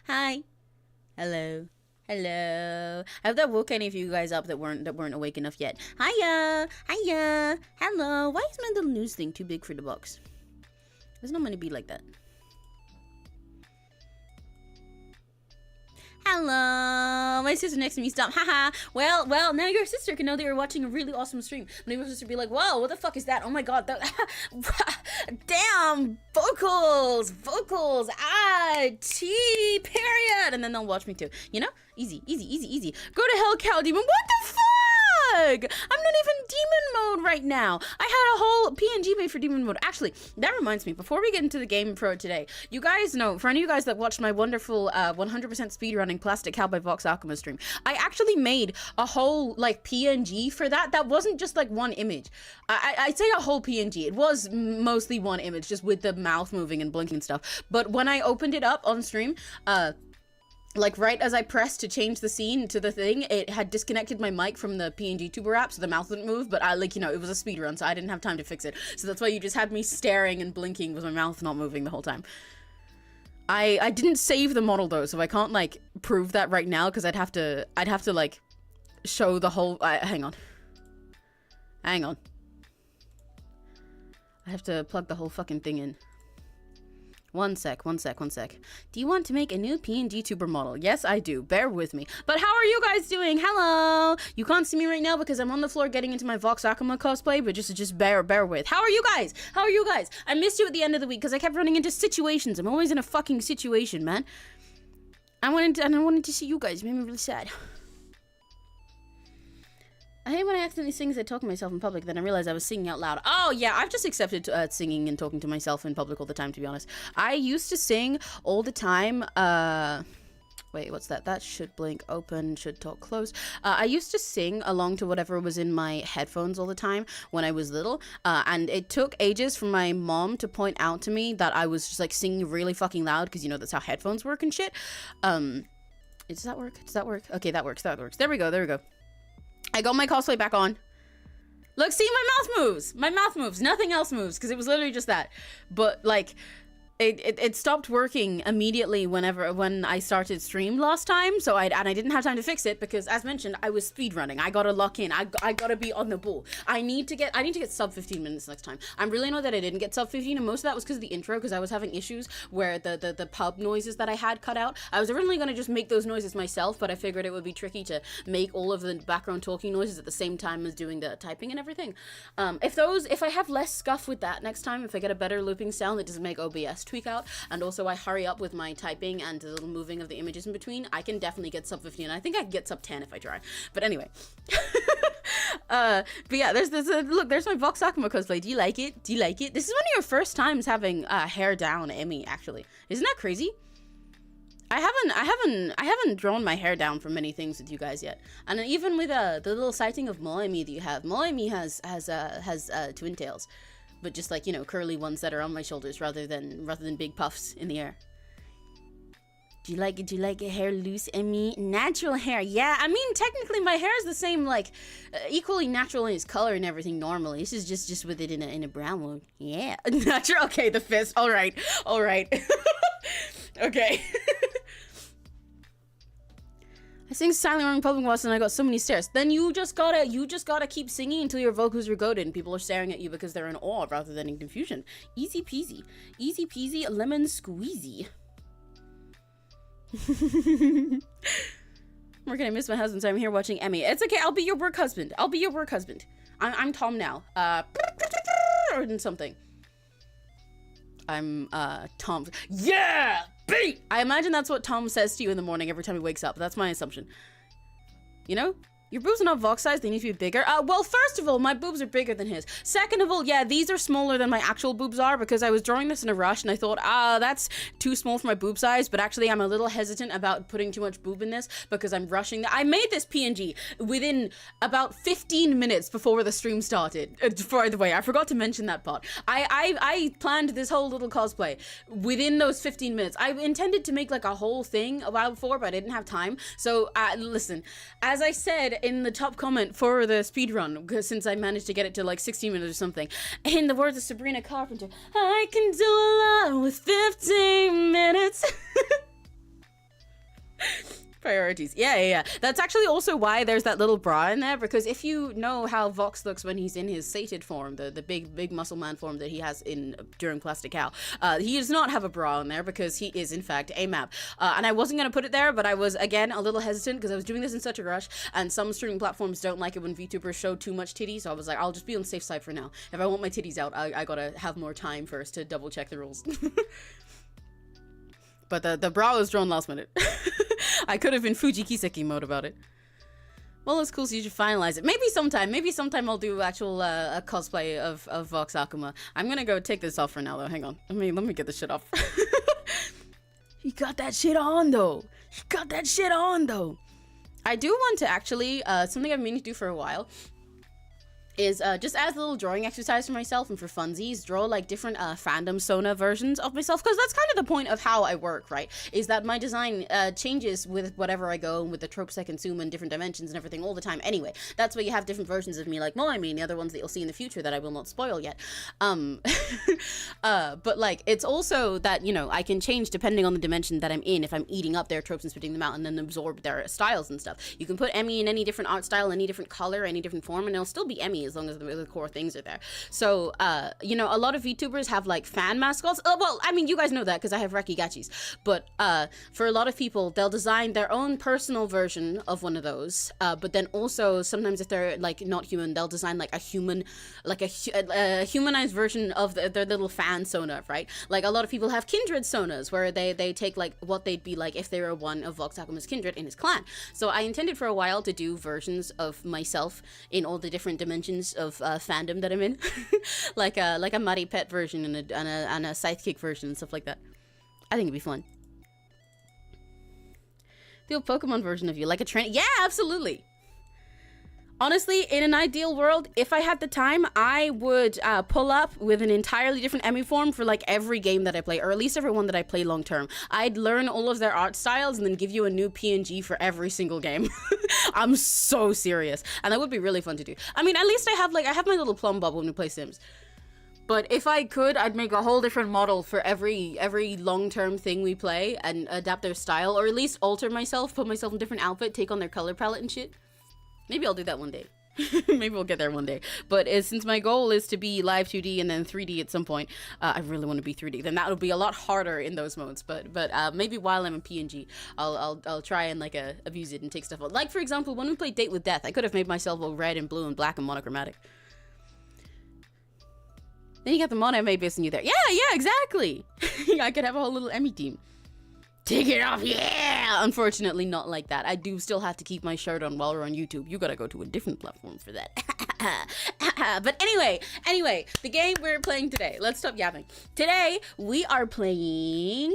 Hi. Hello. Hello. I hope that woke any of you guys up that weren't awake enough yet. Hiya. Hiya. Hello. Why is my little news thing too big for the box? It's not meant to be like that. Hello, my sister next to me. Stop. Haha. Well, now your sister can know that you're watching a really awesome stream. Maybe your sister be like, whoa, what the fuck is that? Oh my god, that damn, vocals, T period. And then they'll watch me too. You know? Easy. Go to hell, cow demon. What the fuck? I'm not even demon mode right now. I had a whole PNG made for demon mode. Actually, that reminds me, before we get into the game pro today, you guys know, for any of you guys that watched my wonderful 100% speedrunning Plastic Cow by Vox Alchemist stream, I actually made a whole like PNG for that. That wasn't just like one image. I'd say a whole PNG. It was mostly one image, just with the mouth moving and blinking and stuff. But when I opened it up on stream, like right as I pressed to change the scene to the thing, it had disconnected my mic from the PNG tuber app, so the mouth didn't move, but it was a speed run, so I didn't have time to fix it. So that's why you just had me staring and blinking with my mouth not moving the whole time. I didn't save the model though, so I can't like prove that right now, because I'd have to like show the whole, hang on. I have to plug the whole fucking thing in. One sec. Do you want to make a new PNG tuber model? Yes, I do. Bear with me. But how are you guys doing? Hello! You can't see me right now because I'm on the floor getting into my Vox Akuma cosplay, but just bear with. How are you guys? I missed you at the end of the week because I kept running into situations. I'm always in a fucking situation, man. I wanted to see you guys. It made me really sad. I hate when I accidentally sing as I talk to myself in public, then I realize I was singing out loud. Oh yeah, I've just accepted singing and talking to myself in public all the time, to be honest. I used to sing all the time, wait, what's that? That should blink open, should talk close. I used to sing along to whatever was in my headphones all the time when I was little, and it took ages for my mom to point out to me that I was just like singing really fucking loud, because you know that's how headphones work and shit. Does that work? Okay, that works. There we go. I got my cosplay back on. Look, see, my mouth moves. Nothing else moves, because it was literally just that. But like, it stopped working immediately when I started stream last time, so I didn't have time to fix it because, as mentioned, I was speedrunning. I gotta lock in. I gotta be on the ball. I need to get sub 15 minutes next time. I'm really annoyed that I didn't get sub 15, and most of that was because of the intro, because I was having issues where the pub noises that I had cut out. I was originally gonna just make those noises myself, but I figured it would be tricky to make all of the background talking noises at the same time as doing the typing and everything. If I have less scuff with that next time, if I get a better looping sound that doesn't make OBS tweak out, and also I hurry up with my typing and the little moving of the images in between, I can definitely get sub 15. I think I can get sub 10 if I try. But anyway. But yeah, look, there's my Vox Akuma cosplay. Do you like it? This is one of your first times having hair down, Emmy, actually. Isn't that crazy? I haven't drawn my hair down for many things with you guys yet. And even with the little sighting of 𝘆cie that you have, 𝘆cie has twin tails. But just like, you know, curly ones that are on my shoulders rather than big puffs in the air. Do you like it? Do you like your hair loose, Emmy? Natural hair, yeah. I mean, technically my hair is the same, like, equally natural in its color and everything normally. This is just with it in a brown one. Yeah. Natural, okay, the fist. All right. Okay. I sing silently around public once and I got so many stares. Then you just gotta keep singing until your vocals are goaded and people are staring at you because they're in awe rather than in confusion. Easy peasy, lemon squeezy. Where can I miss my husband? So I'm here watching Emmy. It's okay. I'll be your work husband. I'm Tom now. Or something. I'm Tom. Yeah. Beat! I imagine that's what Tom says to you in the morning every time he wakes up. That's my assumption. You know? Your boobs are not Vox size, they need to be bigger. Well, first of all, my boobs are bigger than his. Second of all, yeah, these are smaller than my actual boobs are because I was drawing this in a rush and I thought, that's too small for my boob size, but actually I'm a little hesitant about putting too much boob in this because I'm rushing. I made this PNG within about 15 minutes before the stream started. By the way, I forgot to mention that part. I planned this whole little cosplay within those 15 minutes. I intended to make like a whole thing a while before, but I didn't have time. So, listen, as I said in the top comment for the speedrun, because since I managed to get it to like 16 minutes or something, in the words of Sabrina Carpenter, I can do a lot with 15 minutes. Priorities. Yeah. That's actually also why there's that little bra in there, because if you know how Vox looks when he's in his sated form, the big muscle man form that he has during Plastic Cow, he does not have a bra in there because he is in fact a map. And I wasn't gonna put it there, but I was again a little hesitant because I was doing this in such a rush, and some streaming platforms don't like it when VTubers show too much titty, so I was like, I'll just be on the safe side for now. If I want my titties out, I gotta have more time first to double check the rules. But the bra was drawn last minute. I could have been 𝘆cie𝘂𝗿 mode about it. Well, it's cool, so you should finalize it. Maybe sometime I'll do actual a cosplay of Vox Akuma. I'm gonna go take this off for now, though. Hang on. Let me get this shit off. He got that shit on, though. I do want to actually, something I've been meaning to do for a while, is just as a little drawing exercise for myself and for funsies, draw like different fandom Sona versions of myself, because that's kind of the point of how I work, right? Is that my design changes with whatever I go and with the tropes I consume in different dimensions and everything all the time anyway. That's why you have different versions of me, like the other ones that you'll see in the future that I will not spoil yet. But like, it's also that, you know, I can change depending on the dimension that I'm in, if I'm eating up their tropes and spitting them out and then absorb their styles and stuff. You can put Emmy in any different art style, any different color, any different form, and it'll still be Emmy as long as the core things are there. So, you know, a lot of VTubers have like fan mascots. Well, I mean, you guys know that because I have 𝘆cie𝘂𝗿s. But for a lot of people, they'll design their own personal version of one of those. But then also, sometimes if they're like not human, they'll design like a human, like a humanized version of their little fan Sona, right? Like a lot of people have kindred Sonas where they take like what they'd be like if they were one of Vox Akuma's kindred in his clan. So I intended for a while to do versions of myself in all the different dimensions of fandom that I'm in. like a Muddy Pet version and a Sidekick version and stuff like that. I think it'd be fun. The old Pokemon version of you, like a train. Yeah, absolutely. Honestly, in an ideal world, if I had the time, I would pull up with an entirely different Emmy form for like every game that I play, or at least every one that I play long term. I'd learn all of their art styles and then give you a new PNG for every single game. I'm so serious. And that would be really fun to do. I mean, at least I have my little plum bubble when we play Sims. But if I could, I'd make a whole different model for every long-term thing we play and adapt their style, or at least alter myself, put myself in a different outfit, take on their color palette and shit. Maybe I'll do that one day. Maybe we'll get there one day. But since my goal is to be live 2D and then 3D at some point, I really want to be 3D. Then that'll be a lot harder in those modes. But maybe while I'm in PNG, I'll try and like abuse it and take stuff out. Like for example, when we played Date with Death, I could have made myself all red and blue and black and monochromatic. Then you got the mono MA based on you there. Yeah, exactly. I could have a whole little Emmy team. Take it off, yeah! Unfortunately, not like that. I do still have to keep my shirt on while we're on YouTube. You gotta go to a different platform for that. But anyway, the game we're playing today. Let's stop yapping. Today, we are playing...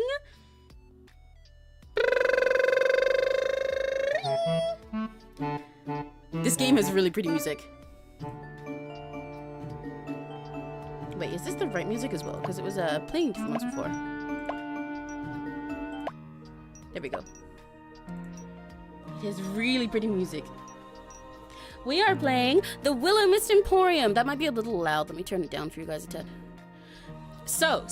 This game has really pretty music. Wait, is this the right music as well? Because it was playing different ones before. There we go. It has really pretty music. We are playing the Willowmist Emporium. That might be a little loud. Let me turn it down for you guys a tad. So,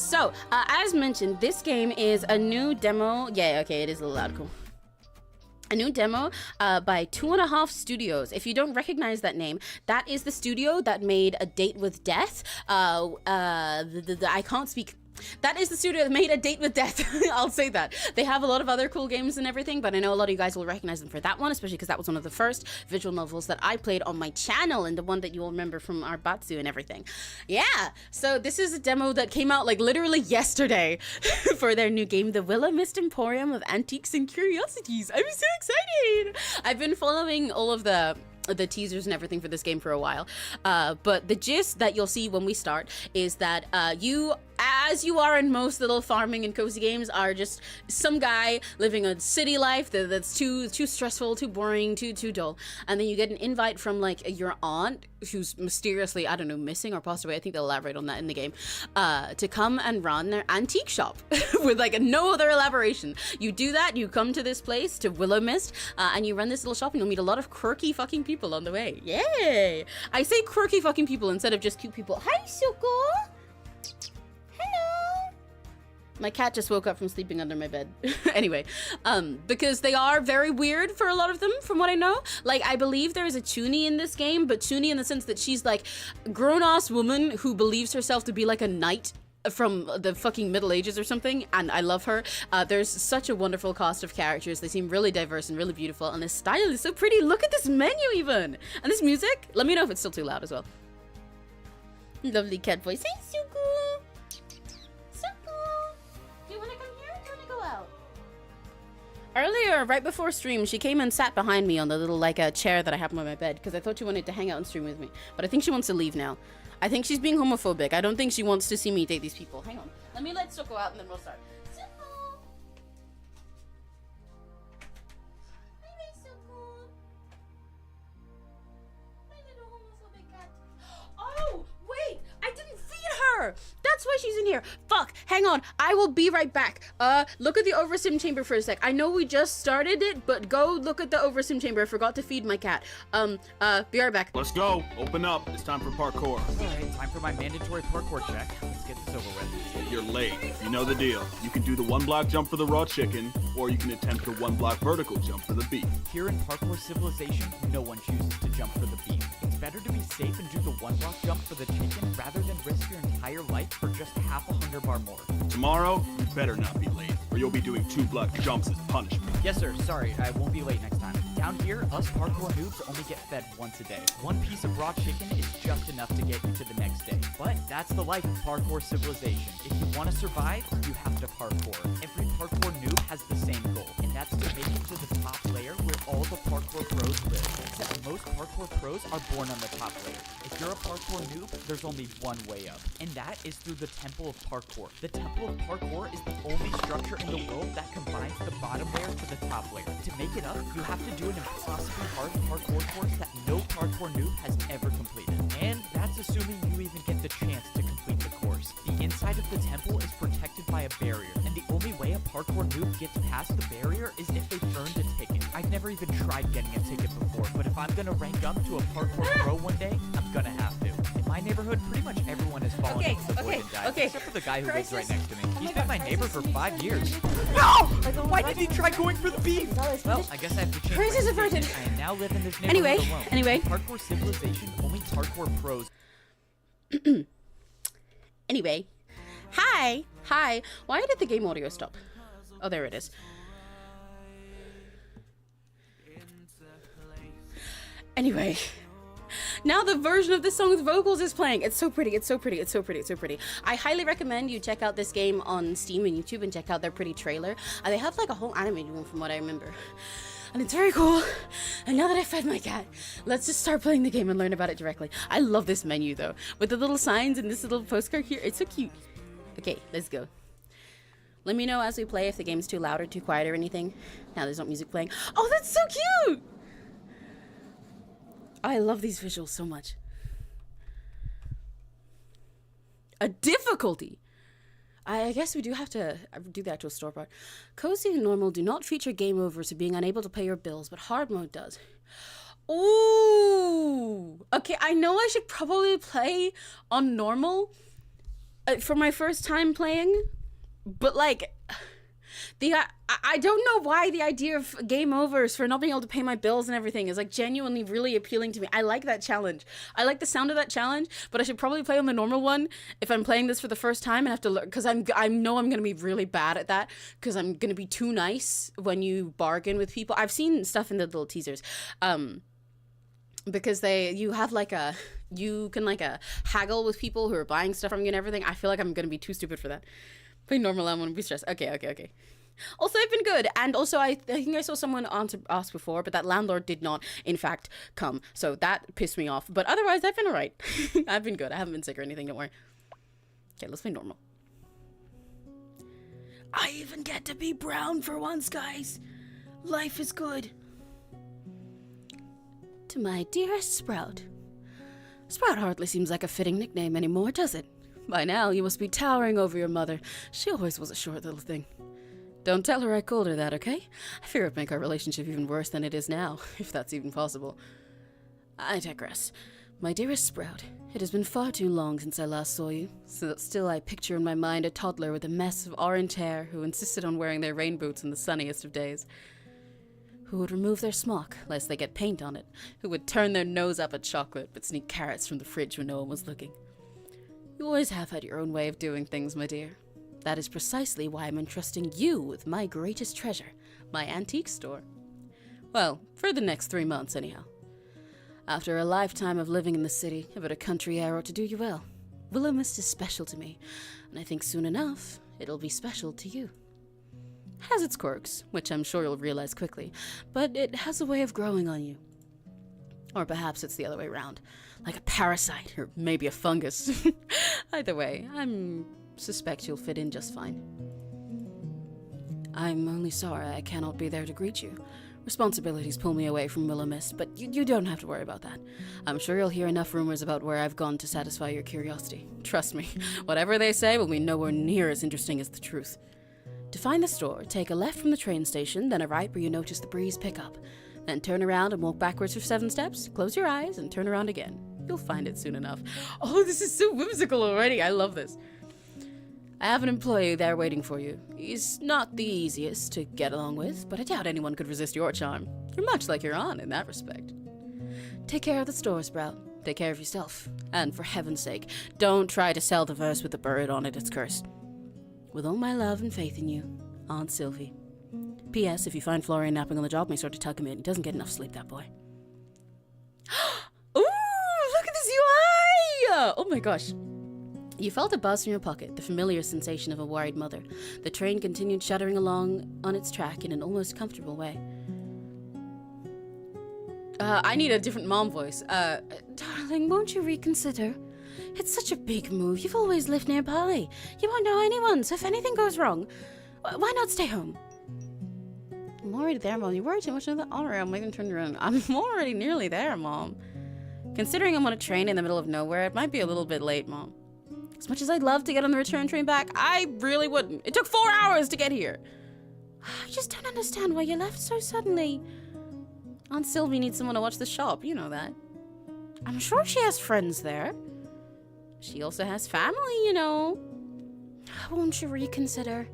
as mentioned, this game is a new demo. Yeah, okay, it is a little loud. Cool. A new demo by 2.5 Studios. If you don't recognize that name, that is the studio that made A Date with Death. I can't speak. That is the studio that made A Date with Death. I'll say that. They have a lot of other cool games and everything, but I know a lot of you guys will recognize them for that one, especially because that was one of the first visual novels that I played on my channel and the one that you will remember from our Batsu and everything. Yeah, so this is a demo that came out like literally yesterday for their new game, the Willowmist Emporium of Antiques and Curiosities. I'm so excited! I've been following all of the teasers and everything for this game for a while, but the gist that you'll see when we start is that you, as you are in most little farming and cozy games, are just some guy living a city life that's too stressful, too boring, too dull, and then you get an invite from like your aunt who's mysteriously, I don't know, missing or passed away. I think they'll elaborate on that in the game, to come and run their antique shop with like no other elaboration. You do that, you come to this place, to Willowmist, and you run this little shop and you'll meet a lot of quirky fucking people on the way. Yay! I say quirky fucking people instead of just cute people. Hi, Suko! Hello! My cat just woke up from sleeping under my bed. Anyway, because they are very weird for a lot of them, from what I know. Like, I believe there is a 𝘆cie in this game, but 𝘆cie in the sense that she's like grown-ass woman who believes herself to be like a knight from the fucking Middle Ages or something, and I love her. There's such a wonderful cast of characters. They seem really diverse and really beautiful, and the style is so pretty. Look at this menu even! And this music, let me know if it's still too loud as well. Lovely cat voice. Hey, Suku! Suku! Do you want to come here or do you want to go out? Earlier, right before stream, she came and sat behind me on the little, like, chair that I have on my bed, because I thought she wanted to hang out and stream with me. But I think she wants to leave now. I think she's being homophobic. I don't think she wants to see me date these people. Hang on. Let me let Suko out and then we'll start. Suko! Hi, Suko. My little homophobic cat. Oh, wait! I didn't feed her! That's why she's in here. Fuck, hang on. I will be right back. Look at the oversim chamber for a sec. I know we just started it, but go look at the oversim chamber. I forgot to feed my cat. Be right back. Let's go. Open up. It's time for parkour. Alright, time for my mandatory parkour check. Let's get this over with. You're late. You know the deal. You can do the 1-block jump for the raw chicken, or you can attempt the 1-block vertical jump for the beef. Here in parkour civilization, no one chooses to jump for the beef. It's better to be safe and do the 1-block jump for the chicken rather than risk your entire life for just half a 100 bar more. Tomorrow, you better not be late, or you'll be doing 2-block jumps as punishment. Yes, sir. Sorry, I won't be late next time. Down here, us parkour noobs only get fed once a day. One piece of raw chicken is just enough to get you to the next day. But that's the life of parkour civilization. If you want to survive, you have to parkour. Every parkour noob has the same goal, and that's to make it to the top layer where all the parkour pros live. Except most parkour pros are born on the top layer. If you're a parkour noob, there's only one way up, and that is through the Temple of Parkour. The Temple of Parkour is the only structure in the world that combines the bottom layer to the top layer. To make it up, you have to do an impossibly hard parkour course that no parkour noob has ever completed. And that's assuming you even get the chance to complete the course. The inside of the temple is protected by a barrier, and the only way a parkour noob gets past the barrier is if they've earned a ticket. I've never even tried getting a ticket before, but if I'm gonna rank up to a parkour pro one day, I'm gonna have to. In my neighborhood, pretty much everyone has fallen into the void and died, except for the guy who lives right next to me. He's been my neighbor for 5 years. No! Why did he try going for the beef? Well, I guess I have to change Crisis my averted. decision. I now live in this neighborhood alone. Anyway. Parkour civilization, only parkour pros. Anyway. Hi. Why did the game audio stop? Oh, there it is. Anyway. Now the version of this song with vocals is playing. It's so pretty. It's so pretty. It's so pretty. It's so pretty. I highly recommend you check out this game on Steam and YouTube and check out their pretty trailer. They have like a whole animated one from what I remember. And it's very cool. And now that I fed my cat, let's just start playing the game and learn about it directly. I love this menu though. With the little signs and this little postcard here. It's so cute. Okay, let's go. Let me know as we play if the game's too loud or too quiet or anything. Now there's no music playing. Oh, that's so cute! I love these visuals so much. A difficulty! I guess we do have to do the actual store part. Cozy and normal do not feature game over to being unable to pay your bills, but hard mode does. Ooh! Okay, I know I should probably play on normal for my first time playing, but like... I don't know why the idea of game overs for not being able to pay my bills and everything is like genuinely really appealing to me. I like that challenge. I like the sound of that challenge, but I should probably play on the normal one if I'm playing this for the first time and have to learn, because I know I'm going to be really bad at that because I'm going to be too nice when you bargain with people. I've seen stuff in the little teasers. Because you can haggle with people who are buying stuff from you and everything. I feel like I'm going to be too stupid for that. Playing normal, I'm going to be stressed. Okay. Also, I've been good, and also I think I saw someone ask before, but that landlord did not, in fact, come, so that pissed me off, but otherwise, I've been alright. I've been good. I haven't been sick or anything, don't worry. Okay, let's play normal. I even get to be brown for once, guys. Life is good. To my dearest Sprout. Sprout hardly seems like a fitting nickname anymore, does it? By now, you must be towering over your mother. She always was a short little thing. Don't tell her I called her that, okay? I fear it'd make our relationship even worse than it is now, if that's even possible. I digress. My dearest Sprout, it has been far too long since I last saw you, so that still I picture in my mind a toddler with a mess of orange hair who insisted on wearing their rain boots in the sunniest of days, who would remove their smock lest they get paint on it, who would turn their nose up at chocolate but sneak carrots from the fridge when no one was looking. You always have had your own way of doing things, my dear. That is precisely why I'm entrusting you with my greatest treasure, my antique store. Well, for the next 3 months, anyhow. After a lifetime of living in the city, a bit of country air ought to do you well. Willowmist is special to me, and I think soon enough, it'll be special to you. It has its quirks, which I'm sure you'll realize quickly, but it has a way of growing on you. Or perhaps it's the other way around, like a parasite, or maybe a fungus. Either way, I suspect you'll fit in just fine. I'm only sorry I cannot be there to greet you. Responsibilities pull me away from Willowmist, but you don't have to worry about that. I'm sure you'll hear enough rumors about where I've gone to satisfy your curiosity. Trust me, whatever they say will be nowhere near as interesting as the truth. To find the store, take a left from the train station, then a right where you notice the breeze pick up. Then turn around and walk backwards for 7 steps, close your eyes, and turn around again. You'll find it soon enough. Oh, this is so whimsical already. I love this. I have an employee there waiting for you. He's not the easiest to get along with, but I doubt anyone could resist your charm. You're much like your aunt in that respect. Take care of the store, Sprout. Take care of yourself. And for heaven's sake, don't try to sell the verse with the bird on it. It's cursed. With all my love and faith in you, Aunt Sylvie. P.S. If you find Florian napping on the job, make sure to tuck him in. He doesn't get enough sleep, that boy. Ooh, look at this UI! Oh my gosh. You felt a buzz from your pocket, the familiar sensation of a worried mother. The train continued shuddering along on its track in an almost comfortable way. I need a different mom voice. Darling, won't you reconsider? It's such a big move. You've always lived nearby. You won't know anyone, so if anything goes wrong, why not stay home? I'm already there, Mom. You worry too much about that. Alright, I'm making turn around. I'm already nearly there, Mom. Considering I'm on a train in the middle of nowhere, it might be a little bit late, Mom. As much as I'd love to get on the return train back, I really wouldn't. It took 4 hours to get here. I just don't understand why you left so suddenly. Aunt Sylvie needs someone to watch the shop, you know that. I'm sure she has friends there. She also has family, you know. Won't you reconsider?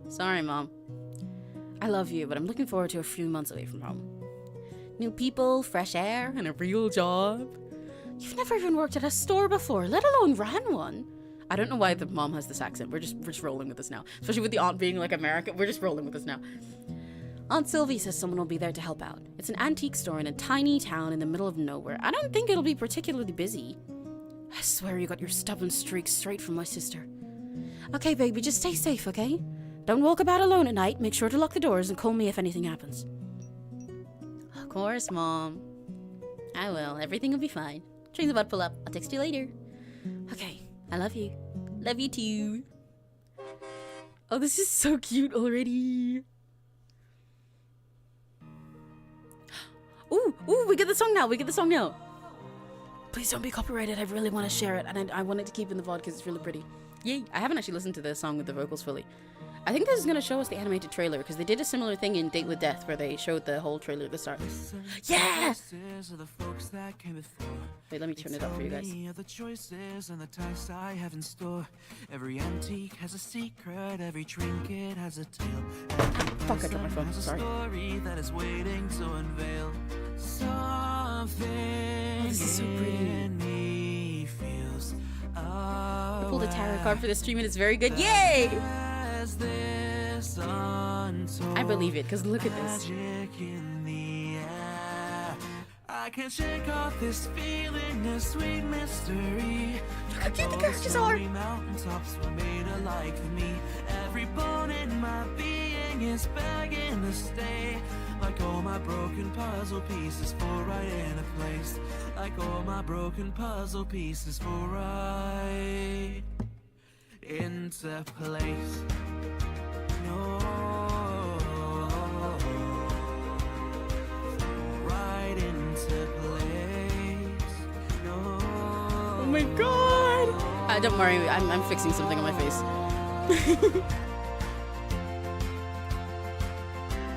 Sorry, Mom. I love you, but I'm looking forward to a few months away from home. New people, fresh air, and a real job. You've never even worked at a store before, let alone ran one. I don't know why the mom has this accent. We're just rolling with this now. Especially with the aunt being like American. We're just rolling with this now. Aunt Sylvie says someone will be there to help out. It's an antique store in a tiny town in the middle of nowhere. I don't think it'll be particularly busy. I swear you got your stubborn streak straight from my sister. Okay, baby, just stay safe, okay? Don't walk about alone at night. Make sure to lock the doors and call me if anything happens. Of course, Mom. I will. Everything will be fine. Train's about to pull up. I'll text you later. Okay. I love you. Love you too. Oh, this is so cute already. Ooh, we get the song now. We get the song now. Please don't be copyrighted. I really want to share it. And I want it to keep in the VOD because it's really pretty. Yay. I haven't actually listened to the song with the vocals fully. I think this is going to show us the animated trailer because they did a similar thing in Date with Death where they showed the whole trailer at the start. Yeah! Wait, let me turn it up for you guys. Every antique has a secret, every trinket has a tale. Fuck, I dropped my phone. Sorry. Oh, this is so pretty. I pulled a tarot card for the stream and it's very good. Yay! I believe it, because look at this. I can't shake off this feeling of sweet mystery. Look how cute the characters are. Mountaintops were made alike for me. Every bone in my being is begging to stay. Like all my broken puzzle pieces fall right in a place. Like all my broken puzzle pieces fall right into place. No, right into place. No. Oh my god! Don't worry, I'm fixing something on my face.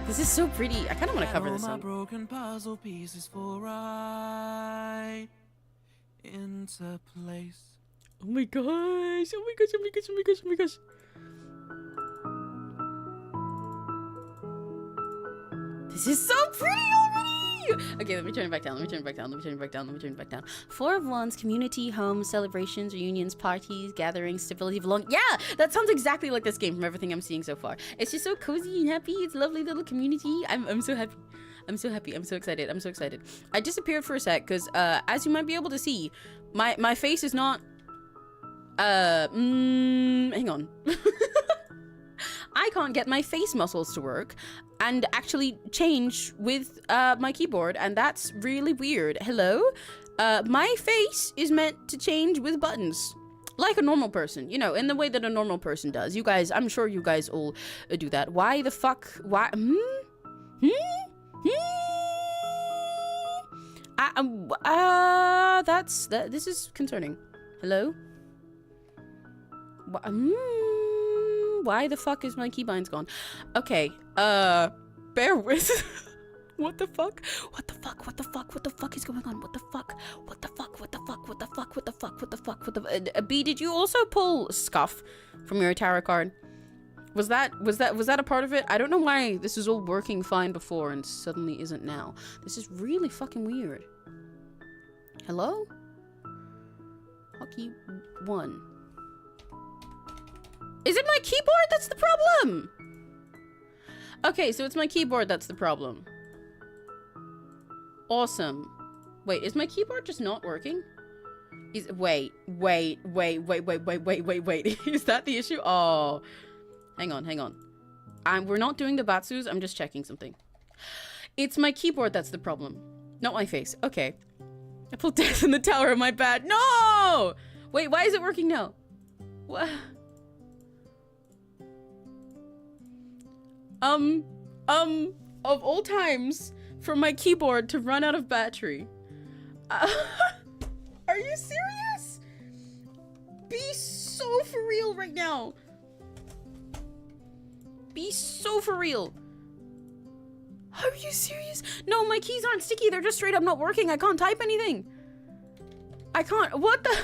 This is so pretty. I kind of want to cover this song. Broken puzzle pieces fall right once a place. Oh my gosh. Oh my gosh. Oh my gosh. Oh my gosh. Oh my gosh. This is so pretty already! Okay, let me turn it back down. Let me turn it back down. Let me turn it back down. Let me turn it back down. 4 of Wands, community, home, celebrations, reunions, parties, gatherings, stability, belong. Yeah, that sounds exactly like this game from everything I'm seeing so far. It's just so cozy and happy. It's a lovely little community. I'm so happy. I'm so happy. I'm so excited. I'm so excited. I disappeared for a sec because, as you might be able to see, my face is not. Hang on. I can't get my face muscles to work and actually change with my keyboard, and that's really weird. Hello? My face is meant to change with buttons. Like a normal person, you know, in the way that a normal person does. You guys, I'm sure you guys all do that. Why the fuck? Why? This is concerning. Hello? Why the fuck is my keybinds gone? Okay, bear with. What the fuck? What the fuck? What the fuck? What the fuck is going on? What the fuck? What the fuck? What the fuck? What the fuck? What the fuck? What the fuck? What the B, did you also pull scuff from your tarot card? Was that a part of it? I don't know why this is all working fine before and suddenly isn't now. This is really fucking weird. Hello? Hockey 1. Is it my keyboard that's the problem? Okay, so it's my keyboard that's the problem. Awesome. Wait, is my keyboard just not working? Wait. Is that the issue? Oh. Hang on. We're not doing the Batsus, I'm just checking something. It's my keyboard that's the problem. Not my face. Okay. I pulled death in the tower of my bed. No! Wait, why is it working now? What? Of all times for my keyboard to run out of battery. Are you serious? Be so for real right now. Be so for real. Are you serious? No, my keys aren't sticky. They're just straight up not working. I can't type anything. I can't. What the?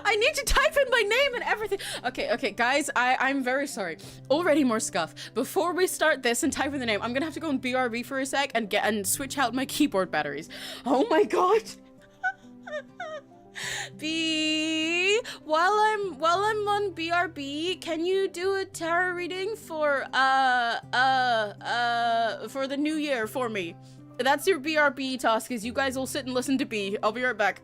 I need to type in my name and everything. Okay, guys, I'm very sorry. Already more scuff. Before we start this and type in the name, I'm gonna have to go and BRB for a sec and switch out my keyboard batteries. Oh my god. B, while I'm on BRB, can you do a tarot reading for the new year for me? That's your BRB task, is you guys all sit and listen to B. I'll be right back.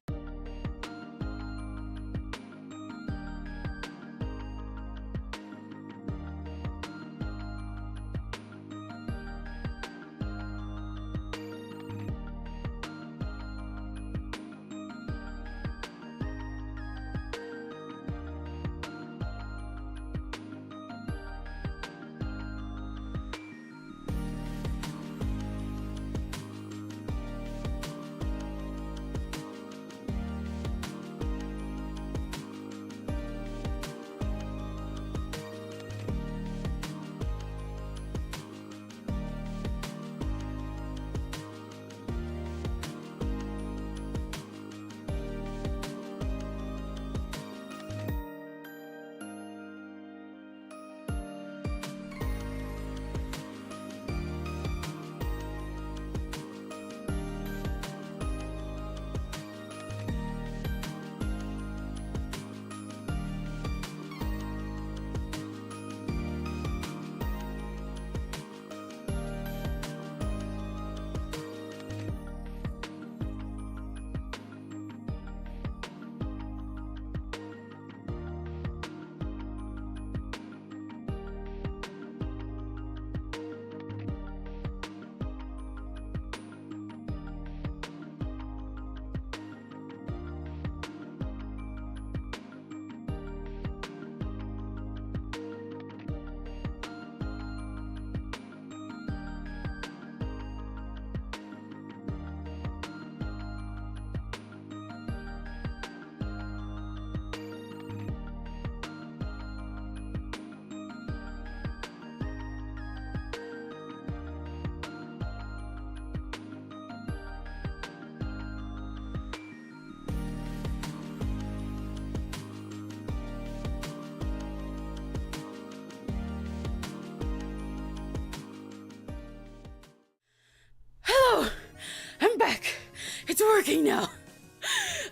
working now.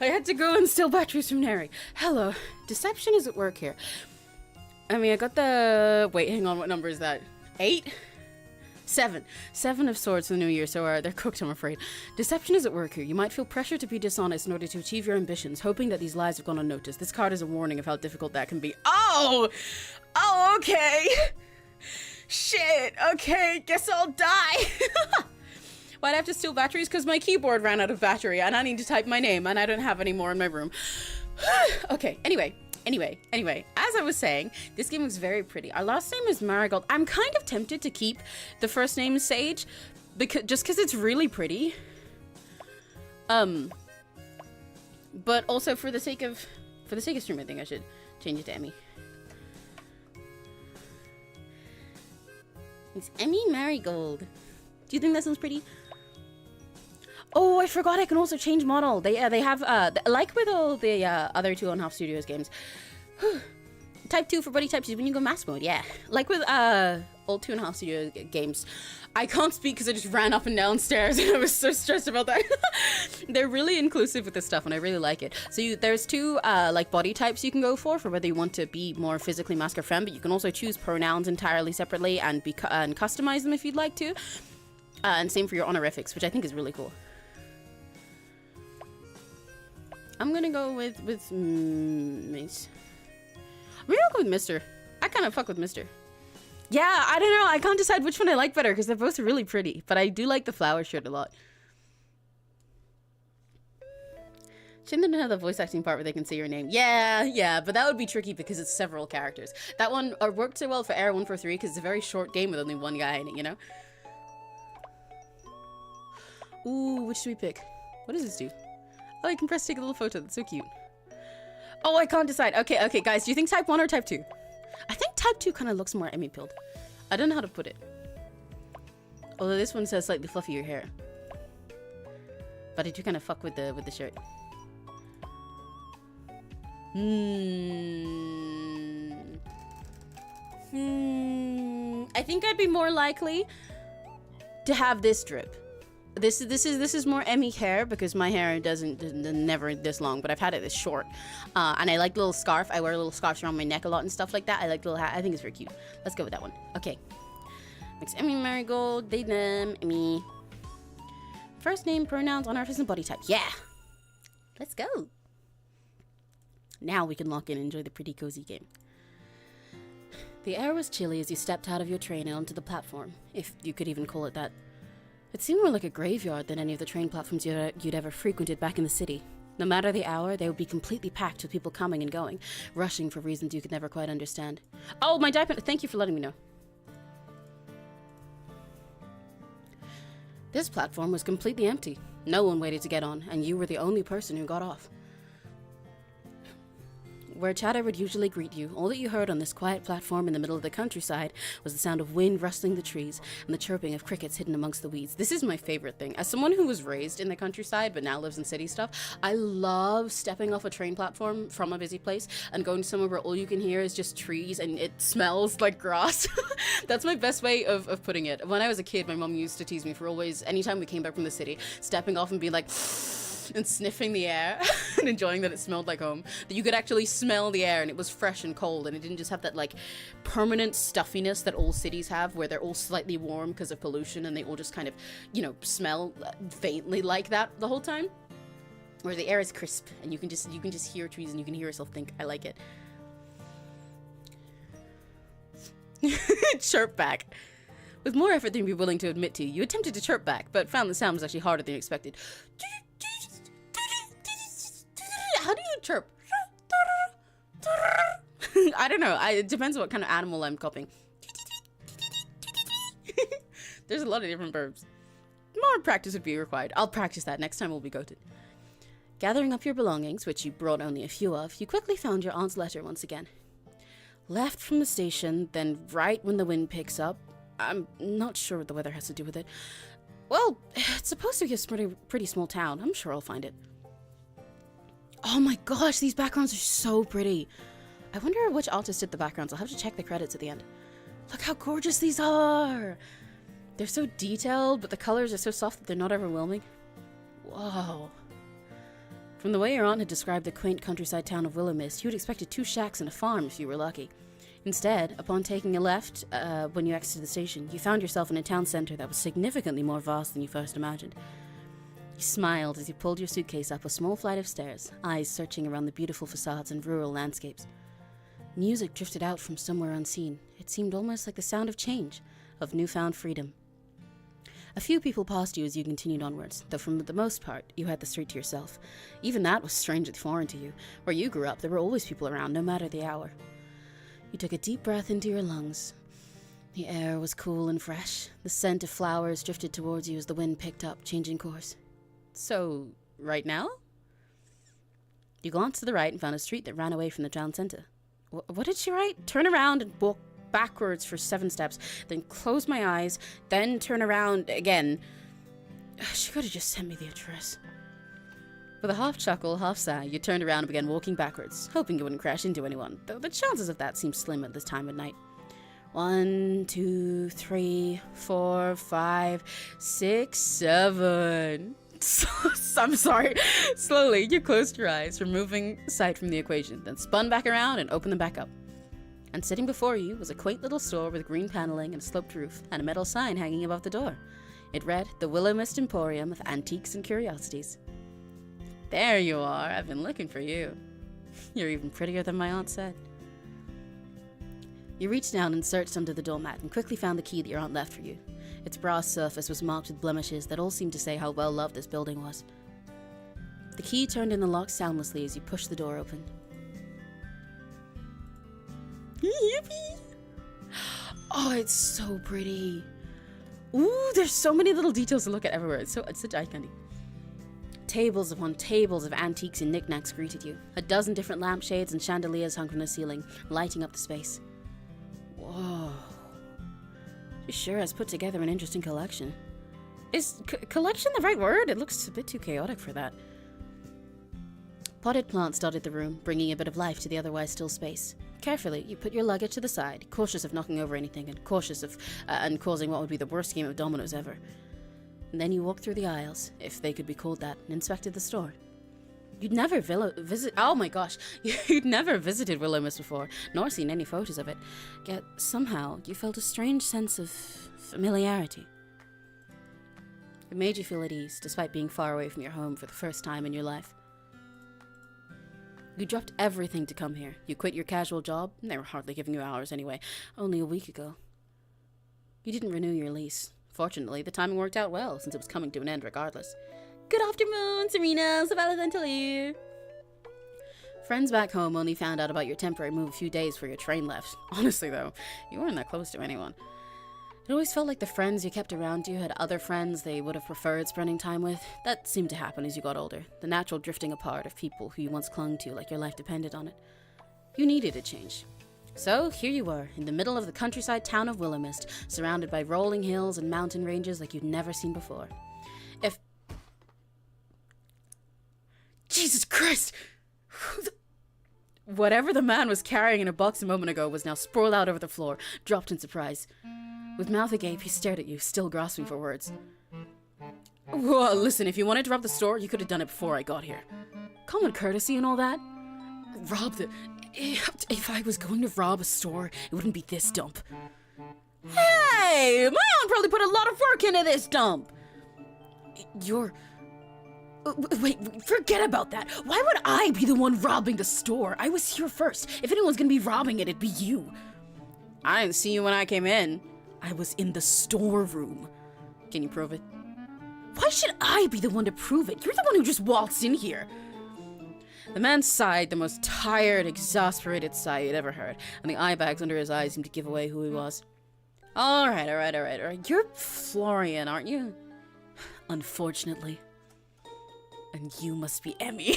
I had to go and steal batteries from Neri. Hello. Deception is at work here. I mean, I got the... Wait, hang on. What number is that? 8? 7. 7 of swords for the new year, so they're cooked, I'm afraid. Deception is at work here. You might feel pressure to be dishonest in order to achieve your ambitions, hoping that these lies have gone unnoticed. This card is a warning of how difficult that can be. Oh! Oh, okay. Shit. Okay, guess I'll die. Why'd I have to steal batteries? Because my keyboard ran out of battery, and I need to type my name, and I don't have any more in my room. Okay, anyway, as I was saying, this game looks very pretty. Our last name is Marigold. I'm kind of tempted to keep the first name Sage, just because it's really pretty. But also for the sake of stream, I think I should change it to Emmy. It's Emmy Marigold. Do you think that sounds pretty? Oh, I forgot I can also change model. They have, like with all the other 2.5 Studios games. Type 2 for buddy type 2 when you go mass mode, yeah. Like with all 2.5 Studios games. I can't speak because I just ran up and down stairs and I was so stressed about that. They're really inclusive with this stuff and I really like it. So there's 2 like body types you can go for whether you want to be more physically masc or femme, but you can also choose pronouns entirely separately and customize them if you'd like to. And same for your honorifics, which I think is really cool. I'm gonna go with Mace. Maybe I'll go with Mr. I kind of fuck with Mr. Yeah, I don't know. I can't decide which one I like better because they're both really pretty. But I do like the flower shirt a lot. Shouldn't they have the voice acting part where they can say your name? Yeah, but that would be tricky because it's several characters. That one worked so well for Air 143 because it's a very short game with only one guy in it, you know? Ooh, which do we pick? What does this do? Oh, you can press take a little photo. That's so cute. Oh, I can't decide. Okay, guys. Do you think type 1 or type 2? I think type 2 kind of looks more Emmy-pilled. I don't know how to put it. Although this one says slightly fluffier hair. But I do kind of fuck with the shirt. I think I'd be more likely to have this drip. This is more Emmy hair because my hair doesn't never this long, but I've had it this short. And I like little scarf. I wear little scarves around my neck a lot and stuff like that. I like little hat. I think it's very cute. Let's go with that one. Okay. Next, Emmy Marigold, datem, Emmy. First name, pronouns, honorifics, and body type. Yeah. Let's go. Now we can lock in and enjoy the pretty cozy game. The air was chilly as you stepped out of your train and onto the platform, if you could even call it that. It seemed more like a graveyard than any of the train platforms you'd ever frequented back in the city. No matter the hour, they would be completely packed with people coming and going, rushing for reasons you could never quite understand. Oh, my diaper! Thank you for letting me know. This platform was completely empty. No one waited to get on, and you were the only person who got off. Where chatter would usually greet you, all that you heard on this quiet platform in the middle of the countryside was the sound of wind rustling the trees and the chirping of crickets hidden amongst the weeds. This is my favorite thing. As someone who was raised in the countryside but now lives in city stuff, I love stepping off a train platform from a busy place and going to somewhere where all you can hear is just trees and it smells like grass. That's my best way of putting it. When I was a kid, my mom used to tease me for always, anytime we came back from the city, stepping off and being like... and sniffing the air and enjoying that it smelled like home, that you could actually smell the air and it was fresh and cold and it didn't just have that like permanent stuffiness that all cities have where they're all slightly warm because of pollution and they all just kind of, you know, smell faintly like that the whole time, where the air is crisp and you can just hear trees and you can hear yourself think. I like it. Chirp back. With more effort than you'd be willing to admit to, you attempted to chirp back but found the sound was actually harder than you expected. How do you chirp? I don't know. It depends on what kind of animal I'm copying. There's a lot of different verbs. More practice would be required. I'll practice that. Next time we'll be goated. Gathering up your belongings, which you brought only a few of, you quickly found your aunt's letter once again. Left from the station, then right when the wind picks up. I'm not sure what the weather has to do with it. Well, it's supposed to be a pretty small town. I'm sure I'll find it. Oh my gosh, these backgrounds are so pretty. I wonder which artist did the backgrounds. I'll have to check the credits at the end. Look how gorgeous these are. They're so detailed, but the colors are so soft that they're not overwhelming. Whoa. From the way your aunt had described the quaint countryside town of Willowmist, you had expected 2 shacks and a farm if you were lucky. Instead, upon taking a left when you exited the station, you found yourself in a town centre that was significantly more vast than you first imagined. You smiled as you pulled your suitcase up a small flight of stairs, eyes searching around the beautiful facades and rural landscapes. Music drifted out from somewhere unseen. It seemed almost like the sound of change, of newfound freedom. A few people passed you as you continued onwards, though for the most part, you had the street to yourself. Even that was strangely foreign to you. Where you grew up, there were always people around, no matter the hour. You took a deep breath into your lungs. The air was cool and fresh. The scent of flowers drifted towards you as the wind picked up, changing course. So, right now? You glanced to the right and found a street that ran away from the town centre. What did she write? Turn around and walk backwards for 7 steps, then close my eyes, then turn around again. She could have just sent me the address. With a half chuckle, half sigh, you turned around and began walking backwards, hoping you wouldn't crash into anyone, though the chances of that seemed slim at this time of night. 1, 2, 3, 4, 5, 6, 7. I'm sorry. Slowly, you closed your eyes, removing sight from the equation, then spun back around and opened them back up. And sitting before you was a quaint little store with green paneling and a sloped roof, and a metal sign hanging above the door. It read, "The Willowmist Emporium of Antiques and Curiosities." There you are. I've been looking for you. You're even prettier than my aunt said. You reached down and searched under the doormat and quickly found the key that your aunt left for you. Its brass surface was marked with blemishes that all seemed to say how well loved this building was. The key turned in the lock soundlessly as you pushed the door open. Yippee! Oh, it's so pretty. Ooh, there's so many little details to look at everywhere. It's such eye candy. Tables upon tables of antiques and knickknacks greeted you. A dozen different lampshades and chandeliers hung from the ceiling, lighting up the space. Whoa. She sure has put together an interesting collection. Is collection the right word? It looks a bit too chaotic for that. Potted plants dotted the room, bringing a bit of life to the otherwise still space. Carefully, you put your luggage to the side, cautious of knocking over anything and cautious of and causing what would be the worst game of dominoes ever. And then you walked through the aisles, if they could be called that, and inspected the store. You'd never oh my gosh, you'd never visited Willowmist before, nor seen any photos of it. Yet somehow you felt a strange sense of familiarity. It made you feel at ease, despite being far away from your home for the first time in your life. You dropped everything to come here. You quit your casual job, and they were hardly giving you hours anyway, only a week ago. You didn't renew your lease. Fortunately, the timing worked out well, since it was coming to an end regardless. Good afternoon, Serena. So Valentine here. Friends back home only found out about your temporary move a few days before your train left. Honestly, though, you weren't that close to anyone. It always felt like the friends you kept around you had other friends they would have preferred spending time with. That seemed to happen as you got older, the natural drifting apart of people who you once clung to like your life depended on it. You needed a change. So here you were, in the middle of the countryside town of Willowmist, surrounded by rolling hills and mountain ranges like you'd never seen before. Jesus Christ! Whatever the man was carrying in a box a moment ago was now sprawled out over the floor, dropped in surprise. With mouth agape, he stared at you, still grasping for words. Well, listen, if you wanted to rob the store, you could have done it before I got here. Common courtesy and all that. Rob the... If I was going to rob a store, it wouldn't be this dump. Hey! My aunt probably put a lot of work into this dump! You're... Wait, forget about that. Why would I be the one robbing the store? I was here first. If anyone's gonna be robbing it, it'd be you. I didn't see you when I came in. I was in the storeroom. Can you prove it? Why should I be the one to prove it? You're the one who just waltzed in here. The man sighed, the most tired, exasperated sigh he'd ever heard, and the eye bags under his eyes seemed to give away who he was. All right. You're Florian, aren't you? Unfortunately. And you must be Emmy.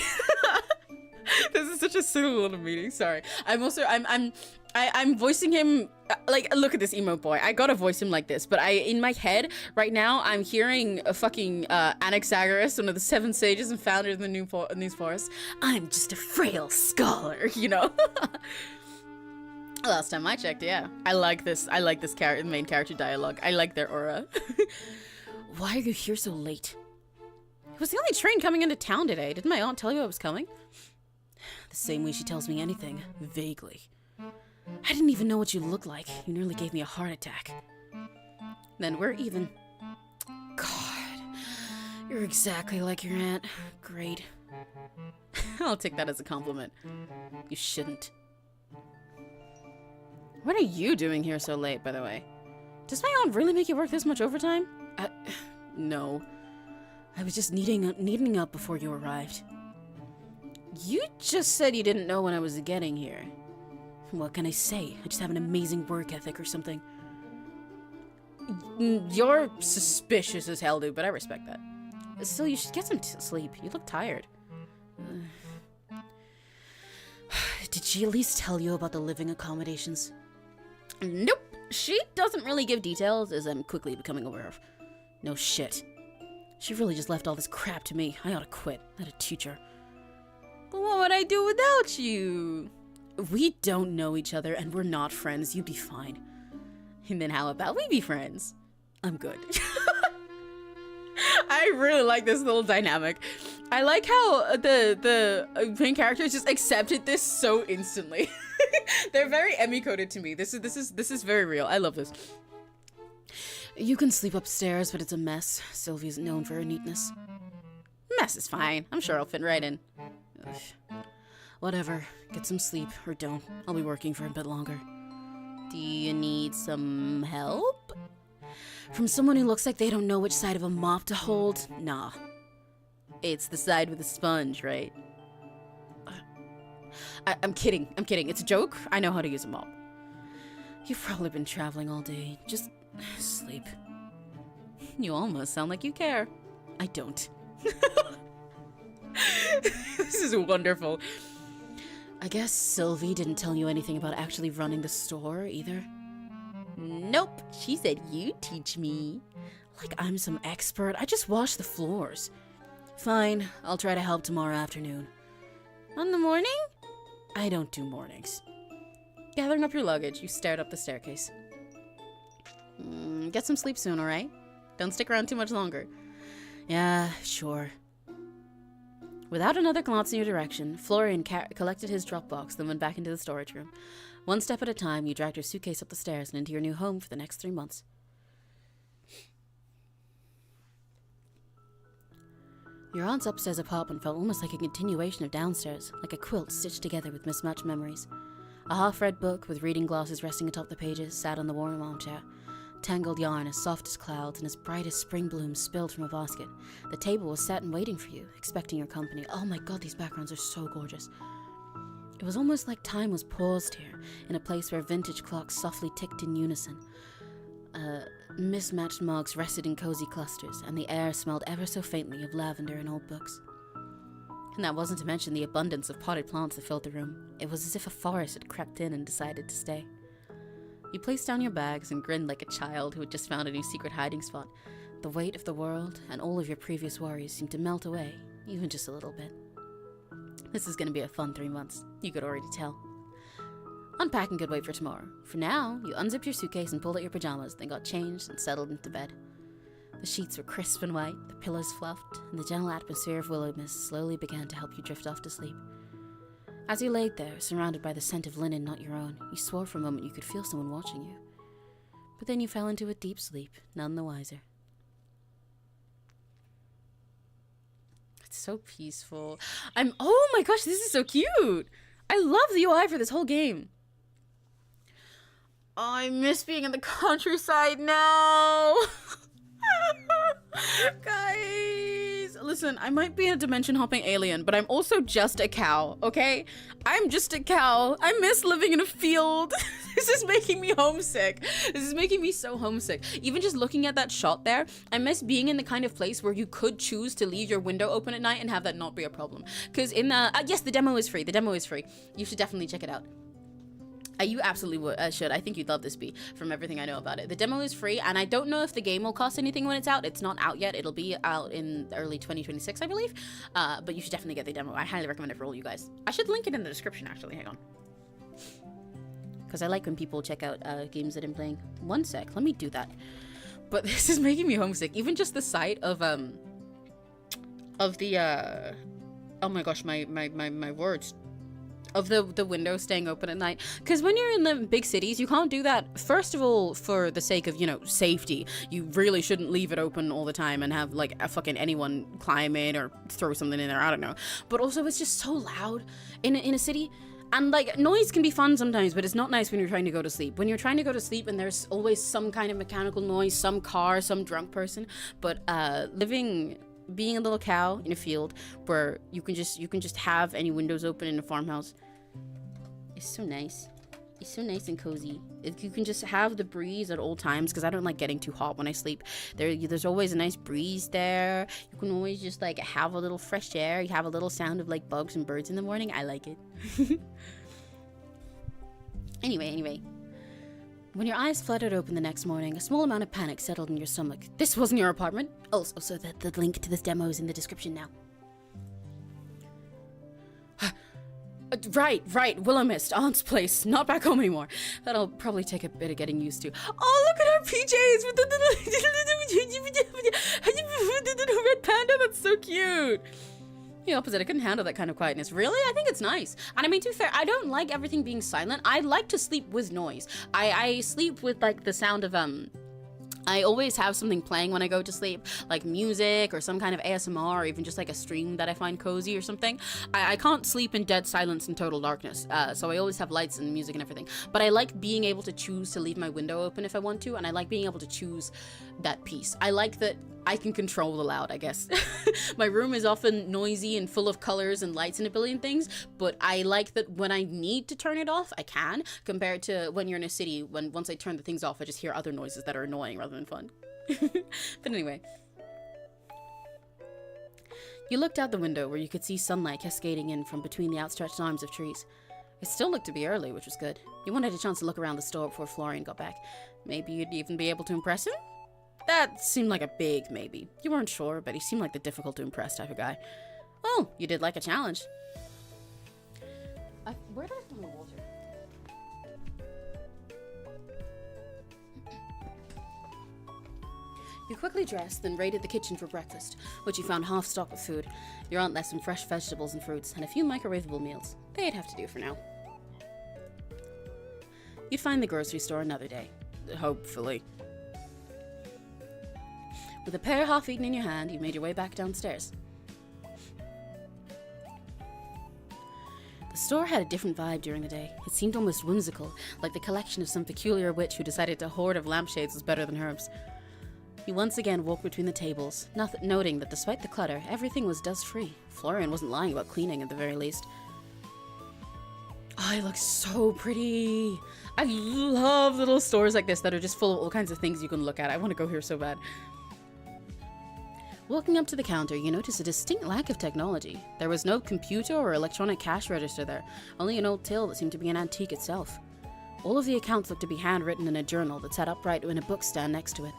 This is such a silly little meeting. Sorry. I'm voicing him like, look at this emo boy. I gotta voice him like this, but in my head right now I'm hearing a fucking Anaxagoras, one of the 7 sages and founder of the News Forest. I'm just a frail scholar, you know. Last time I checked, yeah. I like this main character dialogue. I like their aura. Why are you here so late? It was the only train coming into town today. Didn't my aunt tell you I was coming? The same way she tells me anything, vaguely. I didn't even know what you looked like. You nearly gave me a heart attack. Then we're even. God, you're exactly like your aunt. Great. I'll take that as a compliment. You shouldn't. What are you doing here so late, by the way? Does my aunt really make you work this much overtime? No. I was just neating up before you arrived. You just said you didn't know when I was getting here. What can I say? I just have an amazing work ethic or something. You're suspicious as hell, dude, but I respect that. Still, you should get some sleep. You look tired. Did she at least tell you about the living accommodations? Nope. She doesn't really give details, as I'm quickly becoming aware of. No shit. She really just left all this crap to me. I ought to quit. Not a teacher. But what would I do without you? We don't know each other, and we're not friends. You'd be fine. And then how about we be friends? I'm good. I really like this little dynamic. I like how the main characters just accepted this so instantly. They're very Emmy coded to me. This is very real. I love this. You can sleep upstairs, but it's a mess. Sylvie's known for her neatness. Mess is fine. I'm sure I'll fit right in. Ugh. Whatever. Get some sleep, or don't. I'll be working for a bit longer. Do you need some help? From someone who looks like they don't know which side of a mop to hold? Nah. It's the side with a sponge, right? I'm kidding. I'm kidding. It's a joke. I know how to use a mop. You've probably been traveling all day. Just sleep. You almost sound like you care. I don't. This is wonderful. I guess Sylvie didn't tell you anything about actually running the store either? Nope. She said you teach me. Like I'm some expert. I just wash the floors. Fine. I'll try to help tomorrow afternoon. On the morning? I don't do mornings. Gathering up your luggage, you stared up the staircase. Get some sleep soon, alright? Don't stick around too much longer. Yeah, sure. Without another glance in your direction, Florian collected his Dropbox, then went back into the storage room. One step at a time, you dragged your suitcase up the stairs and into your new home for the next 3 months. Your aunt's upstairs apartment felt almost like a continuation of downstairs, like a quilt stitched together with mismatched memories. A half-read book with reading glasses resting atop the pages sat on the warm armchair. Tangled yarn as soft as clouds and as bright as spring blooms spilled from a basket. The table was set and waiting for you, expecting your company. Oh my god, these backgrounds are so gorgeous. It was almost like time was paused here, in a place where vintage clocks softly ticked in unison. Mismatched mugs rested in cozy clusters, and the air smelled ever so faintly of lavender and old books. And that wasn't to mention the abundance of potted plants that filled the room. It was as if a forest had crept in and decided to stay. You placed down your bags and grinned like a child who had just found a new secret hiding spot. The weight of the world and all of your previous worries seemed to melt away, even just a little bit. This is going to be a fun 3 months. You could already tell. Unpacking could wait for tomorrow. For now, you unzipped your suitcase and pulled out your pajamas, then got changed and settled into bed. The sheets were crisp and white, the pillows fluffed, and the gentle atmosphere of Willowmist slowly began to help you drift off to sleep. As you laid there, surrounded by the scent of linen not your own, you swore for a moment you could feel someone watching you. But then you fell into a deep sleep, none the wiser. It's so peaceful. Oh my gosh, this is so cute! I love the UI for this whole game. Oh, I miss being in the countryside now. Guys, listen, I might be a dimension hopping alien, but I'm also just a cow, okay? I'm just a cow. I miss living in a field. This is making me homesick. This is making me so homesick. Even just looking at that shot there, I miss being in the kind of place where you could choose to leave your window open at night and have that not be a problem. Because in the, yes, the demo is free. The demo is free. You should definitely check it out. You absolutely should. I think you'd love this bee from everything I know about it. The demo is free, and I don't know if the game will cost anything when it's out. It's not out yet. It'll be out in early 2026, I believe. But you should definitely get the demo. I highly recommend it for all you guys. I should link it in the description, actually. Hang on. Because I like when people check out games that I'm playing. One sec. Let me do that. But this is making me homesick. Even just the sight of of the, oh my gosh, my words. Of the window staying open at night. Because when you're in the big cities, you can't do that. First of all, for the sake of, you know, safety. You really shouldn't leave it open all the time and have, like, a fucking anyone climb in or throw something in there. I don't know. But also, it's just so loud in a city. And, like, noise can be fun sometimes, but it's not nice when you're trying to go to sleep. When you're trying to go to sleep and there's always some kind of mechanical noise, some car, some drunk person. But, being a little cow in a field where you can just have any windows open in a farmhouse, it's so nice. It's so nice and cozy. You can just have the breeze at all times, because I don't like getting too hot when I sleep. There's always a nice breeze there. You can always just like have a little fresh air. You have a little sound of like bugs and birds in the morning. I like it. Anyway. When your eyes fluttered open the next morning, a small amount of panic settled in your stomach. This wasn't your apartment. Also, the link to this demo is in the description now. Right. Willowmist, Aunt's place. Not back home anymore. That'll probably take a bit of getting used to. Oh, look at our PJs with the red panda. That's so cute. The opposite. I couldn't handle that kind of quietness. Really? I think it's nice. And I mean, to be fair, I don't like everything being silent. I like to sleep with noise. I sleep with like the sound of I always have something playing when I go to sleep, like music or some kind of ASMR, or even just like a stream that I find cozy or something. I can't sleep in dead silence and total darkness, so I always have lights and music and everything. But I like being able to choose to leave my window open if I want to, and I like being able to choose that piece. I like that I can control the loud, I guess. My room is often noisy and full of colors and lights and a billion things, but I like that when I need to turn it off, I can, compared to when you're in a city, when once I turn the things off, I just hear other noises that are annoying rather than fun. But anyway. You looked out the window where you could see sunlight cascading in from between the outstretched arms of trees. It still looked to be early, which was good. You wanted a chance to look around the store before Florian got back. Maybe you'd even be able to impress him? That seemed like a big maybe. You weren't sure, but he seemed like the difficult to impress type of guy. Well, you did like a challenge. Where did I put my water? You quickly dressed, then raided the kitchen for breakfast, which you found half stocked with food. Your aunt left some fresh vegetables and fruits, and a few microwavable meals. They'd have to do for now. You'd find the grocery store another day. Hopefully. With a pear half-eaten in your hand, you made your way back downstairs. The store had a different vibe during the day. It seemed almost whimsical, like the collection of some peculiar witch who decided a hoard of lampshades was better than hers. You once again walked between the tables, noting that despite the clutter, everything was dust-free. Florian wasn't lying about cleaning at the very least. Oh, it looks so pretty. I love little stores like this that are just full of all kinds of things you can look at. I want to go here so bad. Walking up to the counter, you noticed a distinct lack of technology. There was no computer or electronic cash register there, only an old till that seemed to be an antique itself. All of the accounts looked to be handwritten in a journal that sat upright in a bookstand next to it.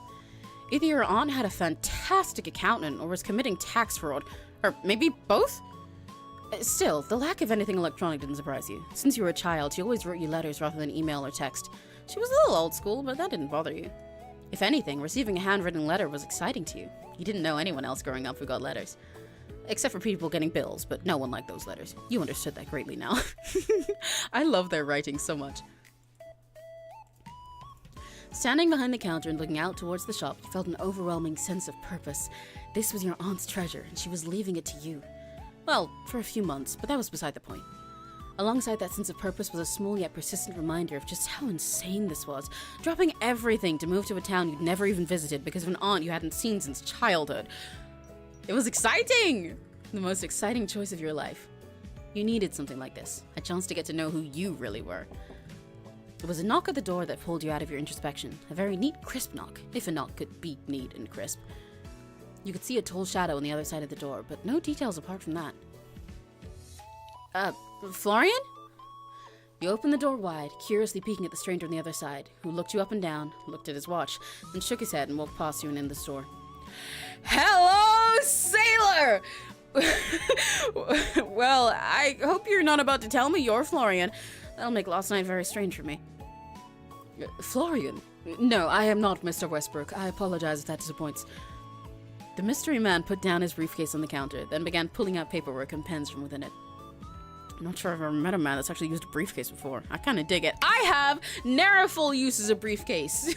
Either your aunt had a fantastic accountant or was committing tax fraud, or maybe both? Still, the lack of anything electronic didn't surprise you. Since you were a child, she always wrote you letters rather than email or text. She was a little old school, but that didn't bother you. If anything, receiving a handwritten letter was exciting to you. You didn't know anyone else growing up who got letters. Except for people getting bills, but no one liked those letters. You understood that greatly now. I love their writing so much. Standing behind the counter and looking out towards the shop, you felt an overwhelming sense of purpose. This was your aunt's treasure, and she was leaving it to you. Well, for a few months, but that was beside the point. Alongside that sense of purpose was a small yet persistent reminder of just how insane this was. Dropping everything to move to a town you'd never even visited because of an aunt you hadn't seen since childhood. It was exciting! The most exciting choice of your life. You needed something like this, a chance to get to know who you really were. There was a knock at the door that pulled you out of your introspection. A very neat, crisp knock, if a knock could be neat and crisp. You could see a tall shadow on the other side of the door, but no details apart from that. Florian? You opened the door wide, curiously peeking at the stranger on the other side, who looked you up and down, looked at his watch, then shook his head and walked past you and in the store. Hello, sailor! Well, I hope you're not about to tell me you're Florian. That'll make last night very strange for me. Florian? No, I am not Mr. Westbrook. I apologize if that disappoints. The mystery man put down his briefcase on the counter, then began pulling out paperwork and pens from within it. I'm not sure I've ever met a man that's actually used a briefcase before. I kind of dig it. I have! Neriful uses a briefcase.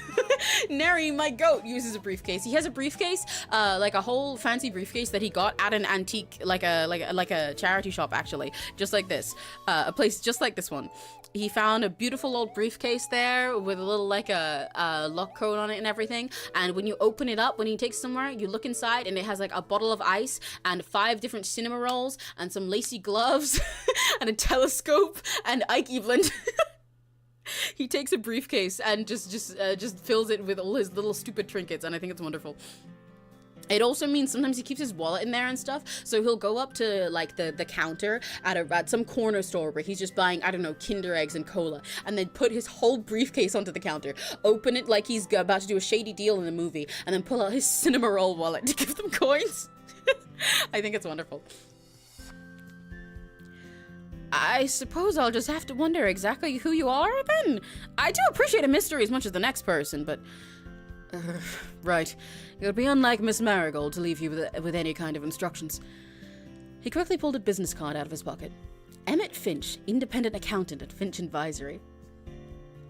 Neri, my goat, uses a briefcase. He has a briefcase, like a whole fancy briefcase that he got at an antique, like a charity shop, actually. Just like this. A place just like this one. He found a beautiful old briefcase there with a little like a lock code on it and everything. And when you open it up, when he takes somewhere, you look inside and it has like a bottle of ice and 5 different cinema rolls and some lacy gloves and a telescope and 𝘆cie𝗂𝗿. He takes a briefcase and just fills it with all his little stupid trinkets, and I think it's wonderful. It also means sometimes he keeps his wallet in there and stuff, so he'll go up to like the counter at some corner store where he's just buying, I don't know, Kinder eggs and cola, and then put his whole briefcase onto the counter, open it like he's about to do a shady deal in the movie, and then pull out his cinema roll wallet to give them coins. I think it's wonderful. I suppose I'll just have to wonder exactly who you are then. I do appreciate a mystery as much as the next person, but right. It would be unlike Miss Marigold to leave you with any kind of instructions. He quickly pulled a business card out of his pocket. Emmett Finch, independent accountant at Finch Advisory.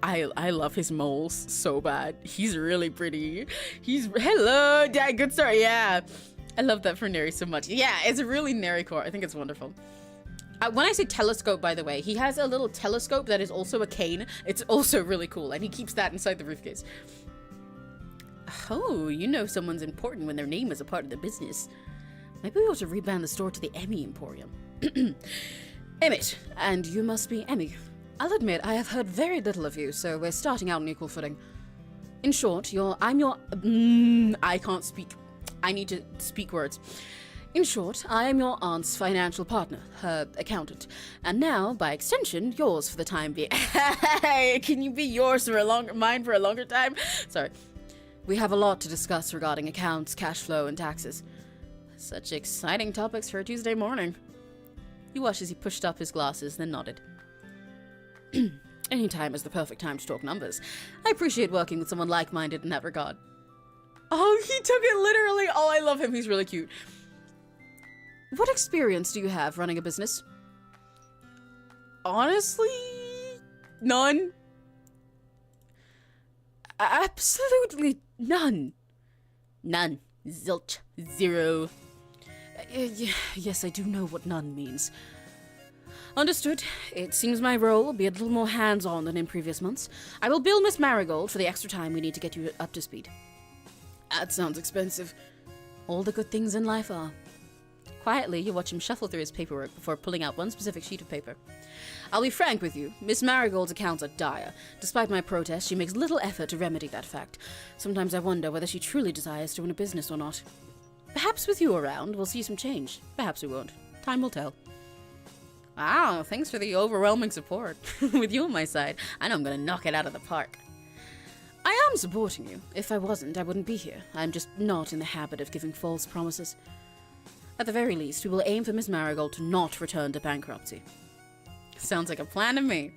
I love his moles so bad. He's really pretty. Hello, Dad, good start, yeah. I love that for Neri so much. Yeah, it's a really Neri-core. I think it's wonderful. When I say telescope, by the way, he has a little telescope that is also a cane. It's also really cool, and he keeps that inside the briefcase. Oh, you know someone's important when their name is a part of the business. Maybe we ought to rebrand the store to the Emmy Emporium. Emmett, and you must be Emmy. I'll admit, I have heard very little of you, so we're starting out on equal footing. In short, I can't speak. I need to speak words. In short, I am your aunt's financial partner, her accountant, and now, by extension, yours for the time being. Can you be yours for mine for a longer time? Sorry. We have a lot to discuss regarding accounts, cash flow, and taxes. Such exciting topics for a Tuesday morning. He watched as he pushed up his glasses, then nodded. Any time is the perfect time to talk numbers. I appreciate working with someone like-minded in that regard. Oh, he took it literally. Oh, I love him. He's really cute. What experience do you have running a business? Honestly, none. Absolutely none. None. Zilch. Zero. Yes, I do know what none means. Understood. It seems my role will be a little more hands-on than in previous months. I will bill Miss Marigold for the extra time we need to get you up to speed. That sounds expensive. All the good things in life are. Quietly, you watch him shuffle through his paperwork before pulling out one specific sheet of paper. I'll be frank with you. Miss Marigold's accounts are dire. Despite my protest, she makes little effort to remedy that fact. Sometimes I wonder whether she truly desires to run a business or not. Perhaps with you around, we'll see some change. Perhaps we won't. Time will tell. Wow, thanks for the overwhelming support. With you on my side, I know I'm gonna knock it out of the park. I am supporting you. If I wasn't, I wouldn't be here. I'm just not in the habit of giving false promises. At the very least, we will aim for Miss Marigold to not return to bankruptcy. Sounds like a plan to me.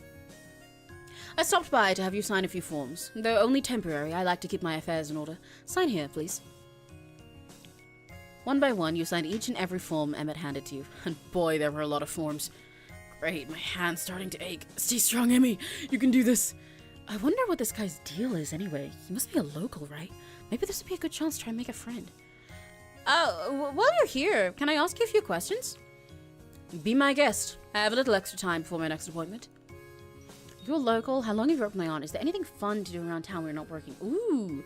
I stopped by to have you sign a few forms. Though only temporary, I like to keep my affairs in order. Sign here, please. One by one, you signed each and every form Emmett handed to you. And boy, there were a lot of forms. Great, my hand's starting to ache. Stay strong, Emmy. You can do this. I wonder what this guy's deal is anyway. He must be a local, right? Maybe this would be a good chance to try and make a friend. While you're here, can I ask you a few questions? Be my guest. I have a little extra time before my next appointment. You're local. How long have you worked with my aunt? Is there anything fun to do around town when you're not working? Ooh.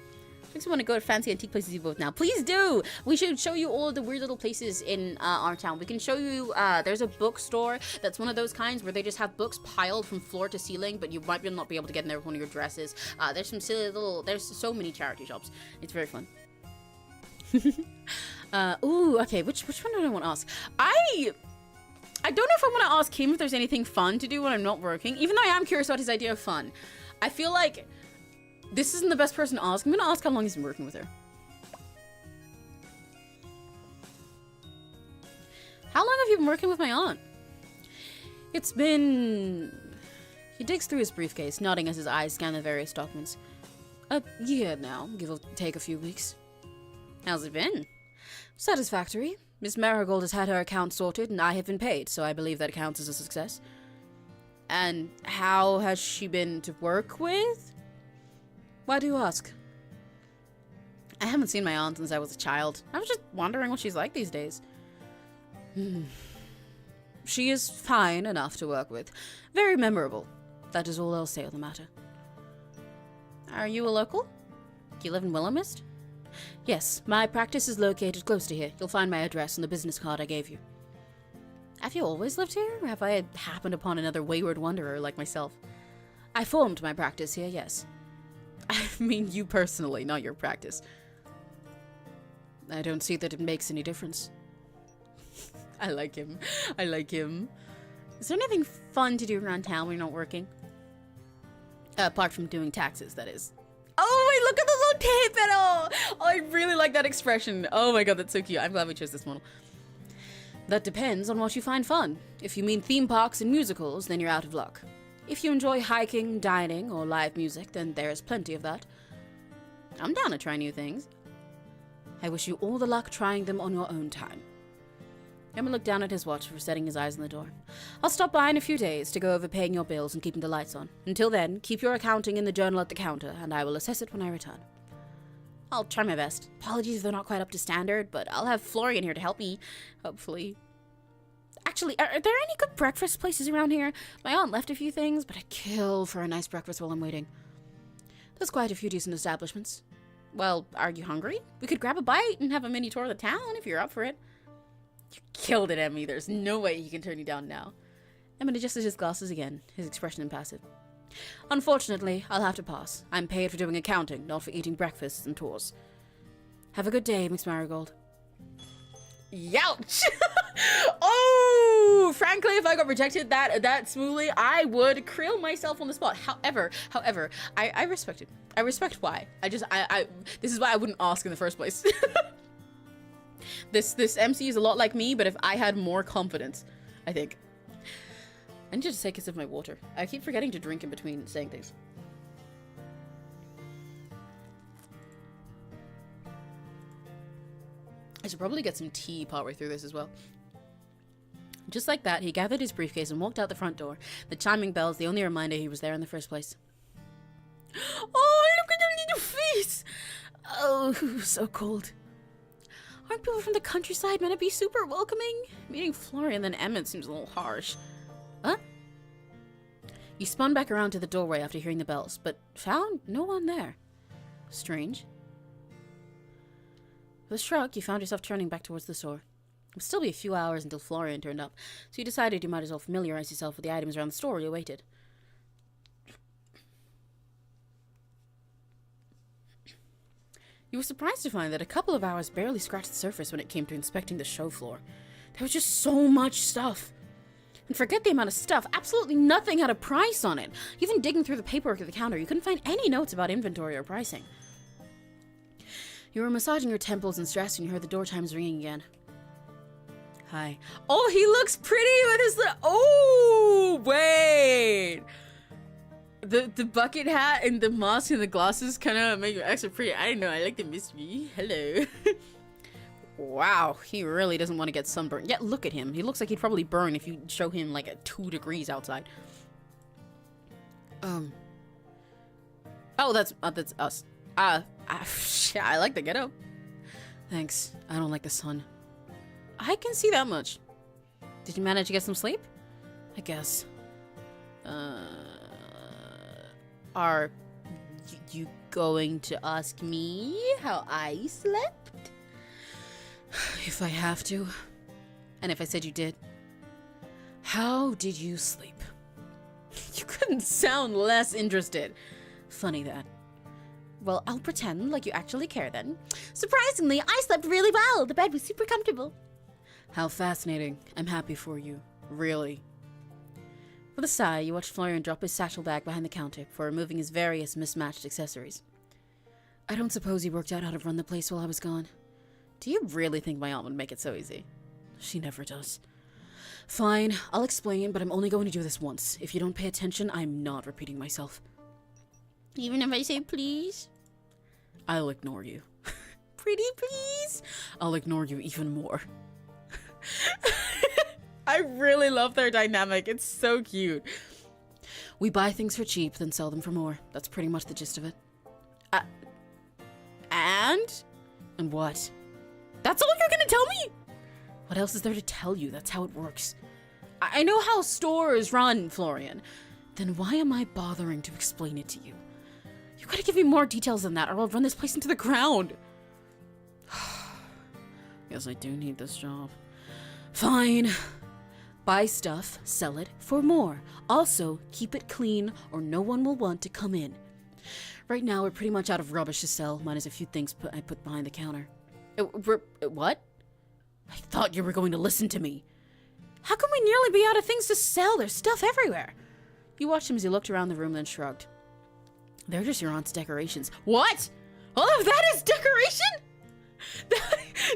Makes me want to go to fancy antique places you both now. Please do! We should show you all of the weird little places in our town. We can show you, there's a bookstore that's one of those kinds where they just have books piled from floor to ceiling, but you might not be able to get in there with one of your dresses. There's some silly little, there's so many charity shops. It's very fun. Ooh, okay, which one do I want to ask? I don't know if I want to ask him if there's anything fun to do when I'm not working, even though I am curious about his idea of fun. I feel like this isn't the best person to ask. I'm gonna ask how long he's been working with her. How long have you been working with my aunt? It's been... He digs through his briefcase, nodding as his eyes scan the various documents. A year now, give or take a few weeks. How's it been? Satisfactory. Miss Marigold has had her account sorted, and I have been paid, so I believe that counts as a success. And how has she been to work with? Why do you ask? I haven't seen my aunt since I was a child. I was just wondering what she's like these days. She is fine enough to work with. Very memorable. That is all I'll say on the matter. Are you a local? Do you live in Willowmist? Yes, my practice is located close to here. You'll find my address on the business card I gave you. Have you always lived here, or have I happened upon another wayward wanderer like myself? I formed my practice here, yes. I mean you personally, not your practice. I don't see that it makes any difference. I like him. I like him. Is there anything fun to do around town when you're not working? Apart from doing taxes, that is. Oh, wait, look at the little tape at all! Oh, I really like that expression. Oh my god, that's so cute. I'm glad we chose this model. That depends on what you find fun. If you mean theme parks and musicals, then you're out of luck. If you enjoy hiking, dining, or live music, then there's plenty of that. I'm down to try new things. I wish you all the luck trying them on your own time. Emma looked down at his watch before setting his eyes on the door. I'll stop by in a few days to go over paying your bills and keeping the lights on. Until then, keep your accounting in the journal at the counter, and I will assess it when I return. I'll try my best. Apologies if they're not quite up to standard, but I'll have Florian here to help me, hopefully. Actually, are there any good breakfast places around here? My aunt left a few things, but I'd kill for a nice breakfast while I'm waiting. There's quite a few decent establishments. Well, are you hungry? We could grab a bite and have a mini tour of the town if you're up for it. You killed it, Emmy. There's no way he can turn you down now. Emmett adjusted his glasses again, his expression impassive. Unfortunately, I'll have to pass. I'm paid for doing accounting, not for eating breakfasts and tours. Have a good day, Miss Marigold. Youch! Oh! Frankly, if I got rejected that smoothly, I would krill myself on the spot. However, I respect it. I respect why. This is why I wouldn't ask in the first place. This MC is a lot like me, but if I had more confidence, I think. I need to just take a sip of my water. I keep forgetting to drink in between saying things. I should probably get some tea partway through this as well. Just like that, he gathered his briefcase and walked out the front door. The chiming bells, the only reminder he was there in the first place. Oh, look at that little face! Oh, so cold. Aren't people from the countryside meant to be super welcoming? Meeting Florian and then Emmett seems a little harsh. Huh? You spun back around to the doorway after hearing the bells, but found no one there. Strange. With a shrug, you found yourself turning back towards the store. It would still be a few hours until Florian turned up, so you decided you might as well familiarize yourself with the items around the store while you waited. You were surprised to find that a couple of hours barely scratched the surface when it came to inspecting the show floor. There was just so much stuff. And forget the amount of stuff, absolutely nothing had a price on it. Even digging through the paperwork at the counter, you couldn't find any notes about inventory or pricing. You were massaging your temples and stress when you heard the door chimes ringing again. Hi. Oh, he looks pretty with his oh, wait. The bucket hat and the mask and the glasses kind of make you extra pretty. I don't know. I like the mystery. Hello. Wow. He really doesn't want to get sunburned. Yeah, look at him. He looks like he'd probably burn if you show him like at 2 degrees outside. Oh, that's us. Yeah, I like the ghetto. Thanks. I don't like the sun. I can see that much. Did you manage to get some sleep? I guess. Are you going to ask me how I slept? If I have to. And if I said you did. How did you sleep? You couldn't sound less interested. Funny that. Well, I'll pretend like you actually care then. Surprisingly, I slept really well. The bed was super comfortable. How fascinating. I'm happy for you. Really. With a sigh, you watched Florian drop his satchel bag behind the counter before removing his various mismatched accessories. I don't suppose he worked out how to run the place while I was gone. Do you really think my aunt would make it so easy? She never does. Fine, I'll explain, but I'm only going to do this once. If you don't pay attention, I'm not repeating myself. Even if I say please? I'll ignore you. pretty, please? I'll ignore you even more. I really love their dynamic. It's so cute. We buy things for cheap, then sell them for more. That's pretty much the gist of it. And? And what? That's all you're gonna tell me? What else is there to tell you? That's how it works. I know how stores run, Florian. Then why am I bothering to explain it to you? You gotta give me more details than that, or I'll run this place into the ground. Guess I do need this job. Fine. Buy stuff, sell it for more. Also, keep it clean, or no one will want to come in. Right now, we're pretty much out of rubbish to sell, minus a few things I put behind the counter. What? I thought you were going to listen to me. How can we nearly be out of things to sell? There's stuff everywhere. You watched him as he looked around the room, then shrugged. They're just your aunt's decorations. What? All of that is decoration?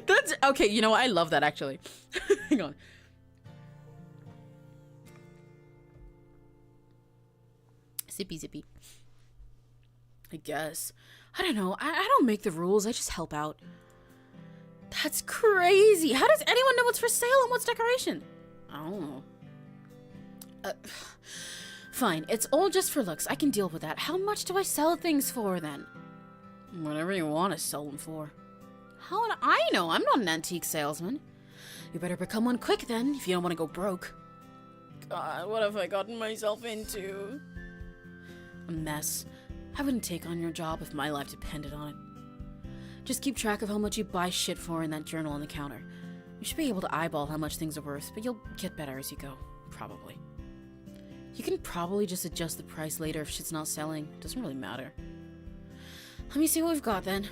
That's okay. You know what? I love that actually. Hang on. Zippy, zippy. I guess. I don't know. I don't make the rules. I just help out. That's crazy. How does anyone know what's for sale and what's decoration? I don't know. Fine. It's all just for looks. I can deal with that. How much do I sell things for then? Whatever you want to sell them for. How would I know? I'm not an antique salesman. You better become one quick then, if you don't want to go broke. God, what have I gotten myself into? A mess. I wouldn't take on your job if my life depended on it. Just keep track of how much you buy shit for in that journal on the counter. You should be able to eyeball how much things are worth, but you'll get better as you go. Probably. You can probably just adjust the price later if shit's not selling. Doesn't really matter. Let me see what we've got then.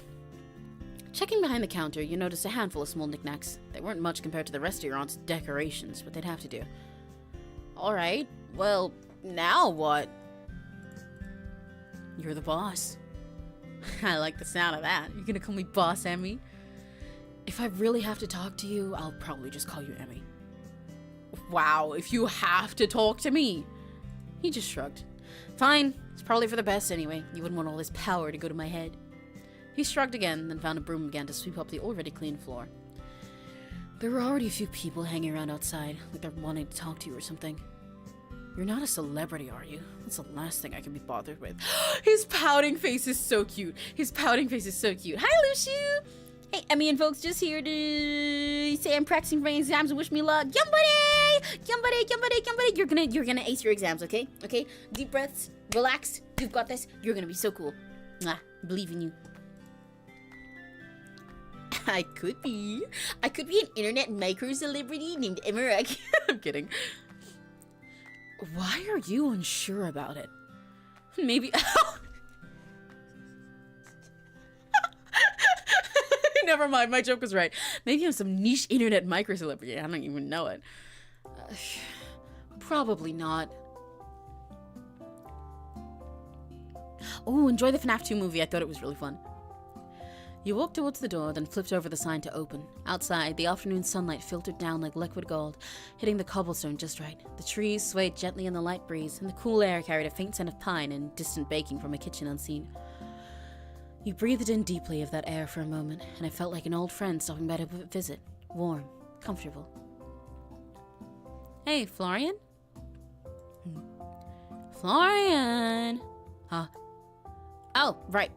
Checking behind the counter, you noticed a handful of small knickknacks. They weren't much compared to the rest of your aunt's decorations, but they'd have to do. Alright, well, now what? You're the boss. I like the sound of that. You're gonna call me Boss Emmy? If I really have to talk to you, I'll probably just call you Emmy. Wow, if you have to talk to me. He just shrugged. Fine, it's probably for the best anyway. You wouldn't want all this power to go to my head. He shrugged again, then found a broom and began to sweep up the already clean floor. There were already a few people hanging around outside, like they're wanting to talk to you or something. You're not a celebrity, are you? That's the last thing I can be bothered with. His pouting face is so cute. His pouting face is so cute. Hi, Luciu! Hey, Emmy and folks, just here to say I'm practicing for my exams and wish me luck. Yumbuddy! Yumbuddy, yumbuddy, yumbuddy. You're gonna ace your exams, okay? Okay? Deep breaths, relax. You've got this. You're gonna be so cool. Mwah. Believe in you. I could be an internet micro celebrity named Emmerich. I'm kidding. Why are you unsure about it? Maybe. Never mind, my joke was right. Maybe I'm some niche internet micro celebrity. I don't even know it. Probably not. Oh, enjoy the FNAF 2 movie. I thought it was really fun. You walked towards the door, then flipped over the sign to open. Outside, the afternoon sunlight filtered down like liquid gold, hitting the cobblestone just right. The trees swayed gently in the light breeze, and the cool air carried a faint scent of pine and distant baking from a kitchen unseen. You breathed in deeply of that air for a moment, and it felt like an old friend stopping by to visit. Warm, comfortable. Hey, Florian? Florian! Huh? Oh, right.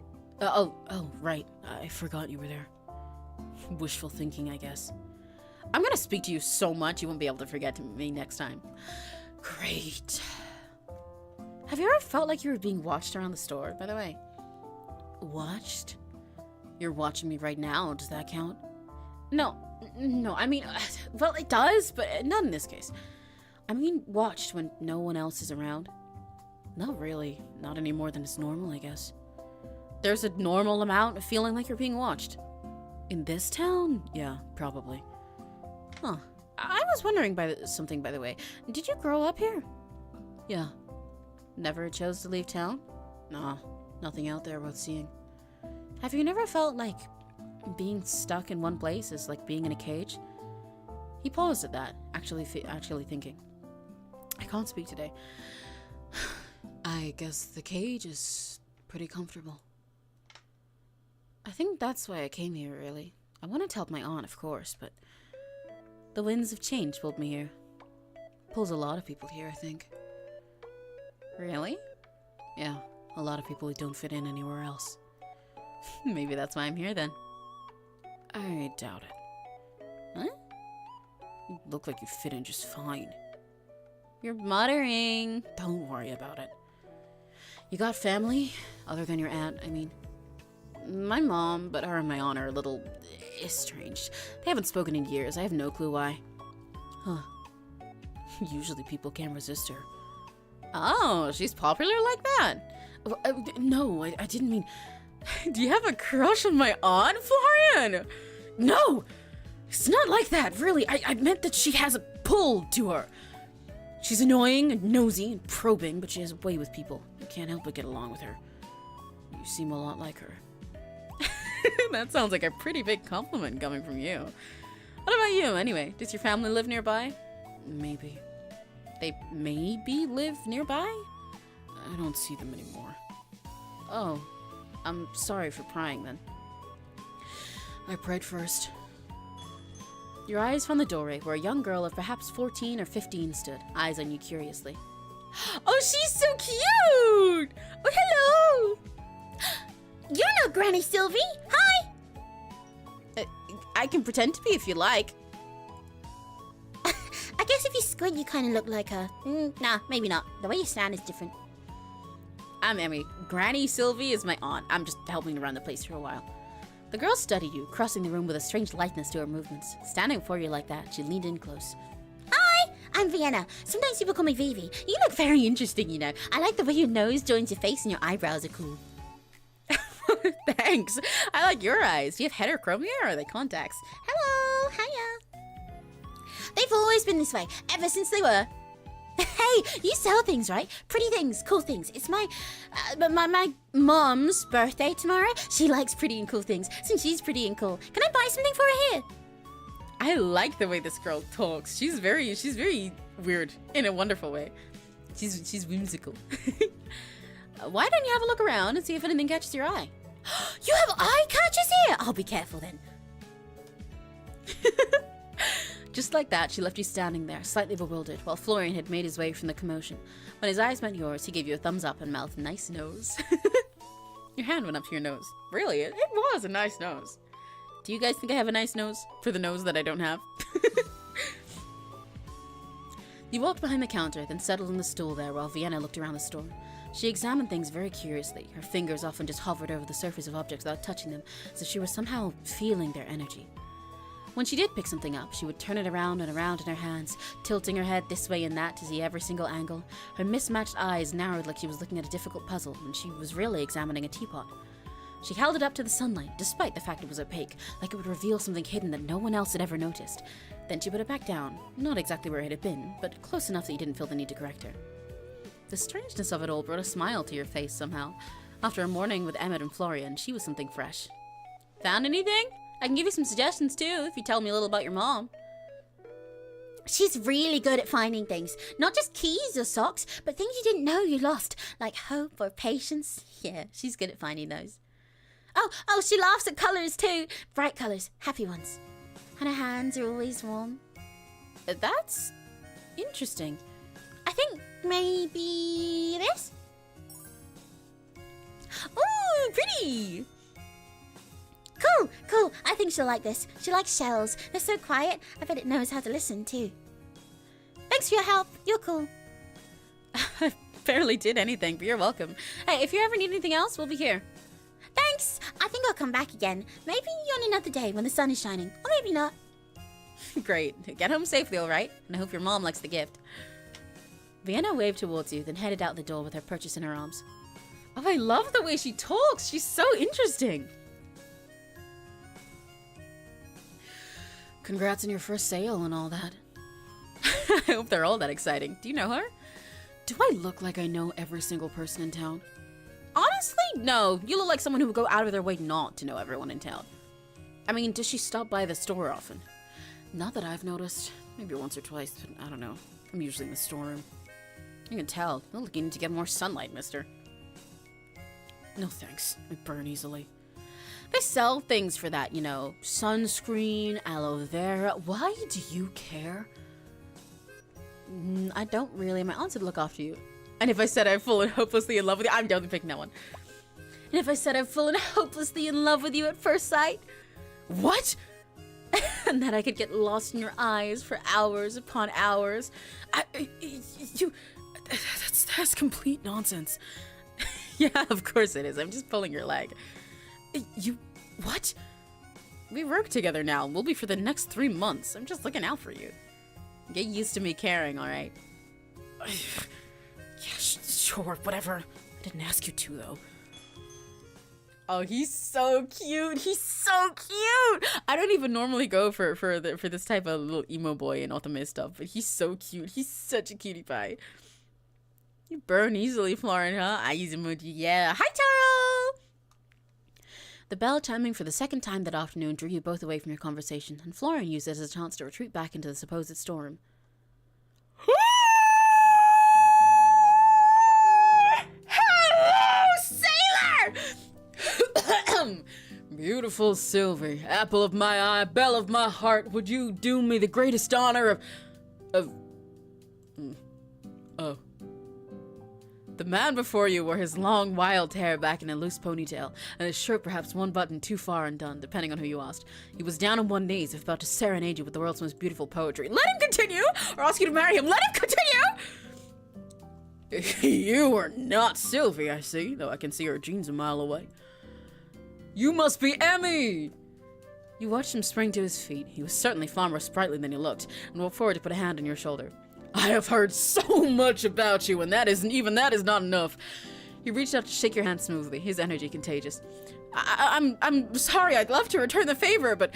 Right. I forgot you were there. Wishful thinking, I guess. I'm gonna speak to you so much you won't be able to forget me next time. Great. Have you ever felt like you were being watched around the store, by the way? Watched? You're watching me right now, does that count? No, I mean, well, it does, but not in this case. I mean, watched when no one else is around. Not really. Not any more than is normal, I guess. There's a normal amount of feeling like you're being watched. In this town? Yeah, probably. Huh. I was wondering something, by the way. Did you grow up here? Yeah. Never chose to leave town? Nah, nothing out there worth seeing. Have you never felt like being stuck in one place is like being in a cage? He paused at that, actually thinking. I can't speak today. I guess the cage is pretty comfortable. I think that's why I came here, really. I wanted to help my aunt, of course, but the winds of change pulled me here. Pulls a lot of people here, I think. Really? Yeah, a lot of people who don't fit in anywhere else. Maybe that's why I'm here, then. I doubt it. Huh? You look like you fit in just fine. You're muttering. Don't worry about it. You got family? Other than your aunt, I mean. My mom, but her and my aunt are a little estranged. They haven't spoken in years. I have no clue why. Huh. Usually people can't resist her. Oh, she's popular like that? No, I didn't mean... Do you have a crush on my aunt, Florian? No! It's not like that, really. I meant that she has a pull to her. She's annoying and nosy and probing, but she has a way with people. You can't help but get along with her. You seem a lot like her. That sounds like a pretty big compliment coming from you. What about you, anyway? Does your family live nearby? Maybe. They maybe live nearby? I don't see them anymore. Oh, I'm sorry for prying then. I prayed first. Your eyes found the doorway where a young girl of perhaps 14 or 15 stood, eyes on you curiously. Oh, she's so cute! Oh, hello! You're not Granny Sylvie! Hi! I can pretend to be if you like. I guess if you squint, you kind of look like her. Nah, maybe not. The way you stand is different. I'm Emmy. Granny Sylvie is my aunt. I'm just helping to run the place for a while. The girl studied you, crossing the room with a strange lightness to her movements. Standing before you like that, she leaned in close. Hi, I'm Vienna. Sometimes people call me Vivi. You look very interesting, you know. I like the way your nose joins your face and your eyebrows are cool. Thanks. I like your eyes. Do you have heterochromia or are they contacts? Hello, hiya. They've always been this way, ever since they were. Hey, you sell things, right? Pretty things, cool things. It's my mom's birthday tomorrow. She likes pretty and cool things, since she's pretty and cool. Can I buy something for her here? I like the way this girl talks. She's very weird in a wonderful way. She's whimsical. Why don't you have a look around and see if anything catches your eye? You have eye catchers here? I'll be careful then. Just like that, she left you standing there, slightly bewildered, while Florian had made his way from the commotion. When his eyes met yours, he gave you a thumbs up and mouthed, nice nose. Your hand went up to your nose. Really, it was a nice nose. Do you guys think I have a nice nose? For the nose that I don't have? You walked behind the counter, then settled on the stool there while Vienna looked around the store. She examined things very curiously. Her fingers often just hovered over the surface of objects without touching them, as if she were somehow feeling their energy. When she did pick something up, she would turn it around and around in her hands, tilting her head this way and that to see every single angle. Her mismatched eyes narrowed like she was looking at a difficult puzzle when she was really examining a teapot. She held it up to the sunlight, despite the fact it was opaque, like it would reveal something hidden that no one else had ever noticed. Then she put it back down, not exactly where it had been, but close enough that you didn't feel the need to correct her. The strangeness of it all brought a smile to your face somehow. After a morning with Emmett and Florian, she was something fresh. Found anything? I can give you some suggestions too, if you tell me a little about your mom. She's really good at finding things. Not just keys or socks, but things you didn't know you lost, like hope or patience. Yeah, she's good at finding those. Oh, she laughs at colours too. Bright colours, happy ones. And her hands are always warm. That's interesting. I think maybe this? Ooh, pretty! Cool. I think she'll like this. She likes shells. They're so quiet. I bet it knows how to listen too. Thanks for your help. You're cool. I barely did anything, but you're welcome. Hey, if you ever need anything else, we'll be here. Thanks. I think I'll come back again. Maybe on another day when the sun is shining. Or maybe not. Great. Get home safely, all right? And I hope your mom likes the gift. Vienna waved towards you, then headed out the door with her purchase in her arms. Oh, I love the way she talks. She's so interesting. Congrats on your first sale and all that. I hope they're all that exciting. Do you know her? Do I look like I know every single person in town? Honestly, no. You look like someone who would go out of their way not to know everyone in town. I mean, does she stop by the store often? Not that I've noticed. Maybe once or twice, but I don't know. I'm usually in the storeroom. You can tell. You look like you need to get more sunlight, mister. No thanks. I burn easily. They sell things for that, you know, sunscreen, aloe vera. Why do you care? I don't really. My aunt said look after you. And if I said I'm full and hopelessly in love with you, I'm definitely picking that one. And if I said I'm full and hopelessly in love with you at first sight, what? And that I could get lost in your eyes for hours upon hours. That's complete nonsense. Yeah, of course it is. I'm just pulling your leg. What? We work together now. We'll be for the next 3 months. I'm just looking out for you. Get used to me caring, all right? Yeah, sure, whatever. I didn't ask you to, though. Oh, he's so cute. He's so cute. I don't even normally go for this type of little emo boy and ultimate stuff, but he's so cute. He's such a cutie pie. You burn easily, Florin, huh? I use emoji. Yeah. Hi, Taro! The bell chiming for the second time that afternoon drew you both away from your conversation, and Florin used it as a chance to retreat back into the supposed storm. Hello, sailor! Beautiful Sylvie, apple of my eye, belle of my heart, would you do me the greatest honor of... The man before you wore his long, wild hair back in a loose ponytail, and his shirt perhaps one button too far undone, depending on who you asked. He was down on one knee as if about to serenade you with the world's most beautiful poetry. Let him continue, or ask you to marry him. Let him continue! You are not Sylvie, I see, though I can see her jeans a mile away. You must be Emmy! You watched him spring to his feet. He was certainly far more sprightly than he looked, and walked forward to put a hand on your shoulder. I have heard so much about you, and that is not enough. He reached out to shake your hand smoothly, his energy contagious. I'm sorry, I'd love to return the favor, but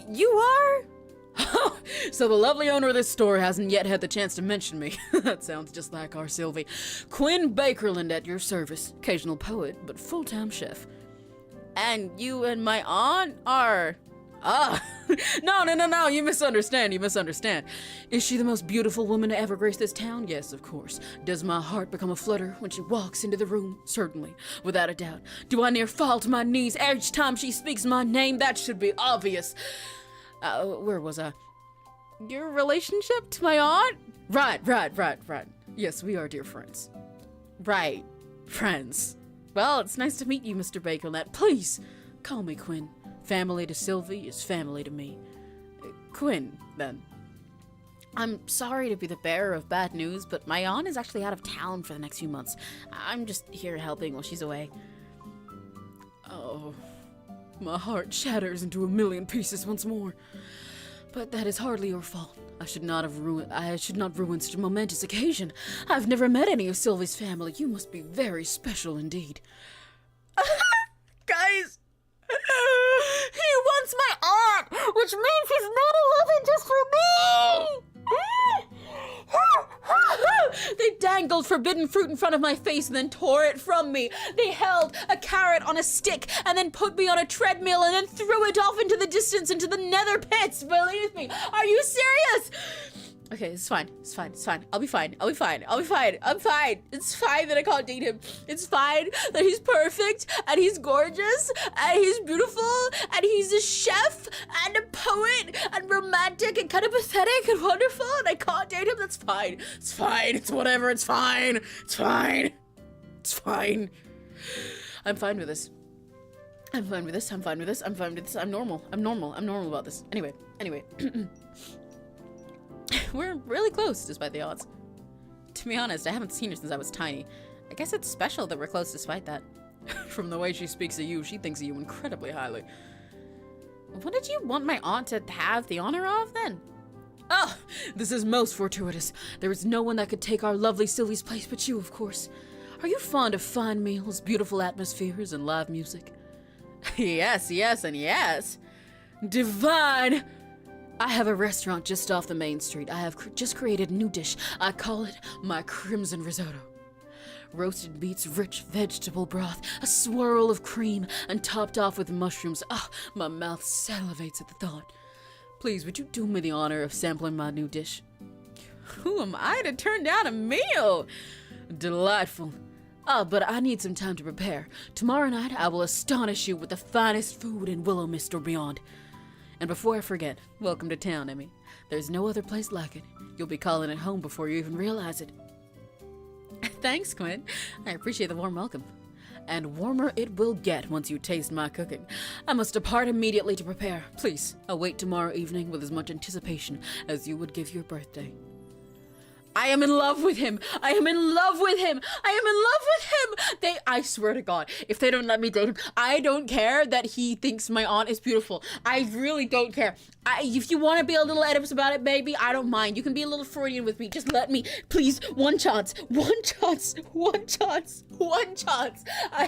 you are? So the lovely owner of this store hasn't yet had the chance to mention me. That sounds just like our Sylvie. Quinn Bakerland at your service. Occasional poet, but full-time chef. And you and my aunt are... No, you misunderstand. Is she the most beautiful woman to ever grace this town? Yes, of course. Does my heart become a flutter when she walks into the room? Certainly, without a doubt. Do I near fall to my knees each time she speaks my name? That should be obvious. Where was I? Your relationship to my aunt? Right. Yes, we are dear friends. Right, friends. Well, it's nice to meet you, Mr. Bakerland. Please, call me Quinn. Family to Sylvie is family to me. Quinn, then. I'm sorry to be the bearer of bad news, but my aunt is actually out of town for the next few months. I'm just here helping while she's away. Oh, my heart shatters into a million pieces once more. But that is hardly your fault. I should not ruin such a momentous occasion. I've never met any of Sylvie's family. You must be very special indeed. Guys! He wants my aunt, which means he's not living just for me! They dangled forbidden fruit in front of my face and then tore it from me. They held a carrot on a stick and then put me on a treadmill and then threw it off into the distance into the nether pits. Believe me. Are you serious? Okay, it's fine. I'll be fine. I'm fine. It's fine that I can't date him. It's fine that he's perfect, and he's gorgeous, and he's beautiful, and he's a chef, and a poet, and romantic, and kind of pathetic, and wonderful, and I can't date him. That's fine. It's fine. It's whatever. It's fine. I'm fine with this. I'm normal about this. Anyway. We're really close, despite the odds. To be honest, I haven't seen her since I was tiny. I guess it's special that we're close despite that. From the way she speaks of you, she thinks of you incredibly highly. What did you want my aunt to have the honor of, then? Oh, this is most fortuitous. There is no one that could take our lovely Sylvie's place but you, of course. Are you fond of fine meals, beautiful atmospheres, and live music? Yes, and yes. Divine! I have a restaurant just off the main street. I have just created a new dish. I call it my Crimson Risotto. Roasted meats, rich vegetable broth, a swirl of cream, and topped off with mushrooms. Ah, my mouth salivates at the thought. Please, would you do me the honor of sampling my new dish? Who am I to turn down a meal? Delightful. Ah, but I need some time to prepare. Tomorrow night, I will astonish you with the finest food in Willowmist or beyond. And before I forget, welcome to town, Emmy. There's no other place like it. You'll be calling it home before you even realize it. Thanks, Quinn. I appreciate the warm welcome. And warmer it will get once you taste my cooking. I must depart immediately to prepare. Please, await tomorrow evening with as much anticipation as you would give your birthday. I am in love with him. I am in love with him. I am in love with him. I swear to God, if they don't let me date him, I don't care that he thinks my aunt is beautiful. I really don't care. If you want to be a little Oedipus about it, baby, I don't mind. You can be a little Freudian with me. Just let me, please. One chance. One chance. One chance. One chance.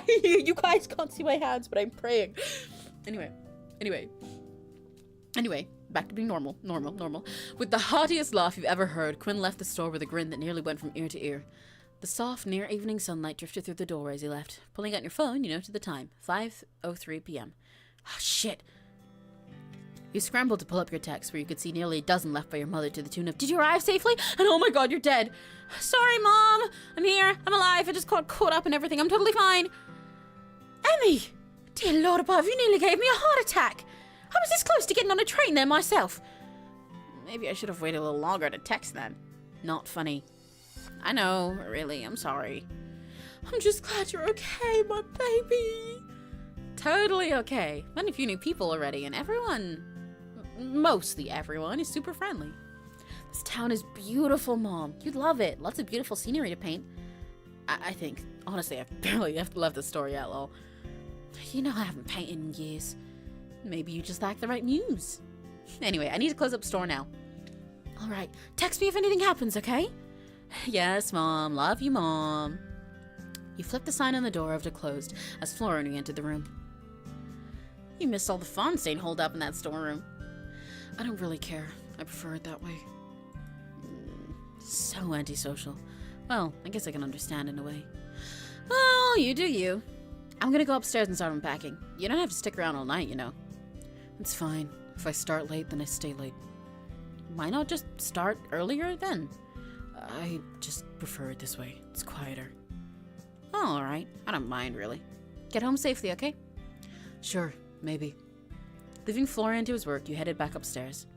You guys can't see my hands, but I'm praying. Anyway. Back to being normal. With the heartiest laugh you've ever heard, Quinn left the store with a grin that nearly went from ear to ear. The soft, near evening sunlight drifted through the doorway as he left. Pulling out your phone, you noted the time. 5:03 p.m. Oh, shit. You scrambled to pull up your text, where you could see nearly a dozen left by your mother to the tune of, "Did you arrive safely? And oh my God, you're dead. Sorry, Mom. I'm here. I'm alive. I just got caught up in everything. I'm totally fine." Emmy! Dear Lord above, you nearly gave me a heart attack. I was this close to getting on a train there myself. Maybe I should have waited a little longer to text then. Not funny. I know, really, I'm sorry. I'm just glad you're okay, my baby. Totally okay. Met a few new people already, and everyone, mostly everyone, is super friendly. This town is beautiful, Mom. You'd love it. Lots of beautiful scenery to paint. I think. Honestly, I've barely left the store yet, lol. You know I haven't painted in years. Maybe you just lack the right muse. Anyway, I need to close up store now. Alright, text me if anything happens, okay? Yes, Mom. Love you, Mom. You flipped the sign on the door over to closed as Flora entered the room. You missed all the fun staying holed up in that storeroom. I don't really care. I prefer it that way. So antisocial. Well, I guess I can understand in a way. Well, you do you. I'm gonna go upstairs and start unpacking. You don't have to stick around all night, you know. It's fine. If I start late, then I stay late. Why not just start earlier then? I just prefer it this way. It's quieter. Oh, alright. I don't mind, really. Get home safely, okay? Sure, maybe. Leaving Florian to his work, you headed back upstairs.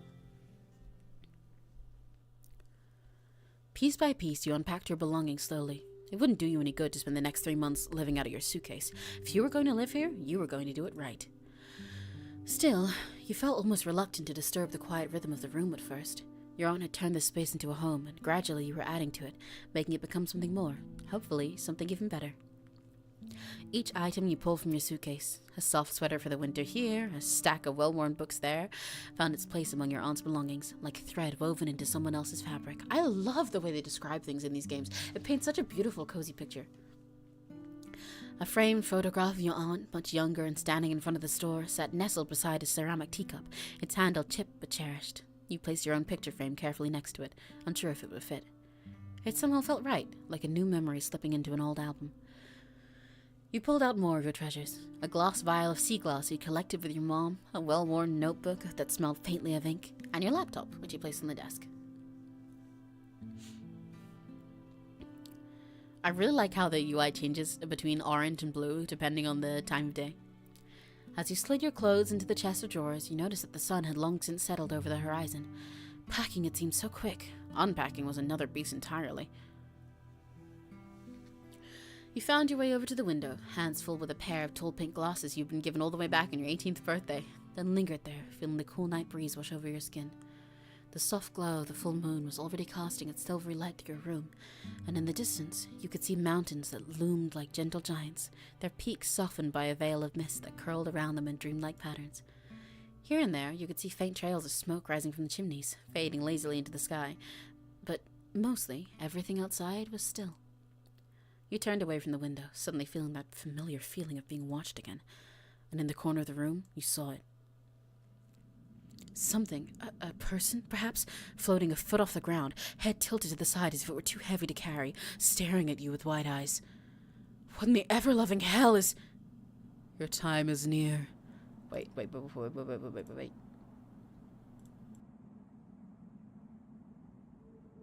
Piece by piece, you unpacked your belongings slowly. It wouldn't do you any good to spend the next 3 months living out of your suitcase. If you were going to live here, you were going to do it right. Still, you felt almost reluctant to disturb the quiet rhythm of the room at first. Your aunt had turned this space into a home, and gradually you were adding to it, making it become something more. Hopefully, something even better. Each item you pulled from your suitcase, a soft sweater for the winter here, a stack of well-worn books there, found its place among your aunt's belongings, like thread woven into someone else's fabric. I love the way they describe things in these games. It paints such a beautiful, cozy picture. A framed photograph of your aunt, much younger and standing in front of the store, sat nestled beside a ceramic teacup, its handle chipped but cherished. You placed your own picture frame carefully next to it, unsure if it would fit. It somehow felt right, like a new memory slipping into an old album. You pulled out more of your treasures. A glass vial of sea glass you collected with your mom, a well-worn notebook that smelled faintly of ink, and your laptop, which you placed on the desk. I really like how the UI changes between orange and blue depending on the time of day. As you slid your clothes into the chest of drawers, you noticed that the sun had long since settled over the horizon. Packing it seemed so quick. Unpacking was another beast entirely. You found your way over to the window, hands full with a pair of tall pink glasses you'd been given all the way back on your 18th birthday, then lingered there, feeling the cool night breeze wash over your skin. The soft glow of the full moon was already casting its silvery light to your room, and in the distance you could see mountains that loomed like gentle giants, their peaks softened by a veil of mist that curled around them in dreamlike patterns. Here and there you could see faint trails of smoke rising from the chimneys, fading lazily into the sky, but mostly everything outside was still. You turned away from the window, suddenly feeling that familiar feeling of being watched again, and in the corner of the room you saw it. Something, a person, perhaps, floating a foot off the ground, head tilted to the side as if it were too heavy to carry, staring at you with wide eyes. What in the ever-loving hell is... Your time is near. Wait.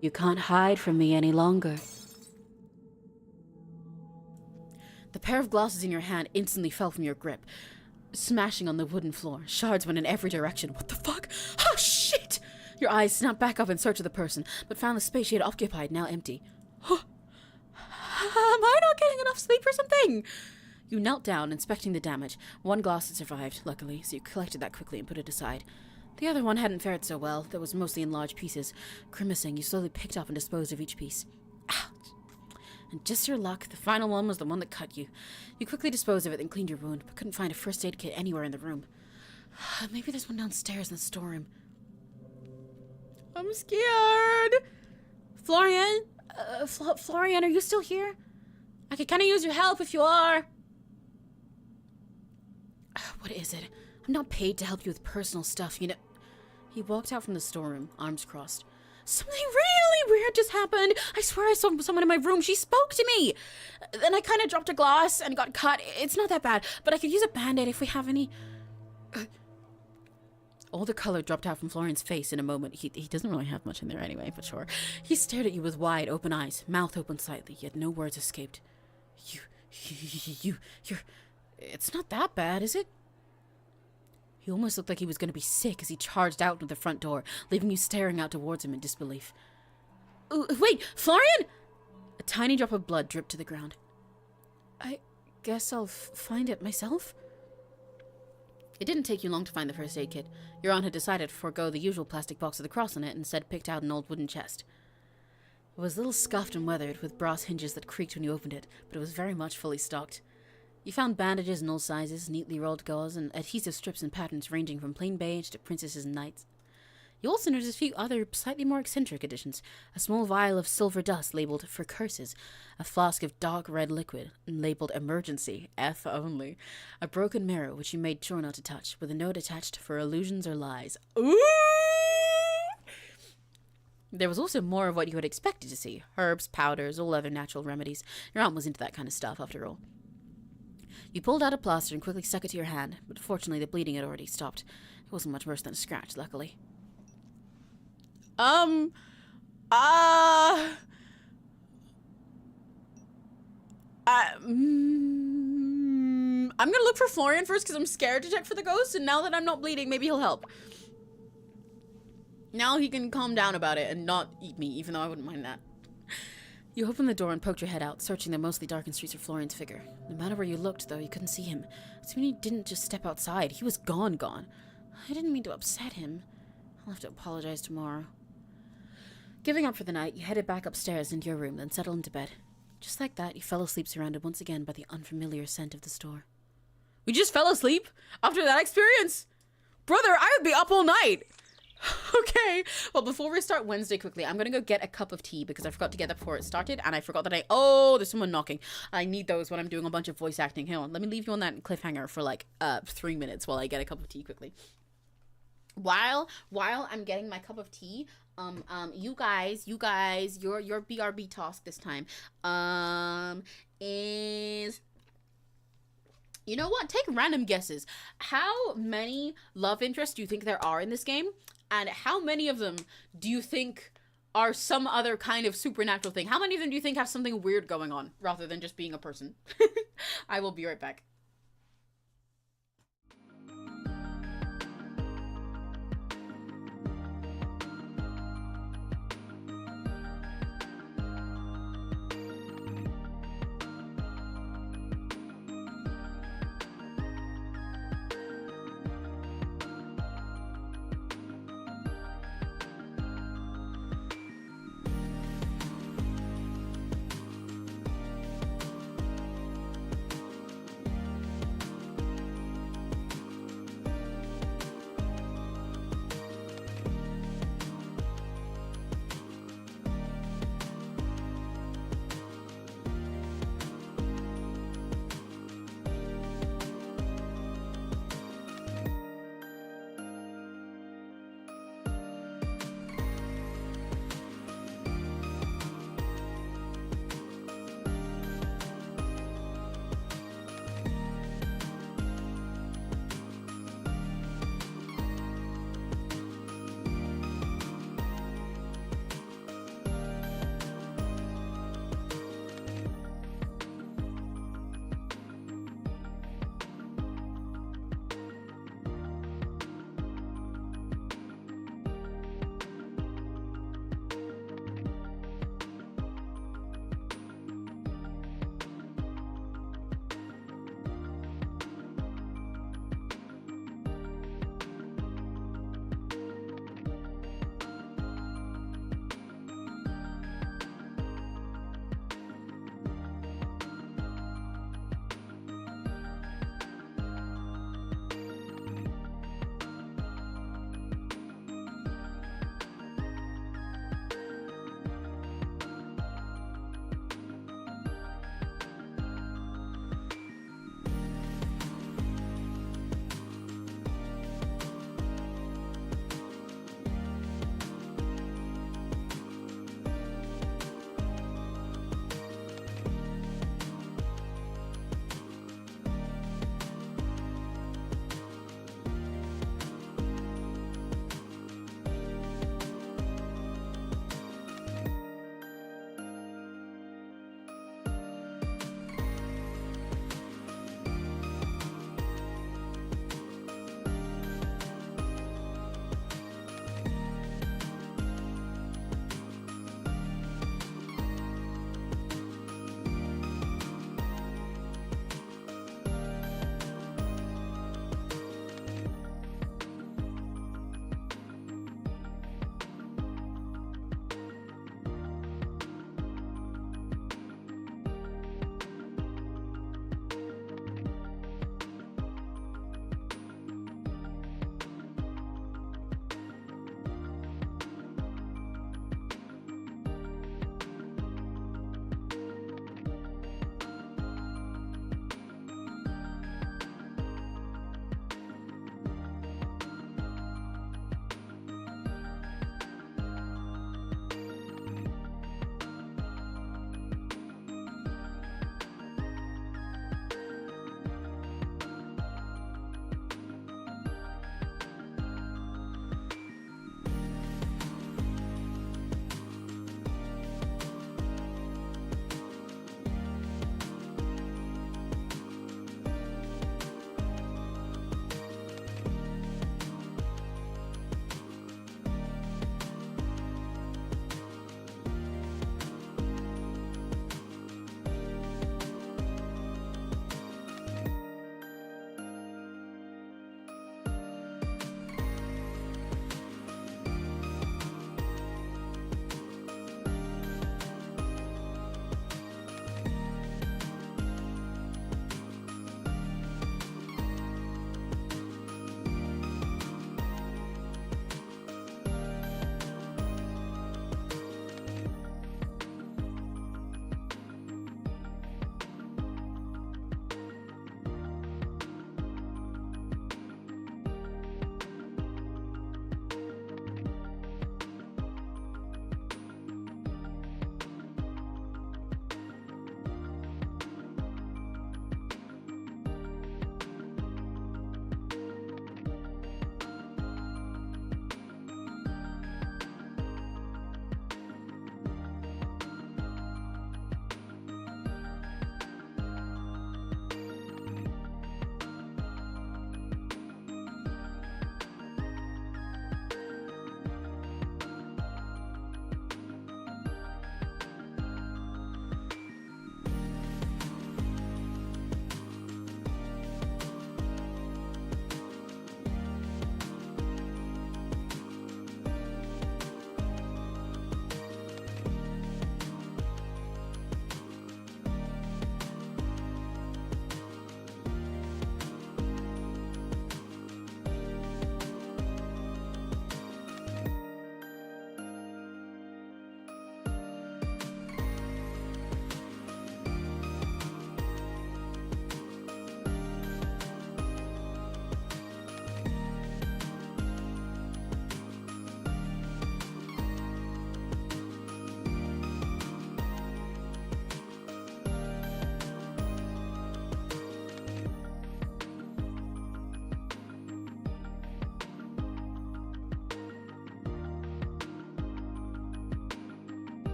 You can't hide from me any longer. The pair of glasses in your hand instantly fell from your grip, smashing on the wooden floor. Shards went in every direction. What the fuck? Oh, shit! Your eyes snapped back up in search of the person, but found the space she had occupied now empty. Am I not getting enough sleep or something? You knelt down, inspecting the damage. One glass had survived, luckily, so you collected that quickly and put it aside. The other one hadn't fared so well. That was mostly in large pieces. Grimacing, you slowly picked up and disposed of each piece. Ouch! And just your luck, the final one was the one that cut you. You quickly disposed of it and cleaned your wound, but couldn't find a first aid kit anywhere in the room. Maybe there's one downstairs in the storeroom. I'm scared! Florian? Florian, are you still here? I could kind of use your help if you are. What is it? I'm not paid to help you with personal stuff, you know. He walked out from the storeroom, arms crossed. Something really weird just happened. I swear I saw someone in my room. She spoke to me. Then I kind of dropped a glass and got cut. It's not that bad, but I could use a band-aid if we have any. All the color dropped out from Florian's face in a moment. He doesn't really have much in there anyway, but sure. He stared at you with wide open eyes, mouth open slightly, yet no words escaped. You're... It's not that bad, is it? He almost looked like he was going to be sick as he charged out to the front door, leaving you staring out towards him in disbelief. Wait, Florian! A tiny drop of blood dripped to the ground. I guess I'll find it myself? It didn't take you long to find the first aid kit. Your aunt had decided to forego the usual plastic box with a cross on it and instead picked out an old wooden chest. It was a little scuffed and weathered, with brass hinges that creaked when you opened it, but it was very much fully stocked. You found bandages in all sizes, neatly rolled gauze, and adhesive strips and patterns ranging from plain beige to princesses and knights. You also noticed a few other, slightly more eccentric additions. A small vial of silver dust labeled for curses, a flask of dark red liquid labeled emergency, F only, a broken mirror which you made sure not to touch, with a note attached for illusions or lies. Ooh! There was also more of what you had expected to see. Herbs, powders, all other natural remedies. Your aunt was into that kind of stuff, after all. You pulled out a plaster and quickly stuck it to your hand, but fortunately the bleeding had already stopped. It wasn't much worse than a scratch, luckily. I'm gonna look for Florian first because I'm scared to check for the ghost, and now that I'm not bleeding, maybe he'll help. Now he can calm down about it and not eat me, even though I wouldn't mind that. You opened the door and poked your head out, searching the mostly darkened streets for Florian's figure. No matter where you looked, though, you couldn't see him. Assuming he didn't just step outside, he was gone. I didn't mean to upset him. I'll have to apologize tomorrow. Giving up for the night, you headed back upstairs into your room, then settled into bed. Just like that, you fell asleep surrounded once again by the unfamiliar scent of the store. We just fell asleep? After that experience? Brother, I would be up all night! Okay, well, before we start Wednesday quickly, I'm gonna go get a cup of tea because I forgot to get that before it started, and I forgot that oh, there's someone knocking. I need those when I'm doing a bunch of voice acting. Hang on, let me leave you on that cliffhanger for like 3 minutes while I get a cup of tea quickly. While I'm getting my cup of tea, you guys, your BRB task this time, is... You know what? Take random guesses. How many love interests do you think there are in this game? And how many of them do you think are some other kind of supernatural thing? How many of them do you think have something weird going on rather than just being a person? I will be right back.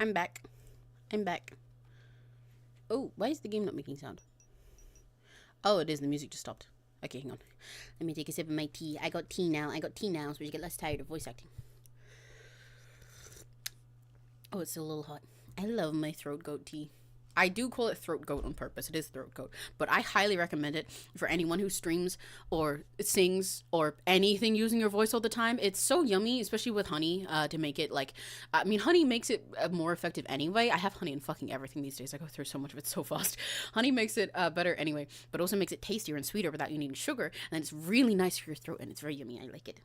I'm back. I'm back. Oh, why is the game not making sound? Oh, it is. The music just stopped. Okay, hang on. Let me take a sip of my tea. I got tea now. So you get less tired of voice acting. Oh, it's still a little hot. I love my throat goat tea. I do call it throat goat on purpose. It is throat goat. But I highly recommend it for anyone who streams or sings or anything using your voice all the time. It's so yummy, especially with honey, to make it like... I mean, honey makes it more effective anyway. I have honey in fucking everything these days. I go through so much of it so fast. Honey makes it better anyway, but also makes it tastier and sweeter without you needing sugar. And it's really nice for your throat, and it's very yummy. I like it.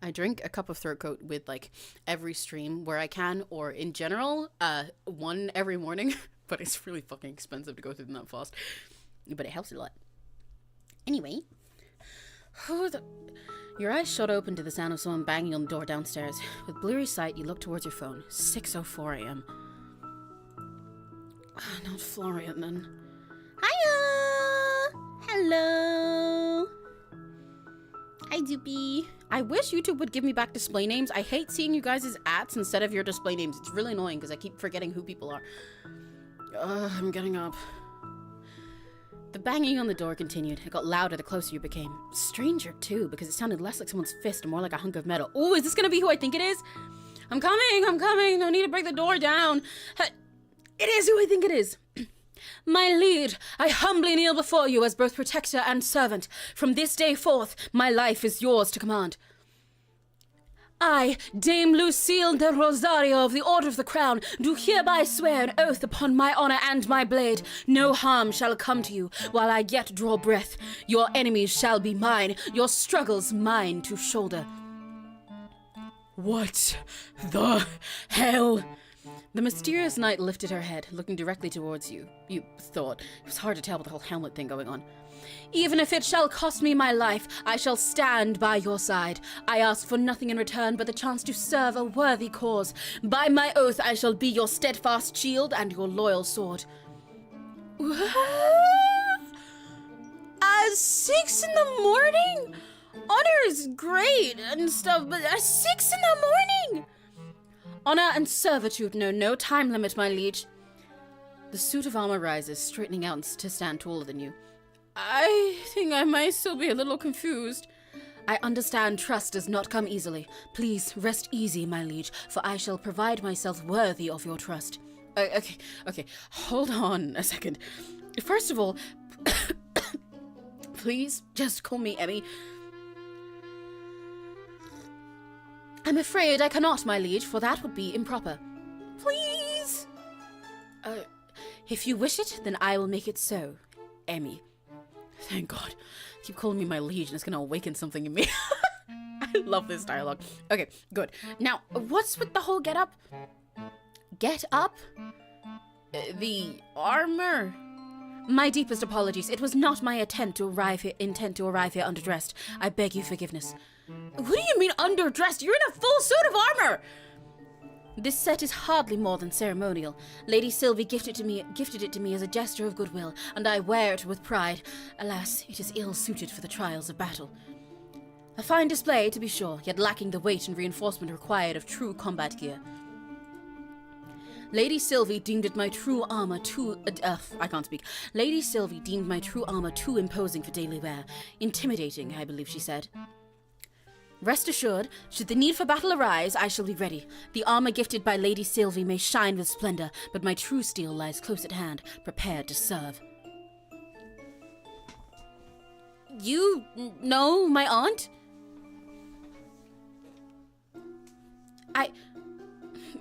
I drink a cup of throat coat with like every stream where I can, or in general, one every morning. But it's really fucking expensive to go through them that fast. But it helps a lot. Anyway, your eyes shot open to the sound of someone banging on the door downstairs. With blurry sight, you look towards your phone. 6:04 a.m. Not Florian then. Hiya! Hello! Hi, Doopy. I wish YouTube would give me back display names. I hate seeing you guys' ats instead of your display names. It's really annoying because I keep forgetting who people are. I'm getting up. The banging on the door continued. It got louder the closer you became. Stranger, too, because it sounded less like someone's fist and more like a hunk of metal. Oh, is this going to be who I think it is? I'm coming. No need to break the door down. It is who I think it is. My liege, I humbly kneel before you as both protector and servant. From this day forth, my life is yours to command. I, Dame Lucille de Rosario of the Order of the Crown, do hereby swear an oath upon my honor and my blade. No harm shall come to you while I yet draw breath. Your enemies shall be mine, your struggles mine to shoulder. What the hell? The mysterious knight lifted her head, looking directly towards you. You thought. It was hard to tell with the whole helmet thing going on. Even if it shall cost me my life, I shall stand by your side. I ask for nothing in return but the chance to serve a worthy cause. By my oath, I shall be your steadfast shield and your loyal sword. At 6 in the morning? Honor is great and stuff, but at 6 in the morning? Honor and servitude know no time limit, my liege. The suit of armor rises, straightening out to stand taller than you. I think I might still be a little confused. I understand trust does not come easily. Please rest easy, my liege, for I shall provide myself worthy of your trust. Okay, hold on a second. First of all, please just call me Emmy. I'm afraid I cannot, my liege, for that would be improper. Please? If you wish it, then I will make it so. Emmy. Thank God. Keep calling me my liege and it's gonna awaken something in me. I love this dialogue. Okay, good. Now, what's with the whole get up? Get up? The armor? My deepest apologies. It was not my intent to arrive here underdressed. I beg you forgiveness. What do you mean underdressed? You're in a full suit of armor! This set is hardly more than ceremonial. Lady Sylvie gifted it to me as a gesture of goodwill, and I wear it with pride. Alas, it is ill-suited for the trials of battle. A fine display, to be sure, yet lacking the weight and reinforcement required of true combat gear. Lady Sylvie deemed my true armor too... Lady Sylvie deemed my true armor too imposing for daily wear. Intimidating, I believe she said. Rest assured, should the need for battle arise, I shall be ready. The armor gifted by Lady Sylvie may shine with splendor, but my true steel lies close at hand, prepared to serve. You know my aunt?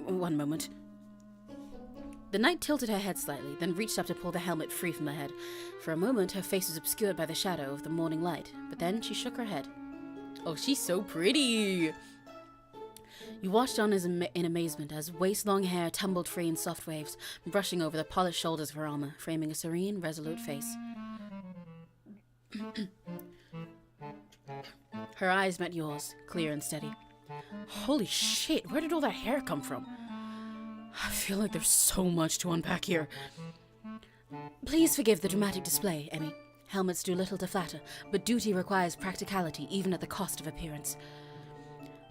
One moment. The knight tilted her head slightly, then reached up to pull the helmet free from her head. For a moment, her face was obscured by the shadow of the morning light, but then she shook her head. Oh, she's so pretty! You watched on in amazement as waist-long hair tumbled free in soft waves, brushing over the polished shoulders of her armor, framing a serene, resolute face. Her eyes met yours, clear and steady. Holy shit, where did all that hair come from? I feel like there's so much to unpack here. Please forgive the dramatic display, Emmy. Helmets do little to flatter, but duty requires practicality even at the cost of appearance.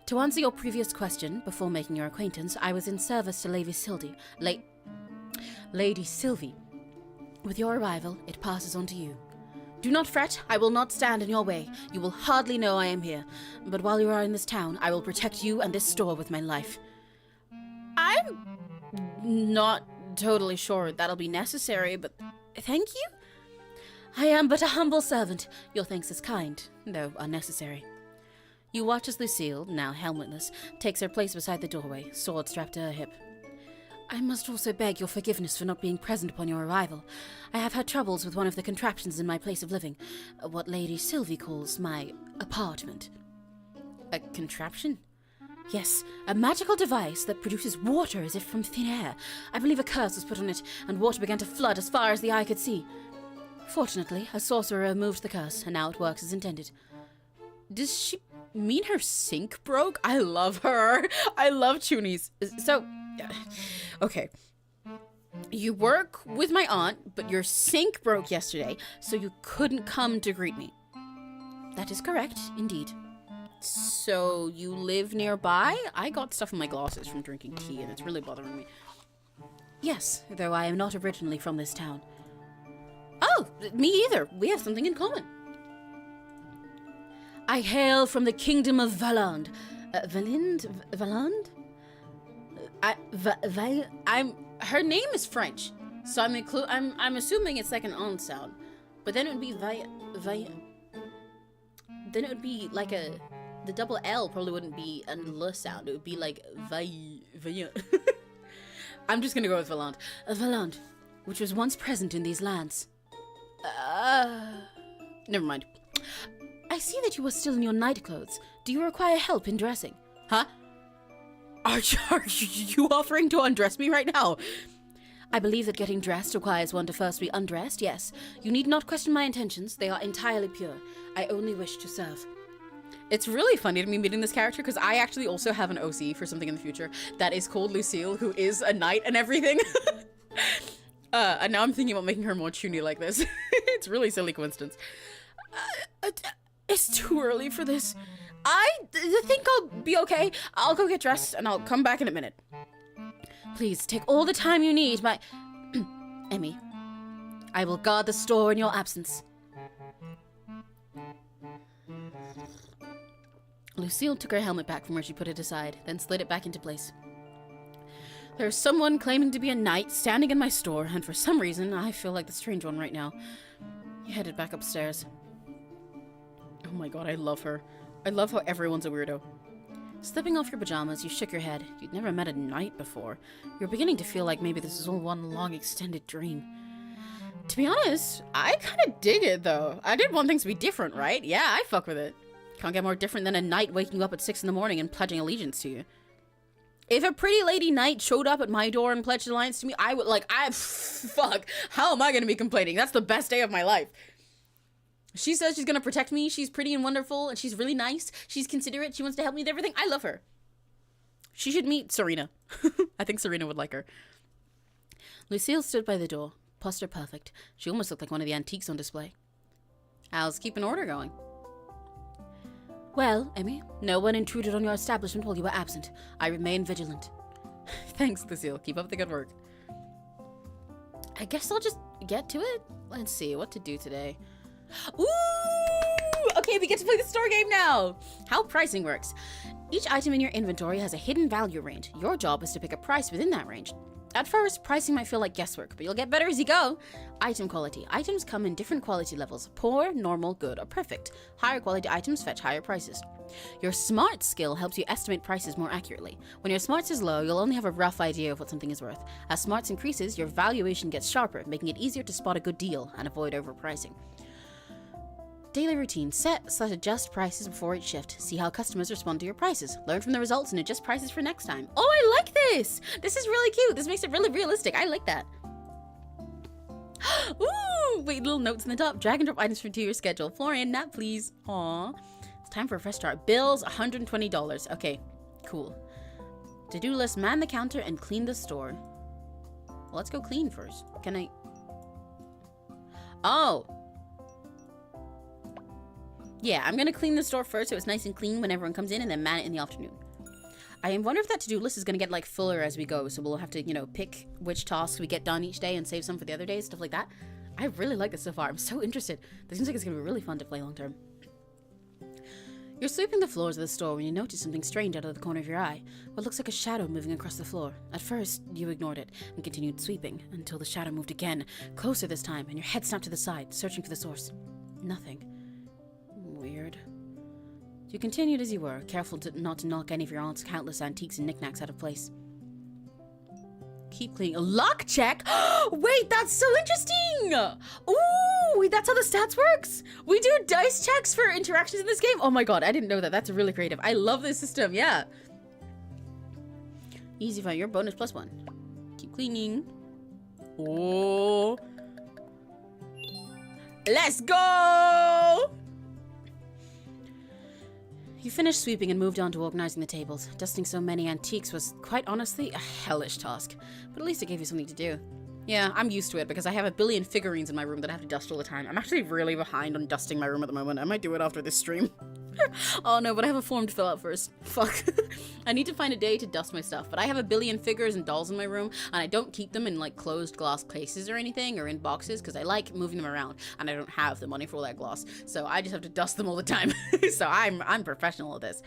To answer your previous question, before making your acquaintance, I was in service to Lady Sylvie. With your arrival, it passes on to you. Do not fret, I will not stand in your way. You will hardly know I am here. But while you are in this town, I will protect you and this store with my life. I'm not totally sure that'll be necessary, but thank you? I am but a humble servant. Your thanks is kind, though unnecessary. You watch as Lucille, now helmetless, takes her place beside the doorway, sword strapped to her hip. I must also beg your forgiveness for not being present upon your arrival. I have had troubles with one of the contraptions in my place of living, what Lady Sylvie calls my apartment. A contraption? Yes, a magical device that produces water as if from thin air. I believe a curse was put on it, and water began to flood as far as the eye could see. Fortunately, a sorcerer removed the curse, and now it works as intended. Does she mean her sink broke? I love her. I love Chunies. So, okay. You work with my aunt, but your sink broke yesterday, so you couldn't come to greet me. That is correct, indeed. So, you live nearby? I got stuff in my glasses from drinking tea, and it's really bothering me. Yes, though I am not originally from this town. Oh, me either. We have something in common. I hail from the kingdom of Valand. Valand? Her name is French, so I'm assuming it's like an on sound. But then it would be then it would be like the double L probably wouldn't be a L sound. It would be like I'm just gonna go with Valand. Valand, which was once present in these lands. Never mind. I see that you are still in your night clothes. Do you require help in dressing? Huh? Are you offering to undress me right now? I believe that getting dressed requires one to first be undressed, yes. You need not question my intentions. They are entirely pure. I only wish to serve. It's really funny to me meeting this character because I actually also have an OC for something in the future that is called Lucille, who is a knight and everything. And now I'm thinking about making her more chuny like this. It's really silly coincidence. It's too early for this. I think I'll be okay. I'll go get dressed and I'll come back in a minute. Please take all the time you need, my Emmy. I will guard the store in your absence. Lucille took her helmet back from where she put it aside, then slid it back into place. There's someone claiming to be a knight standing in my store, and for some reason, I feel like the strange one right now. He headed back upstairs. Oh my god, I love her. I love how everyone's a weirdo. Slipping off your pajamas, you shook your head. You'd never met a knight before. You're beginning to feel like maybe this is all one long extended dream. To be honest, I kind of dig it though. I did want things to be different, right? Yeah, I fuck with it. Can't get more different than a knight waking you up at 6 in the morning and pledging allegiance to you. If a pretty lady knight showed up at my door and pledged alliance to me, I would fuck. How am I gonna be complaining? That's the best day of my life. She says she's gonna protect me. She's pretty and wonderful, and she's really nice. She's considerate. She wants to help me with everything. I love her. She should meet Serena. I think Serena would like her. Lucille stood by the door, posture perfect. She almost looked like one of the antiques on display. How's keeping order going? Well, Emmy, no one intruded on your establishment while you were absent. I remain vigilant. Thanks, Lucille. Keep up the good work. I guess I'll just get to it. Let's see what to do today. Ooh! Okay, we get to play the store game now! How pricing works. Each item in your inventory has a hidden value range. Your job is to pick a price within that range. At first, pricing might feel like guesswork, but you'll get better as you go. Item quality. Items come in different quality levels. Poor, normal, good, or perfect. Higher quality items fetch higher prices. Your smart skill helps you estimate prices more accurately. When your smarts is low, you'll only have a rough idea of what something is worth. As smarts increases, your valuation gets sharper, making it easier to spot a good deal and avoid overpricing. Daily routine. Set/adjust prices before each shift. See how customers respond to your prices. Learn from the results and adjust prices for next time. Oh, I like this! This is really cute. This makes it really realistic. I like that. Ooh! Wait, little notes in the top. Drag and drop items to your schedule. Florian, nap please. Aww. It's time for a fresh start. Bills, $120. Okay, cool. To-do list, man the counter and clean the store. Well, let's go clean first. Can I... Oh! Yeah, I'm gonna clean the store first so it's nice and clean when everyone comes in, and then man it in the afternoon. I wonder if that to-do list is gonna get like fuller as we go, so we'll have to, you know, pick which tasks we get done each day and save some for the other days, stuff like that. I really like this so far. I'm so interested. This seems like it's gonna be really fun to play long term. You're sweeping the floors of the store when you notice something strange out of the corner of your eye. What looks like a shadow moving across the floor. At first, you ignored it and continued sweeping until the shadow moved again, closer this time, and your head snapped to the side, searching for the source. Nothing. Weird. You continued as you were, careful not to knock any of your aunt's countless antiques and knickknacks out of place. Keep cleaning. A luck check? Wait, that's so interesting! Ooh, that's how the stats works? We do dice checks for interactions in this game? Oh my god, I didn't know that. That's really creative. I love this system, yeah. Easy find your bonus +1. Keep cleaning. Oh. Let's go! You finished sweeping and moved on to organizing the tables. Dusting so many antiques was, quite honestly, a hellish task. But at least it gave you something to do. Yeah, I'm used to it because I have a billion figurines in my room that I have to dust all the time. I'm actually really behind on dusting my room at the moment. I might do it after this stream. Oh no, but I have a form to fill out first. Fuck. I need to find a day to dust my stuff, but I have a billion figures and dolls in my room, and I don't keep them in like closed glass cases or anything, or in boxes, because I like moving them around, and I don't have the money for all that glass, so I just have to dust them all the time. So I'm professional at this.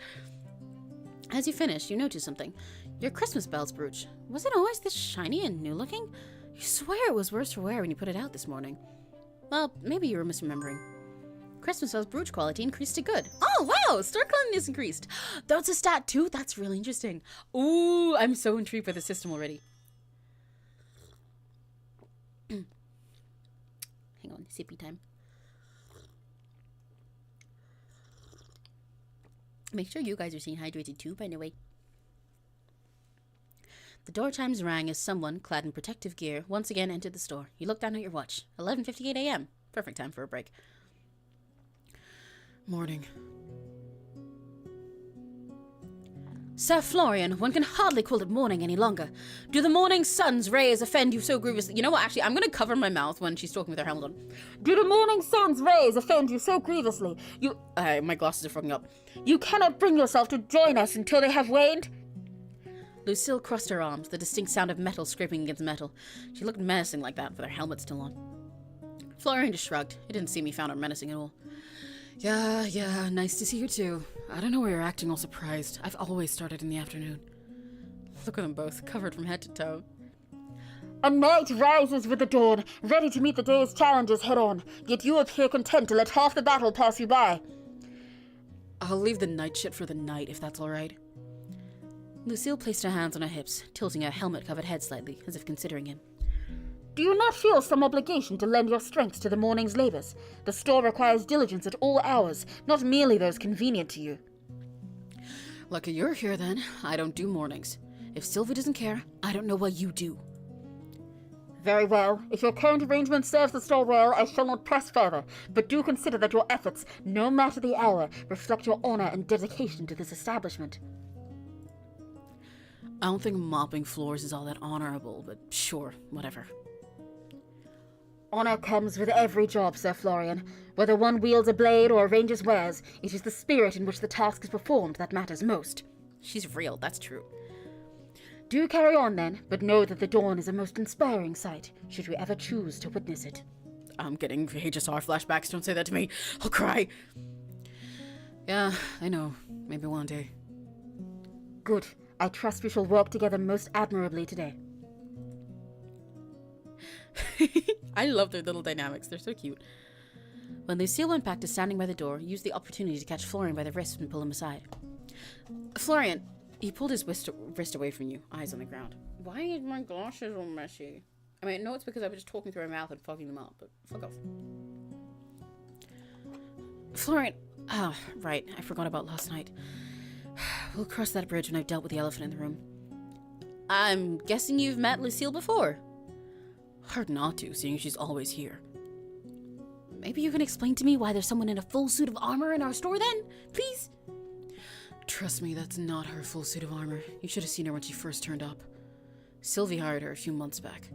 As you finish, you notice something. Your Christmas bells brooch. Was it always this shiny and new looking? You swear it was worse for wear when you put it out this morning. Well, maybe you were misremembering. Christmas bells brooch quality increased to good. Oh, wow! Store cleanliness increased. That's a stat too? That's really interesting. Ooh, I'm so intrigued by the system already. Hang on, sippy time. Make sure you guys are staying hydrated too, by the way. The door chimes rang as someone, clad in protective gear, once again entered the store. You look down at your watch. 11:58 a.m. Perfect time for a break. Morning. Sir Florian, one can hardly call it morning any longer. Do the morning sun's rays offend you so grievously? You know what, actually, I'm going to cover my mouth when she's talking with her helmet on. Do the morning sun's rays offend you so grievously? My glasses are fogging up. You cannot bring yourself to join us until they have waned? Lucille crossed her arms, the distinct sound of metal scraping against metal. She looked menacing like that, with her helmet still on. Florian just shrugged. He didn't seem he found her menacing at all. Yeah, nice to see you too. I don't know why you're acting all surprised. I've always started in the afternoon. Look at them both, covered from head to toe. A night rises with the dawn, ready to meet the day's challenges head on. Yet you appear content to let half the battle pass you by. I'll leave the night shit for the night, if that's alright. Lucille placed her hands on her hips, tilting her helmet-covered head slightly, as if considering him. Do you not feel some obligation to lend your strength to the morning's labors? The store requires diligence at all hours, not merely those convenient to you. Lucky you're here, then. I don't do mornings. If Sylvie doesn't care, I don't know what you do. Very well. If your current arrangement serves the store well, I shall not press further, but do consider that your efforts, no matter the hour, reflect your honor and dedication to this establishment. I don't think mopping floors is all that honorable, but sure, whatever. Honor comes with every job, Sir Florian. Whether one wields a blade or arranges wares, it is the spirit in which the task is performed that matters most. She's real, that's true. Do carry on then, but know that the dawn is a most inspiring sight, should you ever choose to witness it. I'm getting HSR flashbacks, don't say that to me. I'll cry. Yeah, I know. Maybe one day. Good. I trust we shall work together most admirably today. I love their little dynamics. They're so cute. When Lucille went back to standing by the door, used the opportunity to catch Florian by the wrist and pull him aside. Florian, he pulled his wrist away from you, eyes on the ground. Why are my glasses all messy? I mean, no, it's because I was just talking through my mouth and fogging them up, but fuck off. Florian, right, I forgot about last night. We'll cross that bridge when I've dealt with the elephant in the room. I'm guessing you've met Lucille before? Hard not to, seeing she's always here. Maybe you can explain to me why there's someone in a full suit of armor in our store then? Please? Trust me, that's not her full suit of armor. You should have seen her when she first turned up. Sylvie hired her a few months back.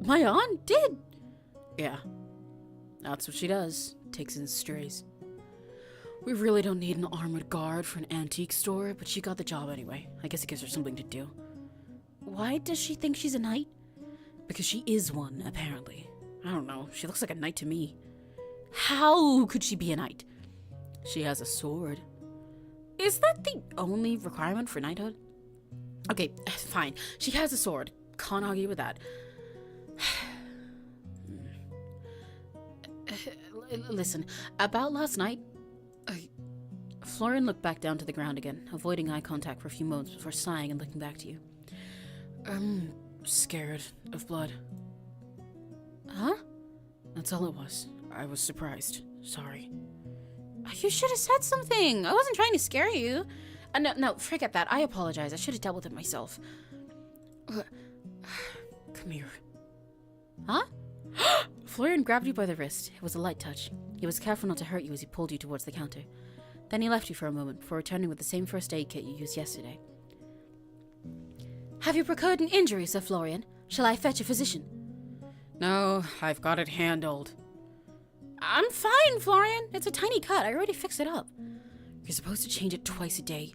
My aunt did? Yeah. That's what she does. Takes in strays. We really don't need an armored guard for an antique store, but she got the job anyway. I guess it gives her something to do. Why does she think she's a knight? Because she is one, apparently. I don't know. She looks like a knight to me. How could she be a knight? She has a sword. Is that the only requirement for knighthood? Okay, fine. She has a sword. Can't argue with that. Listen, about last night... Florian looked back down to the ground again, avoiding eye contact for a few moments before sighing and looking back to you. I'm scared of blood. Huh? That's all it was. I was surprised. Sorry. You should have said something. I wasn't trying to scare you. No, forget that. I apologize. I should have dealt with it myself. Come here. Huh? Florian grabbed you by the wrist. It was a light touch. He was careful not to hurt you as he pulled you towards the counter. Then he left you for a moment before returning with the same first aid kit you used yesterday. Have you procured an injury, Sir Florian? Shall I fetch a physician? No, I've got it handled. I'm fine, Florian. It's a tiny cut. I already fixed it up. You're supposed to change it twice a day.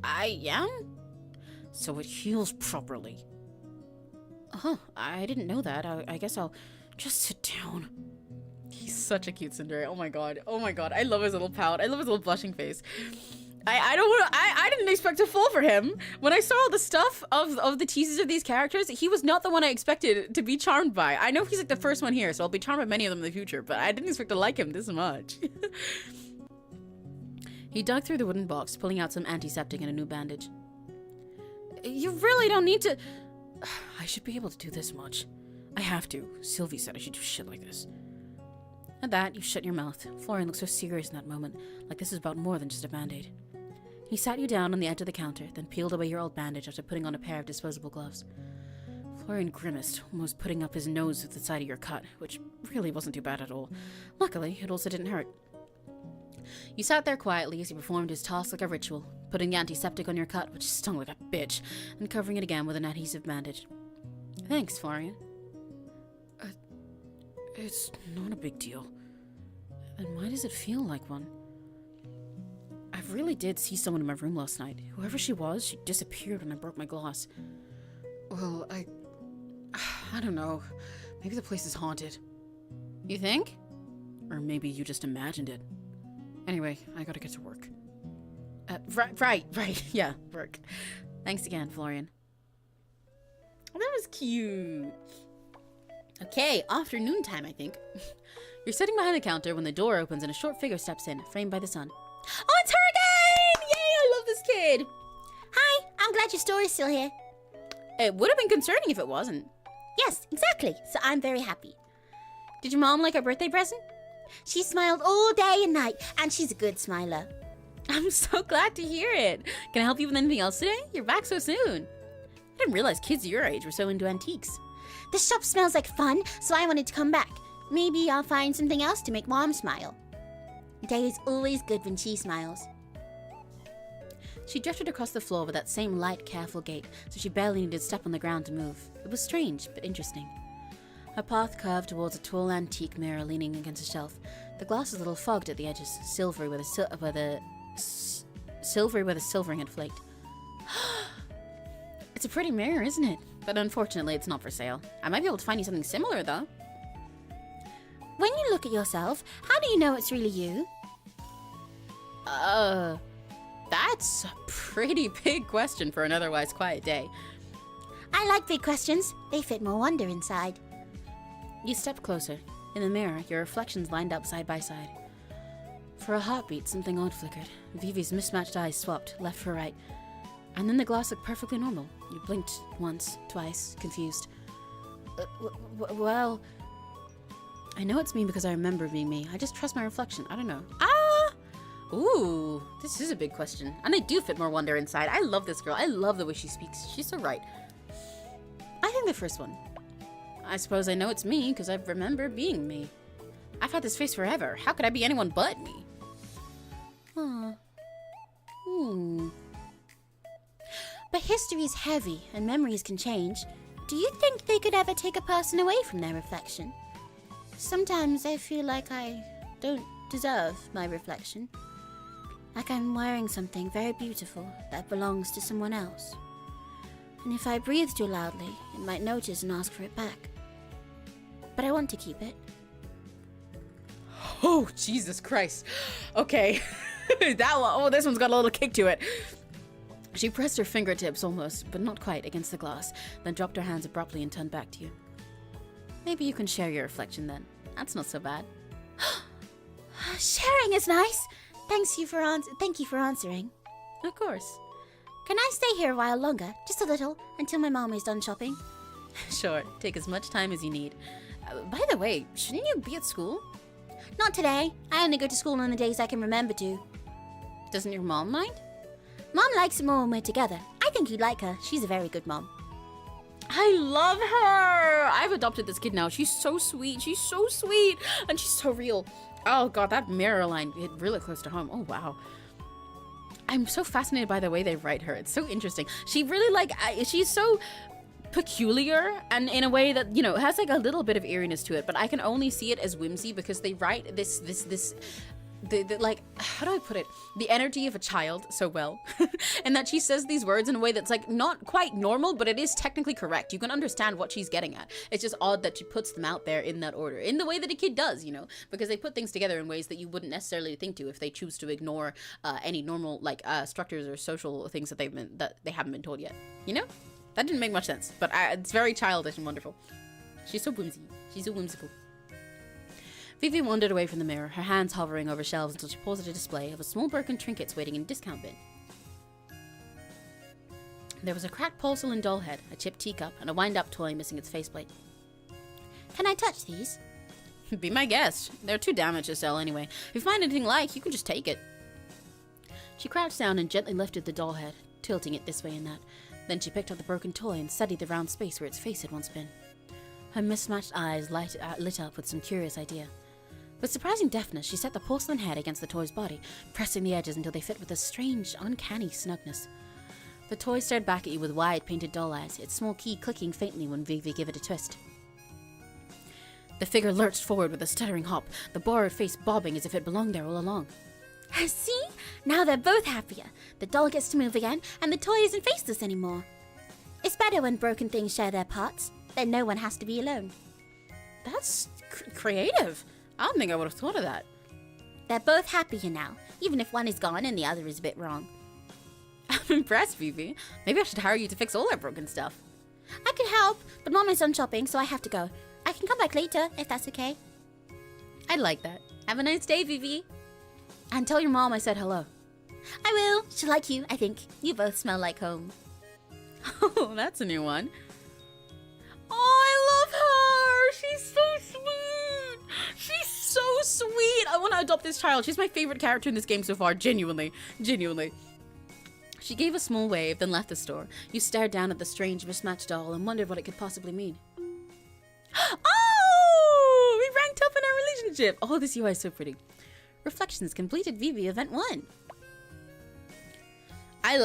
I am? So it heals properly. Oh, I didn't know that. I guess I'll just sit down. He's such a cute Cinderella. Oh my god. Oh my god. I love his little pout. I love his little blushing face. I didn't expect to fall for him. When I saw all the stuff of the teases of these characters, he was not the one I expected to be charmed by. I know he's like the first one here, so I'll be charmed by many of them in the future, but I didn't expect to like him this much. He dug through the wooden box, pulling out some antiseptic and a new bandage. You really don't need to... I should be able to do this much. I have to. Sylvie said I should do shit like this. At that, you shut your mouth. Florian looked so serious in that moment, like this was about more than just a band-aid. He sat you down on the edge of the counter, then peeled away your old bandage after putting on a pair of disposable gloves. Florian grimaced, almost putting up his nose with the side of your cut, which really wasn't too bad at all. Luckily, it also didn't hurt. You sat there quietly as he performed his task like a ritual, putting the antiseptic on your cut, which stung like a bitch, and covering it again with an adhesive bandage. Thanks, Florian. It's not a big deal. And why does it feel like one? I really did see someone in my room last night. Whoever she was, she disappeared when I broke my glass. Well, I don't know. Maybe the place is haunted. You think? Or maybe you just imagined it. Anyway, I gotta get to work. Right. Yeah, work. Thanks again, Florian. Oh, that was cute. Okay, afternoon time, I think. You're sitting behind the counter when the door opens and a short figure steps in, framed by the sun. Oh, it's her again! Yay, I love this kid. Hi, I'm glad your store is still here. It would have been concerning if it wasn't. Yes, exactly. So I'm very happy. Did your mom like her birthday present? She smiled all day and night, and she's a good smiler. I'm so glad to hear it. Can I help you with anything else today? You're back so soon. I didn't realize kids your age were so into antiques. The shop smells like fun, so I wanted to come back. Maybe I'll find something else to make Mom smile. Day is always good when she smiles. She drifted across the floor with that same light, careful gait, so she barely needed to step on the ground to move. It was strange, but interesting. Her path curved towards a tall antique mirror leaning against a shelf. The glass was a little fogged at the edges, silvery where the silvering had flaked. It's a pretty mirror, isn't it? But unfortunately, it's not for sale. I might be able to find you something similar, though. When you look at yourself, how do you know it's really you? That's a pretty big question for an otherwise quiet day. I like big questions. They fit more wonder inside. You stepped closer. In the mirror, your reflections lined up side by side. For a heartbeat, something odd flickered. Vivi's mismatched eyes swapped, left for right. And then the glass looked perfectly normal. You blinked once, twice, confused. Well... I know it's me because I remember being me. I just trust my reflection. I don't know. Ooh, this is a big question. And I do fit more wonder inside. I love this girl. I love the way she speaks. She's so right. I think the first one. I suppose I know it's me because I remember being me. I've had this face forever. How could I be anyone but me? But history is heavy and memories can change. Do you think they could ever take a person away from their reflection? Sometimes I feel like I don't deserve my reflection. Like I'm wearing something very beautiful that belongs to someone else. And if I breathe too loudly, it might notice and ask for it back. But I want to keep it. Oh, Jesus Christ. Okay. That one, oh, this one's got a little kick to it. She pressed her fingertips almost, but not quite, against the glass, then dropped her hands abruptly and turned back to you. Maybe you can share your reflection then. That's not so bad. Sharing is nice. Thank you for answering. Of course. Can I stay here a while longer? Just a little, until my mom is done shopping. Sure, take as much time as you need. By the way, shouldn't you be at school? Not today. I only go to school on the days I can remember to. Doesn't your mom mind? Mom likes it more when we're together. I think you'd like her. She's a very good mom. I love her! I've adopted this kid now. She's so sweet. She's so sweet. And she's so real. Oh god, that mirror line hit really close to home. Oh wow. I'm so fascinated by the way they write her. It's so interesting. She really she's so peculiar, and in a way that, you know, has like a little bit of eeriness to it, but I can only see it as whimsy because they write this like, how do I put it, the energy of a child so well. And that she says these words in a way that's like not quite normal, but it is technically correct. You can understand what she's getting at. It's just odd that she puts them out there in that order, in the way that a kid does, you know, because they put things together in ways that you wouldn't necessarily think to if they choose to ignore any normal like structures or social things that they haven't been told yet, you know. That didn't make much sense, but it's very childish and wonderful. She's so whimsy. She's so whimsical. Vivi wandered away from the mirror, her hands hovering over shelves until she paused at a display of a small broken trinkets waiting in a discount bin. There was a cracked porcelain doll head, a chipped teacup, and a wind-up toy missing its faceplate. Can I touch these? Be my guest. They're too damaged to sell anyway. If you find anything like, you can just take it. She crouched down and gently lifted the doll head, tilting it this way and that. Then she picked up the broken toy and studied the round space where its face had once been. Her mismatched eyes lit up with some curious idea. With surprising deftness, she set the porcelain head against the toy's body, pressing the edges until they fit with a strange, uncanny snugness. The toy stared back at you with wide, painted doll eyes, its small key clicking faintly when Vivi gave it a twist. The figure lurched forward with a stuttering hop, the borrowed face bobbing as if it belonged there all along. See? Now they're both happier. The doll gets to move again, and the toy isn't faceless anymore. It's better when broken things share their parts. Then no one has to be alone. That's creative. I don't think I would have thought of that. They're both happier now, even if one is gone and the other is a bit wrong. I'm impressed, Vivi. Maybe I should hire you to fix all our broken stuff. I could help, but Mom is done shopping, so I have to go. I can come back later, if that's okay. I'd like that. Have a nice day, Vivi. And tell your mom I said hello. I will. She'll like you, I think. You both smell like home. Oh, that's a new one. Oh, I love her. She's so sweet. She's so sweet. I want to adopt this child. She's my favorite character in this game so far. Genuinely. Genuinely. She gave a small wave, then left the store. You stared down at the strange mismatched doll and wondered what it could possibly mean. Oh! We ranked up in our relationship. Oh, this UI is so pretty. Reflections completed. Vivi, event 1. I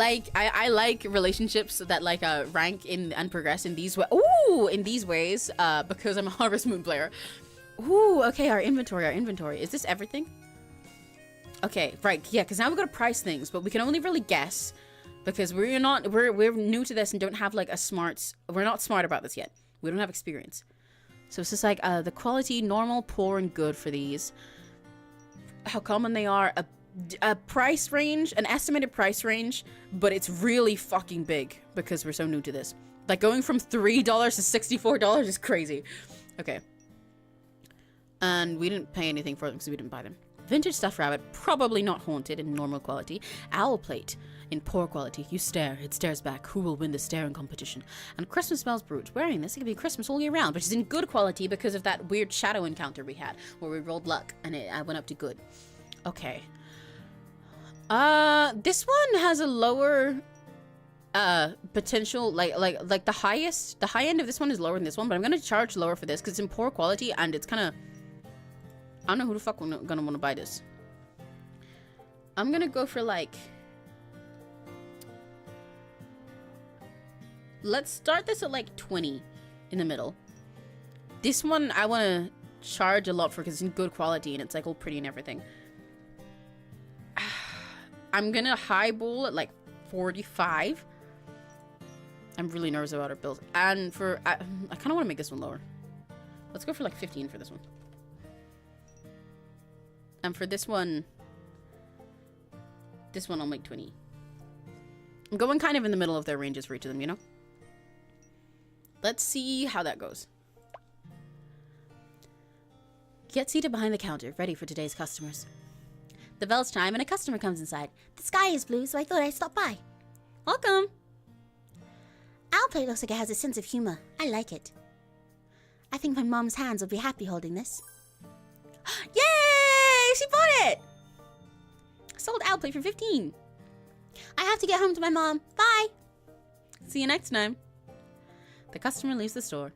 like relationships that like rank in and progress in these ways because I'm a Harvest Moon player. Ooh, okay, our inventory. Is this everything? Okay, right, yeah, because now we've got to price things, but we can only really guess because we're new to this and don't have like we're not smart about this yet. We don't have experience. So it's just like the quality, normal, poor, and good for these. How common they are, a price range, an estimated price range, but it's really fucking big because we're so new to this. Like going from $3 to $64 is crazy. Okay. And we didn't pay anything for them because we didn't buy them. Vintage stuffed rabbit, probably not haunted in normal quality. Owl plate in poor quality. You stare, it stares back. Who will win the staring competition? And Christmas smells brute. Wearing this, it could be Christmas all year round, but it's in good quality because of that weird shadow encounter we had where we rolled luck and I went up to good. Okay. This one has a lower potential, like the high end of this one is lower than this one, but I'm gonna charge lower for this because it's in poor quality and it's kind of, I don't know who the fuck gonna want to buy this. I'm gonna go for like, let's start this at like 20 in the middle. This one I want to charge a lot for because it's in good quality and it's like all pretty and everything. I'm gonna highball at like 45. I'm really nervous about our bills. And for, I kind of want to make this one lower. Let's go for like 15 for this one. And for this one I'll make 20. I'm going kind of in the middle of their ranges for each of them, you know? Let's see how that goes. Get seated behind the counter, ready for today's customers. The bells chime and a customer comes inside. The sky is blue, so I thought I'd stop by. Welcome. Our plate looks like it has a sense of humor. I like it. I think my mom's hands will be happy holding this. Yay! She bought it! Sold our plate for 15. I have to get home to my mom. Bye! See you next time. The customer leaves the store.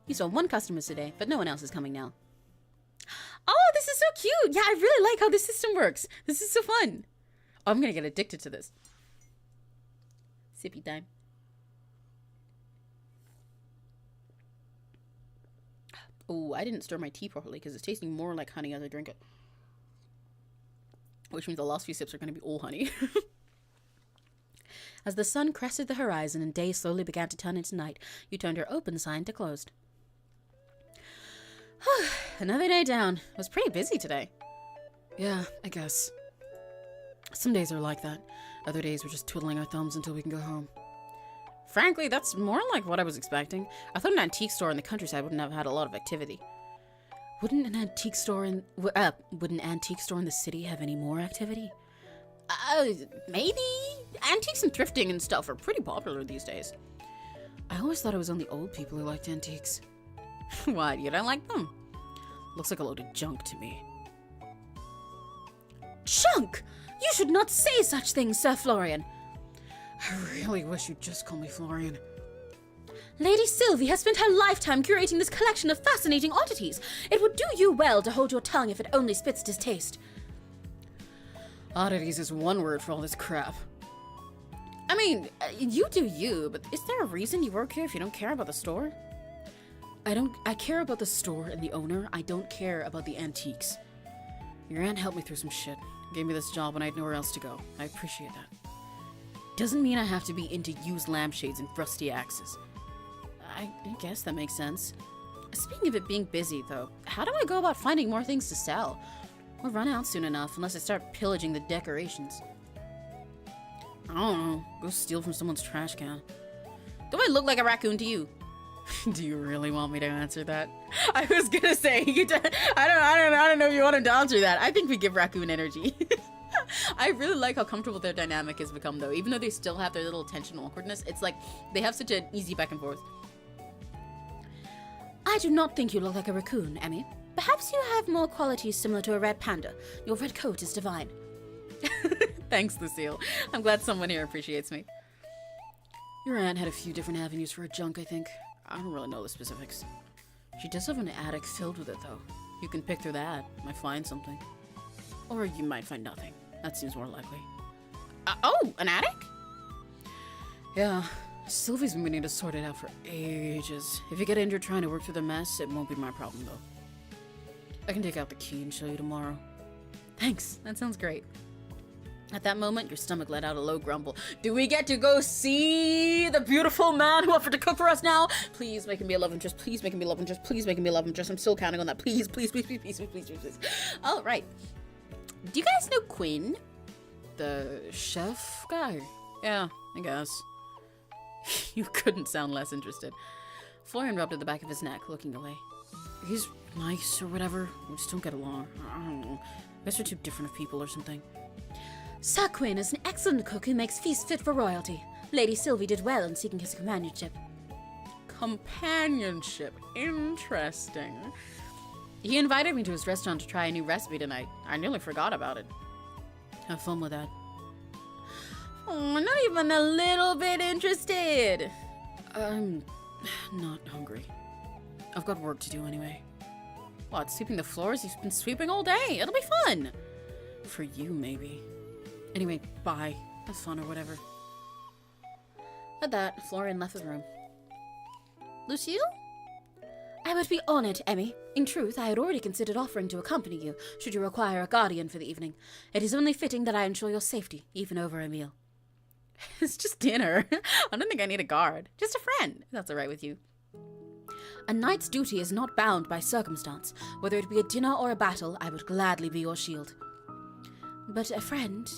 You saw one customer today, but no one else is coming now. Oh, this is so cute! Yeah, I really like how this system works. This is so fun. Oh, I'm gonna get addicted to this. Sippy time. Oh, I didn't stir my tea properly because it's tasting more like honey as I drink it. Which means the last few sips are going to be all honey. As the sun crested the horizon and day slowly began to turn into night, you turned your open sign to closed. Another day down. It was pretty busy today. Yeah, I guess. Some days are like that. Other days we're just twiddling our thumbs until we can go home. Frankly, that's more like what I was expecting. I thought an antique store in the countryside wouldn't have had a lot of activity. Wouldn't an antique store in the city have any more activity? Maybe. Antiques and thrifting and stuff are pretty popular these days. I always thought it was only old people who liked antiques. What, you don't like them? Looks like a load of junk to me. Junk! You should not say such things, Sir Florian. I really wish you'd just call me Florian. Lady Sylvie has spent her lifetime curating this collection of fascinating oddities. It would do you well to hold your tongue if it only spits distaste. Oddities is one word for all this crap. I mean, you do you, but is there a reason you work here if you don't care about the store? I care about the store and the owner. I don't care about the antiques. Your aunt helped me through some shit. Gave me this job when I had nowhere else to go. I appreciate that. Doesn't mean I have to be into used lampshades and rusty axes. I guess that makes sense. Speaking of it being busy, though, how do I go about finding more things to sell? We'll run out soon enough unless I start pillaging the decorations. I don't know. Go steal from someone's trash can. Do I look like a raccoon to you? Do you really want me to answer that? I was gonna say, I don't know if you want him to answer that. I think we give raccoon energy. I really like how comfortable their dynamic has become, though. Even though they still have their little tension and awkwardness, it's like they have such an easy back and forth. I do not think you look like a raccoon, Emmy. Perhaps you have more qualities similar to a red panda. Your red coat is divine. Thanks, Lucille. I'm glad someone here appreciates me. Your aunt had a few different avenues for her junk, I think. I don't really know the specifics. She does have an attic filled with it, though. You can pick through that. Might find something. Or you might find nothing. That seems more likely. Oh, an attic? Yeah. Sylvie's been meaning to sort it out for ages. If you get injured trying to work through the mess, it won't be my problem, though. I can take out the key and show you tomorrow. Thanks. That sounds great. At that moment, your stomach let out a low grumble. Do we get to go see the beautiful man who offered to cook for us now? Please make him be a love interest. Please make him be a love interest. Please make him be a love interest. I'm still counting on that. Please, please, please, please, please, please, please, please. All right. Do you guys know Quinn? The chef guy? Yeah, I guess. You couldn't sound less interested. Florian rubbed at the back of his neck, looking away. He's nice or whatever. We just don't get along. I don't know. I guess we're too different of people or something. Sir Quinn is an excellent cook who makes feasts fit for royalty. Lady Sylvie did well in seeking his companionship. Companionship? Interesting. He invited me to his restaurant to try a new recipe tonight. I nearly forgot about it. Have fun with that. Oh, not even a little bit interested. I'm not hungry. I've got work to do anyway. What, sweeping the floors? You've been sweeping all day. It'll be fun. For you, maybe. Anyway, bye. Have fun or whatever. At that, Florian left the room. Lucille? I would be honored, Emmy. In truth, I had already considered offering to accompany you, should you require a guardian for the evening. It is only fitting that I ensure your safety, even over a meal. It's just dinner. I don't think I need a guard. Just a friend, if that's all right with you. A knight's duty is not bound by circumstance. Whether it be a dinner or a battle, I would gladly be your shield. But a friend...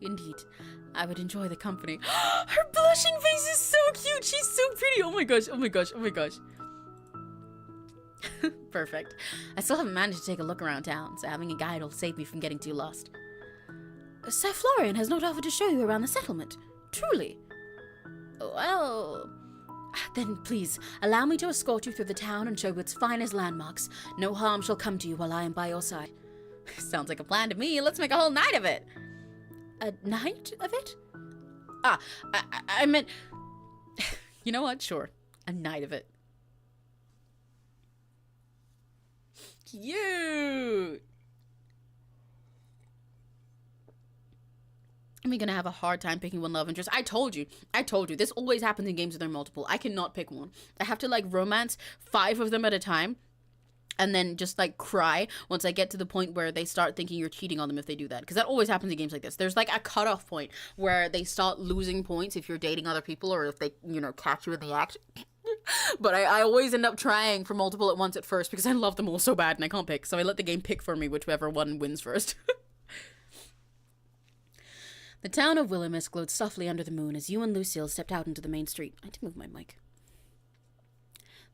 Indeed, I would enjoy the company. Her blushing face is so cute. She's so pretty. Oh my gosh, oh my gosh, oh my gosh. Perfect. I still haven't managed to take a look around town, so having a guide will save me from getting too lost. Sir Florian has not offered to show you around the settlement. Truly. Well... Then please, allow me to escort you through the town and show you its finest landmarks. No harm shall come to you while I am by your side. Sounds like a plan to me. Let's make a whole night of it. A night of it? I meant... You know what? Sure. A night of it. Cute! Am I gonna have a hard time picking one love interest? I told you. This always happens in games with their multiple. I cannot pick one. I have to, like, romance 5 of them at a time. And then just, like, cry once I get to the point where they start thinking you're cheating on them if they do that. Because that always happens in games like this. There's, like, a cutoff point where they start losing points if you're dating other people or if they, you know, catch you in the act. But I always end up trying for multiple at once at first because I love them all so bad and I can't pick. So I let the game pick for me whichever one wins first. The town of Willowmist glowed softly under the moon as you and Lucille stepped out into the main street. I had to move my mic.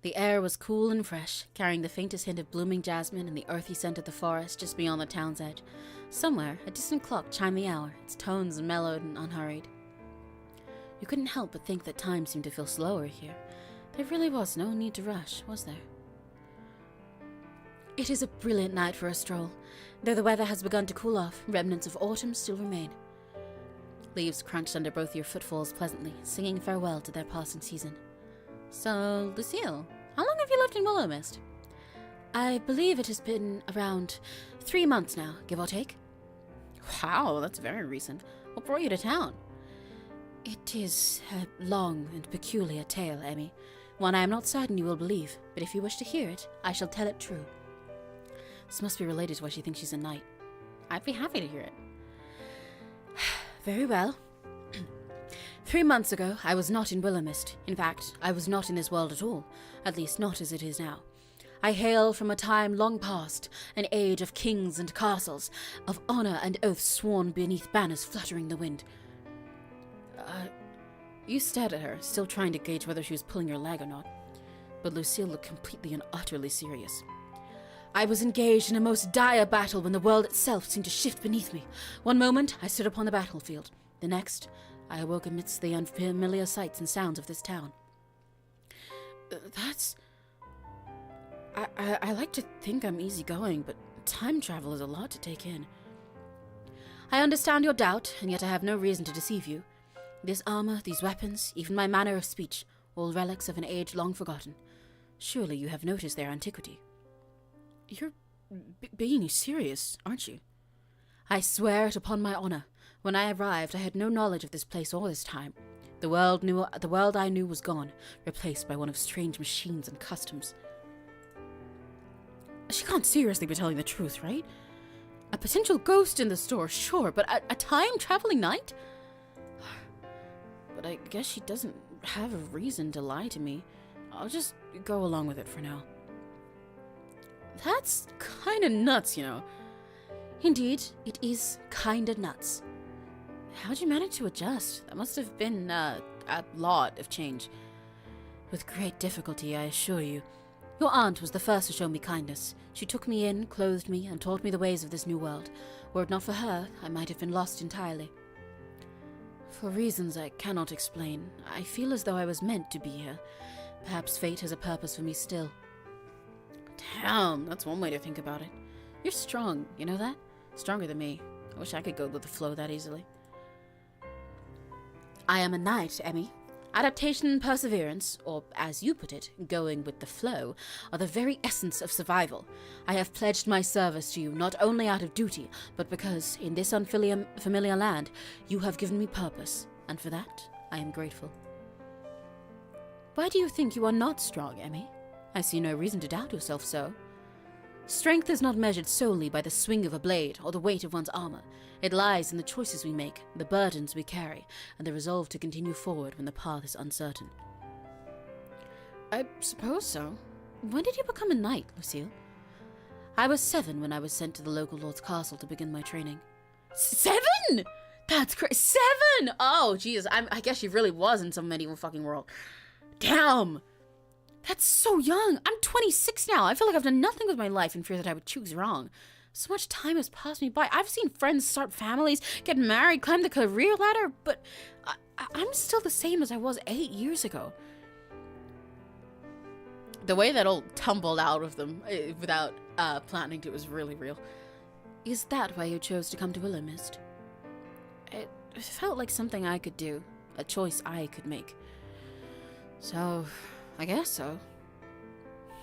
The air was cool and fresh, carrying the faintest hint of blooming jasmine and the earthy scent of the forest just beyond the town's edge. Somewhere, a distant clock chimed the hour, its tones mellowed and unhurried. You couldn't help but think that time seemed to feel slower here. There really was no need to rush, was there? It is a brilliant night for a stroll. Though the weather has begun to cool off, remnants of autumn still remain. Leaves crunched under both your footfalls pleasantly, singing farewell to their passing season. So, Lucille, how long have you lived in Willowmist? I believe it has been around 3 months now, give or take. Wow, that's very recent. What brought you to town? It is a long and peculiar tale, Emmy. One I am not certain you will believe, but if you wish to hear it, I shall tell it true. This must be related to why she thinks she's a knight. I'd be happy to hear it. Very well. 3 months ago, I was not in Willowmist. In fact, I was not in this world at all. At least not as it is now. I hail from a time long past, an age of kings and castles, of honor and oaths sworn beneath banners fluttering the wind. You stared at her, still trying to gauge whether she was pulling your leg or not. But Lucille looked completely and utterly serious. I was engaged in a most dire battle when the world itself seemed to shift beneath me. One moment, I stood upon the battlefield. The next, I awoke amidst the unfamiliar sights and sounds of this town. I like to think I'm easygoing, but time travel is a lot to take in. I understand your doubt, and yet I have no reason to deceive you. This armor, these weapons, even my manner of speech, all relics of an age long forgotten. Surely you have noticed their antiquity. You're being serious, aren't you? I swear it upon my honor. When I arrived, I had no knowledge of this place or this time. The world I knew was gone, replaced by one of strange machines and customs. She can't seriously be telling the truth, right? A potential ghost in the store, sure, but a time-traveling knight? But I guess she doesn't have a reason to lie to me. I'll just go along with it for now. That's kinda nuts, you know. Indeed, it is kinda nuts. How'd you manage to adjust? That must have been a lot of change. With great difficulty, I assure you. Your aunt was the first to show me kindness. She took me in, clothed me, and taught me the ways of this new world. Were it not for her, I might have been lost entirely. For reasons I cannot explain, I feel as though I was meant to be here. Perhaps fate has a purpose for me still. Damn, that's one way to think about it. You're strong, you know that? Stronger than me. I wish I could go with the flow that easily. I am a knight, Emmy. Adaptation and perseverance, or as you put it, going with the flow, are the very essence of survival. I have pledged my service to you not only out of duty, but because, in this unfamiliar land, you have given me purpose, and for that, I am grateful. Why do you think you are not strong, Emmy? I see no reason to doubt yourself so. Strength is not measured solely by the swing of a blade or the weight of one's armor. It lies in the choices we make, the burdens we carry, and the resolve to continue forward when the path is uncertain. I suppose so. When did you become a knight, Lucille? I was 7 when I was sent to the local lord's castle to begin my training. 7?! That's crazy. 7! Oh, Jesus. I guess she really was in some medieval fucking world. Damn! That's so young. I'm 26 now. I feel like I've done nothing with my life in fear that I would choose wrong. So much time has passed me by. I've seen friends start families, get married, climb the career ladder, but I'm still the same as I was 8 years ago. The way that all tumbled out of them without planning to was really real. Is that why you chose to come to Willowmist? It felt like something I could do, a choice I could make. So, I guess so.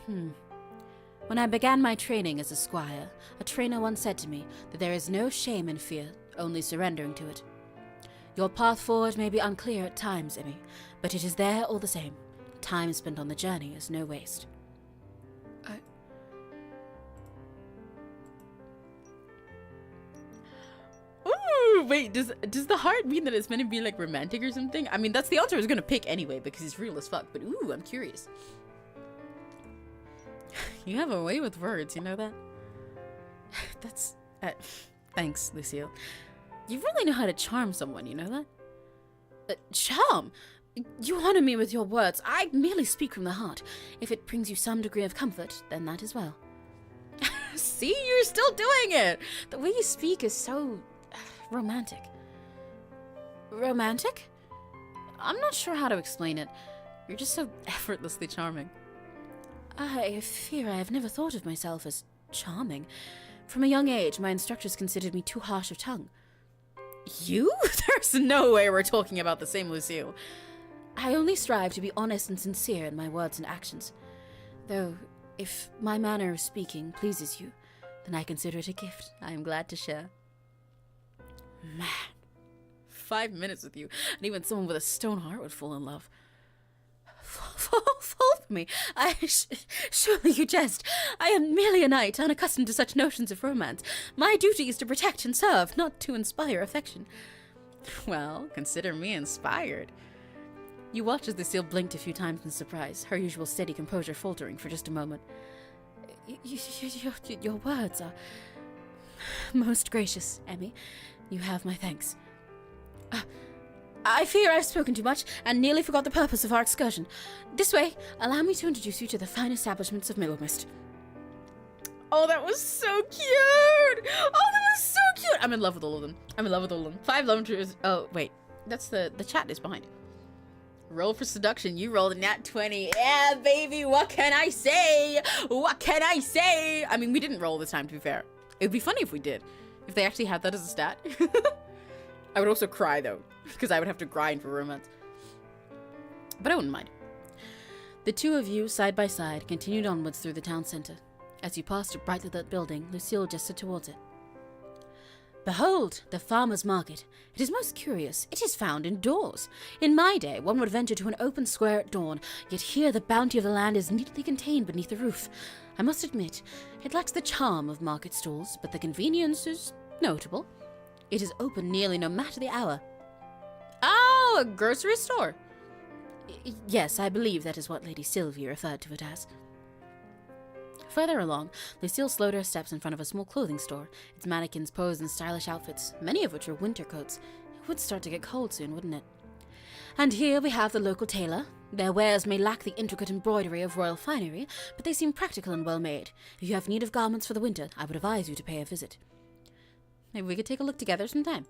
When I began my training as a squire, a trainer once said to me that there is no shame in fear, only surrendering to it. Your path forward may be unclear at times, Emmy, but it is there all the same. Time spent on the journey is no waste. Ooh, wait, does the heart mean that it's meant to be like romantic or something? I mean, that's the answer I was gonna pick anyway because it's real as fuck, but ooh, I'm curious. You have a way with words, you know that? That's... thanks, Lucille. You really know how to charm someone, you know that? Charm? You honor me with your words. I merely speak from the heart. If it brings you some degree of comfort, then that as well. See, you're still doing it! The way you speak is so... romantic. Romantic? I'm not sure how to explain it. You're just so effortlessly charming. I fear I have never thought of myself as charming. From a young age, my instructors considered me too harsh of tongue. You? There's no way we're talking about the same Lucille. I only strive to be honest and sincere in my words and actions. Though, if my manner of speaking pleases you, then I consider it a gift I am glad to share. Man, 5 minutes with you, and even someone with a stone heart would fall in love. Fall for me. Surely you jest. I am merely a knight, unaccustomed to such notions of romance. My duty is to protect and serve, not to inspire affection. Well, consider me inspired. You watch as Lucille blinked a few times in surprise, her usual steady composure faltering for just a moment. Your words are most gracious, Emmy. You have my thanks. I fear I've spoken too much and nearly forgot the purpose of our excursion. This way, allow me to introduce you to the fine establishments of Willowmist. Oh, that was so cute! Oh, that was so cute! I'm in love with all of them. I'm in love with all of them. 5 love interest. Oh, wait. That's the chat is behind. Roll for seduction. You rolled a nat 20. Yeah, baby. What can I say? What can I say? I mean, we didn't roll this time, to be fair. It would be funny if we did. If they actually had that as a stat. I would also cry, though, because I would have to grind for romance. But I wouldn't mind. The two of you, side by side, continued onwards through the town centre. As you passed a brightly lit building, Lucille gestured towards it. Behold, the farmer's market. It is most curious. It is found indoors. In my day, one would venture to an open square at dawn, yet here the bounty of the land is neatly contained beneath the roof. I must admit, it lacks the charm of market stalls, but the convenience is notable. It is open nearly no matter the hour. Oh, a grocery store. Yes, I believe that is what Lady Sylvia referred to it as. Further along, Lucille slowed her steps in front of a small clothing store. Its mannequins posed in stylish outfits, many of which were winter coats. It would start to get cold soon, wouldn't it? And here we have the local tailor. Their wares may lack the intricate embroidery of royal finery, but they seem practical and well made. If you have need of garments for the winter, I would advise you to pay a visit. Maybe we could take a look together sometime.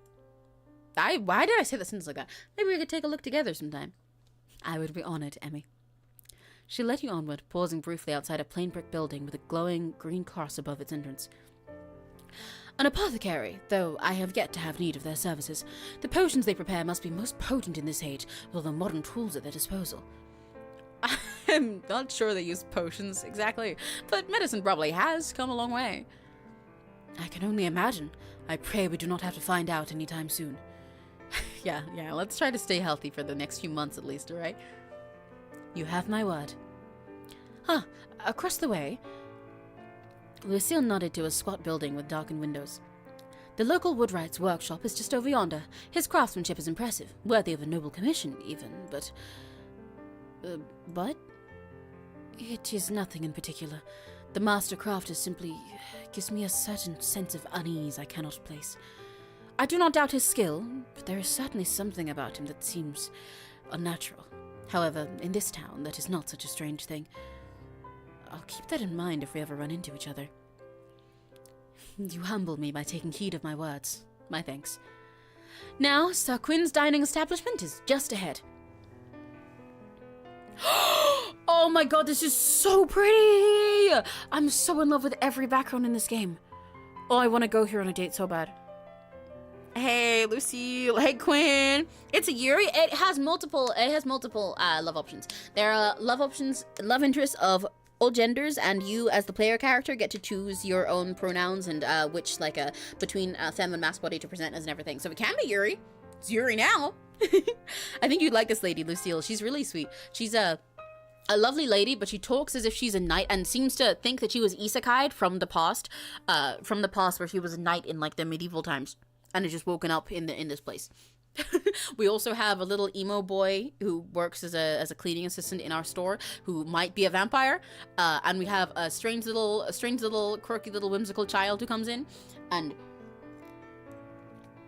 Why did I say that sentence like that? Maybe we could take a look together sometime. I would be honored, Emmy. She led you onward, pausing briefly outside a plain brick building with a glowing green cross above its entrance. An apothecary, though I have yet to have need of their services. The potions they prepare must be most potent in this age, with all the modern tools at their disposal. I'm not sure they use potions exactly, but medicine probably has come a long way. I can only imagine. I pray we do not have to find out anytime soon. Yeah, let's try to stay healthy for the next few months at least, alright? You have my word. Across the way, Lucille nodded to a squat building with darkened windows. The local woodwright's workshop is just over yonder. His craftsmanship is impressive, worthy of a noble commission, even, but... But? It is nothing in particular. The master crafter simply gives me a certain sense of unease I cannot place. I do not doubt his skill, but there is certainly something about him that seems unnatural. However, in this town, that is not such a strange thing. I'll keep that in mind if we ever run into each other. You humble me by taking heed of my words. My thanks. Now, Sir Quinn's dining establishment is just ahead. Oh my god, this is so pretty! I'm so in love with every background in this game. Oh, I want to go here on a date so bad. Hey, Lucille. Hey, Quinn. It's a Yuri. It has multiple love options. There are love interests of all genders, and you as the player character get to choose your own pronouns and which between femme and masc body to present as and everything. So it can be Yuri. It's Yuri now. I think you'd like this lady, Lucille. She's really sweet. She's a lovely lady, but she talks as if she's a knight and seems to think that she was isekai'd from the past where she was a knight in like the medieval times and has just woken up in this place. We also have a little emo boy who works as a cleaning assistant in our store who might be a vampire, and we have a strange little quirky little whimsical child who comes in, and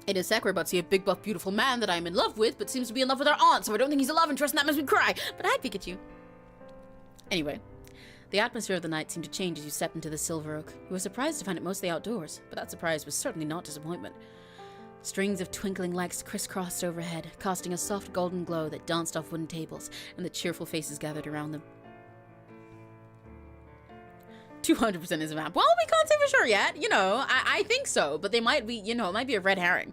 in a sec we're about to see a big buff beautiful man that I'm in love with but seems to be in love with our aunt, so I don't think he's a love interest and that makes me cry, but hi Pikachu. Anyway, the atmosphere of the night seemed to change as you stepped into the Silver Oak. You were surprised to find it mostly outdoors, but that surprise was certainly not disappointment. Strings of twinkling lights crisscrossed overhead, casting a soft golden glow that danced off wooden tables, and the cheerful faces gathered around them. 200% is a vamp. Well, we can't say for sure yet. You know, I think so, but they might be, you know, it might be a red herring.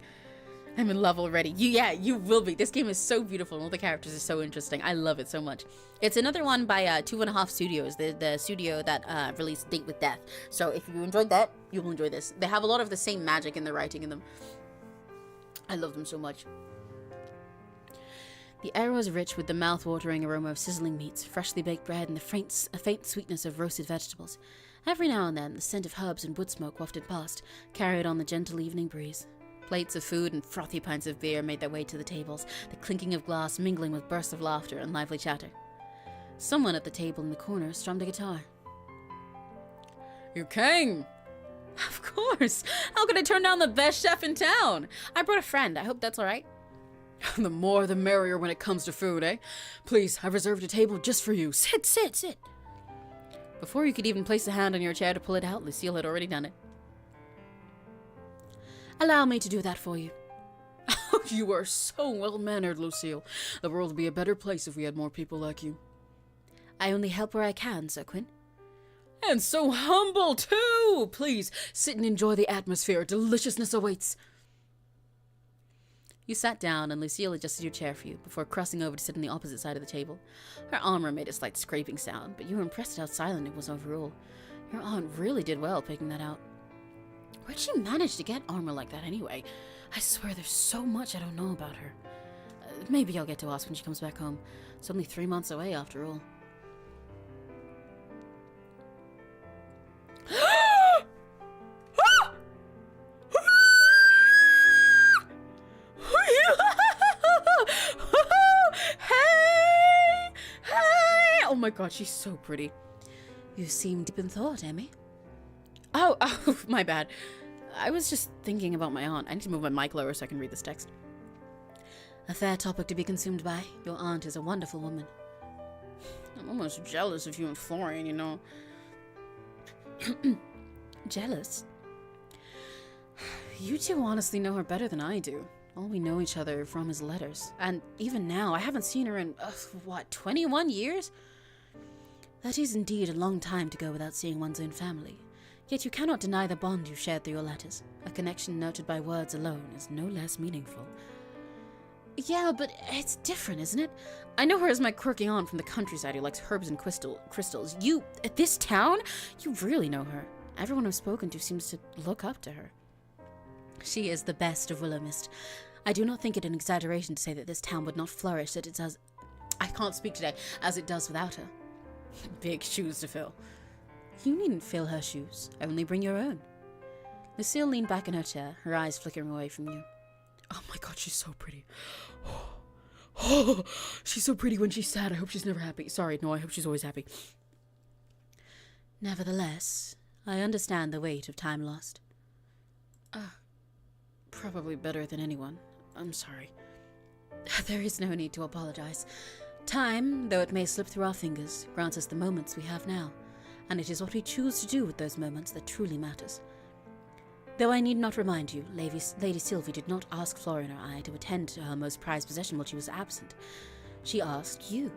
I'm in love already. You will be. This game is so beautiful and all the characters are so interesting. I love it so much. It's another one by 2.5 Studios, the studio that released Date with Death. So if you enjoyed that, you will enjoy this. They have a lot of the same magic in the writing in them. I love them so much. The air was rich with the mouth-watering aroma of sizzling meats, freshly baked bread, and a faint sweetness of roasted vegetables. Every now and then, the scent of herbs and wood smoke wafted past, carried on the gentle evening breeze. Plates of food and frothy pints of beer made their way to the tables, the clinking of glass mingling with bursts of laughter and lively chatter. Someone at the table in the corner strummed a guitar. You came! Of course! How could I turn down the best chef in town? I brought a friend. I hope that's alright. The more the merrier when it comes to food, eh? Please, I've reserved a table just for you. Sit, sit, sit! Before you could even place a hand on your chair to pull it out, Lucille had already done it. Allow me to do that for you. Oh, you are so well-mannered, Lucille. The world would be a better place if we had more people like you. I only help where I can, Sir Quinn. And so humble, too! Please, sit and enjoy the atmosphere. Deliciousness awaits. You sat down, and Lucille adjusted your chair for you, before crossing over to sit on the opposite side of the table. Her armor made a slight scraping sound, but you were impressed at how silent it was overall. Your aunt really did well picking that out. Where'd she manage to get armor like that anyway? I swear there's so much I don't know about her. Maybe I'll get to ask when she comes back home. It's only 3 months away after all. Oh my god, she's so pretty. You seem deep in thought, Emmy. Oh, my bad. I was just thinking about my aunt. I need to move my mic lower so I can read this text. A fair topic to be consumed by. Your aunt is a wonderful woman. I'm almost jealous of you and Florian, you know. Jealous? You two honestly know her better than I do. All we know each other from is letters. And even now, I haven't seen her in, 21 years? That is indeed a long time to go without seeing one's own family. Yet you cannot deny the bond you shared through your letters. A connection nurtured by words alone is no less meaningful. Yeah, but it's different, isn't it? I know her as my quirky aunt from the countryside who likes herbs and crystals. You, at this town? You really know her. Everyone I've spoken to seems to look up to her. She is the best of Willowmist. I do not think it an exaggeration to say that this town would not flourish as it does. I can't speak today, as it does without her. Big shoes to fill. You needn't fill her shoes. Only bring your own. Lucille leaned back in her chair, her eyes flickering away from you. Oh my god, she's so pretty. Oh, she's so pretty when she's sad. I hope she's never happy. Sorry, no, I hope she's always happy. Nevertheless, I understand the weight of time lost. Probably better than anyone. I'm sorry. There is no need to apologize. Time, though it may slip through our fingers, grants us the moments we have now, and it is what we choose to do with those moments that truly matters. Though I need not remind you, Lady Sylvie did not ask Florian or I to attend to her most prized possession while she was absent. She asked you.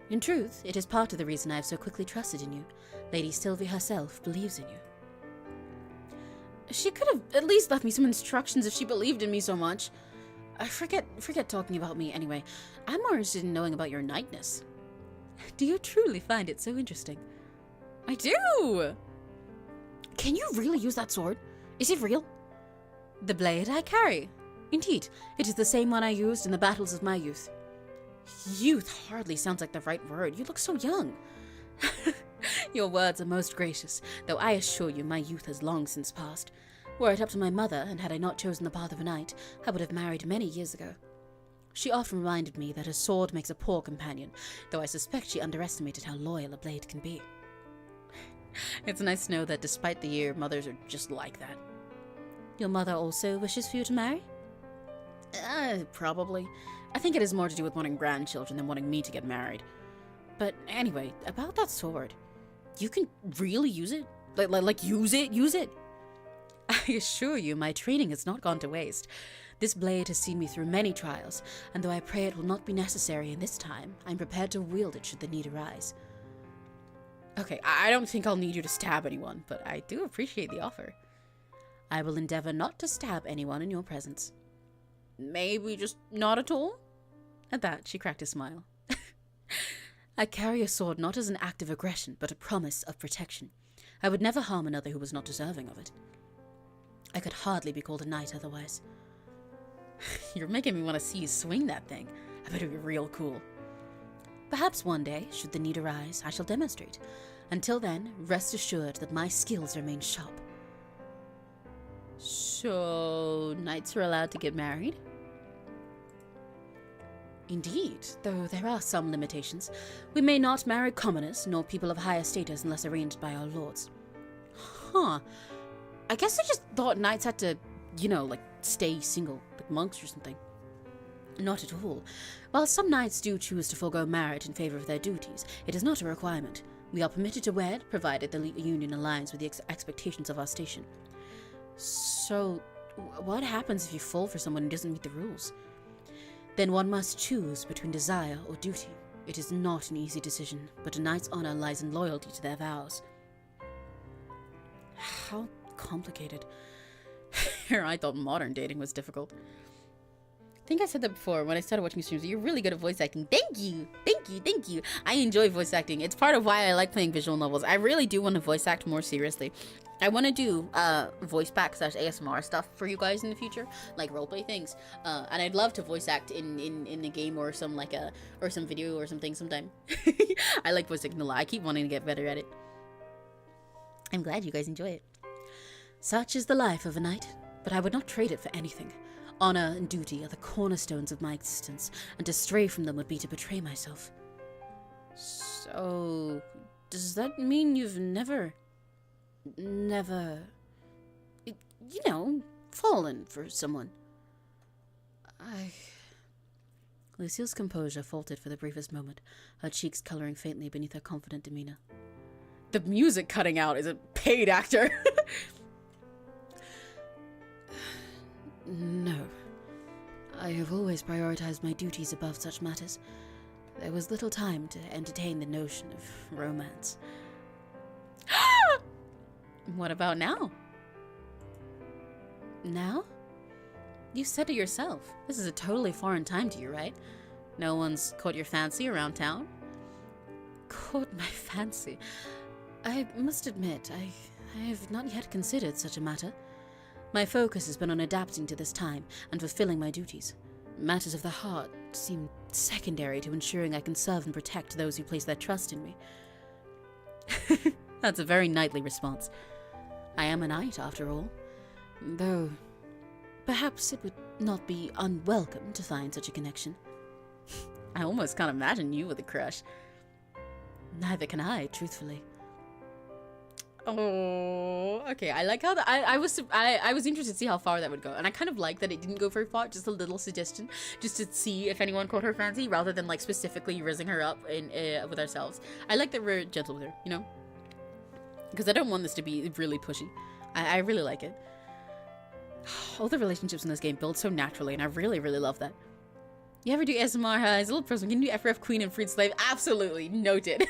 In truth, it is part of the reason I have so quickly trusted in you. Lady Sylvie herself believes in you. She could have at least left me some instructions if she believed in me so much. Forget talking about me anyway. I'm more interested in knowing about your knightness. Do you truly find it so interesting? I do! Can you really use that sword? Is it real? The blade I carry. Indeed, it is the same one I used in the battles of my youth. Youth hardly sounds like the right word. You look so young. Your words are most gracious, though I assure you my youth has long since passed. Were it up to my mother, and had I not chosen the path of a knight, I would have married many years ago. She often reminded me that a sword makes a poor companion, though I suspect she underestimated how loyal a blade can be. It's nice to know that despite the year, mothers are just like that. Your mother also wishes for you to marry? Probably. I think it has more to do with wanting grandchildren than wanting me to get married. But anyway, about that sword. You can really use it? Like use it? Use it? I assure you, my training has not gone to waste. This blade has seen me through many trials, and though I pray it will not be necessary in this time, I'm prepared to wield it should the need arise. Okay, I don't think I'll need you to stab anyone, but I do appreciate the offer. I will endeavor not to stab anyone in your presence. Maybe just not at all? At that, she cracked a smile. I carry a sword not as an act of aggression, but a promise of protection. I would never harm another who was not deserving of it. I could hardly be called a knight otherwise. You're making me want to see you swing that thing. I bet it'd be real cool. Perhaps one day, should the need arise, I shall demonstrate. Until then, rest assured that my skills remain sharp. So, knights are allowed to get married? Indeed, though there are some limitations. We may not marry commoners, nor people of higher status unless arranged by our lords. Huh. I guess I just thought knights had to, stay single, like monks or something. Not at all. While some knights do choose to forego marriage in favor of their duties, it is not a requirement. We are permitted to wed, provided the union aligns with the expectations of our station. So, what happens if you fall for someone who doesn't meet the rules? Then one must choose between desire or duty. It is not an easy decision, but a knight's honor lies in loyalty to their vows. How complicated. Here, I thought modern dating was difficult. I think I said that before when I started watching streams. You're really good at voice acting. Thank you! Thank you, thank you! I enjoy voice acting. It's part of why I like playing visual novels. I really do want to voice act more seriously. I want to do voice pack / ASMR stuff for you guys in the future, like roleplay things. And I'd love to voice act in a game or some or some video or something sometime. I like voice acting a lot. I keep wanting to get better at it. I'm glad you guys enjoy it. Such is the life of a knight, but I would not trade it for anything. Honor and duty are the cornerstones of my existence, and to stray from them would be to betray myself. So, does that mean you've never, fallen for someone? Lucille's composure faltered for the briefest moment, her cheeks coloring faintly beneath her confident demeanor. The music cutting out is a paid actor. No. I have always prioritized my duties above such matters. There was little time to entertain the notion of romance. What about now? Now? You said it yourself. This is a totally foreign time to you, right? No one's caught your fancy around town? Caught my fancy? I must admit, I have not yet considered such a matter. My focus has been on adapting to this time and fulfilling my duties. Matters of the heart seem secondary to ensuring I can serve and protect those who place their trust in me. That's a very knightly response. I am a knight, after all. Though, perhaps it would not be unwelcome to find such a connection. I almost can't imagine you with a crush. Neither can I, truthfully. Oh, okay. I like how I was interested to see how far that would go, and I kind of like that it didn't go very far. Just a little suggestion, just to see if anyone caught her fancy, rather than like specifically rizzing her up in with ourselves. I like that we're gentle with her, you know, because I don't want this to be really pushy. I really like it. All the relationships in this game build so naturally, and I really, really love that. You ever do ASMR? As a little person, can you do FRF Queen and Freed Slave? Absolutely, noted.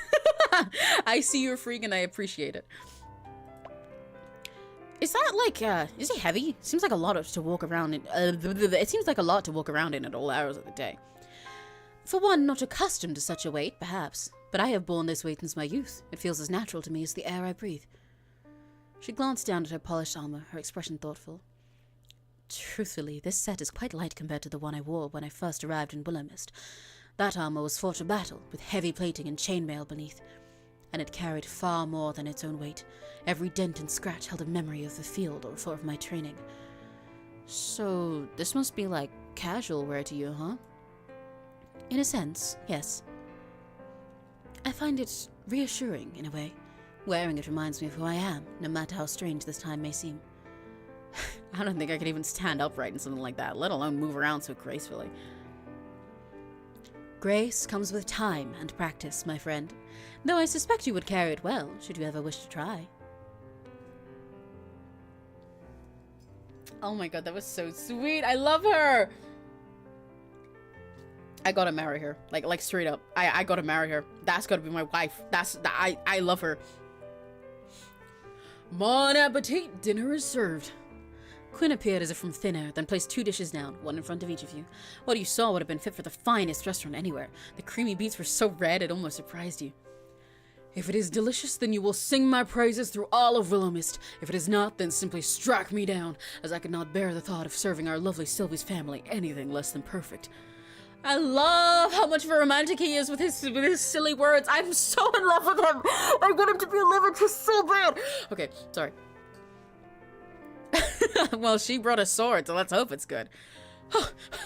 I see you're a freak, and I appreciate it. Is that like, is it heavy? Seems like a lot to walk around in, it seems like a lot to walk around in at all hours of the day. For one not accustomed to such a weight, perhaps, but I have borne this weight since my youth. It feels as natural to me as the air I breathe. She glanced down at her polished armor, her expression thoughtful. Truthfully, this set is quite light compared to the one I wore when I first arrived in Willowmist. That armor was fought for battle, with heavy plating and chainmail beneath, and it carried far more than its own weight. Every dent and scratch held a memory of the field or of my training. So, this must be like casual wear to you, huh? In a sense, yes. I find it reassuring, in a way. Wearing it reminds me of who I am, no matter how strange this time may seem. I don't think I could even stand upright in something like that, let alone move around so gracefully. Grace comes with time and practice, my friend. Though I suspect you would carry it well, should you ever wish to try. Oh my god, that was so sweet. I love her. I gotta marry her. Like straight up. I gotta marry her. That's gotta be my wife. I love her. Bon appetit, dinner is served. Quinn appeared as if from thin air, then placed 2 dishes down, one in front of each of you. What you saw would have been fit for the finest restaurant anywhere. The creamy beets were so red it almost surprised you. If it is delicious, then you will sing my praises through all of Willowmist. If it is not, then simply strike me down, as I could not bear the thought of serving our lovely Sylvie's family anything less than perfect. I love how much of a romantic he is with his silly words. I'm so in love with him. I want him to be a liver just so bad. Okay, sorry. Well, she brought a sword, so let's hope it's good.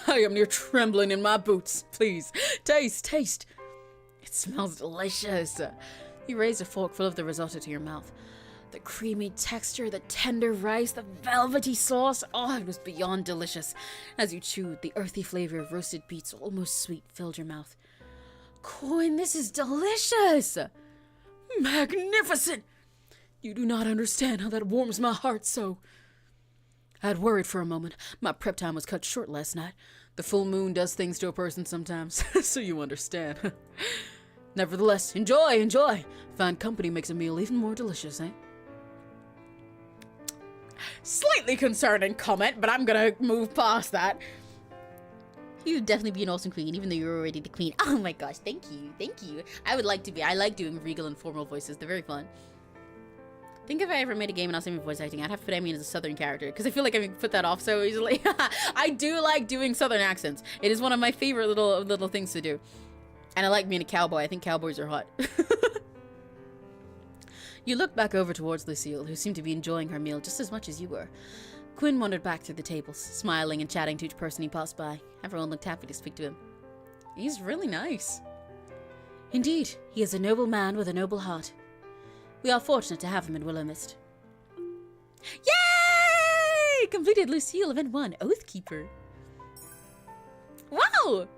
I am near trembling in my boots. Please, taste. It smells delicious. You raised a fork full of the risotto to your mouth. The creamy texture, the tender rice, the velvety sauce. Oh, it was beyond delicious. As you chewed, the earthy flavor of roasted beets, almost sweet, filled your mouth. Quinn, this is delicious. Magnificent. You do not understand how that warms my heart so. I had worried for a moment. My prep time was cut short last night. The full moon does things to a person sometimes, so you understand. Nevertheless, enjoy. Fine company makes a meal even more delicious, eh? Slightly concerning comment, but I'm gonna move past that. You'd definitely be an awesome queen, even though you're already the queen. Oh my gosh, thank you. I would like to be. I like doing regal and formal voices. They're very fun. I think if I ever made a game and I was doing voice acting, I'd have to put Amy as a southern character, because I feel like I can put that off so easily. I do like doing southern accents. It is one of my favorite little things to do. And I like being a cowboy. I think cowboys are hot. You looked back over towards Lucille, who seemed to be enjoying her meal just as much as you were. Quinn wandered back through the tables, smiling and chatting to each person he passed by. Everyone looked happy to speak to him. He's really nice. Indeed, he is a noble man with a noble heart. We are fortunate to have him in Willowmist. Yay! Completed Lucille Event 1, Oathkeeper. Wow!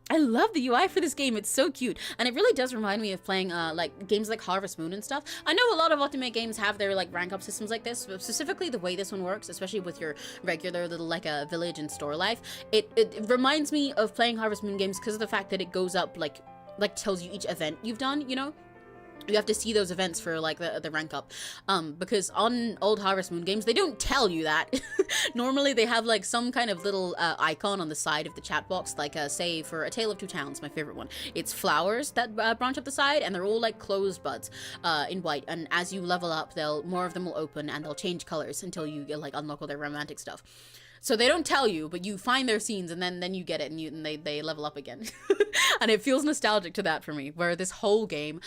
I love the UI for this game. It's so cute. And it really does remind me of playing like games like Harvest Moon and stuff. I know a lot of Ultimate games have their like rank up systems like this, but specifically the way this one works, especially with your regular little like a village and store life, it reminds me of playing Harvest Moon games because of the fact that it goes up like tells you each event you've done, you know? You have to see those events for like the rank up, because on old Harvest Moon games they don't tell you that. Normally they have like some kind of little icon on the side of the chat box, like say for A Tale of Two Towns, my favorite one. It's flowers that branch up the side, and they're all like closed buds in white. And as you level up, more of them will open and they'll change colors until you like unlock all their romantic stuff. So they don't tell you, but you find their scenes, and then you get it, and they level up again. And it feels nostalgic to that for me, where this whole game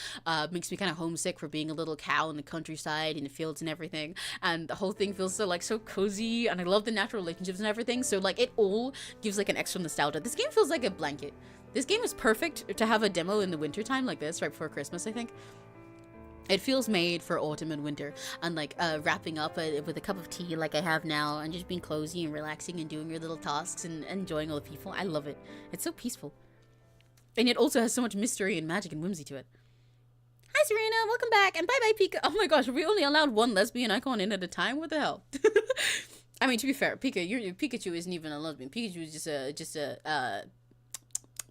makes me kind of homesick for being a little cow in the countryside, in the fields and everything. And the whole thing feels so cozy, and I love the natural relationships and everything. So like it all gives like an extra nostalgia. This game feels like a blanket. This game is perfect to have a demo in the wintertime like this, right before Christmas, I think. It feels made for autumn and winter, and like wrapping up with a cup of tea like I have now, and just being cozy and relaxing and doing your little tasks and enjoying all the people. I love it. It's so peaceful. And it also has so much mystery and magic and whimsy to it. Hi Serena, welcome back, and bye-bye Pika. Oh my gosh, are we only allowed one lesbian icon in at a time? What the hell? I mean, to be fair, Pikachu isn't even a lesbian. Pikachu is just a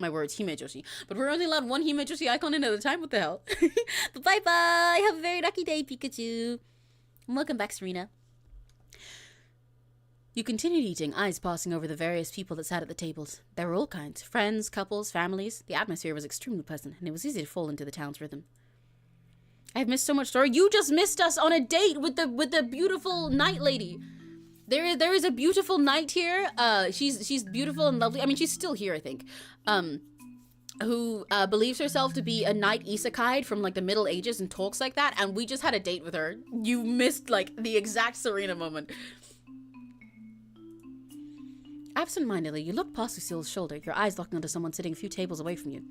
my words, 𝘆cie𝗂𝗿. But we're only allowed one 𝘆cie𝗂𝗿 icon in at a time? What the hell? But bye-bye! Have a very lucky day, Pikachu! And welcome back, Serena. You continued eating, eyes passing over the various people that sat at the tables. There were all kinds. Friends, couples, families. The atmosphere was extremely pleasant, and it was easy to fall into the town's rhythm. I've missed so much story. You just missed us on a date with the beautiful night lady. There is a beautiful knight here. She's beautiful and lovely. I mean, she's still here, I think. Who believes herself to be a knight 𝘆cie𝗂𝗿 from like the Middle Ages and talks like that. And we just had a date with her. You missed like the exact Serena moment. Absent-mindedly, you look past Lucille's shoulder, your eyes locking onto someone sitting a few tables away from you.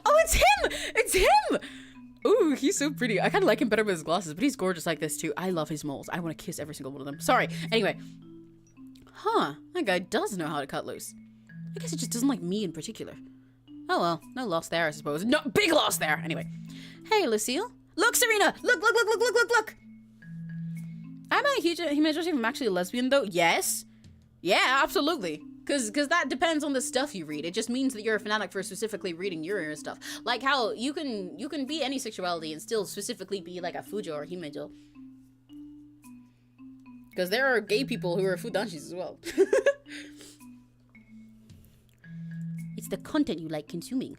Oh, it's him! It's him! Ooh, he's so pretty. I kind of like him better with his glasses, but he's gorgeous like this too. I love his moles. I want to kiss every single one of them. Sorry. Anyway. Huh. That guy does know how to cut loose. I guess he just doesn't like me in particular. Oh well. No loss there, I suppose. No, big loss there! Anyway. Hey, Lucille. Look, Serena! Look! Am I a huge majority if I'm actually a lesbian, though? Yes. Yeah, absolutely. Cause that depends on the stuff you read. It just means that you're a fanatic for specifically reading your stuff. Like how you can be any sexuality and still specifically be like a fujo or 𝘆ci𝗂𝗿. Because there are gay people who are fudanshis as well. It's the content you like consuming.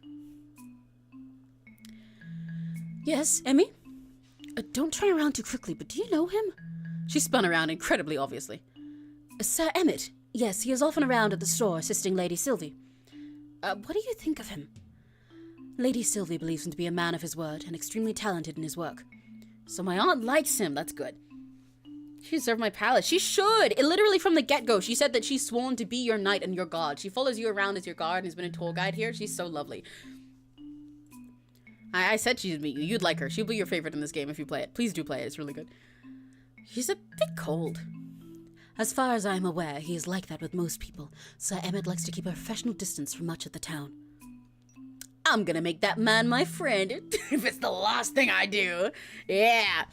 Yes, Emmy? Don't turn around too quickly, but do you know him? She spun around incredibly obviously. Sir Emmett. Yes, he is often around at the store assisting Lady Sylvie. What do you think of him? Lady Sylvie believes him to be a man of his word and extremely talented in his work. So my aunt likes him, that's good. She deserved my palace. She should! Literally from the get-go, she said that she's sworn to be your knight and your god. She follows you around as your guard and has been a tour guide here. She's so lovely. I said she'd meet you. You'd like her. She'll be your favorite in this game if you play it. Please do play it. It's really good. She's a bit cold. As far as I am aware, he is like that with most people. Sir Emmett likes to keep a professional distance from much of the town. I'm gonna make that man my friend, if it's the last thing I do. Yeah.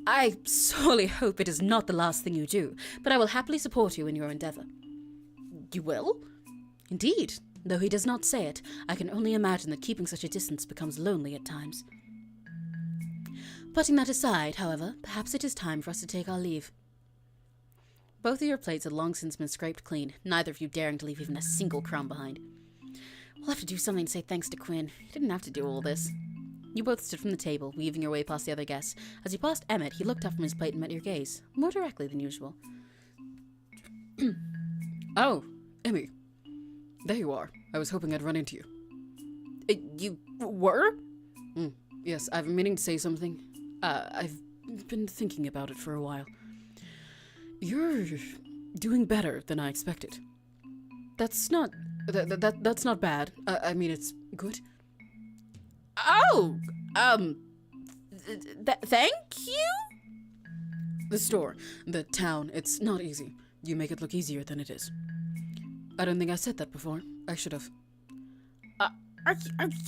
I sorely hope it is not the last thing you do, but I will happily support you in your endeavor. You will? Indeed. Though he does not say it, I can only imagine that keeping such a distance becomes lonely at times. Putting that aside, however, perhaps it is time for us to take our leave. Both of your plates had long since been scraped clean, neither of you daring to leave even a single crumb behind. We'll have to do something to say thanks to Quinn. He didn't have to do all this. You both stood from the table, weaving your way past the other guests. As you passed Emmett, he looked up from his plate and met your gaze, more directly than usual. Oh, Emmy. There you are. I was hoping I'd run into you. You were? Yes, I've been meaning to say something. I've been thinking about it for a while. You're doing better than I expected. That's not... That's not bad. I mean, it's good. Oh! Thank you? The store. The town. It's not easy. You make it look easier than it is. I don't think I said that before. I should have. Are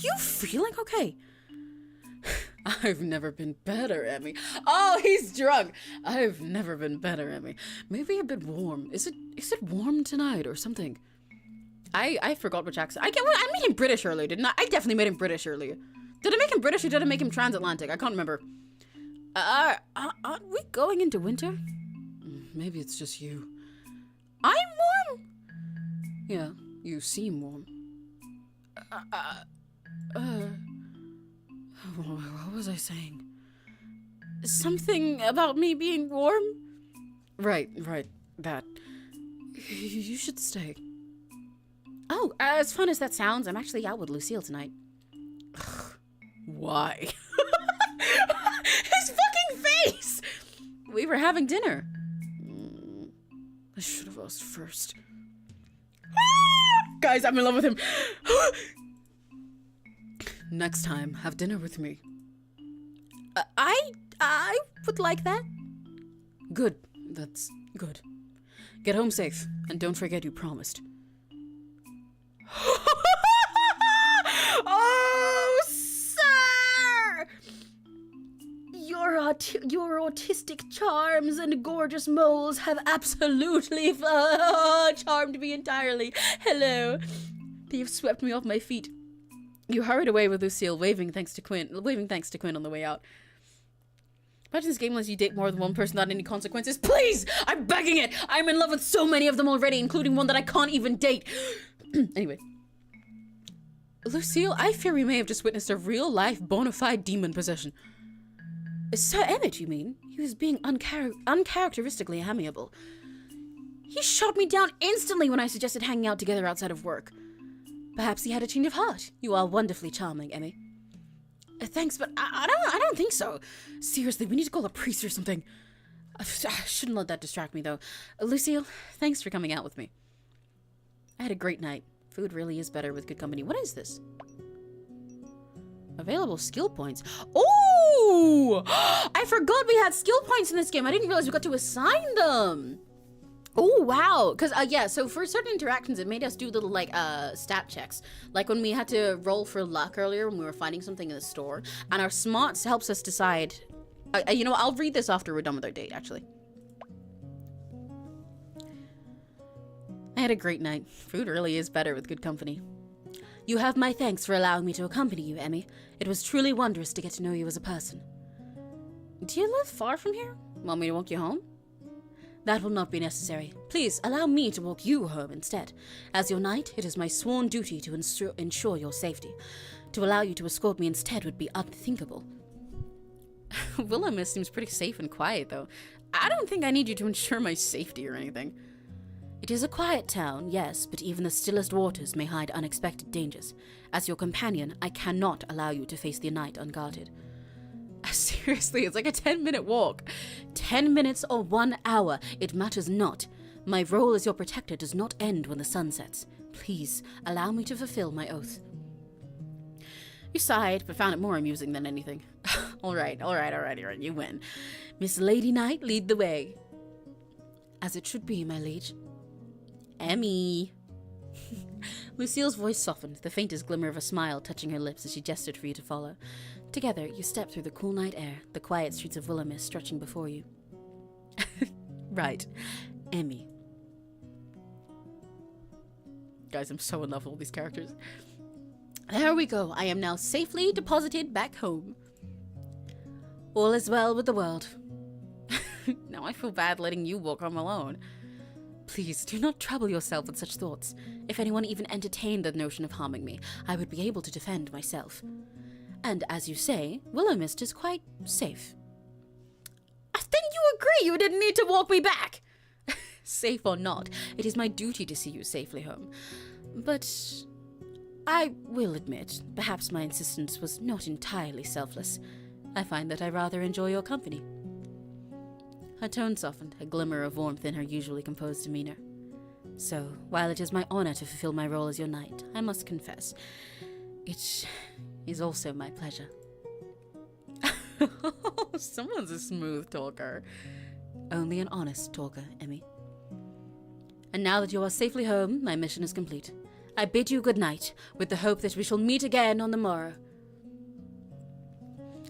you feeling okay? I've never been better, Emmy. Oh, he's drunk. I've never been better, Emmy. Maybe a bit warm. Is it warm tonight or something? I forgot which accent. I made him British earlier, didn't I? I definitely made him British earlier. Did I make him British or did I make him transatlantic? I can't remember. Aren't we going into winter? Maybe it's just you. I'm warm? Yeah, you seem warm. What was I saying? Something about me being warm? Right, that. You should stay. Oh, as fun as that sounds, I'm actually out with Lucille tonight. Why? His fucking face! We were having dinner. I should have asked first. Guys, I'm in love with him. Next time, have dinner with me. I would like that. Good. That's good. Get home safe, and don't forget you promised. Oh, sir! Your autistic charms and gorgeous moles have absolutely charmed me entirely. Hello. You've swept me off my feet. You hurried away with Lucille, waving thanks to Quinn on the way out. Imagine this game lets you date more than one person without any consequences. Please! I'm begging it! I'm in love with so many of them already, including one that I can't even date. Anyway. Lucille, I fear we may have just witnessed a real-life, bona fide demon possession. Sir Emmett, you mean? He was being uncharacteristically amiable. He shot me down instantly when I suggested hanging out together outside of work. Perhaps he had a change of heart. You are wonderfully charming, Emmy. Thanks, but I don't think so. Seriously, we need to call a priest or something. I shouldn't let that distract me, though. Lucille, thanks for coming out with me. I had a great night. Food really is better with good company. What is this? Available skill points. Oh! I forgot we had skill points in this game. I didn't realize we got to assign them. Oh, wow. Because, yeah, so for certain interactions, it made us do little, like, stat checks. Like when we had to roll for luck earlier when we were finding something in the store. And our smarts helps us decide... you know, I'll read this after we're done with our date, actually. I had a great night. Food really is better with good company. You have my thanks for allowing me to accompany you, Emmy. It was truly wondrous to get to know you as a person. Do you live far from here? Want me to walk you home? That will not be necessary. Please, allow me to walk you home instead. As your knight, it is my sworn duty to ensure your safety. To allow you to escort me instead would be unthinkable. Willowmist seems pretty safe and quiet, though. I don't think I need you to ensure my safety or anything. It is a quiet town, yes, but even the stillest waters may hide unexpected dangers. As your companion, I cannot allow you to face the night unguarded. Seriously, it's like a 10-minute walk. 10 minutes or 1 hour, it matters not. My role as your protector does not end when the sun sets. Please, allow me to fulfill my oath. You sighed, but found it more amusing than anything. All right, you win. Miss Lady Knight, lead the way. As it should be, my liege. Emmy. Lucille's voice softened, the faintest glimmer of a smile touching her lips as she gestured for you to follow. Together, you stepped through the cool night air, the quiet streets of Willowmist stretching before you. Right. Emmy. Guys, I'm so in love with all these characters. There we go. I am now safely deposited back home. All is well with the world. Now I feel bad letting you walk home alone. Please, do not trouble yourself with such thoughts. If anyone even entertained the notion of harming me, I would be able to defend myself. And as you say, Willowmist is quite safe. I think you agree you didn't need to walk me back! Safe or not, it is my duty to see you safely home. But I will admit, perhaps my insistence was not entirely selfless. I find that I rather enjoy your company. Her tone softened, a glimmer of warmth in her usually composed demeanor. So, while it is my honor to fulfill my role as your knight, I must confess, it is also my pleasure. Someone's a smooth talker. Only an honest talker, Emmy. And now that you are safely home, my mission is complete. I bid you good night, with the hope that we shall meet again on the morrow.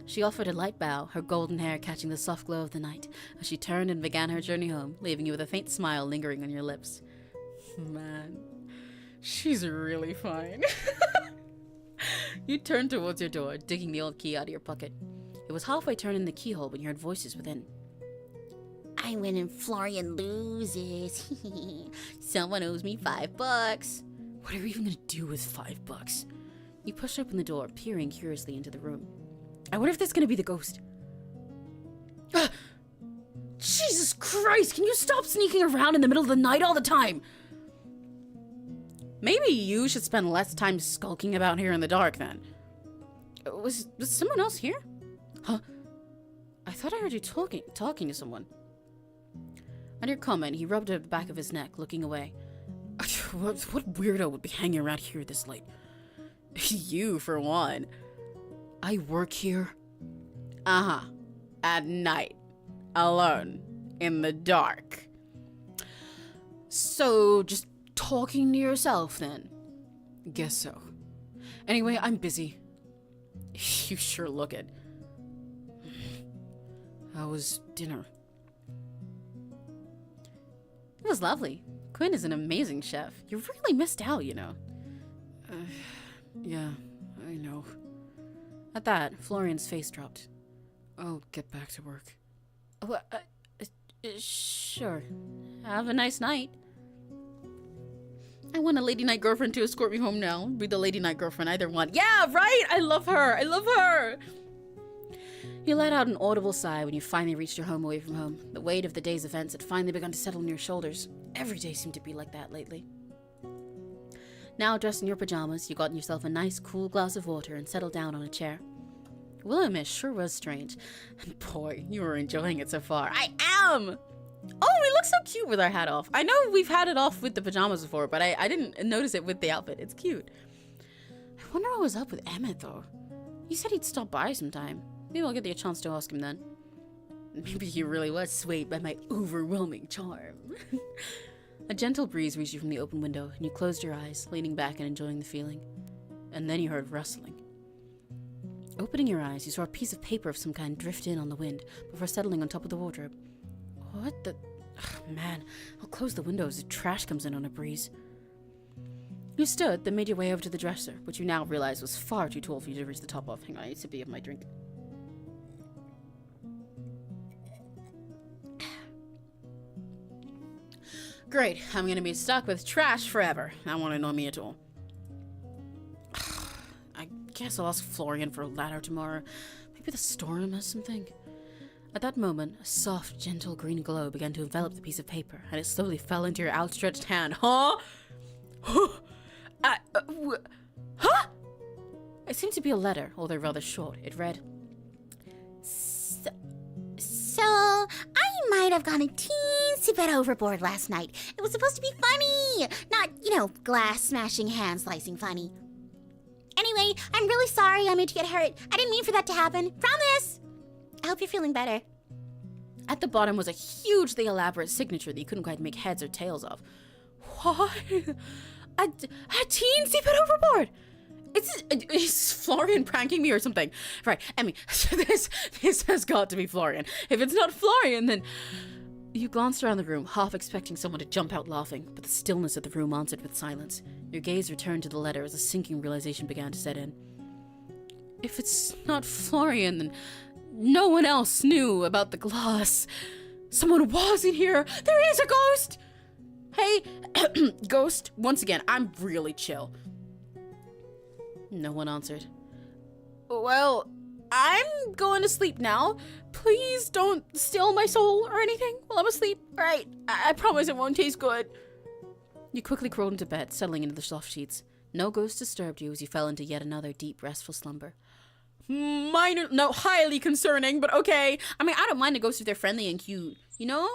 She offered a light bow, her golden hair catching the soft glow of the night, as she turned and began her journey home, leaving you with a faint smile lingering on your lips. Man, she's really fine. You turned towards your door, digging the old key out of your pocket. It was halfway turned in the keyhole when you heard voices within. I win and Florian loses. Someone owes me $5. What are we even gonna do with $5? You pushed open the door, peering curiously into the room. I wonder if that's gonna be the ghost. Jesus Christ, can you stop sneaking around in the middle of the night all the time? Maybe you should spend less time skulking about here in the dark then. Was someone else here? Huh? I thought I heard you talking to someone. On your comment, he rubbed at the back of his neck, looking away. What weirdo would be hanging around here this late? You, for one. I work here. Uh-huh. At night. Alone. In the dark. So, just talking to yourself, then? Guess so. Anyway, I'm busy. You sure look it. How was dinner? It was lovely. Quinn is an amazing chef. You really missed out, you know. Yeah, I know. At that, Florian's face dropped. I'll get back to work. Sure. Have a nice night. I want a lady night girlfriend to escort me home now. Be the lady night girlfriend, either one. Yeah, right? I love her. I love her. You let out an audible sigh when you finally reached your home away from home. The weight of the day's events had finally begun to settle on your shoulders. Every day seemed to be like that lately. Now, dressed in your pajamas, you got yourself a nice, cool glass of water and settled down on a chair. Willowmist sure was strange. And boy, you were enjoying it so far. I am! Oh, we look so cute with our hat off. I know we've had it off with the pajamas before, but I didn't notice it with the outfit. It's cute. I wonder what was up with Emmett, though. He said he'd stop by sometime. Maybe I'll get the chance to ask him then. Maybe he really was swayed by my overwhelming charm. A gentle breeze reached you from the open window, and you closed your eyes, leaning back and enjoying the feeling. And then you heard rustling. Opening your eyes, you saw a piece of paper of some kind drift in on the wind before settling on top of the wardrobe. What the... Ugh, man, I'll close the window as the trash comes in on a breeze. You stood, then made your way over to the dresser, which you now realized was far too tall for you to reach the top of. Hang on, I need to be of my drink. Great, I'm gonna be stuck with trash forever. That won't annoy me at all. I guess I'll ask Florian for a ladder tomorrow. Maybe the storeroom has something. At that moment, a soft, gentle green glow began to envelop the piece of paper, and it slowly fell into your outstretched hand. Huh? Huh? It seemed to be a letter, although rather short. It read, So, I might have gone a teensy bit overboard last night. It was supposed to be funny, not, glass smashing, hand slicing funny. Anyway, I'm really sorry I made you get hurt. I didn't mean for that to happen. Promise! I hope you're feeling better. At the bottom was a hugely elaborate signature that you couldn't quite make heads or tails of. What? A teensy bit overboard? Is Florian pranking me or something? Right, Emmy, this has got to be Florian. If it's not Florian, then... You glanced around the room, half expecting someone to jump out laughing, but the stillness of the room answered with silence. Your gaze returned to the letter as a sinking realization began to set in. If it's not Florian, then no one else knew about the glass. Someone was in here. There is a ghost! Hey, ghost, once again, I'm really chill. No one answered. Well, I'm going to sleep now. Please don't steal my soul or anything while I'm asleep. Alright, I promise it won't taste good. You quickly crawled into bed, settling into the soft sheets. No ghost disturbed you as you fell into yet another deep, restful slumber. Highly concerning, but okay. I mean, I don't mind a ghost if they're friendly and cute. You know?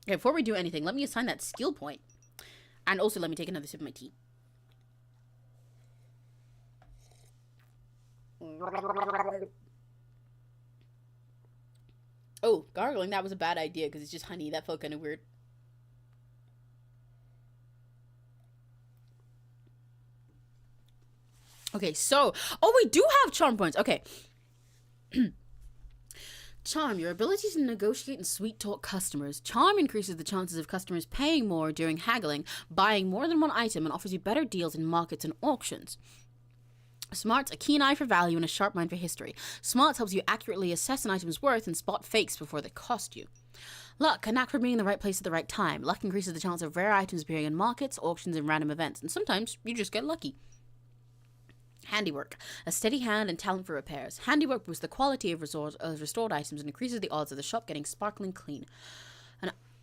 Okay, before we do anything, let me assign that skill point. And also, let me take another sip of my tea. Oh, gargling, that was a bad idea because it's just honey. That felt kind of weird. Okay, so... Oh, we do have charm points. Okay. Charm, your ability to negotiate and sweet-talk customers. Charm increases the chances of customers paying more during haggling, buying more than one item, and offers you better deals in markets and auctions. Smarts, a keen eye for value and a sharp mind for history. Smarts helps you accurately assess an item's worth and spot fakes before they cost you. Luck, a knack for being in the right place at the right time. Luck increases the chance of rare items appearing in markets, auctions, and random events, and sometimes you just get lucky. Handiwork. A steady hand and talent for repairs. Handiwork boosts the quality of restored items and increases the odds of the shop getting sparkling clean.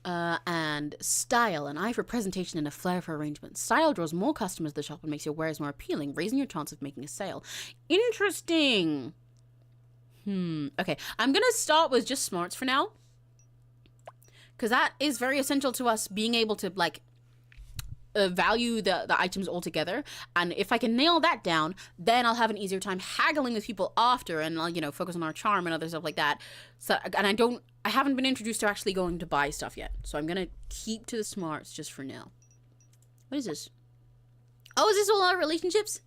And style. An eye for presentation and a flair for arrangement. Style draws more customers to the shop and makes your wares more appealing, raising your chance of making a sale. Interesting. Okay, I'm gonna start with just smarts for now, because that is very essential to us being able to, like, value the items altogether. And if I can nail that down, then I'll have an easier time haggling with people after, and I'll, you know, focus on our charm and other stuff like that. So, and I haven't been introduced to actually going to buy stuff yet, so I'm gonna keep to the smarts just for now. What is this? Oh, is this all our relationships?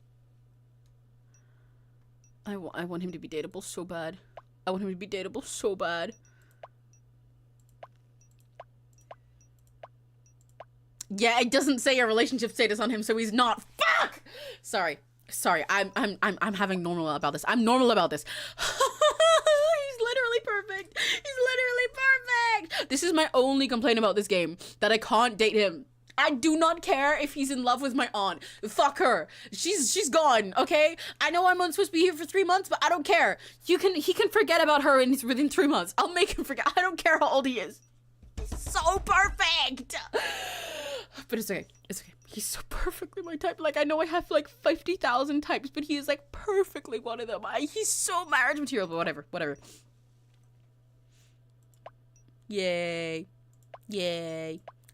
I want him to be dateable so bad. I want him to be dateable so bad. Yeah, it doesn't say a relationship status on him, so he's not. Fuck! Sorry. I'm having normal about this. I'm normal about this. He's literally perfect. He's literally perfect. This is my only complaint about this game, that I can't date him. I do not care if he's in love with my aunt. Fuck her. She's gone, okay? I know I'm only supposed to be here for 3 months, but I don't care. He can forget about her within 3 months. I'll make him forget. I don't care how old he is. He's so perfect. But it's okay. It's okay. He's so perfectly my type. Like, I know I have like 50,000 types, but he is like perfectly one of them. He's so marriage material, but whatever. Yay.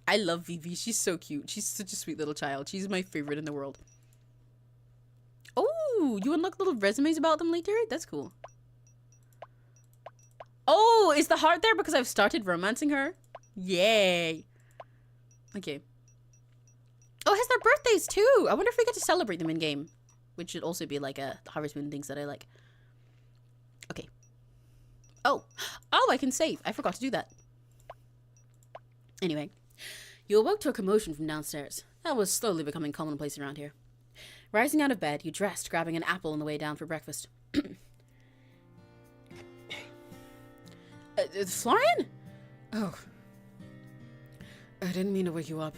I love Vivi. She's so cute. She's such a sweet little child. She's my favorite in the world. Oh, you unlock little resumes about them later? That's cool. Oh, is the heart there because I've started romancing her? Yay. Okay. Oh, it has their birthdays too. I wonder if we get to celebrate them in game, which should also be like the Harvest Moon things that I like. Okay. Oh, I can save. I forgot to do that. Anyway, you awoke to a commotion from downstairs. That was slowly becoming commonplace around here. Rising out of bed, you dressed, grabbing an apple on the way down for breakfast. Florian? Oh. I didn't mean to wake you up.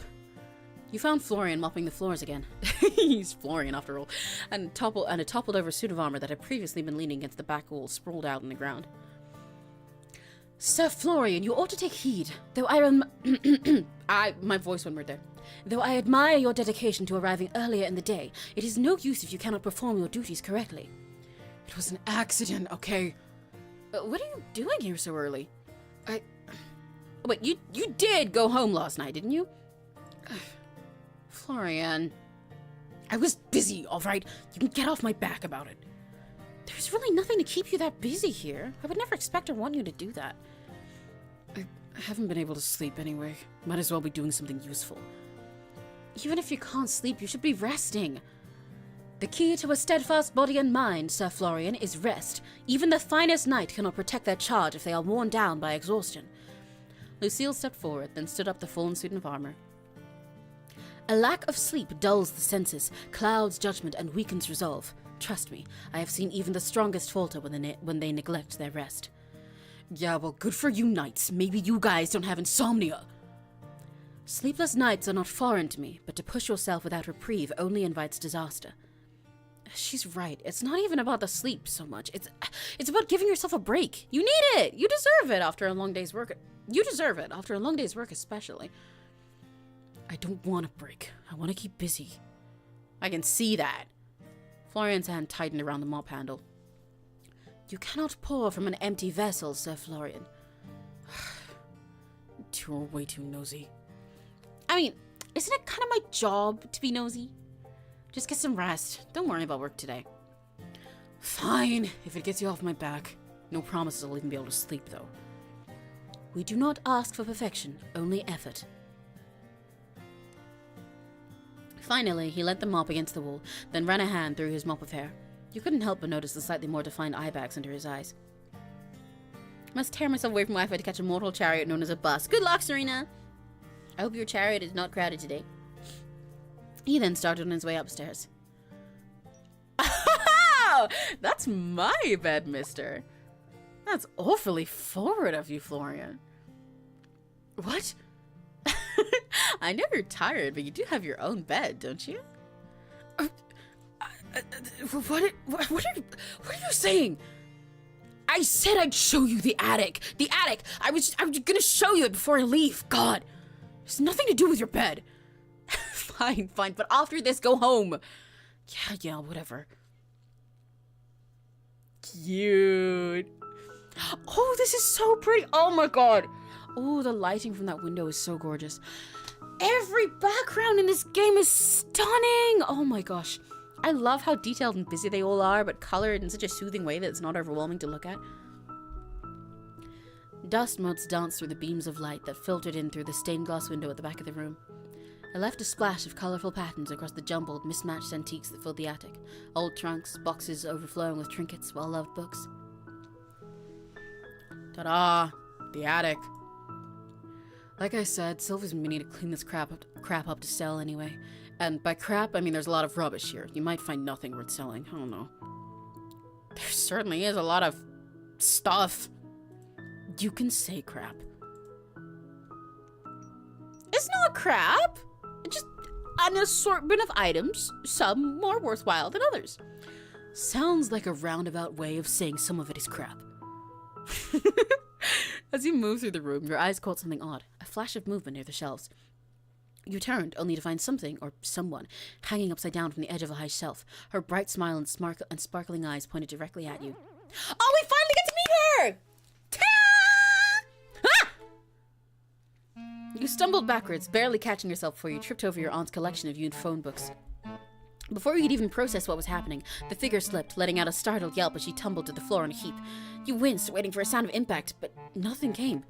You found Florian mopping the floors again. He's Florian after all. And a toppled over suit of armor that had previously been leaning against the back wall sprawled out on the ground. Sir Florian, you ought to take heed. Though my voice went weird there. Though I admire your dedication to arriving earlier in the day, it is no use if you cannot perform your duties correctly. It was an accident, okay? What are you doing here so early? Wait, you did go home last night, didn't you? Florian. I was busy, alright? You can get off my back about it. There's really nothing to keep you that busy here. I would never expect or want you to do that. I haven't been able to sleep anyway. Might as well be doing something useful. Even if you can't sleep, you should be resting. The key to a steadfast body and mind, Sir Florian, is rest. Even the finest knight cannot protect their charge if they are worn down by exhaustion. Lucille stepped forward, then stood up the fallen suit of armor. A lack of sleep dulls the senses, clouds judgment, and weakens resolve. Trust me, I have seen even the strongest falter when they neglect their rest. Yeah, well, good for you knights. Maybe you guys don't have insomnia. Sleepless nights are not foreign to me, but to push yourself without reprieve only invites disaster. She's right. It's not even about the sleep so much. It's about giving yourself a break. You need it. You deserve it after a long day's work. You deserve it after a long day's work especially. I don't want a break. I want to keep busy. I can see that. Florian's hand tightened around the mop handle. You cannot pour from an empty vessel, Sir Florian. You're way too nosy. I mean, isn't it kind of my job to be nosy? Just get some rest. Don't worry about work today. Fine, if it gets you off my back. No promises I'll even be able to sleep, though. We do not ask for perfection, only effort. Finally, he let the mop against the wall, then ran a hand through his mop of hair. You couldn't help but notice the slightly more defined eye bags under his eyes. I must tear myself away from Wi-Fi to catch a mortal chariot known as a bus. Good luck, Serena! I hope your chariot is not crowded today. He then started on his way upstairs. That's my bed, mister. That's awfully forward of you, Florian. What? I know you're tired, but you do have your own bed, don't you? What are you saying? I said I'd show you the attic. The attic. I was gonna show you it before I leave. God, it's nothing to do with your bed. Fine, but after this, go home. Yeah, whatever. Cute. Oh, this is so pretty. Oh my God. Oh, the lighting from that window is so gorgeous. Every background in this game is stunning. Oh my gosh. I love how detailed and busy they all are, but colored in such a soothing way that it's not overwhelming to look at. Dust motes danced through the beams of light that filtered in through the stained glass window at the back of the room. It left a splash of colorful patterns across the jumbled, mismatched antiques that filled the attic. Old trunks, boxes overflowing with trinkets, well-loved books. Ta-da! The attic. Like I said, Sylvia's meaning to clean this crap up to sell anyway. And by crap, I mean there's a lot of rubbish here. You might find nothing worth selling. I don't know. There certainly is a lot of stuff. You can say crap. It's not crap. It's just an assortment of items, some more worthwhile than others. Sounds like a roundabout way of saying some of it is crap. As you move through the room, your eyes caught something odd. A flash of movement near the shelves. You turned, only to find something, or someone, hanging upside down from the edge of a high shelf. Her bright smile and sparkling eyes pointed directly at you. Oh, we finally get to meet her! Ta-da! Ah! You stumbled backwards, barely catching yourself before you tripped over your aunt's collection of used phone books. Before you could even process what was happening, the figure slipped, letting out a startled yelp as she tumbled to the floor in a heap. You winced, waiting for a sound of impact, but nothing came.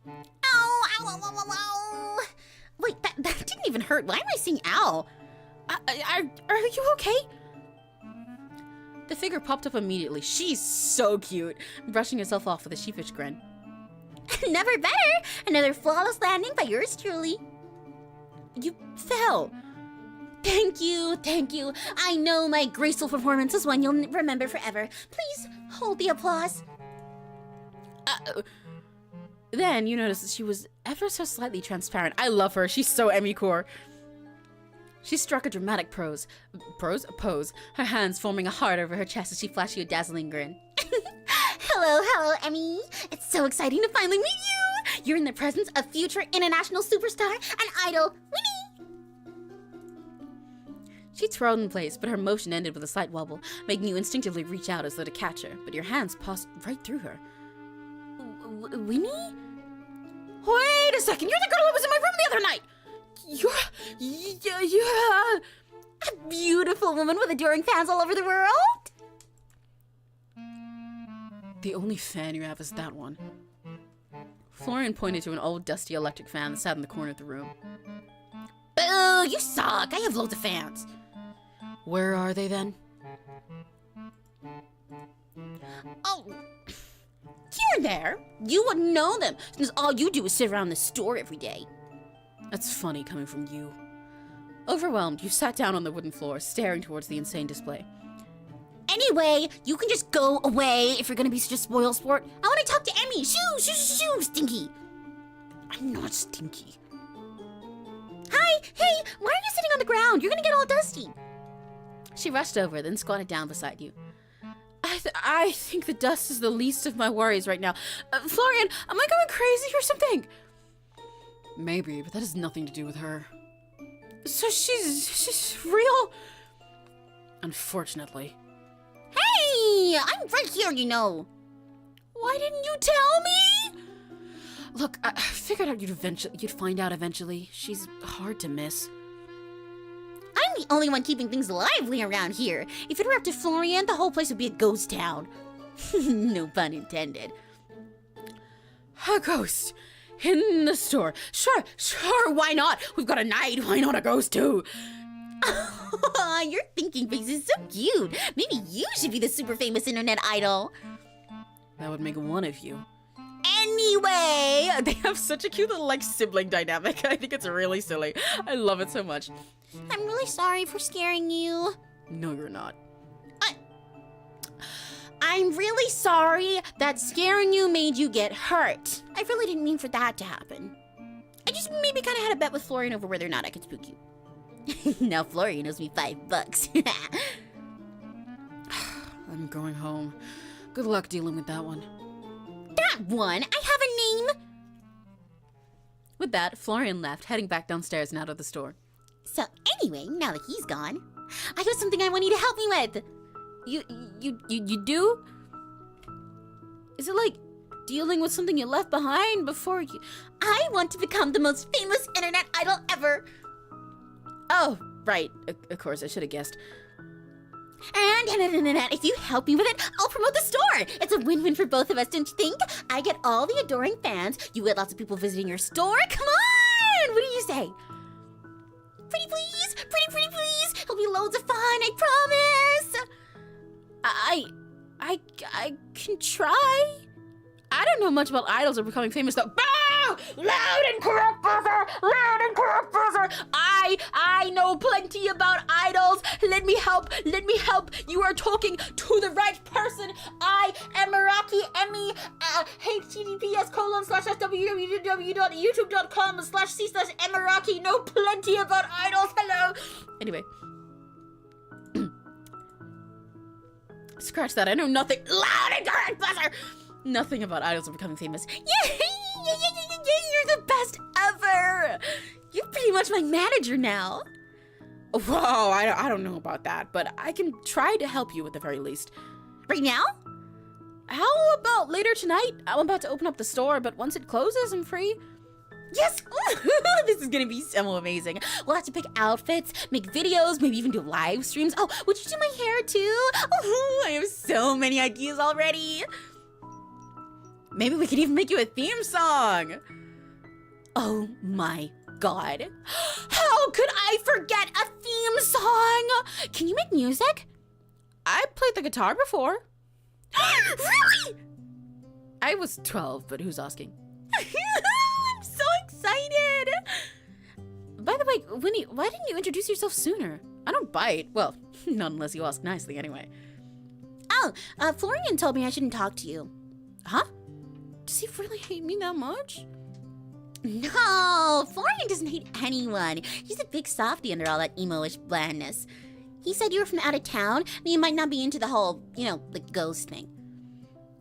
Ow, ow, ow, ow, ow, ow. Wait, that didn't even hurt. Why am I saying ow? Are you okay? The figure popped up immediately. She's so cute, brushing herself off with a sheepish grin. Never better. Another flawless landing by yours truly. You fell. Thank you. I know my graceful performance is one you'll remember forever. Please hold the applause. Then you noticed that she was ever so slightly transparent. I love her. She's so Emmy core. She struck a dramatic pose, her hands forming a heart over her chest as she flashed you a dazzling grin. Hello, Emmy. It's so exciting to finally meet you. You're in the presence of future international superstar and idol, Winnie. She twirled in place, but her motion ended with a slight wobble, making you instinctively reach out as though to catch her, but your hands passed right through her. Winnie? Wait a second, you're the girl who was in my room the other night! You're a beautiful woman with adoring fans all over the world? The only fan you have is that one. Florian pointed to an old dusty electric fan that sat in the corner of the room. Boo, you suck. I have loads of fans. Where are they then? Oh, here and there. You wouldn't know them, since all you do is sit around the store every day. That's funny coming from you. Overwhelmed, you sat down on the wooden floor, staring towards the insane display. Anyway, you can just go away if you're gonna be such a spoil sport. I want to talk to Emmy. Shoo, Stinky. I'm not stinky. Hi, hey, why are you sitting on the ground? You're gonna get all dusty. She rushed over, then squatted down beside you. I think the dust is the least of my worries right now. Florian, am I going crazy or something? Maybe, but that has nothing to do with her. So she's real? Unfortunately. Hey, I'm right here, you know. Why didn't you tell me? Look, I figured out you'd find out eventually. She's hard to miss. I'm the only one keeping things lively around here. If it were up to Florian, the whole place would be a ghost town. No pun intended. A ghost in the store. Sure, why not? We've got a knight, why not a ghost too? Your thinking face is so cute. Maybe you should be the super famous internet idol. That would make one of you. Anyway, they have such a cute little like sibling dynamic. I think it's really silly. I love it so much. I'm really sorry for scaring you. No, you're not. I'm really sorry that scaring you made you get hurt. I really didn't mean for that to happen. I just maybe kind of had a bet with Florian over whether or not I could spook you. Now Florian owes me $5. I'm going home. Good luck dealing with that one. That one? I have a name! With that, Florian left, heading back downstairs and out of the store. So anyway, now that he's gone, I have something I want you to help me with. You do? Is it like dealing with something you left behind before you... I want to become the most famous internet idol ever. Oh, right. Of course, I should have guessed. And if you help me with it, I'll promote the store. It's a win-win for both of us, don't you think? I get all the adoring fans. You get lots of people visiting your store. Come on! What do you say? Pretty please? Pretty please? It'll be loads of fun, I promise. I can try. I don't know much about idols or becoming famous though. Bow! Loud and correct buzzer! Loud and correct buzzer! I know plenty about idols. Let me help. You are talking to the right person. I am Meraki Emmy. https://www.youtube.com/c/emeraki. Know plenty about idols. Hello. Anyway. Scratch that. I know nothing. Loud and correct buzzer! Nothing about idols or becoming famous. Yeah, you're the best ever. You're pretty much my manager now. Whoa, I don't know about that, but I can try to help you at the very least. Right now? How about later tonight? I'm about to open up the store, but once it closes, I'm free. Yes! This is gonna be so amazing. We'll have to pick outfits, make videos, maybe even do live streams. Oh, would you do my hair too? Oh, I have so many ideas already. Maybe we could even make you a theme song. Oh my god. How could I forget a theme song? Can you make music? I played the guitar before. Really? I was 12, but who's asking? I'm so excited. By the way, Winnie, why didn't you introduce yourself sooner? I don't bite. Well, not unless you ask nicely anyway. Oh, Florian told me I shouldn't talk to you. Huh? Does he really hate me that much? No, Florian doesn't hate anyone. He's a big softie under all that emo-ish blandness. He said you were from out of town, and you might not be into the whole, the ghost thing.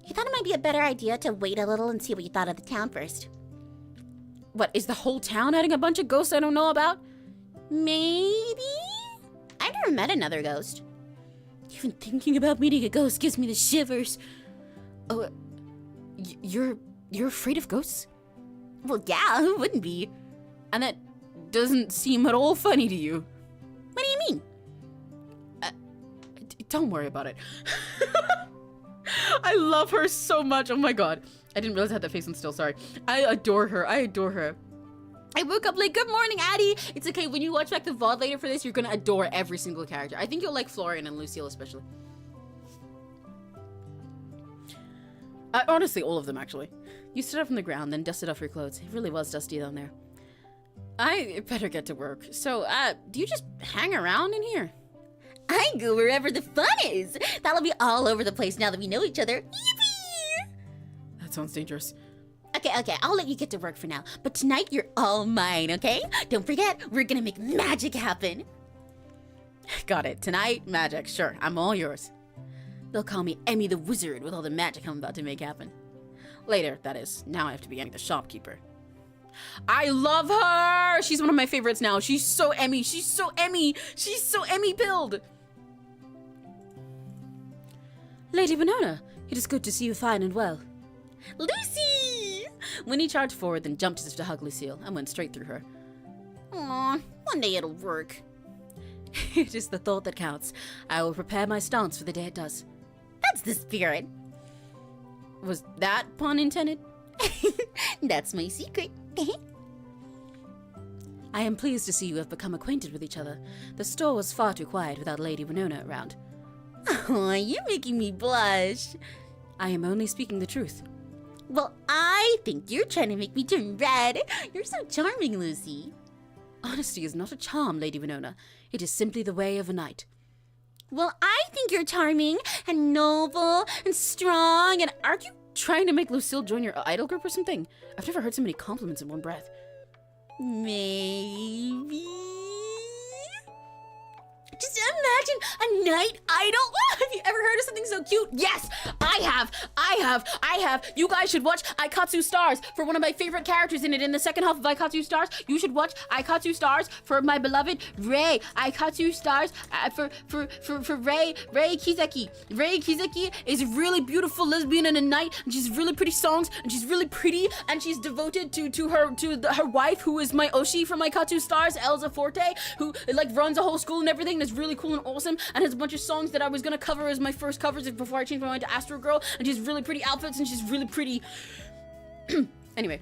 He thought it might be a better idea to wait a little and see what you thought of the town first. What, is the whole town adding a bunch of ghosts I don't know about? Maybe? I've never met another ghost. Even thinking about meeting a ghost gives me the shivers. Oh, you're afraid of ghosts? Well, yeah, who wouldn't be? And that doesn't seem at all funny to you. What do you mean? Don't worry about it. I love her so much. Oh my god. I didn't realize I had that face on still. Sorry. I adore her. I woke up late. Good morning, Addie. It's okay. When you watch back the VOD later for this, you're gonna adore every single character. I think you'll like Florian and Lucille especially. Honestly, all of them, actually. You stood up from the ground, then dusted off your clothes. It really was dusty down there. I better get to work. So, do you just hang around in here? I go wherever the fun is. That'll be all over the place now that we know each other. Yippee! That sounds dangerous. Okay, I'll let you get to work for now. But tonight, you're all mine, okay? Don't forget, we're gonna make magic happen. Got it. Tonight, magic. Sure, I'm all yours. They'll call me Emmy the Wizard with all the magic I'm about to make happen. Later, that is. Now I have to be Emmy the Shopkeeper. I love her! She's one of my favorites now. She's so Emmy. She's so Emmy. She's so Emmy-pilled. Lady Winona, it is good to see you fine and well. Lucy! Winnie charged forward, then jumped as if to hug Lucille, and went straight through her. Aw, one day it'll work. It is the thought that counts. I will prepare my stance for the day it does. That's the spirit. Was that pun intended? That's my secret. I am pleased to see you have become acquainted with each other. The store was far too quiet without Lady Winona around. Oh, you're making me blush. I am only speaking the truth. Well, I think you're trying to make me turn red. You're so charming, Lucy. Honesty is not a charm, Lady Winona. It is simply the way of a knight. Well, I think you're charming and noble and strong and Aren't you trying to make Lucille join your idol group or something? I've never heard so many compliments in one breath. maybe. Just imagine a night idol? Have you ever heard of something so cute? Yes, I have. You guys should watch Aikatsu Stars for one of my favorite characters in it. In the second half of Aikatsu Stars, you should watch Aikatsu Stars for my beloved Rei. Aikatsu Stars for Rei 𝘆cie𝗂𝗿. Rei 𝘆cie𝗂𝗿 is a really beautiful lesbian in a night, and she's really pretty songs, and she's really pretty, and she's devoted to her wife, who is my 𝘆cie from Aikatsu Stars, Elsa Forte, who like runs a whole school and everything, and is really cool and awesome, and has a bunch of songs that I was gonna cover as my first covers before I changed my mind to Astro Girl, and she's really pretty outfits, and she's really pretty. Anyway,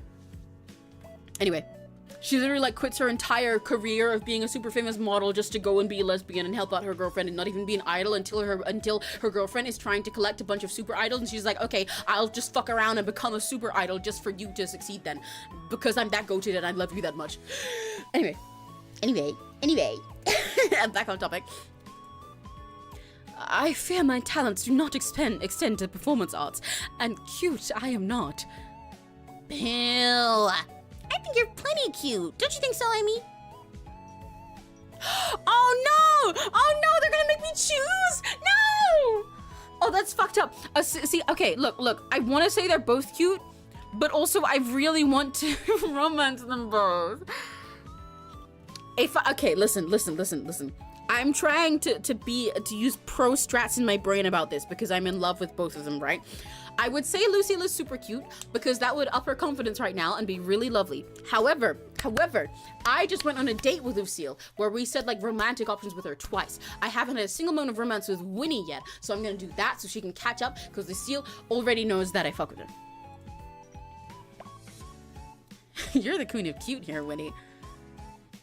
she literally like quits her entire career of being a super famous model just to go and be a lesbian and help out her girlfriend and not even be an idol until her girlfriend is trying to collect a bunch of super idols, and she's like, okay, I'll just fuck around and become a super idol just for you to succeed then, because I'm that goated and I love you that much. Anyway, back on topic. I fear my talents do not extend to performance arts, and cute I am not. Bill, I think you're plenty cute. Don't you think so, Amy? Oh no, they're gonna make me choose. No. Oh, that's fucked up. See, okay, look, I want to say they're both cute, but also I really want to romance them both. Okay, listen. I'm trying to use pro strats in my brain about this because I'm in love with both of them, right? I would say Lucille is super cute because that would up her confidence right now and be really lovely. However, I just went on a date with Lucille where we said like romantic options with her twice. I haven't had a single moment of romance with Winnie yet, so I'm gonna do that so she can catch up because Lucille already knows that I fuck with her. You're the queen of cute here, Winnie.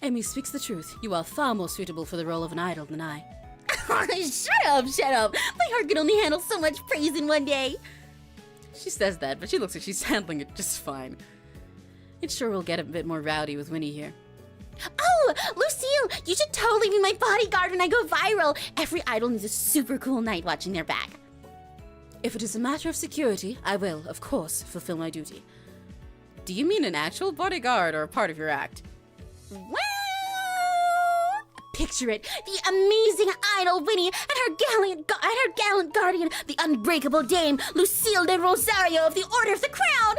Amy speaks the truth. You are far more suitable for the role of an idol than I. Shut up. My heart can only handle so much praise in one day. She says that, but she looks like she's handling it just fine. It sure will get a bit more rowdy with Winnie here. Oh, Lucille, you should totally be my bodyguard when I go viral. Every idol needs a super cool night watching their back. If it is a matter of security, I will, of course, fulfill my duty. Do you mean an actual bodyguard or a part of your act? Well, picture it. The amazing idol Winnie and her gallant guardian, the unbreakable dame, Lucille de Rosario of the Order of the Crown.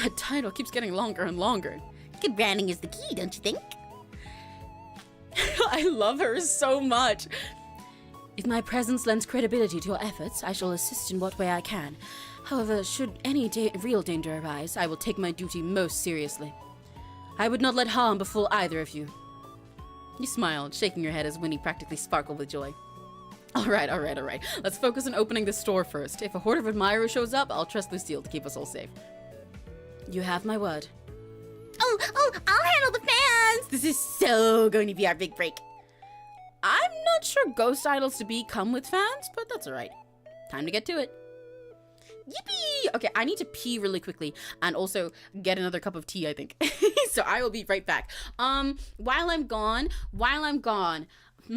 That title keeps getting longer and longer. Good branding is the key, don't you think? I love her so much. If my presence lends credibility to your efforts, I shall assist in what way I can. However, should any real danger arise, I will take my duty most seriously. I would not let harm befall either of you. You smiled, shaking your head as Winnie practically sparkled with joy. All right. Let's focus on opening the store first. If a horde of admirers shows up, I'll trust Lucille to keep us all safe. You have my word. Oh, I'll handle the fans. This is so going to be our big break. I'm not sure ghost idols to be come with fans, but that's all right. Time to get to it. Yippee! Okay, I need to pee really quickly and also get another cup of tea, I think. So I will be right back. While I'm gone. You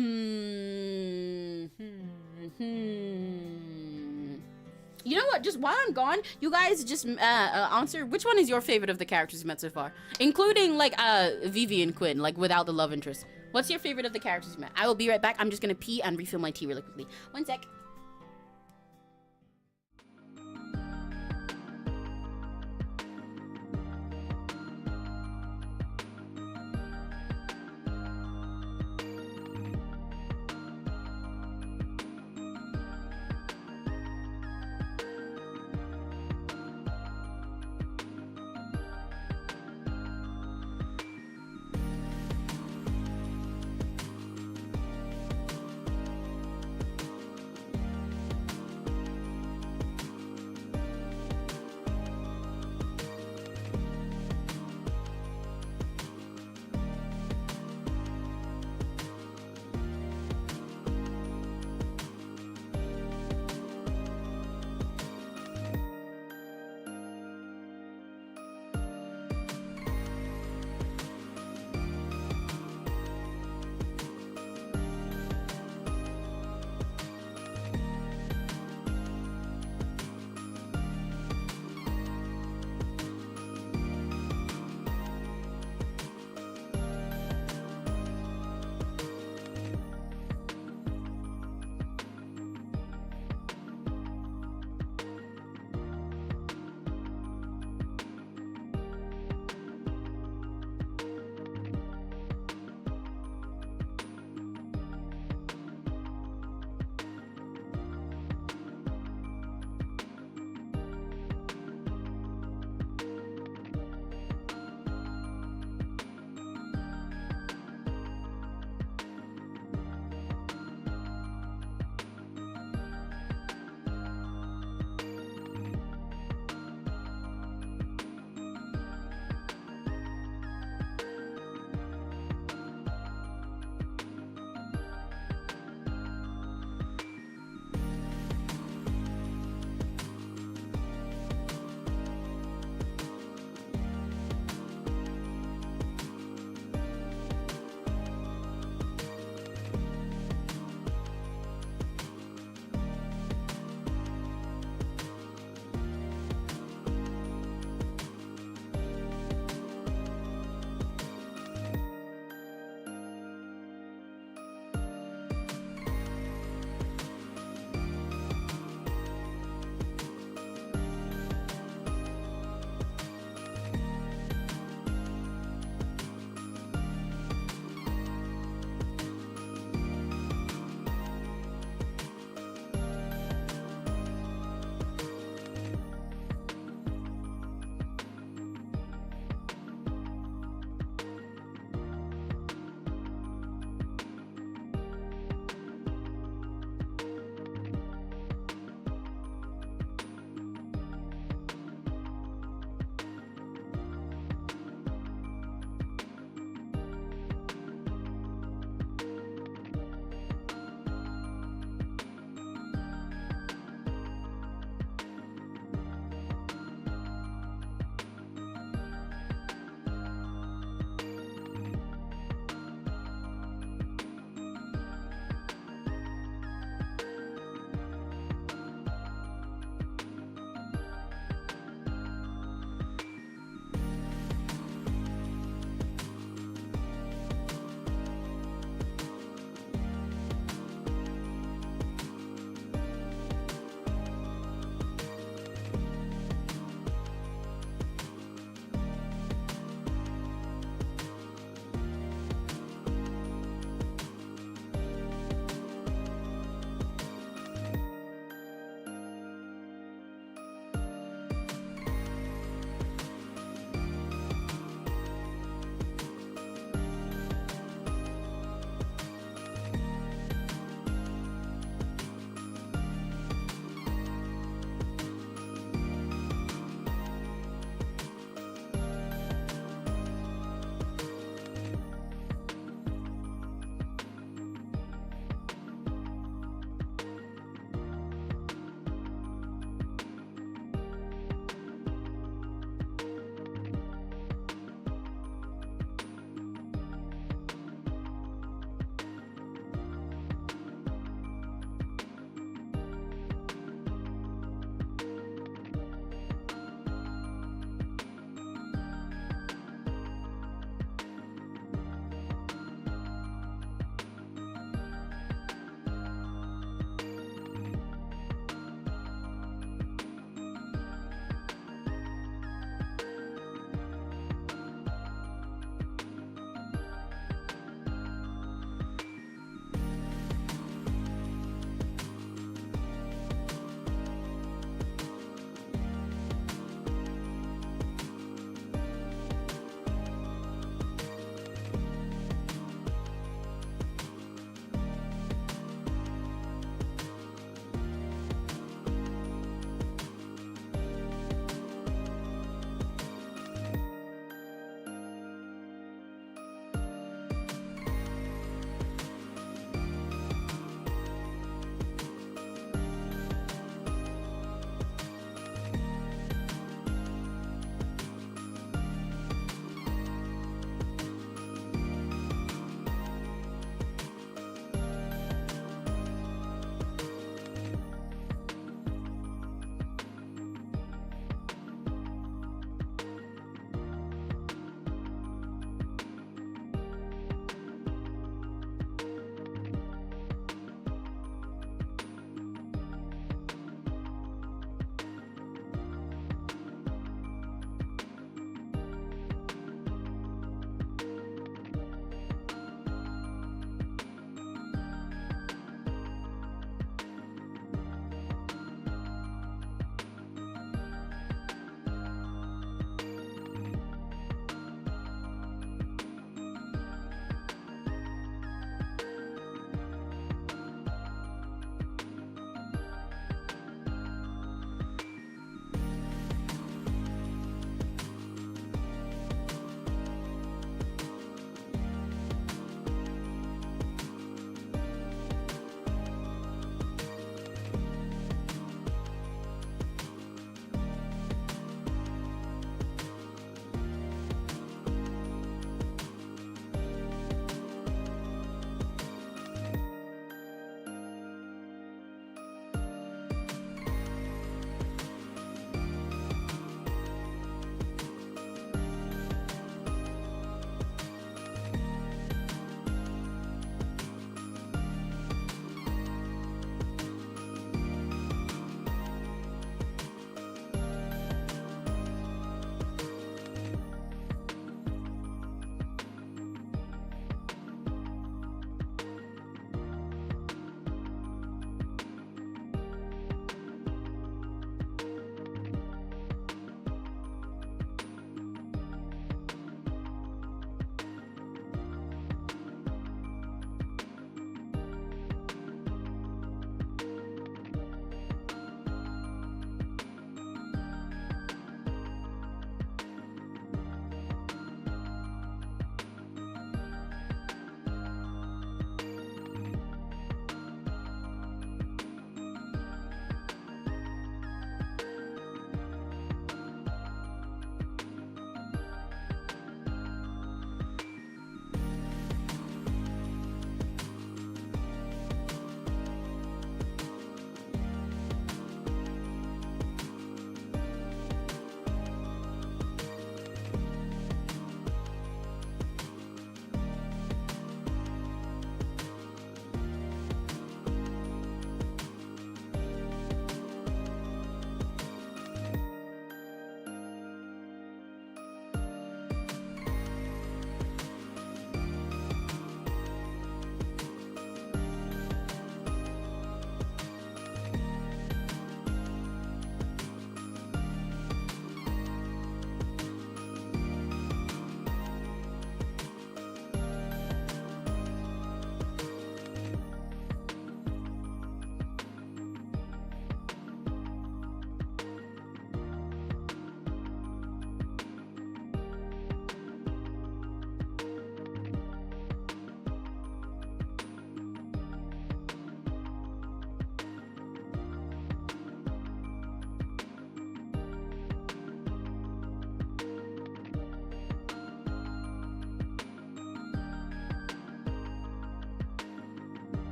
know what? Just while I'm gone, you guys just answer which one is your favorite of the characters you met so far, including like Vivi and Quinn, like without the love interest. What's your favorite of the characters you met? I will be right back. I'm just gonna pee and refill my tea really quickly. One sec.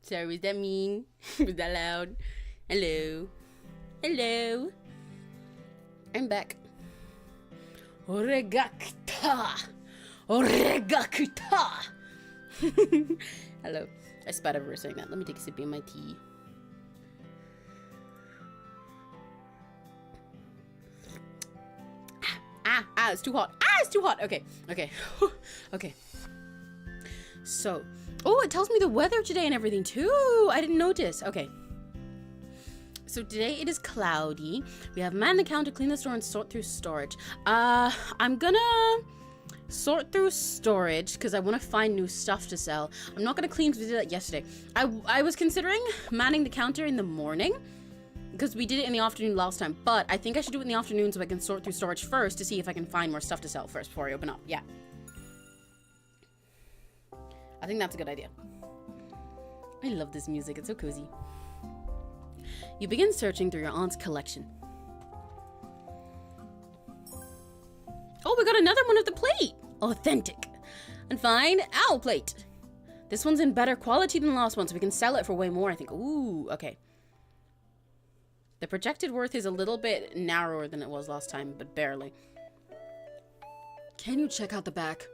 Sorry, was that mean? Was that loud? Hello. Hello. I'm back. Oregakuta. Oregakuta. Hello. I spat everywhere saying that. Let me take a sip of my tea. It's too hot. It's too hot. Okay. Okay. So, oh, it tells me the weather today and everything too. I didn't notice. Okay. So today it is cloudy. We have man the counter, clean the store, and sort through storage. I'm gonna sort through storage because I want to find new stuff to sell. I'm not gonna clean because we did that yesterday. I was considering manning the counter in the morning because we did it in the afternoon last time, but I think I should do it in the afternoon so I can sort through storage first to see if I can find more stuff to sell first before I open up. Yeah. I think that's a good idea. I love this music. It's so cozy. You begin searching through your aunt's collection. Oh, we got another one of the plate. Authentic. And fine owl plate. This one's in better quality than the last one, so we can sell it for way more, I think. Ooh, okay. The projected worth is a little bit narrower than it was last time, but barely. Can you check out the back?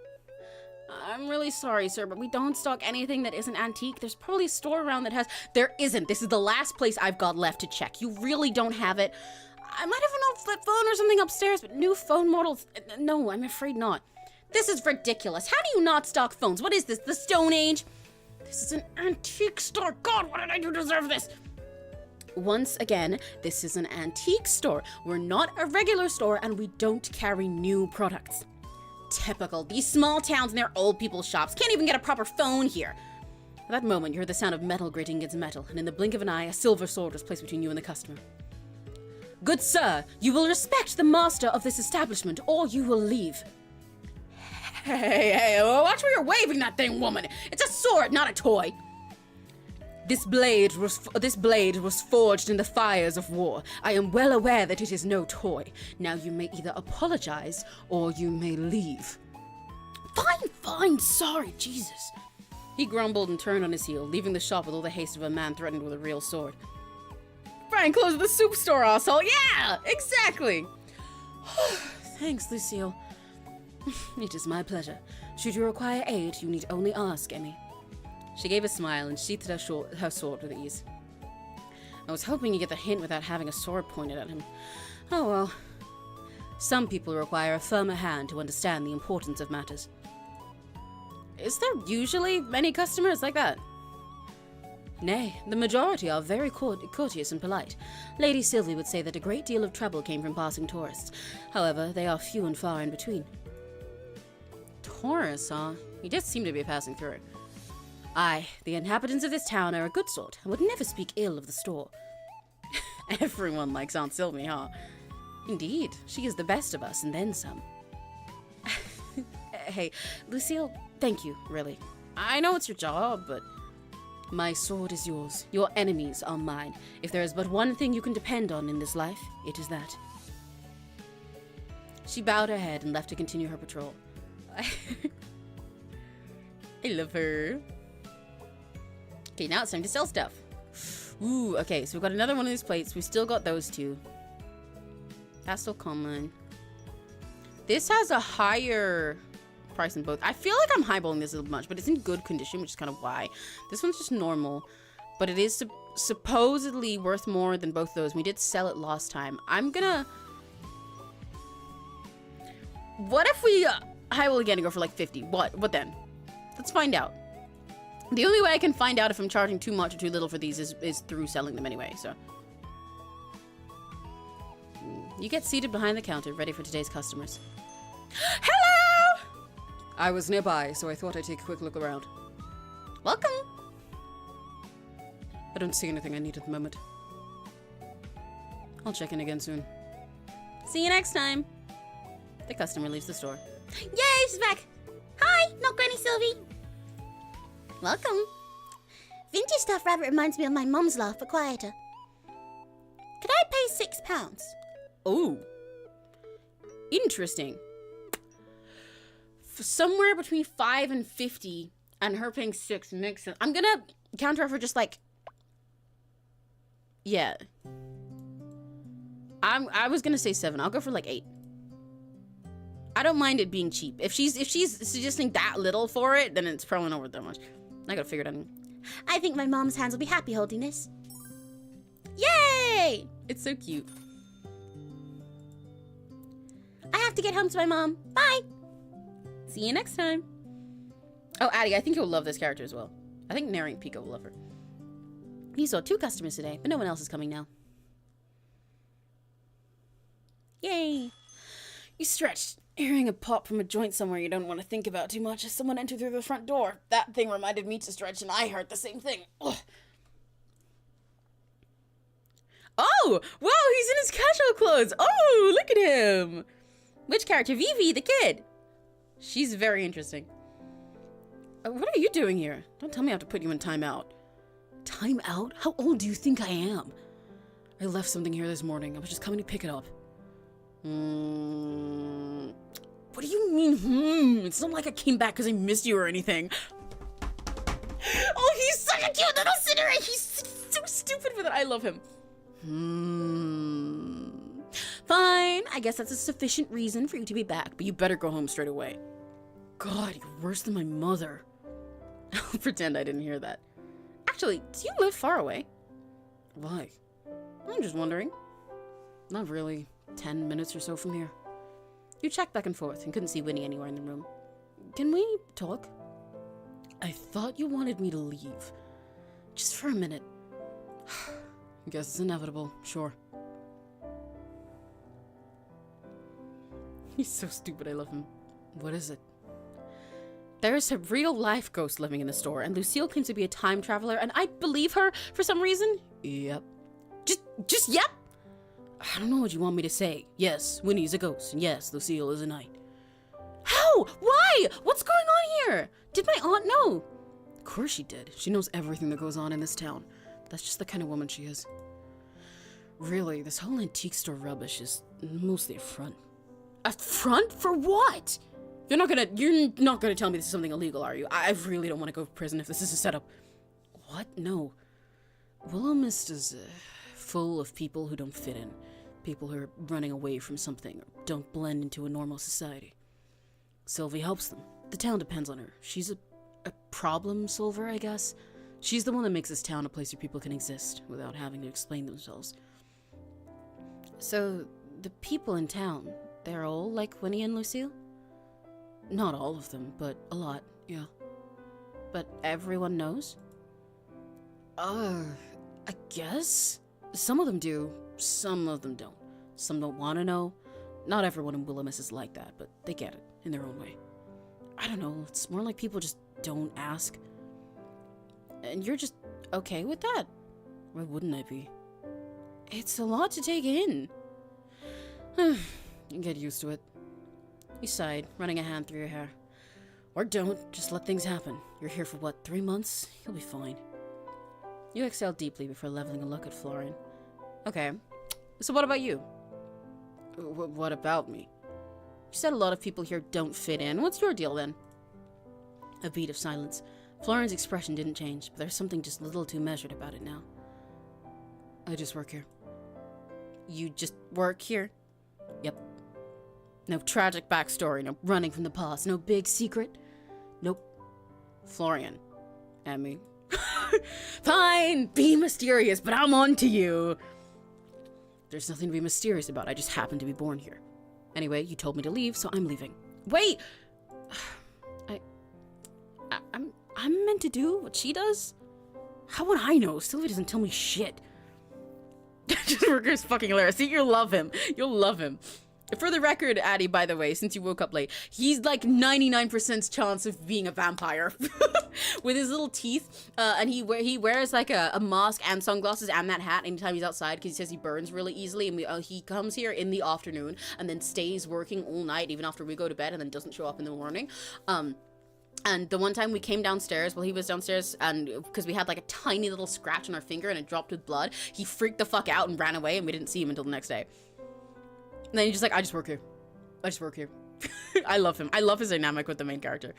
I'm really sorry, sir, but we don't stock anything that isn't antique. There's probably a store around that has... There isn't. This is the last place I've got left to check. You really don't have it. I might have an old flip phone or something upstairs, but new phone models... No, I'm afraid not. This is ridiculous. How do you not stock phones? What is this, the Stone Age? This is an antique store. God, what did I do to deserve this? Once again, this is an antique store. We're not a regular store, and we don't carry new products. Typical. These small towns and their old people's shops can't even get a proper phone here. At that moment, you heard the sound of metal grating against metal, and in the blink of an eye, a silver sword was placed between you and the customer. Good sir, you will respect the master of this establishment, or you will leave. Hey, watch where you're waving that thing, woman. It's a sword, not a toy. This blade was forged in the fires of war. I am well aware that it is no toy. Now you may either apologize or you may leave. Fine, sorry, Jesus. He grumbled and turned on his heel, leaving the shop with all the haste of a man threatened with a real sword. Fine, close the soup store, asshole. Yeah, exactly. Thanks, Lucille. It is my pleasure. Should you require aid, you need only ask, Emmy. She gave a smile and sheathed her sword with ease. I was hoping you'd get the hint without having a sword pointed at him. Oh well. Some people require a firmer hand to understand the importance of matters. Is there usually many customers like that? Nay, the majority are very courteous and polite. Lady Sylvie would say that a great deal of trouble came from passing tourists. However, they are few and far in between. Tourists, huh? You just seem to be passing through. Aye, the inhabitants of this town are a good sort, and would never speak ill of the store. Everyone likes Aunt Sylvie, huh? Indeed, she is the best of us, and then some. Hey, Lucille, thank you, really. I know it's your job, but... My sword is yours. Your enemies are mine. If there is but one thing you can depend on in this life, it is that. She bowed her head and left to continue her patrol. I love her. Okay, now it's time to sell stuff. Ooh, okay, so we've got another one of these plates. We've still got those two. That's still common. This has a higher price than both. I feel like I'm highballing this a little much, but it's in good condition, which is kind of why. This one's just normal, but it is supposedly worth more than both those. We did sell it last time. I'm gonna... What if we highball again and go for like 50? What then? Let's find out. The only way I can find out if I'm charging too much or too little for these is through selling them anyway, so. You get seated behind the counter, ready for today's customers. Hello! I was nearby, so I thought I'd take a quick look around. Welcome! I don't see anything I need at the moment. I'll check in again soon. See you next time! The customer leaves the store. Yay, she's back. Hi, not Granny Sylvie. Welcome. Vintage stuff rather reminds me of my mum's laugh, but quieter. Could I pay £6? Oh. Interesting. For somewhere between 5 and 50 and her paying 6 makes sense. I'm gonna counteroffer just like, yeah. I was gonna say 7. I'll go for like 8. I don't mind it being cheap. If she's suggesting that little for it, then it's probably not worth that much. I gotta figure it out. I think my mom's hands will be happy holding this. Yay! It's so cute. I have to get home to my mom. Bye. See you next time. Oh, Addie, I think you'll love this character as well. I think Nary and Pico will love her. You saw 2 customers today, but no one else is coming now. Yay! You stretched. Hearing a pop from a joint somewhere you don't want to think about too much as someone entered through the front door. That thing reminded me to stretch, and I heard the same thing. Ugh. Oh! Wow, he's in his casual clothes! Oh, look at him! Which character? Vivi, the kid! She's very interesting. What are you doing here? Don't tell me I have to put you in timeout. Timeout? How old do you think I am? I left something here this morning. I was just coming to pick it up. What do you mean, It's not like I came back because I missed you or anything. Oh, he's such a cute little sinner. He's so stupid with it. I love him. Fine. I guess that's a sufficient reason for you to be back, but you better go home straight away. God, you're worse than my mother. I'll pretend I didn't hear that. Actually, do you live far away? Why? I'm just wondering. Not really. 10 minutes or so from here. You checked back and forth and couldn't see Winnie anywhere in the room. Can we talk? I thought you wanted me to leave. Just for a minute. Guess it's inevitable, sure. He's so stupid, I love him. What is it? There's a real-life ghost living in the store, and Lucille claims to be a time traveler, and I believe her for some reason. Yep. Just yep! I don't know what you want me to say. Yes, Winnie's a ghost, and yes, Lucille is a knight. How? Why? What's going on here? Did my aunt know? Of course she did. She knows everything that goes on in this town. That's just the kind of woman she is. Really, this whole antique store rubbish is mostly a front. A front? For what? You're not gonna tell me this is something illegal, are you? I really don't want to go to prison if this is a setup. What? No. Willowmist is full of people who don't fit in. People who are running away from something or don't blend into a normal society. Sylvie helps them. The town depends on her. She's a problem solver, I guess. She's the one that makes this town a place where people can exist without having to explain themselves. So, the people in town, they're all like Winnie and Lucille? Not all of them, but a lot, yeah. But everyone knows? I guess? Some of them do, some of them don't. Some don't want to know. Not everyone in Willowmist is like that, but they get it in their own way. I don't know, it's more like people just don't ask. And you're just okay with that? Why wouldn't I be? It's a lot to take in. You get used to it. You sighed, running a hand through your hair. Or don't, just let things happen. You're here for what, 3 months? You'll be fine. You exhaled deeply before leveling a look at Florian. Okay, so what about you? What about me? You said a lot of people here don't fit in. What's your deal then? A beat of silence. Florian's expression didn't change, but there's something just a little too measured about it now. I just work here. You just work here? Yep. No tragic backstory, no running from the past, no big secret. Nope. Florian. And me. Fine, be mysterious, but I'm on to you. There's nothing to be mysterious about. I just happen to be born here. Anyway, you told me to leave, so I'm leaving. Wait! I'm meant to do what she does? How would I know? Sylvie doesn't tell me shit. Worker's fucking hilarious. See, you'll love him. You'll love him. For the record, Addie, by the way, since you woke up late, he's like 99% chance of being a vampire. With his little teeth, and he wears like a mask and sunglasses and that hat anytime he's outside because he says he burns really easily, and he comes here in the afternoon and then stays working all night even after we go to bed and then doesn't show up in the morning. And the one time we came downstairs, he was downstairs, and because we had like a tiny little scratch on our finger and it dropped with blood, he freaked the fuck out and ran away, and we didn't see him until the next day. And then he's just like, I just work here. I just work here. I love him. I love his dynamic with the main character.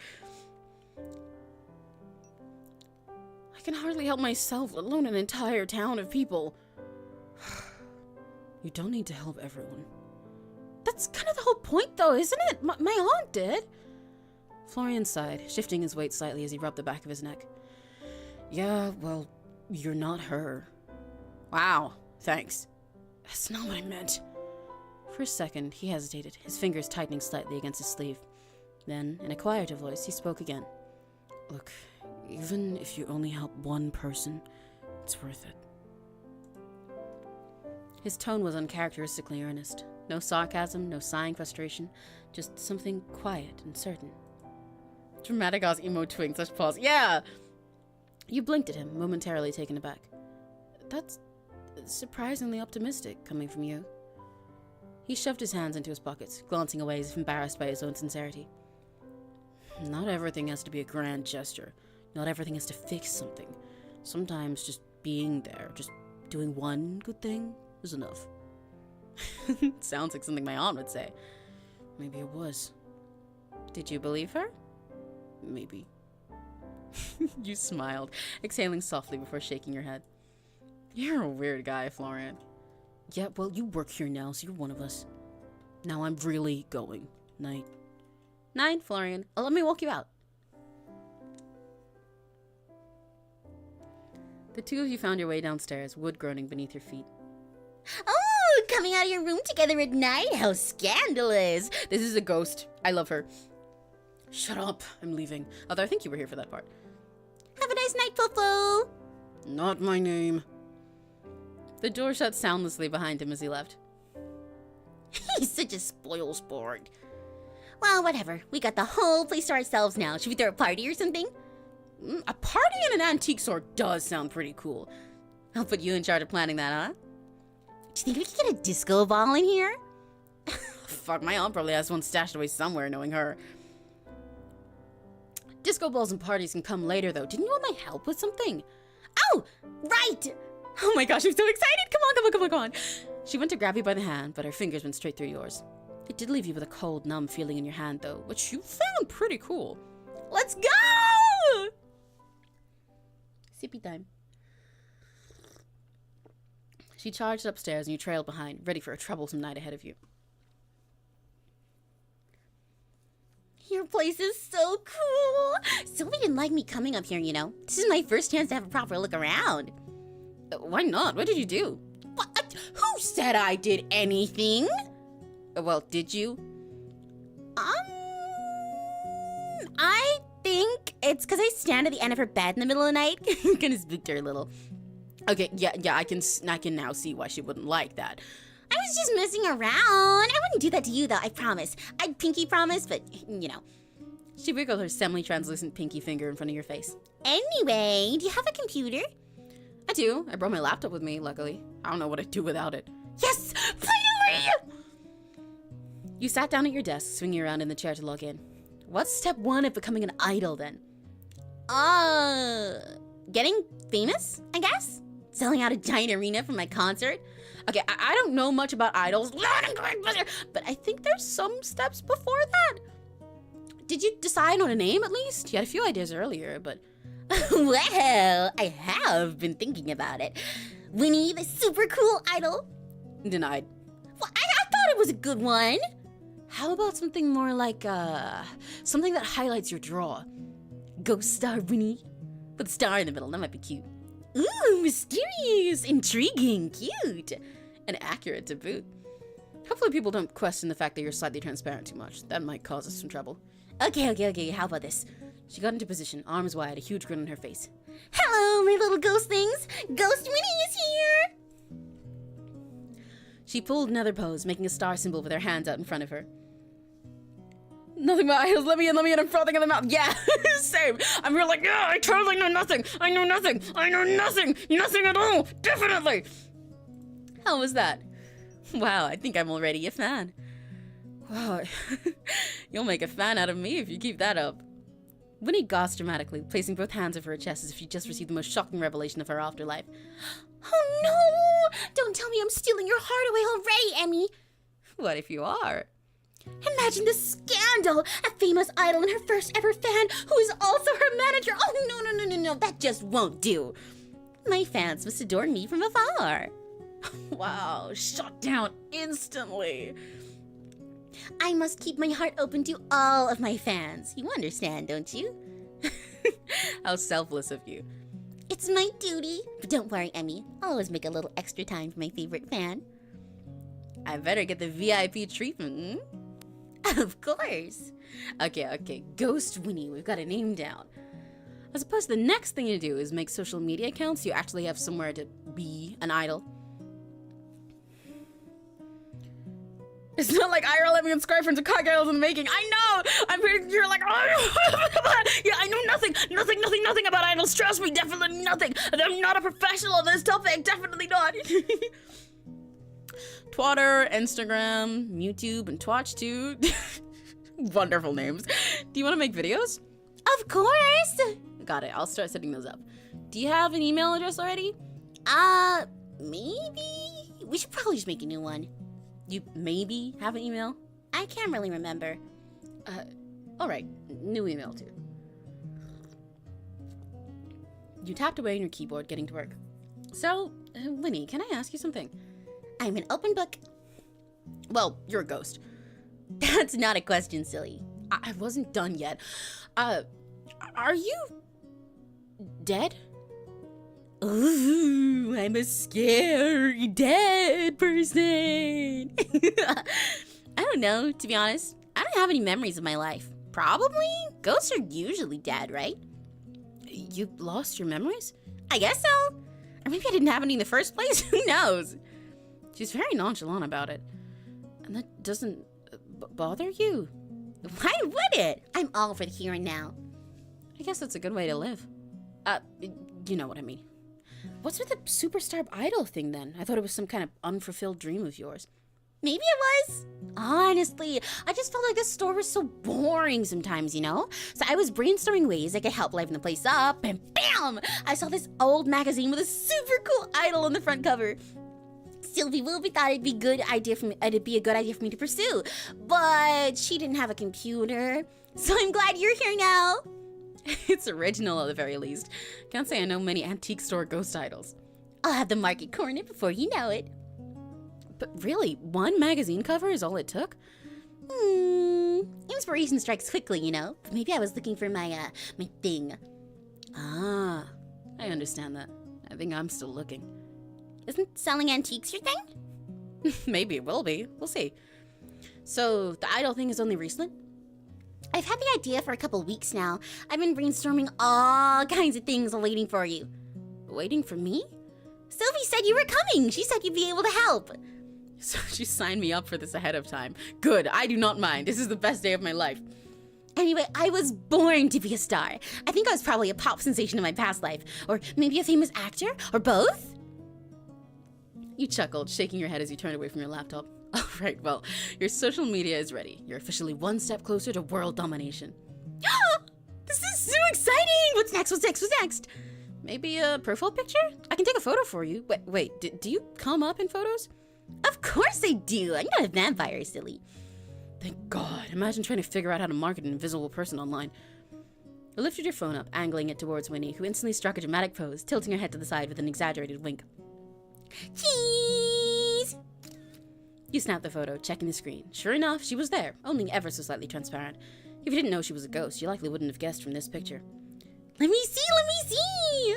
I can hardly help myself, let alone an entire town of people. You don't need to help everyone. That's kind of the whole point, though, isn't it? My aunt did. Florian sighed, shifting his weight slightly as he rubbed the back of his neck. Yeah, well, you're not her. Wow, thanks. That's not what I meant. For a second, he hesitated, his fingers tightening slightly against his sleeve. Then, in a quieter voice, he spoke again. Look, even if you only help one person, it's worth it. His tone was uncharacteristically earnest. No sarcasm, no sighing frustration, just something quiet and certain. Dramatic Oz emo twink, such pause. Yeah! You blinked at him, momentarily taken aback. That's surprisingly optimistic, coming from you. He shoved his hands into his pockets, glancing away as if embarrassed by his own sincerity. Not everything has to be a grand gesture. Not everything has to fix something. Sometimes just being there, just doing one good thing is enough. Sounds like something my aunt would say. Maybe it was. Did you believe her? Maybe. You smiled, exhaling softly before shaking your head. You're a weird guy, Florian. Yeah, well, you work here now, so you're one of us. Now I'm really going. Night. Night, Florian. Let me walk you out. The two of you found your way downstairs, wood groaning beneath your feet. Oh, coming out of your room together at night? How scandalous. This is a ghost. I love her. Shut up. I'm leaving. Although I think you were here for that part. Have a nice night, Fofo. Not my name. The door shut soundlessly behind him as he left. He's such a spoil sport. Well, whatever. We got the whole place to ourselves now. Should we throw a party or something? A party in an antique store does sound pretty cool. I'll put you in charge of planning that, huh? Do you think we could get a disco ball in here? Fuck, my aunt probably has one stashed away somewhere, knowing her. Disco balls and parties can come later, though. Didn't you want my help with something? Oh, right! Oh my gosh, I'm so excited! Come on. She went to grab you by the hand, but her fingers went straight through yours. It did leave you with a cold, numb feeling in your hand, though, which you found pretty cool. Let's go! Sippy time. She charged upstairs and you trailed behind, ready for a troublesome night ahead of you. Your place is so cool. Sylvie didn't like me coming up here, you know. This is my first chance to have a proper look around. Why not? What did you do? What? Who said I did anything? Well, did you? I think it's because I stand at the end of her bed in the middle of the night. Kinda spooked her a little. Okay, yeah, I can now see why she wouldn't like that. I was just messing around. I wouldn't do that to you, though, I promise. I'd pinky promise, but, you know. She wiggled her semi-translucent pinky finger in front of your face. Anyway, do you have a computer? I do. I brought my laptop with me, luckily. I don't know what I'd do without it. Yes! Finally! You sat down at your desk, swinging around in the chair to log in. What's step one of becoming an idol, then? Getting famous, I guess? Selling out a giant arena for my concert? Okay, I don't know much about idols, but I think there's some steps before that. Did you decide on a name, at least? You had a few ideas earlier, but... Well, I have been thinking about it. Winnie, the super cool idol. Denied. Well, I thought it was a good one. How about something more like, something that highlights your draw? Ghost Star Winnie? With a star in the middle, that might be cute. Ooh, mysterious, intriguing, cute. And accurate to boot. Hopefully people don't question the fact that you're slightly transparent too much. That might cause us some trouble. Okay, how about this? She got into position, arms wide, a huge grin on her face. Hello, my little ghost things. Ghost Winnie is here. She pulled another pose, making a star symbol with her hands out in front of her. Nothing but idols, let me in, I'm frothing in the mouth. Yeah, same. I'm real like, yeah, I totally know nothing. I know nothing at all, definitely. How was that? Wow, I think I'm already a fan. Wow, you'll make a fan out of me if you keep that up. Winnie gasped dramatically, placing both hands over her chest as if she'd just received the most shocking revelation of her afterlife. Oh no! Don't tell me I'm stealing your heart away already, Emmy. What if you are? Imagine the scandal! A famous idol and her first ever fan who is also her manager. Oh, no, that just won't do. My fans must adore me from afar. Wow, shut down instantly. I must keep my heart open to all of my fans. You understand, don't you? How selfless of you. It's my duty. But don't worry, Emmy. I'll always make a little extra time for my favorite fan. I better get the VIP treatment. Of course. Okay. Ghost Winnie, we've got a name down. I suppose the next thing to do is make social media accounts so you actually have somewhere to be an idol. It's not like IRL having subscribed to cocktails in the making. I know! I'm pretty sure like, oh, yeah, I know nothing about idols. Trust me, definitely nothing. I'm not a professional on this topic, definitely not. Twitter, Instagram, YouTube, and Twitch too. Wonderful names. Do you want to make videos? Of course! Got it, I'll start setting those up. Do you have an email address already? Maybe? We should probably just make a new one. You maybe have an email? I can't really remember. Alright, new email too. You tapped away on your keyboard, getting to work. So, Winnie, can I ask you something? I'm an open book. Well, you're a ghost. That's not a question, silly. I wasn't done yet. Are you dead? Ooh, I'm a scary dead person. I don't know, to be honest. I don't have any memories of my life. Probably. Ghosts are usually dead, right? You lost your memories? I guess so. Or maybe I didn't have any in the first place. Who knows? She's very nonchalant about it. And that doesn't bother you? Why would it? I'm all for the here and now. I guess that's a good way to live. You know what I mean. What's with the superstar idol thing then? I thought it was some kind of unfulfilled dream of yours. Maybe it was. Honestly, I just felt like this store was so boring sometimes, you know? So I was brainstorming ways I could help liven the place up, and bam! I saw this old magazine with a super cool idol on the front cover. Sylvie Wilby thought it'd be a good idea for me to pursue, but she didn't have a computer. So I'm glad you're here now. It's original at the very least. Can't say I know many antique store ghost idols. I'll have the market cornered before you know it. But really, one magazine cover is all it took? Inspiration strikes quickly, you know. But maybe I was looking for my thing. Ah, I understand that. I think I'm still looking. Isn't selling antiques your thing? Maybe it will be. We'll see. So, the idol thing is only recent? I've had the idea for a couple weeks now. I've been brainstorming all kinds of things while waiting for you. Waiting for me? Sylvie said you were coming. She said you'd be able to help. So she signed me up for this ahead of time. Good, I do not mind. This is the best day of my life. Anyway, I was born to be a star. I think I was probably a pop sensation in my past life. Or maybe a famous actor, or both. You chuckled, shaking your head as you turned away from your laptop. All right, well, your social media is ready. You're officially one step closer to world domination. This is so exciting! What's next? Maybe a profile picture? I can take a photo for you. Wait, do you come up in photos? Of course I do. I'm not a vampire, silly. Thank God. Imagine trying to figure out how to market an invisible person online. You lifted your phone up, angling it towards Winnie, who instantly struck a dramatic pose, tilting her head to the side with an exaggerated wink. Cheese! You snapped the photo, checking the screen. Sure enough, she was there, only ever so slightly transparent. If you didn't know she was a ghost, you likely wouldn't have guessed from this picture. Let me see!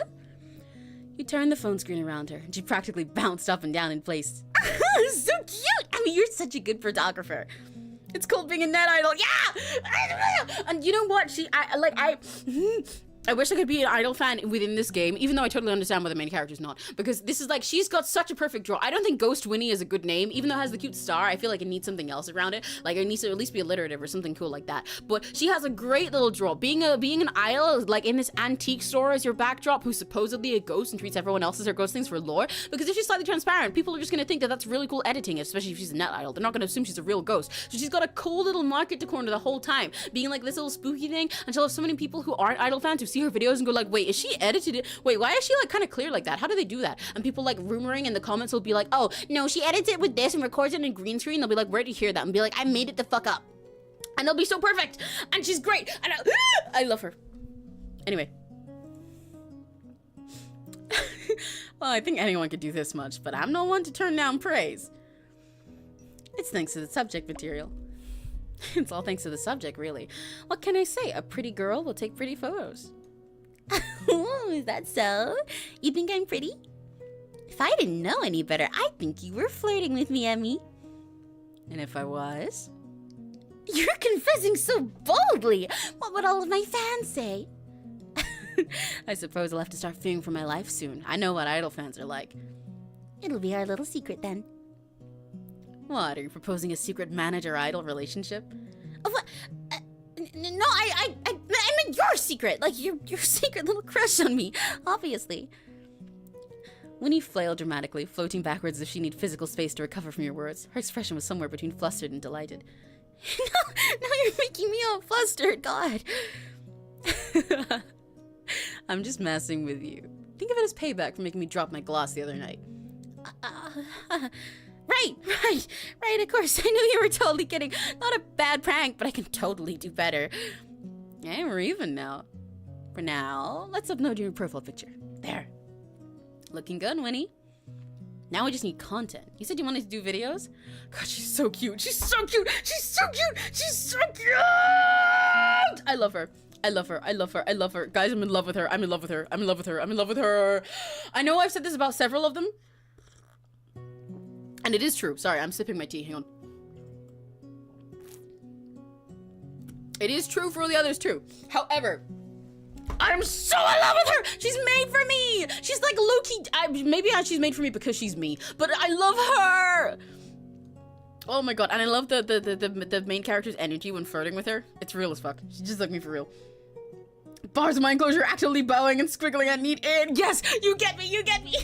You turned the phone screen around her, and she practically bounced up and down in place. So cute! I mean, you're such a good photographer. It's called being a net idol. Yeah! And you know what? I wish I could be an idol fan within this game, even though I totally understand why the main character's not. Because this is like, she's got such a perfect draw. I don't think Ghost Winnie is a good name, even though it has the cute star. I feel like it needs something else around it. Like, it needs to at least be alliterative or something cool like that. But she has a great little draw. Being an idol, like in this antique store as your backdrop, who's supposedly a ghost and treats everyone else as their ghost things for lore. Because if she's slightly transparent, people are just gonna think that that's really cool editing, especially if she's a net idol. They're not gonna assume she's a real ghost. So she's got a cool little market to corner the whole time, being like this little spooky thing, until if so many people who aren't idol fans who see see her videos and go like, wait, is she edited it? Wait, why is she like kind of clear like that? How do they do that? And people like rumoring in the comments will be like, oh, no, she edits it with this and records it in green screen. They'll be like, where'd you hear that? And be like, I made it the fuck up. And they'll be so perfect. And she's great. And I love her. Anyway. Well, I think anyone could do this much, but I'm no one to turn down praise. It's thanks to the subject material. It's all thanks to the subject, really. What can I say? A pretty girl will take pretty photos. Oh, is that so? You think I'm pretty? If I didn't know any better, I'd think you were flirting with me, Emmy. And if I was? You're confessing so boldly. What would all of my fans say? I suppose I'll have to start fearing for my life soon. I know what idol fans are like. It'll be our little secret then. What, are you proposing a secret manager-idol relationship? Oh, what? No, I meant your secret. Like, your secret little crush on me, obviously. Winnie flailed dramatically, floating backwards as if she needed physical space to recover from your words. Her expression was somewhere between flustered and delighted. No, you're making me all flustered, God. I'm just messing with you. Think of it as payback for making me drop my gloss the other night. Right, of course. I knew you were totally kidding. Not a bad prank, but I can totally do better. Yeah, we're even now. For now, let's upload your profile picture. There. Looking good, Winnie. Now we just need content. You said you wanted to do videos? God, she's so cute. She's so cute. She's so cute. She's so cute. I love her. I love her. I love her. I love her. Guys, I'm in love with her. I'm in love with her. I'm in love with her. I'm in love with her. I know I've said this about several of them. And it is true. Sorry, I'm sipping my tea. Hang on. It is true for the others too. However, I'm so in love with her. She's made for me. She's like low-key. Maybe she's made for me because she's me, but I love her. Oh my god, and I love the main character's energy when flirting with her. It's real as fuck. She's just like me for real. Bars of my enclosure actively bowing and squiggling at need in. Yes, you get me. You get me.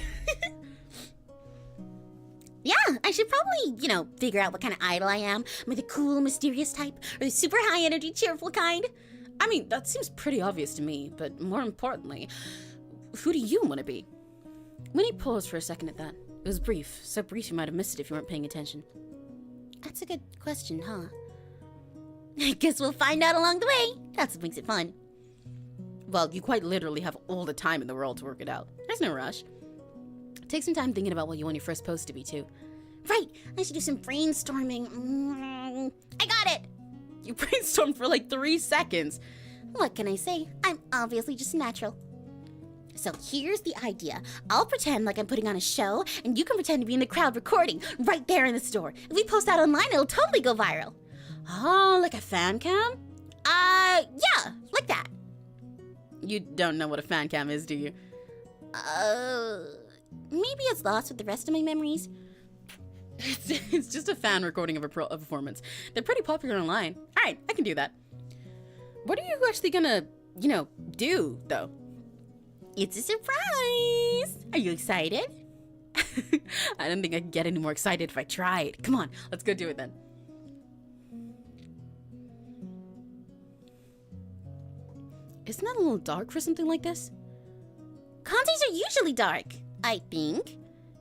Yeah, I should probably, figure out what kind of idol I am. Am I the cool, mysterious type, or the super high energy, cheerful kind? I mean, that seems pretty obvious to me, but more importantly, who do you want to be? Winnie paused for a second at that. It was brief, so brief you might have missed it if you weren't paying attention. That's a good question, huh? I guess we'll find out along the way. That's what makes it fun. Well, you quite literally have all the time in the world to work it out. There's no rush. Take some time thinking about what you want your first post to be, too. Right, I should do some brainstorming. I got it! You brainstormed for like 3 seconds. What can I say? I'm obviously just natural. So here's the idea. I'll pretend like I'm putting on a show, and you can pretend to be in the crowd recording, right there in the store. If we post that online, it'll totally go viral. Oh, like a fan cam? Yeah, like that. You don't know what a fan cam is, do you? Maybe it's lost with the rest of my memories. It's just a fan recording of a performance. They're pretty popular online. All right, I can do that. What are you actually gonna, do, though? It's a surprise! Are you excited? I don't think I could get any more excited if I tried. Come on, let's go do it then. Isn't that a little dark for something like this? Concerts are usually dark, I think.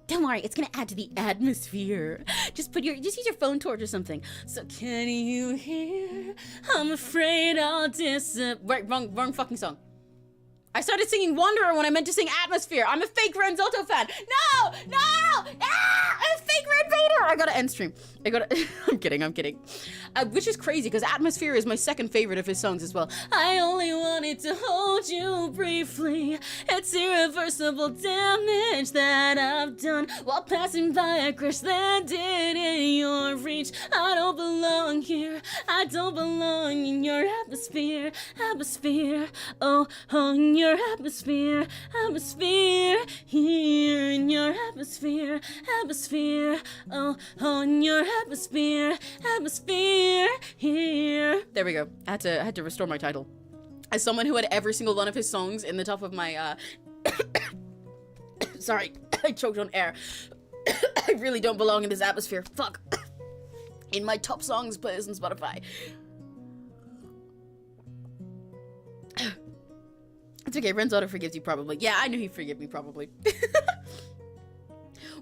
Don't worry, it's gonna add to the atmosphere. Just use your phone torch or something. So can you hear? I'm afraid I'll disappear. Wrong fucking song. I started singing Wanderer when I meant to sing Atmosphere. I'm a fake Renzotto fan. No! I'm a fake Red Vader. I gotta end stream. I'm kidding. Which is crazy because Atmosphere is my second favorite of his songs as well. I only wanted to hold you briefly. It's irreversible damage that I've done while passing by a crash landed in your reach. I don't belong here. I don't belong in your atmosphere. Oh, in your atmosphere, here in your atmosphere, oh, in your atmosphere, here. There we go. I had to restore my title. As someone who had every single one of his songs in the top of my, sorry, I choked on air. I really don't belong in this atmosphere. Fuck. In my top songs plays on Spotify. It's okay, Ren's auto forgives you probably. Yeah, I knew he'd forgive me probably.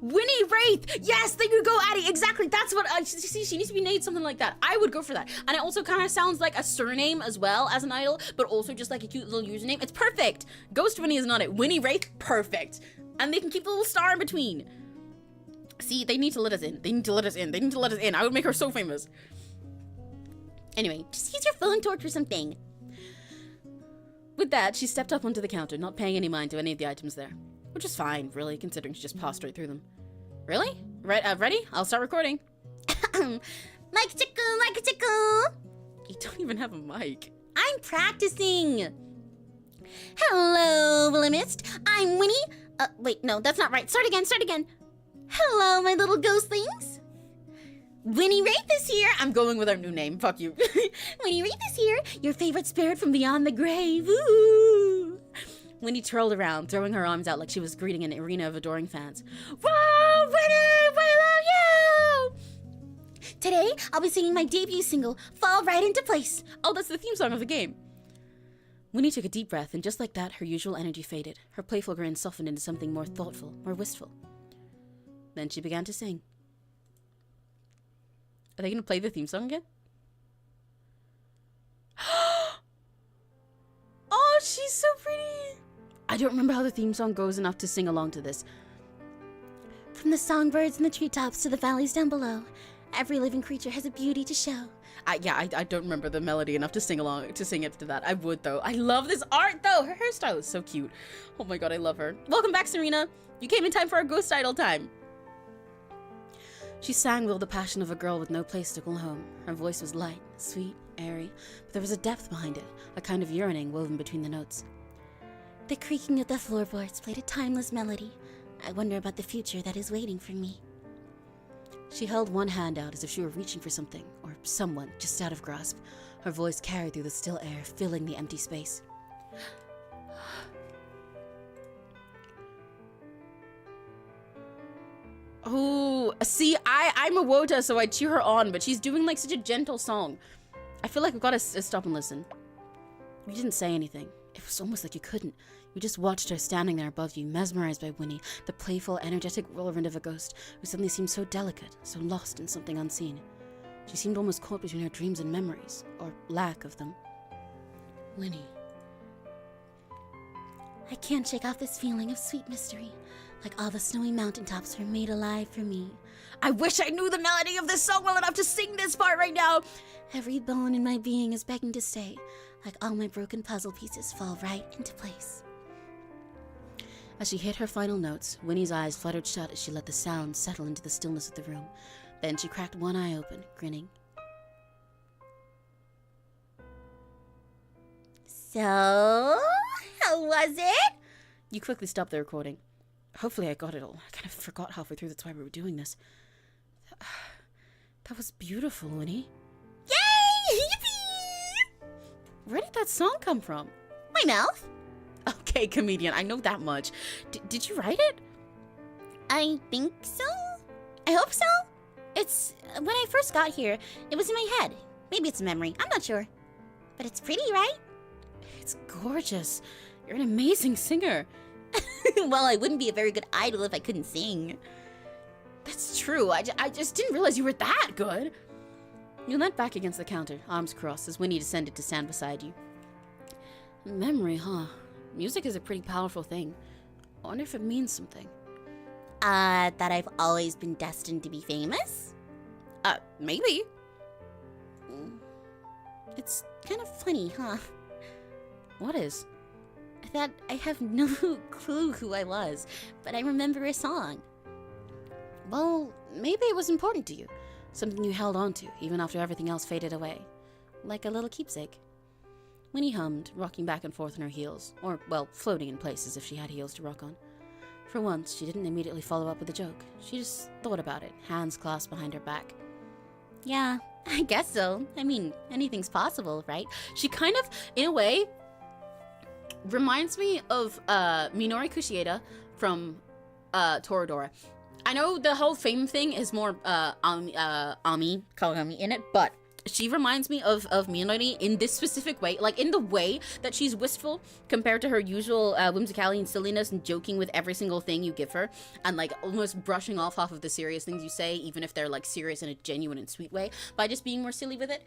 Winnie Wraith! Yes, there you go, Addie. Exactly. That's what I see. She needs to be named something like that. I would go for that. And it also kind of sounds like a surname as well as an idol, but also just like a cute little username. It's perfect. Ghost Winnie is not it. Winnie Wraith, perfect. And they can keep the little star in between. See, they need to let us in. They need to let us in. They need to let us in. I would make her so famous. Anyway, Just use your phone torch or something. with that, she stepped up onto the counter, not paying any mind to any of the items there. Which is fine, really, considering she just passed straight through them. Really? Right, ready? I'll start recording. Like a chicken, like a chicken. You don't even have a mic. I'm practicing. Hello, Willowmist. I'm Winnie. Wait, no, that's not right. Start again, start again. Hello, my little ghostlings. Winnie Wraith is here. I'm going with our new name. Fuck you. Winnie Wraith is here. Your favorite spirit from beyond the grave. Ooh. Winnie twirled around, throwing her arms out like she was greeting an arena of adoring fans. Whoa, Winnie, we love you! Today, I'll be singing my debut single, Fall Right Into Place. Oh, that's the theme song of the game. Winnie took a deep breath, and just like that, her usual energy faded. Her playful grin softened into something more thoughtful, more wistful. Then she began to sing. Are they going to play the theme song again? Oh, she's so pretty! I don't remember how the theme song goes enough to sing along to this. From the songbirds in the treetops to the valleys down below, every living creature has a beauty to show. I don't remember the melody enough to sing along, to sing it to that. I would, though. I love this art, though! Her hairstyle is so cute. Oh my god, I love her. Welcome back, Serena! You came in time for our ghost idol time! She sang with all the passion of a girl with no place to call home. Her voice was light, sweet, airy, but there was a depth behind it, a kind of yearning woven between the notes. The creaking of the floorboards played a timeless melody. I wonder about the future that is waiting for me. She held one hand out as if she were reaching for something, or someone, just out of grasp. Her voice carried through the still air, filling the empty space. Oh, see, I'm a Wota, so I cheer her on, but she's doing like such a gentle song. I feel like we've got to stop and listen. You didn't say anything. It was almost like you couldn't. You just watched her standing there above you, mesmerized by Winnie, the playful, energetic whirlwind of a ghost who suddenly seemed so delicate, so lost in something unseen. She seemed almost caught between her dreams and memories, or lack of them. Winnie. I can't shake off this feeling of sweet mystery, like all the snowy mountaintops were made alive for me. I wish I knew the melody of this song well enough to sing this part right now! Every bone in my being is begging to stay, like all my broken puzzle pieces fall right into place. As she hit her final notes, Winnie's eyes fluttered shut as she let the sound settle into the stillness of the room. Then she cracked one eye open, grinning. So, how was it? You quickly stopped the recording. Hopefully I got it all. I kind of forgot halfway through that's why we were doing this. That was beautiful, Winnie. Yay! Yippee! Where did that song come from? My mouth? Okay, comedian, I know that much. Did you write it? I think so. I hope so. It's when I first got here, it was in my head. Maybe it's a memory. I'm not sure. But it's pretty, right? It's gorgeous. You're an amazing singer. Well, I wouldn't be a very good idol if I couldn't sing. That's true. I just didn't realize you were that good. You leant back against the counter, arms crossed, as Winnie descended to stand beside you. Memory, huh? Music is a pretty powerful thing. I wonder if it means something. That I've always been destined to be famous? Maybe. It's kind of funny, huh? What is? That I have no clue who I was, but I remember a song. Well, maybe it was important to you. Something you held on to, even after everything else faded away. Like a little keepsake. Winnie hummed, rocking back and forth on her heels. Or, well, floating in place as if she had heels to rock on. For once, she didn't immediately follow up with a joke. She just thought about it, hands clasped behind her back. Yeah, I guess so. I mean, anything's possible, right? She kind of, in a way, reminds me of Minori 𝘆cie𝗂𝗿 from Toradora. I know the whole fame thing is more Ami Kawagami in it, but She reminds me of Miyonori in this specific way, like in the way that she's wistful compared to her usual whimsicality and silliness and joking with every single thing you give her, and like almost brushing off half of the serious things you say, even if they're like serious in a genuine and sweet way, by just being more silly with it.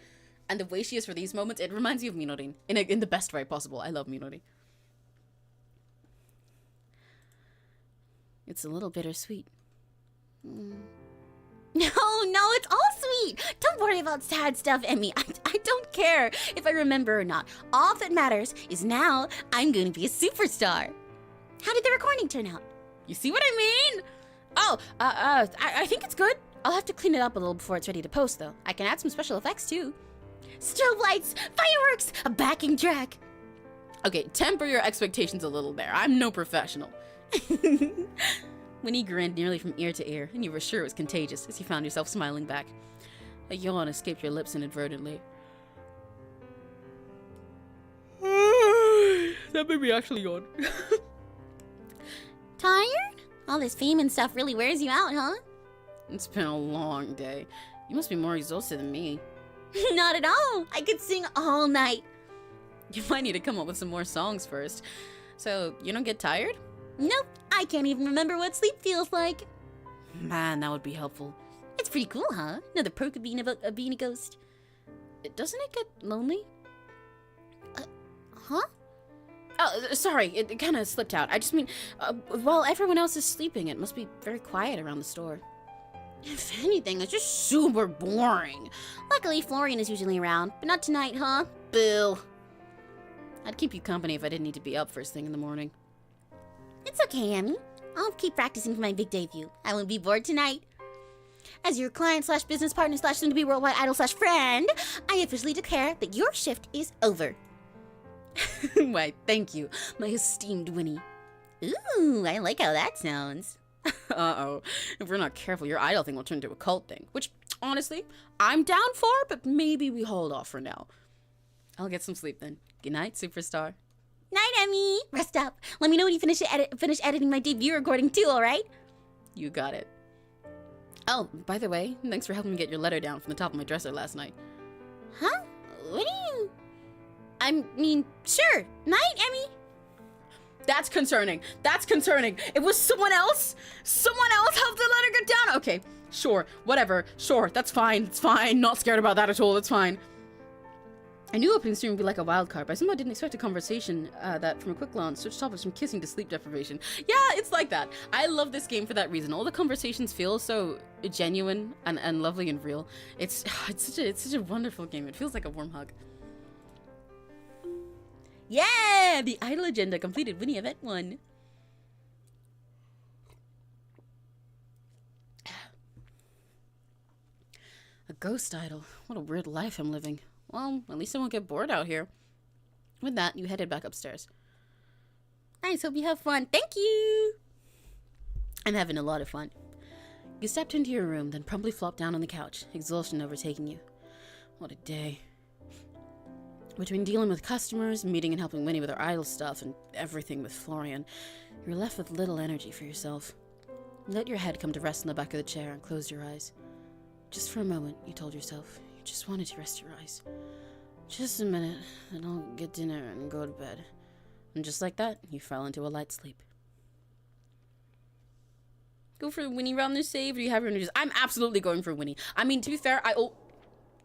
And the way she is for these moments, it reminds me of Miyonori in the best way possible. I love Miyonori. It's a little bittersweet. No, it's all sweet. Don't worry about sad stuff, Emmy. I don't care if I remember or not. All that matters is now I'm going to be a superstar. How did the recording turn out? You see what I mean? Oh, I think it's good. I'll have to clean it up a little before it's ready to post, though. I can add some special effects, too. Strobe lights, fireworks, a backing track. Okay, temper your expectations a little there. I'm no professional. Winnie grinned nearly from ear to ear, and you were sure it was contagious as you found yourself smiling back. A yawn escaped your lips inadvertently. That made me actually yawn. Tired? All this fame and stuff really wears you out, huh? It's been a long day. You must be more exhausted than me. Not at all. I could sing all night. You might need to come up with some more songs first. So, you don't get tired? Nope, I can't even remember what sleep feels like. Man, that would be helpful. It's pretty cool, huh? Another perk of being a being a ghost. Doesn't it get lonely? Huh? Oh, sorry, it kind of slipped out. I just mean, while everyone else is sleeping, it must be very quiet around the store. If anything, it's just super boring. Luckily, Florian is usually around, but not tonight, huh? Boo. I'd keep you company if I didn't need to be up first thing in the morning. It's okay, Emmy. I'll keep practicing for my big debut. I won't be bored tonight. As your client slash business partner slash soon to be worldwide idol slash friend, I officially declare that your shift is over. Why, thank you, my esteemed Winnie. Ooh, I like how that sounds. Uh-oh. If we're not careful, your idol thing will turn into a cult thing. Which, honestly, I'm down for, but maybe we hold off for now. I'll get some sleep then. Good night, superstar. Night, Emmy. Rest up. Let me know when you finish editing my debut recording too, alright? You got it. Oh, by the way, thanks for helping me get your letter down from the top of my dresser last night. Huh? What do you... I mean, sure. Night, Emmy. That's concerning. That's concerning. It was someone else? Someone else helped the letter get down? Okay, sure, whatever. Sure, that's fine. It's fine. Not scared about that at all. It's fine. I knew opening stream would be like a wild card, but I somehow didn't expect a conversation that, from a quick glance, switched topics from kissing to sleep deprivation. Yeah, it's like that. I love this game for that reason. All the conversations feel so genuine and lovely and real. It's such a wonderful game. It feels like a warm hug. Yeah! The idol agenda completed Winnie Event 1. A ghost idol. What a weird life I'm living. Well, at least I won't get bored out here. With that, you headed back upstairs. Nice, hope you have fun. Thank you! I'm having a lot of fun. You stepped into your room, then promptly flopped down on the couch, exhaustion overtaking you. What a day. Between dealing with customers, meeting and helping Winnie with her idol stuff, and everything with Florian, you're left with little energy for yourself. You let your head come to rest on the back of the chair and closed your eyes. Just for a moment, you told yourself, you just wanted to rest your eyes. Just a minute, then I'll get dinner and go to bed. And just like that, you fell into a light sleep. Go for Winnie round the save, or do you have your energies? I'm absolutely going for Winnie. I mean, to be fair,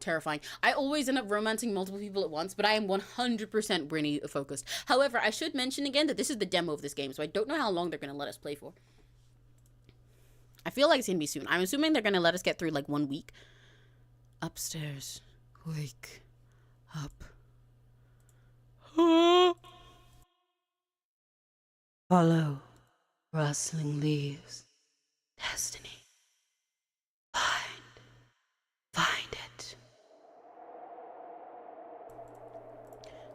terrifying. I always end up romancing multiple people at once, but I am 100% Winnie focused. However, I should mention again that this is the demo of this game, so I don't know how long they're going to let us play for. I feel like it's going to be soon. I'm assuming they're going to let us get through like 1 week. Upstairs. Wake up. Follow rustling leaves. Destiny. Find it.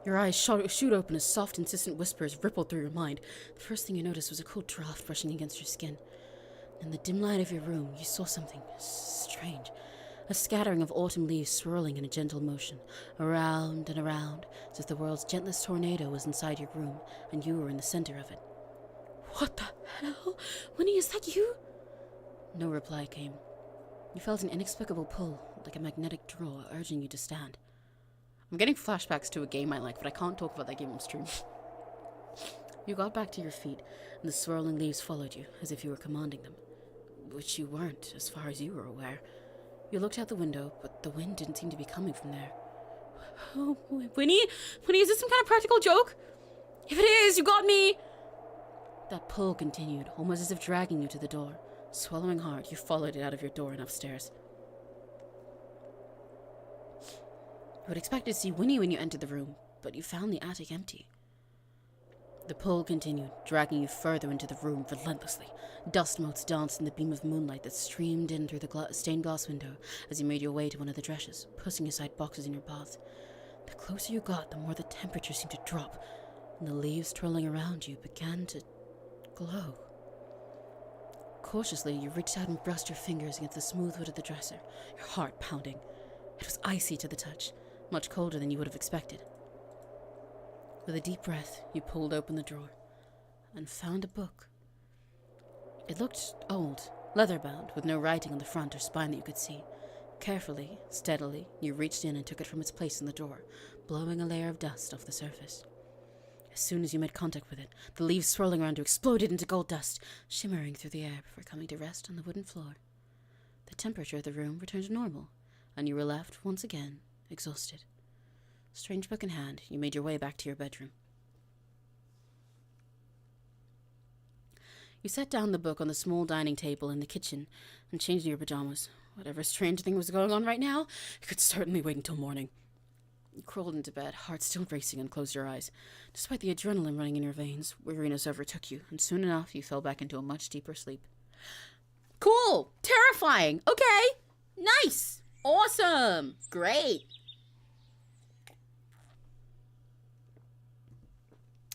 Your eyes shoot open as soft, insistent whispers rippled through your mind. The first thing you noticed was a cold draft brushing against your skin. In the dim light of your room, you saw something strange. A scattering of autumn leaves swirling in a gentle motion, around and around, as if the world's gentlest tornado was inside your room, and you were in the center of it. What the hell? Winnie, is that you? No reply came. You felt an inexplicable pull, like a magnetic draw urging you to stand. I'm getting flashbacks to a game I like, but I can't talk about that game on stream. You got back to your feet, and the swirling leaves followed you, as if you were commanding them. Which you weren't, as far as you were aware. You looked out the window, but the wind didn't seem to be coming from there. Oh, Winnie? Winnie, is this some kind of practical joke? If it is, you got me! That pull continued, almost as if dragging you to the door. Swallowing hard, you followed it out of your door and upstairs. You would expect to see Winnie when you entered the room, but you found the attic empty. The pull continued, dragging you further into the room relentlessly. Dust motes danced in the beam of moonlight that streamed in through the stained glass window as you made your way to one of the dresses, pushing aside boxes in your path. The closer you got, the more the temperature seemed to drop, and the leaves twirling around you began to glow. Cautiously, you reached out and brushed your fingers against the smooth wood of the dresser, your heart pounding. It was icy to the touch, much colder than you would have expected. With a deep breath, you pulled open the drawer and found a book. It looked old, leather-bound, with no writing on the front or spine that you could see. Carefully, steadily, you reached in and took it from its place in the drawer, blowing a layer of dust off the surface. As soon as you made contact with it, the leaves swirling around you exploded into gold dust, shimmering through the air before coming to rest on the wooden floor. The temperature of the room returned to normal, and you were left, once again, exhausted. Strange book in hand, you made your way back to your bedroom. You set down the book on the small dining table in the kitchen and changed into your pajamas. Whatever strange thing was going on right now, you could certainly wait until morning. You crawled into bed, heart still racing, and closed your eyes. Despite the adrenaline running in your veins, weariness overtook you, and soon enough you fell back into a much deeper sleep. Cool! Terrifying! Okay! Nice! Awesome! Great!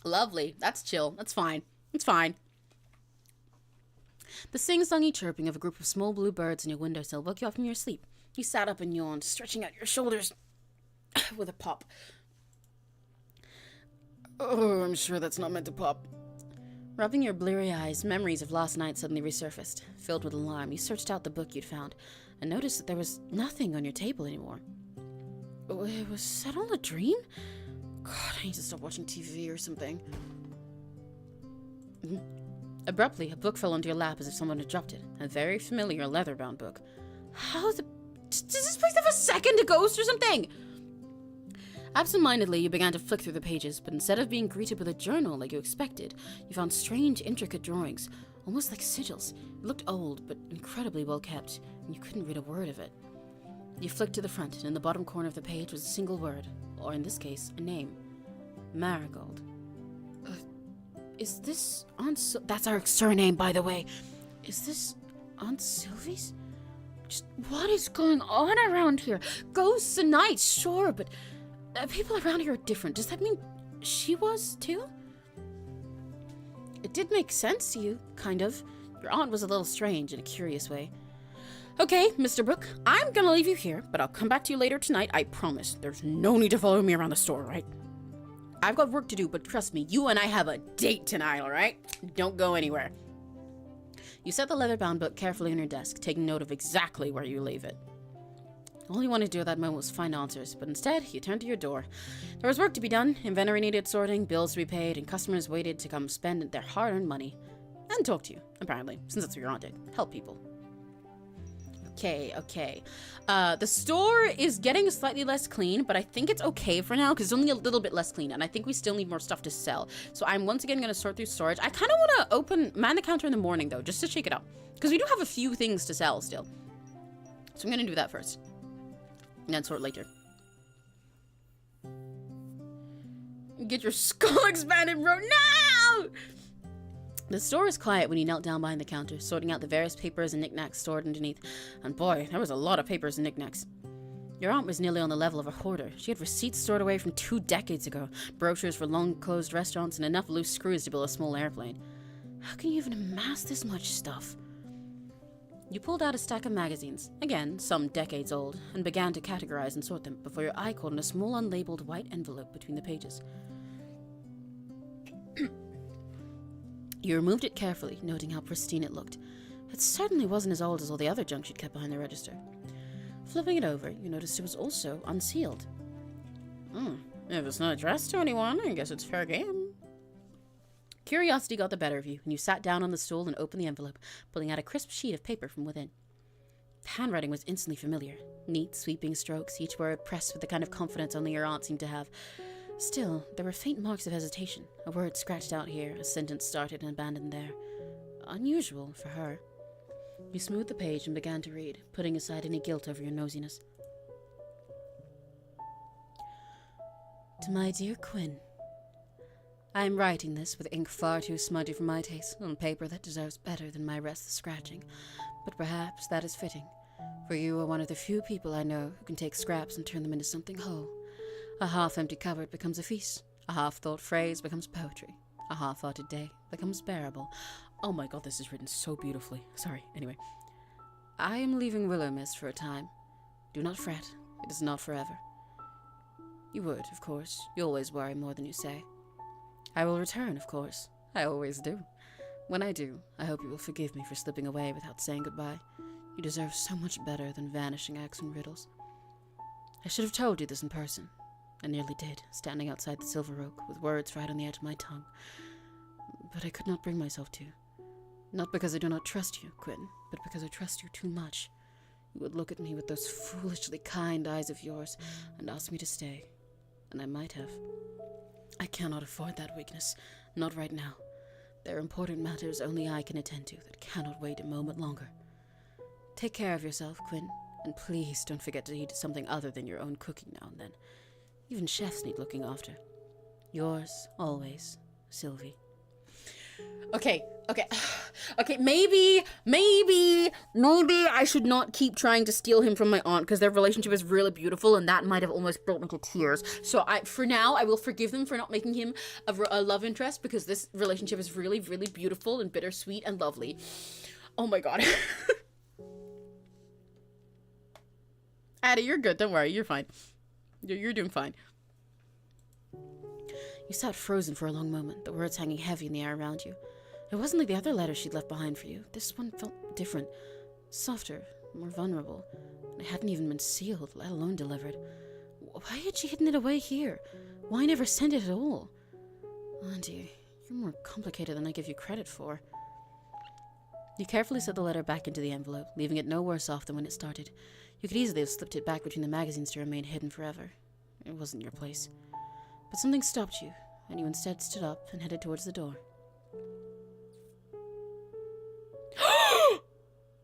Lovely. That's chill. That's fine. It's fine. The sing-songy chirping of a group of small blue birds in your windowsill woke you up from your sleep. You sat up and yawned, stretching out your shoulders with a pop. Oh, I'm sure that's not meant to pop. Rubbing your bleary eyes, memories of last night suddenly resurfaced. Filled with alarm, you searched out the book you'd found and noticed that there was nothing on your table anymore. Was that all a dream? God, I need to stop watching TV or something. Abruptly, a book fell onto your lap as if someone had dropped it. A very familiar leather-bound book. How the... Does this place have a second ghost or something? Absent-mindedly, you began to flick through the pages, but instead of being greeted with a journal like you expected, you found strange, intricate drawings, almost like sigils. It looked old, but incredibly well kept, and you couldn't read a word of it. You flicked to the front, and in the bottom corner of the page was a single word, or in this case, a name. Marigold. Is this Aunt That's our surname, by the way. Is this Aunt Sylvie's? Just what is going on around here? Ghosts and nights, sure, but people around here are different. Does that mean she was too? It did make sense to you, kind of. Your aunt was a little strange in a curious way. Okay, Mr. Brooke, I'm gonna leave you here, but I'll come back to you later tonight, I promise. There's no need to follow me around the store, right? I've got work to do, but trust me, you and I have a date tonight, alright? Don't go anywhere. You set the leather-bound book carefully on your desk, taking note of exactly where you leave it. All you wanted to do at that moment was find answers, but instead, you turned to your door. There was work to be done, inventory needed sorting, bills to be paid, and customers waited to come spend their hard-earned money. And talk to you, apparently, since that's what your aunt did. Help people. Okay. The store is getting slightly less clean, but I think it's okay for now because it's only a little bit less clean, and I think we still need more stuff to sell. So I'm once again going to sort through storage. I kind of want to man the counter in the morning, though, just to shake it up, because we do have a few things to sell still. So I'm going to do that first, and then sort later. Get your skull expanded, bro. No! The store was quiet when you knelt down behind the counter, sorting out the various papers and knickknacks stored underneath. And boy, there was a lot of papers and knickknacks. Your aunt was nearly on the level of a hoarder. She had receipts stored away from 2 decades ago, brochures for long-closed restaurants, and enough loose screws to build a small airplane. How can you even amass this much stuff? You pulled out a stack of magazines, again, some decades old, and began to categorize and sort them before your eye caught on a small unlabeled white envelope between the pages. You removed it carefully, noting how pristine it looked. It certainly wasn't as old as all the other junk she'd kept behind the register. Flipping it over, you noticed it was also unsealed. If it's not addressed to anyone, I guess it's fair game. Curiosity got the better of you, and you sat down on the stool and opened the envelope, pulling out a crisp sheet of paper from within. The handwriting was instantly familiar. Neat, sweeping strokes, each word pressed with the kind of confidence only your aunt seemed to have. Still, there were faint marks of hesitation, a word scratched out here, a sentence started and abandoned there. Unusual for her. You smoothed the page and began to read, putting aside any guilt over your nosiness. To my dear Quinn, I am writing this with ink far too smudgy for my taste, on paper that deserves better than my restless scratching, but perhaps that is fitting, for you are one of the few people I know who can take scraps and turn them into something whole. A half-empty cupboard becomes a feast, a half-thought phrase becomes poetry, a half-hearted day becomes bearable. Oh my god, this is written so beautifully. Sorry, anyway. I am leaving Willowmist for a time. Do not fret, it is not forever. You would, of course. You always worry more than you say. I will return, of course. I always do. When I do, I hope you will forgive me for slipping away without saying goodbye. You deserve so much better than vanishing acts and riddles. I should have told you this in person. I nearly did, standing outside the Silver Oak, with words right on the edge of my tongue. But I could not bring myself to. Not because I do not trust you, Quinn, but because I trust you too much. You would look at me with those foolishly kind eyes of yours and ask me to stay. And I might have. I cannot afford that weakness. Not right now. There are important matters only I can attend to that cannot wait a moment longer. Take care of yourself, Quinn, and please don't forget to eat something other than your own cooking now and then. Even chefs need looking after. Yours, always, Sylvie. Okay, maybe I should not keep trying to steal him from my aunt, because their relationship is really beautiful, and that might have almost brought me to tears. So for now, I will forgive them for not making him a love interest, because this relationship is really, really beautiful and bittersweet and lovely. Oh my god. Addie, you're good. Don't worry. You're fine. You're doing fine. You sat frozen for a long moment, the words hanging heavy in the air around you. It wasn't like the other letters she'd left behind for you. This one felt different, softer, more vulnerable. It hadn't even been sealed, let alone delivered. Why had she hidden it away here? Why never send it at all? Auntie, you're more complicated than I give you credit for. You carefully set the letter back into the envelope, leaving it no worse off than when it started. You could easily have slipped it back between the magazines to remain hidden forever. It wasn't your place. But something stopped you, and you instead stood up and headed towards the door.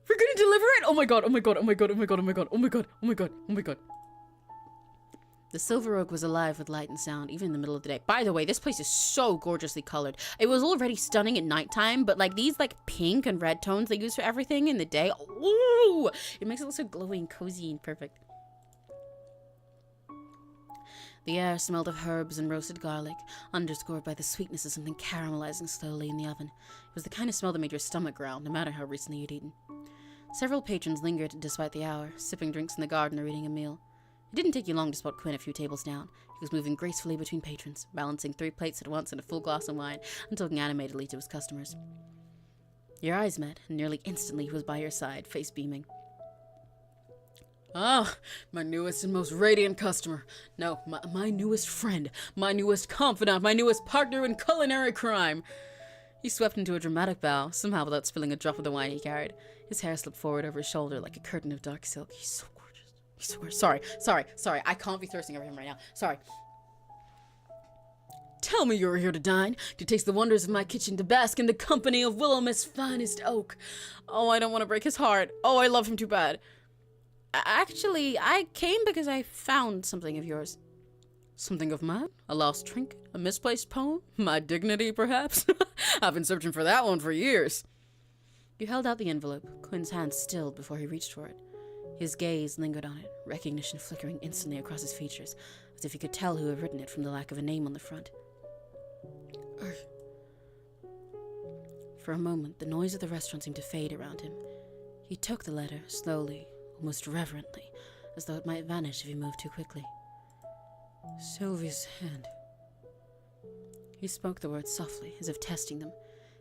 We're gonna deliver it! Oh my god, oh my god, oh my god, oh my god, oh my god, oh my god, oh my god, oh my god. The Silver Oak was alive with light and sound, even in the middle of the day. By the way, this place is so gorgeously colored. It was already stunning at nighttime, but like these like pink and red tones they use for everything in the day, ooh, it makes it look so glowy and cozy and perfect. The air smelled of herbs and roasted garlic, underscored by the sweetness of something caramelizing slowly in the oven. It was the kind of smell that made your stomach growl, no matter how recently you'd eaten. Several patrons lingered despite the hour, sipping drinks in the garden or eating a meal. It didn't take you long to spot Quinn a few tables down. He was moving gracefully between patrons, balancing 3 plates at once and a full glass of wine, and talking animatedly to his customers. Your eyes met, and nearly instantly he was by your side, face beaming. Ah, my newest and most radiant customer. No, my newest friend, my newest confidant, my newest partner in culinary crime. He swept into a dramatic bow, somehow without spilling a drop of the wine he carried. His hair slipped forward over his shoulder like a curtain of dark silk. He's so gorgeous. He's so gorgeous. Sorry. I can't be thirsting over him right now. Sorry. Tell me you were here to dine, to taste the wonders of my kitchen, to bask in the company of Willowmist's finest oak. Oh, I don't want to break his heart. Oh, I love him too bad. Actually, I came because I found something of yours. Something of mine? A lost trinket? A misplaced poem? My dignity, perhaps? I've been searching for that one for years. You held out the envelope, Quinn's hand stilled before he reached for it. His gaze lingered on it, recognition flickering instantly across his features, as if he could tell who had written it from the lack of a name on the front. For a moment, the noise of the restaurant seemed to fade around him. He took the letter, slowly, almost reverently, as though it might vanish if he moved too quickly. Sylvie's hand. He spoke the words softly, as if testing them.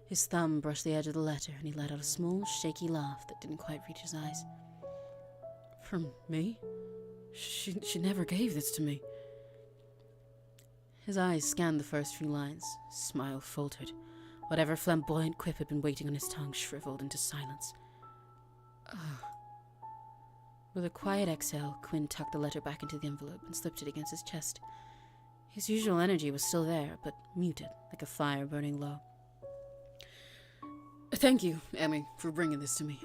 His thumb brushed the edge of the letter, and he let out a small, shaky laugh that didn't quite reach his eyes. From me? She never gave this to me. His eyes scanned the first few lines. Smile faltered. Whatever flamboyant quip had been waiting on his tongue shriveled into silence. With a quiet exhale, Quinn tucked the letter back into the envelope and slipped it against his chest. His usual energy was still there, but muted, like a fire burning low. Thank you, Emmy, for bringing this to me.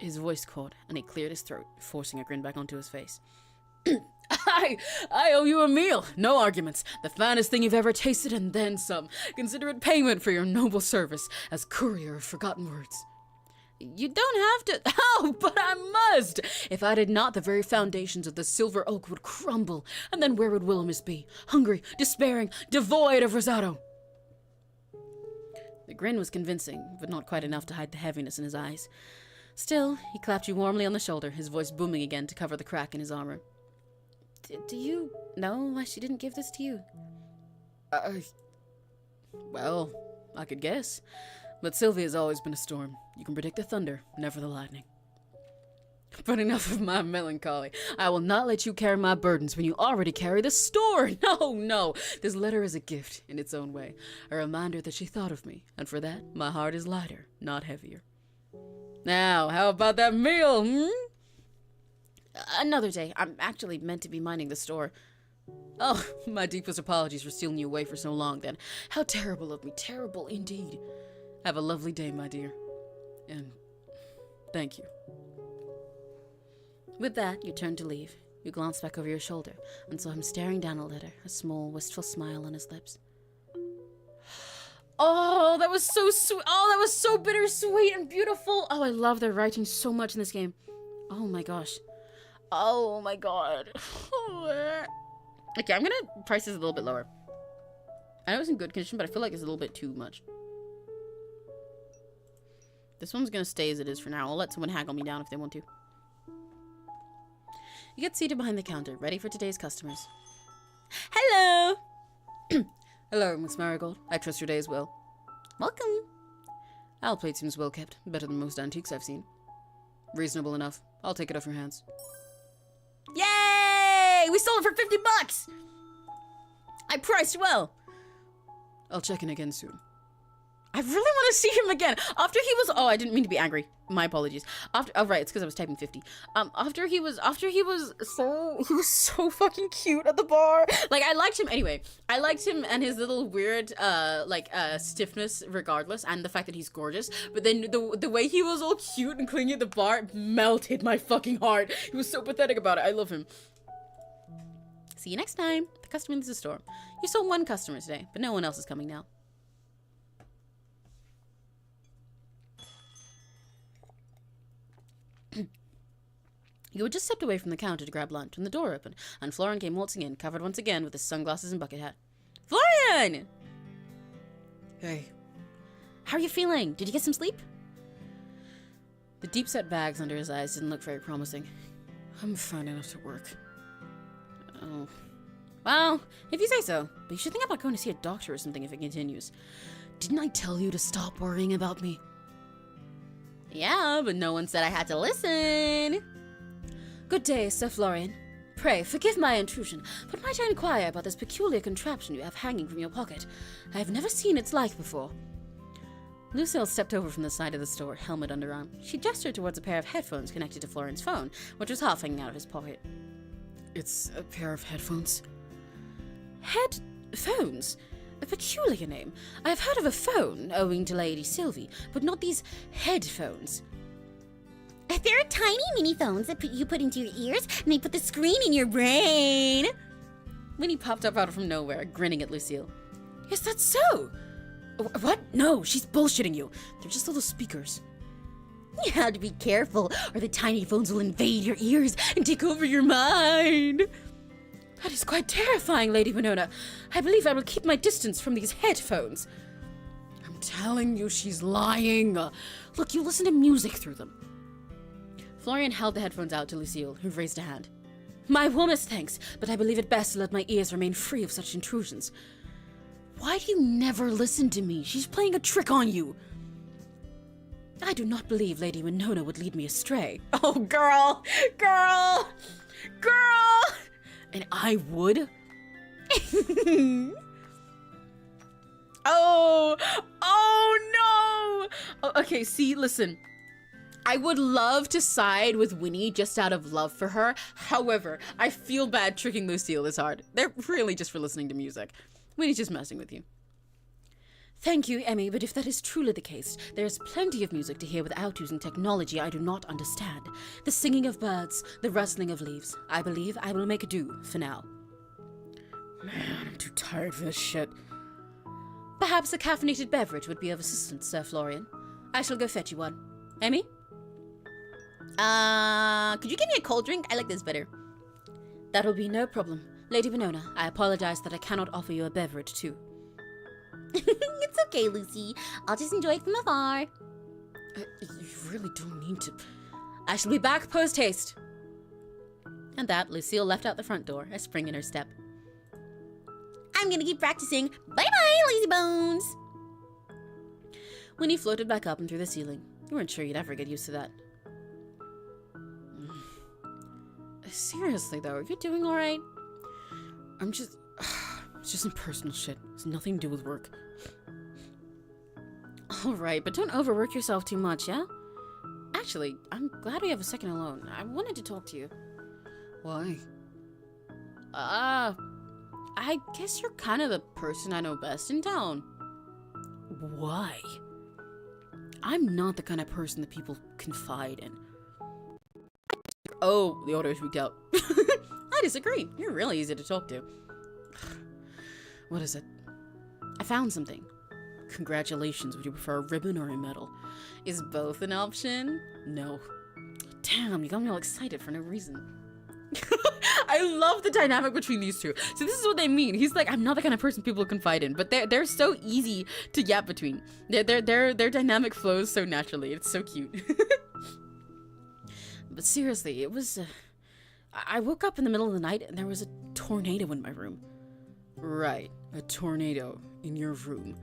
His voice caught, and he cleared his throat, forcing a grin back onto his face. I owe you a meal. No arguments. The finest thing you've ever tasted, and then some. Consider it payment for your noble service as courier of forgotten words. You don't have to. Oh, but I must. If I did not, the very foundations of the Silver Oak would crumble. And then where would Willowmist be? Hungry, despairing, devoid of risotto. The grin was convincing, but not quite enough to hide the heaviness in his eyes. Still, he clapped you warmly on the shoulder, his voice booming again to cover the crack in his armor. Do you know why she didn't give this to you? Well, I could guess. But Sylvia's always been a storm. You can predict the thunder, never the lightning. But enough of my melancholy. I will not let you carry my burdens when you already carry the store. No. This letter is a gift in its own way. A reminder that she thought of me. And for that, my heart is lighter, not heavier. Now, how about that meal, Another day. I'm actually meant to be minding the store. Oh, my deepest apologies for stealing you away for so long then. How terrible of me. Terrible indeed. Have a lovely day, my dear. And thank you. With that, you turned to leave. You glanced back over your shoulder and saw him staring down a letter, a small, wistful smile on his lips. Oh, that was so sweet. Oh, that was so bittersweet and beautiful. Oh, I love their writing so much in this game. Oh my gosh. Oh my god. Okay, I'm gonna price this a little bit lower. I know it's in good condition, but I feel like it's a little bit too much. This one's gonna stay as it is for now. I'll let someone haggle me down if they want to. You get seated behind the counter, ready for today's customers. Hello! Hello, Miss Marigold. I trust your day is well. Welcome. Our plate seems well kept. Better than most antiques I've seen. Reasonable enough. I'll take it off your hands. Yay! We sold it for $50! I priced well. I'll check in again soon. I really want to see him again. After he was, oh, I didn't mean to be angry. My apologies. After, oh right, it's because I was typing 50. After he was so fucking cute at the bar. Like, I liked him anyway. I liked him and his little weird, stiffness regardless, and the fact that he's gorgeous. But then the way he was all cute and clingy at the bar melted my fucking heart. He was so pathetic about it. I love him. See you next time. The customer leaves the store. You saw one customer today, but no one else is coming now. You had just stepped away from the counter to grab lunch when the door opened, and Florian came waltzing in, covered once again with his sunglasses and bucket hat. Florian! Hey. How are you feeling? Did you get some sleep? The deep-set bags under his eyes didn't look very promising. I'm fine enough to work. Oh. Well, if you say so, but you should think about going to see a doctor or something if it continues. Didn't I tell you to stop worrying about me? Yeah, but no one said I had to listen. Good day, Sir Florian. Pray, forgive my intrusion, but might I inquire about this peculiar contraption you have hanging from your pocket? I have never seen its like before. Lucille stepped over from the side of the store, helmet under arm. She gestured towards a pair of headphones connected to Florian's phone, which was half hanging out of his pocket. It's a pair of headphones. Headphones? A peculiar name. I have heard of a phone, owing to Lady Sylvie, but not these headphones. They're tiny mini phones that you put into your ears, and they put the screen in your brain. Winnie popped up out from nowhere, grinning at Lucille. Is that so? What? No, she's bullshitting you. They're just little speakers. You have to be careful, or the tiny phones will invade your ears and take over your mind. That is quite terrifying, Lady Winona. I believe I will keep my distance from these headphones. I'm telling you, she's lying. Look, you listen to music through them. Florian held the headphones out to Lucille, who raised a hand. My warmest thanks, but I believe it best to let my ears remain free of such intrusions. Why do you never listen to me? She's playing a trick on you. I do not believe Lady Winona would lead me astray. Oh, girl! Girl! Girl! And I would? Oh! Oh, no! Oh, okay, see, listen. I would love to side with Winnie just out of love for her. However, I feel bad tricking Lucille this hard. They're really just for listening to music. Winnie's just messing with you. Thank you, Emmy, but if that is truly the case, there's plenty of music to hear without using technology I do not understand. The singing of birds, the rustling of leaves. I believe I will make a do for now. Man, I'm too tired for this shit. Perhaps a caffeinated beverage would be of assistance, Sir Florian. I shall go fetch you one. Emmy? Could you give me a cold drink? I like this better. That'll be no problem. Lady Winona, I apologize that I cannot offer you a beverage, too. It's okay, Lucy. I'll just enjoy it from afar. You really don't need to. I shall be back post-haste. And that, Lucille left out the front door, a spring in her step. I'm gonna keep practicing. Bye-bye, lazy bones. Winnie floated back up and through the ceiling. You weren't sure you'd ever get used to that. Seriously, though, are you doing alright? I'm just... It's just some personal shit. It's nothing to do with work. Alright, but don't overwork yourself too much, yeah? Actually, I'm glad we have a second alone. I wanted to talk to you. Why? I guess you're kind of the person I know best in town. Why? I'm not the kind of person that people confide in. Oh, the auto tweaked out. I disagree. You're really easy to talk to. What is it? I found something. Congratulations. Would you prefer a ribbon or a medal? Is both an option? No. Damn, you got me all excited for no reason. I love the dynamic between these two. So this is what they mean. He's like, I'm not the kind of person people confide in, but they're so easy to yap between. Their dynamic flows so naturally. It's so cute. But seriously, it was... I woke up in the middle of the night and there was a tornado in my room. Right, a tornado in your room.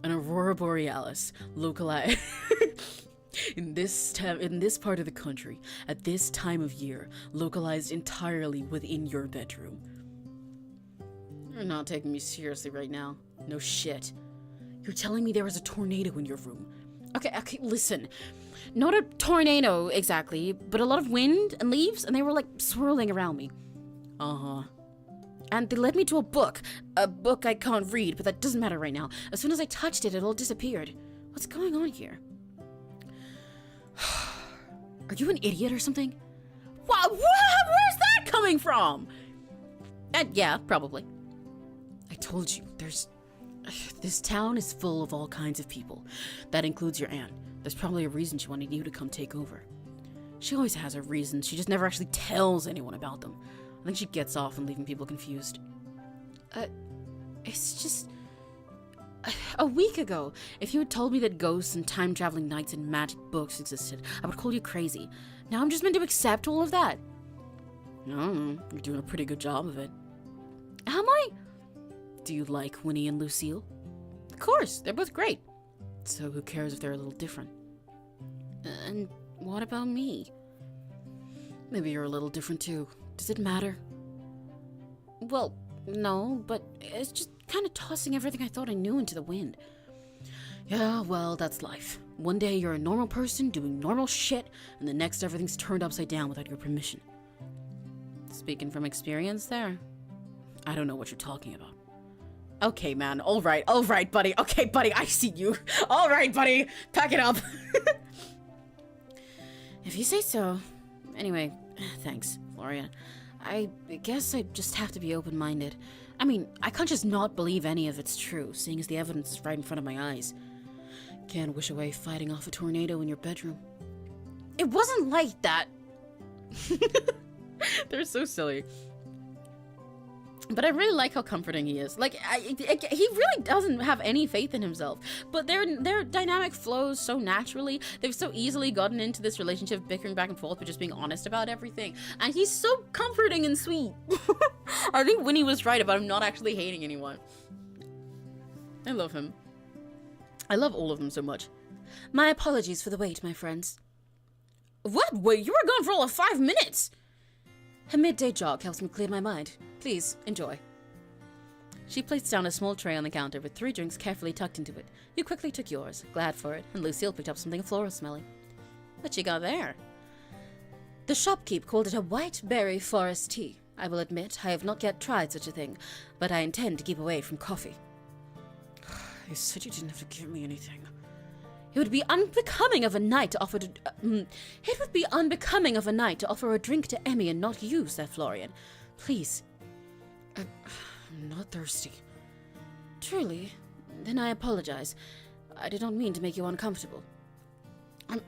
An aurora borealis, localized in this part of the country, at this time of year, localized entirely within your bedroom. You're not taking me seriously right now. No shit. You're telling me there was a tornado in your room. Okay, listen. Not a tornado, exactly, but a lot of wind and leaves, and they were, like, swirling around me. Uh-huh. And they led me to a book I can't read, but that doesn't matter right now. As soon as I touched it, it all disappeared. What's going on here? Are you an idiot or something? What? Where's that coming from? Yeah, probably. I told you, this town is full of all kinds of people. That includes your aunt. There's probably a reason she wanted you to come take over. She always has her reasons, she just never actually tells anyone about them. I think she gets off on leaving people confused. It's just... A week ago, if you had told me that ghosts and time-traveling knights and magic books existed, I would call you crazy. Now I'm just meant to accept all of that. No, you're doing a pretty good job of it. Am I? Do you like Winnie and Lucille? Of course, they're both great. So who cares if they're a little different? And what about me? Maybe you're a little different too. Does it matter? Well, no, but it's just kind of tossing everything I thought I knew into the wind. Yeah, well, that's life. One day you're a normal person doing normal shit, and the next everything's turned upside down without your permission. Speaking from experience there. I don't know what you're talking about. Okay, man. All right, buddy. Okay, buddy, I see you. All right, buddy. Pack it up. If you say so. Anyway, thanks, Florian. I guess I just have to be open-minded. I mean, I can't just not believe any of it's true, seeing as the evidence is right in front of my eyes. Can't wish away fighting off a tornado in your bedroom. It wasn't like that. They're so silly. But I really like how comforting he is. Like, he really doesn't have any faith in himself. But their dynamic flows so naturally. They've so easily gotten into this relationship, bickering back and forth, but just being honest about everything. And he's so comforting and sweet. I think Winnie was right about him not actually hating anyone. I love him. I love all of them so much. My apologies for the wait, my friends. What? Wait, you were gone for all of 5 minutes! A midday jog helps me clear my mind. Please, enjoy. She placed down a small tray on the counter with 3 drinks carefully tucked into it. You quickly took yours, glad for it, and Lucille picked up something floral smelling. What you got there? The shopkeep called it a white berry forest tea. I will admit, I have not yet tried such a thing, but I intend to keep away from coffee. You said you didn't have to give me anything. It would be unbecoming of a knight to offer a drink to Emmy and not you, said Florian. Please. I'm not thirsty. Truly? Then I apologize. I did not mean to make you uncomfortable.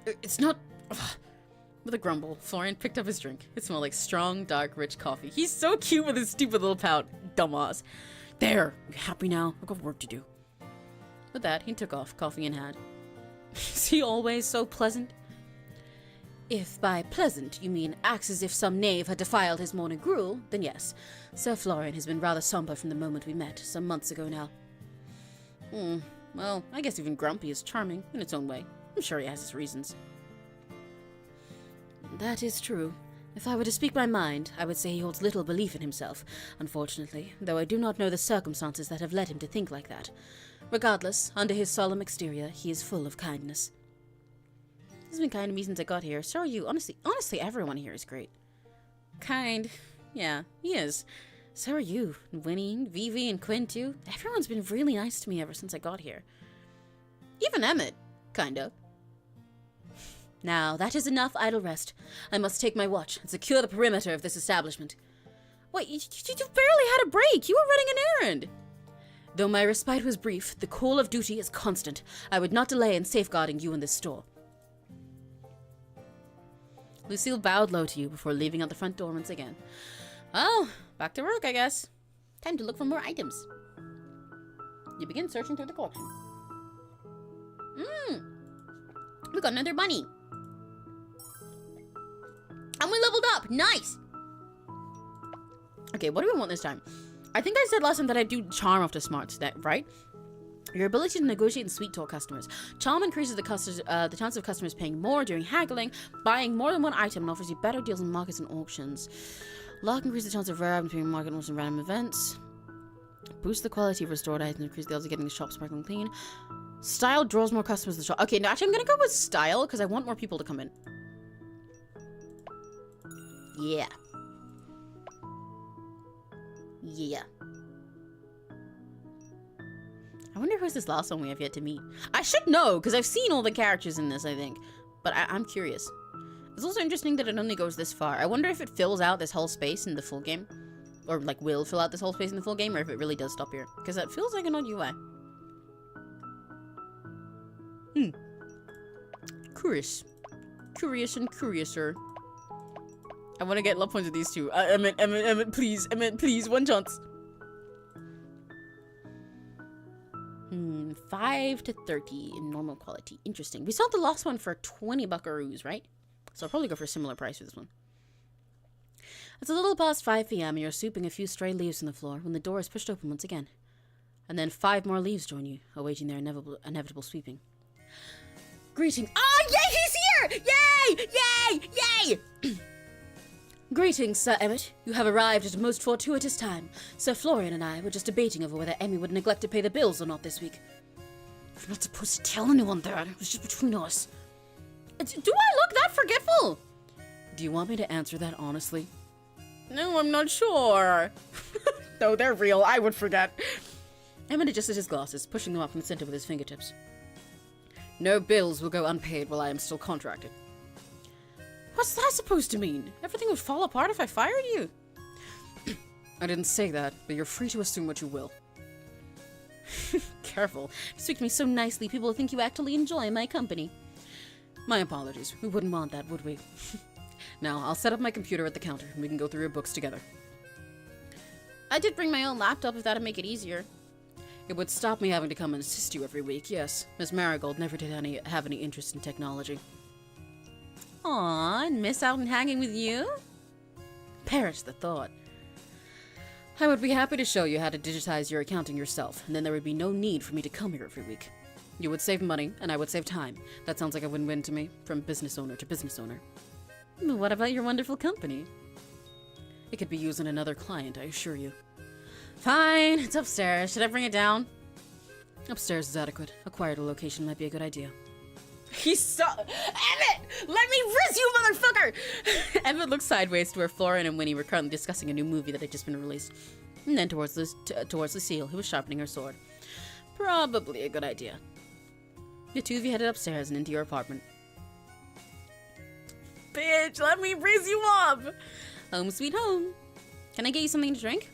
It's not... With a grumble, Florian picked up his drink. It smelled like strong, dark, rich coffee. He's so cute with his stupid little pout. Dumbass. There! You happy now? I've got work to do. With that, he took off, coffee in hand. Is he always so pleasant? If by pleasant you mean acts as if some knave had defiled his morning gruel, then yes. Sir Florian has been rather somber from the moment we met, some months ago now. Well, I guess even grumpy is charming, in its own way. I'm sure he has his reasons. That is true. If I were to speak my mind, I would say he holds little belief in himself, unfortunately, though I do not know the circumstances that have led him to think like that. Regardless, under his solemn exterior, he is full of kindness. He's been kind to me since I got here. So are you. Honestly, everyone here is great. Kind. Yeah, he is. So are you. Winnie, Vivi, and Quinn, too. Everyone's been really nice to me ever since I got here. Even Emmett. Kinda. Now, that is enough idle rest. I must take my watch and secure the perimeter of this establishment. Wait, you barely had a break. You were running an errand. Though my respite was brief, the call of duty is constant. I would not delay in safeguarding you in this store. Lucille bowed low to you before leaving out the front door once again. Oh, back to work, I guess. Time to look for more items. You begin searching through the collection. We got another bunny. And we leveled up. Nice. Okay, what do we want this time? I think I said last time that I do charm after smart step, right? Your ability to negotiate and sweet talk customers. Charm increases the chance of customers paying more during haggling, buying more than one item, and offers you better deals in markets and auctions. Luck increases the chance of rare items being market and random events. Boost the quality of restored items, increase the odds of getting the shop sparkling clean. Style draws more customers to the shop. Okay, no, actually I'm gonna go with style because I want more people to come in. Yeah. Yeah. I wonder who's this last one we have yet to meet. I should know, because I've seen all the characters in this, I think. But I'm curious. It's also interesting that it only goes this far. I wonder if it fills out this whole space in the full game. Or, like, will fill out this whole space in the full game, or if it really does stop here. Because that feels like an odd UI. Curious. Curious and curiouser. I want to get love points with these two. Emmett, please, one chance. 5 to 30 in normal quality. Interesting. We sold the last one for 20 buckaroos, right? So I'll probably go for a similar price for this one. It's a little past 5 p.m. and you're sweeping a few stray leaves on the floor when the door is pushed open once again. And then 5 more leaves join you, awaiting their inevitable sweeping. Greeting. Oh, yay, he's here! Yay! Yay! Yay! Greetings, Sir Emmett. You have arrived at a most fortuitous time. Sir Florian and I were just debating over whether Emmy would neglect to pay the bills or not this week. I'm not supposed to tell anyone that. It was just between us. Do I look that forgetful? Do you want me to answer that honestly? No, I'm not sure. No, they're real. I would forget. Emmett adjusted his glasses, pushing them up from the center with his fingertips. No bills will go unpaid while I am still contracted. What's that supposed to mean? Everything would fall apart if I fired you? I didn't say that, but you're free to assume what you will. Careful. You speak to me so nicely, people will think you actually enjoy my company. My apologies. We wouldn't want that, would we? Now, I'll set up my computer at the counter, and we can go through your books together. I did bring my own laptop if that'd make it easier. It would stop me having to come and assist you every week, yes. Miss Marigold never did have any interest in technology. Aw, and miss out on hanging with you? Perish the thought. I would be happy to show you how to digitize your accounting yourself, and then there would be no need for me to come here every week. You would save money, and I would save time. That sounds like a win-win to me, from business owner to business owner. But what about your wonderful company? It could be used in another client, I assure you. Fine, it's upstairs. Should I bring it down? Upstairs is adequate. A quieter location might be a good idea. He's so— Emmett! Let me riz you, motherfucker! Emmett looked sideways to where Florian and Winnie were currently discussing a new movie that had just been released. And then towards Lucille, who was sharpening her sword. Probably a good idea. The two of you headed upstairs and into your apartment. Bitch, let me riz you up! Home sweet home. Can I get you something to drink?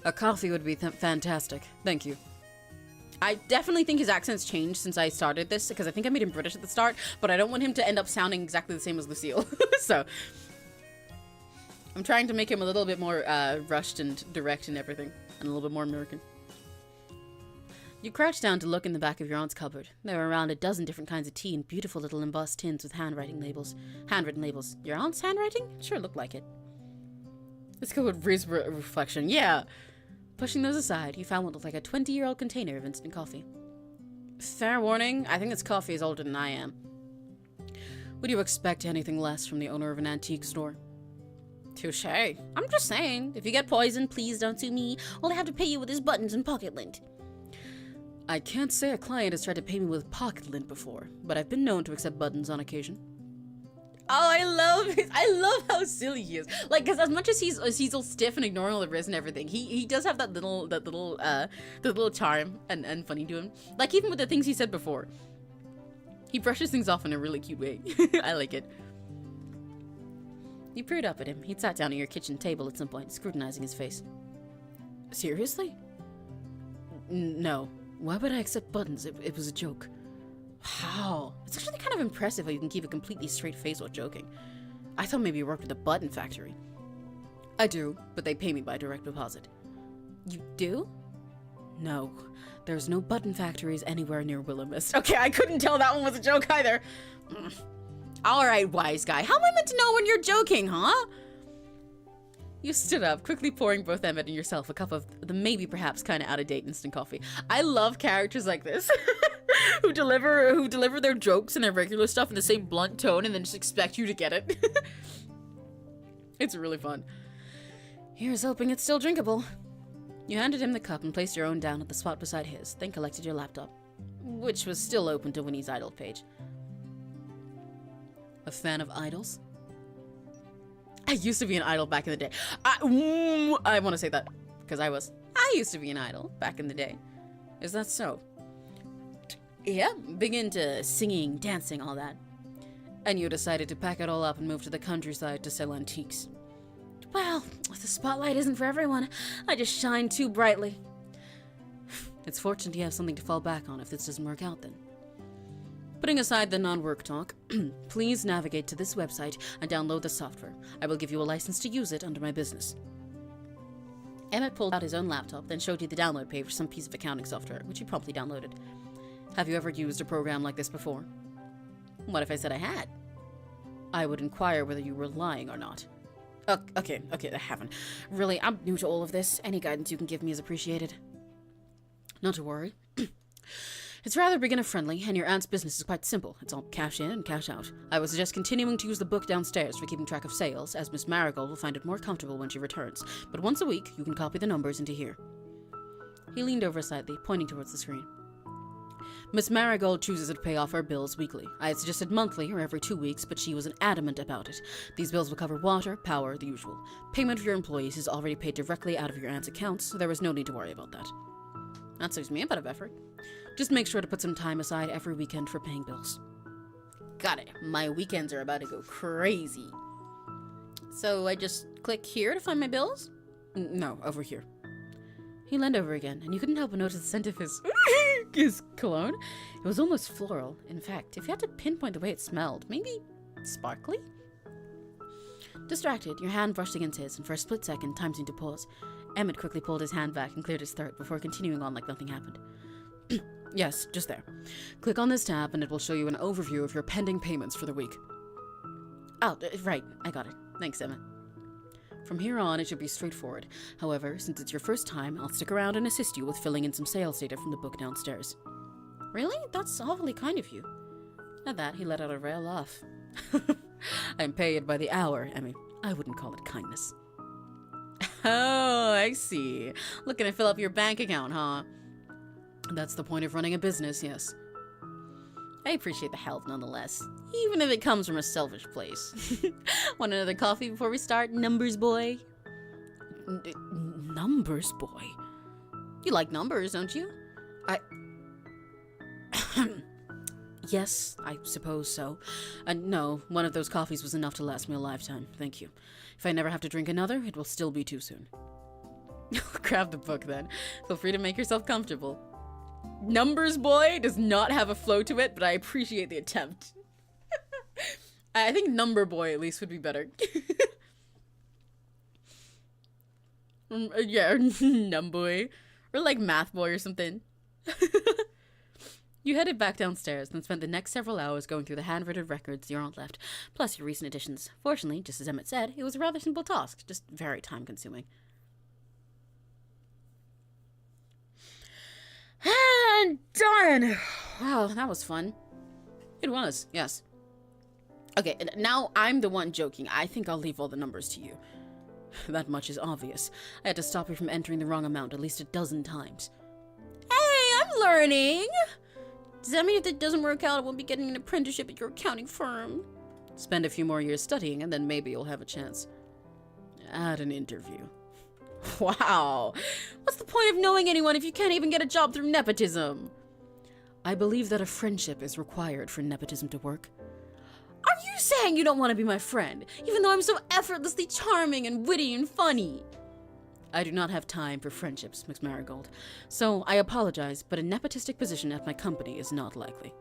A coffee would be fantastic. Thank you. I definitely think his accent's changed since I started this, because I think I made him British at the start, but I don't want him to end up sounding exactly the same as Lucille. So, I'm trying to make him a little bit more rushed and direct and everything, and a little bit more American. You crouched down to look in the back of your aunt's cupboard. There were around a dozen different kinds of tea in beautiful little embossed tins with handwritten labels. Your aunt's handwriting? Sure looked like it. Let's go with Breeze reflection. Yeah. Pushing those aside, you found what looked like a 20-year-old container of instant coffee. Fair warning, I think this coffee is older than I am. Would you expect anything less from the owner of an antique store? Touché. I'm just saying, if you get poisoned, please don't sue me. All I have to pay you with is buttons and pocket lint. I can't say a client has tried to pay me with pocket lint before, but I've been known to accept buttons on occasion. Oh, I love how silly he is. Like, because as much as he's all stiff and ignoring all the riz and everything, he does have that little charm and funny to him. Like, even with the things he said before, he brushes things off in a really cute way. I like it. You peered up at him. He'd sat down at your kitchen table at some point, scrutinizing his face. Seriously? No. Why would I accept buttons? It was a joke. How? It's actually kind of impressive how you can keep a completely straight face while joking. I thought maybe you worked at the button factory. I do, but they pay me by direct deposit. You do? No. There's no button factories anywhere near Willowmist. Okay, I couldn't tell that one was a joke either. Alright, wise guy. How am I meant to know when you're joking, huh? You stood up, quickly pouring both Emmett and yourself a cup of the maybe perhaps kind of out-of-date instant coffee. I love characters like this. who deliver their jokes and their regular stuff in the same blunt tone and then just expect you to get it. It's really fun. Here's hoping it's still drinkable. You handed him the cup and placed your own down at the spot beside his, then collected your laptop, which was still open to Winnie's idol page. A fan of idols? I used to be an idol back in the day. I want to say that, because I used to be an idol back in the day. Is that so? Yeah, big into singing, dancing, all that. And you decided to pack it all up and move to the countryside to sell antiques. Well, the spotlight isn't for everyone. I just shine too brightly. It's fortunate you have something to fall back on if this doesn't work out then. Putting aside the non-work talk, please navigate to this website and download the software. I will give you a license to use it under my business. Emmett pulled out his own laptop, then showed you the download page for some piece of accounting software, which you promptly downloaded. Have you ever used a program like this before? What if I said I had? I would inquire whether you were lying or not. Okay, I haven't. Really, I'm new to all of this. Any guidance you can give me is appreciated. Not to worry. It's rather beginner-friendly, and your aunt's business is quite simple. It's all cash in and cash out. I would suggest continuing to use the book downstairs for keeping track of sales, as Miss Marigold will find it more comfortable when she returns. But once a week, you can copy the numbers into here. He leaned over slightly, pointing towards the screen. Miss Marigold chooses to pay off her bills weekly. I had suggested monthly or every 2 weeks, but she was adamant about it. These bills will cover water, power, the usual. Payment for your employees is already paid directly out of your aunt's accounts, so there was no need to worry about that. That saves me a bit of effort. Just make sure to put some time aside every weekend for paying bills. Got it. My weekends are about to go crazy. So I just click here to find my bills? No, over here. He leaned over again, and you couldn't help but notice the scent of his cologne. It was almost floral. In fact, if you had to pinpoint the way it smelled, maybe sparkly? Distracted, your hand brushed against his, and for a split second, time seemed to pause. Emmett quickly pulled his hand back and cleared his throat before continuing on like nothing happened. Yes, just there. Click on this tab and it will show you an overview of your pending payments for the week. Oh, right. I got it. Thanks, Emma. From here on, it should be straightforward. However, since it's your first time, I'll stick around and assist you with filling in some sales data from the book downstairs. Really? That's awfully kind of you. At that, he let out a rare laugh. I'm paid by the hour, Emmy. I wouldn't call it kindness. Oh, I see. Looking to fill up your bank account, huh? That's the point of running a business, yes. I appreciate the help nonetheless, even if it comes from a selfish place. Want another coffee before we start, numbers boy? Numbers boy? You like numbers, don't you? Yes, I suppose so. No, one of those coffees was enough to last me a lifetime, thank you. If I never have to drink another, it will still be too soon. Grab the book then. Feel free to make yourself comfortable. Numbers boy does not have a flow to it, but I appreciate the attempt. I think number boy at least would be better. Yeah, num boy. Or like math boy or something. You headed back downstairs, then spent the next several hours going through the handwritten records your aunt left, plus your recent additions. Fortunately, just as Emmett said, it was a rather simple task, just very time-consuming. And done! Wow, that was fun. It was, yes. Okay, now I'm the one joking. I think I'll leave all the numbers to you. That much is obvious. I had to stop you from entering the wrong amount at least a dozen times. Hey, I'm learning! Does that mean if it doesn't work out, I won't be getting an apprenticeship at your accounting firm? Spend a few more years studying, and then maybe you'll have a chance. At an interview. Wow. What's the point of knowing anyone if you can't even get a job through nepotism? I believe that a friendship is required for nepotism to work. Are you saying you don't want to be my friend, even though I'm so effortlessly charming and witty and funny? I do not have time for friendships, Miss Marigold. So I apologize, but a nepotistic position at my company is not likely.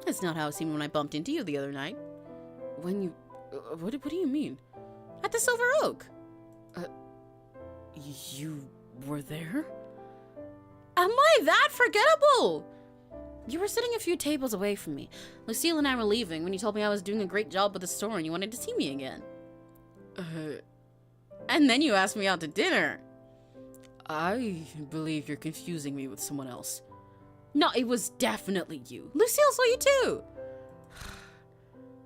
That's not how it seemed when I bumped into you the other night. When you... What do you mean? At the Silver Oak. You were there? Am I that forgettable? You were sitting a few tables away from me. Lucille and I were leaving when you told me I was doing a great job with the store and you wanted to see me again. And then you asked me out to dinner. I believe you're confusing me with someone else. No, it was definitely you. Lucille saw you too.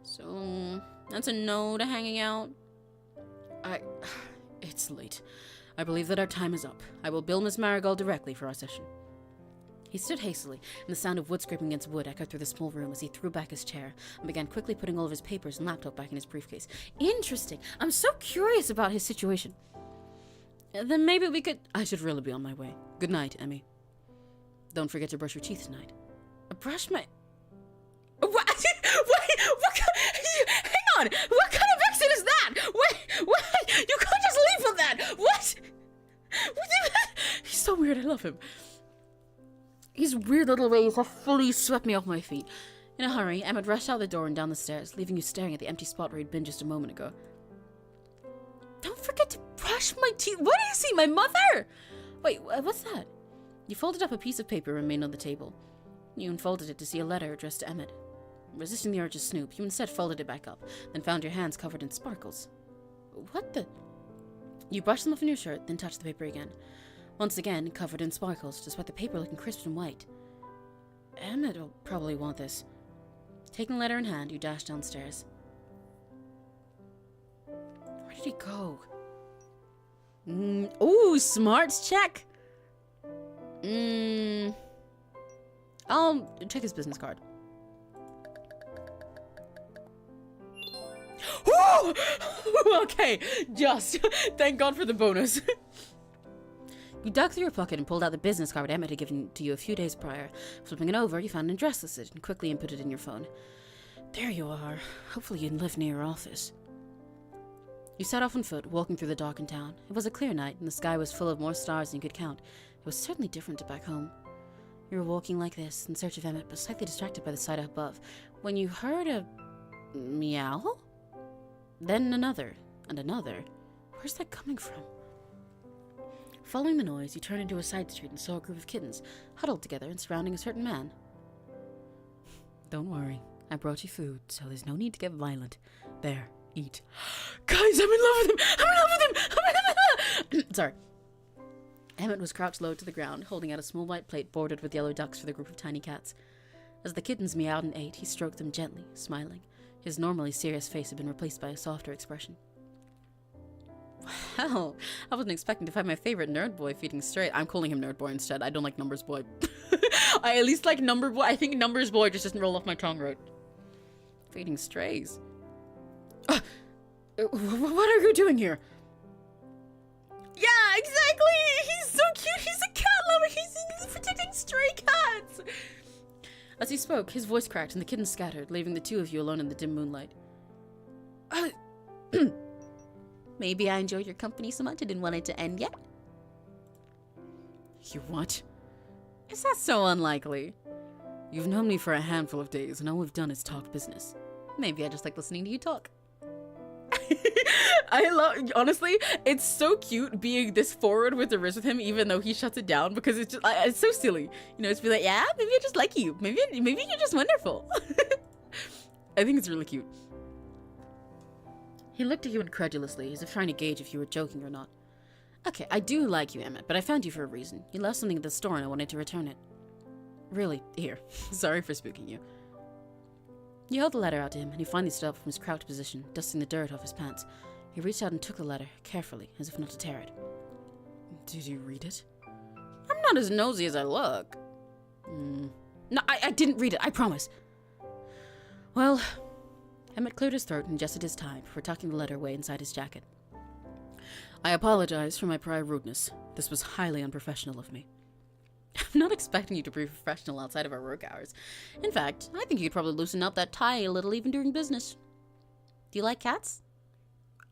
So, that's a no to hanging out? It's late. I believe that our time is up. I will bill Miss Marigold directly for our session. He stood hastily, and the sound of wood scraping against wood echoed through the small room as he threw back his chair and began quickly putting all of his papers and laptop back in his briefcase. Interesting. I'm so curious about his situation. Then maybe we could... I should really be on my way. Good night, Emmy. Don't forget to brush your teeth tonight. Brush my... What? Wait, what kind... Hang on! What kind of accent is that? Wait, what? You can't just leave from that! What? He's so weird, I love him. His weird little ways have fully swept me off my feet. In a hurry, Emmett rushed out the door and down the stairs, leaving you staring at the empty spot where he'd been just a moment ago. Don't forget to brush my teeth. What is he, my mother? Wait, what's that? You folded up a piece of paper and remained on the table. You unfolded it to see a letter addressed to Emmett. Resisting the urge to snoop, you instead folded it back up, then found your hands covered in sparkles. What the... You brushed them off in your shirt, then touched the paper again. Once again, covered in sparkles, despite the paper looking crisp and white. Emmett will probably want this. Taking the letter in hand, you dashed downstairs. Where did he go? Ooh, smarts check! I'll check his business card. Woo! Okay, just. Thank God for the bonus. You dug through your pocket and pulled out the business card Emmett had given to you a few days prior. Flipping it over, you found an address listed and quickly input it in your phone. There you are. Hopefully you live near your office. You set off on foot, walking through the darkened town. It was a clear night, and the sky was full of more stars than you could count. It was certainly different to back home. You were walking like this, in search of Emmett, but slightly distracted by the sight above, when you heard a... meow? Then another, and another. Where's that coming from? Following the noise, you turned into a side street and saw a group of kittens, huddled together and surrounding a certain man. Don't worry, I brought you food, so there's no need to get violent. There, eat. Guys, I'm in love with him! I'm in love with him! I'm in love with him! Sorry. Emmett was crouched low to the ground, holding out a small white plate bordered with yellow ducks for the group of tiny cats. As the kittens meowed and ate, he stroked them gently, smiling. His normally serious face had been replaced by a softer expression. Well, I wasn't expecting to find my favorite nerd boy feeding straight. I'm calling him nerd boy instead. I don't like numbers boy. I at least like number boy. I think numbers boy just doesn't roll off my tongue right. Feeding strays. What are you doing here? Yeah, exactly! He's so cute! He's a cat lover! He's protecting stray cats! As he spoke, his voice cracked and the kittens scattered, leaving the two of you alone in the dim moonlight. Maybe I enjoyed your company so much I didn't want it to end yet? You what? Is that so unlikely? You've known me for a handful of days and all we've done is talk business. Maybe I just like listening to you talk. Honestly, it's so cute being this forward with the riz with him, even though he shuts it down, because it's just, it's so silly. You know, it's be like, yeah, maybe I just like you. Maybe you're just wonderful. I think it's really cute. He looked at you incredulously, as if trying to gauge if you were joking or not. Okay, I do like you, Emmett, but I found you for a reason. You left something at the store and I wanted to return it. Really, here. Sorry for spooking you. You held the letter out to him, and he finally stood up from his crouched position, dusting the dirt off his pants. He reached out and took the letter, carefully, as if not to tear it. Did you read it? I'm not as nosy as I look. No, I didn't read it, I promise. Well, Emmett cleared his throat and adjusted his tie before tucking the letter away inside his jacket. I apologize for my prior rudeness. This was highly unprofessional of me. I'm not expecting you to be professional outside of our work hours. In fact, I think you could probably loosen up that tie a little even during business. Do you like cats?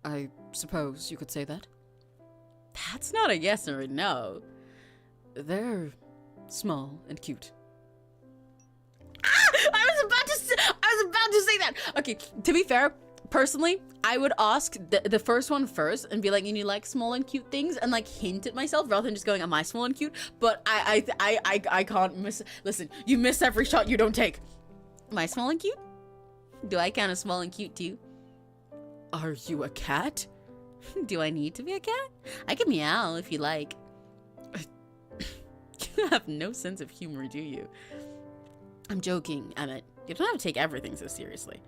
I suppose you could say that. That's not a yes or a no. They're small and cute. I was about to say that. Okay, to be fair, personally, I would ask the first one first and be like, you like small and cute things, and like hint at myself rather than just going, am I small and cute? But I can't miss. Listen, you miss every shot you don't take. Am I small and cute? Do I count as small and cute too? Are you a cat? Do I need to be a cat? I can meow if you like. You have no sense of humor, do you? I'm joking, Emmett. You don't have to take everything so seriously.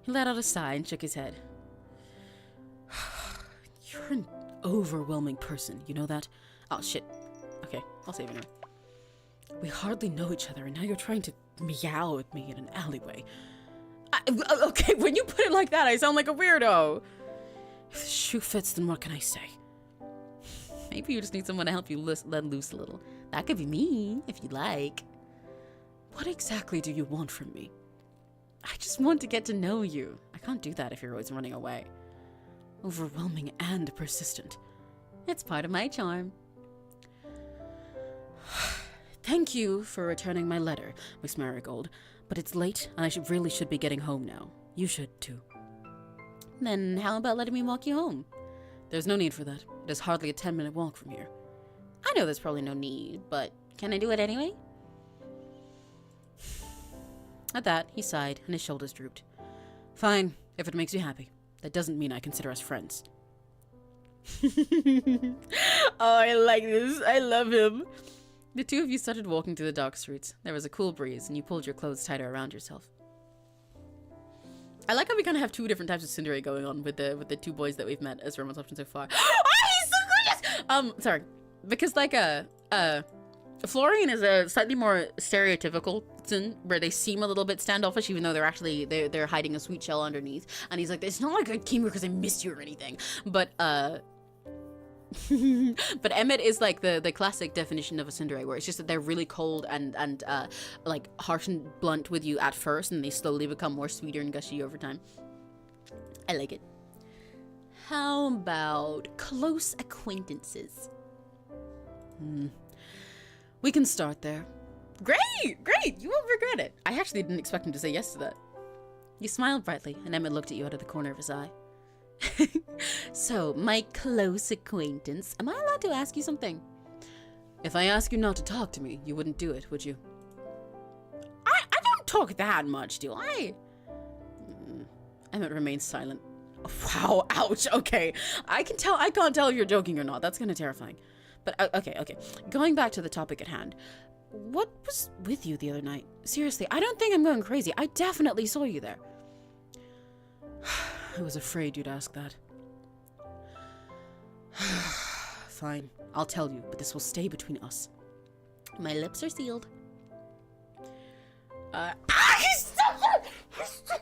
He let out a sigh and shook his head. You're an overwhelming person, you know that? Oh, shit. Okay, I'll save it anyway. We hardly know each other, and now you're trying to meow at me in an alleyway. Okay, when you put it like that, I sound like a weirdo. If the shoe fits, then what can I say? Maybe you just need someone to help you let loose a little. That could be me, if you like. What exactly do you want from me? I just want to get to know you. I can't do that if you're always running away. Overwhelming and persistent. It's part of my charm. Thank you for returning my letter, Miss Marigold, but it's late and I really should be getting home now. You should too. Then how about letting me walk you home? There's no need for that. It is hardly a 10-minute walk from here. I know there's probably no need, but can I do it anyway? At that, he sighed and his shoulders drooped. Fine, if it makes you happy. That doesn't mean I consider us friends. Oh, I like this. I love him. The two of you started walking through the dark streets. There was a cool breeze, and you pulled your clothes tighter around yourself. I like how we kind of have two different types of tsundere going on with the two boys that we've met as romance options so far. Oh, he's so gorgeous! Sorry. Because, like, Florian is a slightly more stereotypical Tsun, where they seem a little bit standoffish, even though they're hiding a sweet shell underneath. And he's like, it's not like I came here because I missed you or anything. But but Emmett is like the classic definition of a tsundere, where it's just that they're really cold and like harsh and blunt with you at first, and they slowly become more sweeter and gushy over time. I like it. How about close acquaintances? We can start there. Great! You won't regret it. I actually didn't expect him to say yes to that. You smiled brightly, and Emmett looked at you out of the corner of his eye. So, my close acquaintance, am I allowed to ask you something? If I ask you not to talk to me, you wouldn't do it, would you? I don't talk that much, do I? Emmett remained silent. Wow, ouch, okay. I can't tell if you're joking or not. That's kind of terrifying. But okay. Going back to the topic at hand. What was with you the other night? Seriously, I don't think I'm going crazy. I definitely saw you there. I was afraid you'd ask that. Fine, I'll tell you, but this will stay between us. My lips are sealed. He's so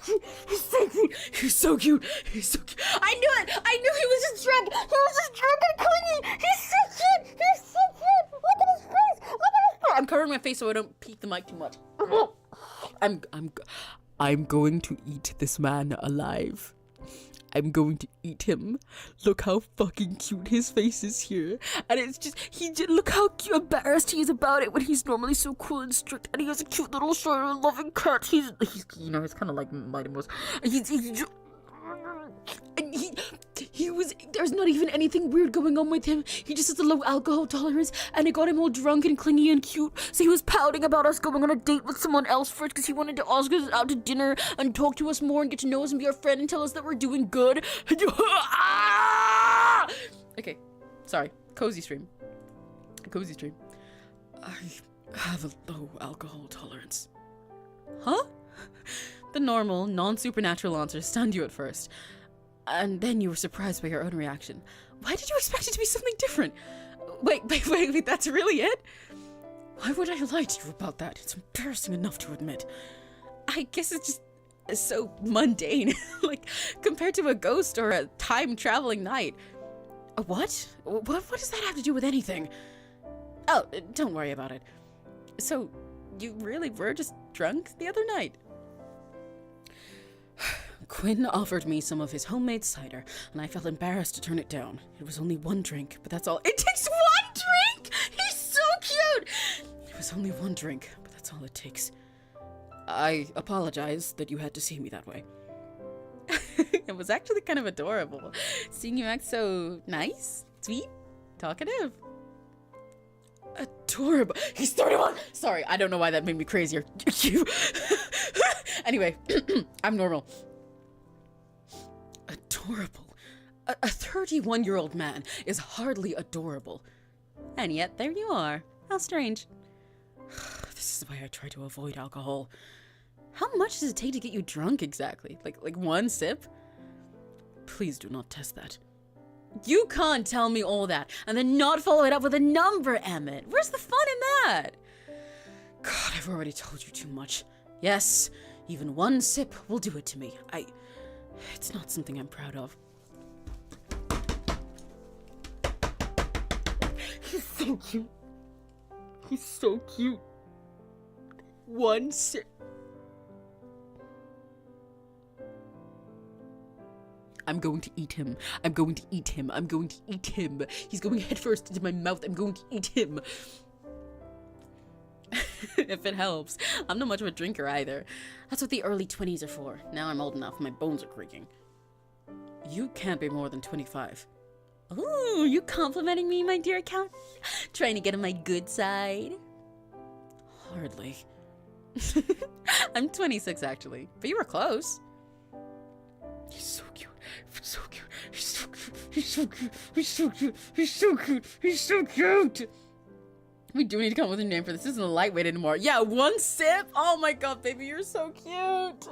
cute! He's so cute! He's so cute! He's so cute! I knew it! I knew he was just drunk! He was just drunk and clingy! He's so cute! He's so cute! Look at his face! Look at his face! I'm covering my face so I don't peek the mic too much. I'm going to eat this man alive. I'm going to eat him. Look how fucking cute his face is here. And it's just, look how cute, embarrassed he is about it when he's normally so cool and strict. And he has a cute little short and loving cat. He's you know, he's kind of like Mighty Mouse. There's not even anything weird going on with him. He just has a low alcohol tolerance, and it got him all drunk and clingy and cute. So he was pouting about us going on a date with someone else first because he wanted to ask us out to dinner and talk to us more and get to know us and be our friend and tell us that we're doing good. Okay, sorry. Cozy stream. I have a low alcohol tolerance. Huh? The normal, non-supernatural answers stunned you at first. And then you were surprised by your own reaction. Why did you expect it to be something different? Wait, that's really it? Why would I lie to you about that? It's embarrassing enough to admit. I guess it's just so mundane, like, compared to a ghost or a time-traveling night. A what? What does that have to do with anything? Oh, don't worry about it. So, you really were just drunk the other night? Quinn offered me some of his homemade cider, and I felt embarrassed to turn it down. It was only one drink, but that's all. It takes one drink?! He's so cute! It was only one drink, but that's all it takes. I apologize that you had to see me that way. It was actually kind of adorable, seeing you act so nice, sweet, talkative. Adorable. He's 31! Sorry, I don't know why that made me crazier. Anyway, I'm normal. Adorable. A 31-year-old man is hardly adorable. And yet, there you are. How strange. This is why I try to avoid alcohol. How much does it take to get you drunk exactly? Like one sip? Please do not test that. You can't tell me all that and then not follow it up with a number, Emmett. Where's the fun in that? God, I've already told you too much. Yes, even one sip will do it to me. It's not something I'm proud of. He's so cute. He's so cute. One sip. I'm going to eat him. I'm going to eat him. I'm going to eat him. He's going headfirst into my mouth. I'm going to eat him. If it helps. I'm not much of a drinker either. That's what the early 20s are for. Now I'm old enough, my bones are creaking. You can't be more than 25. Ooh, you complimenting me, my dear accountant? Trying to get on my good side? Hardly. I'm 26 actually, but you were close. He's so cute. He's so cute. He's so cute. He's so cute. He's so cute. He's so cute. He's so cute. We do need to come up with a name for this. This isn't a lightweight anymore. Yeah, one sip. Oh my god, baby, you're so cute.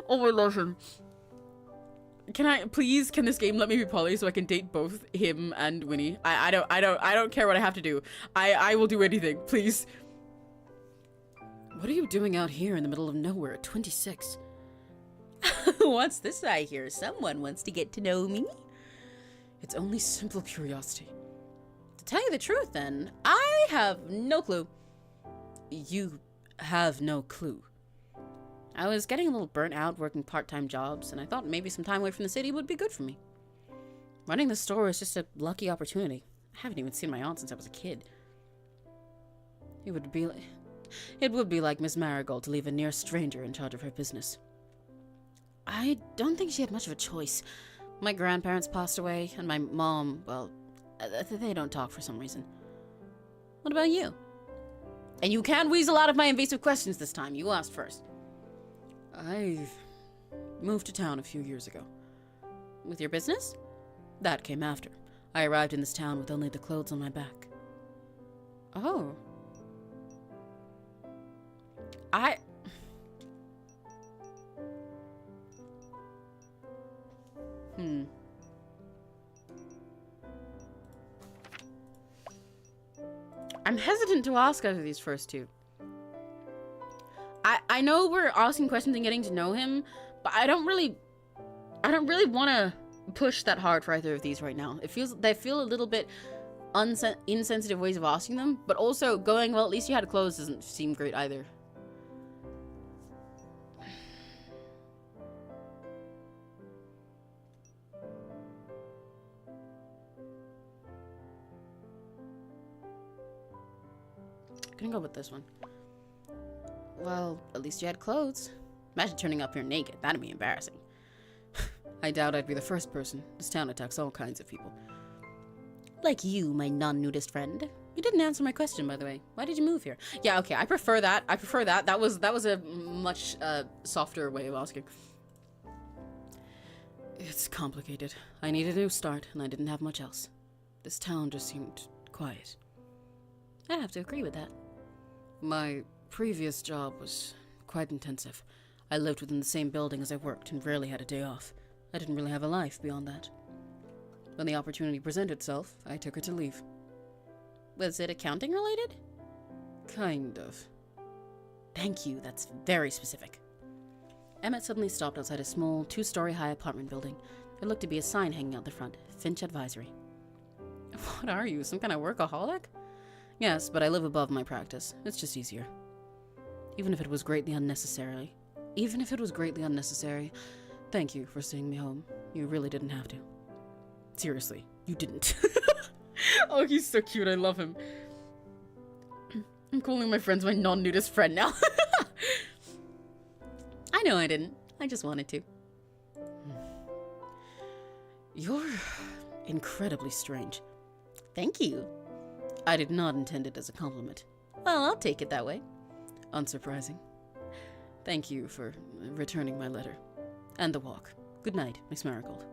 Oh, I love him. Can this game let me be poly so I can date both him and Winnie? I don't care what I have to do. I will do anything, please. What are you doing out here in the middle of nowhere at 26? What's this I hear? Someone wants to get to know me? It's only simple curiosity. To tell you the truth, then, I have no clue. You have no clue. I was getting a little burnt out working part-time jobs, and I thought maybe some time away from the city would be good for me. Running the store is just a lucky opportunity. I haven't even seen my aunt since I was a kid. It would be like Miss Marigold to leave a near stranger in charge of her business. I don't think she had much of a choice. My grandparents passed away, and my mom, well, they don't talk for some reason. What about you? And you can weasel out of my invasive questions this time. You asked first. I moved to town a few years ago. With your business? That came after. I arrived in this town with only the clothes on my back. Oh. I'm hesitant to ask out of these first two. I know we're asking questions and getting to know him, but I don't really want to push that hard for either of these right now. They feel a little bit insensitive ways of asking them, but also going, well, at least you had clothes doesn't seem great either. Gonna go with this one. Well, at least you had clothes. Imagine turning up here naked. That'd be embarrassing. I doubt I'd be the first person. This town attacks all kinds of people. Like you, my non-nudist friend. You didn't answer my question, by the way. Why did you move here? Yeah, okay, I prefer that. I prefer that. That was a much softer way of asking. It's complicated. I need a new start, and I didn't have much else. This town just seemed quiet. I'd have to agree with that. My previous job was quite intensive. I lived within the same building as I worked and rarely had a day off. I didn't really have a life beyond that. When the opportunity presented itself, I took it to leave. Was it accounting related? Kind of. Thank you, that's very specific. Emmett suddenly stopped outside a small, 2-story high apartment building. There looked to be a sign hanging out the front, Finch Advisory. What are you, some kind of workaholic? Yes, but I live above my practice. It's just easier. Even if it was greatly unnecessary, thank you for seeing me home. You really didn't have to. Seriously, you didn't. Oh, he's so cute. I love him. I'm calling my friends my non-nudist friend now. I know I didn't. I just wanted to. You're incredibly strange. Thank you. I did not intend it as a compliment. Well, I'll take it that way. Unsurprising. Thank you for returning my letter. And the walk. Good night, Miss Marigold.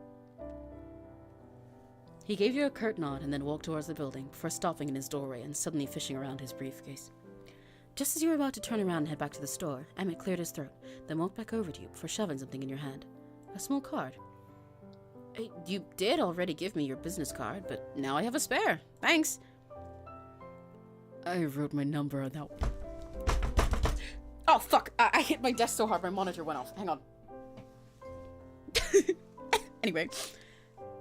He gave you a curt nod and then walked towards the building before stopping in his doorway and suddenly fishing around his briefcase. Just as you were about to turn around and head back to the store, Emmett cleared his throat, then walked back over to you before shoving something in your hand. A small card. You did already give me your business card, but now I have a spare. Thanks. I wrote my number on that one. Oh, fuck. I hit my desk so hard my monitor went off. Hang on. Anyway.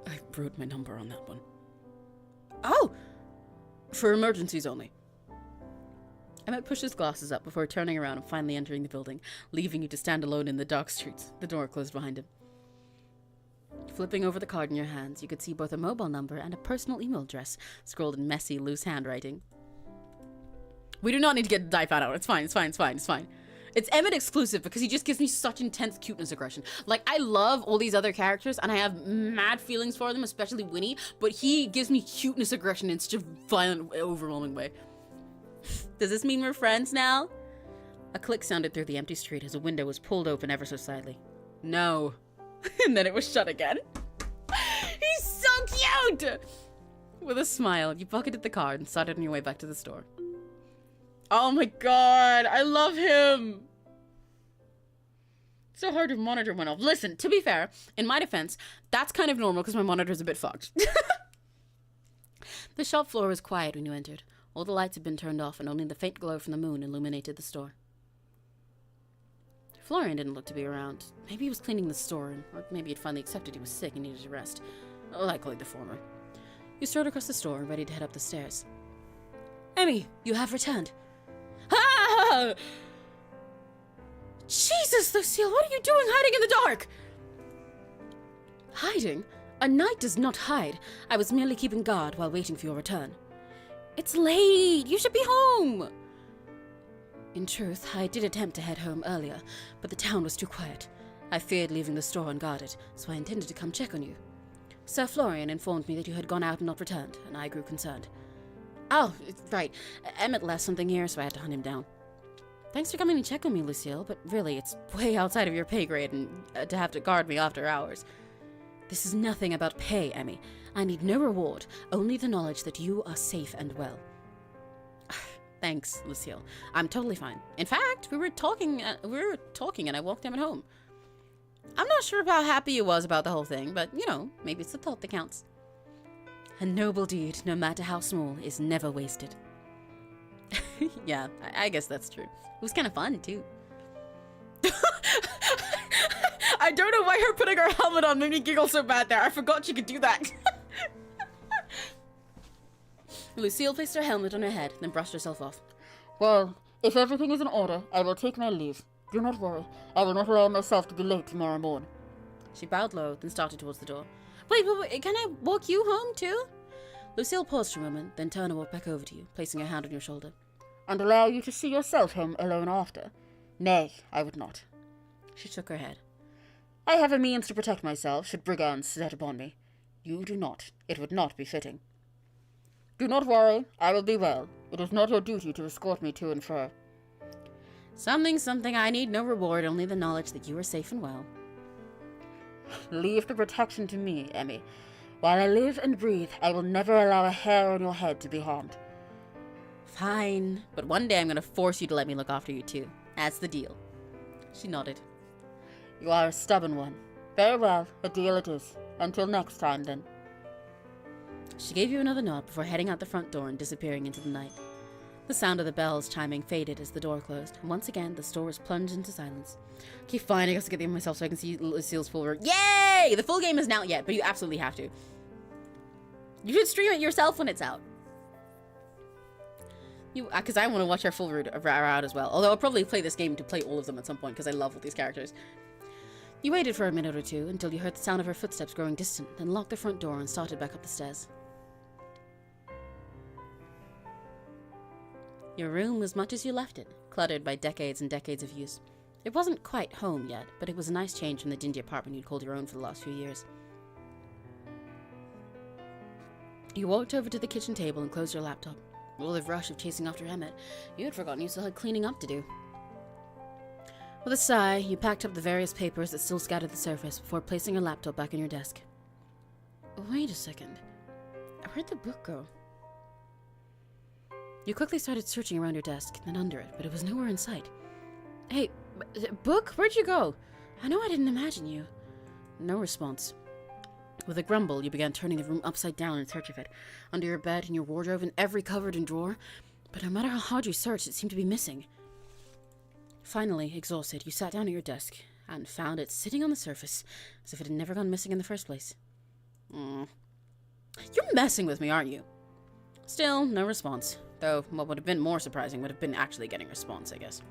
I wrote my number on that one. Oh! For emergencies only. Emmett pushed his glasses up before turning around and finally entering the building, leaving you to stand alone in the dark streets. The door closed behind him. Flipping over the card in your hands, you could see both a mobile number and a personal email address scrawled in messy, loose handwriting. We do not need to get the die pad out. It's fine, it's fine, it's fine, it's fine. It's Emmett exclusive because he just gives me such intense cuteness aggression. Like, I love all these other characters and I have mad feelings for them, especially Winnie, but he gives me cuteness aggression in such a violent, overwhelming way. Does this mean we're friends now? A click sounded through the empty street as a window was pulled open ever so slightly. No. And then it was shut again. He's so cute! With a smile, you pocketed the card and started on your way back to the store. Oh my god, I love him! So hard your monitor went off. Listen, to be fair, in my defense, that's kind of normal because my monitor's a bit fucked. The shop floor was quiet when you entered. All the lights had been turned off and only the faint glow from the moon illuminated the store. Florian didn't look to be around. Maybe he was cleaning the store, or maybe he'd finally accepted he was sick and needed a rest. Likely the former. You strode across the store, ready to head up the stairs. Emmy, you have returned. Ah! Jesus, Lucille, what are you doing hiding in the dark? Hiding? A knight does not hide. I was merely keeping guard while waiting for your return. It's late. You should be home. In truth, I did attempt to head home earlier, but the town was too quiet. I feared leaving the store unguarded, so I intended to come check on you. Sir Florian informed me that you had gone out and not returned, and I grew concerned. Oh, right. Emmett left something here, so I had to hunt him down. Thanks for coming to check on me, Lucille, but really, it's way outside of your pay grade and to have to guard me after hours. This is nothing about pay, Emmy. I need no reward, only the knowledge that you are safe and well. Thanks, Lucille. I'm totally fine. In fact, we were talking and I walked him at home. I'm not sure how happy he was about the whole thing, but, you know, maybe it's the thought that counts. A noble deed, no matter how small, is never wasted. Yeah, I guess that's true. It was kind of fun, too. I don't know why her putting her helmet on made me giggle so bad there. I forgot she could do that. Lucille placed her helmet on her head, then brushed herself off. Well, if everything is in order, I will take my leave. Do not worry. I will not allow myself to be late tomorrow morning. She bowed low, then started towards the door. Wait, can I walk you home, too? Lucille paused for a moment, then turned and walked back over to you, placing her hand on your shoulder. And allow you to see yourself home alone after? Nay, I would not. She shook her head. I have a means to protect myself, should brigands set upon me. You do not. It would not be fitting. Do not worry, I will be well. It is not your duty to escort me to and fro. Something, I need no reward, only the knowledge that you are safe and well. Leave the protection to me, Emmy. While I live and breathe, I will never allow a hair on your head to be harmed. Fine, but one day I'm going to force you to let me look after you too. That's the deal. She nodded. You are a stubborn one. Very well, a deal it is. Until next time, then. She gave you another nod before heading out the front door and disappearing into the night. The sound of the bells chiming faded as the door closed, and once again the store was plunged into silence. Okay, fine, I guess I'll get the game myself so I can see Lucille's full version. Yay! The full game isn't out yet, but you absolutely have to. You should stream it yourself when it's out. Because I want to watch our full route out as well. Although I'll probably play this game to play all of them at some point because I love all these characters. You waited for a minute or two until you heard the sound of her footsteps growing distant, then locked the front door and started back up the stairs. Your room was much as you left it, cluttered by decades and decades of use. It wasn't quite home yet, but it was a nice change from the dingy apartment you'd called your own for the last few years. You walked over to the kitchen table and closed your laptop. All the rush of chasing after Emmett, you had forgotten you still had cleaning up to do. With a sigh, you packed up the various papers that still scattered the surface before placing your laptop back on your desk. Wait a second. Where'd the book go? You quickly started searching around your desk, then under it, but it was nowhere in sight. Hey, book? Where'd you go? I know I didn't imagine you. No response. With a grumble, you began turning the room upside down in search of it, under your bed, in your wardrobe, in every cupboard and drawer, but no matter how hard you searched, it seemed to be missing. Finally, exhausted, you sat down at your desk, and found it sitting on the surface, as if it had never gone missing in the first place. You're messing with me, aren't you? Still, no response. Though, what would have been more surprising would have been actually getting a response, I guess.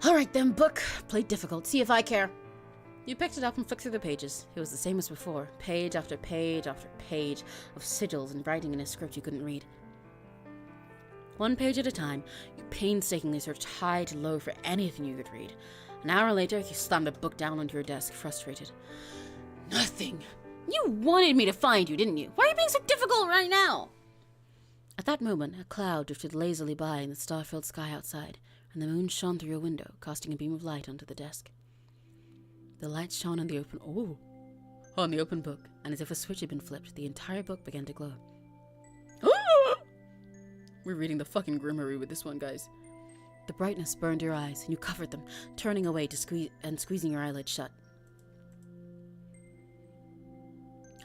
Alright then, book. Play difficult. See if I care. You picked it up and flicked through the pages. It was the same as before. Page after page after page of sigils and writing in a script you couldn't read. One page at a time, you painstakingly searched high to low for anything you could read. An hour later, you slammed the book down onto your desk, frustrated. Nothing. You wanted me to find you, didn't you? Why are you being so difficult right now? At that moment, a cloud drifted lazily by in the star-filled sky outside, and the moon shone through your window, casting a beam of light onto the desk. The light shone on the open book, and as if a switch had been flipped, the entire book began to glow. We're reading the fucking Grimoire with this one, guys. The brightness burned your eyes, and you covered them, turning away to squeezing your eyelids shut.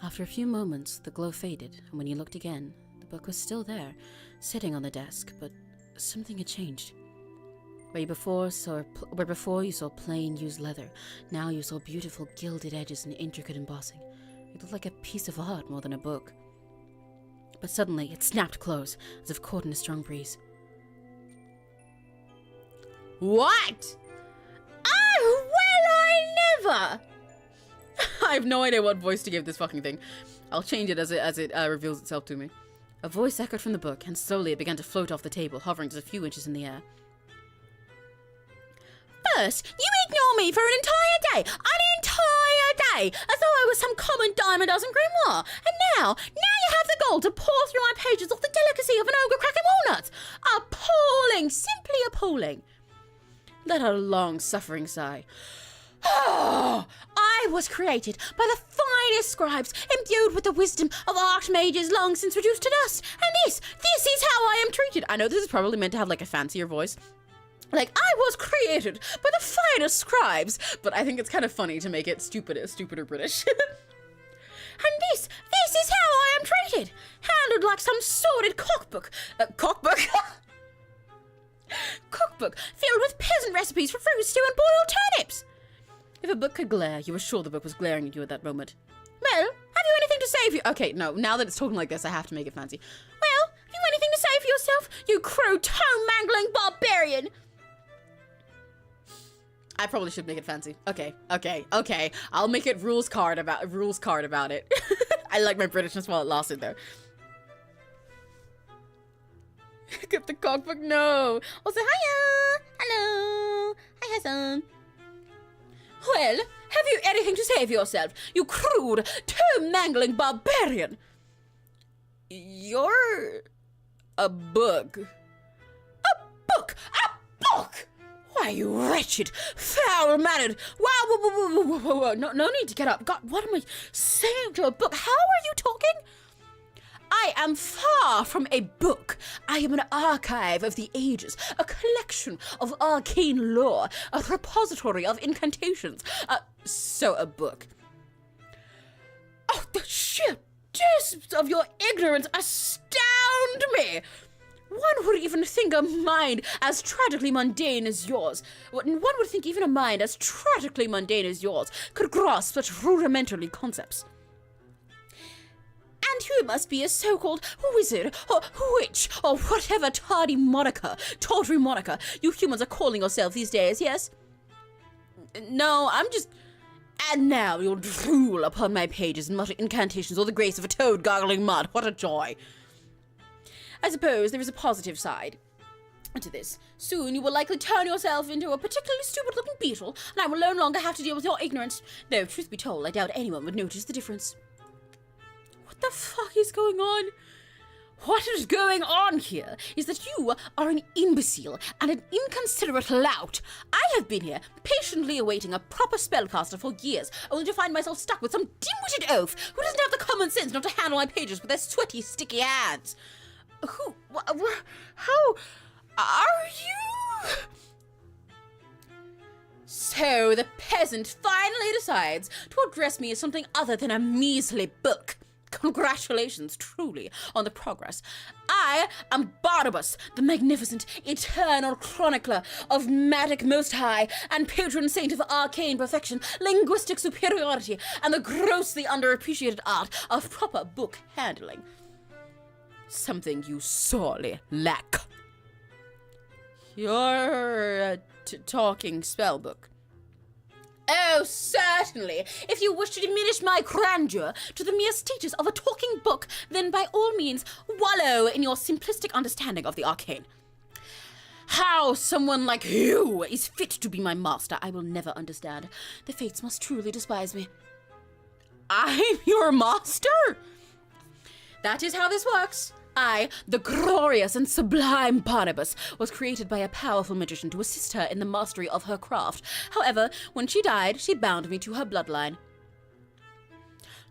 After a few moments, the glow faded, and when you looked again, the book was still there, sitting on the desk, but something had changed. Where before you saw plain used leather, now you saw beautiful gilded edges and intricate embossing. It looked like a piece of art more than a book. But suddenly, it snapped close, as if caught in a strong breeze. What? Oh, well, I never! I have no idea what voice to give this fucking thing. I'll change it as it reveals itself to me. A voice echoed from the book, and slowly it began to float off the table, hovering just a few inches in the air. First, you ignore me for an entire day, as though I was some common dime a dozen grimoire. And now you have the gall to pour through my pages of the delicacy of an ogre cracking walnuts. Appalling, simply appalling. Let out a long, suffering sigh. Oh, I I was created by the finest scribes, imbued with the wisdom of archmages long since reduced to dust. And this is how I am treated. I know this is probably meant to have like a fancier voice. Like, I was created by the finest scribes, but I think it's kind of funny to make it stupider British. And this is how I am treated, handled like some sordid cookbook filled with peasant recipes for fruit stew and boiled turnips. If a book could glare, you were sure the book was glaring at you at that moment. Well, have you anything to say for you? Okay, no, now that it's talking like this, I have to make it fancy. Well, have you anything to say for yourself, you crude, tongue-mangling barbarian? I probably should make it fancy. Okay. I'll make it rules card about it. I like my Britishness while it lasted though. Get the cookbook, no. I'll say hiya. Hello. Hi, Hassan. Well, have you anything to say for yourself, you crude, toe-mangling barbarian? You're a book. A book! Why, you wretched, foul-mannered, wow, no need to get up. God, what am I saying to a book? How are you talking? I am far from a book. I am an archive of the ages, a collection of arcane lore, a repository of incantations, so a book. Oh, the sheer depths of your ignorance astound me. One would even think a mind as tragically mundane as yours, could grasp such rudimentary concepts. And you must be a so-called wizard, or witch, or whatever tawdry moniker you humans are calling yourself these days, yes? No, I'm just... And now you'll drool upon my pages and mutter incantations or the grace of a toad gargling mud. What a joy. I suppose there is a positive side to this. Soon you will likely turn yourself into a particularly stupid-looking beetle, and I will no longer have to deal with your ignorance. Though, truth be told, I doubt anyone would notice the difference. What the fuck is going on? What is going on here is that you are an imbecile and an inconsiderate lout. I have been here, patiently awaiting a proper spellcaster for years, only to find myself stuck with some dim-witted oaf who doesn't have the common sense not to handle my pages with their sweaty, sticky hands. How are you? So the peasant finally decides to address me as something other than a measly book. Congratulations, truly, on the progress. I am Barnabas, the magnificent, eternal chronicler of magic most high and patron saint of arcane perfection, linguistic superiority, and the grossly underappreciated art of proper book handling. Something you sorely lack. Your talking spellbook. Oh, certainly. If you wish to diminish my grandeur to the mere status of a talking book, then by all means wallow in your simplistic understanding of the arcane. How someone like you is fit to be my master, I will never understand. The fates must truly despise me. I'm your master? That is how this works. I, the glorious and sublime Barnabas, was created by a powerful magician to assist her in the mastery of her craft. However, when she died, she bound me to her bloodline.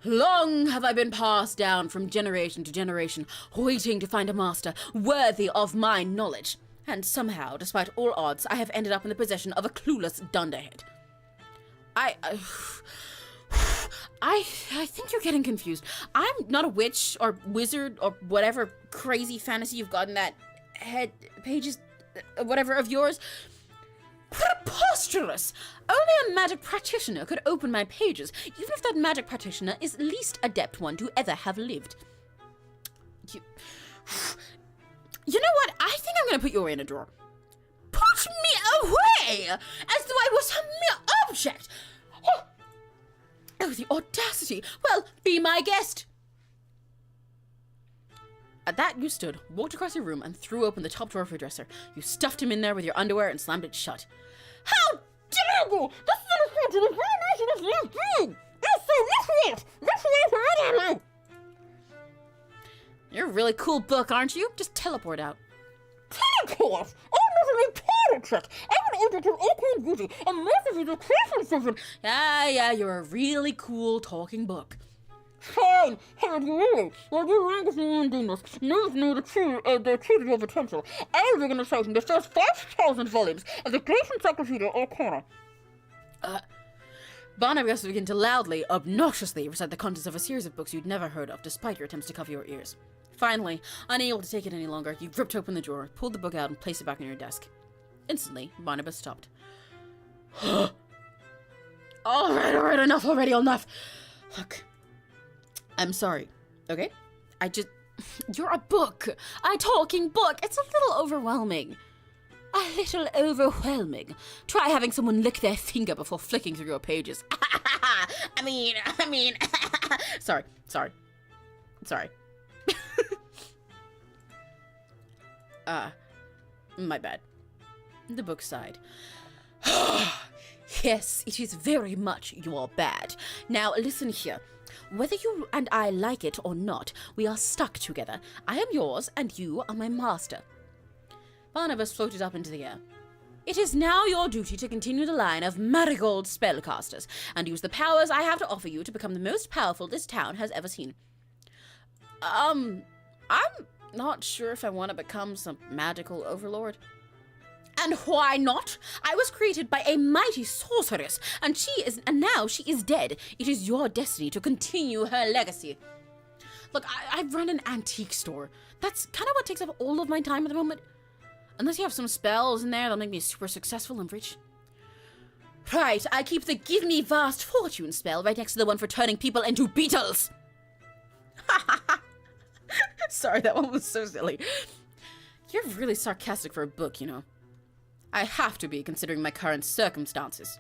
Long have I been passed down from generation to generation, waiting to find a master worthy of my knowledge. And somehow, despite all odds, I have ended up in the possession of a clueless dunderhead. I think you're getting confused. I'm not a witch or wizard or whatever crazy fantasy you've got in that head pages, whatever of yours. Preposterous! Only a magic practitioner could open my pages, even if that magic practitioner is the least adept one to ever have lived. You know what? I think I'm gonna put you away in a drawer. Put me away! As though I was some mere object! Oh, the audacity! Well, be my guest! At that, you stood, walked across your room, and threw open the top drawer of your dresser. You stuffed him in there with your underwear and slammed it shut. How dare you! This is an affront to the very nation of your being! You're so miscreant! You're a really cool book, aren't you? Just teleport out. Teleport? I'm not an important trick! I'm an into equine beauty, a massive education system. Yeah, you're a really cool talking book. Fine, how do you really? Well, you rank me in Venus. Know the true of your potential. I'll begin reciting the first 5,000 volumes of the Great Encyclopedia Arcana. Barnabas would begin to loudly, obnoxiously recite the contents of a series of books you'd never heard of, despite your attempts to cover your ears. Finally, unable to take it any longer, you ripped open the drawer, pulled the book out, and placed it back on your desk. Instantly, Barnabas stopped. Alright, enough already, enough! Look, I'm sorry, okay? You're a book! A talking book! It's a little overwhelming. A little overwhelming. Try having someone lick their finger before flicking through your pages. I mean. Sorry. My bad. The book sighed. Yes, it is very much your bad. Now, listen here. Whether you and I like it or not, we are stuck together. I am yours, and you are my master. Barnabas floated up into the air. It is now your duty to continue the line of marigold spellcasters, and use the powers I have to offer you to become the most powerful this town has ever seen. I'm not sure if I want to become some magical overlord. And why not? I was created by a mighty sorceress, and now she is dead. It is your destiny to continue her legacy. Look, I run an antique store. That's kind of what takes up all of my time at the moment. Unless you have some spells in there that'll make me super successful and rich. Right, I keep the Give Me Vast Fortune spell right next to the one for turning people into beetles. Sorry, that one was so silly. You're really sarcastic for a book, you know. I have to be, considering my current circumstances.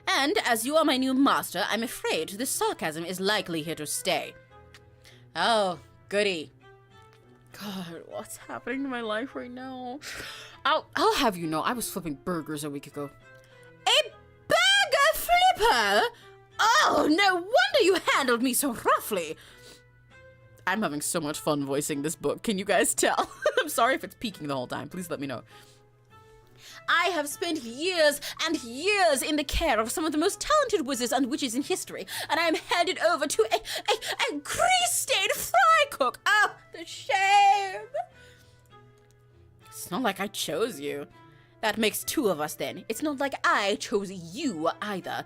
And as you are my new master, I'm afraid this sarcasm is likely here to stay. Oh, goody. God, what's happening to my life right now? I'll have you know, I was flipping burgers a week ago. A burger flipper? Oh, no wonder you handled me so roughly. I'm having so much fun voicing this book. Can you guys tell? I'm sorry if it's peaking the whole time. Please let me know. I have spent years and years in the care of some of the most talented wizards and witches in history, and I am handed over to a grease-stained fry cook. Oh, the shame! It's not like I chose you. That makes two of us then. It's not like I chose you either.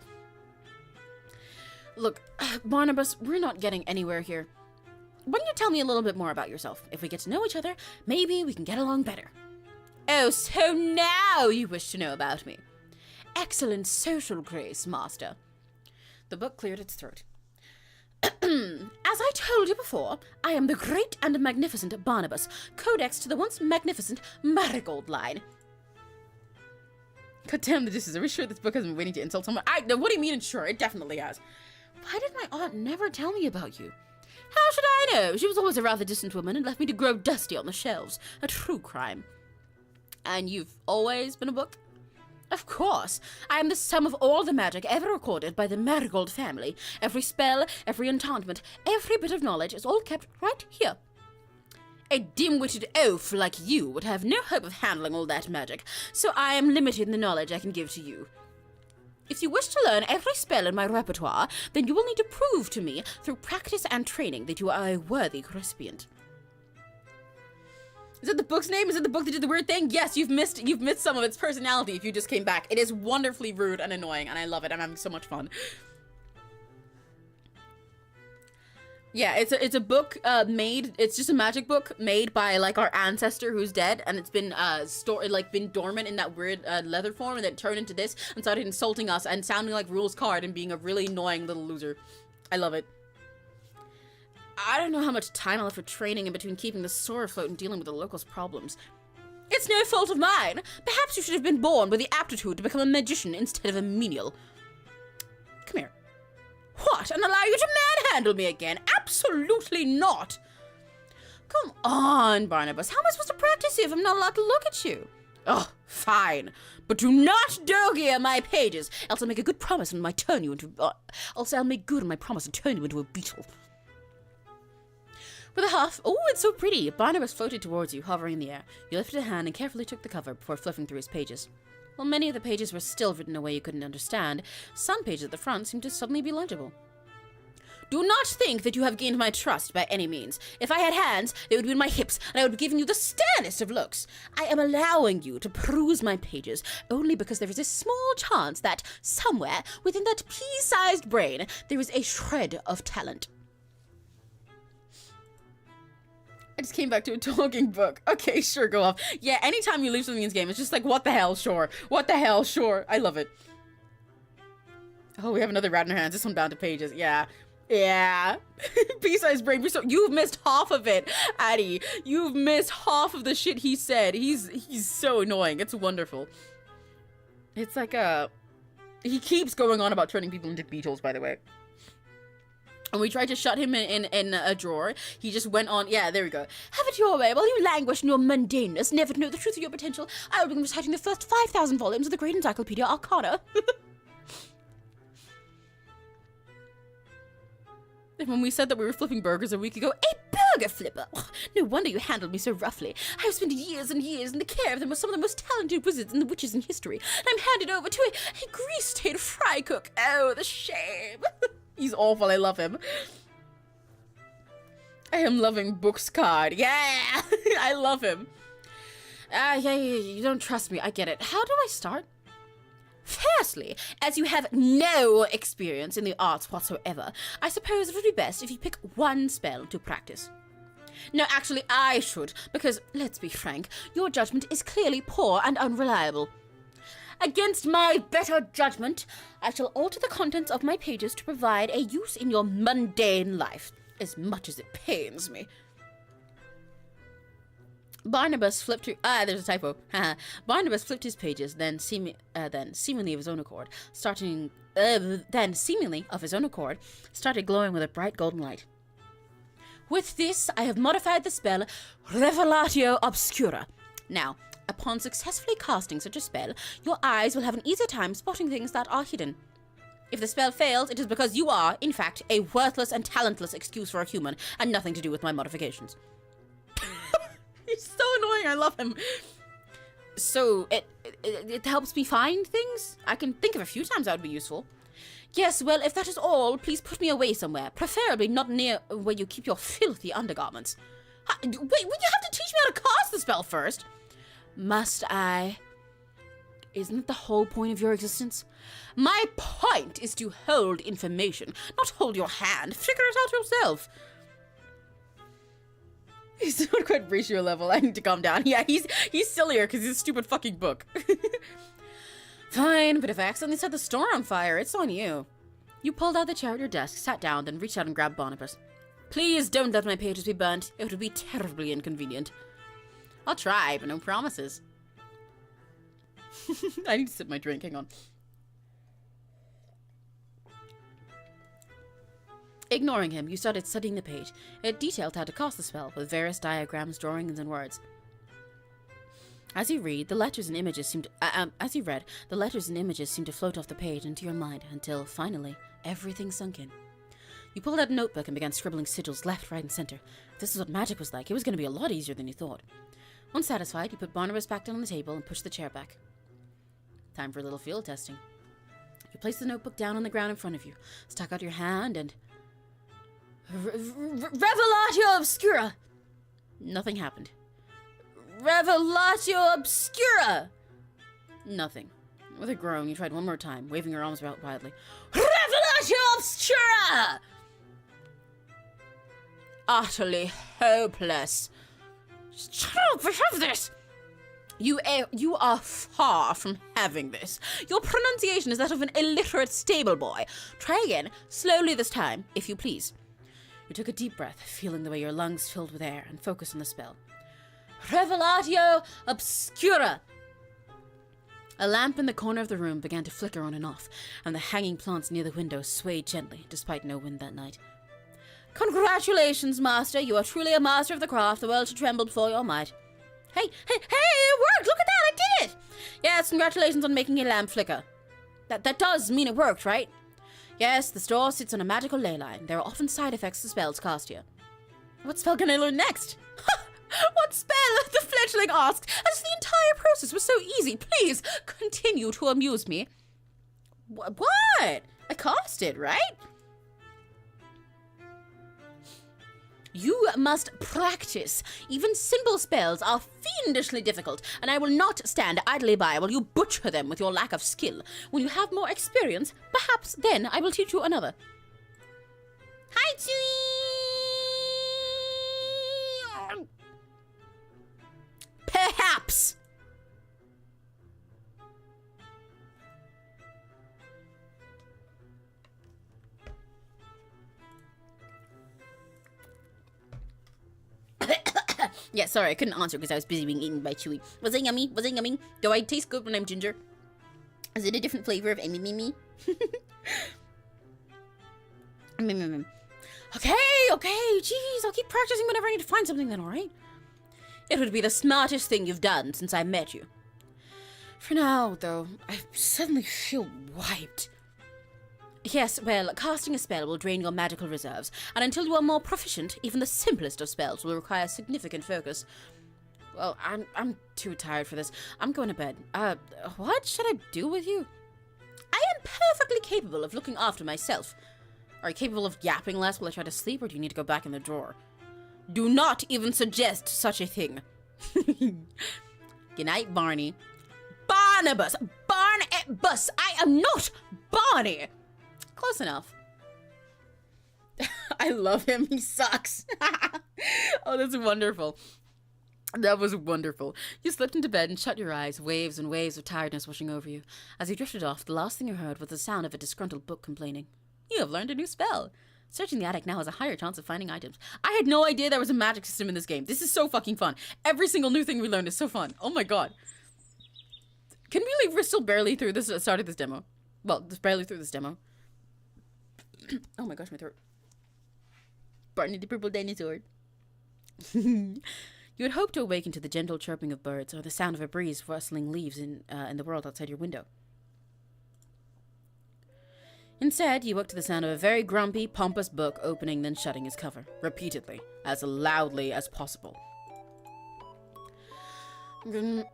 Look, Barnabas, we're not getting anywhere here. Why don't you tell me a little bit more about yourself? If we get to know each other, maybe we can get along better. Oh, so now you wish to know about me. Excellent social grace, master. The book cleared its throat. As I told you before, I am the great and magnificent Barnabas, codex to the once magnificent Marigold line. God damn the dishes. Are we sure this book has been waiting to insult someone? What do you mean, sure? It definitely has. Why did my aunt never tell me about you? How should I know? She was always a rather distant woman and left me to grow dusty on the shelves. A true crime. And you've always been a book? Of course. I am the sum of all the magic ever recorded by the Marigold family. Every spell, every enchantment, every bit of knowledge is all kept right here. A dim-witted oaf like you would have no hope of handling all that magic, so I am limited in the knowledge I can give to you. If you wish to learn every spell in my repertoire, then you will need to prove to me, through practice and training, that you are a worthy recipient. Is it the book's name? Is it the book that did the weird thing? Yes, you've missed some of its personality if you just came back. It is wonderfully rude and annoying, and I love it. I'm having so much fun. Yeah, it's a book it's just a magic book made by like our ancestor who's dead, and it's been been dormant in that weird leather form, and then turned into this and started insulting us and sounding like Rule's card and being a really annoying little loser. I love it. I don't know how much time I'll have for training in between keeping the store afloat and dealing with the locals' problems. It's no fault of mine. Perhaps you should have been born with the aptitude to become a magician instead of a menial. Come here. What? And allow you to manhandle me again? Absolutely not. Come on, Barnabas. How am I supposed to practice if I'm not allowed to look at you? Oh, fine. But do not dog-ear my pages, else I'll make a good promise and turn you into... a beetle. With a huff, oh, it's so pretty. Barnabas floated towards you, hovering in the air. You lifted a hand and carefully took the cover before flipping through his pages. While many of the pages were still written in a way you couldn't understand, some pages at the front seemed to suddenly be legible. Do not think that you have gained my trust by any means. If I had hands, they would be in my hips, and I would be giving you the sternest of looks. I am allowing you to peruse my pages only because there is a small chance that somewhere within that pea-sized brain there is a shred of talent. I just came back to a talking book. Okay, sure, go off. Yeah, anytime you leave something in this game, it's just like, what the hell, sure. What the hell, sure. I love it. Oh, we have another rat in our hands. This one bound to pages. Yeah. Yeah. Pea-sized brain. So you've missed half of it, Addie. You've missed half of the shit he said. He's so annoying. It's wonderful. It's like he keeps going on about turning people into beetles, by the way. And we tried to shut him in a drawer. He just went on. Yeah, there we go. Have it your way. While you languish in your mundaneness, never to know the truth of your potential, I will begin reciting the first 5,000 volumes of the Great Encyclopedia Arcana. And when we said that we were flipping burgers a week ago, a burger flipper! Oh, no wonder you handled me so roughly. I have spent years and years in the care of them with some of the most talented wizards and the witches in history, and I'm handed over to a grease-stained fry cook. Oh, the shame. He's awful. I love him. I am loving Book's card. Yeah! I love him. Yeah, you don't trust me. I get it. How do I start? Firstly, as you have no experience in the arts whatsoever, I suppose it would be best if you pick one spell to practice. No, actually, I should, because, let's be frank, your judgment is clearly poor and unreliable. Against my better judgment, I shall alter the contents of my pages to provide a use in your mundane life, as much as it pains me. Barnabas flipped through. There's a typo. Barnabas flipped his pages, then seemingly of his own accord, started glowing with a bright golden light. With this, I have modified the spell Revelatio Obscura. Now, upon successfully casting such a spell, your eyes will have an easier time spotting things that are hidden. If the spell fails, it is because you are, in fact, a worthless and talentless excuse for a human, and nothing to do with my modifications. He's so annoying. I love him. So, it helps me find things? I can think of a few times that would be useful. Yes, well, if that is all, please put me away somewhere. Preferably not near where you keep your filthy undergarments. Wait, would you have to teach me how to cast the spell first? Must I? Isn't it the whole point of your existence? My point is to hold information, not hold your hand. Figure it out yourself. He's not quite ratio level. I need to calm down. Yeah, he's sillier because he's a stupid fucking book. Fine, but if I accidentally set the store on fire, it's on you. You pulled out the chair at your desk, sat down, then reached out and grabbed Barnabas. Please don't let my pages be burnt. It would be terribly inconvenient. I'll try, but no promises. I need to sip my drink. Hang on. Ignoring him, you started studying the page. It detailed how to cast the spell, with various diagrams, drawings, and words. As you read, the letters and images seemed to float off the page into your mind until, finally, everything sunk in. You pulled out a notebook and began scribbling sigils left, right, and center. If this is what magic was like, it was going to be a lot easier than you thought. Once satisfied, you put Barnabas back down on the table and pushed the chair back. Time for a little field testing. You placed the notebook down on the ground in front of you, stuck out your hand, and... Revelatio Obscura! Nothing happened. Revelatio Obscura! Nothing. With a groan, you tried one more time, waving your arms out wildly. Revelatio Obscura! Utterly hopeless. Shut up, I have this! You are far from having this. Your pronunciation is that of an illiterate stable boy. Try again, slowly this time, if you please. You took a deep breath, feeling the way your lungs filled with air, and focused on the spell. Revelatio Obscura! A lamp in the corner of the room began to flicker on and off, and the hanging plants near the window swayed gently, despite no wind that night. Congratulations, master. You are truly a master of the craft. The world should tremble before your might. Hey, it worked! Look at that, I did it! Yes, congratulations on making a lamp flicker. That does mean it worked, right? Yes, the store sits on a magical ley line. There are often side effects to spells cast here. What spell can I learn next? What spell? The fledgling asked, as the entire process was so easy. Please continue to amuse me. What? I cast it, right? You must practice. Even simple spells are fiendishly difficult, and I will not stand idly by while you butcher them with your lack of skill. When you have more experience, perhaps then I will teach you another. Hi, Chewie! Perhaps. Yeah, sorry, I couldn't answer because I was busy being eaten by Chewie. Was it yummy? Was it yummy? Do I taste good when I'm ginger? Is it a different flavor of me? Okay, jeez, I'll keep practicing whenever I need to find something then, alright? It would be the smartest thing you've done since I met you. For now, though, I suddenly feel wiped. Yes, well, casting a spell will drain your magical reserves, and until you are more proficient, even the simplest of spells will require significant focus. Well, I'm too tired for this. I'm going to bed. What should I do with you? I am perfectly capable of looking after myself. Are you capable of yapping less while I try to sleep, or do you need to go back in the drawer? Do not even suggest such a thing. Good night, Barney. Barnabas! Barnabas! I am not Barney! Close enough. I love him. He sucks. Oh, that's wonderful. That was wonderful. You slipped into bed and shut your eyes, waves and waves of tiredness washing over you. As you drifted off, the last thing you heard was the sound of a disgruntled book complaining. You have learned a new spell. Searching the attic now has a higher chance of finding items. I had no idea there was a magic system in this game. This is so fucking fun. Every single new thing we learned is so fun. Oh my god. Can we leave? We're still barely through this, started this demo. Well, just barely through this demo. Oh my gosh, my throat. Barney the purple dinosaur. You had hoped to awaken to the gentle chirping of birds or the sound of a breeze rustling leaves in the world outside your window. Instead, you woke to the sound of a very grumpy, pompous book opening then shutting its cover, repeatedly, as loudly as possible. Good morning,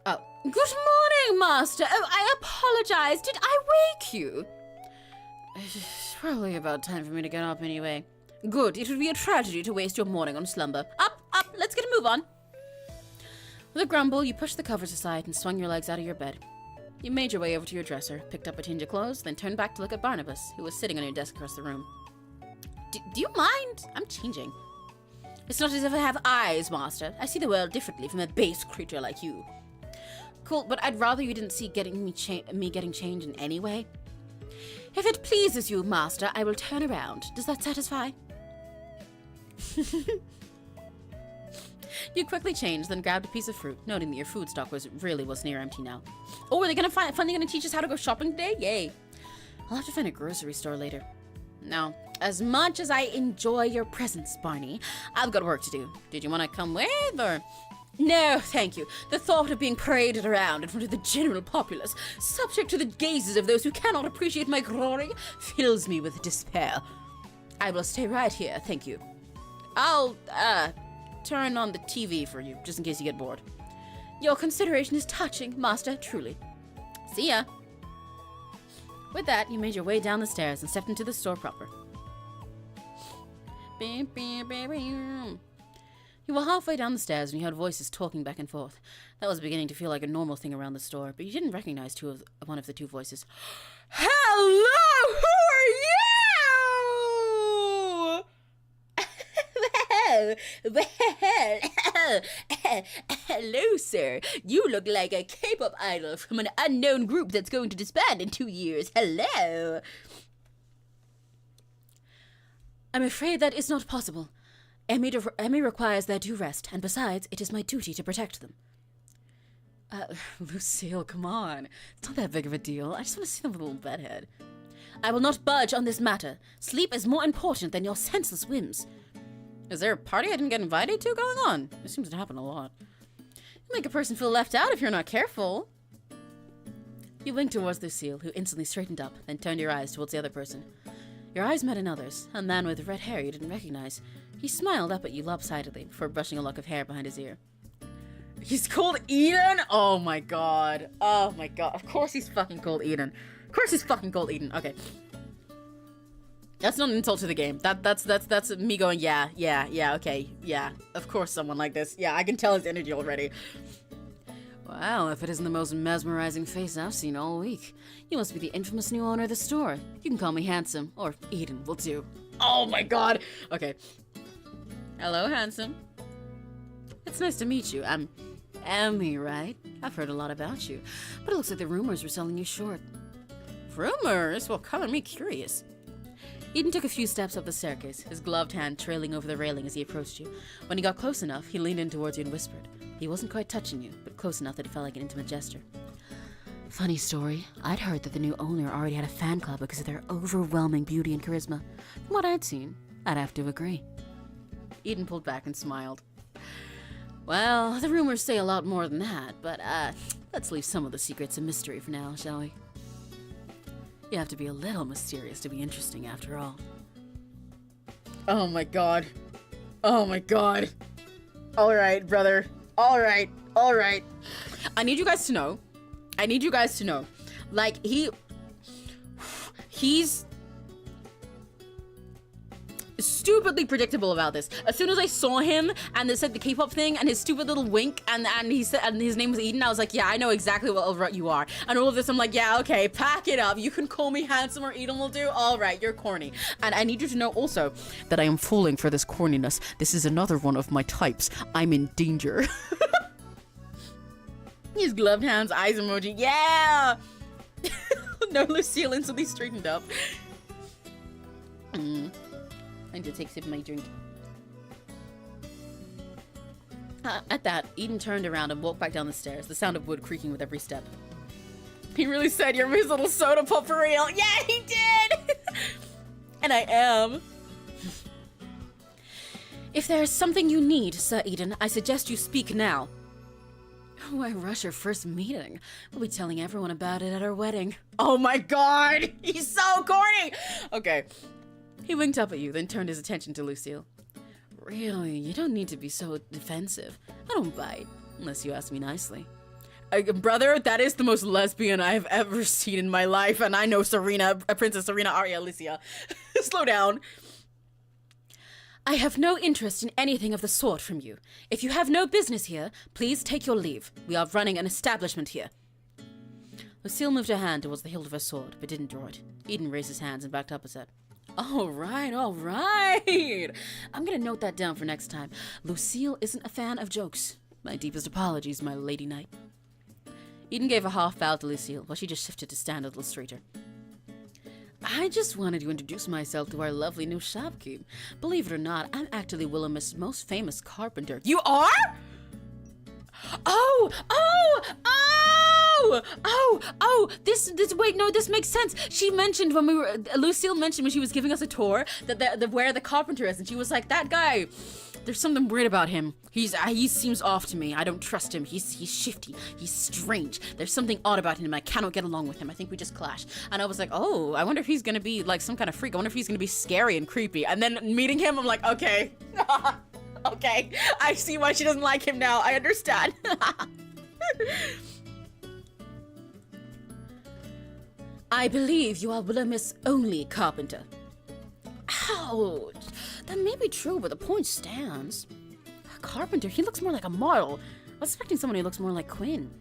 Master! Oh, I apologize. Did I wake you? It's probably about time for me to get up anyway. Good. It would be a tragedy to waste your morning on slumber. Up! Let's get a move on. With a grumble, you pushed the covers aside and swung your legs out of your bed. You made your way over to your dresser, picked up a change of clothes, then turned back to look at Barnabas, who was sitting on your desk across the room. Do you mind? I'm changing. It's not as if I have eyes, Master. I see the world differently from a base creature like you. Cool, but I'd rather you didn't see me getting change in any way. If it pleases you, Master, I will turn around. Does that satisfy? You quickly changed, then grabbed a piece of fruit, noting that your food stock was near empty now. Oh, are they finally gonna teach us how to go shopping today? Yay! I'll have to find a grocery store later. Now, as much as I enjoy your presence, Barney, I've got work to do. Did you want to come with, or? No, thank you. The thought of being paraded around in front of the general populace, subject to the gazes of those who cannot appreciate my glory, fills me with despair. I will stay right here, thank you. I'll, turn on the TV for you, just in case you get bored. Your consideration is touching, Master, truly. See ya. With that, you made your way down the stairs and stepped into the store proper. You were halfway down the stairs when you heard voices talking back and forth. That was beginning to feel like a normal thing around the store, but you didn't recognize one of the two voices. Hello! Who are you? Hello, sir. You look like a K-pop idol from an unknown group that's going to disband in 2 years. Hello. I'm afraid that is not possible. Emmy requires their due rest, and besides, it is my duty to protect them. Lucille, come on. It's not that big of a deal. I just want to see the little bedhead. I will not budge on this matter. Sleep is more important than your senseless whims. Is there a party I didn't get invited to going on? This seems to happen a lot. You make a person feel left out if you're not careful. You winked towards Lucille, who instantly straightened up, then turned your eyes towards the other person. Your eyes met another's, a man with red hair you didn't recognize. He smiled up at you lopsidedly before brushing a lock of hair behind his ear. He's called Eden? Oh my god. Oh my god. Of course he's fucking called Eden. Of course he's fucking called Eden. Okay. That's not an insult to the game. That's me going, yeah, okay, yeah. Of course someone like this. Yeah, I can tell his energy already. Wow, if it isn't the most mesmerizing face I've seen all week. You must be the infamous new owner of the store. You can call me Handsome, or Eden will do. Oh my god! Okay. Hello, Handsome. It's nice to meet you. I'm Emmy, right? I've heard a lot about you, but it looks like the rumors were selling you short. Rumors? Well, color me curious. Eden took a few steps up the staircase, his gloved hand trailing over the railing as he approached you. When he got close enough, he leaned in towards you and whispered. He wasn't quite touching you, but close enough that it felt like an intimate gesture. Funny story. I'd heard that the new owner already had a fan club because of their overwhelming beauty and charisma. From what I'd seen, I'd have to agree. Eden pulled back and smiled. Well, the rumors say a lot more than that, but let's leave some of the secrets a mystery for now, shall we? You have to be a little mysterious to be interesting after all. Oh my god. Oh my god. Alright, brother. Alright. I need you guys to know. Like, he's stupidly predictable about this. As soon as I saw him and they said the K-pop thing and his stupid little wink and he said and his name was Eden, I was like, yeah, I know exactly what you are. And all of this, I'm like, yeah, okay, pack it up. You can call me Handsome or Eden will do. All right, you're corny. And I need you to know also that I am falling for this corniness. This is another one of my types. I'm in danger. His gloved hands, eyes emoji. Yeah! No, Lucille instantly straightened up. I need to take a sip of my drink. At that, Eden turned around and walked back down the stairs, the sound of wood creaking with every step. He really said you're his little soda pop for real. Yeah, he did! And I am. If there is something you need, Sir Eden, I suggest you speak now. Why rush our first meeting? We'll be telling everyone about it at our wedding. Oh my god! He's so corny! Okay. He winked up at you, then turned his attention to Lucille. Really, you don't need to be so defensive. I don't bite, unless you ask me nicely. Brother, that is the most lesbian I've ever seen in my life, and I know Serena, Princess Serena Aria Alicia. Slow down. I have no interest in anything of the sort from you. If you have no business here, please take your leave. We are running an establishment here. Lucille moved her hand towards the hilt of her sword, but didn't draw it. Eden raised his hands and backed up a step. All right. I'm gonna note that down for next time. Lucille isn't a fan of jokes. My deepest apologies, my lady knight. Eden gave a half bow to Lucille, while she just shifted to stand a little straighter. I just wanted to introduce myself to our lovely new shopkeep. Believe it or not, I'm actually Willowmist's most famous carpenter. You are? This makes sense. She mentioned Lucille mentioned when she was giving us a tour that where the carpenter is, and she was like, that guy, there's something weird about him. He seems off to me. I don't trust him. He's shifty. He's strange. There's something odd about him. I cannot get along with him. I think we just clash. And I was like, oh, I wonder if he's gonna be like some kind of freak. I wonder if he's gonna be scary and creepy. And then meeting him, I'm like, okay. Okay, I see why she doesn't like him now. I understand. I believe you are Willowmist's only carpenter. Ouch. That may be true, but the point stands. A carpenter, he looks more like a model. I was expecting someone who looks more like Quinn.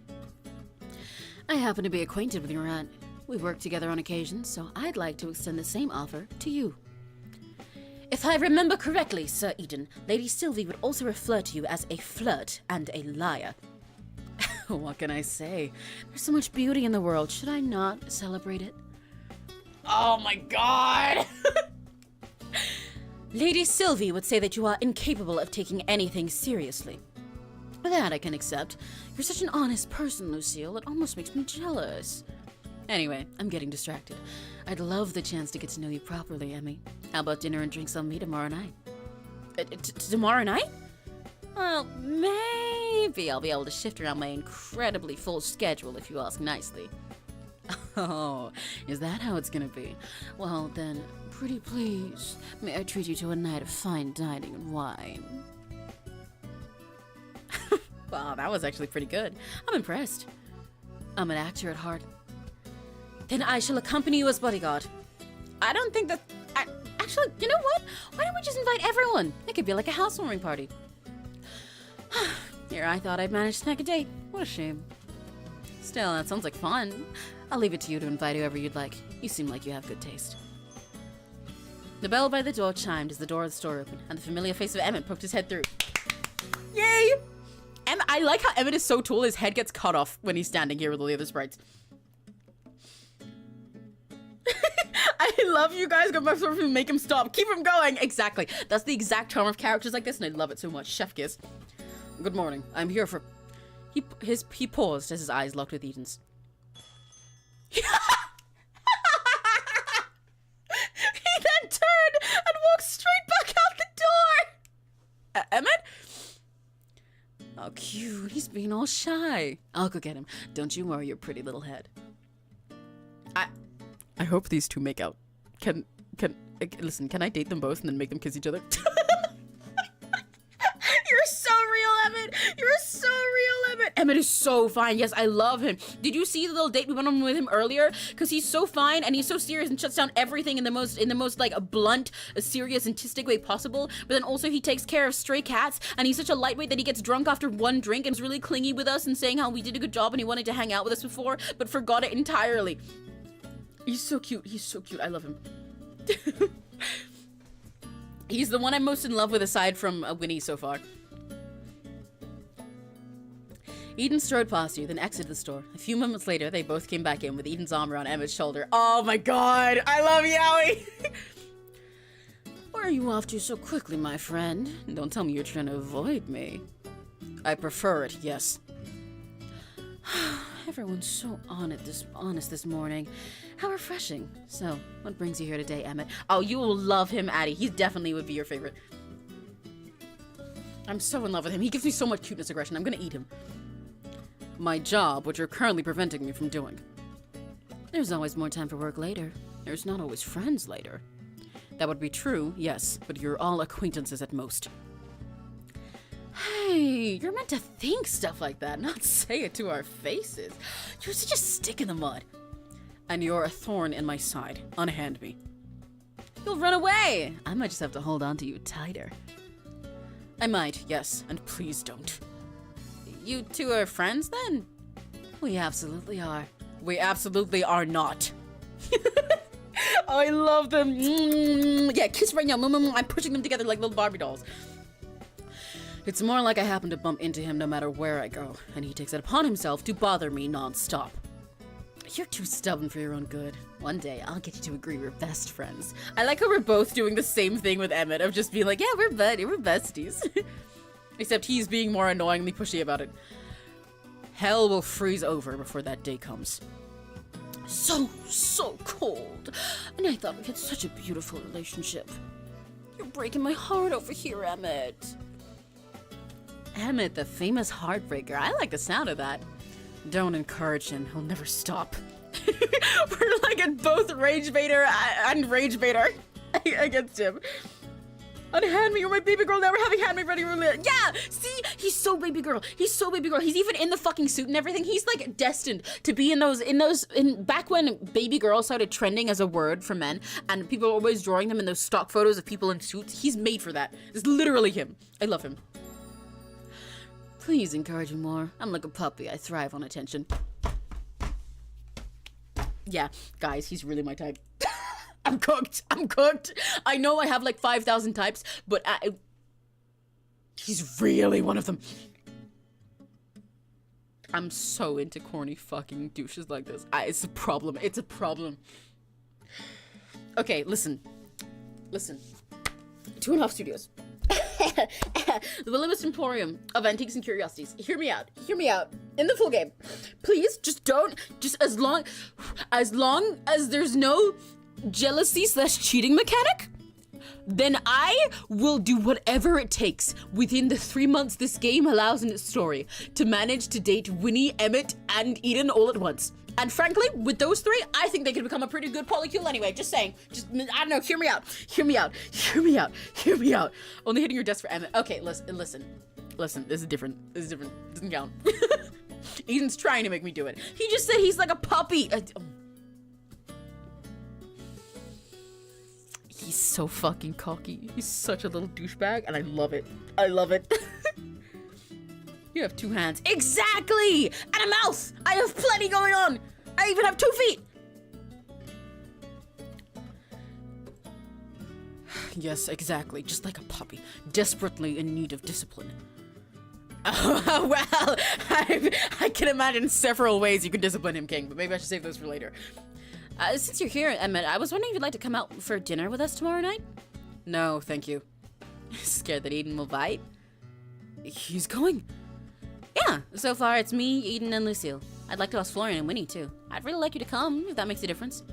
I happen to be acquainted with your aunt. We work together on occasion, so I'd like to extend the same offer to you. If I remember correctly, Sir Eden, Lady Sylvie would also refer to you as a flirt and a liar. What can I say? There's so much beauty in the world. Should I not celebrate it? Oh my god! Lady Sylvie would say that you are incapable of taking anything seriously. That I can accept. You're such an honest person, Lucille. It almost makes me jealous. Anyway, I'm getting distracted. I'd love the chance to get to know you properly, Emmy. How about dinner and drinks on me tomorrow night? Tomorrow night? Well, maybe I'll be able to shift around my incredibly full schedule if you ask nicely. Oh, is that how it's gonna be? Well then, pretty please, may I treat you to a night of fine dining and wine? Wow, that was actually pretty good. I'm impressed. I'm an actor at heart. Then I shall accompany you as bodyguard. I don't think that... actually, you know what? Why don't we just invite everyone? It could be like a housewarming party. Here, I thought I'd manage to snag a date. What a shame. Still, that sounds like fun. I'll leave it to you to invite whoever you'd like. You seem like you have good taste. The bell by the door chimed as the door of the store opened, and the familiar face of Emmett poked his head through. Yay! And I like how Emmett is so tall, his head gets cut off when he's standing here with all the other sprites. I love you guys. Go back to make him stop. Keep him going. Exactly. That's the exact charm of characters like this, and I love it so much. Chef kiss. Good morning. I'm here for... He paused as his eyes locked with Eden's. He then turned and walked straight back out the door. Emmett? Oh, cute. He's being all shy. I'll go get him. Don't you worry your pretty little head. I hope these two make out. Listen, can I date them both and then make them kiss each other? You're so real, Emmett. You're so real, Emmett. Emmett is so fine. Yes, I love him. Did you see the little date we went on with him earlier? Because he's so fine and he's so serious and shuts down everything in the most like a blunt, a serious, artistic way possible. But then also he takes care of stray cats, and he's such a lightweight that he gets drunk after one drink and is really clingy with us and saying how we did a good job and he wanted to hang out with us before, but forgot it entirely. He's so cute. He's so cute. I love him. He's the one I'm most in love with aside from Winnie so far. Eden strode past you, then exited the store. A few moments later, they both came back in with Eden's arm around Emmett's shoulder. Oh my god! I love Yowie! Where are you off to so quickly, my friend? Don't tell me you're trying to avoid me. I prefer it, yes. Everyone's so honest this morning. How refreshing. So, what brings you here today, Emmett? Oh, you will love him, Addie. He definitely would be your favorite. I'm so in love with him. He gives me so much cuteness aggression. I'm gonna eat him. My job, which you're currently preventing me from doing. There's always more time for work later. There's not always friends later. That would be true, yes, but you're all acquaintances at most. Hey, you're meant to think stuff like that, not say it to our faces. You're such a stick in the mud. And you're a thorn in my side. Unhand me. You'll run away. I might just have to hold on to you tighter. I might, yes, and please don't. You two are friends, then? We absolutely are. We absolutely are not. Oh, I love them. Yeah, kiss right now. I'm pushing them together like little Barbie dolls. It's more like I happen to bump into him no matter where I go, and he takes it upon himself to bother me non-stop. You're too stubborn for your own good. One day, I'll get you to agree we're best friends. I like how we're both doing the same thing with Emmett, of just being like, yeah, we're besties. Except he's being more annoyingly pushy about it. Hell will freeze over before that day comes. So cold. And I thought we had such a beautiful relationship. You're breaking my heart over here, Emmett. Emmett, the famous heartbreaker. I like the sound of that. Don't encourage him. He'll never stop. We're like at both Rage Baiter and Rage Baiter against him. Unhand me, you're my baby girl, never having had me ready. Yeah, see, he's so baby girl. He's so baby girl. He's even in the fucking suit and everything. He's like destined to be in back when baby girl started trending as a word for men and people were always drawing them in those stock photos of people in suits. He's made for that. It's literally him. I love him. Please encourage me more. I'm like a puppy. I thrive on attention. Yeah, guys, he's really my type. I'm cooked. I know I have like 5,000 types, but he's really one of them. I'm so into corny fucking douches like this. It's a problem. It's a problem. Okay, listen. 2.5 Studios. The Willowmist Emporium of Antiques and Curiosities. Hear me out. In the full game. Please, just as long as there's no jealousy/cheating mechanic, then I will do whatever it takes within the 3 months this game allows in its story to manage to date Winnie, Emmett, and Eden all at once. And frankly, with those three, I think they could become a pretty good polycule anyway. Just saying. Just, I don't know, hear me out. Hear me out. Hear me out. Hear me out. Only hitting your desk for Emmett. Okay, listen. Listen, this is different. This is different. Doesn't count. Eden's trying to make me do it. He just said he's like a puppy. He's so fucking cocky. He's such a little douchebag, and I love it. I love it. You have 2 hands. Exactly! And a mouth! I have plenty going on! I even have 2 feet! Yes, exactly. Just like a puppy. Desperately in need of discipline. Oh, well, I can imagine several ways you can discipline him, King, but maybe I should save those for later. Since you're here, Emmett, I was wondering if you'd like to come out for dinner with us tomorrow night? No, thank you. Scared that Eden will bite? He's going. Yeah, so far it's me, Eden, and Lucille. I'd like to ask Florian and Winnie, too. I'd really like you to come, if that makes a difference.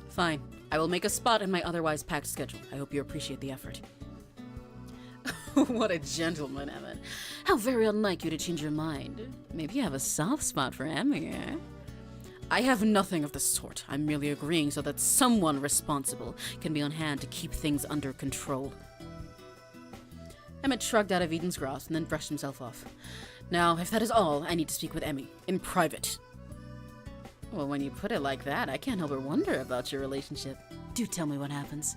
Fine. I will make a spot in my otherwise packed schedule. I hope you appreciate the effort. What a gentleman, Emmett. How very unlike you to change your mind. Maybe you have a soft spot for Emmy, eh? I have nothing of the sort. I'm merely agreeing so that someone responsible can be on hand to keep things under control. Emmett shrugged out of Eden's grasp and then brushed himself off. Now, if that is all, I need to speak with Emmy, in private. Well, when you put it like that, I can't help but wonder about your relationship. Do tell me what happens.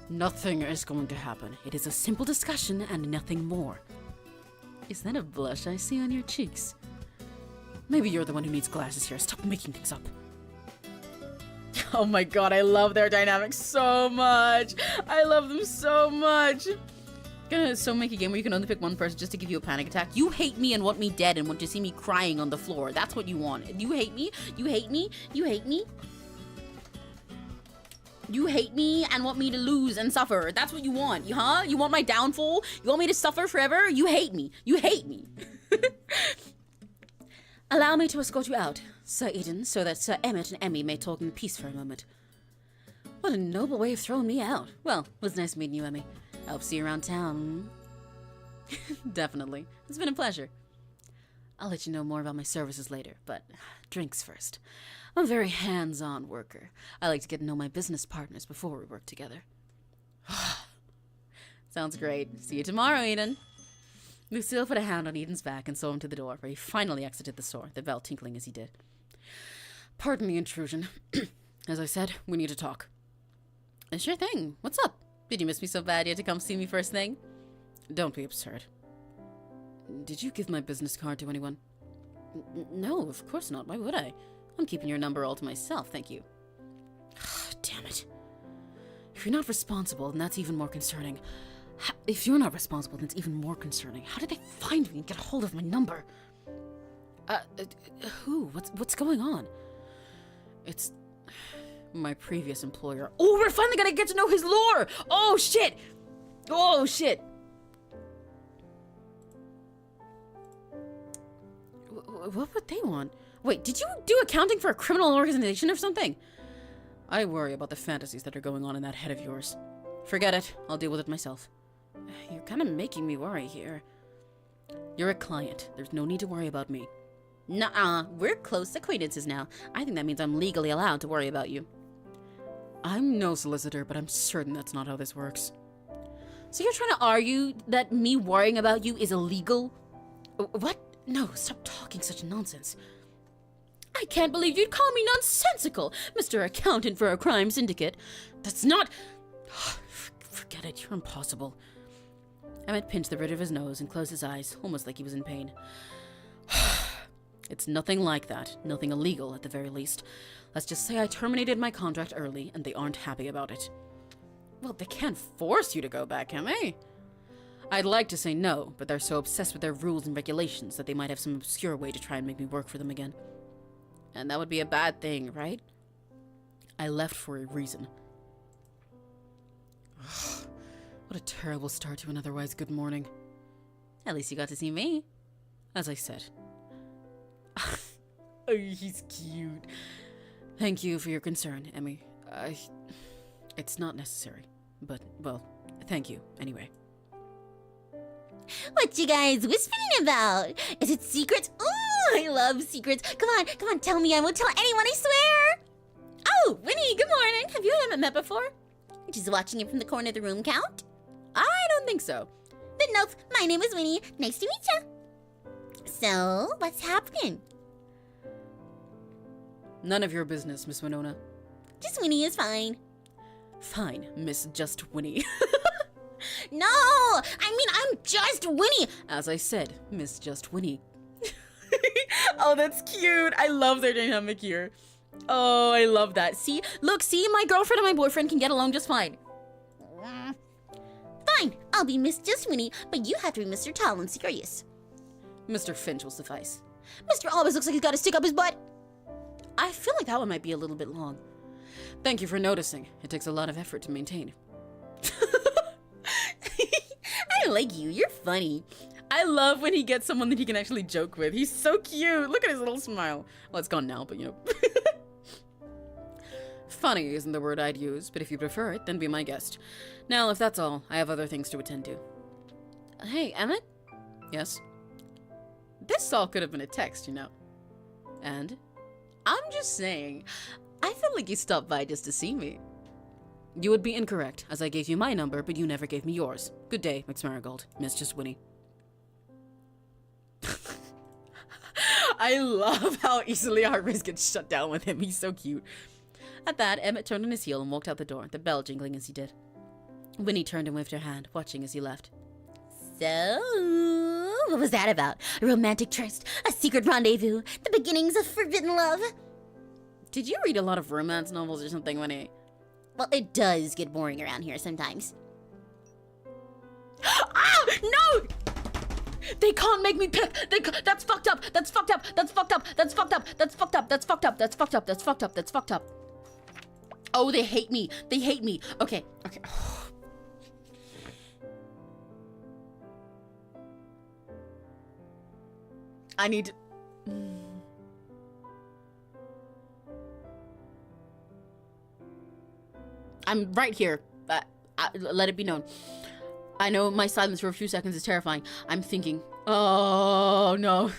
Nothing is going to happen. It is a simple discussion and nothing more. Is that a blush I see on your cheeks? Maybe you're the one who needs glasses here. Stop making things up. Oh my god, I love their dynamics so much. I love them so much. Gonna so make a game where you can only pick one person just to give you a panic attack. You hate me and want me dead and want to see me crying on the floor. That's what you want. You hate me? You hate me? You hate me? You hate me and want me to lose and suffer. That's what you want, huh? You want my downfall? You want me to suffer forever? You hate me. You hate me. Allow me to escort you out, Sir Eden, so that Sir Emmett and Emmy may talk in peace for a moment. What a noble way of throwing me out. Well, it was nice meeting you, Emmy. I hope to see you around town. Definitely. It's been a pleasure. I'll let you know more about my services later, but drinks first. I'm a very hands-on worker. I like to get to know my business partners before we work together. Sounds great. See you tomorrow, Eden. Lucille put a hand on Eden's back and saw him to the door, where he finally exited the store, the bell tinkling as he did. Pardon the intrusion. As I said, we need to talk. Sure thing. What's up? Did you miss me so bad you had to come see me first thing? Don't be absurd. Did you give my business card to anyone? No, of course not. Why would I? I'm keeping your number all to myself, thank you. Damn it. If you're not responsible, then that's even more concerning. If you're not responsible, then it's even more concerning. How did they find me and get a hold of my number? Who? What's going on? It's my previous employer. Oh, we're finally gonna get to know his lore! Oh, shit! Oh, shit! What would they want? Wait, did you do accounting for a criminal organization or something? I worry about the fantasies that are going on in that head of yours. Forget it. I'll deal with it myself. You're kind of making me worry here. You're a client. There's no need to worry about me. Nuh-uh. We're close acquaintances now. I think that means I'm legally allowed to worry about you. I'm no solicitor, but I'm certain that's not how this works. So you're trying to argue that me worrying about you is illegal? What? No, stop talking such nonsense. I can't believe you'd call me nonsensical, Mr. Accountant for a crime syndicate. That's not... Forget it, you're impossible. Emmett pinched the bridge of his nose and closed his eyes, almost like he was in pain. It's nothing like that. Nothing illegal, at the very least. Let's just say I terminated my contract early, and they aren't happy about it. Well, they can't force you to go back, can they? I'd like to say no, but they're so obsessed with their rules and regulations that they might have some obscure way to try and make me work for them again. And that would be a bad thing, right? I left for a reason. What a terrible start to an otherwise good morning. At least you got to see me. As I said. Oh, he's cute. Thank you for your concern, Emmy. It's not necessary. But, well, thank you, anyway. What you guys whispering about? Is it secrets? Ooh, I love secrets. Come on, tell me. I won't tell anyone, I swear. Oh, Winnie, good morning. Have you and Emmett met before? Just watching it from the corner of the room count? I don't think so. Then nope, my name is Winnie. Nice to meet ya. So, what's happening? None of your business, Miss Winona. Just Winnie is fine. Fine, Miss Just Winnie. No, I mean, I'm just Winnie. As I said, Miss Just Winnie. Oh, that's cute. I love their dynamic here. Oh, I love that. See, look, see, my girlfriend and my boyfriend can get along just fine. Fine, I'll be Miss Just Winnie, but you have to be Mr. Tall and Serious. Mr. Finch will suffice. Mr. always looks like he's got to stick up his butt. I feel like that one might be a little bit long. Thank you for noticing. It takes a lot of effort to maintain. I like you, you're funny. I love when he gets someone that he can actually joke with. He's so cute. Look at his little smile. Well, it's gone now, but you know. Funny isn't the word I'd use, but if you prefer it, then be my guest. Now, if that's all, I have other things to attend to. Hey, Emmett? Yes? This all could have been a text, you know. And? I'm just saying, I felt like you stopped by just to see me. You would be incorrect, as I gave you my number, but you never gave me yours. Good day, McSmarigold. Miss Just Winnie. I love how easily our race gets shut down with him. He's so cute. At that, Emmett turned on his heel and walked out the door, the bell jingling as he did. Winnie turned and waved her hand, watching as he left. So, what was that about? A romantic tryst, a secret rendezvous, the beginnings of forbidden love? Did you read a lot of romance novels or something, Winnie? Well, it does get boring around here sometimes. Ah! No! They can't make me pick! That's fucked up! That's fucked up! That's fucked up! That's fucked up! That's fucked up! That's fucked up! That's fucked up! That's fucked up! That's fucked up! Oh, they hate me! They hate me! Okay, okay. I need to... I'm right here. Let it be known. I know my silence for a few seconds is terrifying. I'm thinking, oh no.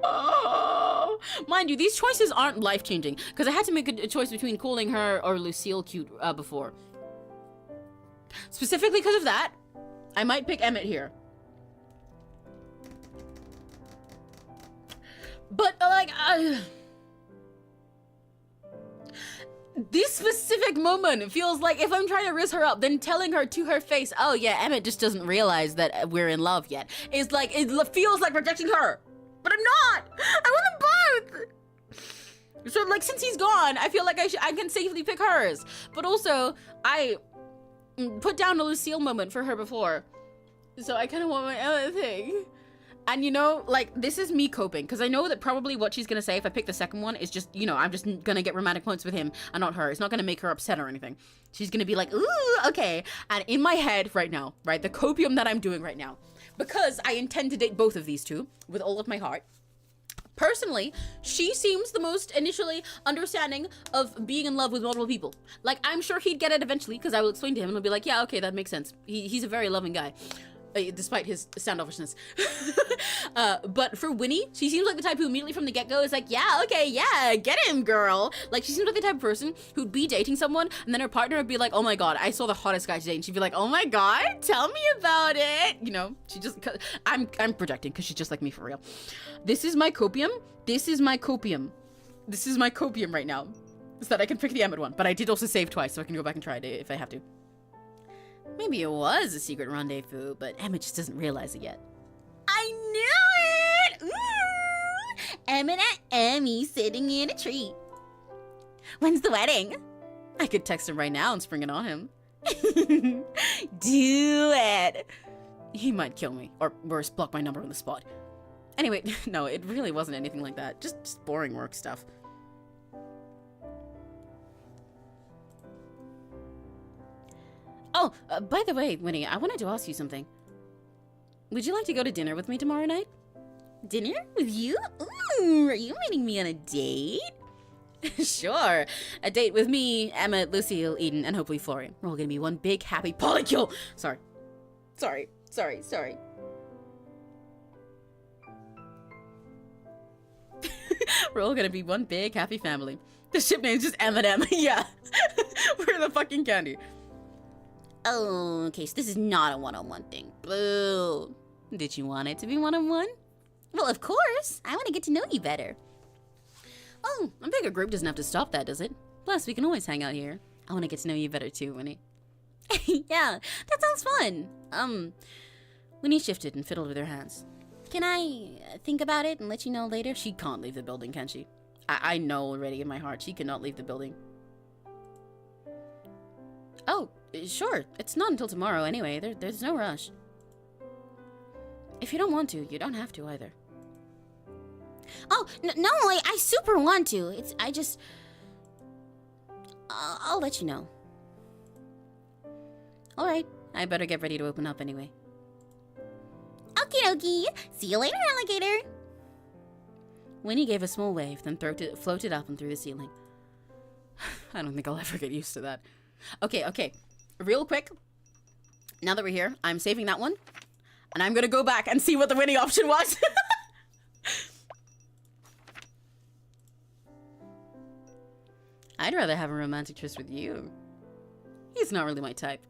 Oh. Mind you, these choices aren't life-changing, because I had to make a choice between calling her or 𝘆cie 𝘂𝗿 before. Specifically because of that, I might pick Emmett here. But, like, this specific moment feels like if I'm trying to riz her up, then telling her to her face, oh yeah, Emmett just doesn't realize that we're in love yet. It's like, it feels like rejecting her. But I'm not! I want them both! So, like, since he's gone, I feel like I can safely pick hers. But also, I put down a 𝘆cie moment for her before. So I kind of want my other thing. And you know, like, this is me coping, because I know that probably what she's going to say if I pick the second one is just, you know, I'm just going to get romantic points with him and not her. It's not going to make her upset or anything. She's going to be like, ooh, okay. And in my head right now, right, the copium that I'm doing right now, because I intend to date both of these two with all of my heart, personally, she seems the most initially understanding of being in love with multiple people. Like, I'm sure he'd get it eventually, because I will explain to him and he'll be like, yeah, okay, that makes sense. He's a very loving guy. Despite his standoffishness. But for Winnie, she seems like the type who immediately from the get-go is like, yeah, okay, yeah, get him, girl. Like, she seems like the type of person who'd be dating someone, and then her partner would be like, oh my god, I saw the hottest guy today, and she'd be like, oh my god, tell me about it. You know, she just, I'm projecting, because she's just like me for real. This is my copium. This is my copium. This is my copium right now. So that I can pick the Emmett one. But I did also save twice, so I can go back and try it if I have to. Maybe it was a secret rendezvous, but Emmett just doesn't realize it yet. I knew it! Ooh! Emmett and Emmy sitting in a tree. When's the wedding? I could text him right now and spring it on him. Do it! He might kill me, or worse, block my number on the spot. Anyway, no, it really wasn't anything like that. Just boring work stuff. Oh, by the way, Winnie, I wanted to ask you something. Would you like to go to dinner with me tomorrow night? Dinner with you? Ooh, are you meeting me on a date? Sure. A date with me, Emma, Lucille, Eden, and hopefully Florian. We're all gonna be one big happy polycule. Sorry. We're all gonna be one big happy family. The ship name's just M&M. Yeah. We're the fucking candy. Oh, okay, so this is not a one-on-one thing. Boo. Did you want it to be one-on-one? Well, of course. I want to get to know you better. Oh, a bigger group doesn't have to stop that, does it? Plus, we can always hang out here. I want to get to know you better too, Winnie. Yeah, that sounds fun. Winnie shifted and fiddled with her hands. Can I think about it and let you know later? She can't leave the building, can she? I know already in my heart she cannot leave the building. Oh, sure. It's not until tomorrow anyway. There's no rush. If you don't want to, you don't have to either. Oh, no, I super want to. I just... I'll let you know. Alright, I better get ready to open up anyway. Okie dokie. See you later, alligator. Winnie gave a small wave, then floated up and through the ceiling. I don't think I'll ever get used to that. Okay. Real quick. Now that we're here, I'm saving that one. And I'm gonna go back and see what the winning option was. I'd rather have a romantic tryst with you. He's not really my type.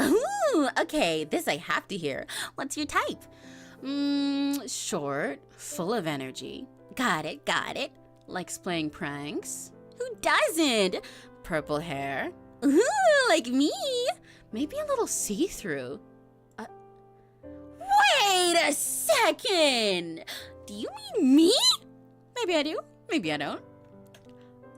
Ooh, okay, this I have to hear. What's your type? Short, full of energy. Got it. Likes playing pranks. Who doesn't? Purple hair. Ooh, like me. Maybe a little see-through. Wait a second. Do you mean me? Maybe I do. Maybe I don't.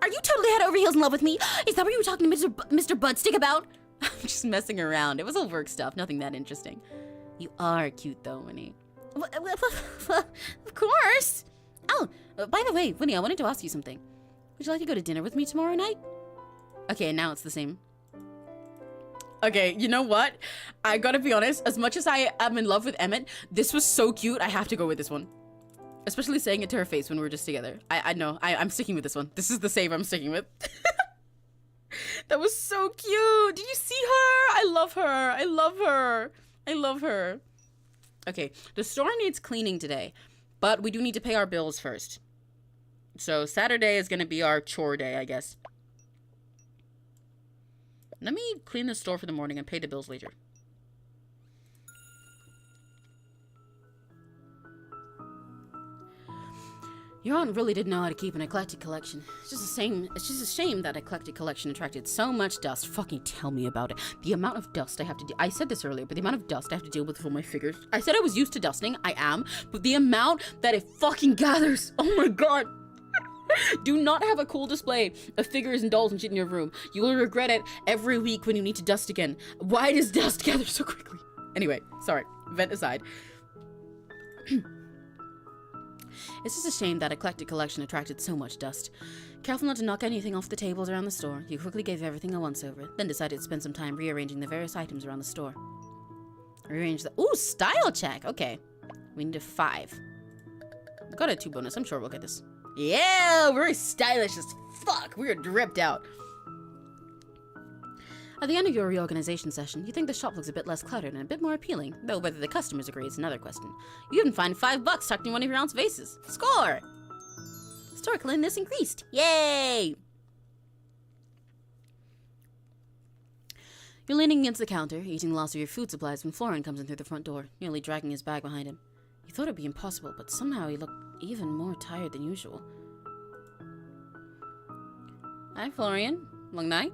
Are you totally head over heels in love with me? Is that what you were talking to Mr. Budstick about? I'm just messing around. It was all work stuff. Nothing that interesting. You are cute though, Winnie. Of course. Oh, by the way, Winnie, I wanted to ask you something. Would you like to go to dinner with me tomorrow night? Okay, now it's the same. Okay, you know what? I gotta be honest, as much as I am in love with Emmett, this was so cute, I have to go with this one. Especially saying it to her face when we were just together. I know, I'm sticking with this one. This is the save I'm sticking with. That was so cute. Did you see her? I love her. Okay, the store needs cleaning today, but we do need to pay our bills first. So Saturday is gonna be our chore day, I guess. Let me clean the store for the morning and pay the bills later. Your aunt really did know how to keep an eclectic collection. It's just a shame that eclectic collection attracted so much dust. Fucking tell me about it. The amount of dust I have to I said this earlier, but the amount of dust I have to deal with for my figures. I said I was used to dusting. I am. But the amount that it fucking gathers. Oh my god. Do not have a cool display of figures and dolls and shit in your room. You will regret it every week when you need to dust again. Why does dust gather so quickly? Anyway, sorry. Vent aside. It's just a shame that eclectic collection attracted so much dust. Careful not to knock anything off the tables around the store, you quickly gave everything a once-over, then decided to spend some time rearranging the various items around the store. Rearrange the— ooh, style check! Okay. We need a 5. We got a 2 bonus, I'm sure we'll get this. Yeah, we're stylish as fuck! We're dripped out. At the end of your reorganization session, you think the shop looks a bit less cluttered and a bit more appealing, though whether the customers agree is another question. You even find $5 tucked in one of your aunt's vases. Score! Store cleanliness increased. Yay! You're leaning against the counter, eating the last of your food supplies when Florian comes in through the front door, nearly dragging his bag behind him. You thought it'd be impossible, but somehow he looked even more tired than usual. Hi, Florian. Long night?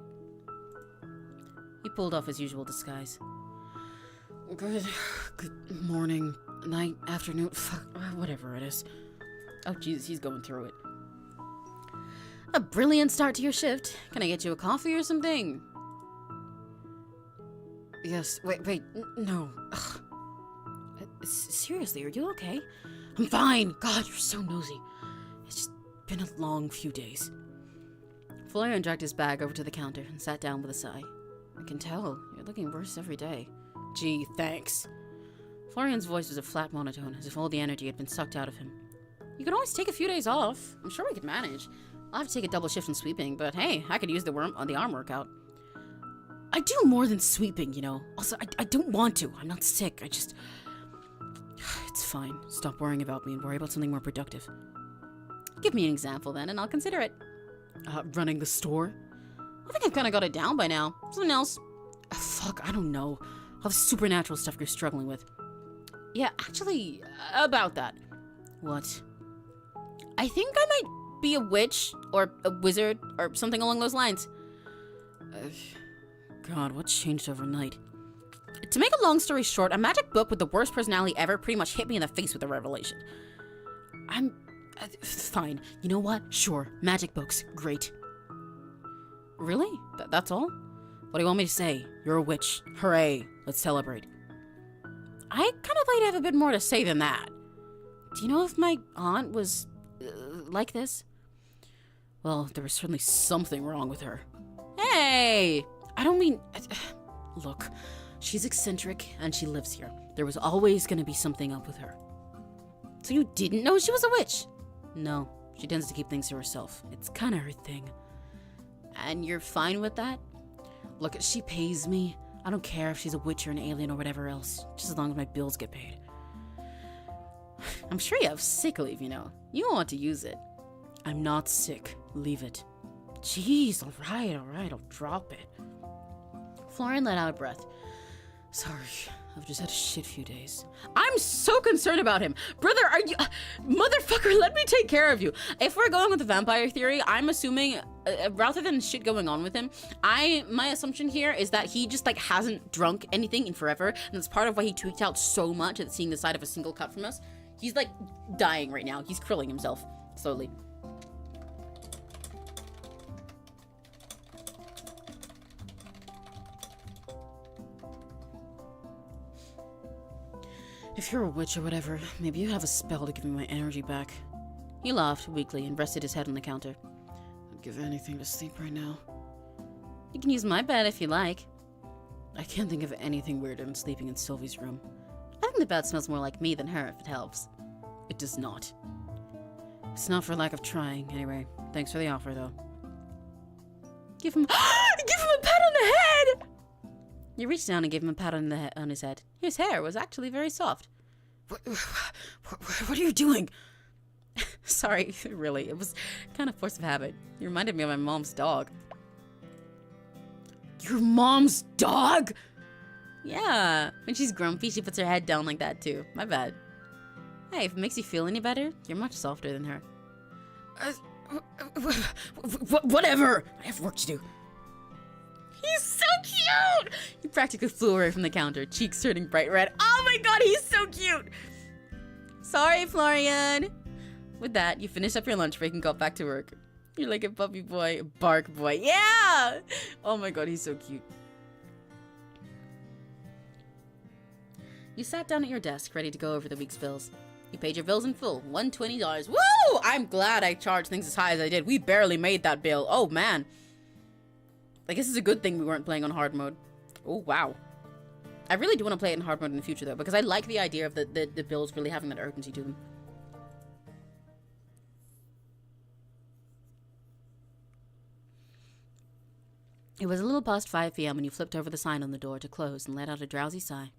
He pulled off his usual disguise. Good morning, night, afternoon, fuck, whatever it is. Oh, Jesus, he's going through it. A brilliant start to your shift. Can I get you a coffee or something? Yes, wait, no. Ugh. Seriously, are you okay? I'm fine. God, you're so nosy. It's just been a long few days. Florian dragged his bag over to the counter and sat down with a sigh. I can tell. You're looking worse every day. Gee, thanks. Florian's voice was a flat monotone, as if all the energy had been sucked out of him. You could always take a few days off. I'm sure we could manage. I'll have to take a double shift in sweeping, but hey, I could use the arm workout. I do more than sweeping, you know. Also, I don't want to. I'm not sick. It's fine. Stop worrying about me and worry about something more productive. Give me an example then, and I'll consider it. Running the store? I think I've kind of got it down by now. Something else? Fuck, I don't know. All the supernatural stuff you're struggling with. Yeah, actually, about that. What? I think I might be a witch, or a wizard, or something along those lines. God, what changed overnight? To make a long story short, a magic book with the worst personality ever pretty much hit me in the face with a revelation. I'm... fine. You know what? Sure. Magic books. Great. Really? That's all? What do you want me to say? You're a witch. Hooray. Let's celebrate. I kind of like to have a bit more to say than that. Do you know if my aunt was... like this? Well, there was certainly something wrong with her. Hey! I don't mean... Look, she's eccentric and she lives here. There was always going to be something up with her. So you didn't know she was a witch? No, she tends to keep things to herself. It's kind of her thing. And you're fine with that? Look, she pays me. I don't care if she's a witch or an alien or whatever else, just as long as my bills get paid. I'm sure you have sick leave, you know. You don't want to use it. I'm not sick. Leave it. Jeez, alright, I'll drop it. Florian let out a breath. Sorry, I've just had a shit few days. I'm so concerned about him. Brother, are you... motherfucker, let me take care of you. If we're going with the vampire theory, I'm assuming, rather than shit going on with him, my assumption here is that he just, like, hasn't drunk anything in forever, and that's part of why he tweaked out so much at seeing the side of a single cut from us. He's, like, dying right now. He's krilling himself, slowly. If you're a witch or whatever, maybe you have a spell to give me my energy back. He laughed weakly and rested his head on the counter. I'd give anything to sleep right now. You can use my bed if you like. I can't think of anything weirder than sleeping in Sylvie's room. I think the bed smells more like me than her, if it helps. It does not. It's not for lack of trying, anyway. Thanks for the offer, though. Give him... give him a pat on the head! You reached down and gave him a pat on his head. His hair was actually very soft. What are you doing? Sorry, really. It was kind of force of habit. You reminded me of my mom's dog. Your mom's dog? Yeah. When she's grumpy, she puts her head down like that, too. My bad. Hey, if it makes you feel any better, you're much softer than her. Whatever! I have work to do. He's so cute! He practically flew away from the counter, cheeks turning bright red. Oh my god, he's so cute! Sorry, Florian. With that, you finish up your lunch break and got back to work. You're like a puppy boy, a bark boy. Yeah! Oh my god, he's so cute. You sat down at your desk, ready to go over the week's bills. You paid your bills in full, $120. Woo! I'm glad I charged things as high as I did. We barely made that bill. Oh man. I guess it's a good thing we weren't playing on hard mode. Oh, wow. I really do want to play it in hard mode in the future, though, because I like the idea of the bills really having that urgency to them. It was a little past 5 p.m. when you flipped over the sign on the door to close and let out a drowsy sigh.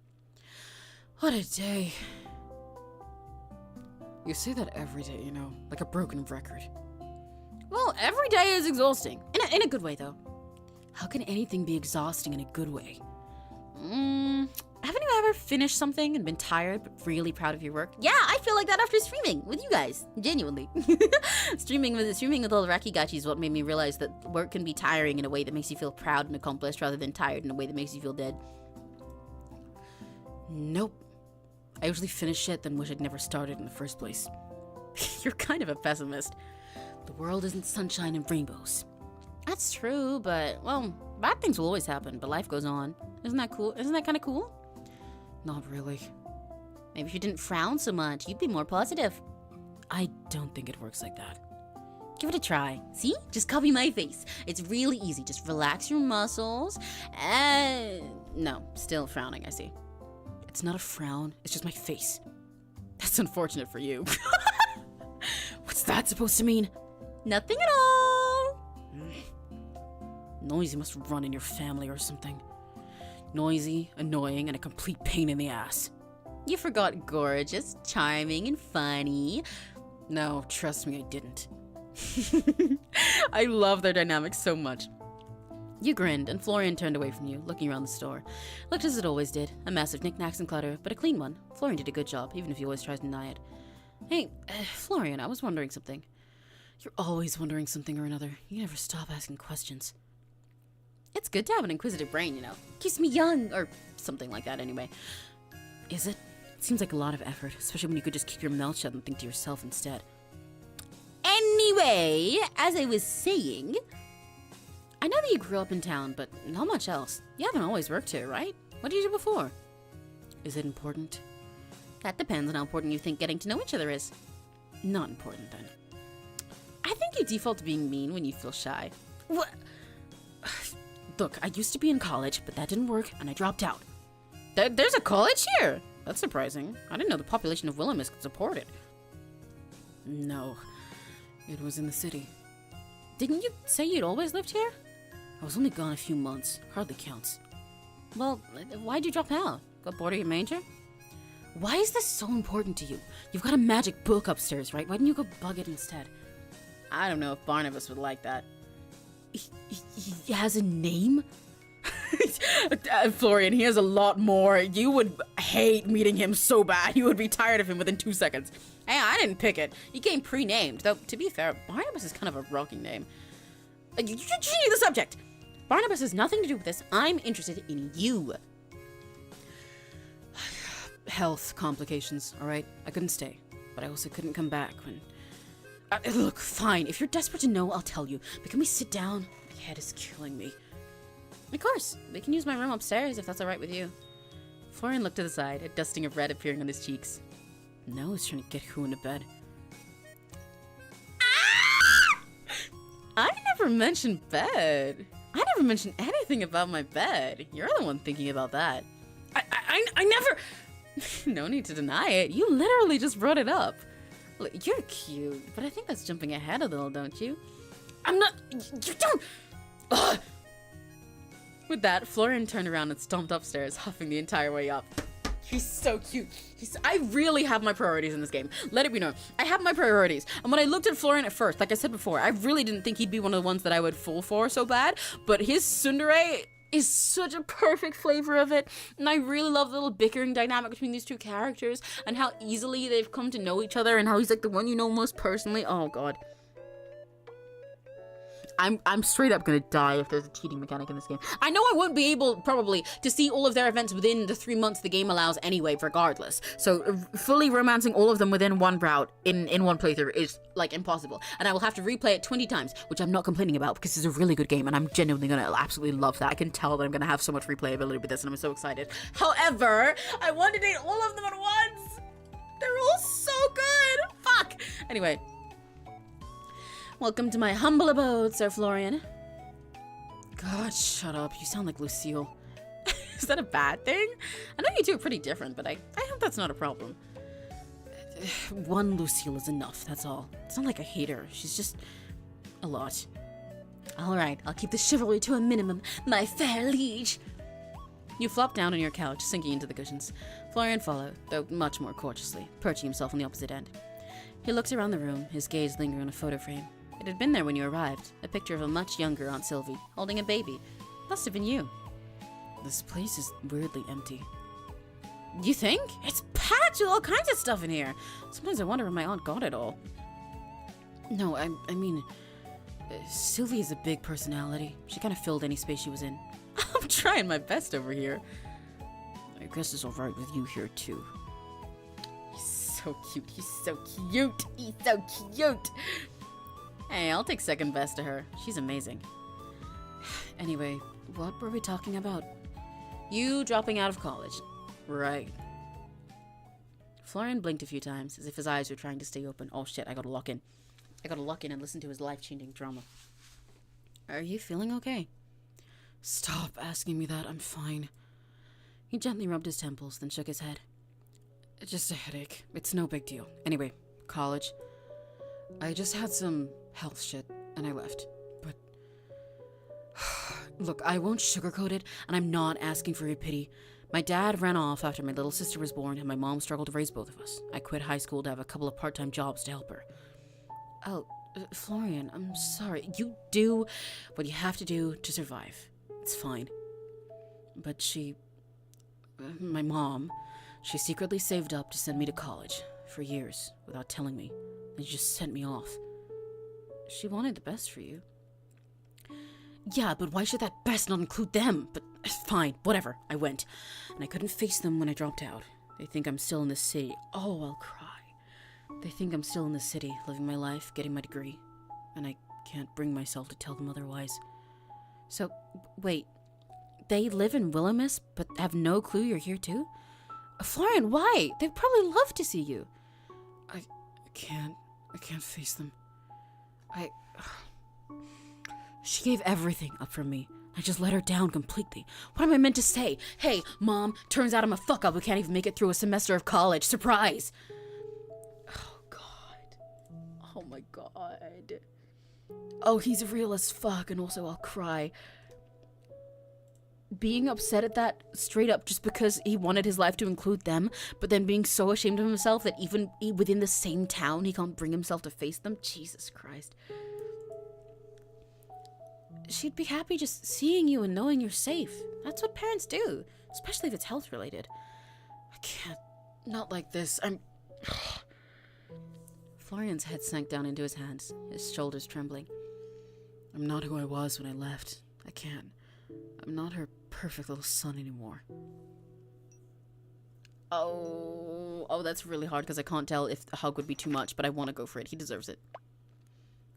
What a day. You say that every day, you know, like a broken record. Well, every day is exhausting. In a good way, though. How can anything be exhausting in a good way? Haven't you ever finished something and been tired but really proud of your work? Yeah, I feel like that after streaming with you guys. Genuinely. streaming with all the 𝘆cie𝘂𝗿 is what made me realize that work can be tiring in a way that makes you feel proud and accomplished rather than tired in a way that makes you feel dead. Nope. I usually finish shit then wish I'd never started in the first place. You're kind of a pessimist. The world isn't sunshine and rainbows. That's true, but, well, bad things will always happen, but life goes on. Isn't that cool? Isn't that kind of cool? Not really. Maybe if you didn't frown so much, you'd be more positive. I don't think it works like that. Give it a try. See? Just copy my face. It's really easy. Just relax your muscles and... No, still frowning, I see. It's not a frown. It's just my face. That's unfortunate for you. What's that supposed to mean? Nothing at all. Noisy must run in your family or something. Noisy, annoying, and a complete pain in the ass. You forgot gorgeous, charming, and funny. No, trust me, I didn't. I love their dynamics so much. You grinned, and Florian turned away from you, looking around the store. Looked as it always did, a mess of knickknacks and clutter, but a clean one. Florian did a good job, even if he always tries to deny it. Hey, Florian, I was wondering something. You're always wondering something or another. You never stop asking questions. It's good to have an inquisitive brain, you know. Keeps me young, or something like that anyway. Is it? It seems like a lot of effort, especially when you could just keep your mouth shut and think to yourself instead. Anyway, as I was saying, I know that you grew up in town, but not much else. You haven't always worked here, right? What did you do before? Is it important? That depends on how important you think getting to know each other is. Not important, then. I think you default to being mean when you feel shy. What? Look, I used to be in college, but that didn't work, and I dropped out. There's a college here! That's surprising. I didn't know the population of Willowmist could support it. No, it was in the city. Didn't you say you'd always lived here? I was only gone a few months. Hardly counts. Well, why'd you drop out? Got bored of your major? Why is this so important to you? You've got a magic book upstairs, right? Why didn't you go bug it instead? I don't know if Barnabas would like that. He has a name? Florian, he has a lot more. You would hate meeting him so bad. You would be tired of him within 2 seconds. Hey, I didn't pick it. He came pre-named. Though, to be fair, Barnabas is kind of a rocking name. You change the subject. Barnabas has nothing to do with this. I'm interested in you. Health complications, alright? I couldn't stay. But I also couldn't come back when... look, fine. If you're desperate to know, I'll tell you. But can we sit down? My head is killing me. Of course. We can use my room upstairs if that's alright with you. Florian looked to the side, a dusting of red appearing on his cheeks. Now he's trying to get who into bed. I never mentioned bed. I never mentioned anything about my bed. You're the one thinking about that. I never... No need to deny it. You literally just brought it up. Look, you're cute, but I think that's jumping ahead a little, don't you? I'm not... You don't... Ugh. With that, Florian turned around and stomped upstairs, huffing the entire way up. He's so cute. I really have my priorities in this game. Let it be known. I have my priorities. And when I looked at Florian at first, like I said before, I really didn't think he'd be one of the ones that I would fall for so bad. But his tsundere is such a perfect flavor of it. And I really love the little bickering dynamic between these two characters and how easily they've come to know each other and how he's like the one you know most personally. Oh, God. I'm straight up gonna die if there's a cheating mechanic in this game. I know I won't be able, probably, to see all of their events within the 3 months the game allows anyway, regardless. So, fully romancing all of them within one route, in one playthrough, is, like, impossible. And I will have to replay it 20 times, which I'm not complaining about, because it's a really good game, and I'm genuinely gonna absolutely love that. I can tell that I'm gonna have so much replayability with this, and I'm so excited. However, I want to date all of them at once! They're all so good! Fuck! Anyway. Welcome to my humble abode, Sir Florian. God, shut up. You sound like Lucille. Is that a bad thing? I know you two are pretty different, but I hope that's not a problem. One Lucille is enough, that's all. It's not like I hate her. She's just a lot. Alright, I'll keep the chivalry to a minimum, my fair liege. You flop down on your couch, sinking into the cushions. Florian followed, though much more cautiously, perching himself on the opposite end. He looks around the room, his gaze lingering on a photo frame. It had been there when you arrived, a picture of a much younger Aunt Sylvie, holding a baby. Must have been you. This place is weirdly empty. You think? It's packed with all kinds of stuff in here. Sometimes I wonder where my aunt got it all. No, I mean, Sylvie is a big personality. She kind of filled any space she was in. I'm trying my best over here. I guess it's alright with you here, too. He's so cute. He's so cute. He's so cute. Hey, I'll take second best to her. She's amazing. Anyway, what were we talking about? You dropping out of college. Right. Florian blinked a few times, as if his eyes were trying to stay open. Oh shit, I gotta lock in. I gotta lock in and listen to his life-changing drama. Are you feeling okay? Stop asking me that, I'm fine. He gently rubbed his temples, then shook his head. Just a headache. It's no big deal. Anyway, college. I just had some health shit, and I left. But Look, I won't sugarcoat it, and I'm not asking for your pity. My dad ran off after my little sister was born, and my mom struggled to raise both of us. I quit high school to have a couple of part-time jobs to help her. Oh, Florian, I'm sorry. You do what you have to do to survive. It's fine. But my mom, she secretly saved up to send me to college for years without telling me. And she just sent me off. She wanted the best for you. Yeah, but why should that best not include them? But fine, whatever. I went. And I couldn't face them when I dropped out. They think I'm still in the city. Oh, I'll cry. They think I'm still in the city, living my life, getting my degree. And I can't bring myself to tell them otherwise. So, wait. They live in Willowmist, but have no clue you're here too? Florian, why? They'd probably love to see you. I can't face them. She gave everything up for me. I just let her down completely. What am I meant to say? Hey, Mom, turns out I'm a fuck-up who can't even make it through a semester of college. Surprise! Oh, God. Oh, my God. Oh, he's real as fuck, and also I'll cry. Being upset at that straight up just because he wanted his life to include them, but then being so ashamed of himself that even within the same town he can't bring himself to face them. Jesus Christ. She'd be happy just seeing you and knowing you're safe. That's what parents do, especially if it's health related. I can't. Not like this. Florian's head sank down into his hands, his shoulders trembling. I'm not who I was when I left. I can't. I'm not her perfect little son anymore. Oh, that's really hard because I can't tell if a hug would be too much, but I want to go for it. He deserves it.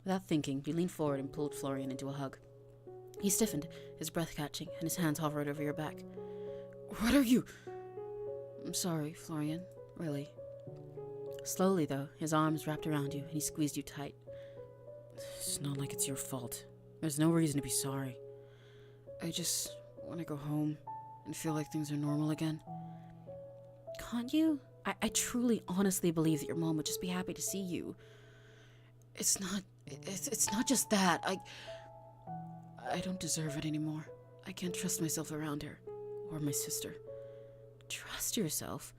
Without thinking, you leaned forward and pulled Florian into a hug. He stiffened, his breath catching, and his hands hovered over your back. What are you? I'm sorry, Florian. Really. Slowly, though, his arms wrapped around you, and he squeezed you tight. It's not like it's your fault. There's no reason to be sorry. I just want to go home and feel like things are normal again. Can't you? I truly, honestly believe that your mom would just be happy to see you. It's not just that. I don't deserve it anymore. I can't trust myself around her. Or my sister. Trust yourself?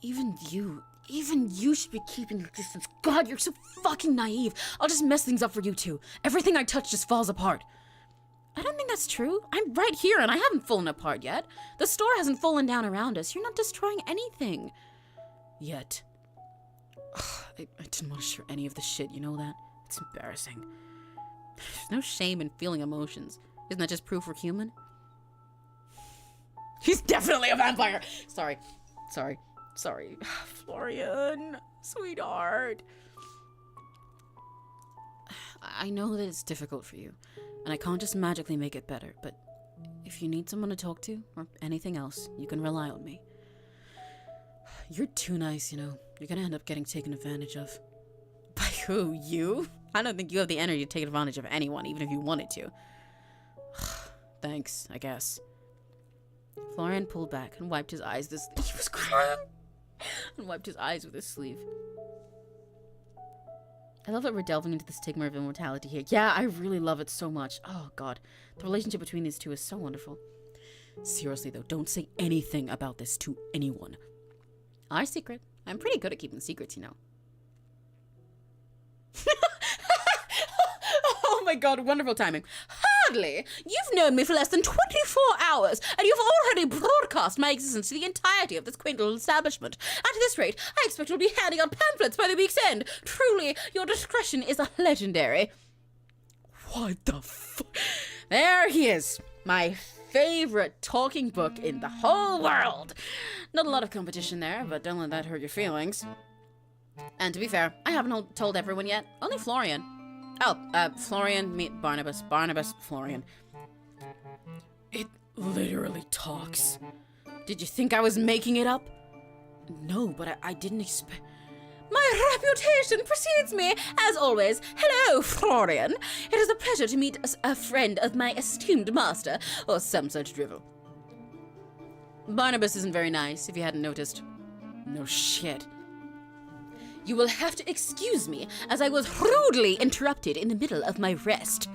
Even you should be keeping your distance. God, you're so fucking naive. I'll just mess things up for you two. Everything I touch just falls apart. I don't think that's true. I'm right here and I haven't fallen apart yet. The store hasn't fallen down around us. You're not destroying anything. Yet. I didn't want to share any of the shit, you know that? It's embarrassing. There's no shame in feeling emotions. Isn't that just proof we're human? He's definitely a vampire! Sorry. Florian, sweetheart. I know that it's difficult for you, and I can't just magically make it better, but if you need someone to talk to, or anything else, you can rely on me. You're too nice, you know. You're gonna end up getting taken advantage of. By who? You? I don't think you have the energy to take advantage of anyone, even if you wanted to. Thanks, I guess. Florian pulled back and wiped his eyes. He was crying! And wiped his eyes with his sleeve. I love that we're delving into the stigma of immortality here. Yeah, I really love it so much. Oh, God. The relationship between these two is so wonderful. Seriously, though, don't say anything about this to anyone. Our secret. I'm pretty good at keeping secrets, you know. Oh my God, wonderful timing. Hardly! You've known me for less than 24 hours, and you've already broadcast my existence to the entirety of this quaint little establishment. At this rate, I expect you'll be handing out pamphlets by the week's end. Truly, your discretion is legendary. What the fuck? There he is. My favorite talking book in the whole world. Not a lot of competition there, but don't let that hurt your feelings. And to be fair, I haven't told everyone yet. Only Florian. Oh, Florian, meet Barnabas. Barnabas, Florian. It literally talks. Did you think I was making it up? No, but I didn't expect... My reputation precedes me, as always. Hello, Florian. It is a pleasure to meet a friend of my esteemed master, or some such drivel. Barnabas isn't very nice, if you hadn't noticed. No shit. You will have to excuse me, as I was rudely interrupted in the middle of my rest.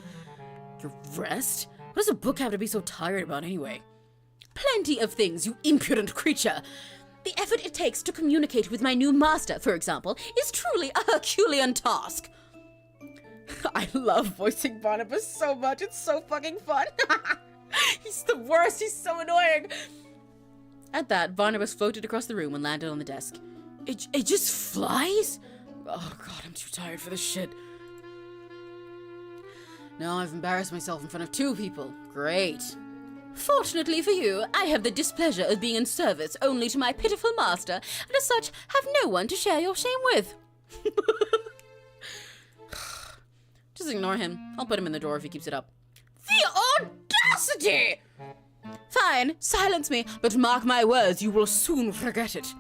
Your rest? What does a book have to be so tired about anyway? Plenty of things, you impudent creature. The effort it takes to communicate with my new master, for example, is truly a Herculean task. I love voicing Barnabas so much. It's so fucking fun. He's the worst. He's so annoying. At that, Barnabas floated across the room and landed on the desk. It just flies? Oh god, I'm too tired for this shit. Now I've embarrassed myself in front of 2 people. Great. Fortunately for you, I have the displeasure of being in service only to my pitiful master, and as such, have no one to share your shame with. Just ignore him. I'll put him in the drawer if he keeps it up. The audacity! Fine, silence me, but mark my words, you will soon regret it.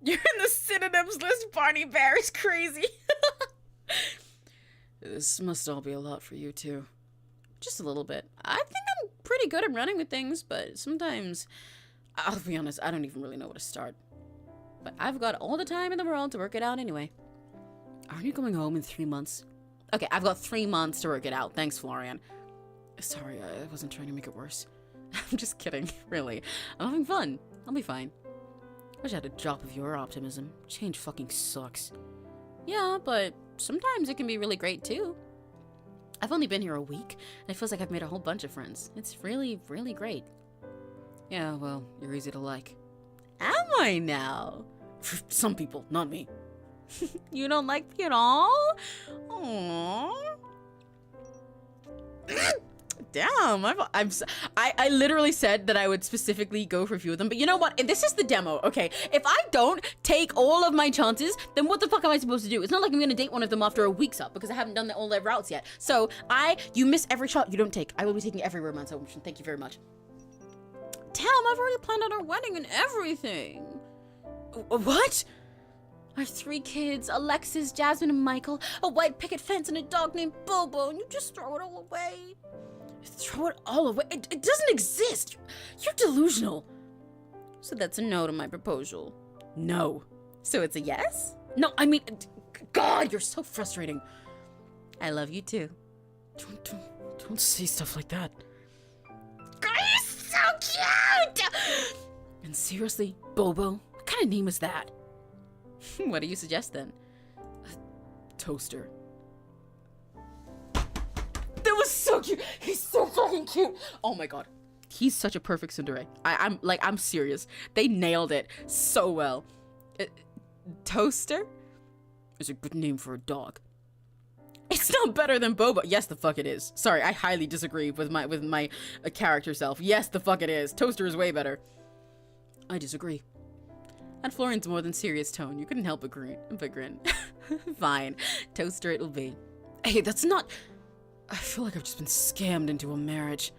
You're in the synonyms list, Barney Bear is crazy. This must all be a lot for you, too. Just a little bit. I think I'm pretty good at running with things, but sometimes, I'll be honest, I don't even really know where to start. But I've got all the time in the world to work it out anyway. Aren't you going home in 3 months? Okay, I've got 3 months to work it out. Thanks, Florian. Sorry, I wasn't trying to make it worse. I'm just kidding, really. I'm having fun. I'll be fine. Wish I had a drop of your optimism. Change fucking sucks. Yeah, but sometimes it can be really great too. I've only been here a week, and it feels like I've made a whole bunch of friends. It's really, really great. Yeah, well, you're easy to like. Am I now? For some people, not me. You don't like me at all? Aww. Damn, I literally said that I would specifically go for a few of them, but you know what? This is the demo, okay? If I don't take all of my chances, then what the fuck am I supposed to do? It's not like I'm gonna date one of them after a week's up, because I haven't done all their routes yet. So, you miss every shot you don't take. I will be taking every romance option. Thank you very much. Damn, I've already planned out our wedding and everything. What? Our 3 kids, Alexis, Jasmine, and Michael, a white picket fence, and a dog named Bobo, and you just throw it all away. Throw it all away? It doesn't exist. You're delusional. So that's a no to my proposal. No. So it's a yes? No, I mean, God, you're so frustrating. I love you too. Don't say stuff like that. God, you're so cute! And seriously, Bobo, what kind of name is that? What do you suggest then? A toaster. That was so cute. He's so fucking cute. Oh my god. He's such a perfect tsundere. I'm serious. They nailed it so well. Toaster is a good name for a dog. It's not better than Boba. Yes, the fuck it is. Sorry, I highly disagree with my character self. Yes, the fuck it is. Toaster is way better. I disagree. At Florian's more than serious tone, you couldn't help but grin. Fine. Toaster it will be. Hey, that's not... I feel like I've just been scammed into a marriage.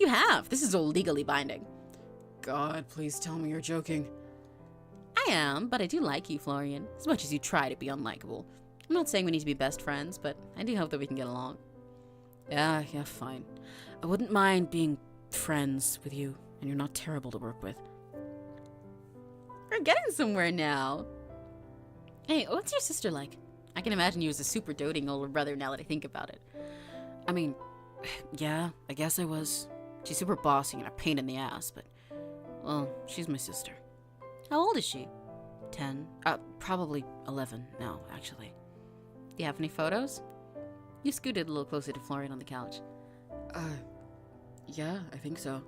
You have. This is all legally binding. God, please tell me you're joking. I am, but I do like you, Florian. As much as you try to be unlikable. I'm not saying we need to be best friends, but I do hope that we can get along. Yeah, fine. I wouldn't mind being friends with you, and you're not terrible to work with. We're getting somewhere now. Hey, what's your sister like? I can imagine you as a super doting older brother now that I think about it. I mean, yeah, I guess I was. She's super bossy and a pain in the ass, but, well, she's my sister. How old is she? 10. Probably 11 now, actually. Do you have any photos? You scooted a little closer to Florian on the couch. Yeah, I think so.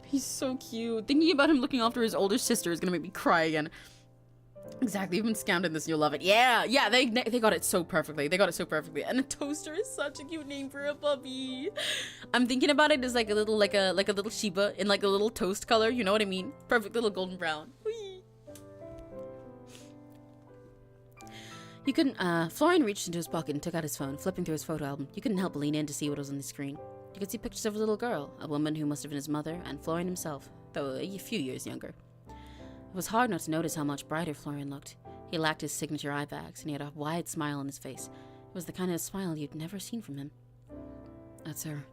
He's so cute. Thinking about him looking after his older sister is gonna make me cry again. Exactly, you've been scammed in this, you'll love it. Yeah, they got it so perfectly. And a toaster is such a cute name for a puppy. I'm thinking about it as like a little Shiba in like a little toast color, you know what I mean? Perfect little golden brown. Whee! You couldn't, Florian reached into his pocket and took out his phone, flipping through his photo album. You couldn't help but lean in to see what was on the screen. You could see pictures of a little girl, a woman who must have been his mother, and Florian himself, though a few years younger. It was hard not to notice how much brighter Florian looked. He lacked his signature eye bags, and he had a wide smile on his face. It was the kind of smile you'd never seen from him. That's her.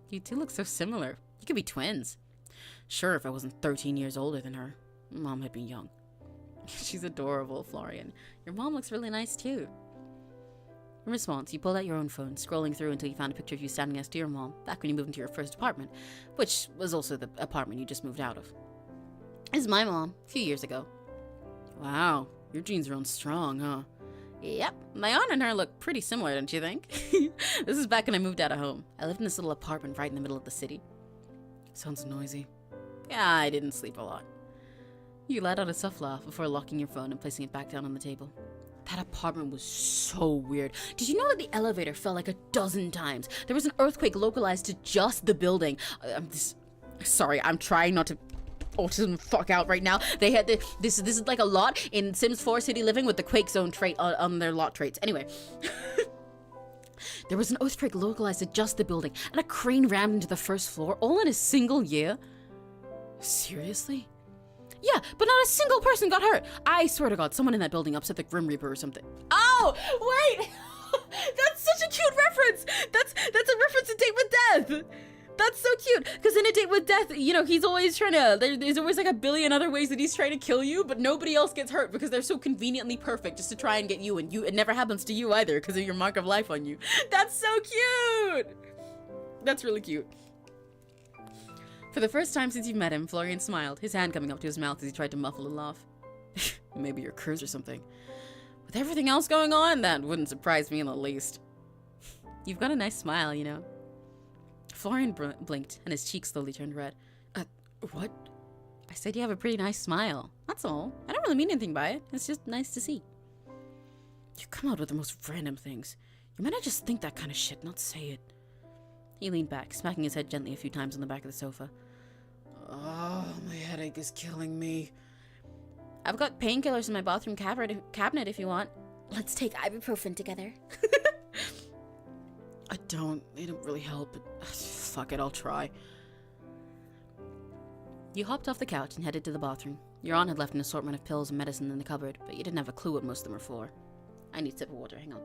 You two look so similar. You could be twins. Sure, if I wasn't 13 years older than her. Mom had been young. She's adorable, Florian. Your mom looks really nice too. In response, you pulled out your own phone, scrolling through until you found a picture of you standing next to your mom, back when you moved into your first apartment, which was also the apartment you just moved out of. This is my mom, a few years ago. Wow, your genes are on strong, huh? Yep, my aunt and her look pretty similar, don't you think? This is back when I moved out of home. I lived in this little apartment right in the middle of the city. Sounds noisy. Yeah, I didn't sleep a lot. You let out a soft laugh before locking your phone and placing it back down on the table. That apartment was so weird. Did you know that the elevator fell like a dozen times? There was an earthquake localized to just the building. Sorry, I'm trying not to autism fuck out right now. They had this is like a lot in Sims 4 City Living with the quake zone trait on their lot traits. Anyway. There was an earthquake localized to just the building, and a crane rammed into the first floor all in a single year. Seriously? Yeah, but not a single person got hurt. I swear to God, someone in that building upset the Grim Reaper or something. Oh, wait! That's such a cute reference! That's a reference to Date with Death! That's so cute! Because in A Date with Death, you know, he's always trying to... There's always like a billion other ways that he's trying to kill you, but nobody else gets hurt because they're so conveniently perfect just to try and get you, and it never happens to you either because of your mark of life on you. That's so cute! That's really cute. For the first time since you've met him, Florian smiled, his hand coming up to his mouth as he tried to muffle a laugh. Maybe you're cursed or something. With everything else going on, that wouldn't surprise me in the least. You've got a nice smile, you know. Florian blinked, and his cheeks slowly turned red. What? I said you have a pretty nice smile. That's all. I don't really mean anything by it. It's just nice to see. You come out with the most random things. You might not just think that kind of shit, not say it. He leaned back, smacking his head gently a few times on the back of the sofa. Oh, my headache is killing me. I've got painkillers in my bathroom cabinet if you want. Let's take ibuprofen together. I don't. They don't really help, but fuck it, I'll try. You hopped off the couch and headed to the bathroom. Your aunt had left an assortment of pills and medicine in the cupboard, but you didn't have a clue what most of them were for. I need a sip of water, hang on.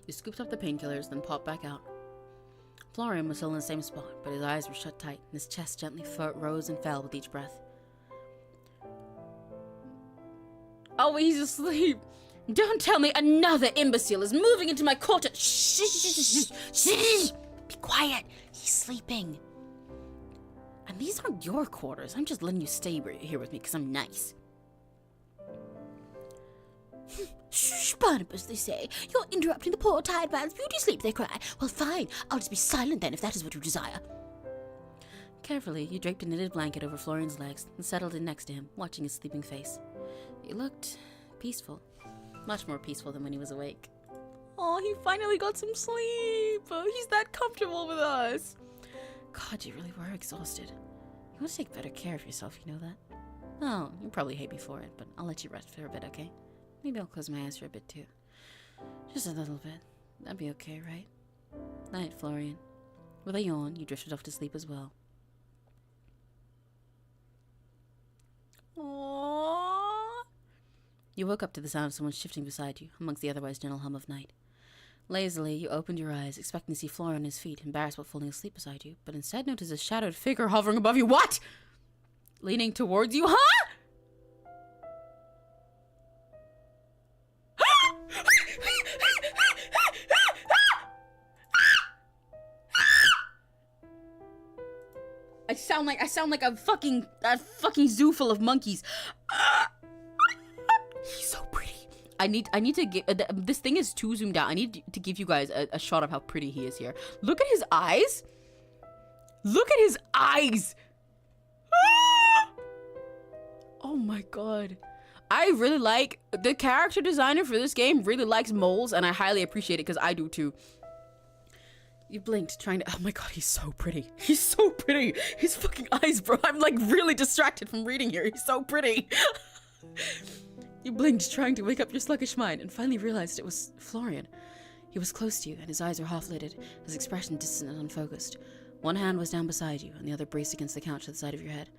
You scooped up the painkillers, then popped back out. Florian was still in the same spot, but his eyes were shut tight, and his chest gently rose and fell with each breath. Oh, he's asleep! Don't tell me another imbecile is moving into my quarter! Shh, shh, shh, shh! Be quiet! He's sleeping. And these aren't your quarters. I'm just letting you stay here with me because I'm nice. Shh, Barnabas, they say. You're interrupting the poor tired man's beauty sleep, they cry. Well, fine. I'll just be silent then, if that is what you desire. Carefully, you draped a knitted blanket over Florian's legs and settled in next to him, watching his sleeping face. He looked peaceful. Much more peaceful than when he was awake. Oh, he finally got some sleep. Oh, he's that comfortable with us. God, you really were exhausted. You want to take better care of yourself, you know that? Oh, you probably hate me for it, but I'll let you rest for a bit, okay? Maybe I'll close my eyes for a bit too. Just a little bit. That'd be okay, right? Night, Florian. With a yawn, you drifted off to sleep as well. Aww. You woke up to the sound of someone shifting beside you, amongst the otherwise gentle hum of night. Lazily, you opened your eyes, expecting to see Florian on his feet, embarrassed about falling asleep beside you, but instead noticed a shadowed figure hovering above you. What? Leaning towards you, huh? I sound like a fucking zoo full of monkeys. He's so pretty. I need to give this thing is too zoomed out. I need to give you guys a shot of how pretty he is here. Look at his eyes. Look at his eyes. Oh my god. I really like the character designer for this game really likes moles, and I highly appreciate it because I do too. You blinked, trying to... Oh my god, he's so pretty. He's so pretty. His fucking eyes, bro. I'm like really distracted from reading here. He's so pretty. You blinked, trying to wake up your sluggish mind, and finally realized it was Florian. He was close to you, and his eyes were half-lidded, his expression distant and unfocused. One hand was down beside you, and the other braced against the couch to the side of your head.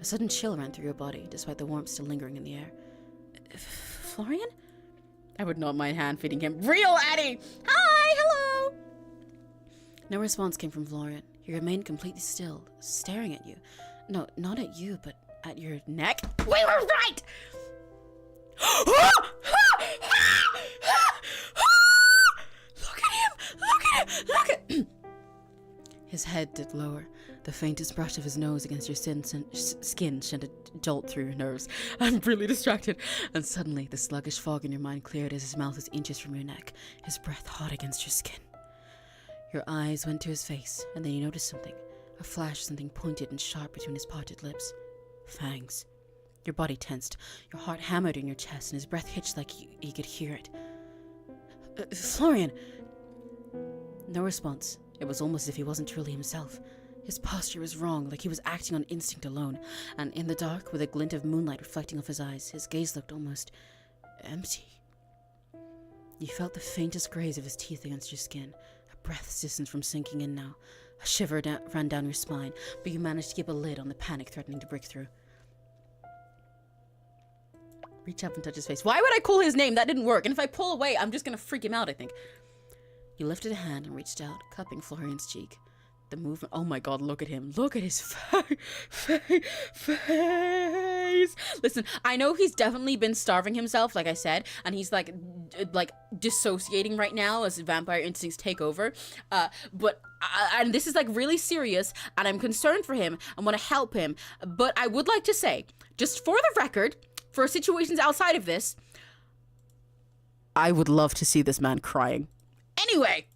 A sudden chill ran through your body, despite the warmth still lingering in the air. Florian? I would not mind hand-feeding him. Real Addie! Hi! Hello! No response came from Florian. He remained completely still, staring at you. No, not at you, but at your neck. We were right! Look at him! Look at him! Look at him! His head dipped lower. The faintest brush of his nose against your skin sent a jolt through your nerves. I'm really distracted. And suddenly, the sluggish fog in your mind cleared as his mouth was inches from your neck, his breath hot against your skin. Your eyes went to his face, and then you noticed something. A flash of something pointed and sharp between his parted lips. Fangs. Your body tensed. Your heart hammered in your chest, and his breath hitched like you could hear it. Florian! No response. It was almost as if he wasn't truly himself. His posture was wrong, like he was acting on instinct alone, and in the dark, with a glint of moonlight reflecting off his eyes, his gaze looked almost empty. You felt the faintest graze of his teeth against your skin, a breath's distance from sinking in now. A shiver ran down your spine, but you managed to keep a lid on the panic threatening to break through. Reach up and touch his face. Why would I call his name? That didn't work, and if I pull away, I'm just gonna freak him out, I think. You lifted a hand and reached out, cupping Florian's cheek. The movement, oh my god, look at him. Look at his face. Listen, I know he's definitely been starving himself, like I said, and he's like dissociating right now as vampire instincts take over. And this is like really serious, and I'm concerned for him. I want to help him. But I would like to say, just for the record, for situations outside of this, I would love to see this man crying. Anyway.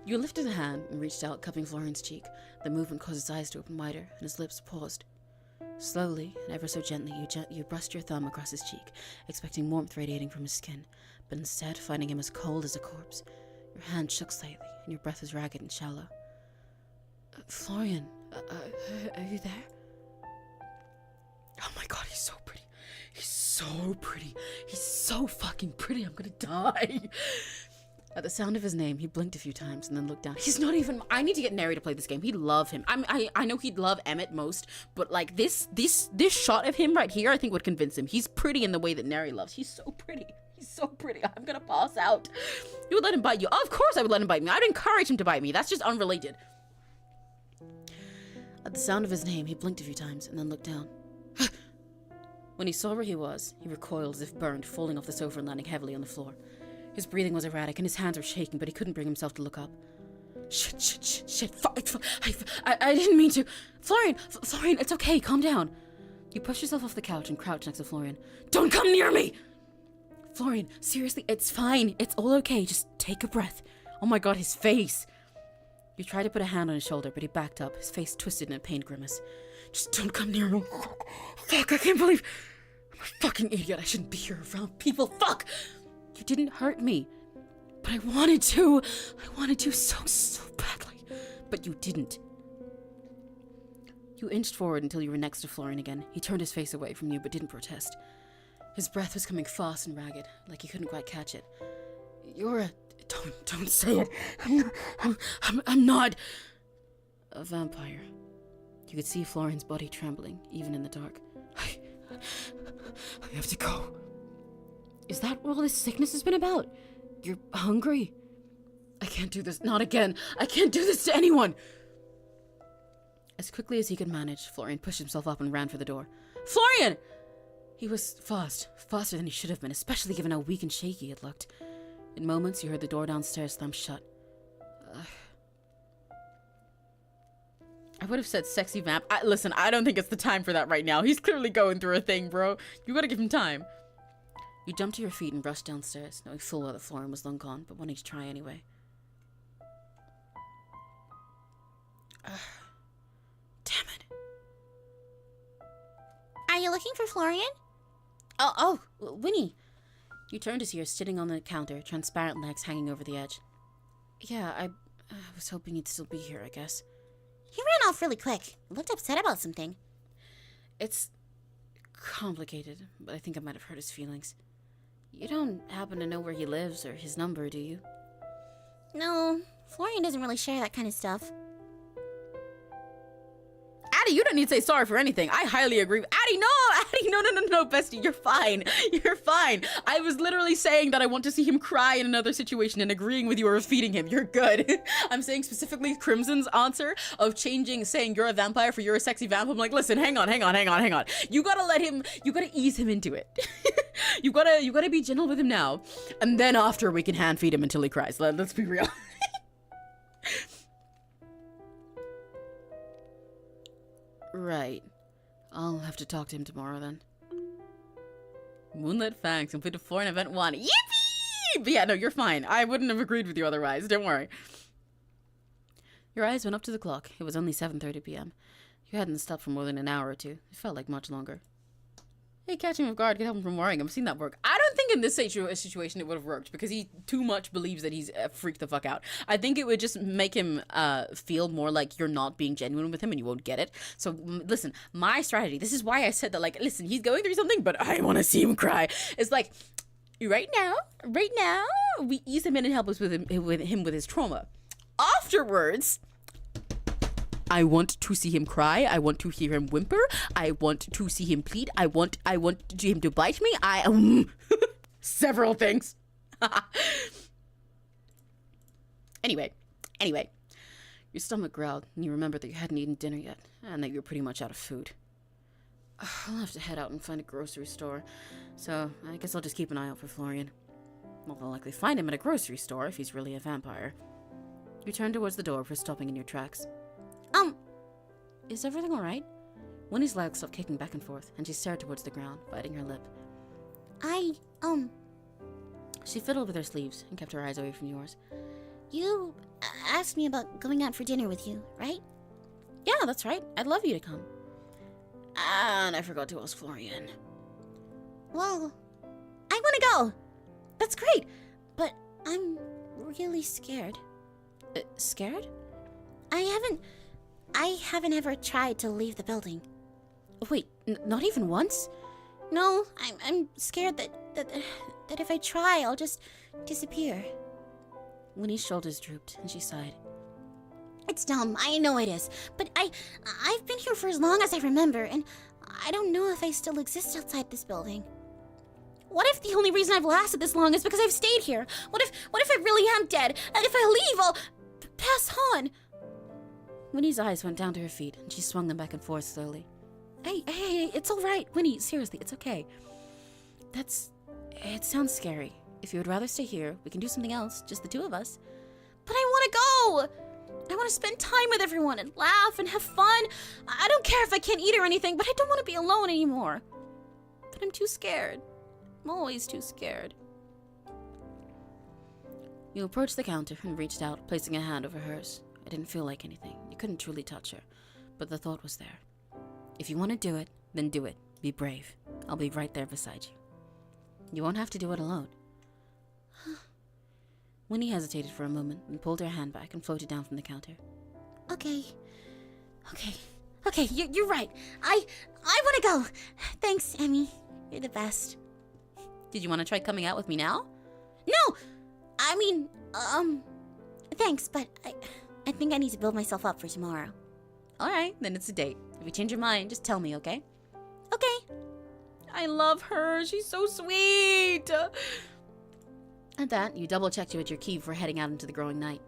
You lifted a hand and reached out, cupping Florian's cheek. The movement caused his eyes to open wider, and his lips paused. Slowly, and ever so gently, you brushed your thumb across his cheek, expecting warmth radiating from his skin, but instead finding him as cold as a corpse. Your hand shook slightly, and your breath was ragged and shallow. Florian, are you there? Oh my god, he's so pretty. He's so pretty. He's so fucking pretty. I'm gonna die. At the sound of his name, he blinked a few times and then looked down. He's not even... I need to get Neri to play this game. He'd love him. I know he'd love Emmett most, but like this shot of him right here, I think would convince him. He's pretty in the way that Neri loves. He's so pretty. He's so pretty. I'm gonna pass out. You would let him bite you? Of course I would let him bite me. I'd encourage him to bite me. That's just unrelated. At the sound of his name, he blinked a few times and then looked down. When he saw where he was, he recoiled as if burned, falling off the sofa and landing heavily on the floor. His breathing was erratic and his hands were shaking, but he couldn't bring himself to look up. Shit. I didn't mean to. Florian, it's okay. Calm down. You pushed yourself off the couch and crouched next to Florian. Don't come near me! Florian, seriously, it's fine. It's all okay. Just take a breath. Oh my god, his face. You tried to put a hand on his shoulder, but he backed up, his face twisted in a pained grimace. Just don't come near me. Fuck, I can't believe... I'm a fucking idiot. I shouldn't be here around people. Fuck! You didn't hurt me. But I wanted to. I wanted to so badly. But you didn't. You inched forward until you were next to Florian again. He turned his face away from you, but didn't protest. His breath was coming fast and ragged, like he couldn't quite catch it. You're a... Don't say it. I'm not... a vampire. You could see Florian's body trembling, even in the dark. I have to go. Is that what all this sickness has been about? You're hungry? I can't do this. Not again. I can't do this to anyone. As quickly as he could manage, Florian pushed himself up and ran for the door. Florian! He was faster than he should have been, especially given how weak and shaky it looked. In moments, you heard the door downstairs slam shut. I would have said sexy vamp. Listen, I don't think it's the time for that right now. He's clearly going through a thing, bro. You gotta give him time. You jumped to your feet and rushed downstairs, knowing full well that Florian was long gone, but wanting to try anyway. Damn it. Are you looking for Florian? Oh, Winnie. You turned to see her sitting on the counter, transparent legs hanging over the edge. Yeah, I was hoping you'd still be here, I guess. He ran off really quick. Looked upset about something. It's complicated, but I think I might have hurt his feelings. You don't happen to know where he lives or his number, do you? No, Florian doesn't really share that kind of stuff. Addie, you don't need to say sorry for anything. I highly agree. Addie, no, bestie, you're fine. You're fine. I was literally saying that I want to see him cry in another situation and agreeing with you or feeding him. You're good. I'm saying specifically Crimson's answer of saying you're a vampire for you're a sexy vamp. I'm like, listen, hang on. You gotta ease him into it. you gotta be gentle with him now. And then after we can hand feed him until he cries. Let's be real. Right. I'll have to talk to him tomorrow then. Moonlit Fangs completed 4 in event 1. Yippee! But yeah, no, you're fine. I wouldn't have agreed with you otherwise. Don't worry. Your eyes went up to the clock. It was only 7:30 p.m. You hadn't stopped for more than an hour or two. It felt like much longer. Hey, catching him off guard could help him from worrying. I've seen that work. I don't think in this situation it would have worked because he too much believes that he's freaked the fuck out. I think it would just make him feel more like you're not being genuine with him and you won't get it. So listen, my strategy, this is why I said that, like, listen, he's going through something, but I want to see him cry. It's like, right now, we ease him in and help us with his trauma. Afterwards, I want to see him cry. I want to hear him whimper. I want to see him plead. I want him to bite me. Several things. Anyway, your stomach growled and you remembered that you hadn't eaten dinner yet and that you were pretty much out of food. I'll have to head out and find a grocery store. So I guess I'll just keep an eye out for Florian. Well, I'll likely find him at a grocery store if he's really a vampire. You turn towards the door before stopping in your tracks. Is everything alright? Winnie's legs stopped kicking back and forth, and she stared towards the ground, biting her lip. She fiddled with her sleeves and kept her eyes away from yours. You asked me about going out for dinner with you, right? Yeah, that's right. I'd love you to come. And I forgot to ask Florian. Well, I want to go. That's great, but I'm really scared. Scared? I haven't ever tried to leave the building. Wait, not even once? No, I'm scared that if I try, I'll just disappear. Winnie's shoulders drooped, and she sighed. It's dumb, I know it is, but I've been here for as long as I remember, and I don't know if I still exist outside this building. What if the only reason I've lasted this long is because I've stayed here? What if I really am dead, and if I leave, I'll pass on? Winnie's eyes went down to her feet, and she swung them back and forth slowly. Hey, it's all right, Winnie. Seriously, it's okay. It sounds scary. If you would rather stay here, we can do something else, just the two of us. But I want to go! I want to spend time with everyone and laugh and have fun. I don't care if I can't eat or anything, but I don't want to be alone anymore. But I'm too scared. I'm always too scared. You approached the counter and reached out, placing a hand over hers. It didn't feel like anything. You couldn't truly touch her, but the thought was there. If you want to do it, then do it. Be brave. I'll be right there beside you. You won't have to do it alone. Winnie hesitated for a moment and pulled her hand back and floated down from the counter. Okay, you're right. I want to go. Thanks, Emmy. You're the best. Did you want to try coming out with me now? No! I mean, thanks, but I think I need to build myself up for tomorrow. Alright, then it's a date. If you change your mind, just tell me, okay? Okay. I love her. She's so sweet. At that, you double-checked you had your key before heading out into the growing night.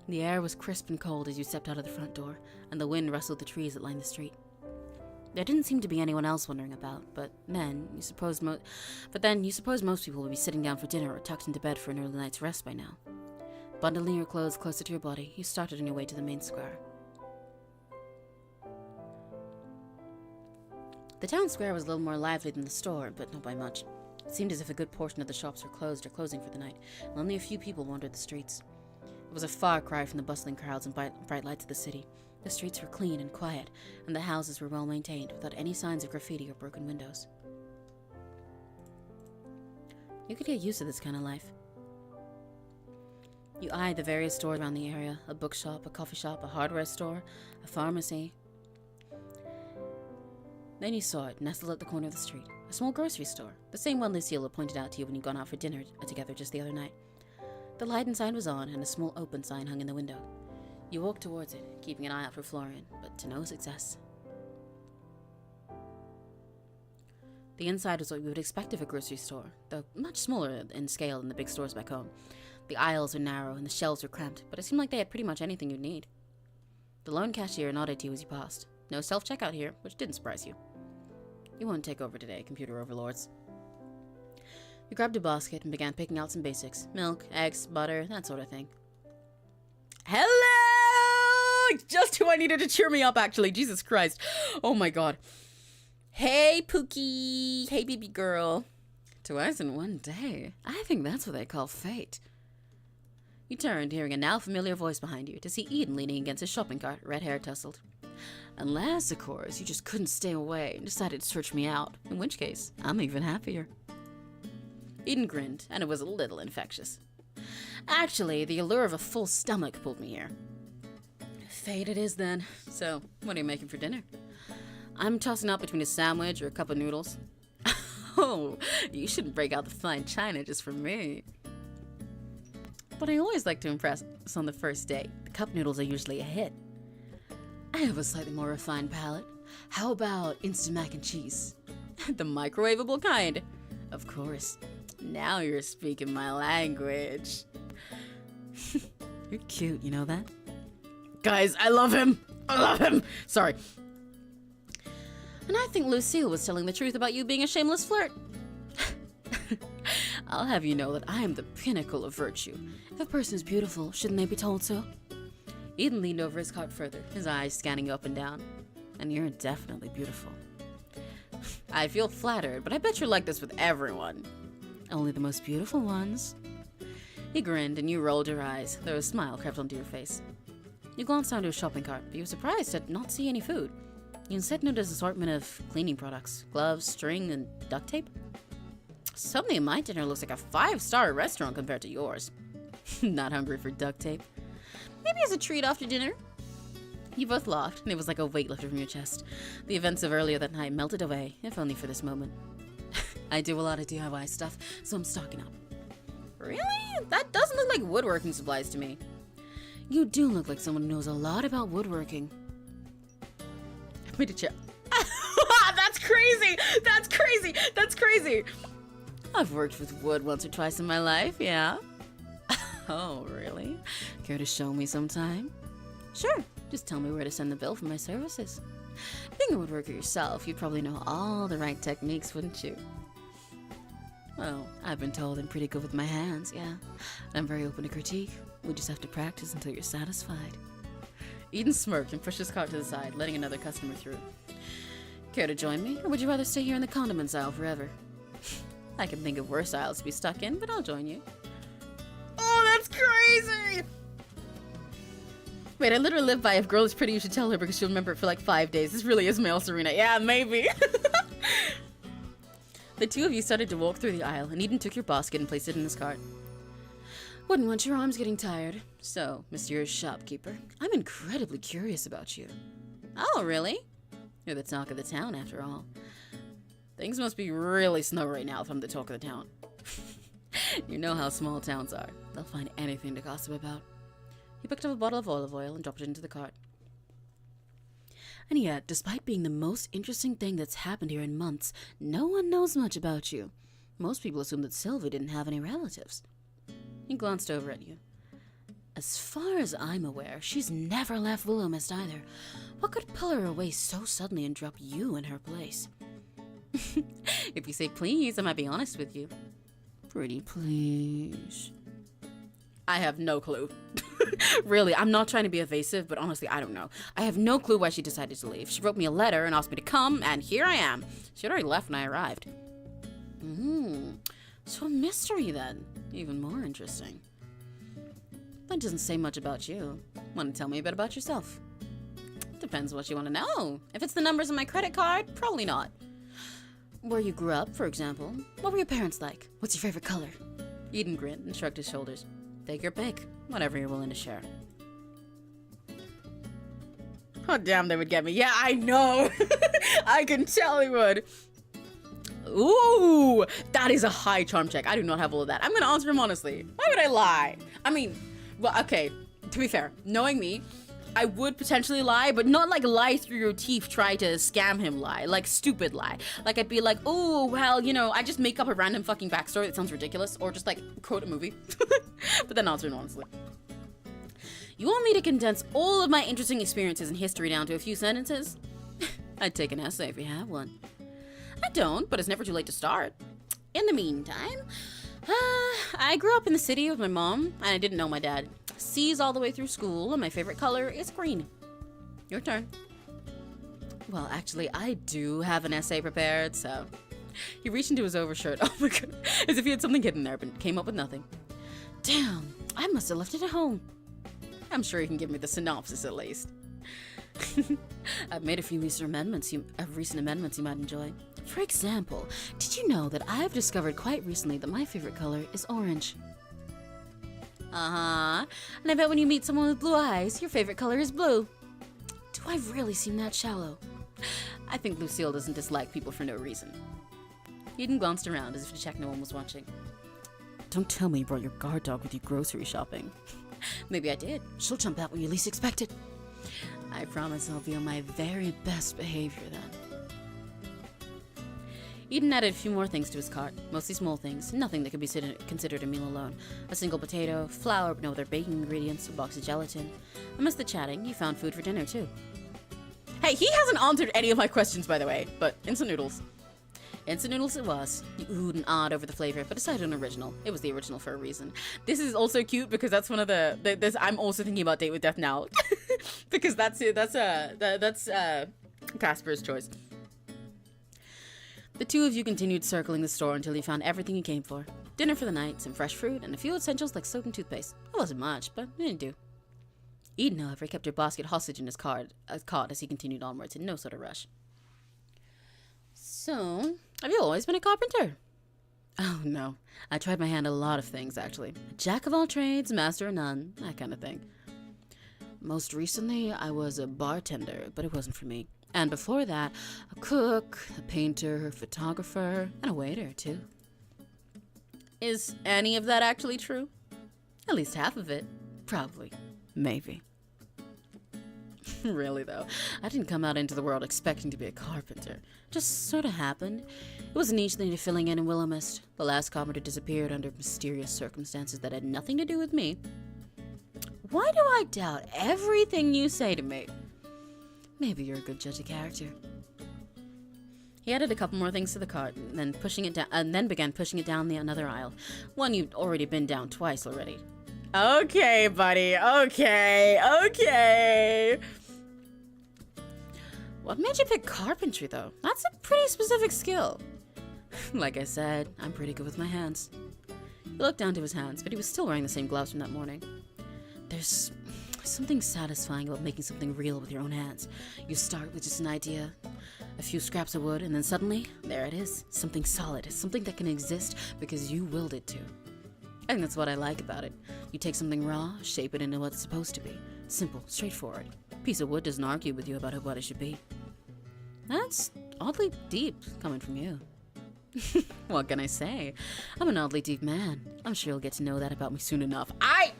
The air was crisp and cold as you stepped out of the front door, and the wind rustled the trees that lined the street. There didn't seem to be anyone else wandering about, but then you suppose most people would be sitting down for dinner or tucked into bed for an early night's rest by now. Bundling your clothes closer to your body, you started on your way to the main square. The town square was a little more lively than the store, but not by much. It seemed as if a good portion of the shops were closed or closing for the night, and only a few people wandered the streets. It was a far cry from the bustling crowds and bright lights of the city. The streets were clean and quiet, and the houses were well maintained, without any signs of graffiti or broken windows. You could get used to this kind of life. You eyed the various stores around the area, a bookshop, a coffee shop, a hardware store, a pharmacy. Then you saw it, nestled at the corner of the street, a small grocery store, the same one Lucille had pointed out to you when you'd gone out for dinner together just the other night. The light inside was on, and a small open sign hung in the window. You walked towards it, keeping an eye out for Florian, but to no success. The inside was what you would expect of a grocery store, though much smaller in scale than the big stores back home. The aisles were narrow and the shelves were cramped, but it seemed like they had pretty much anything you'd need. The lone cashier nodded to you as you passed. No self-checkout here, which didn't surprise you. You won't take over today, computer overlords. You grabbed a basket and began picking out some basics. Milk, eggs, butter, that sort of thing. Hello! Just who I needed to cheer me up, actually. Jesus Christ. Oh my god. Hey, Pookie. Hey, baby girl. Twice in one day. I think that's what they call fate. You turned, hearing a now familiar voice behind you, to see Eden leaning against his shopping cart, red hair tousled. Unless, of course, you just couldn't stay away and decided to search me out, in which case, I'm even happier. Eden grinned, and it was a little infectious. Actually, the allure of a full stomach pulled me here. Fate it is, then. So, what are you making for dinner? I'm tossing up between a sandwich or a cup of noodles. Oh, you shouldn't break out the fine china just for me. But I always like to impress on the first date. The cup noodles are usually a hit. I have a slightly more refined palate. How about instant mac and cheese? The microwavable kind. Of course. Now you're speaking my language. You're cute, you know that? Guys, I love him! I love him! Sorry. And I think Lucille was telling the truth about you being a shameless flirt. I'll have you know that I am the pinnacle of virtue. If a person is beautiful, shouldn't they be told so? Eden leaned over his cart further, his eyes scanning you up and down. And you're definitely beautiful. I feel flattered, but I bet you're like this with everyone. Only the most beautiful ones. He grinned, and you rolled your eyes, though a smile crept onto your face. You glanced down to his shopping cart, but you were surprised to not see any food. You instead noticed an assortment of cleaning products, gloves, string, and duct tape. Suddenly, my dinner looks like a 5-star restaurant compared to yours. Not hungry for duct tape? Maybe as a treat after dinner? You both laughed, and it was like a weight lifted from your chest. The events of earlier that night melted away, if only for this moment. I do a lot of DIY stuff, so I'm stocking up. Really? That doesn't look like woodworking supplies to me. You do look like someone who knows a lot about woodworking. Me to check. That's crazy! That's crazy! That's crazy! I've worked with wood once or twice in my life, yeah. Oh, really? Care to show me sometime? Sure. Just tell me where to send the bill for my services. Being a woodworker yourself, you'd probably know all the right techniques, wouldn't you? Well, I've been told I'm pretty good with my hands, yeah. I'm very open to critique. We just have to practice until you're satisfied. Eden smirked and pushed his cart to the side, letting another customer through. Care to join me, or would you rather stay here in the condiments aisle forever? I can think of worse aisles to be stuck in, but I'll join you. Oh, that's crazy! Wait, I literally live by if girl is pretty, you should tell her because she'll remember it for like 5 days. This really is male Serena. Yeah, maybe. The two of you started to walk through the aisle, and Eden took your basket and placed it in his cart. Wouldn't want your arms getting tired. So, mysterious shopkeeper, I'm incredibly curious about you. Oh, really? You're the talk of the town, after all. Things must be really slow right now if I'm the talk of the town. You know how small towns are. They'll find anything to gossip about. He picked up a bottle of olive oil and dropped it into the cart. And yet, despite being the most interesting thing that's happened here in months, no one knows much about you. Most people assume that Sylvie didn't have any relatives. He glanced over at you. As far as I'm aware, she's never left Willowmist either. What could pull her away so suddenly and drop you in her place? If you say please, I might be honest with you. Pretty please. I have no clue. Really, I'm not trying to be evasive, but honestly, I don't know. I have no clue why she decided to leave. She wrote me a letter and asked me to come, and here I am. She had already left when I arrived. So a mystery then. Even more interesting. That doesn't say much about you. Want to tell me a bit about yourself? Depends what you want to know. If it's the numbers on my credit card, probably not. Where you grew up, for example. What were your parents like? What's your favorite color? Eden grinned and shrugged his shoulders. Take your pick. Whatever you're willing to share. Oh, damn, they would get me. Yeah, I know. I can tell he would. Ooh, that is a high charm check. I do not have all of that. I'm going to answer him honestly. Why would I lie? I mean, well, okay, to be fair, knowing me, I would potentially lie, but not like lie through your teeth, try to scam him lie, like stupid lie. Like I'd be like, oh, well, you know, I just make up a random fucking backstory that sounds ridiculous, or just like quote a movie. But then answer honestly. You want me to condense all of my interesting experiences in history down to a few sentences? I'd take an essay if you have one. I don't, but it's never too late to start. In the meantime, I grew up in the city with my mom, and I didn't know my dad. C's all the way through school, and my favorite color is green. Your turn. Well, actually, I do have an essay prepared, so... He reached into his overshirt, oh my god, as if he had something hidden there, but came up with nothing. Damn, I must have left it at home. I'm sure you can give me the synopsis at least. I've made a few recent amendments you might enjoy. For example, did you know that I've discovered quite recently that my favorite color is orange? Uh-huh. And I bet when you meet someone with blue eyes, your favorite color is blue. Do I really seem that shallow? I think Lucille doesn't dislike people for no reason. Eden glanced around as if to check no one was watching. Don't tell me you brought your guard dog with you grocery shopping. Maybe I did. She'll jump out when you least expect it. I promise I'll be on my very best behavior then. Eden added a few more things to his cart, mostly small things, nothing that could be considered a meal alone. A single potato, flour but no other baking ingredients, a box of gelatin. Amidst the chatting, he found food for dinner too. Hey, he hasn't answered any of my questions, by the way, but instant noodles. Instant noodles it was. You oohed and awed over the flavor, but decided on original. It was the original for a reason. This is also cute because that's one of I'm also thinking about Date with Death now. Because that's Casper's choice. The two of you continued circling the store until you found everything you came for. Dinner for the night, some fresh fruit, and a few essentials like soap and toothpaste. It wasn't much, but it didn't do. Eden, however, kept your basket hostage in his cart as he continued onwards in no sort of rush. So, have you always been a carpenter? Oh, no. I tried my hand at a lot of things, actually. A jack of all trades, master of none, that kind of thing. Most recently, I was a bartender, but it wasn't for me. And before that, a cook, a painter, a photographer, and a waiter, too. Is any of that actually true? At least half of it. Probably. Maybe. Really, though, I didn't come out into the world expecting to be a carpenter. It just sort of happened. It was a niche thing to filling in Willowmist. The last carpenter disappeared under mysterious circumstances that had nothing to do with me. Why do I doubt everything you say to me? Maybe you're a good judge of character. He added a couple more things to the cart, and then began pushing it down another aisle. One you'd already been down twice already. Okay, buddy. Okay. What made you pick carpentry, though? That's a pretty specific skill. Like I said, I'm pretty good with my hands. He looked down to his hands, but he was still wearing the same gloves from that morning. There's something satisfying about making something real with your own hands. You start with just an idea, a few scraps of wood, and then suddenly, there it is. Something solid, something that can exist because you willed it to. I think that's what I like about it. You take something raw, shape it into what it's supposed to be. Simple, straightforward. A piece of wood doesn't argue with you about what it should be. That's oddly deep, coming from you. What can I say? I'm an oddly deep man. I'm sure you'll get to know that about me soon enough. I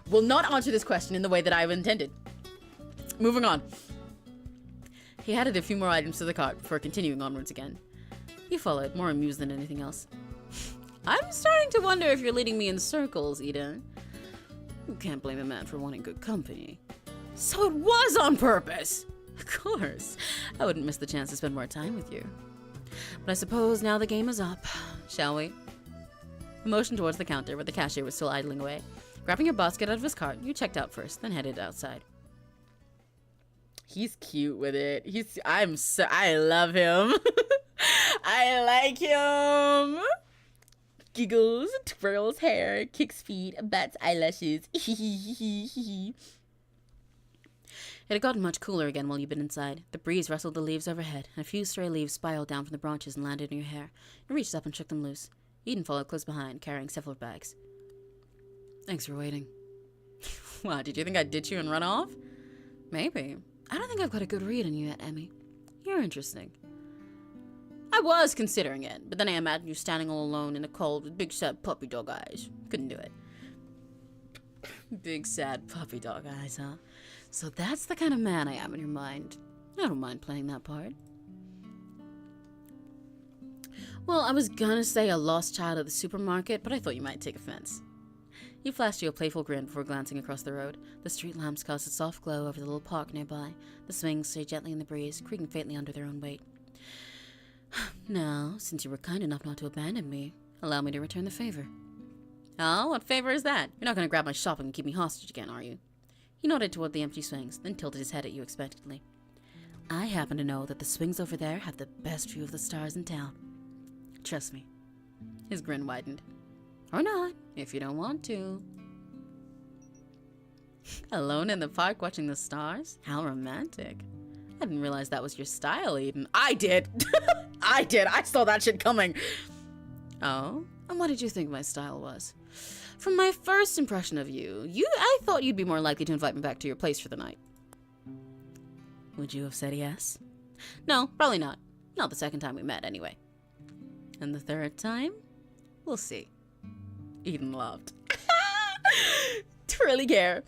will not answer this question in the way that I've intended. Moving on. He added a few more items to the cart before continuing onwards again. You followed, more amused than anything else. I'm starting to wonder if you're leading me in circles, Eden. You can't blame a man for wanting good company. So it was on purpose! Of course. I wouldn't miss the chance to spend more time with you. But I suppose now the game is up. Shall we? He motioned towards the counter where the cashier was still idling away. Grabbing your basket out of his cart, you checked out first, then headed outside. He's cute with it. I love him. I like him. Giggles, twirls hair, kicks feet, bats eyelashes. It had gotten much cooler again while you'd been inside. The breeze rustled the leaves overhead, and a few stray leaves spiraled down from the branches and landed in your hair. You reached up and shook them loose. Eden followed close behind, carrying several bags. Thanks for waiting. What, did you think I'd ditch you and run off? Maybe. I don't think I've got a good read on you yet, Emmy. You're interesting. I was considering it, but then I imagined you standing all alone in the cold with big set puppy dog eyes. Couldn't do it. Big sad puppy dog eyes, huh? So that's the kind of man I am in your mind. I don't mind playing that part. Well, I was gonna say a lost child at the supermarket, but I thought you might take offense. He flashed you a playful grin before glancing across the road. The street lamps cast a soft glow over the little park nearby. The swings swayed gently in the breeze, creaking faintly under their own weight. Now, since you were kind enough not to abandon me, allow me to return the favor. Oh, what favor is that? You're not gonna grab my shopping and keep me hostage again, are you? He nodded toward the empty swings, then tilted his head at you expectantly. I happen to know that the swings over there have the best view of the stars in town. Trust me. His grin widened. Or not, if you don't want to. Alone in the park watching the stars? How romantic. I didn't realize that was your style, Eden. I did! I did! I saw that shit coming! Oh? And what did you think my style was? From my first impression of you, I thought you'd be more likely to invite me back to your place for the night. Would you have said yes? No, probably not. Not the second time we met, anyway. And the third time? We'll see. Eden laughed. To really care.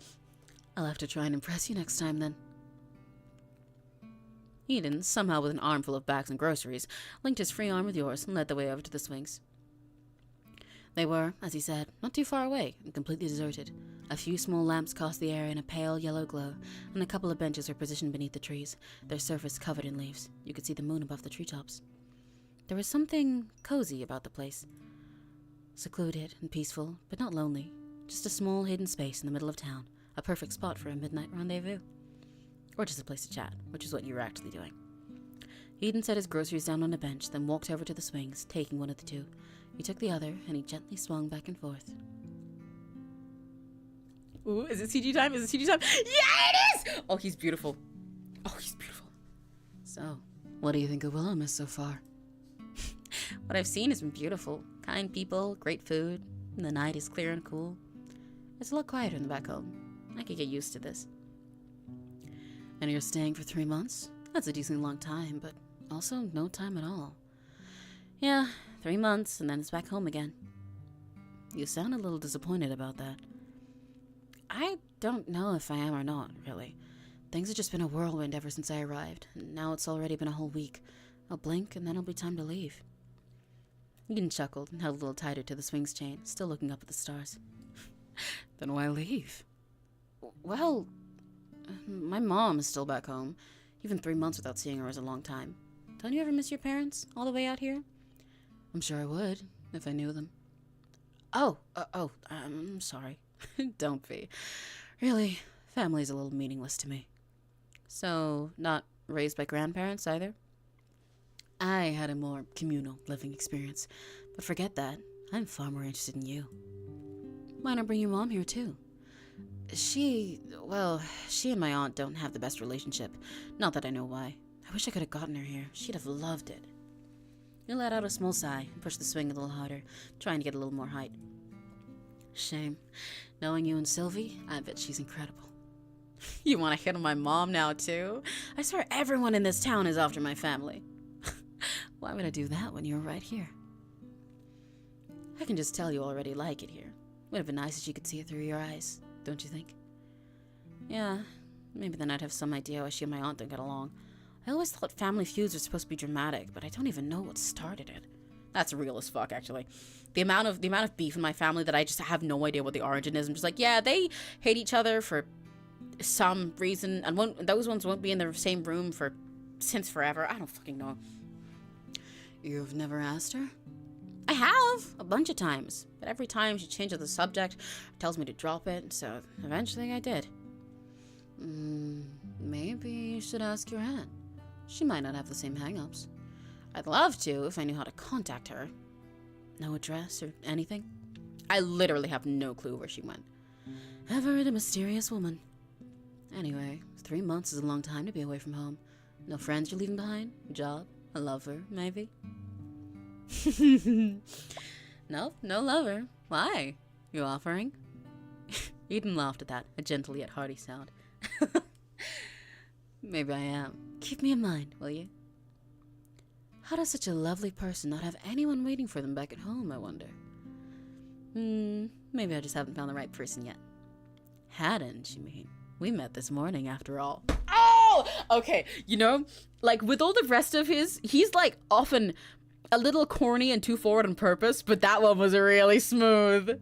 I'll have to try and impress you next time, then. Eden, somehow with an armful of bags and groceries, linked his free arm with yours and led the way over to the swings. They were, as he said, not too far away and completely deserted. A few small lamps cast the air in a pale yellow glow, and a couple of benches were positioned beneath the trees, their surface covered in leaves. You could see the moon above the treetops. There was something cozy about the place. Secluded and peaceful, but not lonely. Just a small hidden space in the middle of town, a perfect spot for a midnight rendezvous. Or just a place to chat, which is what you were actually doing. Eden set his groceries down on a bench, then walked over to the swings, taking one of the two. He took the other, and he gently swung back and forth. Ooh, is it CG time? Is it CG time? Yeah, it is! Oh, he's beautiful. Oh, he's beautiful. So, what do you think of Willowmist so far? What I've seen has been beautiful. Kind people, great food, and the night is clear and cool. It's a lot quieter than back home. I could get used to this. And you're staying for 3 months? That's a decently long time, but also no time at all. Yeah, 3 months, and then it's back home again. You sound a little disappointed about that. I don't know if I am or not, really. Things have just been a whirlwind ever since I arrived, and now it's already been a whole week. I'll blink, and then it'll be time to leave. Eden chuckled and held a little tighter to the swings chain, still looking up at the stars. Then why leave? Well, my mom is still back home. Even 3 months without seeing her is a long time. Don't you ever miss your parents, all the way out here? I'm sure I would, if I knew them. I'm sorry. Don't be. Really, family's a little meaningless to me. So, not raised by grandparents either? I had a more communal living experience, but forget that. I'm far more interested in you. Why not bring your mom here too? She and my aunt don't have the best relationship. Not that I know why. I wish I could have gotten her here. She'd have loved it. You let out a small sigh and pushed the swing a little harder, trying to get a little more height. Shame. Knowing you and Sylvie, I bet she's incredible. You want to hit on my mom now too? I swear everyone in this town is after my family. Why would I do that when you're right here? I can just tell you already like it here. Would have been nice if you could see it through your eyes, don't you think? Yeah, maybe then I'd have some idea why she and my aunt don't get along. I always thought family feuds were supposed to be dramatic, but I don't even know what started it. That's real as fuck, actually. The amount of beef in my family that I just have no idea what the origin is. I'm just like, yeah, they hate each other for some reason, and those ones won't be in the same room since forever. I don't fucking know. You've never asked her? I have, a bunch of times, but every time she changes the subject, tells me to drop it, so eventually I did. Maybe you should ask your aunt. She might not have the same hang-ups. I'd love to if I knew how to contact her. No address or anything? I literally have no clue where she went. Ever a mysterious woman. Anyway, 3 months is a long time to be away from home. No friends you're leaving behind? Job? A lover, maybe? Nope, no lover. Why? You offering? Eden laughed at that, a gentle yet hearty sound. Maybe I am. Keep me in mind, will you? How does such a lovely person not have anyone waiting for them back at home, I wonder? Maybe I just haven't found the right person yet. Hadn't you mean? We met this morning after all. Oh! Okay, you know, like with all the rest of his, he's like often a little corny and too forward on purpose, but that one was really smooth.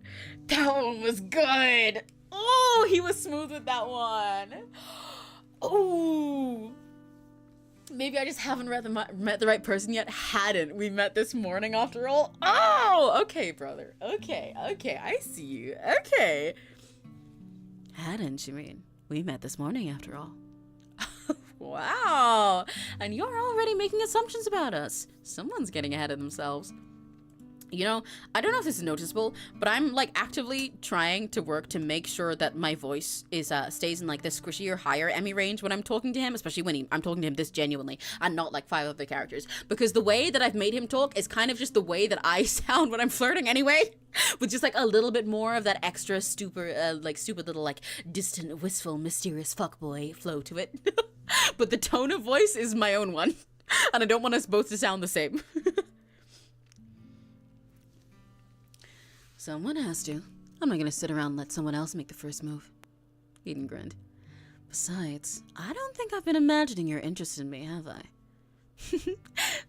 That one was good. Oh, he was smooth with that one. Oh. Maybe I just haven't met the right person yet. Hadn't we met this morning after all? Oh, okay, brother. Okay, I see you. Okay. Hadn't you mean? We met this morning after all. Wow. And you're already making assumptions about us. Someone's getting ahead of themselves. You know, I don't know if this is noticeable, but I'm like actively trying to work to make sure that my voice is stays in like the squishy or higher Emmy range when I'm talking to him, especially when I'm talking to him this genuinely and not like 5 other characters, because the way that I've made him talk is kind of just the way that I sound when I'm flirting anyway, with just like a little bit more of that extra stupid little like distant, wistful, mysterious fuckboy flow to it. But the tone of voice is my own one, and I don't want us both to sound the same. Someone has to. I'm not gonna sit around and let someone else make the first move. Eden grinned. Besides, I don't think I've been imagining you're interested in me, have I?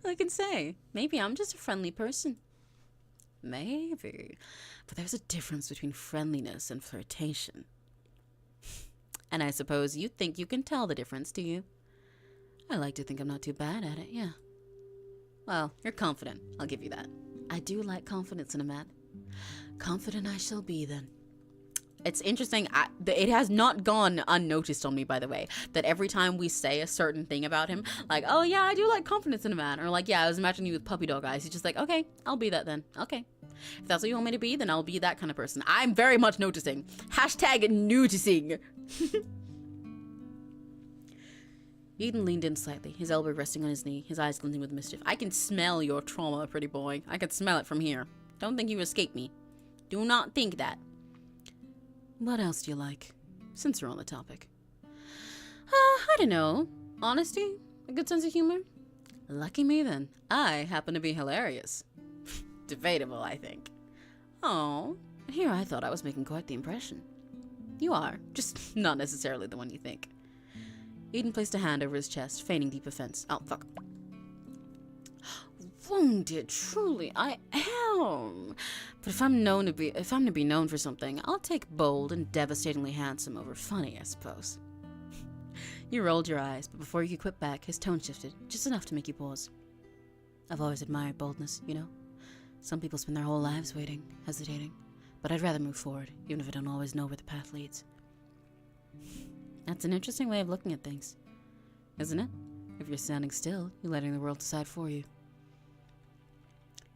I can say, maybe I'm just a friendly person. Maybe. But there's a difference between friendliness and flirtation. And I suppose you think you can tell the difference, do you? I like to think I'm not too bad at it, yeah. Well, you're confident. I'll give you that. I do like confidence in a man. Confident I shall be, then. It's interesting, it has not gone unnoticed on me, by the way, that every time we say a certain thing about him, like, oh yeah, I do like confidence in a man, or like, yeah, I was imagining you with puppy dog eyes, he's just like, okay, I'll be that then, okay. If that's what you want me to be, then I'll be that kind of person. I'm very much noticing. Hashtag noticing. Eden leaned in slightly, his elbow resting on his knee, his eyes glinting with mischief. I can smell your trauma, pretty boy. I can smell it from here. Don't think you escaped me. Do not think that. What else do you like, since we're on the topic? I don't know. Honesty? A good sense of humor? Lucky me then. I happen to be hilarious. Debatable, I think. Oh, here I thought I was making quite the impression. You are, just not necessarily the one you think. Eden placed a hand over his chest, feigning deep offense. Oh, fuck. Wounded, truly, I am. But if I'm to be known for something, I'll take bold and devastatingly handsome over funny, I suppose. You rolled your eyes, but before you could quip back, his tone shifted, just enough to make you pause. I've always admired boldness, you know? Some people spend their whole lives waiting, hesitating, but I'd rather move forward, even if I don't always know where the path leads. That's an interesting way of looking at things, isn't it? If you're standing still, you're letting the world decide for you.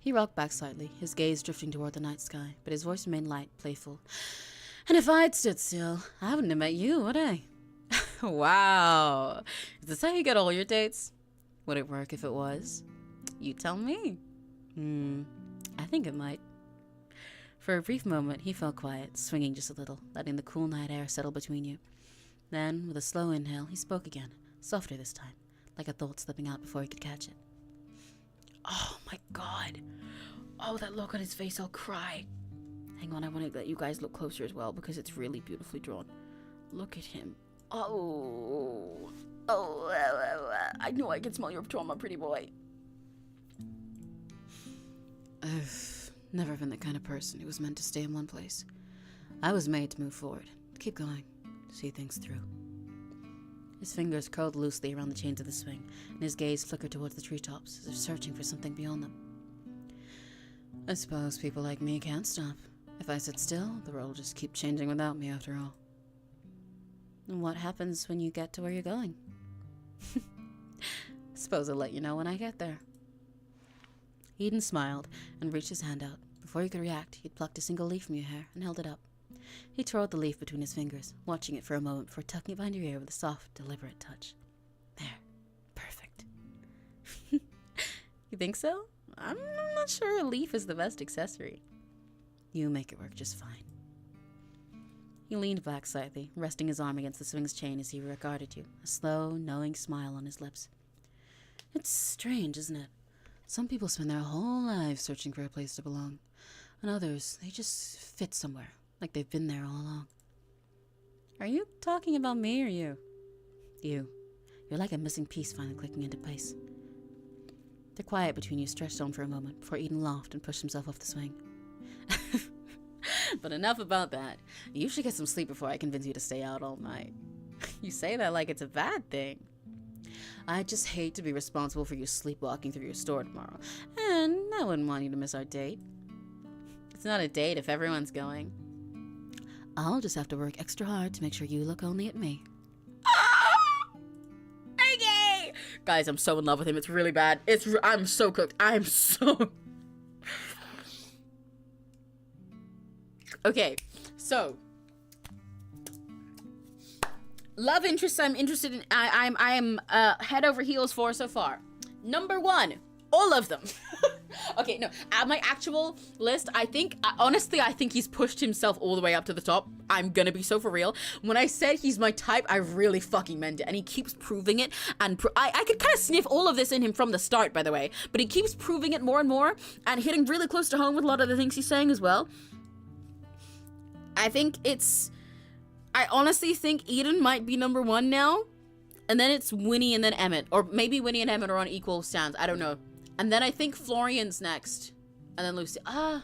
He rocked back slightly, his gaze drifting toward the night sky, but his voice remained light, playful. And if I'd stood still, I wouldn't have met you, would I? Wow. Is this how you get all your dates? Would it work if it was? You tell me. I think it might. For a brief moment, he fell quiet, swinging just a little, letting the cool night air settle between you. Then, with a slow inhale, he spoke again, softer this time, like a thought slipping out before he could catch it. Oh my god. Oh, that look on his face, I'll cry. Hang on, I want to let you guys look closer as well because it's really beautifully drawn. Look at him. Oh. I know I can smell your trauma, pretty boy. I've never been the kind of person who was meant to stay in one place. I was made to move forward, keep going, see things through. His fingers curled loosely around the chains of the swing, and his gaze flickered towards the treetops, as if searching for something beyond them. I suppose people like me can't stop. If I sit still, the world will just keep changing without me after all. And what happens when you get to where you're going? Suppose I'll let you know when I get there. Eden smiled and reached his hand out. Before he could react, he'd plucked a single leaf from your hair and held it up. He twirled the leaf between his fingers, watching it for a moment before tucking it behind your ear with a soft, deliberate touch. There. Perfect. You think so? I'm not sure a leaf is the best accessory. You make it work just fine. He leaned back slightly, resting his arm against the swing's chain as he regarded you, a slow, knowing smile on his lips. It's strange, isn't it? Some people spend their whole lives searching for a place to belong, and others, they just fit somewhere, like they've been there all along. Are you talking about me or you? You. You're like a missing piece finally clicking into place. The quiet between you stretched on for a moment before Eden laughed and pushed himself off the swing. But enough about that. You should get some sleep before I convince you to stay out all night. You say that like it's a bad thing. I just hate to be responsible for you sleepwalking through your store tomorrow. And I wouldn't want you to miss our date. It's not a date if everyone's going. I'll just have to work extra hard to make sure you look only at me. Okay! Guys, I'm so in love with him. It's really bad. I'm so cooked. I'm so... Okay, so... Love interests I'm interested in. I'm head over heels for so far. Number 1, all of them. Okay, no, at my actual list, I think, honestly, I think he's pushed himself all the way up to the top. I'm gonna be so for real. When I said he's my type, I really fucking meant it, and he keeps proving it, and I could kind of sniff all of this in him from the start, by the way, but he keeps proving it more and more, and hitting really close to home with a lot of the things he's saying as well. I honestly think Eden might be number 1 now, and then it's Winnie and then Emmett, or maybe Winnie and Emmett are on equal stands, I don't know. And then I think Florian's next, and then Lucille.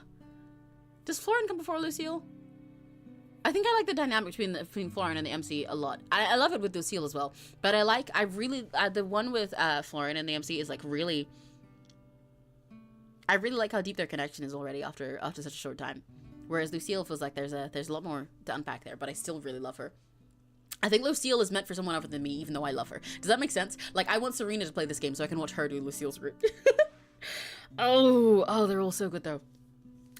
Does Florian come before Lucille? I think I like the dynamic between Florian and the MC a lot. I love it with Lucille as well, but I really the one with Florian and the MC is like really. I really like how deep their connection is already after such a short time. Whereas Lucille feels like there's a lot more to unpack there, but I still really love her. I think Lucille is meant for someone other than me, even though I love her. Does that make sense? Like, I want Serena to play this game so I can watch her do Lucille's route. Oh, they're all so good though.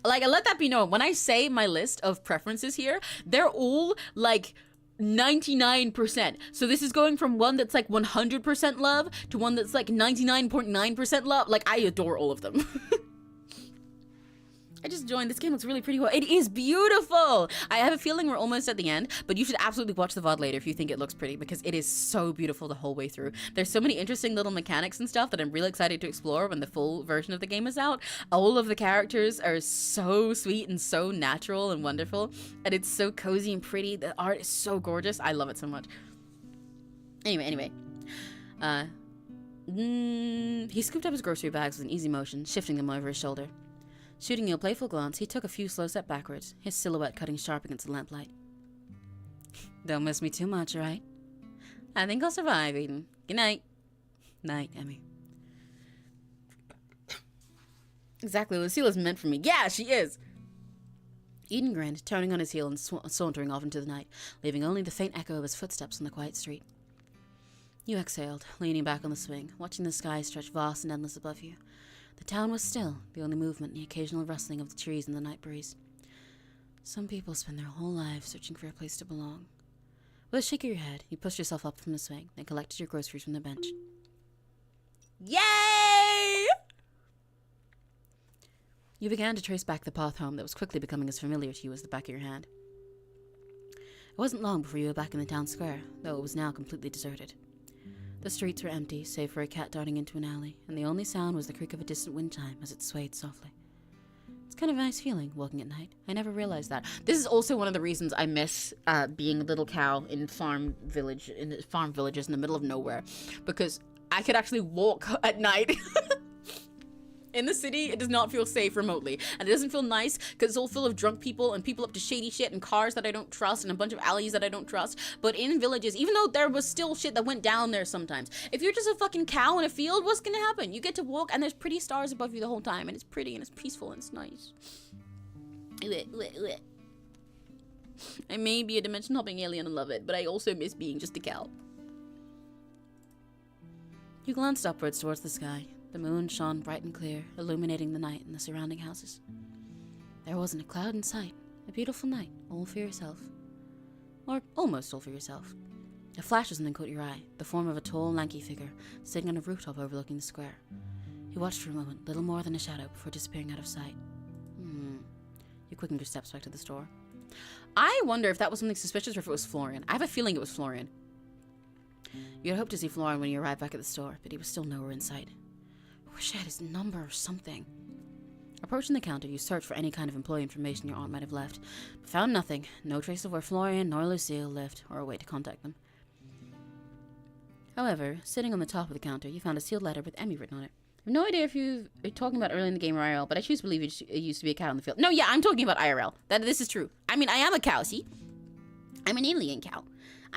Like, I let that be known. When I say my list of preferences here, they're all like 99%. So this is going from one that's like 100% love to one that's like 99.9% love. Like, I adore all of them. I just joined. This game looks really pretty well. It is beautiful. I have a feeling we're almost at the end, but you should absolutely watch the VOD later if you think it looks pretty, because it is so beautiful the whole way through. There's so many interesting little mechanics and stuff that I'm really excited to explore when the full version of the game is out. All of the characters are so sweet and so natural and wonderful, and it's so cozy and pretty. The art is so gorgeous. I love it so much. Anyway. He scooped up his grocery bags with an easy motion, shifting them over his shoulder. Shooting you a playful glance, he took a few slow steps backwards, his silhouette cutting sharp against the lamplight. Don't miss me too much, right? I think I'll survive, Eden. Good night. Night, Emmy. Exactly, Lucille is meant for me. Yeah, she is! Eden grinned, turning on his heel and sauntering off into the night, leaving only the faint echo of his footsteps on the quiet street. You exhaled, leaning back on the swing, watching the sky stretch vast and endless above you. The town was still, the only movement the occasional rustling of the trees in the night breeze. Some people spend their whole lives searching for a place to belong. With a shake of your head, you pushed yourself up from the swing and collected your groceries from the bench. Yay! You began to trace back the path home that was quickly becoming as familiar to you as the back of your hand. It wasn't long before you were back in the town square, though it was now completely deserted. The streets were empty, save for a cat darting into an alley, and the only sound was the creak of a distant wind chime as it swayed softly. It's kind of a nice feeling, walking at night. I never realized that. This is also one of the reasons I miss being a little cow in farm villages in the middle of nowhere, because I could actually walk at night. In the city, it does not feel safe remotely, and it doesn't feel nice because it's all full of drunk people and people up to shady shit and cars that I don't trust and a bunch of alleys that I don't trust. But in villages, even though there was still shit that went down there sometimes, if you're just a fucking cow in a field, what's gonna happen? You get to walk and there's pretty stars above you the whole time, and it's pretty and it's peaceful and it's nice. I may be a dimension hopping alien and love it, but I also miss being just a cow. You glanced upwards towards the sky. The moon shone bright and clear, illuminating the night and the surrounding houses. There wasn't a cloud in sight. A beautiful night, all for yourself. Or almost all for yourself. A flash of something caught your eye, the form of a tall, lanky figure, sitting on a rooftop overlooking the square. You watched for a moment, little more than a shadow, before disappearing out of sight. You quickened your steps back to the store. I wonder if that was something suspicious or if it was Florian. I have a feeling it was Florian. You had hoped to see Florian when you arrived back at the store, but he was still nowhere in sight. I wish I had his number or something. Approaching the counter, you searched for any kind of employee information your aunt might have left, but found nothing. No trace of where Florian nor Lucille lived, or a way to contact them. However, sitting on the top of the counter, you found a sealed letter with Emmy written on it. I have no idea if you're talking about early in the game or IRL, but I choose to believe it used to be a cow in the field. No, yeah, I'm talking about IRL. This is true. I mean, I am a cow, see? I'm an alien cow.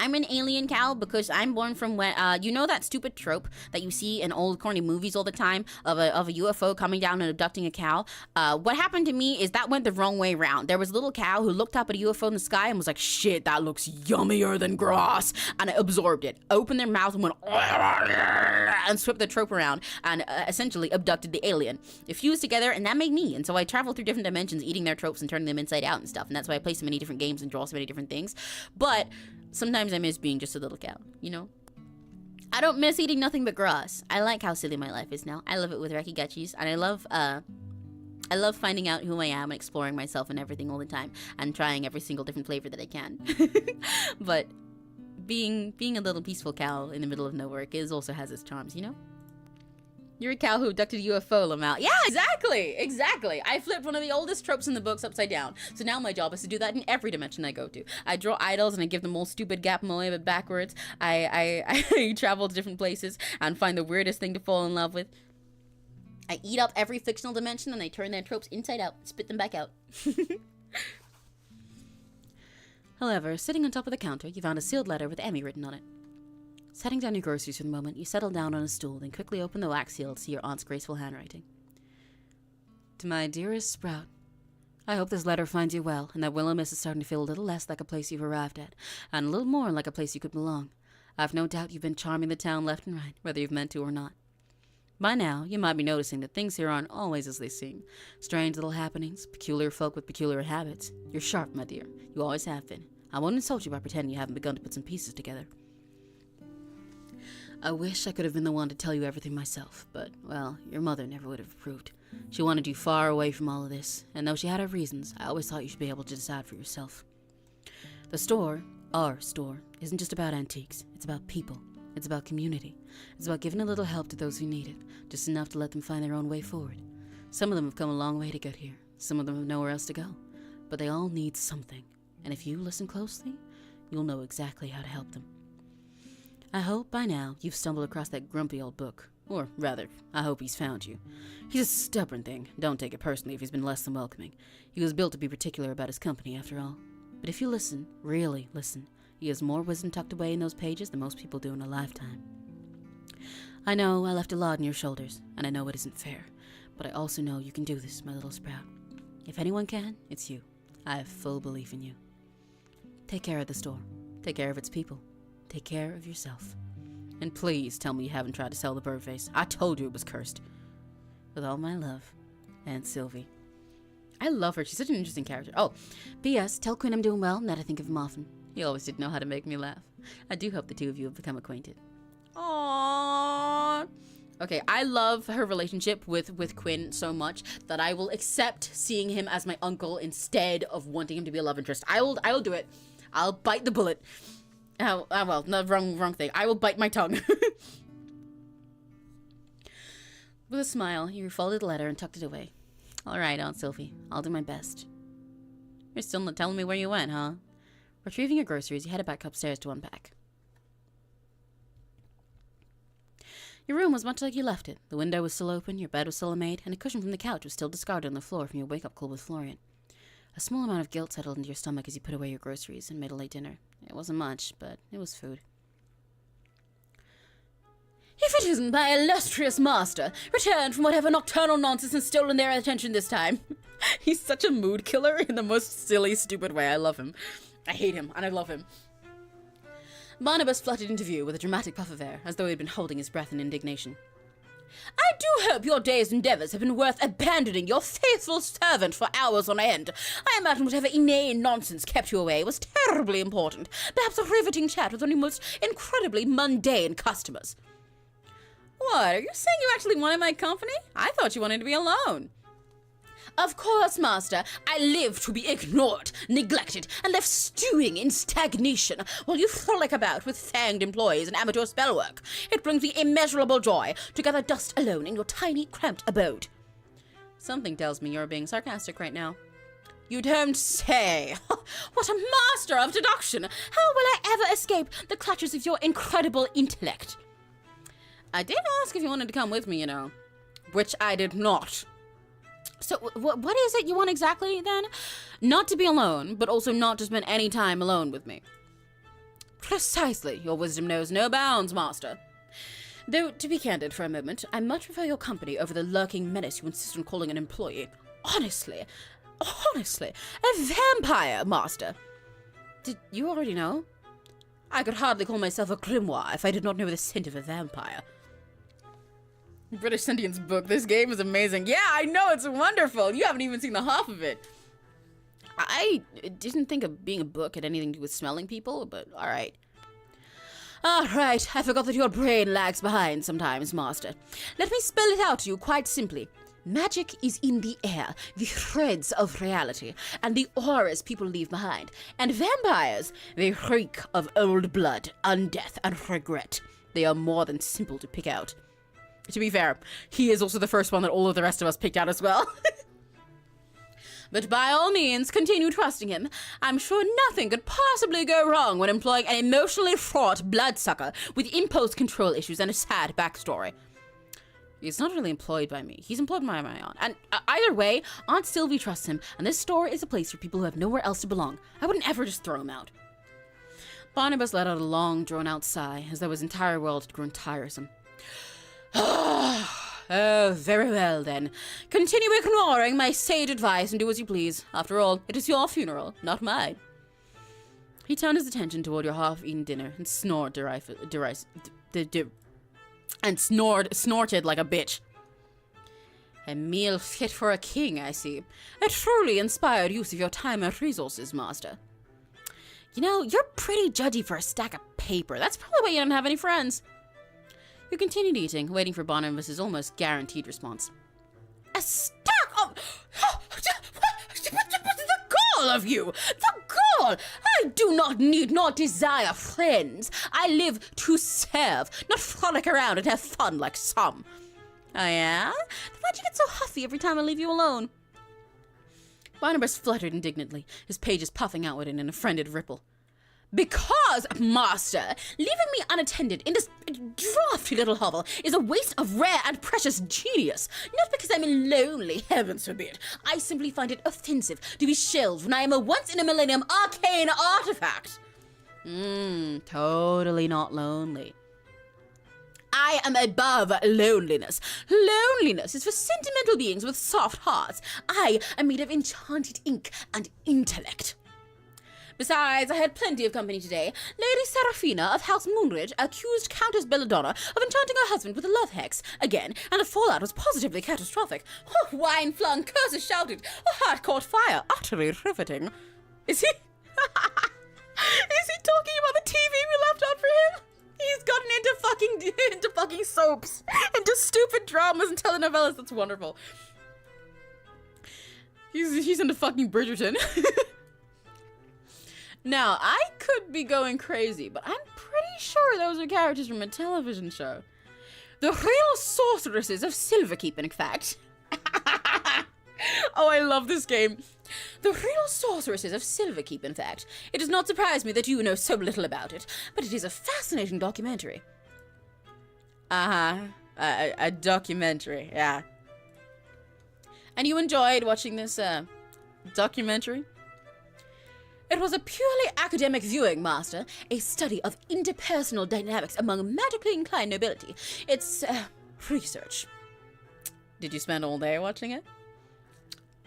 I'm an alien cow because I'm born from when, you know that stupid trope that you see in old corny movies all the time of a UFO coming down and abducting a cow? What happened to me is that went the wrong way around. There was a little cow who looked up at a UFO in the sky and was like, shit, that looks yummier than grass. And it absorbed it, opened their mouth and went, and swept the trope around and essentially abducted the alien. It fused together and that made me. And so I traveled through different dimensions, eating their tropes and turning them inside out and stuff. And that's why I play so many different games and draw so many different things. But sometimes I miss being just a little cow, you know? I don't miss eating nothing but grass. I like how silly my life is now. I love it with 𝘆cie𝘂𝗿s, and I love finding out who I am and exploring myself and everything all the time, and trying every single different flavor that I can. But being a little peaceful cow in the middle of nowhere also has its charms, you know? You're a cow who abducted a UFO, Lamal. Yeah, exactly. I flipped one of the oldest tropes in the books upside down. So now my job is to do that in every dimension I go to. I draw idols and I give them all stupid gap moe, but backwards. I travel to different places and find the weirdest thing to fall in love with. I eat up every fictional dimension and I turn their tropes inside out, spit them back out. However, sitting on top of the counter, you found a sealed letter with Emmy written on it. Setting down your groceries for the moment, you settle down on a stool, then quickly open the wax seal to see your aunt's graceful handwriting. To my dearest Sprout, I hope this letter finds you well, and that Willowmist is starting to feel a little less like a place you've arrived at, and a little more like a place you could belong. I've no doubt you've been charming the town left and right, whether you've meant to or not. By now, you might be noticing that things here aren't always as they seem. Strange little happenings, peculiar folk with peculiar habits. You're sharp, my dear. You always have been. I won't insult you by pretending you haven't begun to put some pieces together. I wish I could have been the one to tell you everything myself, but, well, your mother never would have approved. She wanted you far away from all of this, and though she had her reasons, I always thought you should be able to decide for yourself. The store, our store, isn't just about antiques. It's about people. It's about community. It's about giving a little help to those who need it, just enough to let them find their own way forward. Some of them have come a long way to get here. Some of them have nowhere else to go. But they all need something, and if you listen closely, you'll know exactly how to help them. I hope by now you've stumbled across that grumpy old book. Or rather, I hope he's found you. He's a stubborn thing. Don't take it personally if he's been less than welcoming. He was built to be particular about his company, after all. But if you listen, really listen, he has more wisdom tucked away in those pages than most people do in a lifetime. I know I left a lot on your shoulders, and I know it isn't fair. But I also know you can do this, my little Sprout. If anyone can, it's you. I have full belief in you. Take care of the store. Take care of its people. Take care of yourself. And please tell me you haven't tried to sell the bird face. I told you it was cursed. With all my love, Aunt Sylvie. I love her. She's such an interesting character. Oh, P.S. Tell Quinn I'm doing well and that I think of him often. He always did know how to make me laugh. I do hope the two of you have become acquainted. Aww. Okay, I love her relationship with Quinn so much that I will accept seeing him as my uncle instead of wanting him to be a love interest. I will do it. I'll bite the bullet. Oh, well, no, wrong thing. I will bite my tongue. With a smile, you refolded the letter and tucked it away. All right, Aunt Sylvie, I'll do my best. You're still not telling me where you went, huh? Retrieving your groceries, you headed back upstairs to unpack. Your room was much like you left it. The window was still open, your bed was still made, and a cushion from the couch was still discarded on the floor from your wake-up call with Florian. A small amount of guilt settled into your stomach as you put away your groceries and made a late dinner. It wasn't much, but it was food. If it isn't my illustrious master, returned from whatever nocturnal nonsense and stolen their attention this time. He's such a mood killer in the most silly, stupid way. I love him. I hate him, and I love him. Barnabas fluttered into view with a dramatic puff of air, as though he had been holding his breath in indignation. I do hope your day's endeavors have been worth abandoning your faithful servant for hours on end. I imagine whatever inane nonsense kept you away was terribly important. Perhaps a riveting chat with one of your most incredibly mundane customers. What, are you saying you actually wanted my company? I thought you wanted to be alone. Of course, Master. I live to be ignored, neglected, and left stewing in stagnation while you frolic about with fanged employees and amateur spellwork. It brings me immeasurable joy to gather dust alone in your tiny, cramped abode. Something tells me you're being sarcastic right now. You don't say. What a master of deduction. How will I ever escape the clutches of your incredible intellect? I did ask if you wanted to come with me, you know, which I did not. So what is it you want exactly, then? Not to be alone, but also not to spend any time alone with me. Precisely. Your wisdom knows no bounds, master. Though, to be candid for a moment, I much prefer your company over the lurking menace you insist on calling an employee. Honestly, a vampire, master. Did you already know? I could hardly call myself a grimoire if I did not know the scent of a vampire. British Sentience book. This game is amazing. Yeah, I know, it's wonderful. You haven't even seen the half of it. I didn't think of being a book had anything to do with smelling people, but alright. Alright, I forgot that your brain lags behind sometimes, master. Let me spell it out to you quite simply. Magic is in the air, the threads of reality, and the auras people leave behind. And vampires, they reek of old blood, undeath, and regret. They are more than simple to pick out. To be fair, he is also the first one that all of the rest of us picked out as well. But by all means, continue trusting him. I'm sure nothing could possibly go wrong when employing an emotionally fraught bloodsucker with impulse control issues and a sad backstory. He's not really employed by me. He's employed by my aunt. And either way, Aunt Sylvie trusts him, and this store is a place for people who have nowhere else to belong. I wouldn't ever just throw him out. Barnabas let out a long, drawn-out sigh, as though his entire world had grown tiresome. Oh, very well then. Continue ignoring my sage advice and do as you please. After all, it is your funeral, not mine. He turned his attention toward your half-eaten dinner and snorted like a bitch. A meal fit for a king, I see. A truly inspired use of your time and resources, master. You know, you're pretty judgy for a stack of paper. That's probably why you don't have any friends. You continued eating, waiting for Barnabas's almost guaranteed response. A stack of... The gall of you! The gall! I do not need nor desire friends. I live to serve, not frolic around and have fun like some. Oh yeah? Why'd you get so huffy every time I leave you alone? Barnabas fluttered indignantly, his pages puffing outward in an offended ripple. Because, master, leaving me unattended in this drafty little hovel is a waste of rare and precious genius. Not because I'm lonely, heavens forbid. I simply find it offensive to be shelved when I am a once-in-a-millennium arcane artifact. Totally not lonely. I am above loneliness. Loneliness is for sentimental beings with soft hearts. I am made of enchanted ink and intellect. Besides, I had plenty of company today. Lady Seraphina of House Moonridge accused Countess Belladonna of enchanting her husband with a love hex again, and the fallout was positively catastrophic. Oh, wine flung, curses shouted, a heart caught fire, utterly riveting. Is he... Is he talking about the TV we left out for him? He's gotten into fucking soaps, into stupid dramas and telenovelas. That's wonderful. He's into fucking Bridgerton. Now, I could be going crazy, but I'm pretty sure those are characters from a television show. The real sorceresses of 𝘆cie𝘂𝗿, in fact. Oh, I love this game. The real sorceresses of 𝘆cie𝘂𝗿, in fact. It does not surprise me that you know so little about it, but it is a fascinating documentary. A documentary, yeah. And you enjoyed watching this, documentary? It was a purely academic viewing, master, a study of interpersonal dynamics among magically inclined nobility. It's, research. Did you spend all day watching it?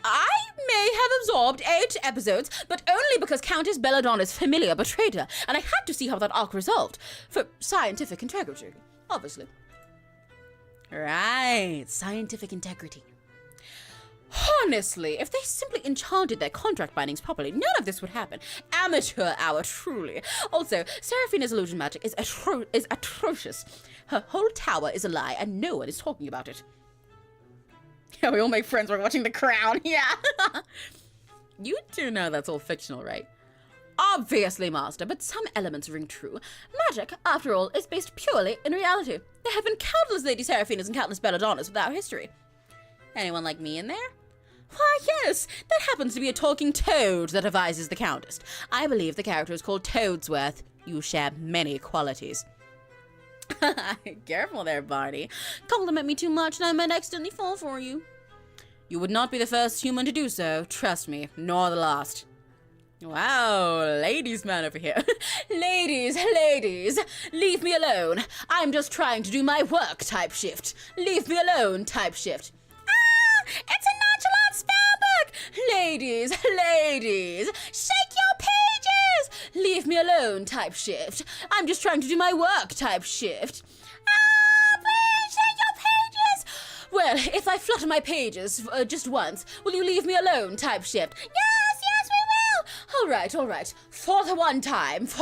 I may have absorbed 8 episodes, but only because Countess Belladonna's familiar betrayed her, and I had to see how that arc resolved. For scientific integrity, obviously. Right, scientific integrity. Honestly, if they simply enchanted their contract bindings properly, none of this would happen. Amateur hour, truly. Also, Seraphina's illusion magic is atrocious. Her whole tower is a lie, and no one is talking about it. Yeah, we all make friends while watching The Crown, yeah. You do know that's all fictional, right? Obviously, master, but some elements ring true. Magic, after all, is based purely in reality. There have been countless Lady Seraphinas and countless Belladonnas without history. Anyone like me in there? Why, yes, that happens to be a talking toad that advises the Countess. I believe the character is called Toadsworth. You share many qualities. Careful there, Barney. Compliment me too much and I might accidentally fall for you. You would not be the first human to do so, trust me, nor the last. Wow, ladies man over here. Ladies, leave me alone. I'm just trying to do my work type shift. Leave me alone type shift. Ah, it's a nonchalant spell book. Ladies, shake your pages. Leave me alone type shift. I'm just trying to do my work type shift. Ah, please shake your pages. Well, if I flutter my pages just once, will you leave me alone type shift? Yes, we will. All right. For the one time. Ah!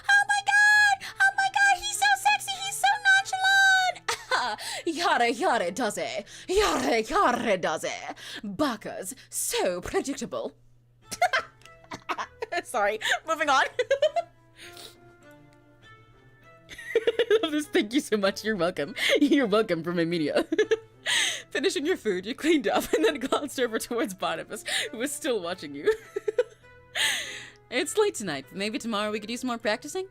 Oh my god, he's so sexy, he's so nonchalant. Yare does it. Yare does it. Bakas, so predictable. Sorry, moving on. I love this. Thank you so much. You're welcome. You're welcome for my media. Finishing your food, you cleaned up and then glanced over towards Barnabas, who was still watching you. It's late tonight, but maybe tomorrow we could do some more practicing?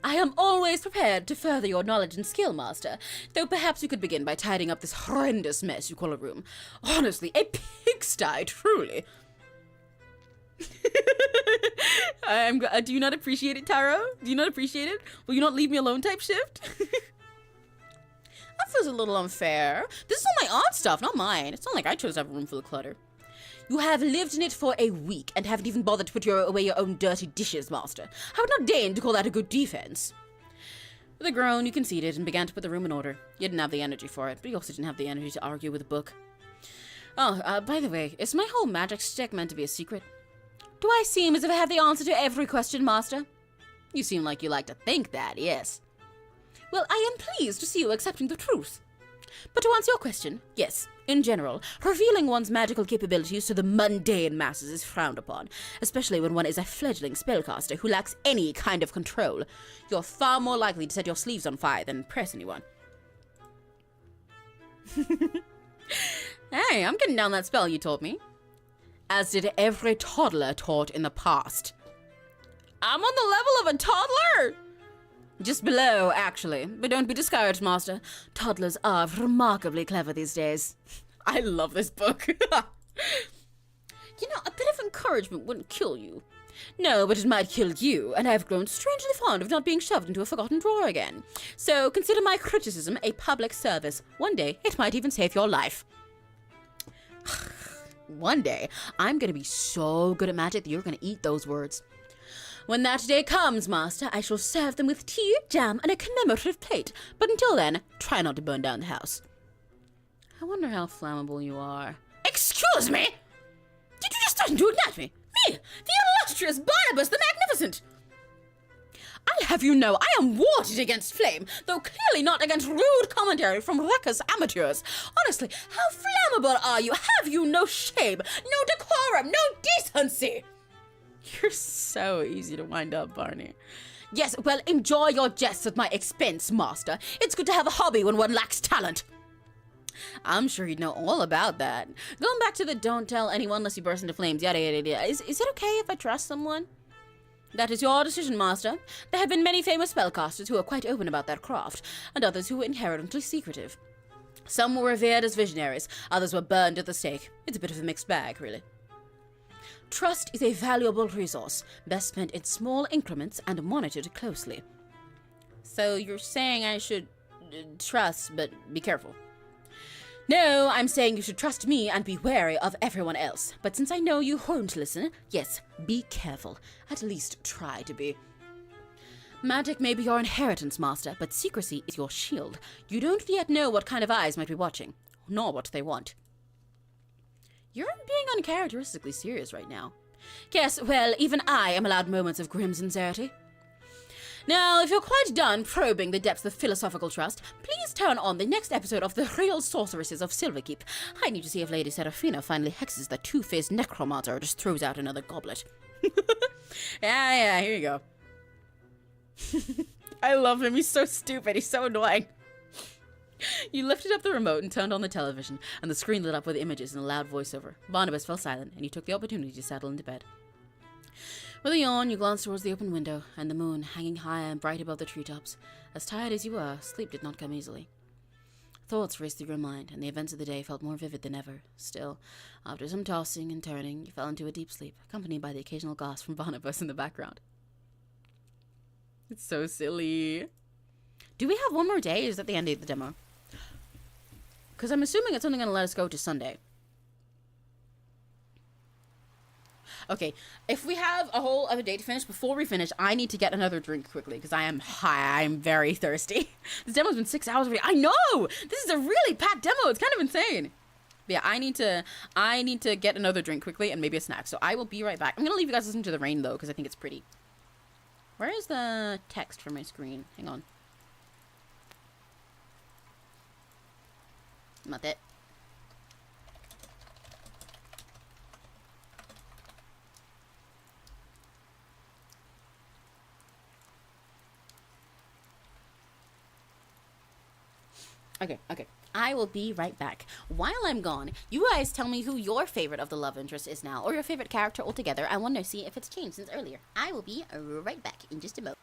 I am always prepared to further your knowledge and skill, Master, though perhaps you could begin by tidying up this horrendous mess you call a room. Honestly, a pigsty, truly. Do you not appreciate it, Taro? Do you not appreciate it? Will you not leave me alone type shift? That feels a little unfair. This is all my aunt's stuff, not mine. It's not like I chose to have a room full of clutter. You have lived in it for a week and haven't even bothered to put away your own dirty dishes, Master. I would not deign to call that a good defense. With a groan, you conceded and began to put the room in order. You didn't have the energy for it, but you also didn't have the energy to argue with a book. Oh, by the way, is my whole magic stick meant to be a secret? Do I seem as if I have the answer to every question, Master? You seem like you like to think that, yes. Well, I am pleased to see you accepting the truth. But to answer your question, yes, in general, revealing one's magical capabilities to the mundane masses is frowned upon, especially when one is a fledgling spellcaster who lacks any kind of control. You're far more likely to set your sleeves on fire than impress anyone. Hey, I'm getting down that spell you told me. As did every toddler taught in the past. I'm on the level of a toddler! Just below, actually. But don't be discouraged, Master. Toddlers are remarkably clever these days. I love this book. You know, a bit of encouragement wouldn't kill you. No, but it might kill you, and I've grown strangely fond of not being shoved into a forgotten drawer again. So consider my criticism a public service. One day, it might even save your life. One day, I'm gonna be so good at magic that you're gonna eat those words. When that day comes, Master, I shall serve them with tea, jam, and a commemorative plate. But until then, try not to burn down the house. I wonder how flammable you are. Excuse me! Did you just threaten to ignite me? Me, the illustrious Barnabas the Magnificent! I'll have you know I am warded against flame, though clearly not against rude commentary from reckless amateurs. Honestly, how flammable are you? Have you no shame, no decorum, no decency? You're so easy to wind up, Barney. Yes, well, enjoy your jests at my expense, Master. It's good to have a hobby when one lacks talent. I'm sure you'd know all about that. Going back to the don't tell anyone unless you burst into flames, yada yada yada. Is it okay if I trust someone? That is your decision, Master. There have been many famous spellcasters who are quite open about their craft, and others who were inherently secretive. Some were revered as visionaries, others were burned at the stake. It's a bit of a mixed bag, really. Trust is a valuable resource, best spent in small increments and monitored closely. So you're saying I should trust, but be careful. No, I'm saying you should trust me and be wary of everyone else. But since I know you won't listen, yes, be careful. At least try to be. Magic may be your inheritance, Master, but secrecy is your shield. You don't yet know what kind of eyes might be watching, nor what they want. You're being uncharacteristically serious right now. Yes, well, even I am allowed moments of grim sincerity. Now, if you're quite done probing the depths of philosophical trust, please turn on the next episode of The Real Sorceresses of 𝘆cie𝘂𝗿. I need to see if Lady Seraphina finally hexes that two-faced necromancer or just throws out another goblet. Yeah, here you go. I love him. He's so stupid. He's so annoying. You lifted up the remote and turned on the television, and the screen lit up with images and a loud voiceover. Barnabas fell silent, and you took the opportunity to settle into bed. With a yawn, you glanced towards the open window, and the moon hanging high and bright above the treetops. As tired as you were, sleep did not come easily. Thoughts raced through your mind, and the events of the day felt more vivid than ever. Still, after some tossing and turning, you fell into a deep sleep, accompanied by the occasional gasp from Barnabas in the background. It's so silly. Do we have one more day? Is that the end of the demo? Because I'm assuming it's only going to let us go to Sunday. Okay, if we have a whole other day to finish, before we finish, I need to get another drink quickly, because I am high. I'm very thirsty. This demo's been 6 hours already. I know! This is a really packed demo. It's kind of insane. But yeah, I need to get another drink quickly and maybe a snack. So I will be right back. I'm going to leave you guys listening to the rain, though, because I think it's pretty. Where is the text for my screen? Hang on. Not it. Okay. I will be right back. While I'm gone, you guys tell me who your favorite of the love interest is now, or your favorite character altogether. I want to see if it's changed since earlier. I will be right back in just a moment.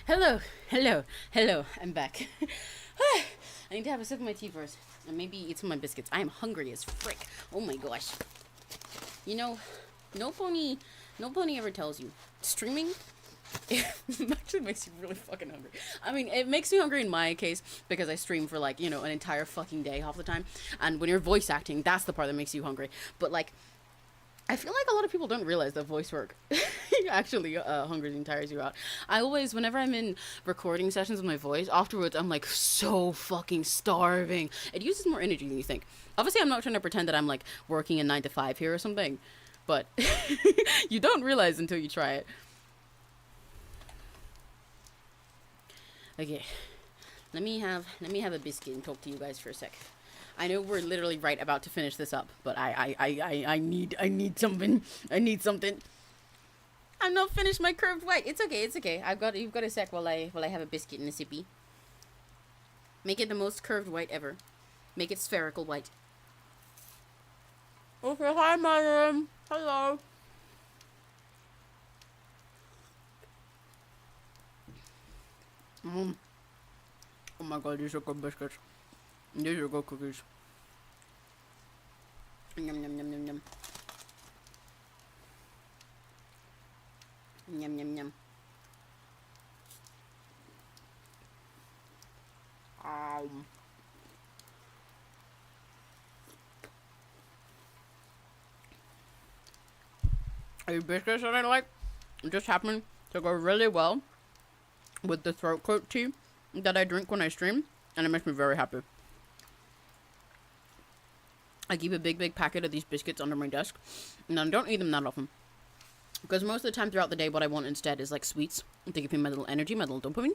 Hello, hello, hello. I'm back. I need to have a sip of my tea first, and maybe eat some of my biscuits. I am hungry as frick. Oh my gosh. You know, no pony ever tells you streaming actually makes you really fucking hungry. I mean, it makes me hungry in my case because I stream for like, you know, an entire fucking day half the time. And when you're voice acting, that's the part that makes you hungry. But like, I feel like a lot of people don't realize that voice work actually hungers and tires you out. I always, whenever I'm in recording sessions with my voice, afterwards I'm like so fucking starving. It uses more energy than you think. Obviously, I'm not trying to pretend that I'm like working a 9 to 5 here or something, but you don't realize until you try it. Okay, let me have a biscuit and talk to you guys for a sec. I know we're literally right about to finish this up, but I need something. I need something. I'm not finished my curved white. It's okay. It's okay. You've got a sec while I have a biscuit and a sippy. Make it the most curved white ever. Make it spherical white. Okay, hi, madam. Hello. Oh my god, these are good biscuits. These are good cookies. Yum yum yum yum yum. Yum yum yum. These biscuits that I like just happen to go really well with the throat coat tea that I drink when I stream, and it makes me very happy. I keep a big packet of these biscuits under my desk, and I don't eat them that often, because most of the time throughout the day what I want instead is like sweets to give me my little energy, my little dopamine,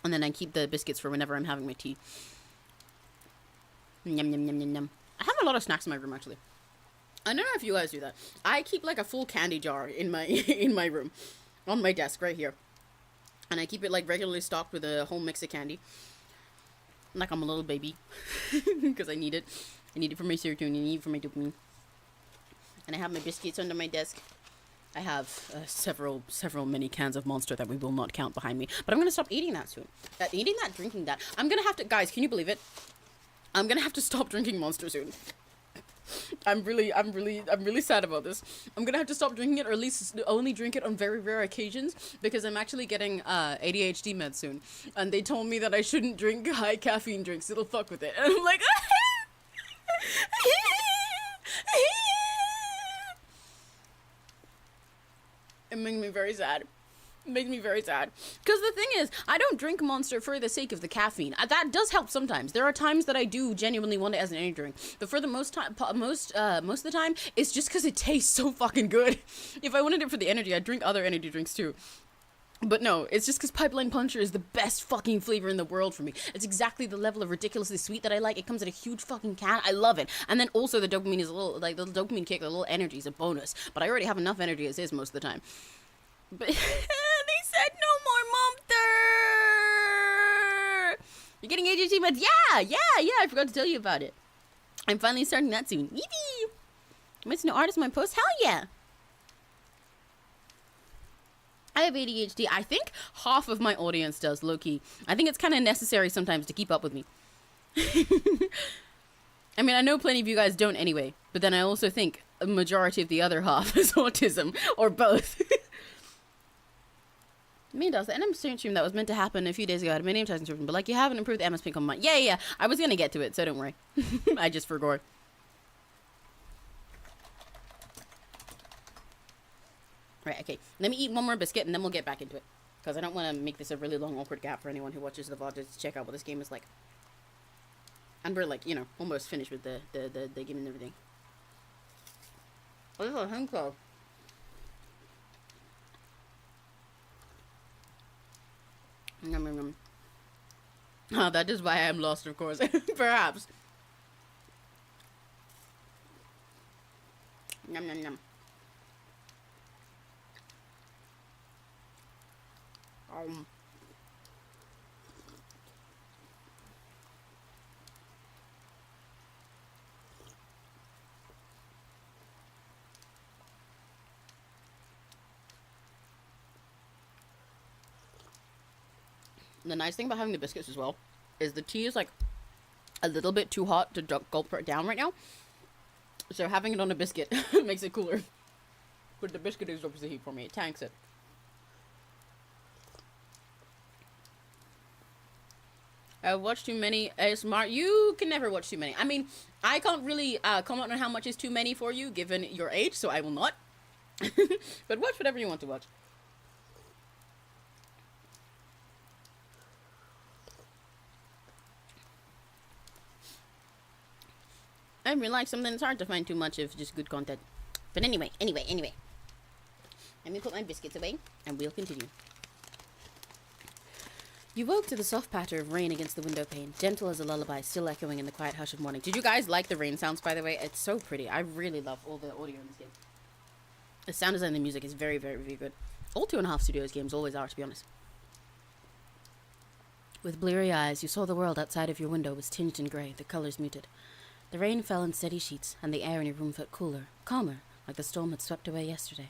and then I keep the biscuits for whenever I'm having my tea. Yum yum yum yum yum. I have a lot of snacks in my room actually. I don't know if you guys do that. I keep like a full candy jar in my in my room, on my desk right here. And I keep it like regularly stocked with a whole mix of candy. Like I'm a little baby. Because I need it. I need it for my serotonin. I need it for my dopamine. And I have my biscuits under my desk. I have several mini cans of Monster that we will not count behind me. But I'm going to stop eating that soon. Drinking that. I'm going to have to... Guys, can you believe it? I'm going to have to stop drinking Monster soon. I'm really sad about this. I'm gonna have to stop drinking it, or at least only drink it on very rare occasions, because I'm actually getting ADHD meds soon, and they told me that I shouldn't drink high caffeine drinks. It'll fuck with it. And I'm like, it makes me very sad. It makes me very sad. Because the thing is, I don't drink Monster for the sake of the caffeine. That does help sometimes. There are times that I do genuinely want it as an energy drink. But for the most of the time, it's just because it tastes so fucking good. If I wanted it for the energy, I'd drink other energy drinks too. But no, it's just because Pipeline Puncher is the best fucking flavor in the world for me. It's exactly the level of ridiculously sweet that I like. It comes in a huge fucking can. I love it. And then also the dopamine is a little, like the dopamine kick, the little energy is a bonus. But I already have enough energy as is most of the time. But they said no more Monster! You're getting ADHD meds? Yeah, I forgot to tell you about it. I'm finally starting that soon. Yippee! Am I an artist in my post? Hell yeah! I have ADHD. I think half of my audience does, low-key. I think it's kind of necessary sometimes to keep up with me. I mean, I know plenty of you guys don't anyway, but then I also think a majority of the other half is autism, or both. Me and the NM stream that was meant to happen a few days ago. I had my name tags and but like, you haven't improved the MS pink on mine. Yeah. I was gonna get to it, so don't worry. I just forgot. Right, okay. Let me eat one more biscuit and then we'll get back into it. Because I don't want to make this a really long, awkward gap for anyone who watches the VOD to check out what this game is like. And we're like, you know, almost finished with the game and everything. Oh, this is a home club. Yum, yum, yum. Oh, that is why I'm lost, of course. Perhaps. Yum, yum, yum. The nice thing about having the biscuits as well is the tea is like a little bit too hot to gulp it down right now. So having it on a biscuit makes it cooler. But the biscuit absorbs the heat for me. It tanks it. I've watched too many ASMR. You can never watch too many. I mean, I can't really comment on how much is too many for you given your age, so I will not. But watch whatever you want to watch. I realize something it's hard to find too much of just good content. But anyway. Let me put my biscuits away, and we'll continue. You woke to the soft patter of rain against the window pane, gentle as a lullaby, still echoing in the quiet hush of morning. Did you guys like the rain sounds, by the way? It's so pretty. I really love all the audio in this game. The sound design and the music is very, very, very good. All 2.5 Studios games always are, to be honest. With bleary eyes, you saw the world outside of your window was tinged in grey, the colours muted. The rain fell in steady sheets, and the air in your room felt cooler, calmer, like the storm had swept away yesterday.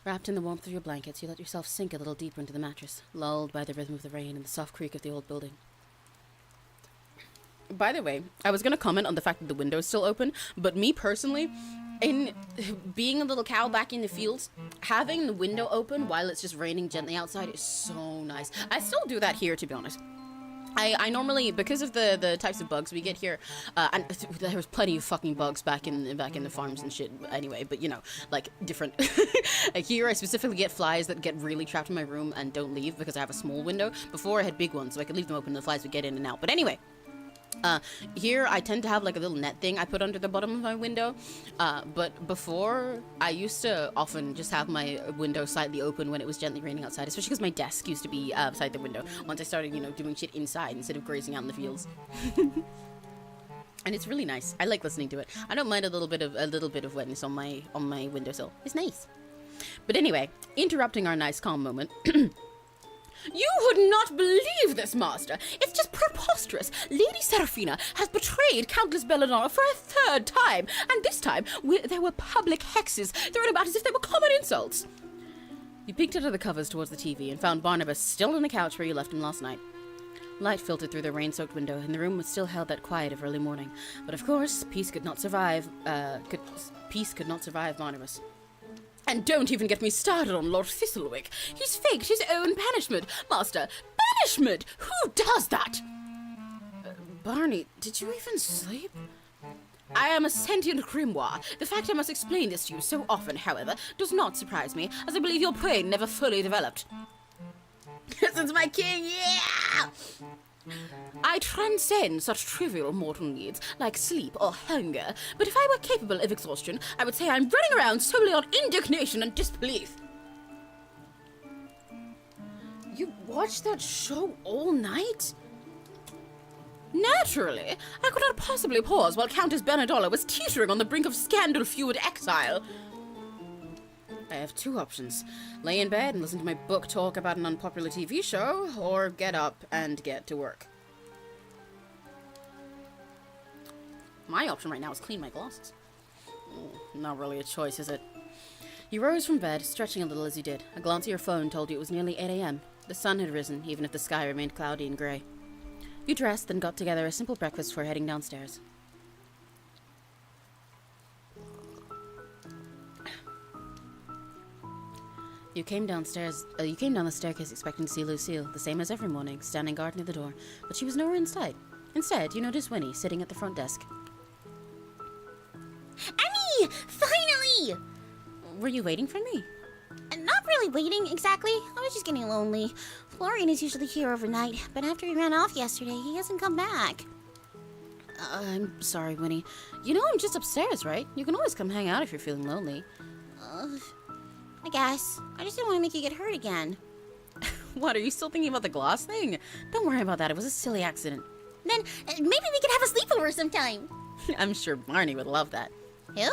Wrapped in the warmth of your blankets, you let yourself sink a little deeper into the mattress, lulled by the rhythm of the rain and the soft creak of the old building. By the way, I was going to comment on the fact that the window is still open, but me personally, in being a little cow back in the fields, having the window open while it's just raining gently outside is so nice. I still do that here, to be honest. I normally, because of the types of bugs we get here, and there was plenty of fucking bugs back in the farms and shit anyway, but you know, like different. Here I specifically get flies that get really trapped in my room and don't leave because I have a small window. Before I had big ones, so I could leave them open and the flies would get in and out. But anyway. Here I tend to have like a little net thing I put under the bottom of my window, but before I used to often just have my window slightly open when it was gently raining outside, especially because my desk used to be outside the window once I started, you know, doing shit inside instead of grazing out in the fields. And it's really nice. I like listening to it. I don't mind a little bit of wetness on my windowsill. It's nice. But anyway, interrupting our nice calm moment. You would not believe this, Master. It's just preposterous. Lady Seraphina has betrayed Countess Belladonna for a 3rd time, and this time there were public hexes thrown about as if they were common insults. You peeked out of the covers towards the TV and found Barnabas still on the couch where you left him last night. Light filtered through the rain-soaked window, and the room was still held that quiet of early morning. But of course, peace could not survive Barnabas. And don't even get me started on Lord 𝘆cie𝘂𝗿. He's faked his own banishment. Master, banishment! Who does that? Barney, did you even sleep? I am a sentient grimoire. The fact I must explain this to you so often, however, does not surprise me, as I believe your brain never fully developed. Since my king, yeah! I transcend such trivial mortal needs, like sleep or hunger, but if I were capable of exhaustion, I would say I'm running around solely on indignation and disbelief. You watched that show all night? Naturally. I could not possibly pause while Countess Belladonna was teetering on the brink of scandal-fueled exile. I have 2 options. Lay in bed and listen to my book talk about an unpopular TV show, or get up and get to work. My option right now is clean my glasses. Not really a choice, is it? You rose from bed, stretching a little as you did. A glance at your phone told you it was nearly 8 a.m. The sun had risen, even if the sky remained cloudy and grey. You dressed, then got together a simple breakfast before heading downstairs. You came down the staircase expecting to see Lucille, the same as every morning, standing guard near the door, but she was nowhere in sight. Instead, you noticed Winnie sitting at the front desk. Emmy! Finally! Were you waiting for me? Not really waiting, exactly. I was just getting lonely. Florian is usually here overnight, but after he ran off yesterday, he hasn't come back. I'm sorry, Winnie. You know I'm just upstairs, right? You can always come hang out if you're feeling lonely. I guess. I just didn't want to make you get hurt again. What, are you still thinking about the glass thing? Don't worry about that. It was a silly accident. Then maybe we could have a sleepover sometime. I'm sure Barney would love that. Who?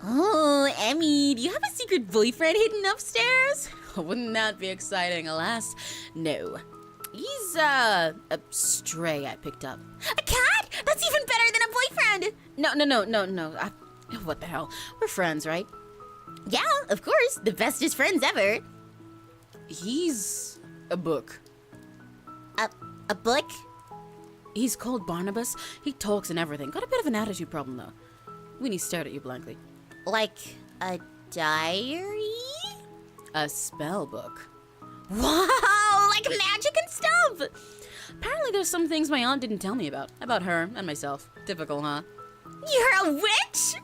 Oh, Emmy, do you have a secret boyfriend hidden upstairs? Wouldn't that be exciting? Alas, no. He's, a stray I picked up. A cat? That's even better than a boyfriend! No. What the hell? We're friends, right? Yeah, of course. The bestest friends ever. He's a book. A book? He's called Barnabas. He talks and everything. Got a bit of an attitude problem, though. Winnie stared at you blankly. Like a diary? A spell book. Wow, like magic and stuff! Apparently there's some things my aunt didn't tell me about her and myself. Typical, huh? You're a witch?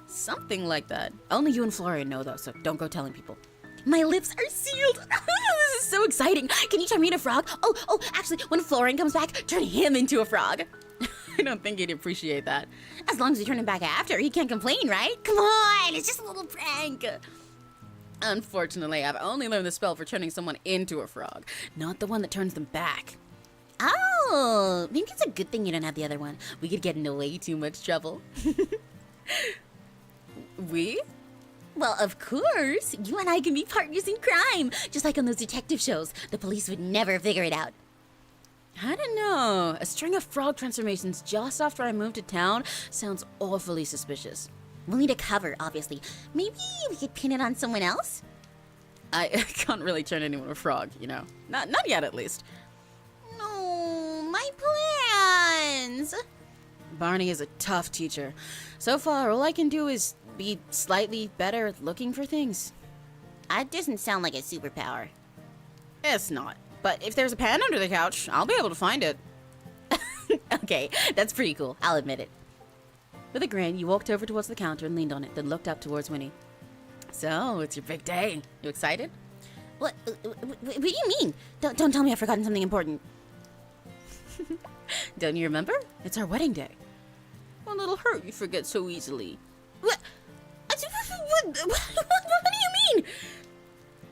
Something like that. Only you and Florian know, though, so don't go telling people. My lips are sealed. This is so exciting. Can you turn me into a frog? Oh, actually, when Florian comes back, turn him into a frog. I don't think he'd appreciate that. As long as you turn him back after, he can't complain, right? Come on, it's just a little prank. Unfortunately, I've only learned the spell for turning someone into a frog, not the one that turns them back. Oh, maybe it's a good thing you don't have the other one. We could get into way too much trouble. We? Well, of course. You and I can be partners in crime. Just like on those detective shows. The police would never figure it out. I don't know. A string of frog transformations just after I moved to town sounds awfully suspicious. We'll need a cover, obviously. Maybe we could pin it on someone else? I can't really turn anyone a frog, you know. Not yet, at least. No, my plans. Barney is a tough teacher. So far, all I can do is be slightly better at looking for things. That doesn't sound like a superpower. It's not. But if there's a pen under the couch, I'll be able to find it. Okay, that's pretty cool. I'll admit it. With a grin, you walked over towards the counter and leaned on it, then looked up towards Winnie. So, it's your big day. You excited? What do you mean? Don't tell me I've forgotten something important. Don't you remember? It's our wedding day. One little hurt you forget so easily. What do you mean?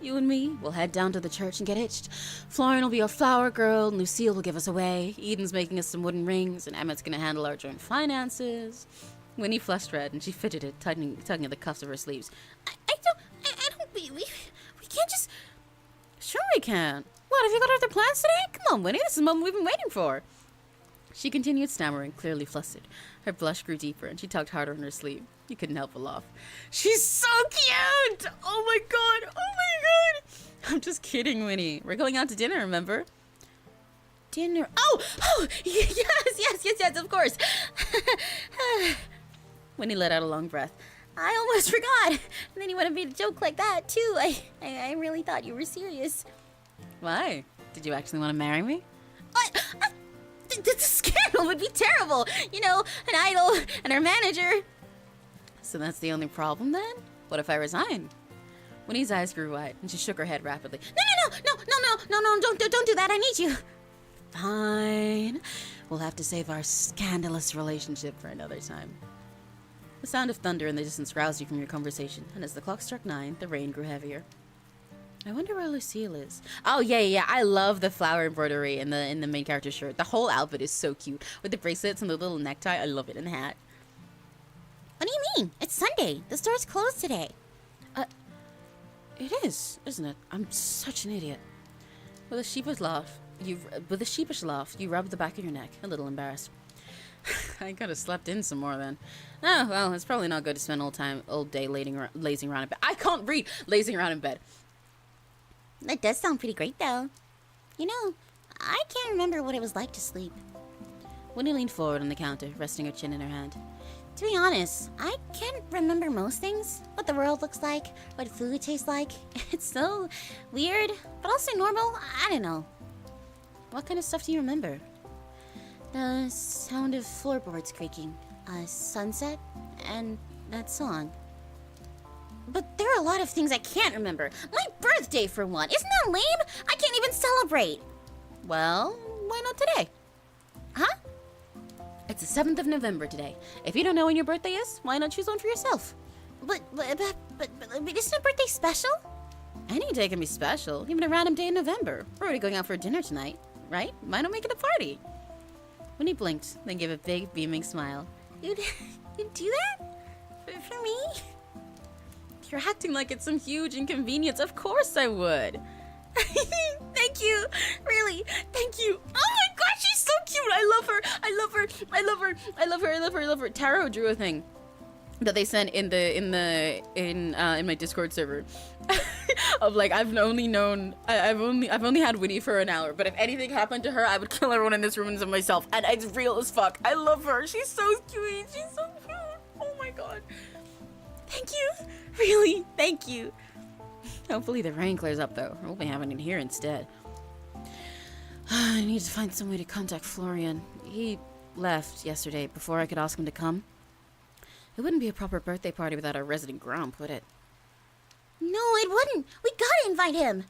You and me will head down to the church and get hitched. Florian will be our flower girl, and Lucille will give us away. Eden's making us some wooden rings, and Emmett's gonna handle our joint finances. Winnie flushed red, and she fidgeted it, tugging at the cuffs of her sleeves. I don't, we can't just... Sure we can. What, have you got other plans today? Come on, Winnie, this is the moment we've been waiting for. She continued stammering, clearly flustered. Her blush grew deeper, and she tugged harder on her sleeve. You couldn't help but laugh. She's so cute! Oh my god! Oh my god! I'm just kidding, Winnie. We're going out to dinner, remember? Dinner? Oh! Yes, of course! Winnie let out a long breath. I almost forgot. And then you would have made a joke like that, too. I really thought you were serious. Why? Did you actually want to marry me? What? The scandal would be terrible. You know, an idol and our manager. So that's the only problem then? What if I resign? Winnie's eyes grew wide, and she shook her head rapidly. No, don't do that. I need you. Fine. We'll have to save our scandalous relationship for another time. The sound of thunder in the distance roused you from your conversation, and as the clock struck 9, the rain grew heavier. I wonder where Lucille is. Oh, yeah. I love the flower embroidery in the main character's shirt. The whole outfit is so cute. With the bracelets and the little necktie, I love it, and the hat. What do you mean? It's Sunday. The store's closed today. It is, isn't it? I'm such an idiot. With a sheepish laugh, you rubbed the back of your neck, a little embarrassed. I could have slept in some more then. Oh, well, it's probably not good to spend all day lazing around in bed. I can't read! Lazing around in bed. That does sound pretty great, though. You know, I can't remember what it was like to sleep. Winnie leaned forward on the counter, resting her chin in her hand. To be honest, I can't remember most things. What the world looks like, what food tastes like. It's so weird, but also normal. I don't know. What kind of stuff do you remember? The sound of floorboards creaking, a sunset, and that song. But there are a lot of things I can't remember. My birthday, for one. Isn't that lame? I can't even celebrate. Well, why not today? Huh? It's the 7th of November today. If you don't know when your birthday is, why not choose one for yourself? But isn't a birthday special? Any day can be special, even a random day in November. We're already going out for dinner tonight, right? Why not make it a party? Winnie blinked, then gave a big, beaming smile. You'd do that? For me? You're acting like it's some huge inconvenience. Of course I would. Thank you. Really, thank you. Oh my gosh, she's so cute. I love her. I love her. Taro drew a thing. that they sent in my Discord server of like I've only had Winnie for an hour, but if anything happened to her, I would kill everyone in this room and myself. And it's real as fuck. I love her. She's so cute. She's so cute. Oh my god. Thank you. Really, thank you. Hopefully the rain clears up though. I hope I have it in here instead. I need to find some way to contact Florian. He left yesterday before I could ask him to come. It wouldn't be a proper birthday party without our resident grump, would it? No, it wouldn't. We gotta invite him.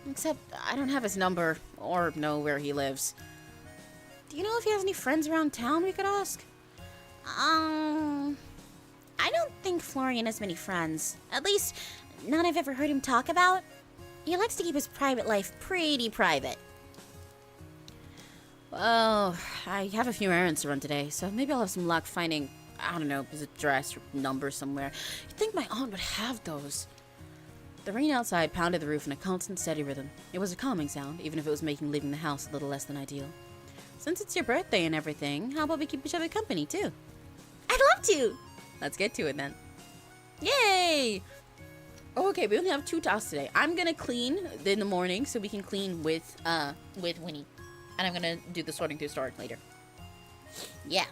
Except I don't have his number or know where he lives. Do you know if he has any friends around town we could ask? I don't think Florian has many friends. At least, none I've ever heard him talk about. He likes to keep his private life pretty private. Well, I have a few errands to run today, so maybe I'll have some luck finding, I don't know, his address or number somewhere. You'd think my aunt would have those. The rain outside pounded the roof in a constant, steady rhythm. It was a calming sound, even if it was making leaving the house a little less than ideal. Since it's your birthday and everything, how about we keep each other company, too? I'd love to! Let's get to it, then. Yay! Okay, we only have 2 tasks today. I'm gonna clean in the morning so we can clean with Winnie. And I'm gonna do the sorting through storage later. Yeah.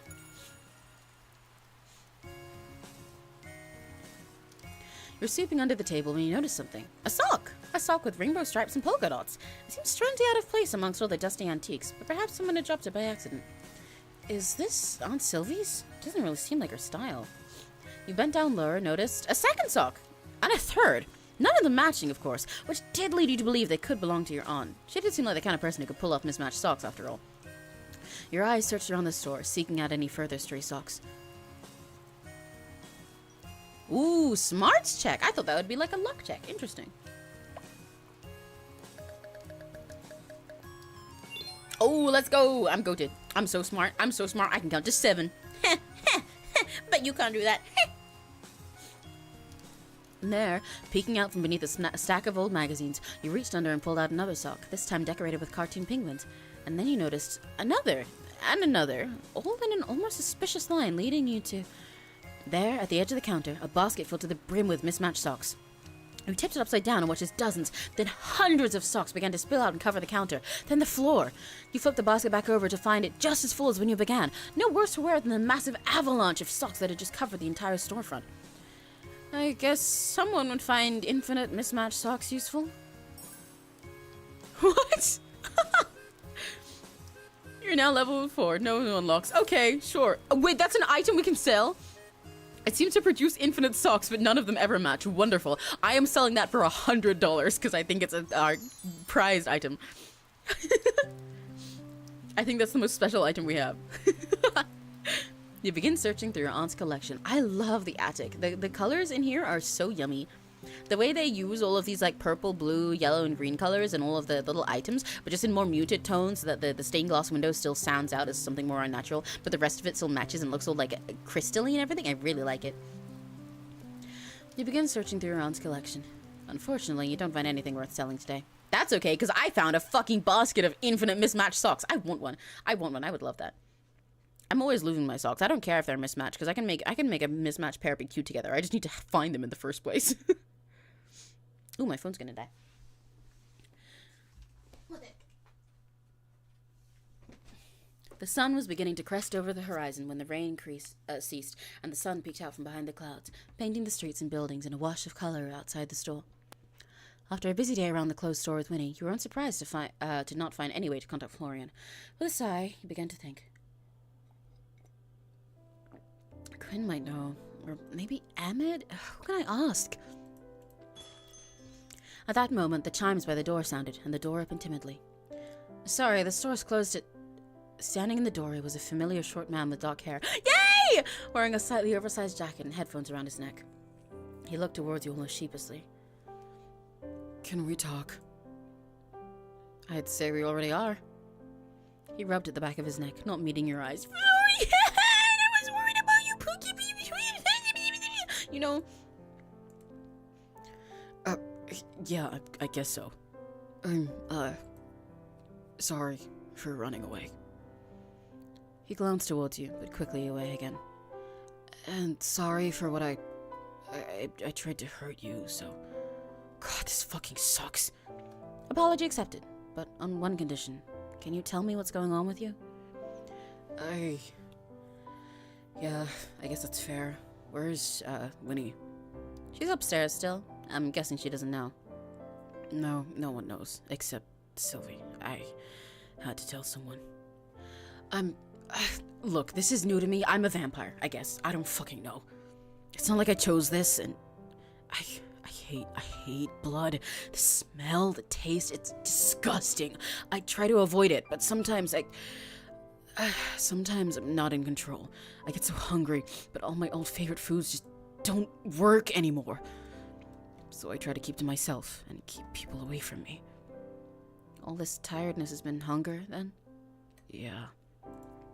You're sweeping under the table when you notice something. A sock! A sock with rainbow stripes and polka dots. It seems strangely out of place amongst all the dusty antiques, but perhaps someone had dropped it by accident. Is this Aunt Sylvie's? Doesn't really seem like her style. You bent down lower and noticed a second sock! And a third! None of them matching, of course, which did lead you to believe they could belong to your aunt. She did seem like the kind of person who could pull off mismatched socks, after all. Your eyes searched around the store, seeking out any further stray socks. Ooh, smarts check! I thought that would be like a luck check. Interesting. Oh, let's go! I'm goated. I'm so smart. I'm so smart. I can count to 7. But you can't do that. And there, peeking out from beneath a stack of old magazines, you reached under and pulled out another sock, this time decorated with cartoon penguins. And then you noticed another, and another, all in an almost suspicious line leading you to... There, at the edge of the counter, a basket filled to the brim with mismatched socks. You tipped it upside down and watched as dozens, then hundreds of socks began to spill out and cover the counter, then the floor. You flipped the basket back over to find it just as full as when you began, no worse for wear than the massive avalanche of socks that had just covered the entire storefront. I guess someone would find infinite mismatched socks useful. What? You're now level 4. No unlocks. Okay, sure. Wait, that's an item we can sell? It seems to produce infinite socks, but none of them ever match. Wonderful. I am selling that for $100 because I think it's our prized item. I think that's the most special item we have. You begin searching through your aunt's collection. I love the attic. The colors in here are so yummy. The way they use all of these like purple, blue, yellow, and green colors and all of the little items, but just in more muted tones so that the stained glass window still sounds out as something more unnatural, but the rest of it still matches and looks all like crystally and everything. I really like it. You begin searching through your aunt's collection. Unfortunately, you don't find anything worth selling today. That's okay, because I found a fucking basket of infinite mismatched socks. I want one. I want one. I would love that. I'm always losing my socks. I don't care if they're mismatched, because I can make a mismatched pair be cute together. I just need to find them in the first place. Ooh, my phone's gonna die. The sun was beginning to crest over the horizon when the rain ceased, and the sun peeked out from behind the clouds, painting the streets and buildings in a wash of color outside the store. After a busy day around the closed store with Winnie, you were unsurprised to not find any way to contact Florian. With a sigh, you began to think. Quinn might know, or maybe Ahmed? Who can I ask? At that moment, the chimes by the door sounded, and the door opened timidly. Sorry, the store's closed at... Standing in the doorway was a familiar short man with dark hair. Yay! Wearing a slightly oversized jacket and headphones around his neck. He looked towards you almost sheepishly. Can we talk? I'd say we already are. He rubbed at the back of his neck, not meeting your eyes. Florian! I was worried about you, Pookie. You know... Yeah, I guess so. I'm, sorry for running away. He glanced towards you, but quickly away again. And sorry for what I tried to hurt you, so... God, this fucking sucks. Apology accepted, but on one condition. Can you tell me what's going on with you? Yeah, I guess that's fair. Where's, Winnie? She's upstairs still. I'm guessing she doesn't know. No, no one knows, except Sylvie. I had to tell someone. Look, this is new to me. I'm a vampire, I guess. I don't fucking know. It's not like I chose this, and I hate blood. The smell, the taste, it's disgusting. I try to avoid it, but sometimes sometimes I'm not in control. I get so hungry, but all my old favorite foods just don't work anymore. So I try to keep to myself and keep people away from me. All this tiredness has been hunger, then? Yeah.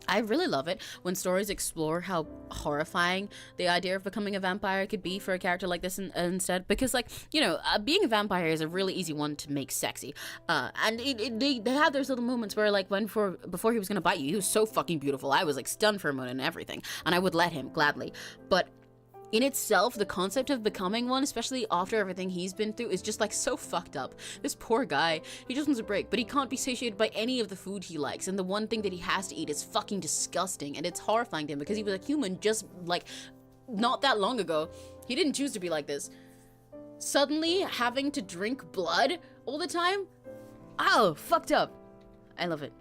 I really love it when stories explore how horrifying the idea of becoming a vampire could be for a character like this instead. Because, like, you know, being a vampire is a really easy one to make sexy. And they have those little moments where, like, before he was gonna bite you, he was so fucking beautiful. I was, like, stunned for a moment and everything. And I would let him, gladly. But in itself, the concept of becoming one, especially after everything he's been through, is just like so fucked up. This poor guy, he just wants a break, but he can't be satiated by any of the food he likes, and the one thing that he has to eat is fucking disgusting, and it's horrifying to him because he was a human just like not that long ago. He didn't choose to be like this. Suddenly having to drink blood all the time? Oh, fucked up. I love it.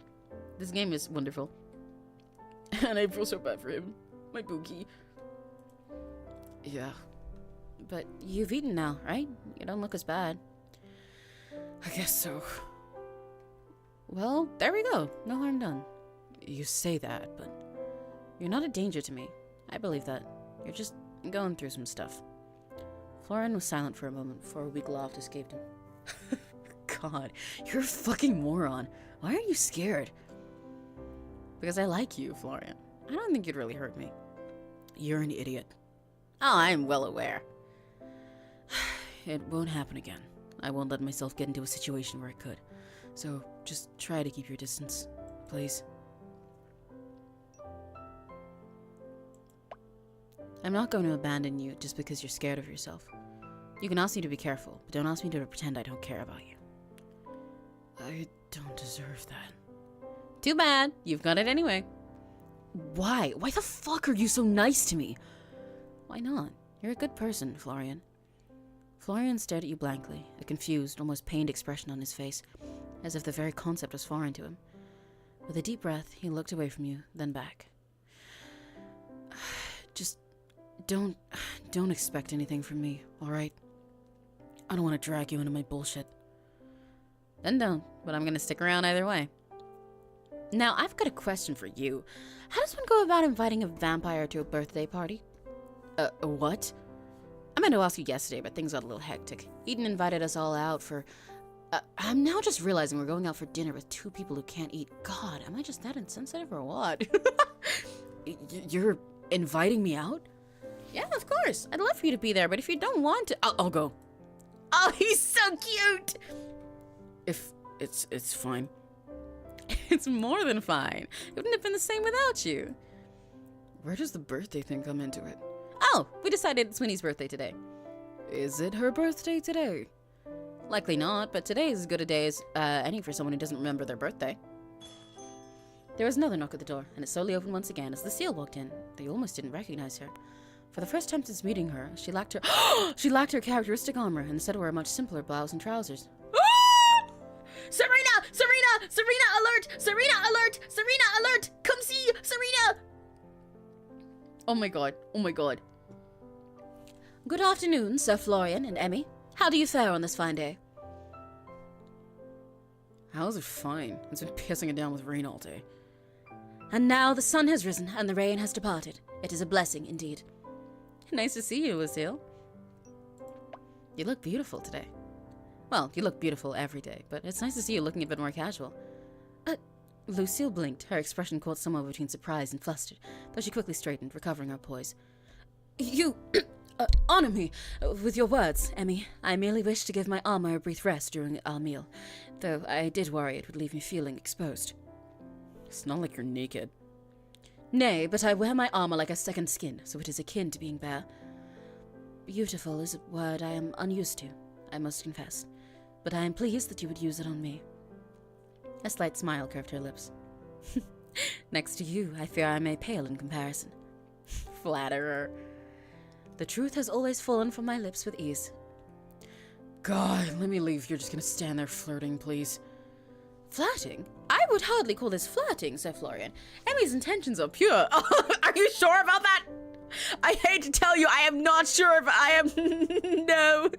This game is wonderful. And I feel so bad for him. My Bookie. Yeah. But you've eaten now, right? You don't look as bad. I guess so. Well, there we go. No harm done. You say that, but you're not a danger to me. I believe that. You're just going through some stuff. Florian was silent for a moment before a weak laugh escaped him. God, you're a fucking moron. Why are you scared? Because I like you, Florian. I don't think you'd really hurt me. You're an idiot. Oh, I'm well aware. It won't happen again. I won't let myself get into a situation where it could. So, just try to keep your distance, please. I'm not going to abandon you just because you're scared of yourself. You can ask me to be careful, but don't ask me to pretend I don't care about you. I don't deserve that. Too bad. You've got it anyway. Why? Why the fuck are you so nice to me? Why not? You're a good person, Florian. Florian stared at you blankly, a confused, almost pained expression on his face, as if the very concept was foreign to him. With a deep breath, he looked away from you, then back. Just don't expect anything from me, alright? I don't want to drag you into my bullshit. Then don't, but I'm gonna stick around either way. Now, I've got a question for you. How does one go about inviting a vampire to a birthday party? What? I meant to ask you yesterday, but things got a little hectic. Eden invited us all out for... I'm now just realizing we're going out for dinner with two people who can't eat. God, am I just that insensitive or what? You're inviting me out? Yeah, of course. I'd love for you to be there, but if you don't want to... I'll go. Oh, he's so cute! If it's fine. It's more than fine. It wouldn't have been the same without you. Where does the birthday thing come into it? Oh, we decided it's Winnie's birthday today. Is it her birthday today? Likely not, but today is as good a day as any for someone who doesn't remember their birthday. There was another knock at the door, and it slowly opened once again as the seal walked in. They almost didn't recognize her. For the first time since meeting her, she lacked her characteristic armor and instead wore a much simpler blouse and trousers. Serena! Serena! Serena alert! Serena alert! Serena alert! Come see! Serena! Oh my god. Oh my god. Good afternoon, Sir Florian and Emmy. How do you fare on this fine day? How's it fine? It's been pissing it down with rain all day. And now the sun has risen and the rain has departed. It is a blessing indeed. Nice to see you, Lucille. You look beautiful today. Well, you look beautiful every day, but it's nice to see you looking a bit more casual. Lucille blinked, her expression caught somewhere between surprise and flustered, though she quickly straightened, recovering her poise. You honor me with your words, Emmy. I merely wish to give my armor a brief rest during our meal, though I did worry it would leave me feeling exposed. It's not like you're naked. Nay, but I wear my armor like a second skin, so it is akin to being bare. Beautiful is a word I am unused to, I must confess, but I am pleased that you would use it on me. A slight smile curved her lips. Next to you, I fear I may pale in comparison. Flatterer. The truth has always fallen from my lips with ease. God, let me leave. You're just gonna stand there flirting, please. Flirting? I would hardly call this flirting, Sir Florian. Emmy's intentions are pure. Are you sure about that? I hate to tell you, I am not sure if I am... No.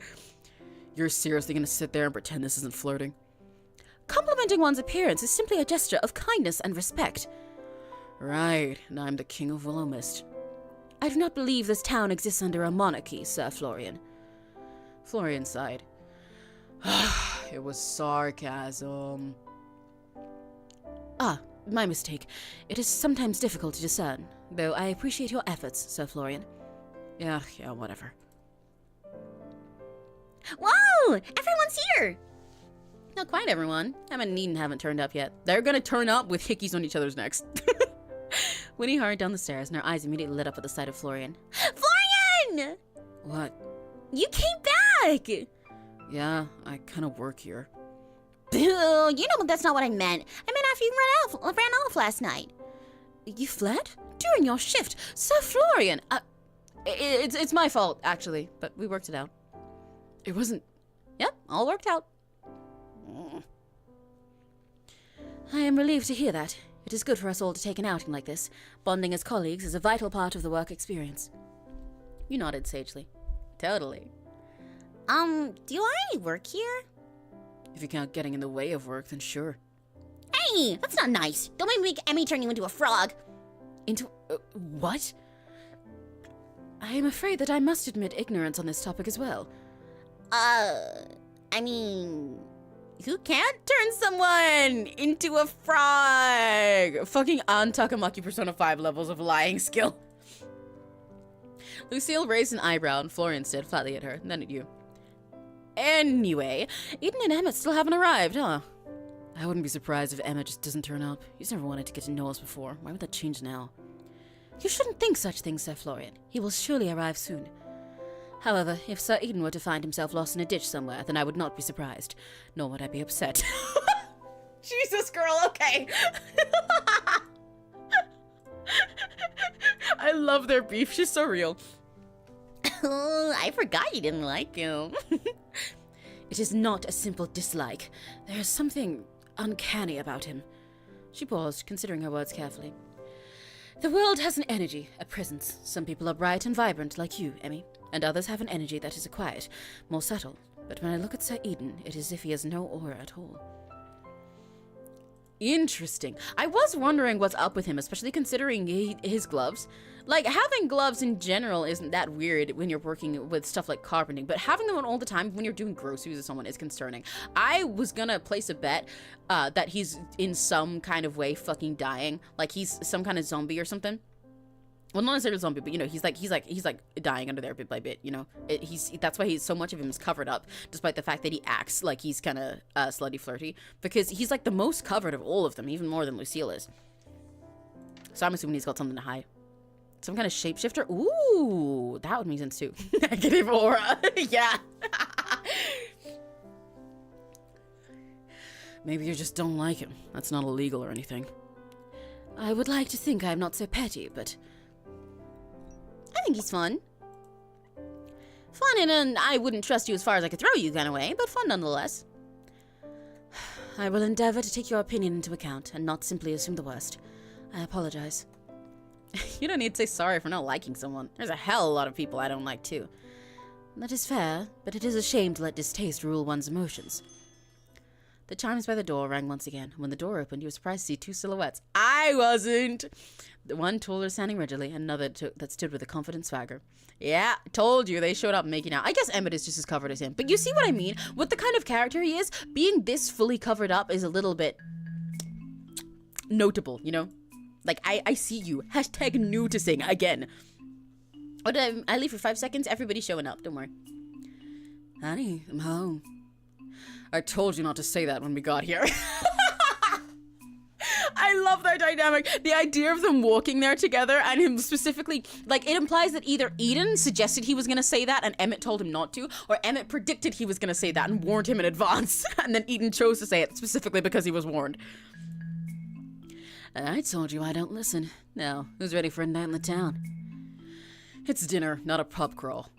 You're seriously gonna sit there and pretend this isn't flirting? Complimenting one's appearance is simply a gesture of kindness and respect. Right, and I'm the king of Willowmist. I do not believe this town exists under a monarchy, Sir Florian. Florian sighed. It was sarcasm. Ah, my mistake. It is sometimes difficult to discern, though I appreciate your efforts, Sir Florian. Yeah, whatever. Whoa! Everyone's here! Not quite everyone. Emma and Eden haven't turned up yet. They're gonna turn up with hickeys on each other's necks. Winnie hurried down the stairs, and her eyes immediately lit up at the sight of Florian. Florian! What? You came back! Yeah, I kind of work here. Boo! You know that's not what I meant. I meant after you ran off last night. You fled? During your shift? Sir Florian! It's my fault, actually, but we worked it out. It wasn't... Yep, all worked out. I am relieved to hear that. It is good for us all to take an outing like this. Bonding as colleagues is a vital part of the work experience. You nodded sagely. Totally. Do I work here? If you count getting in the way of work, then sure. Hey, that's not nice. Don't make Emmy turn you into a frog. Into... what? I am afraid that I must admit ignorance on this topic as well. I mean... Who can't turn someone into a frog? Fucking Takamaki Persona 5 levels of lying skill. Lucille raised an eyebrow and Florian stared flatly at her, then at you. Anyway, Eden and Emmett still haven't arrived, huh? I wouldn't be surprised if Emmett just doesn't turn up. He's never wanted to get to know us before. Why would that change now? You shouldn't think such things, Sir Florian. He will surely arrive soon. However, if Sir Eden were to find himself lost in a ditch somewhere, then I would not be surprised. Nor would I be upset. Jesus, girl, okay. I love their beef. She's so real. Oh, I forgot you didn't like him. It is not a simple dislike. There is something uncanny about him. She paused, considering her words carefully. The world has an energy, a presence. Some people are bright and vibrant, like you, Emmy, and others have an energy that is quiet, more subtle. But when I look at Sir Eden, it is as if he has no aura at all. Interesting. I was wondering what's up with him, especially considering his gloves. Like, having gloves in general isn't that weird when you're working with stuff like carpenting, but having them on all the time when you're doing groceries with someone is concerning. I was gonna place a bet that he's in some kind of way fucking dying. Like, he's some kind of zombie or something. Well, not necessarily a zombie, but, you know, he's like dying under there bit by bit, you know? That's why so much of him is covered up, despite the fact that he acts like he's kind of slutty flirty, because he's, like, the most covered of all of them, even more than Lucille is. So I'm assuming he's got something to hide. Some kind of shapeshifter? Ooh, that would make sense, too. Negative aura. Yeah. Maybe you just don't like him. That's not illegal or anything. I would like to think I'm not so petty, but... I think he's fun. Fun and I wouldn't trust you as far as I could throw you kind of way, but fun nonetheless. I will endeavor to take your opinion into account and not simply assume the worst. I apologize. You don't need to say sorry for not liking someone. There's a hell of a lot of people I don't like too. That is fair, but it is a shame to let distaste rule one's emotions. The chimes by the door rang once again. When the door opened, you were surprised to see two silhouettes. I wasn't! The one taller, standing rigidly, and another that stood with a confident swagger. Yeah, told you, they showed up making out. I guess Emmett is just as covered as him. But you see what I mean? With the kind of character he is, being this fully covered up is a little bit... notable, you know? Like, I see you. Hashtag noticing again. Oh, did I leave for 5 seconds? Everybody's showing up, don't worry. Honey, I'm home. I told you not to say that when we got here. I love their dynamic. The idea of them walking there together and him specifically, like, it implies that either Eden suggested he was gonna say that and Emmett told him not to, or Emmett predicted he was gonna say that and warned him in advance, and then Eden chose to say it specifically because he was warned. I told you I don't listen. Now, who's ready for a night in the town? It's dinner, not a pub crawl.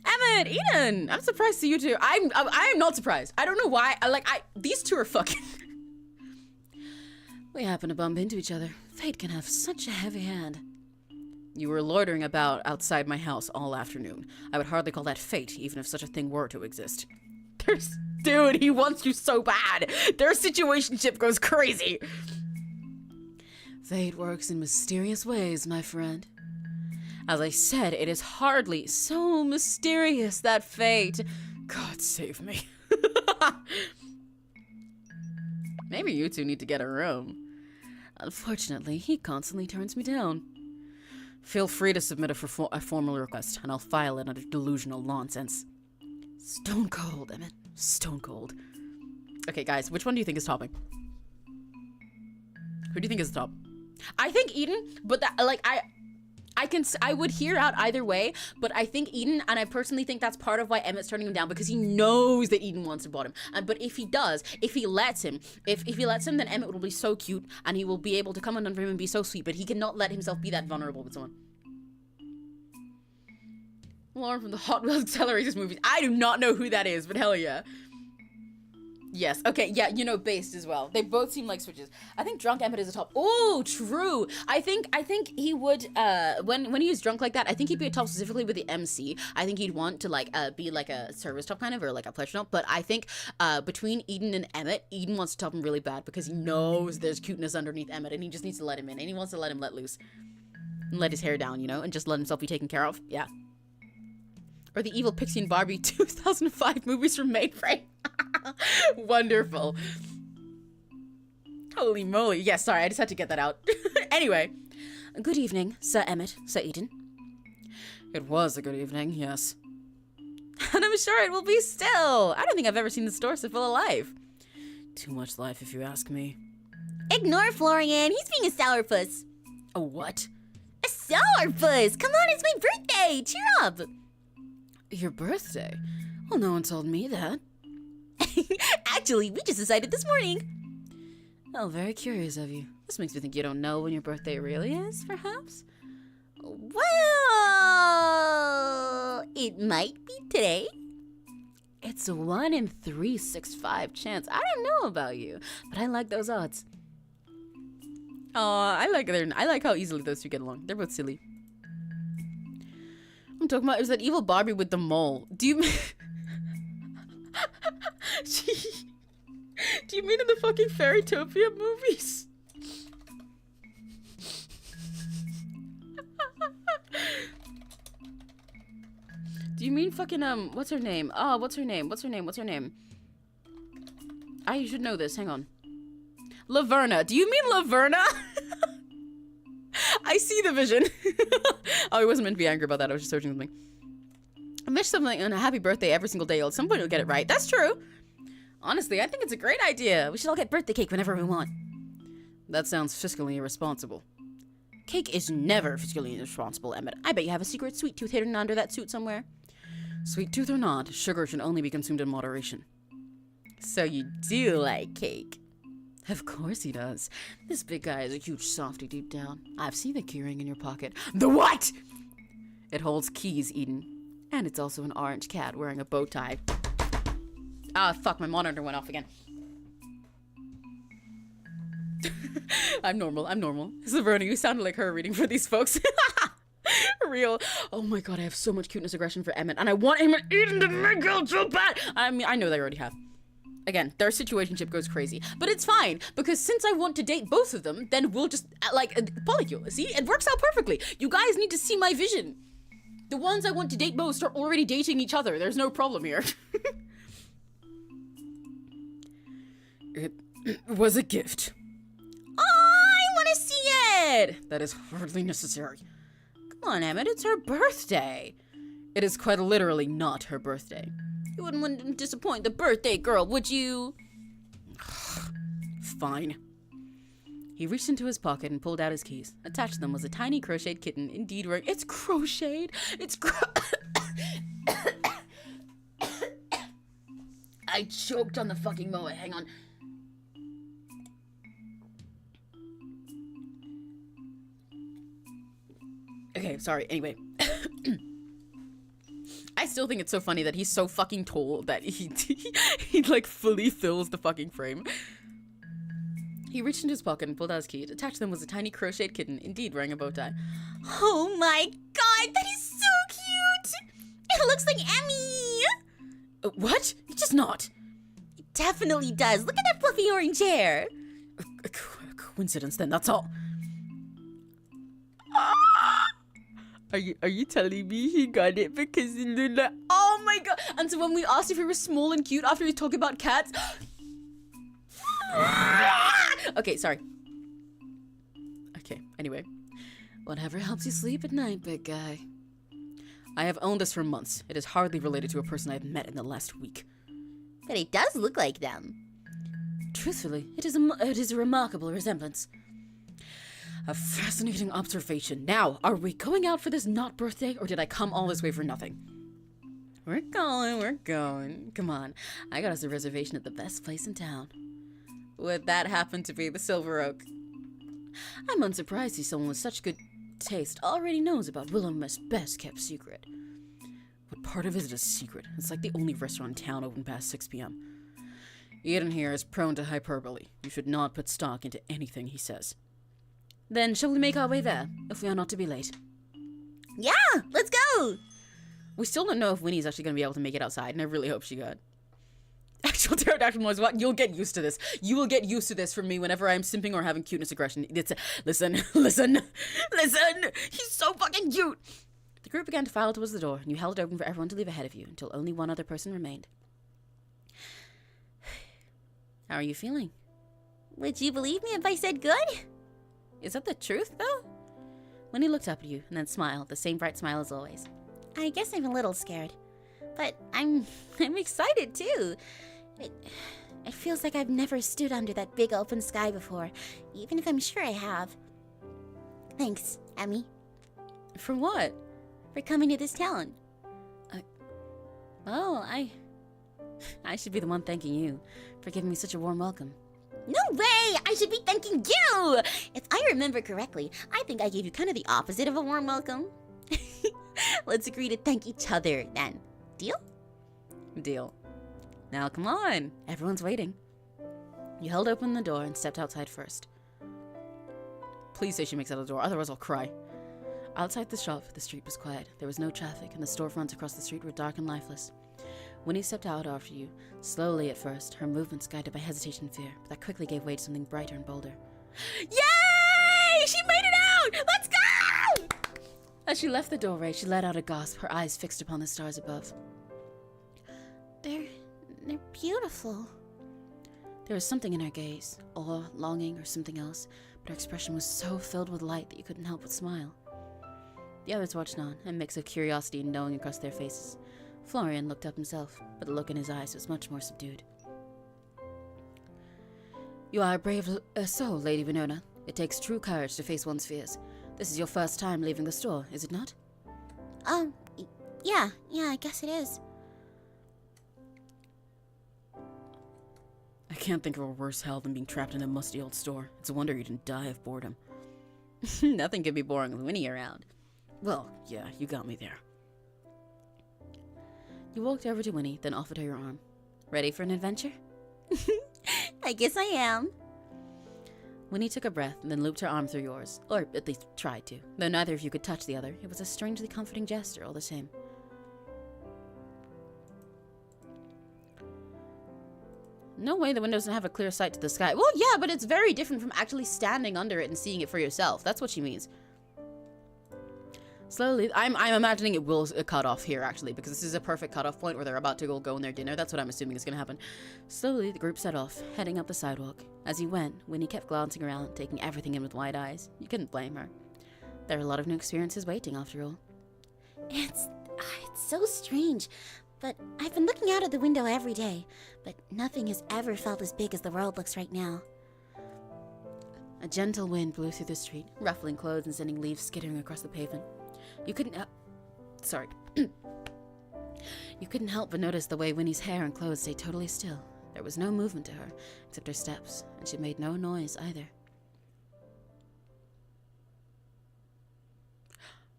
Emmett, Eden, I'm surprised to see you two. I am not surprised. I don't know why. These two are fucking. We happen to bump into each other. Fate can have such a heavy hand. You were loitering about outside my house all afternoon. I would hardly call that fate, even if such a thing were to exist. Dude, he wants you so bad. Their situationship goes crazy. Fate works in mysterious ways, my friend. As I said, it is hardly so mysterious that fate... God save me. Maybe you two need to get a room. Unfortunately, he constantly turns me down. Feel free to submit a formal request, and I'll file it under delusional nonsense. Stone cold, Emmett. Stone cold. Okay, guys, which one do you think is topping? Who do you think is the top? I think Eden, but that, like, I would hear out either way, but I think Eden, and I personally think that's part of why Emmett's turning him down, because he knows that Eden wants to bottom. But if he does, if he lets him, then Emmett will be so cute, and he will be able to come undone for him and be so sweet, but he cannot let himself be that vulnerable with someone. Lauren from the Hot Wheels Accelerators movies. I do not know who that is, but hell yeah. Yes, okay, yeah, you know, based as well. They both seem like switches. I think drunk Emmett is a top. Oh, true. I think he would, when he's drunk like that, I think he'd be a top specifically with the MC. I think he'd want to, like, be like a service top kind of, or like a pleasure top. But I think, between Eden and Emmett, Eden wants to top him really bad because he knows there's cuteness underneath Emmett and he just needs to let him in. And he wants to let him let loose. And let his hair down, you know, and just let himself be taken care of. Yeah. Or the evil Pixie and Barbie 2005 movies from Mainframe. Wonderful. Holy moly. Yes, sorry, I just had to get that out. Anyway. Good evening, Sir Emmett, Sir Eden. It was a good evening, yes. And I'm sure it will be still. I don't think I've ever seen the store so full of life. Too much life, if you ask me. Ignore Florian. He's being a sourpuss. A what? A sourpuss. Come on, it's my birthday. Cheer up. Your birthday? Well, no one told me that. Actually, we just decided this morning. Oh, very curious of you. This makes me think you don't know when your birthday really is, perhaps? Well, it might be today. It's a 1 in 365 chance. I don't know about you, but I like those odds. Oh, I like how easily those two get along. They're both silly. I'm talking about, it was that evil Barbie with the mole. Do you mean... Do you mean in the fucking Fairytopia movies? Do you mean fucking, what's her name? Oh, what's her name? I should know this, hang on. Laverna. Do you mean Laverna? I see the vision. Oh, I wasn't meant to be angry about that. I was just searching something. I wish something on a happy birthday every single day. At some point, you'll get it right. That's true. Honestly, I think it's a great idea. We should all get birthday cake whenever we want. That sounds fiscally irresponsible. Cake is never fiscally irresponsible, Emmett. I bet you have a secret sweet tooth hidden under that suit somewhere. Sweet tooth or not, sugar should only be consumed in moderation. So you do like cake? Of course he does. This big guy is a huge softy deep down. I've seen the keyring in your pocket. The what? It holds keys, Eden. And it's also an orange cat wearing a bow tie. Ah, fuck, my monitor went off again. I'm normal. Saverna, you sounded like her reading for these folks. Real. Oh my god, I have so much cuteness aggression for Emmett, and I want him and Eden to make out so bad. I mean, I know they already have. Again, their situationship goes crazy. But it's fine, because since I want to date both of them, then we'll just, like, polycule. See? It works out perfectly. You guys need to see my vision. The ones I want to date most are already dating each other. There's no problem here. It was a gift. I want to see it. That is hardly necessary. Come on, Emmett, it's her birthday. It is quite literally not her birthday. You wouldn't want to disappoint the birthday girl, would you? Fine. He reached into his pocket and pulled out his keys. Attached to them was a tiny crocheted kitten, indeed wearing— It's crocheted! I choked on the fucking moa. Hang on. Okay, sorry. Anyway. I still think it's so funny that he's so fucking tall that he like fully fills the fucking frame. He reached into his pocket and pulled out his key. Attached to them was a tiny crocheted kitten, indeed wearing a bow tie. Oh my god, that is so cute! It looks like Emmy! What? It does not. It definitely does. Look at that fluffy orange hair. A coincidence then, that's all. Are you telling me he got it because he looked like— Oh my god! And so when we asked if he was small and cute after he was talking about cats— Okay, sorry. Okay, anyway. Whatever helps you sleep at night, big guy. I have owned this for months. It is hardly related to a person I have met in the last week. But it does look like them. Truthfully, it is a remarkable resemblance. A fascinating observation. Now, are we going out for this not birthday, or did I come all this way for nothing? We're going. Come on. I got us a reservation at the best place in town. Would that happen to be the Silver Oak? I'm unsurprised see someone with such good taste already knows about Willowmist's best-kept secret. What part of it is a secret? It's like the only restaurant in town open past 6 p.m. Eden here is prone to hyperbole. You should not put stock into anything he says. Then shall we make our way there, if we are not to be late? Yeah, let's go! We still don't know if Winnie's actually going to be able to make it outside, and I really hope she got. Actual pterodactyl noise. What? You'll get used to this. You will get used to this from me whenever I'm simping or having cuteness aggression. Listen. He's so fucking cute. The group began to file towards the door, and you held it open for everyone to leave ahead of you until only one other person remained. How are you feeling? Would you believe me if I said good? Is that the truth, though? Winnie looked up at you and then smiled, the same bright smile as always. I guess I'm a little scared. But I'm excited, too. It feels like I've never stood under that big open sky before, even if I'm sure I have. Thanks, Emmy. For what? For coming to this town. Well, I should be the one thanking you for giving me such a warm welcome. No way! I should be thanking you! If I remember correctly, I think I gave you kind of the opposite of a warm welcome. Let's agree to thank each other, then. Deal? Deal. Now, come on. Everyone's waiting. You held open the door and stepped outside first. Please say she makes it out the door, otherwise I'll cry. Outside the shop, the street was quiet. There was no traffic, and the storefronts across the street were dark and lifeless. Winnie stepped out after you, slowly at first, her movements guided by hesitation and fear, but that quickly gave way to something brighter and bolder. Yay! She made it out! Let's go! As she left the doorway, she let out a gasp, her eyes fixed upon the stars above. They're beautiful. There was something in her gaze, awe, longing, or something else, but her expression was so filled with light that you couldn't help but smile. The others watched on, a mix of curiosity and knowing across their faces. Florian looked up himself, but the look in his eyes was much more subdued. You are a brave soul, Lady Winona. It takes true courage to face one's fears. This is your first time leaving the store, is it not? Yeah, I guess it is. I can't think of a worse hell than being trapped in a musty old store. It's a wonder you didn't die of boredom. Nothing could be boring with Winnie around. Well, yeah, you got me there. You walked over to Winnie, then offered her your arm. Ready for an adventure? I guess I am. Winnie took a breath and then looped her arm through yours, or at least tried to. Though neither of you could touch the other, it was a strangely comforting gesture all the same. No way the window doesn't have a clear sight to the sky. Well, yeah, but it's very different from actually standing under it and seeing it for yourself. That's what she means. Slowly, I'm imagining it will cut off here, actually, because this is a perfect cutoff point where they're about to go on their dinner. That's what I'm assuming is going to happen. Slowly, the group set off, heading up the sidewalk. As you went, Winnie kept glancing around, taking everything in with wide eyes. You couldn't blame her. There are a lot of new experiences waiting, after all. It's so strange, but I've been looking out of the window every day, but nothing has ever felt as big as the world looks right now. A gentle wind blew through the street, ruffling clothes and sending leaves skittering across the pavement. You couldn't sorry. You couldn't help but notice the way Winnie's hair and clothes stayed totally still. There was no movement to her, except her steps, and she made no noise either.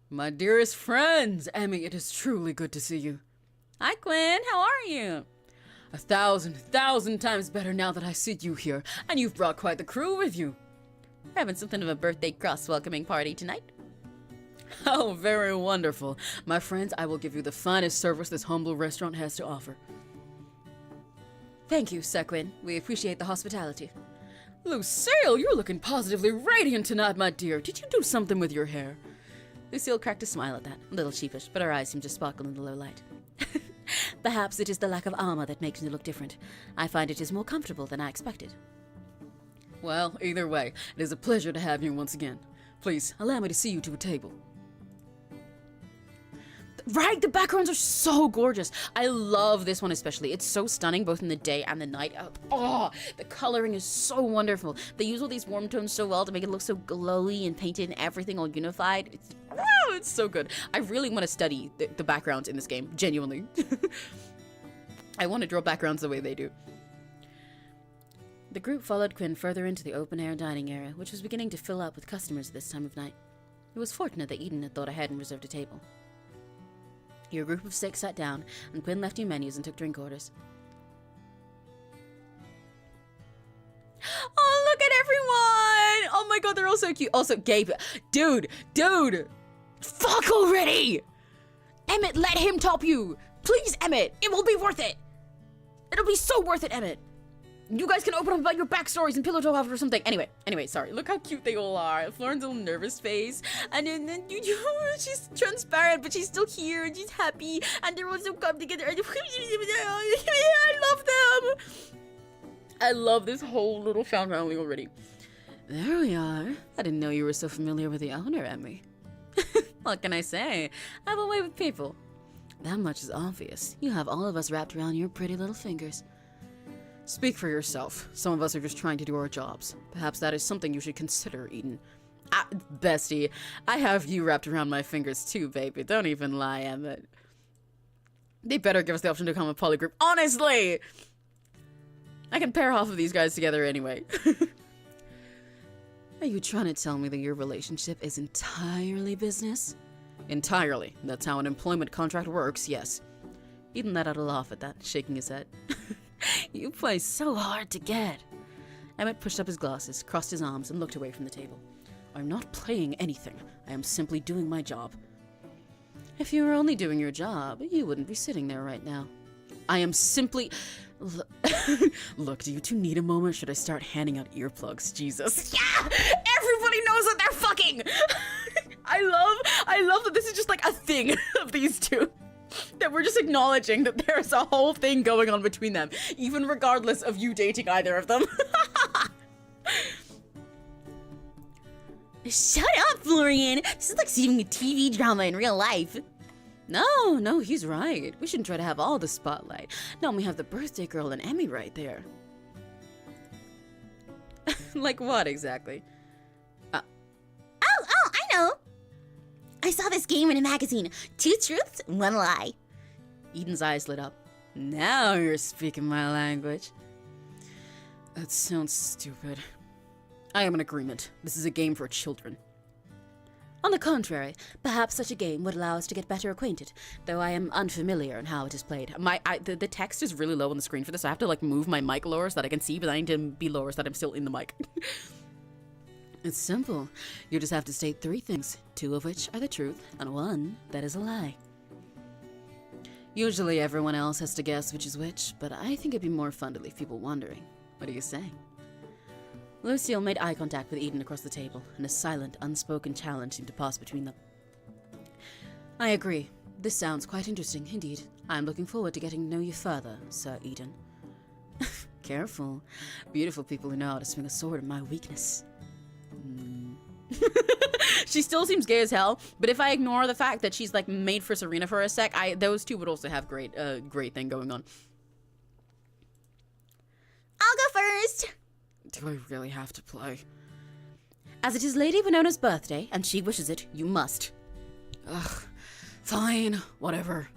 My dearest friends, Emmy, it is truly good to see you. Hi, Quinn, how are you? 1,000 times better now that I see you here, and you've brought quite the crew with you. We're having something of a birthday cross-welcoming party tonight. Oh, very wonderful. My friends, I will give you the finest service this humble restaurant has to offer. Thank you, Sequin. We appreciate the hospitality. Lucille, you're looking positively radiant tonight, my dear. Did you do something with your hair? Lucille cracked a smile at that, a little sheepish, but her eyes seemed to sparkle in the low light. Perhaps it is the lack of armor that makes me look different. I find it is more comfortable than I expected. Well, either way, it is a pleasure to have you once again. Please, allow me to see you to a table. Right, the backgrounds are so gorgeous. I love this one especially. It's so stunning both in the day and the night. Oh, the coloring is so wonderful. They use all these warm tones so well to make it look so glowy and painted and everything all unified. It's so good. I really want to study the backgrounds in this game, genuinely. I want to draw backgrounds the way they do. The group followed Quinn further into the open-air dining area, which was beginning to fill up with customers at this time of night. It was fortunate that Eden had thought ahead and reserved a table. Your group of 6 sat down, and Quinn left you menus and took drink orders. Oh, look at everyone! Oh my god, they're all so cute. Also, Gabe, dude! Fuck already! Emmett, let him top you! Please, Emmett! It will be worth it! It'll be so worth it, Emmett! You guys can open up about your backstories and pillow talk or something. Anyway, sorry. Look how cute they all are. Florin's little nervous face. And then she's transparent, but she's still here and she's happy. And they're all so come together. I love them. I love this whole little found family already. There we are. I didn't know you were so familiar with the owner, Emmy. What can I say? I have a way with people. That much is obvious. You have all of us wrapped around your pretty little fingers. Speak for yourself. Some of us are just trying to do our jobs. Perhaps that is something you should consider, Eden. Bestie, I have you wrapped around my fingers too, baby. Don't even lie, Emmett. They better give us the option to become a poly group. Honestly! I can pair half of these guys together anyway. Are you trying to tell me that your relationship is entirely business? Entirely. That's how an employment contract works, yes. Eden let out a laugh at that, shaking his head. You play so hard to get. Emmett pushed up his glasses, crossed his arms, and looked away from the table. I'm not playing anything. I am simply doing my job. If you were only doing your job, you wouldn't be sitting there right now. I am simply... Look, do you two need a moment? Should I start handing out earplugs? Jesus. Yeah! Everybody knows that they're fucking! I love that this is just like a thing of these two. That we're just acknowledging that there's a whole thing going on between them, even regardless of you dating either of them. Shut up, Florian. This is like seeing a TV drama in real life. No, he's right. We shouldn't try to have all the spotlight. Not when we have the birthday girl and Emmy right there. Like what exactly? Oh, I know. I saw this game in a magazine. 2 truths, 1 lie. Eden's eyes lit up. Now you're speaking my language. That sounds stupid. I am in agreement. This is a game for children. On the contrary, perhaps such a game would allow us to get better acquainted, though I am unfamiliar in how it is played. The text is really low on the screen for this. I have to like move my mic lower so that I can see, but I need to be lower so that I'm still in the mic. It's simple. You just have to state 3 things, 2 of which are the truth, and 1 that is a lie. Usually everyone else has to guess which is which, but I think it'd be more fun to leave people wondering. What do you say? Lucille made eye contact with Eden across the table, and a silent, unspoken challenge seemed to pass between them. I agree. This sounds quite interesting, indeed. I'm looking forward to getting to know you further, Sir Eden. Careful. Beautiful people who know how to swing a sword are my weakness. She still seems gay as hell, but if I ignore the fact that she's like made for Serena for a sec, those two would also have great thing going on. I'll go first. Do I really have to play? As it is Lady Winona's birthday, and she wishes it, you must. Ugh, fine, whatever.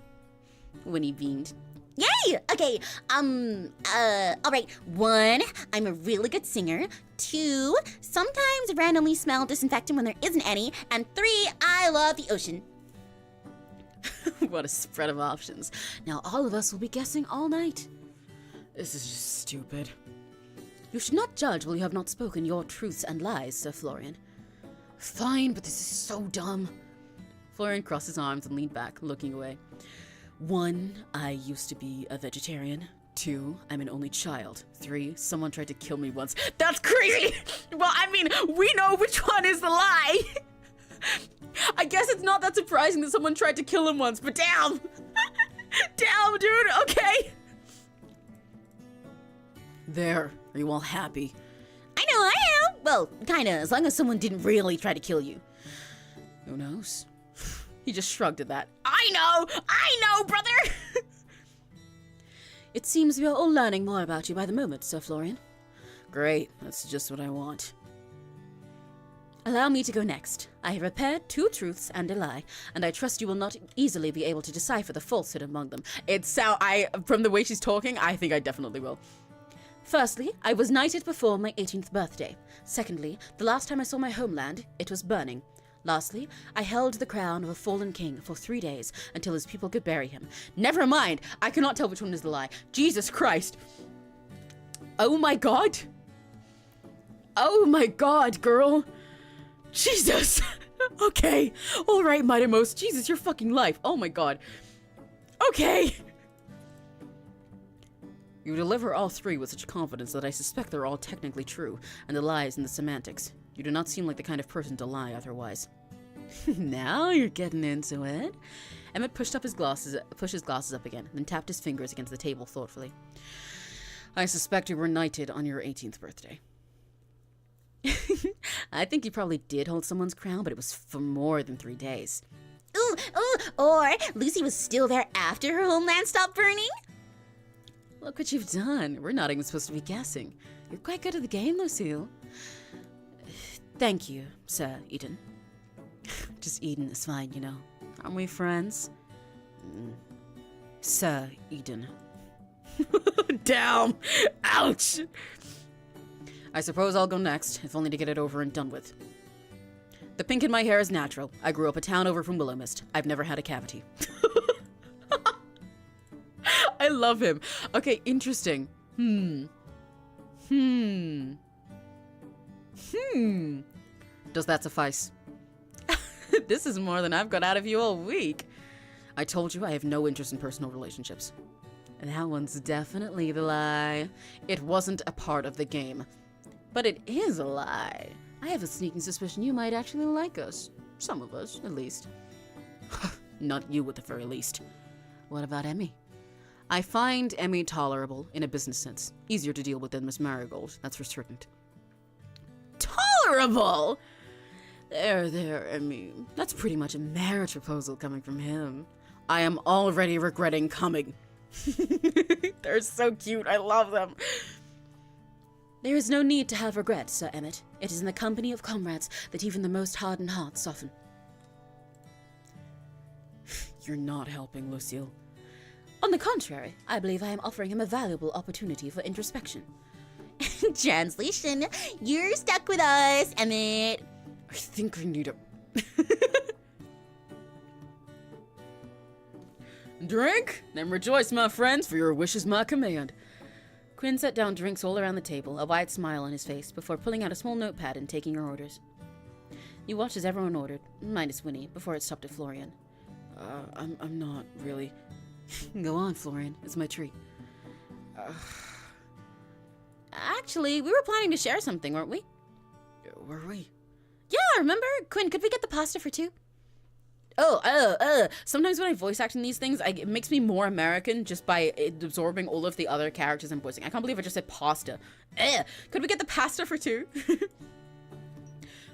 Winnie beamed. Yay! Okay, alright. 1, I'm a really good singer. 2, sometimes randomly smell disinfectant when there isn't any. And 3, I love the ocean. What a spread of options. Now all of us will be guessing all night. This is just stupid. You should not judge while you have not spoken your truths and lies, Sir Florian. Fine, but this is so dumb. Florian crossed his arms and leaned back, looking away. 1, I used to be a vegetarian. 2, I'm an only child. 3, someone tried to kill me once. That's crazy! Well, I mean, we know which one is the lie. I guess it's not that surprising that someone tried to kill him once, but damn! Damn, dude, okay. There, are you all happy? I know I am! Well, kinda, as long as someone didn't really try to kill you. Who knows? He just shrugged at that. I know, brother! It seems we are all learning more about you by the moment, Sir Florian. Great, that's just what I want. Allow me to go next. I have prepared 2 truths and a lie, and I trust you will not easily be able to decipher the falsehood among them. From the way she's talking, I think I definitely will. Firstly, I was knighted before my 18th birthday. Secondly, the last time I saw my homeland, it was burning. Lastly, I held the crown of a fallen king for 3 days until his people could bury him. Never mind, I cannot tell which one is the lie. Jesus Christ. Oh my god. Oh my god, girl. Jesus. Okay. All right, Mighty Most. Jesus, your fucking life. Oh my god. Okay. You deliver all 3 with such confidence that I suspect they're all technically true, and the lies in the semantics. You do not seem like the kind of person to lie otherwise. Now you're getting into it. Emmett pushed his glasses up again, then tapped his fingers against the table thoughtfully. I suspect you were knighted on your 18th birthday. I think you probably did hold someone's crown, but it was for more than 3 days. Ooh, or Lucy was still there after her homeland stopped burning? Look what you've done. We're not even supposed to be guessing. You're quite good at the game, Lucille. Thank you, Sir Eden. Just Eden is fine, you know. Aren't we friends? Sir Eden. Damn! Ouch! I suppose I'll go next, if only to get it over and done with. The pink in my hair is natural. I grew up a town over from Willowmist. I've never had a cavity. I love him. Okay, interesting. Does that suffice? This is more than I've got out of you all week. I told you I have no interest in personal relationships. And that one's definitely the lie. It wasn't a part of the game. But it is a lie. I have a sneaking suspicion you might actually like us. Some of us, at least. Not you at the very least. What about Emmy? I find Emmy tolerable in a business sense. Easier to deal with than Miss Marigold, that's for certain. Tolerable? There, Emmy. That's pretty much a marriage proposal coming from him. I am already regretting coming. They're so cute, I love them. There is no need to have regret, Sir Emmett. It is in the company of comrades that even the most hardened hearts soften. You're not helping, Lucille. On the contrary, I believe I am offering him a valuable opportunity for introspection. Translation, you're stuck with us, Emmett. I think I need a... Drink? Then rejoice, my friends, for your wish is my command. Quinn set down drinks all around the table, a wide smile on his face, before pulling out a small notepad and taking her orders. You watched as everyone ordered, minus Winnie, before it stopped at Florian. I'm not really... Go on, Florian. It's my treat. Actually, we were planning to share something, weren't we? Were we? Yeah, remember? Quinn, could we get the pasta for 2? Sometimes when I voice act in these things, it makes me more American just by absorbing all of the other characters I'm voicing. I can't believe I just said pasta. Could we get the pasta for 2?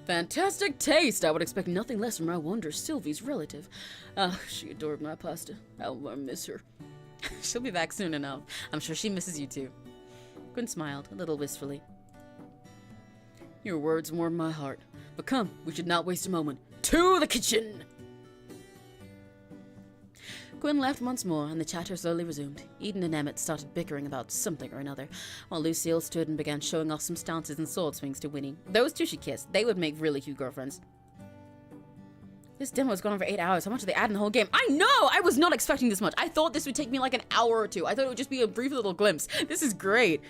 Fantastic taste! I would expect nothing less from our wonder, Sylvie's relative. She adored my pasta. I'll miss her. She'll be back soon enough. I'm sure she misses you too. Quinn smiled, a little wistfully. Your words warm my heart. But come, we should not waste a moment. To the kitchen! Gwyn left once more, and the chatter slowly resumed. Eden and Emmett started bickering about something or another, while Lucille stood and began showing off some stances and sword swings to Winnie. Those two she kissed. They would make really cute girlfriends. This demo has gone on for 8 hours. How much did they add in the whole game? I know! I was not expecting this much. I thought this would take me like an hour or two. I thought it would just be a brief little glimpse. This is great.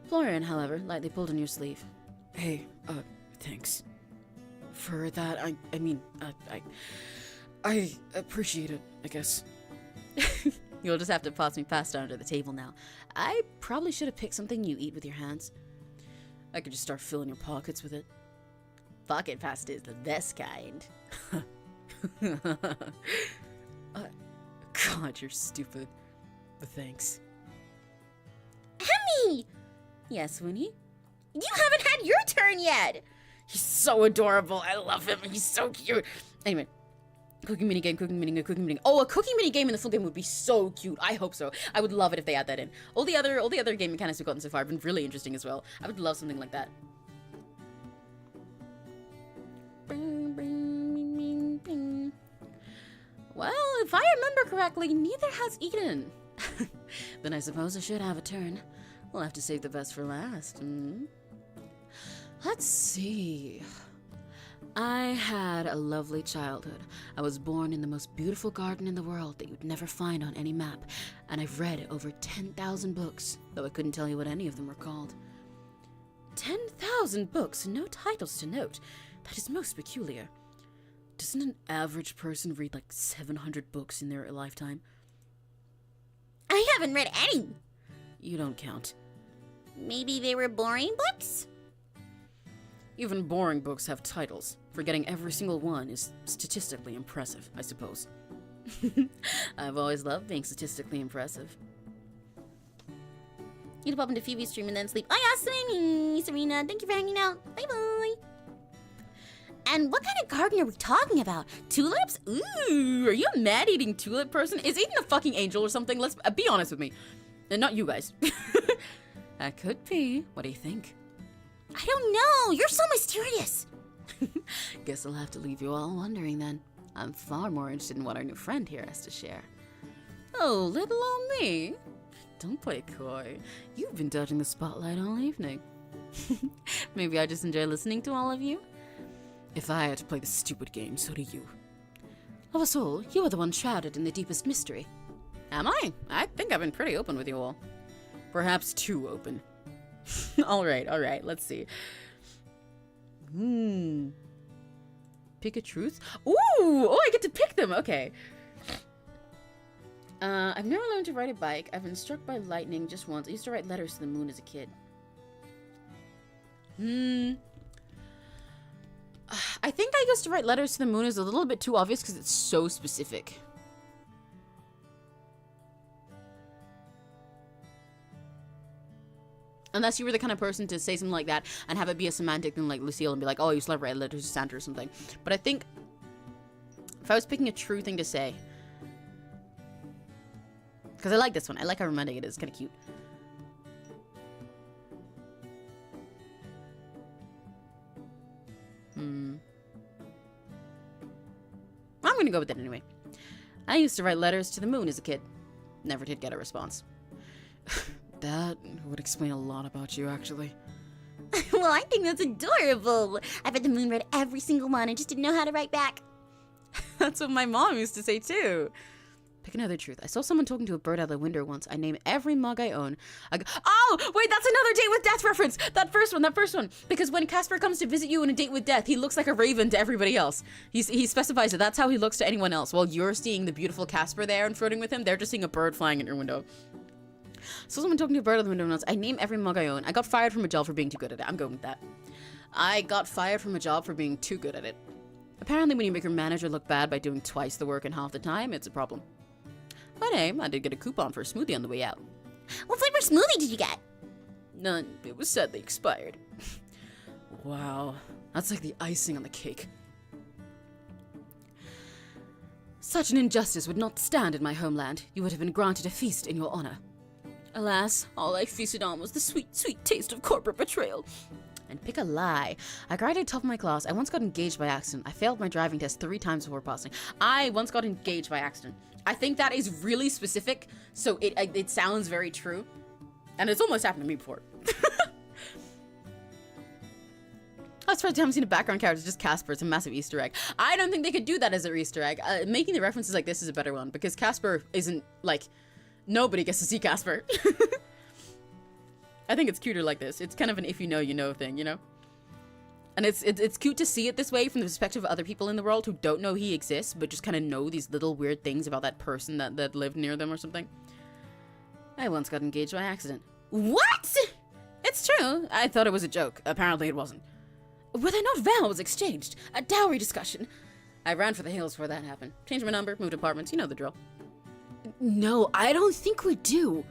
Florian, however, lightly pulled on your sleeve. Hey, thanks. For that, I appreciate it, I guess. You'll just have to pass me pasta under the table now. I probably should have picked something you eat with your hands. I could just start filling your pockets with it. Pocket pasta is the best kind. God, you're stupid. But thanks. Emmy! Yes, Winnie? You haven't had your turn yet! He's so adorable. I love him. He's so cute. Anyway. Cooking minigame, cooking minigame. Oh, a cooking minigame in the full game would be so cute. I hope so. I would love it if they add that in. All the other game mechanics we've gotten so far have been really interesting as well. I would love something like that. Well, if I remember correctly, neither has Eden. Then I suppose I should have a turn. We'll have to save the best for last. Let's see. I had a lovely childhood. I was born in the most beautiful garden in the world that you'd never find on any map, and I've read over 10,000 books, though I couldn't tell you what any of them were called. 10,000 books and no titles to note. That is most peculiar. Doesn't an average person read like 700 books in their lifetime? I haven't read any. You don't count. Maybe they were boring books? Even boring books have titles. Forgetting every single one is statistically impressive, I suppose. I've always loved being statistically impressive. You can pop into Phoebe's stream and then sleep. Oh yeah, Serena. Thank you for hanging out. Bye-bye. And what kind of garden are we talking about? Tulips? Ooh, are you a mad-eating tulip person? Is Eden a fucking angel or something? Let's be honest with me. And not you guys. That could be. What do you think? I don't know. You're so mysterious. Guess I'll have to leave you all wondering then. I'm far more interested in what our new friend here has to share. Oh, little old me. Don't play coy. You've been dodging the spotlight all evening. Maybe I just enjoy listening to all of you. If I had to play the stupid game, so do you. Of us all, you are the one shrouded in the deepest mystery. Am I? I think I've been pretty open with you all. Perhaps too open. Alright, let's see. Pick a truth? Ooh! Oh, I get to pick them! Okay. I've never learned to ride a bike. I've been struck by lightning just once. I used to write letters to the moon as a kid. I think I used to write letters to the moon is a little bit too obvious because it's so specific. Unless you were the kind of person to say something like that and have it be a semantic thing like Lucille and be like, oh, I used to write letters to Santa or something. But I think if I was picking a true thing to say, because I like this one. I like how romantic it is. It's kind of cute. I'm going to go with it anyway. I used to write letters to the moon as a kid. Never did get a response. That would explain a lot about you, actually. Well, I think that's adorable. I bet the moon read every single one and just didn't know how to write back. That's what my mom used to say, too. Pick another truth. I saw someone talking to a bird out the window once. I name every mug I own. Oh, wait, that's another Date with Death reference. That first one. Because when Casper comes to visit you in A Date with Death, he looks like a raven to everybody else. He specifies that that's how he looks to anyone else. While you're seeing the beautiful Casper there and flirting with him, they're just seeing a bird flying at your window. So someone talking to a bird out the window once. I name every mug I own. I got fired from a job for being too good at it. I'm going with that. I got fired from a job for being too good at it. Apparently when you make your manager look bad by doing twice the work in half the time, it's a problem. But hey, I did get a coupon for a smoothie on the way out. What flavor smoothie did you get? None. It was sadly expired. Wow. That's like the icing on the cake. Such an injustice would not stand in my homeland. You would have been granted a feast in your honor. Alas, all I feasted on was the sweet, sweet taste of corporate betrayal. and pick a lie. I graduated top of my class. I once got engaged by accident. I failed my driving test 3 times before passing. I once got engaged by accident. I think that is really specific, so it sounds very true. And it's almost happened to me before. I was surprised you haven't seen a background character, it's just Casper. It's a massive Easter egg. I don't think they could do that as an Easter egg. Making the references like this is a better one, because Casper isn't, like, nobody gets to see Casper. I think it's cuter like this. It's kind of an if you know, you know thing, you know? And it's cute to see it this way from the perspective of other people in the world who don't know he exists, but just kind of know these little weird things about that person that lived near them or something. I once got engaged by accident. What? It's true. I thought it was a joke. Apparently it wasn't. Were there not vows exchanged? A dowry discussion? I ran for the hills before that happened. Changed my number, moved apartments, you know the drill. No, I don't think we do.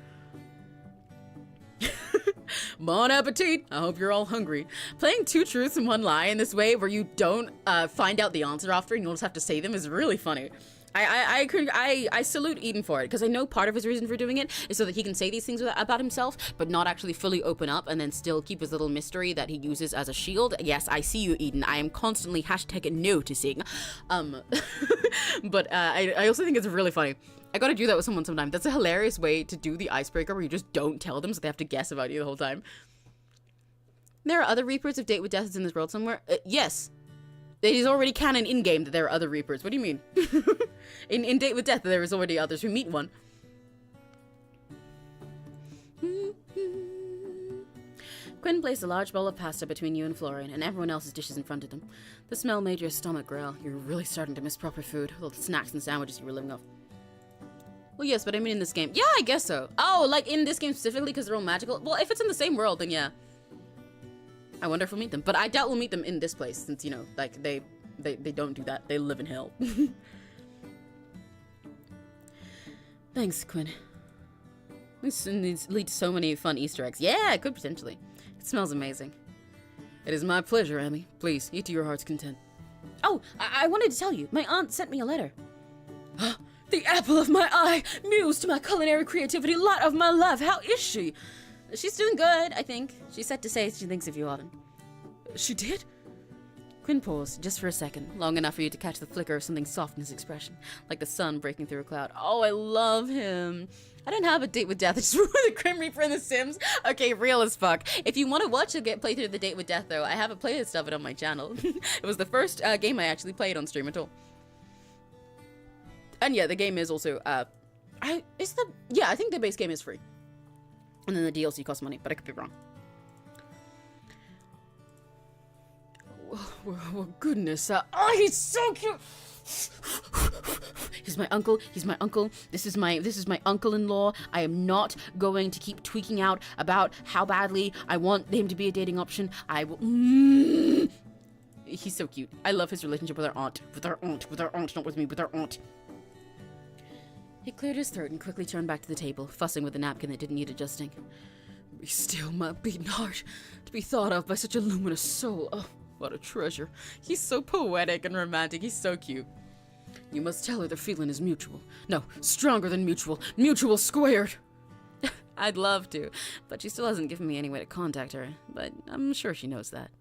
Bon appetit! I hope you're all hungry. Playing 2 truths and 1 lie in this way where you don't find out the answer after and you'll just have to say them is really funny. I salute Eden for it, because I know part of his reason for doing it is so that he can say these things about himself, but not actually fully open up and then still keep his little mystery that he uses as a shield. Yes, I see you, Eden. I am constantly #noticing. But I also think it's really funny. I gotta do that with someone sometime. That's a hilarious way to do the icebreaker where you just don't tell them so they have to guess about you the whole time. There are other Reapers of Date with Deaths in this world somewhere? Yes. It is already canon in-game that there are other Reapers. What do you mean? in Date with Death, there is already others who meet one. Quinn placed a large bowl of pasta between you and Florian, and everyone else's dishes in front of them. The smell made your stomach growl. You're really starting to miss proper food, all the snacks and sandwiches you were living off. Well, yes, but I mean in this game. Yeah, I guess so. Oh, like in this game specifically because they're all magical? Well, if it's in the same world, then yeah. I wonder if we'll meet them. But I doubt we'll meet them in this place since, you know, like, they don't do that. They live in hell. Thanks, Quinn. This leads to so many fun Easter eggs. Yeah, it could potentially. It smells amazing. It is my pleasure, Emmy. Please, eat to your heart's content. Oh, I wanted to tell you. My aunt sent me a letter. The apple of my eye! Muse to my culinary creativity, light of my life! How is she? She's doing good, I think. She said to say she thinks of you often. She did? Quinn paused, just for a second, long enough for you to catch the flicker of something soft in his expression, like the sun breaking through a cloud. Oh, I love him. I didn't have a date with death. I just with the Grim Reaper in The Sims. Okay, real as fuck. If you want to watch a play through the date with death, though, I have a playlist of it on my channel. It was the first game I actually played on stream at all. And yeah, the game is also, I think the base game is free. And then the DLC costs money, but I could be wrong. Oh, goodness. Oh, he's so cute. He's my uncle. He's my uncle. This is my uncle-in-law. I am not going to keep tweaking out about how badly I want him to be a dating option. I will. He's so cute. I love his relationship with our aunt. With our aunt, not with me, with our aunt. He cleared his throat and quickly turned back to the table, fussing with a napkin that didn't need adjusting. Be still, my beaten heart, to be thought of by such a luminous soul. Oh, what a treasure. He's so poetic and romantic. He's so cute. You must tell her the feeling is mutual. No, stronger than mutual. Mutual squared. I'd love to, but she still hasn't given me any way to contact her, but I'm sure she knows that.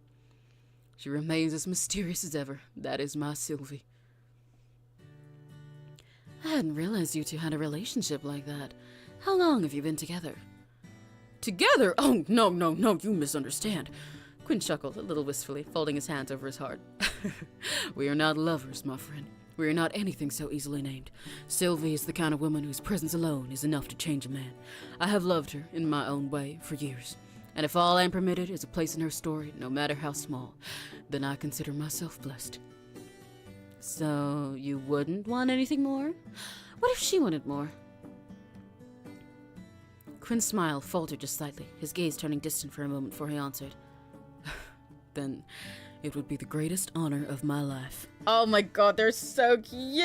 She remains as mysterious as ever. That is my Sylvie. I hadn't realized you two had a relationship like that. How long have you been together? Together? Oh, no, you misunderstand. Quinn chuckled a little wistfully, folding his hands over his heart. We are not lovers, my friend. We are not anything so easily named. Sylvie is the kind of woman whose presence alone is enough to change a man. I have loved her in my own way for years. And if all I am permitted is a place in her story, no matter how small, then I consider myself blessed. So, you wouldn't want anything more? What if she wanted more? Quinn's smile faltered just slightly, his gaze turning distant for a moment before he answered. Then, it would be the greatest honor of my life. Oh my god, they're so cute!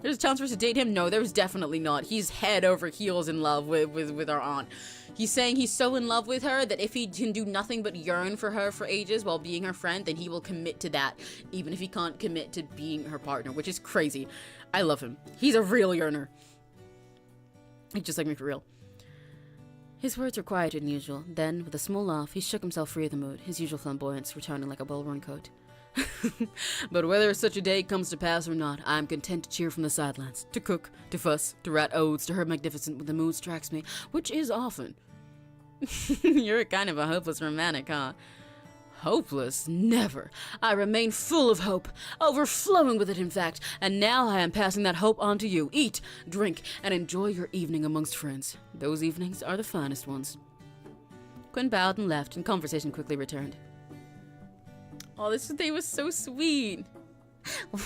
There's a chance for us to date him? No, there's definitely not. He's head over heels in love with our aunt. He's saying he's so in love with her that if he can do nothing but yearn for her for ages while being her friend, then he will commit to that, even if he can't commit to being her partner, which is crazy. I love him. He's a real yearner. He's just like me for real. His words were quieter than usual. Then, with a small laugh, he shook himself free of the mood, his usual flamboyance returning like a well-worn coat. But whether such a day comes to pass or not, I am content to cheer from the sidelines, to cook, to fuss, to rat odes to her magnificent when the mood strikes me, which is often. You're kind of a hopeless romantic, huh? Hopeless? Never. I remain full of hope, overflowing with it in fact, and now I am passing that hope on to you. Eat, drink, and enjoy your evening amongst friends. Those evenings are the finest ones. Quinn bowed and left, and conversation quickly returned. Oh, this day was so sweet.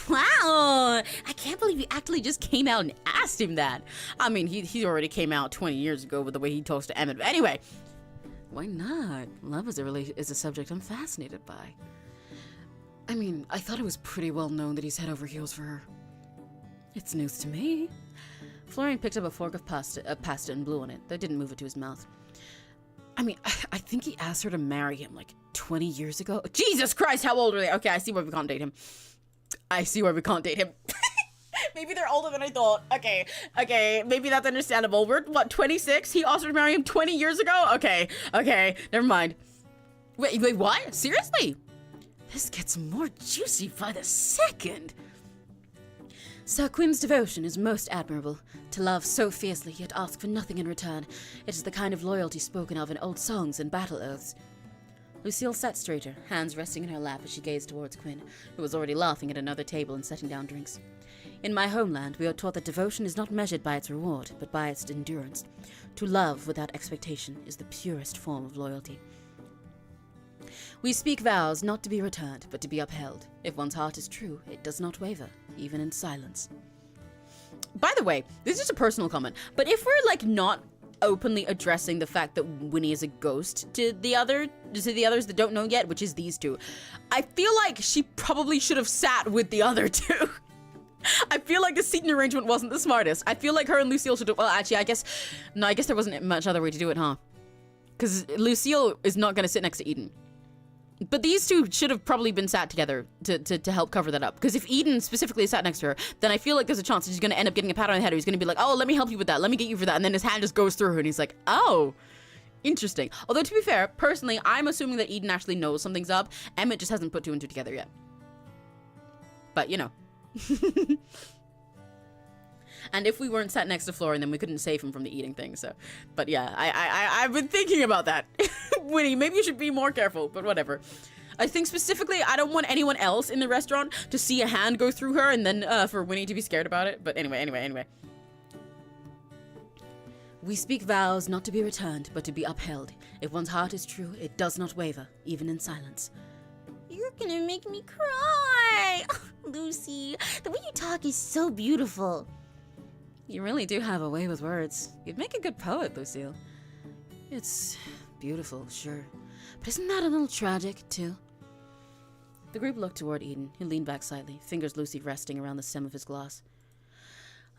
Wow! I can't believe you actually just came out and asked him that. I mean, he already came out 20 years ago with the way he talks to Emmett. But anyway, why not? Love is a subject I'm fascinated by. I mean, I thought it was pretty well known that he's head over heels for her. It's news to me. Florian picked up a fork of pasta and blew on it, though didn't move it to his mouth. I mean, I think he asked her to marry him like 20 years ago. Jesus Christ, how old are they? Okay, I see why we can't date him. Maybe they're older than I thought. Okay, maybe that's understandable. We're, what, 26? He asked her to marry him 20 years ago? Okay, never mind. Wait, what? Seriously? This gets more juicy by the second. Sir Quinn's devotion is most admirable. To love so fiercely, yet ask for nothing in return. It is the kind of loyalty spoken of in old songs and battle oaths. Lucille sat straighter, hands resting in her lap as she gazed towards Quinn, who was already laughing at another table and setting down drinks. In my homeland, we are taught that devotion is not measured by its reward, but by its endurance. To love without expectation is the purest form of loyalty. We speak vows not to be returned, but to be upheld. If one's heart is true, it does not waver, even in silence. By the way, this is just a personal comment, but if we're like not openly addressing the fact that Winnie is a ghost to the others that don't know yet, which is these two, I feel like she probably should have sat with the other two. I feel like the seating arrangement wasn't the smartest. I feel like her and Lucille should have, well, actually, I guess there wasn't much other way to do it, huh? Because Lucille is not going to sit next to Eden. But these two should have probably been sat together to help cover that up. Because if Eden specifically sat next to her, then I feel like there's a chance that she's going to end up getting a pat on the head. Or he's going to be like, oh, let me help you with that. Let me get you for that. And then his hand just goes through her and he's like, oh, interesting. Although to be fair, personally, I'm assuming that Eden actually knows something's up. Emmett just hasn't put two and two together yet. But, you know. And if we weren't sat next to Florian, then we couldn't save him from the eating thing, so. But yeah, I've been thinking about that. Winnie, maybe you should be more careful, but whatever. I think specifically, I don't want anyone else in the restaurant to see a hand go through her and then for Winnie to be scared about it. But anyway. We speak vows not to be returned, but to be upheld. If one's heart is true, it does not waver, even in silence. You're gonna make me cry. Lucy, the way you talk is so beautiful. You really do have a way with words. You'd make a good poet, Lucille. It's beautiful, sure. But isn't that a little tragic, too? The group looked toward Eden, who leaned back slightly, fingers loosely resting around the stem of his glass.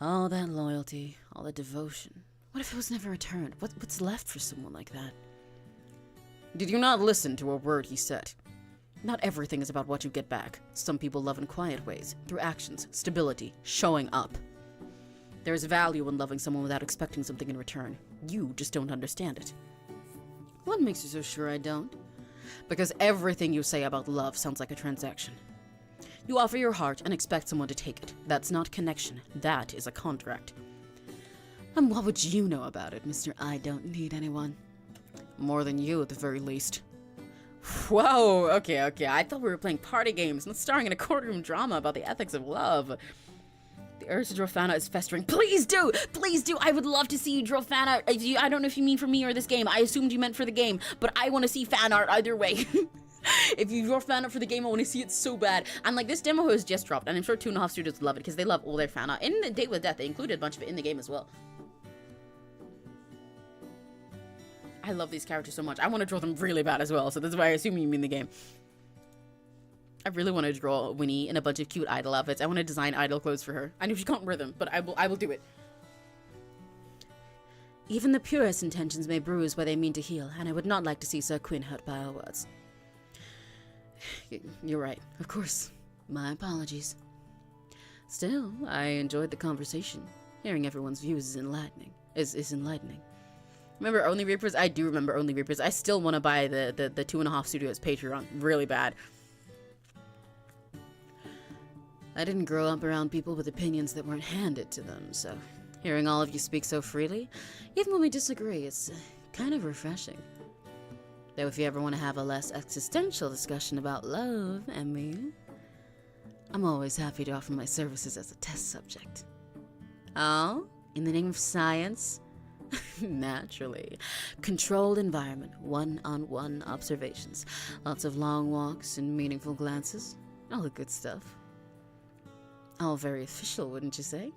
All that loyalty, all that devotion. What if it was never returned? What's left for someone like that? Did you not listen to a word he said? Not everything is about what you get back. Some people love in quiet ways, through actions, stability, showing up. There is value in loving someone without expecting something in return. You just don't understand it. What makes you so sure I don't? Because everything you say about love sounds like a transaction. You offer your heart and expect someone to take it. That's not connection. That is a contract. And what would you know about it, Mr. I don't need anyone? More than you, at the very least. Whoa, okay. I thought we were playing party games, not starring in a courtroom drama about the ethics of love. The urge to draw fan art is festering. Please do! I would love to see you draw fan art. I don't know if you mean for me or this game. I assumed you meant for the game, but I want to see fan art either way. If you draw fan art for the game, I want to see it so bad. And like, this demo has just dropped, and I'm sure 2.5 Studios love it because they love all their fan art. In the Date with Death, they included a bunch of it in the game as well. I love these characters so much. I want to draw them really bad as well, so that's why I assume you mean the game. I really want to draw Winnie in a bunch of cute idol outfits. I want to design idol clothes for her. I know she can't wear them, but I will do it. Even the purest intentions may bruise where they mean to heal, and I would not like to see Sir Quinn hurt by our words. You're right, of course. My apologies. Still, I enjoyed the conversation. Hearing everyone's views is enlightening. Remember Only Reapers? I do remember Only Reapers. I still want to buy the 2.5 Studios Patreon. Really bad. I didn't grow up around people with opinions that weren't handed to them, so hearing all of you speak so freely, even when we disagree, it's kind of refreshing. Though if you ever want to have a less existential discussion about love, Emmy, I'm always happy to offer my services as a test subject. Oh, in the name of science? Naturally. Controlled environment, one-on-one observations, lots of long walks and meaningful glances, all the good stuff. All very official, wouldn't you say?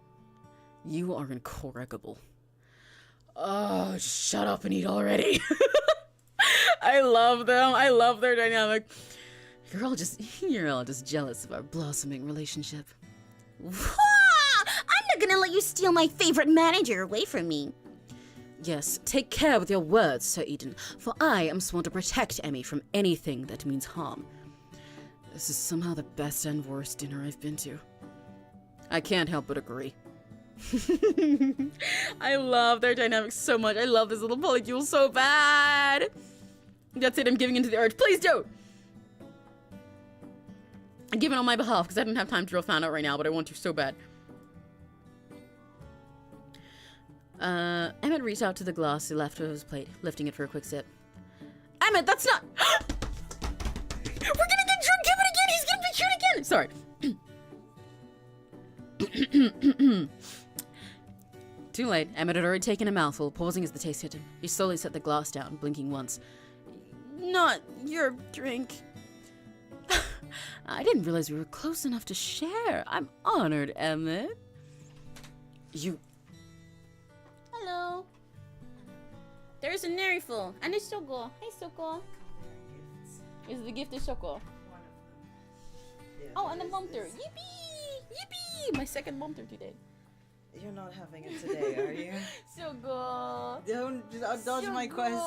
You are incorrigible. Oh, shut up and eat already. I love them. I love their dynamic. You're all just jealous of our blossoming relationship. I'm not gonna let you steal my favorite manager away from me. Yes, take care with your words, Sir Eden, for I am sworn to protect Emmy from anything that means harm. This is somehow the best and worst dinner I've been to. I can't help but agree. I love their dynamics so much. I love this little polycule so bad. That's it, I'm giving into the urge. Please don't! I'm giving on my behalf because I didn't have time to drill fan out right now, but I want to so bad. Emmett reached out to the glass he left of his plate, lifting it for a quick sip. Emmett, that's not... We're gonna get drunk! Give it again! He's gonna be cute again! Sorry. Too late. Emmett had already taken a mouthful, pausing as the taste hit him. He slowly set the glass down, blinking once. Not your drink. I didn't realize we were close enough to share. I'm honored, Emmett. You... Hello. There's a Neriful and a Soko. Hey, Soko. Is the gift of Soko? Oh, and a Bumter. Yippee! Yippee! My second Bumter today. You're not having it today, are you? Soko. Don't dodge my question.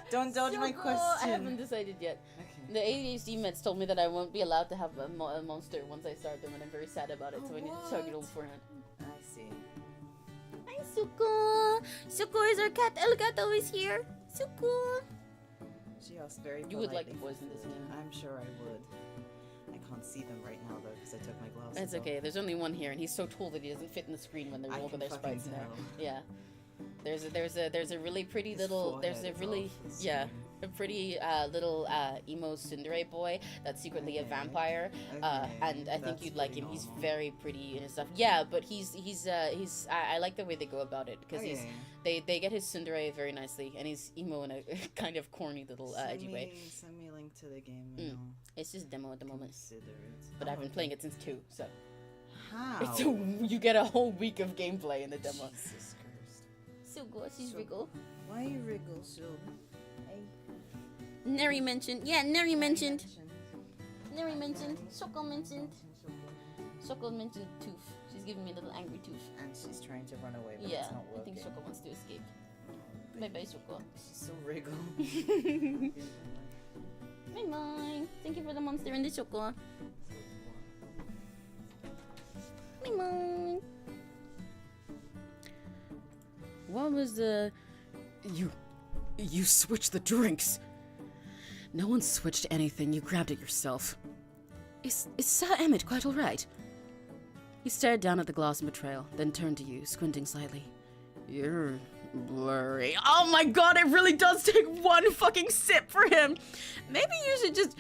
Don't dodge my question. I haven't decided yet. Okay. The ADHD meds told me that I won't be allowed to have a monster once I start them, and I'm very sad about it, so I need to chug it all beforehand. I see. Hi, Suko. Suko, is our cat El Gato is here. Suko. She asked very politely. You would like to poison this game. I'm sure I would. I can't see them right now though because I took my glasses That's off. okay. There's only one here, and he's so tall that he doesn't fit in the screen when they're I over can their fucking sprites now. tell. Yeah. There's a really pretty His little there's a forehead is really off the yeah screen. a pretty little emo tsundere boy that's secretly a Okay. vampire. Okay, And I think that's you'd like pretty him. He's normal. very pretty and stuff. Yeah, but he's I like the way they go about it because Okay. they get his tsundere very nicely, and he's emo in a kind of corny little edgy way. Send me a link to the game. Mm. Now. It's just demo at the moment, Consider it. but I've been playing it since 2, so How? it's you get a whole week of gameplay in the demo. Jesus Christ. So good, she's So- wriggle. Why you wriggle so? Neri mentioned. Yeah, Neri mentioned. Neri mentioned. Soko mentioned. Soko mentioned tooth. She's giving me a little angry tooth. And she's trying to run away, but Yeah, it's not I working. think Soko wants to escape. Bye bye, Soko. She's so wriggle. Bye bye. Thank you for the monster and the Soko. Bye bye. What was the... You switched the drinks. No one switched anything. You grabbed it yourself. Is Sir Emmett quite all right? He stared down at the glass in betrayal, then turned to you, squinting slightly. You're blurry. Oh my god, it really does take one fucking sip for him. Maybe you should just...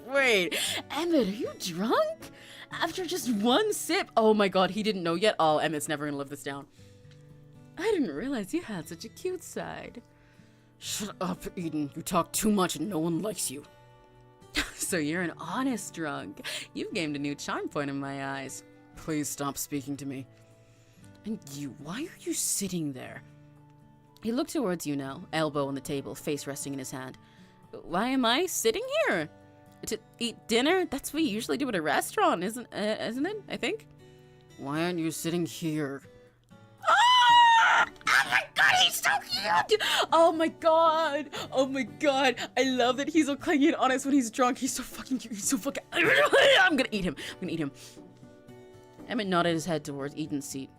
Wait. Emmett, are you drunk? After just one sip? Oh my god, he didn't know yet. Oh, Emmett's never gonna live this down. I didn't realize you had such a cute side. Shut up, Eden. You talk too much and no one likes you. So you're an honest drunk. You've gained a new charm point in my eyes. Please stop speaking to me. And you, why are you sitting there? He looked towards you now, elbow on the table, face resting in his hand. Why am I sitting here? To eat dinner? That's what we usually do at a restaurant, isn't it? I think. Why aren't you sitting here? Oh my god, he's so cute! Oh my god! Oh my god! I love that he's so clingy and honest when he's drunk. He's so fucking cute. He's so fucking... I'm gonna eat him. Emmett nodded his head towards Eden's seat.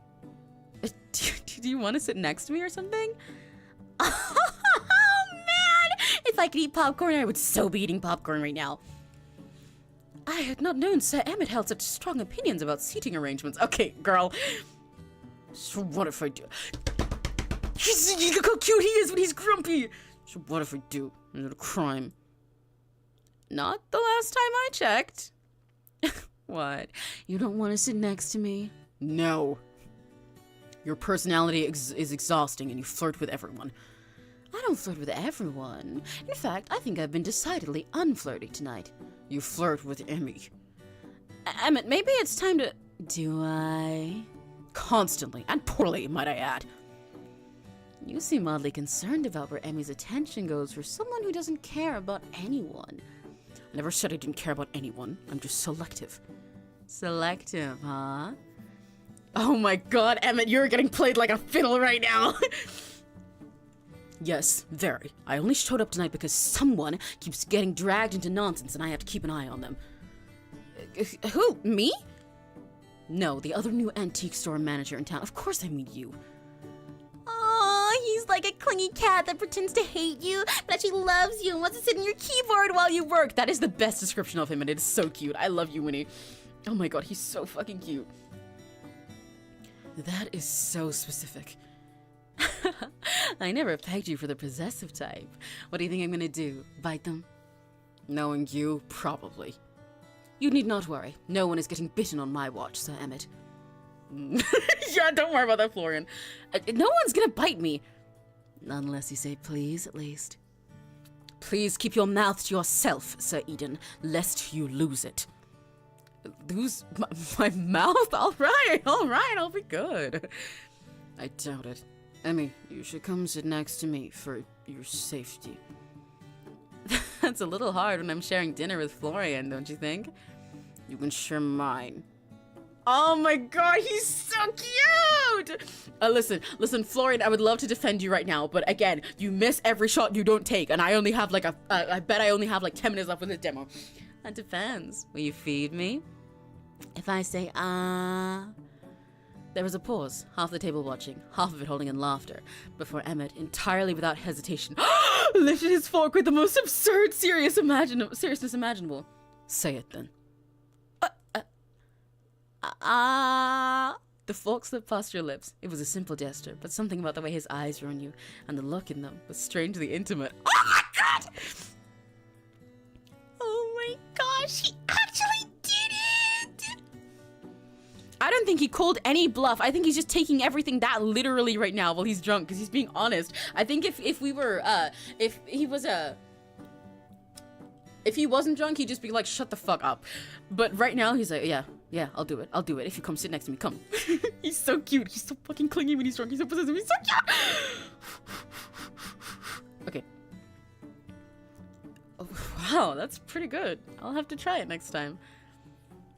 Do you want to sit next to me or something? Oh man! If I could eat popcorn, I would so be eating popcorn right now. I had not known Sir Emmett held such strong opinions about seating arrangements. Okay, girl. So what if I do? Look how cute he is when he's grumpy. So what if I do? Is it a crime? Not the last time I checked. What? You don't want to sit next to me? No. Your personality is exhausting and you flirt with everyone. I don't flirt with everyone. In fact, I think I've been decidedly unflirty tonight. You flirt with Emmy. Emmett, maybe it's time to... Do I? Constantly, and poorly, might I add. You seem oddly concerned about where Emmy's attention goes for someone who doesn't care about anyone. I never said I didn't care about anyone. I'm just selective. Selective, huh? Oh my god, Emmett, you're getting played like a fiddle right now. Yes, very. I only showed up tonight because someone keeps getting dragged into nonsense and I have to keep an eye on them. Who? Me? No, the other new antique store manager in town. Of course I mean you. Aw, he's like a clingy cat that pretends to hate you, but actually loves you and wants to sit in your keyboard while you work. That is the best description of him and it is so cute. I love you, Winnie. Oh my god, he's so fucking cute. That is so specific. I never pegged you for the possessive type. What do you think I'm gonna do? Bite them? Knowing you, probably. You need not worry. No one is getting bitten on my watch, Sir Emmett. Yeah, don't worry about that, Florian. No one's gonna bite me. Unless you say please, at least. Please keep your mouth to yourself, Sir Eden, lest you lose it. Lose my mouth? Alright, I'll be good. I doubt it. Emmy, you should come sit next to me for your safety. That's a little hard when I'm sharing dinner with Florian, don't you think? You can share mine. Oh my god, he's so cute! Listen, Florian, I would love to defend you right now, but again, you miss every shot you don't take, and I only have like I bet I only have like 10 minutes left with this demo. That depends. Will you feed me? If I say, There was a pause, half the table watching, half of it holding in laughter, before Emmett, entirely without hesitation, lifted his fork with the most absurd seriousness imaginable. Say it then. The fork slipped past your lips. It was a simple gesture, but something about the way his eyes were on you, and the look in them, was strangely intimate. Oh my god! Oh my gosh, he actually did it! I don't think he called any bluff. I think he's just taking everything that literally right now while he's drunk, because he's being honest. I think if he wasn't drunk, he'd just be like, shut the fuck up. But right now, he's like, yeah, I'll do it. I'll do it. If you come sit next to me, come. He's so cute. He's so fucking clingy when he's drunk. He's so possessive. He's so cute. Okay. Oh, wow, that's pretty good. I'll have to try it next time.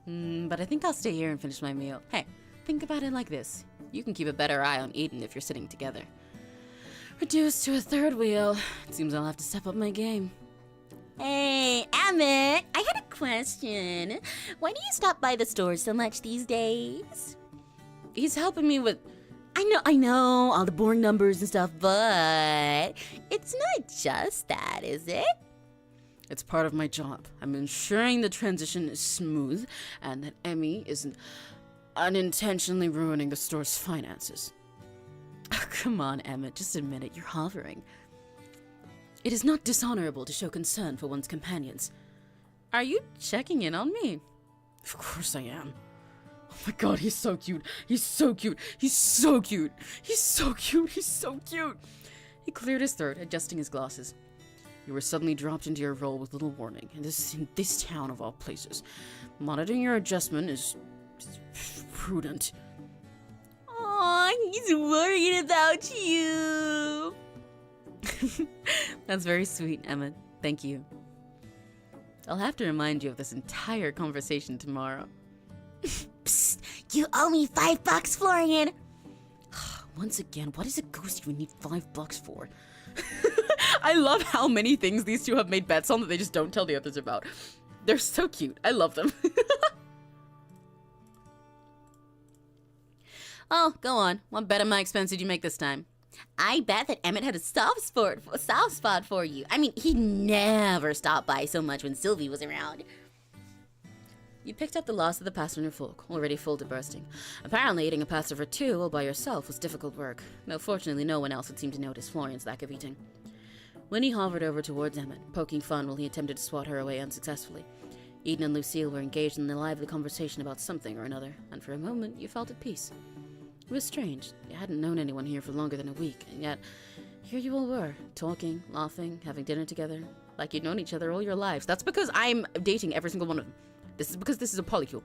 But I think I'll stay here and finish my meal. Hey, think about it like this. You can keep a better eye on Eden if you're sitting together. Reduced to a third wheel. It seems I'll have to step up my game. Hey, Emmett, I had a question. Why do you stop by the store so much these days? He's helping me with... I know, all the boring numbers and stuff, but it's not just that, is it? It's part of my job. I'm ensuring the transition is smooth and that Emmy isn't unintentionally ruining the store's finances. Oh, come on, Emmett, just admit it. You're hovering. It is not dishonorable to show concern for one's companions. Are you checking in on me? Of course I am. Oh my god, he's so cute. He's so cute. He's so cute. He's so cute. He's so cute. He cleared his throat, adjusting his glasses. You were suddenly dropped into your role with little warning, and in this town of all places. Monitoring your adjustment is prudent. Aw, he's worried about you. That's very sweet, Emma. Thank you. I'll have to remind you of this entire conversation tomorrow. Psst, you owe me $5, Florian. Once again, what is a ghost you would need $5 for? I love how many things these two have made bets on that they just don't tell the others about. They're so cute. I love them. Oh, go on. What bet at my expense did you make this time? I bet that Emmett had a soft spot for you. I mean, he never stopped by so much when Sylvie was around. You picked up the loss of the pasta in your fork, already full to bursting. Apparently, eating a pasta for two all by yourself was difficult work, though fortunately no one else would seem to notice Florian's lack of eating. Winnie hovered over towards Emmett, poking fun while he attempted to swat her away unsuccessfully. Eden and Lucille were engaged in a lively conversation about something or another, and for a moment you felt at peace. It was strange. You hadn't known anyone here for longer than a week, and yet here you all were, talking, laughing, having dinner together, like you'd known each other all your lives. That's because I'm dating every single one of them. This is because this is a polycule.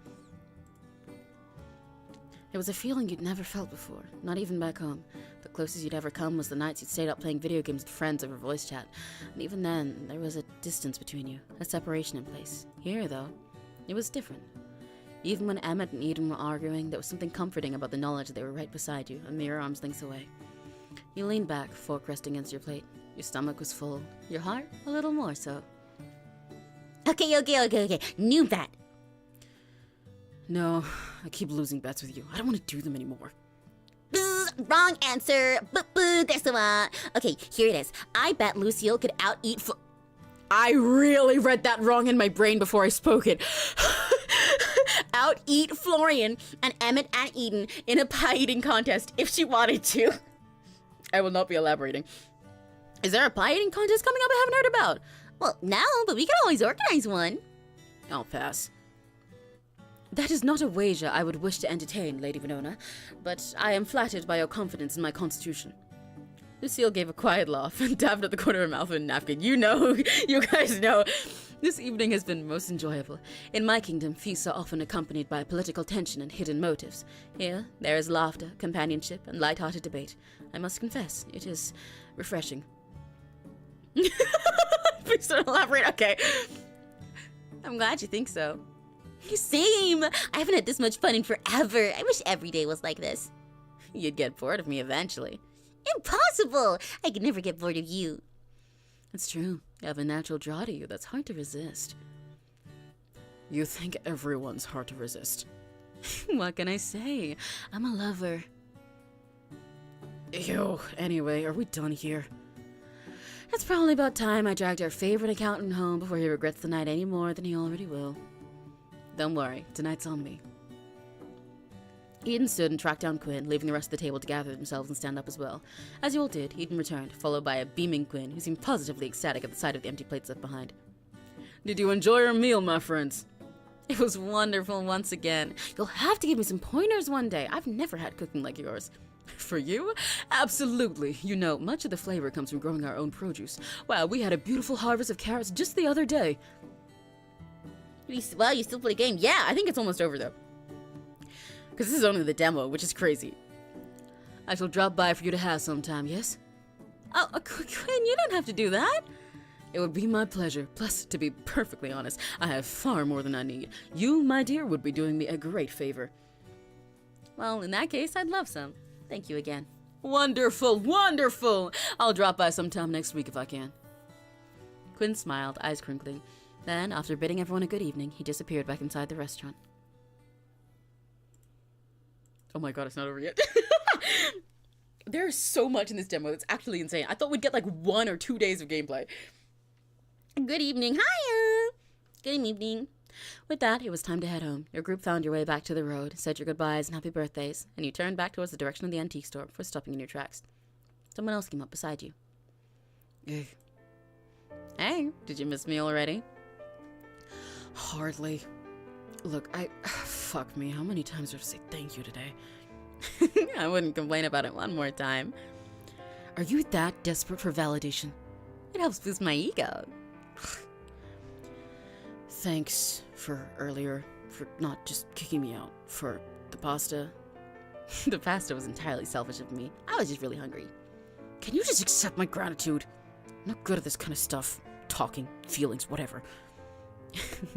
It was a feeling you'd never felt before, not even back home. The closest you'd ever come was the nights you'd stayed up playing video games with friends over voice chat, and even then, there was a distance between you, a separation in place. Here, though, it was different. Even when Emmett and Eden were arguing, there was something comforting about the knowledge that they were right beside you, a mere arm's length away. You leaned back, fork resting against your plate. Your stomach was full, your heart a little more so. Okay. New bet. No, I keep losing bets with you. I don't want to do them anymore. Boo, wrong answer. Boo, there's the one. Okay, here it is. I bet Lucille could out-eat I really read that wrong in my brain before I spoke it. out-eat Florian and Emmett and Eden in a pie eating contest if she wanted to. I will not be elaborating. Is there a pie eating contest coming up I haven't heard about? Well, no, but we can always organize one. I'll pass. That is not a wager I would wish to entertain, Lady Winona, but I am flattered by your confidence in my constitution. Lucille gave a quiet laugh and dabbed at the corner of her mouth with a napkin. You guys know. This evening has been most enjoyable. In my kingdom, feasts are often accompanied by political tension and hidden motives. Here, there is laughter, companionship, and light-hearted debate. I must confess, it is refreshing. Please don't elaborate. Okay. I'm glad you think so. Same. I haven't had this much fun in forever. I wish every day was like this. You'd get bored of me eventually. Impossible. I could never get bored of you. It's true. You have a natural draw to you that's hard to resist. You think everyone's hard to resist. What can I say? I'm a lover. Ew. Anyway, are we done here? It's probably about time I dragged our favorite accountant home before he regrets the night any more than he already will. Don't worry, tonight's on me. Eden stood and tracked down Quinn, leaving the rest of the table to gather themselves and stand up as well. As you all did, Eden returned, followed by a beaming Quinn, who seemed positively ecstatic at the sight of the empty plates left behind. Did you enjoy your meal, my friends? It was wonderful once again. You'll have to give me some pointers one day. I've never had cooking like yours. For you? Absolutely. You know, much of the flavor comes from growing our own produce. Wow, we had a beautiful harvest of carrots just the other day. Well, you still play a game. Yeah, I think it's almost over, though. Because this is only the demo, which is crazy. I shall drop by for you to have sometime, yes? Oh, Quinn, you don't have to do that. It would be my pleasure. Plus, to be perfectly honest, I have far more than I need. You, my dear, would be doing me a great favor. Well, in that case, I'd love some. Thank you again. Wonderful, wonderful! I'll drop by sometime next week if I can. Quinn smiled, eyes crinkling. Then, after bidding everyone a good evening, he disappeared back inside the restaurant. Oh my god, it's not over yet. There's so much in this demo that's actually insane. I thought we'd get like 1 or 2 days of gameplay. Good evening. Hiya. Good evening. With that, it was time to head home. Your group found your way back to the road, said your goodbyes and happy birthdays, and you turned back towards the direction of the antique store before stopping in your tracks. Someone else came up beside you. Hey, did you miss me already? Hardly. Look, fuck me, how many times do I have to say thank you today? I wouldn't complain about it one more time. Are you that desperate for validation? It helps boost my ego. Thanks for earlier, for not just kicking me out, for the pasta. The pasta was entirely selfish of me. I was just really hungry. Can you just accept my gratitude? I'm not good at this kind of stuff. Talking, feelings, whatever.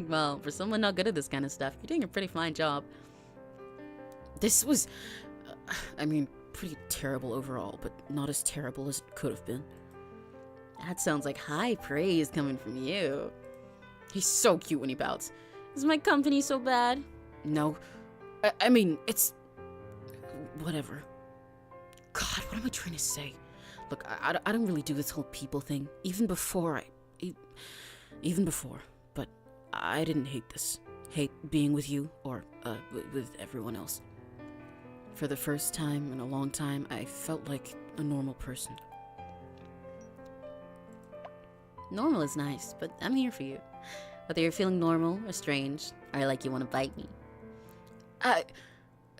Well, for someone not good at this kind of stuff, you're doing a pretty fine job. This was, pretty terrible overall, but not as terrible as it could have been. That sounds like high praise coming from you. He's so cute when he pouts. Is my company so bad? No. It's... whatever. God, what am I trying to say? Look, I don't really do this whole people thing. Even before, but I didn't hate this. Hate being with you, or, with everyone else. For the first time in a long time, I felt like a normal person. Normal is nice, but I'm here for you. Whether you're feeling normal or strange, or like you want to bite me.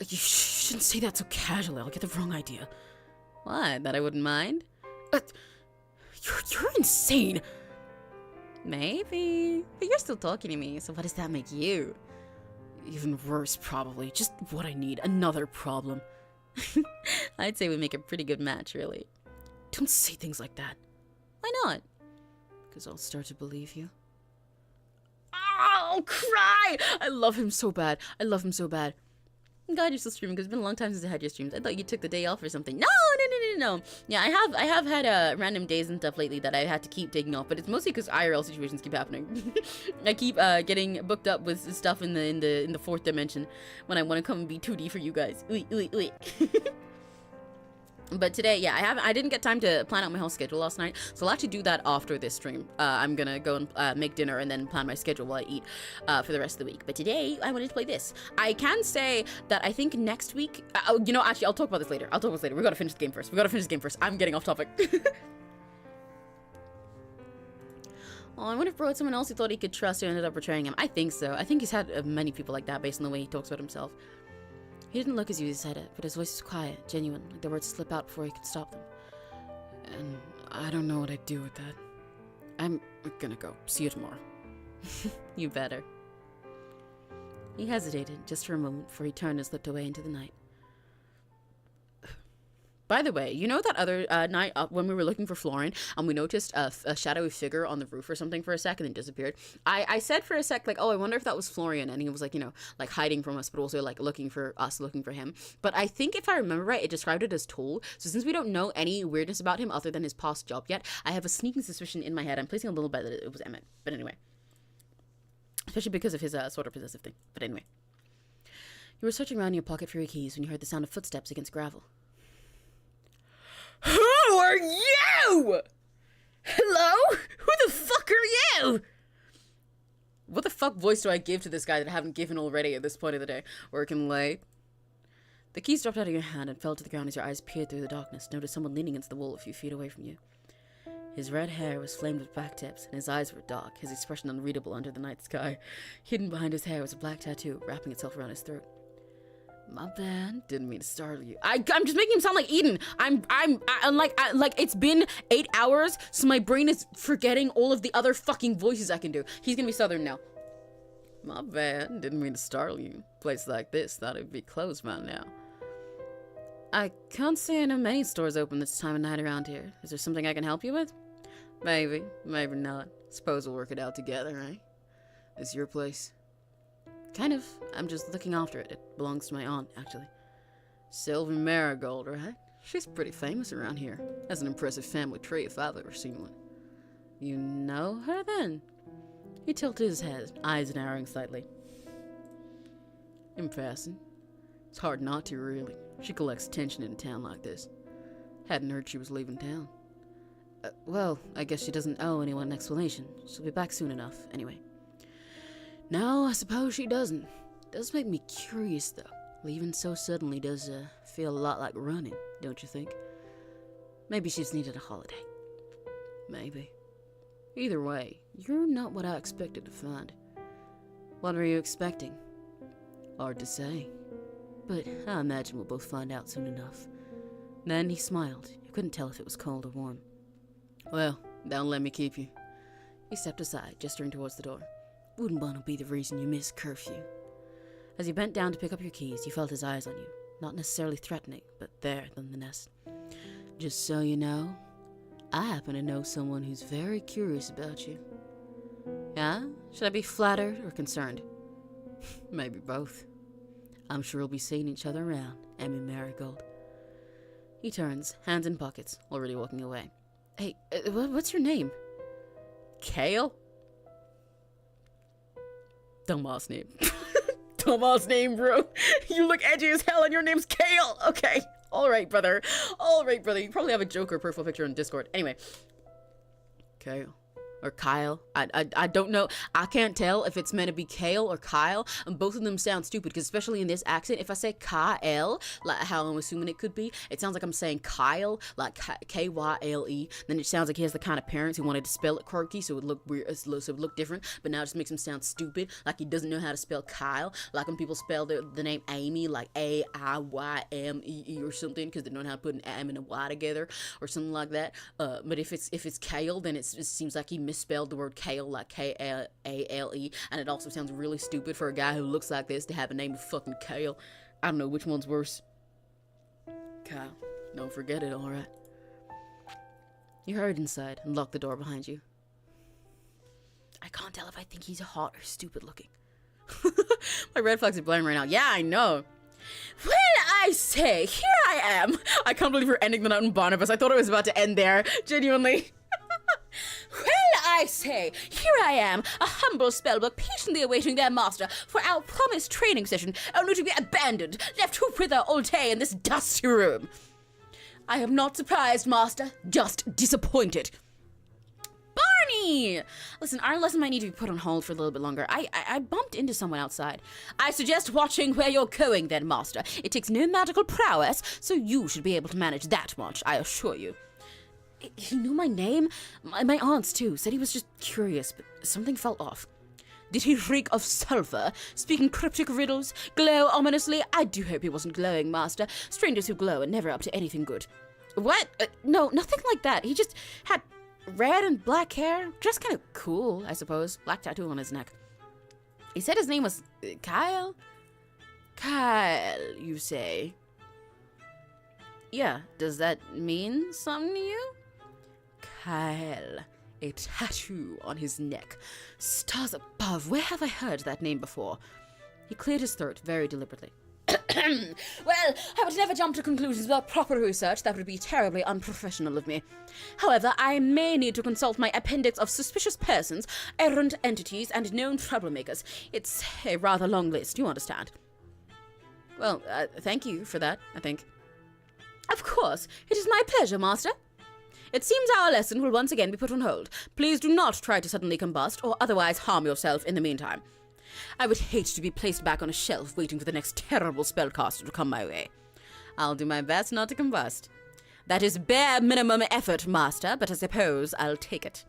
You shouldn't say that so casually. I'll get the wrong idea. Why? That I wouldn't mind? You're insane! Maybe. But you're still talking to me, so what does that make you? Even worse, probably. Just what I need. Another problem. I'd say we make a pretty good match, really. Don't say things like that. Why not? Because I'll start to believe you. I'll cry! I love him so bad. I love him so bad. I'm glad you're still streaming, because it's been a long time since I had your streams. I thought you took the day off or something. No. Yeah, I have had random days and stuff lately that I had to keep taking off, but it's mostly because IRL situations keep happening. I keep getting booked up with stuff in the fourth dimension when I want to come and be 2D for you guys. Ooh. But today, yeah, I didn't get time to plan out my whole schedule last night, so I'll actually do that after this stream. I'm gonna go and make dinner and then plan my schedule while I eat for the rest of the week. But today, I wanted to play this. I can say that I think next week, you know, actually, I'll talk about this later. We gotta finish the game first. I'm getting off topic. Oh, I wonder if bro had someone else who thought he could trust who ended up betraying him. I think so. I think he's had many people like that based on the way he talks about himself. He didn't look as you said it, but his voice was quiet, genuine, like the words slip out before he could stop them. And I don't know what I'd do with that. I'm gonna go. See you tomorrow. You better. He hesitated just for a moment before he turned and slipped away into the night. By the way, you know that other night when we were looking for Florian and we noticed a shadowy figure on the roof or something for a sec and then disappeared? I said for a sec, like, oh, I wonder if that was Florian, and he was like, you know, like hiding from us, but also like looking for us, looking for him. But I think if I remember right, it described it as Toll. So since we don't know any weirdness about him other than his past job yet, I have a sneaking suspicion in my head. I'm placing a little bet that it was Emmett. But anyway. Especially because of his sort of possessive thing. But anyway. You were searching around in your pocket for your keys when you heard the sound of footsteps against gravel. Who are you? Hello? Who the fuck are you? What the fuck voice do I give to this guy that I haven't given already at this point of the day? Working late. The keys dropped out of your hand and fell to the ground as your eyes peered through the darkness, noticed someone leaning against the wall a few feet away from you. His red hair was flamed with black tips, and his eyes were dark, his expression unreadable under the night sky. Hidden behind his hair was a black tattoo, wrapping itself around his throat. My bad. Didn't mean to startle you. I'm just making him sound like Eden. I'm like it's been 8 hours, so my brain is forgetting all of the other fucking voices I can do. He's gonna be Southern now. My bad. Didn't mean to startle you. Place like this, thought it'd be closed by now. I can't say I know many stores open this time of night around here. Is there something I can help you with? Maybe. Maybe not. Suppose we'll work it out together, eh? This your place? Kind of. I'm just looking after it. It belongs to my aunt, actually. Sylvie Marigold, right? She's pretty famous around here. Has an impressive family tree if I've ever seen one. You know her, then? He tilted his head, eyes narrowing slightly. In passing. It's hard not to, really. She collects attention in a town like this. Hadn't heard she was leaving town. Well, I guess she doesn't owe anyone an explanation. She'll be back soon enough, anyway. No, I suppose she doesn't. Does make me curious, though. Leaving so suddenly does feel a lot like running, don't you think? Maybe she's needed a holiday. Maybe. Either way, you're not what I expected to find. What were you expecting? Hard to say. But I imagine we'll both find out soon enough. Then he smiled. You couldn't tell if it was cold or warm. Well, don't let me keep you. He stepped aside, gesturing towards the door. Wouldn't want to be the reason you missed curfew. As you bent down to pick up your keys, you felt his eyes on you. Not necessarily threatening, but there nonetheless. Just so you know, I happen to know someone who's very curious about you. Yeah? Should I be flattered or concerned? Maybe both. I'm sure we'll be seeing each other around, Emmy Marigold. He turns, hands in pockets, already walking away. Hey, what's your name? Kale? Dumbass name. dumbass name, bro. You look edgy as hell and your name's Kale. Okay. All right, brother. All right, brother. You probably have a Joker profile picture on Discord. Anyway. Kale. Or Kyle. I don't know. I can't tell if it's meant to be Kale or Kyle. And both of them sound stupid, because especially in this accent, if I say Kyle, like how I'm assuming it could be, it sounds like I'm saying Kyle, like K-Y-L-E. Then it sounds like he has the kind of parents who wanted to spell it quirky, so it would look weird, so it would look different. But now it just makes him sound stupid, like he doesn't know how to spell Kyle. Like when people spell the name Amy, like A-I-Y-M-E-E or something, because they don't know how to put an M and a Y together, or something like that. But if it's Kale, then it seems like he misspelled the word Kale, like K-A-L-E, and it also sounds really stupid for a guy who looks like this to have a name of fucking Kale. I don't know which one's worse. Kyle, don't forget it, alright? You hurried inside and locked the door behind you. I can't tell if I think he's hot or stupid looking. My red flags are blaring right now. Yeah, I know. Well, I say, here I am. I can't believe we're ending the note in Barnabas. I thought it was about to end there, genuinely. Well, I say, here I am, a humble spellbook patiently awaiting their master for our promised training session, only to be abandoned, left to wither all day in this dusty room. I am not surprised, master, just disappointed. Barney! Listen, our lesson might need to be put on hold for a little bit longer. I bumped into someone outside. I suggest watching where you're going then, master. It takes no magical prowess, so you should be able to manage that much, I assure you. He knew my name? My aunt's too. Said he was just curious, but something felt off. Did he reek of sulfur? Speaking cryptic riddles? Glow ominously? I do hope he wasn't glowing, master. Strangers who glow are never up to anything good. What? No, nothing like that. He just had red and black hair. Just kind of cool, I suppose. Black tattoo on his neck. He said his name was Kyle? Kyle, you say? Yeah, does that mean something to you? Kyle, a tattoo on his neck. Stars above, where have I heard that name before? He cleared his throat very deliberately. Well, I would never jump to conclusions without proper research. That would be terribly unprofessional of me. However, I may need to consult my appendix of suspicious persons, errant entities, and known troublemakers. It's a rather long list, you understand. Well, thank you for that, I think. Of course, it is my pleasure, master. It seems our lesson will once again be put on hold. Please do not try to suddenly combust or otherwise harm yourself in the meantime. I would hate to be placed back on a shelf waiting for the next terrible spellcaster to come my way. I'll do my best not to combust. That is bare minimum effort, master, but I suppose I'll take it.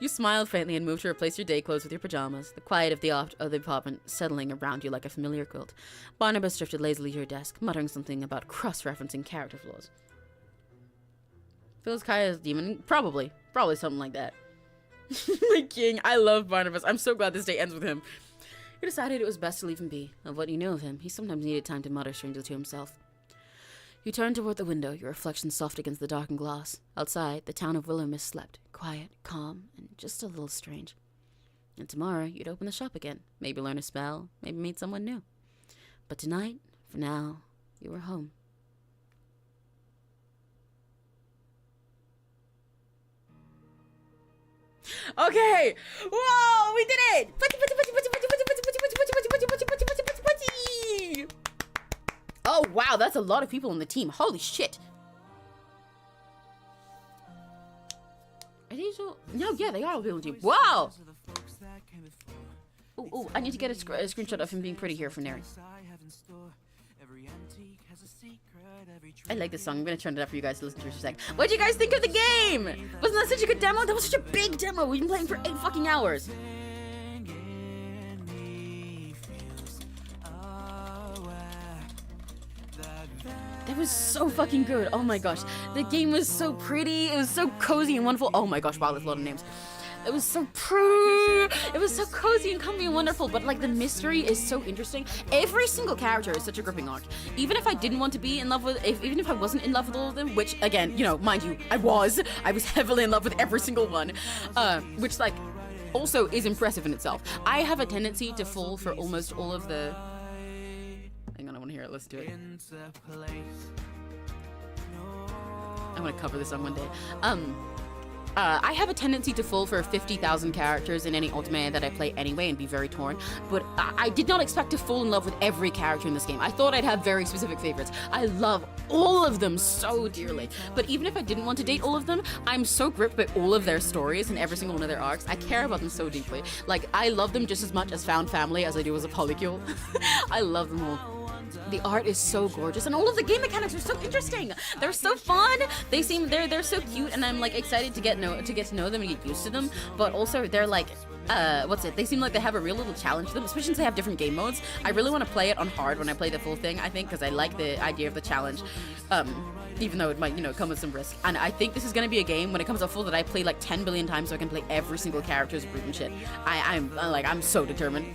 You smiled faintly and moved to replace your day clothes with your pajamas, the quiet of the apartment settling around you like a familiar quilt. Barnabas drifted lazily to your desk, muttering something about cross-referencing character flaws. Feels Kaya's demon? Probably something like that. My king, I love Barnabas. I'm so glad this day ends with him. You decided it was best to leave him be. Of what you knew of him, he sometimes needed time to mutter strangely to himself. You turned toward the window, your reflection soft against the darkened glass. Outside, the town of Willowmist slept, quiet, calm, and just a little strange. And tomorrow, you'd open the shop again, maybe learn a spell, maybe meet someone new. But tonight, for now, you were home. Okay! Whoa! We did it! Oh, wow, that's a lot of people on the team. Holy shit. Are these all... No, yeah, they are all people on the team. Wow! Ooh, I need to get a screenshot of him being pretty here for Neri. I like this song. I'm gonna turn it up for you guys to listen to it for a sec. What did you guys think of the game? Wasn't that such a good demo? That was such a big demo. We've been playing for 8 fucking hours. That was so fucking good. Oh my gosh. The game was so pretty. It was so cozy and wonderful. Oh my gosh, wow, there's a lot of names. It was so pretty. It was so cozy and comfy and wonderful, but like the mystery is so interesting. Every single character is such a gripping arc. Even if I didn't want to be in love with, even if I wasn't in love with all of them, which again, you know, mind you, I was heavily in love with every single one, which like also is impressive in itself. I have a tendency to fall for almost all of the, hang on, I want to hear it, let's do it. I want to cover this song one day. I have a tendency to fall for 50,000 characters in any ultimate that I play anyway and be very torn, but I did not expect to fall in love with every character in this game. I thought I'd have very specific favorites. I love all of them so dearly, but even if I didn't want to date all of them, I'm so gripped by all of their stories and every single one of their arcs. I care about them so deeply. Like, I love them just as much as Found Family as I do as a polycule. I love them all. The art is so gorgeous, and all of the game mechanics are so interesting. They're so fun. They're so cute, and I'm like excited to get to know them and get used to them. But also they're like, they seem like they have a real little challenge to them, especially since they have different game modes. I really want to play it on hard when I play the full thing, I think, because I like the idea of the challenge. Even though it might, come with some risk. And I think this is gonna be a game when it comes out full that I play like 10 billion times so I can play every single character's route and shit. I'm so determined.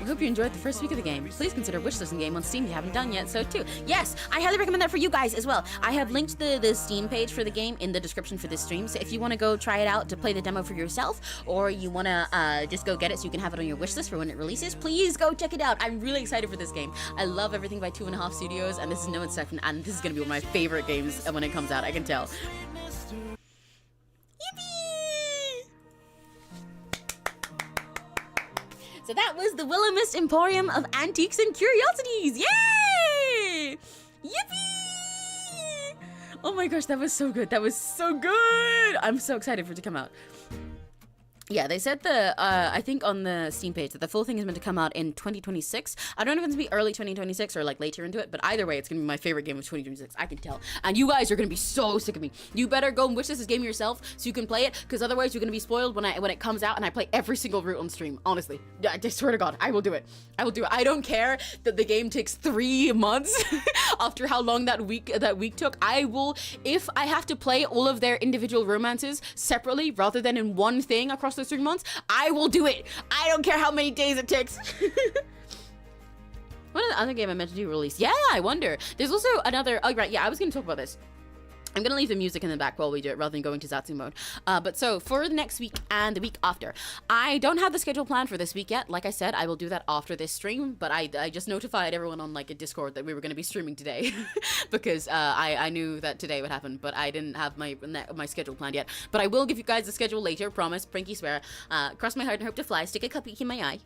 I hope you enjoyed the first week of the game. Please consider wishlisting the game on Steam if you haven't done yet, so too. Yes, I highly recommend that for you guys as well. I have linked the Steam page for the game in the description for this stream, so if you want to go try it out to play the demo for yourself, or you want to just go get it so you can have it on your wishlist for when it releases, please go check it out. I'm really excited for this game. I love everything by 2.5 Studios, and this is no exception, and this is going to be one of my favorite games when it comes out, I can tell. So that was the Willowmist Emporium of Antiques and Curiosities! Yay! Yippee! Oh my gosh, that was so good. That was so good! I'm so excited for it to come out. Yeah, they said I think on the Steam page that the full thing is meant to come out in 2026. I don't know if it's going to be early 2026 or like later into it, but either way, it's going to be my favorite game of 2026. I can tell. And you guys are going to be so sick of me. You better go and wish this game yourself so you can play it, because otherwise you're going to be spoiled when it comes out and I play every single route on stream. Honestly, I swear to God, I will do it. I will do it. I don't care that the game takes 3 months after how long that week took. I will, if I have to play all of their individual romances separately rather than in one thing across those 3 months, I will do it. I don't care how many days it takes. What other game I meant to do release? Yeah, I wonder. There's also another, oh right, yeah, I was gonna talk about this. I'm gonna leave the music in the back while we do it rather than going to Zatsu mode. But so for the next week and the week after, I don't have the schedule planned for this week yet. Like I said, I will do that after this stream, but I just notified everyone on like a Discord that we were gonna be streaming today because I knew that today would happen, but I didn't have my schedule planned yet. But I will give you guys the schedule later, promise, Prinky swear. Cross my heart and hope to fly, stick a cupcake in my eye.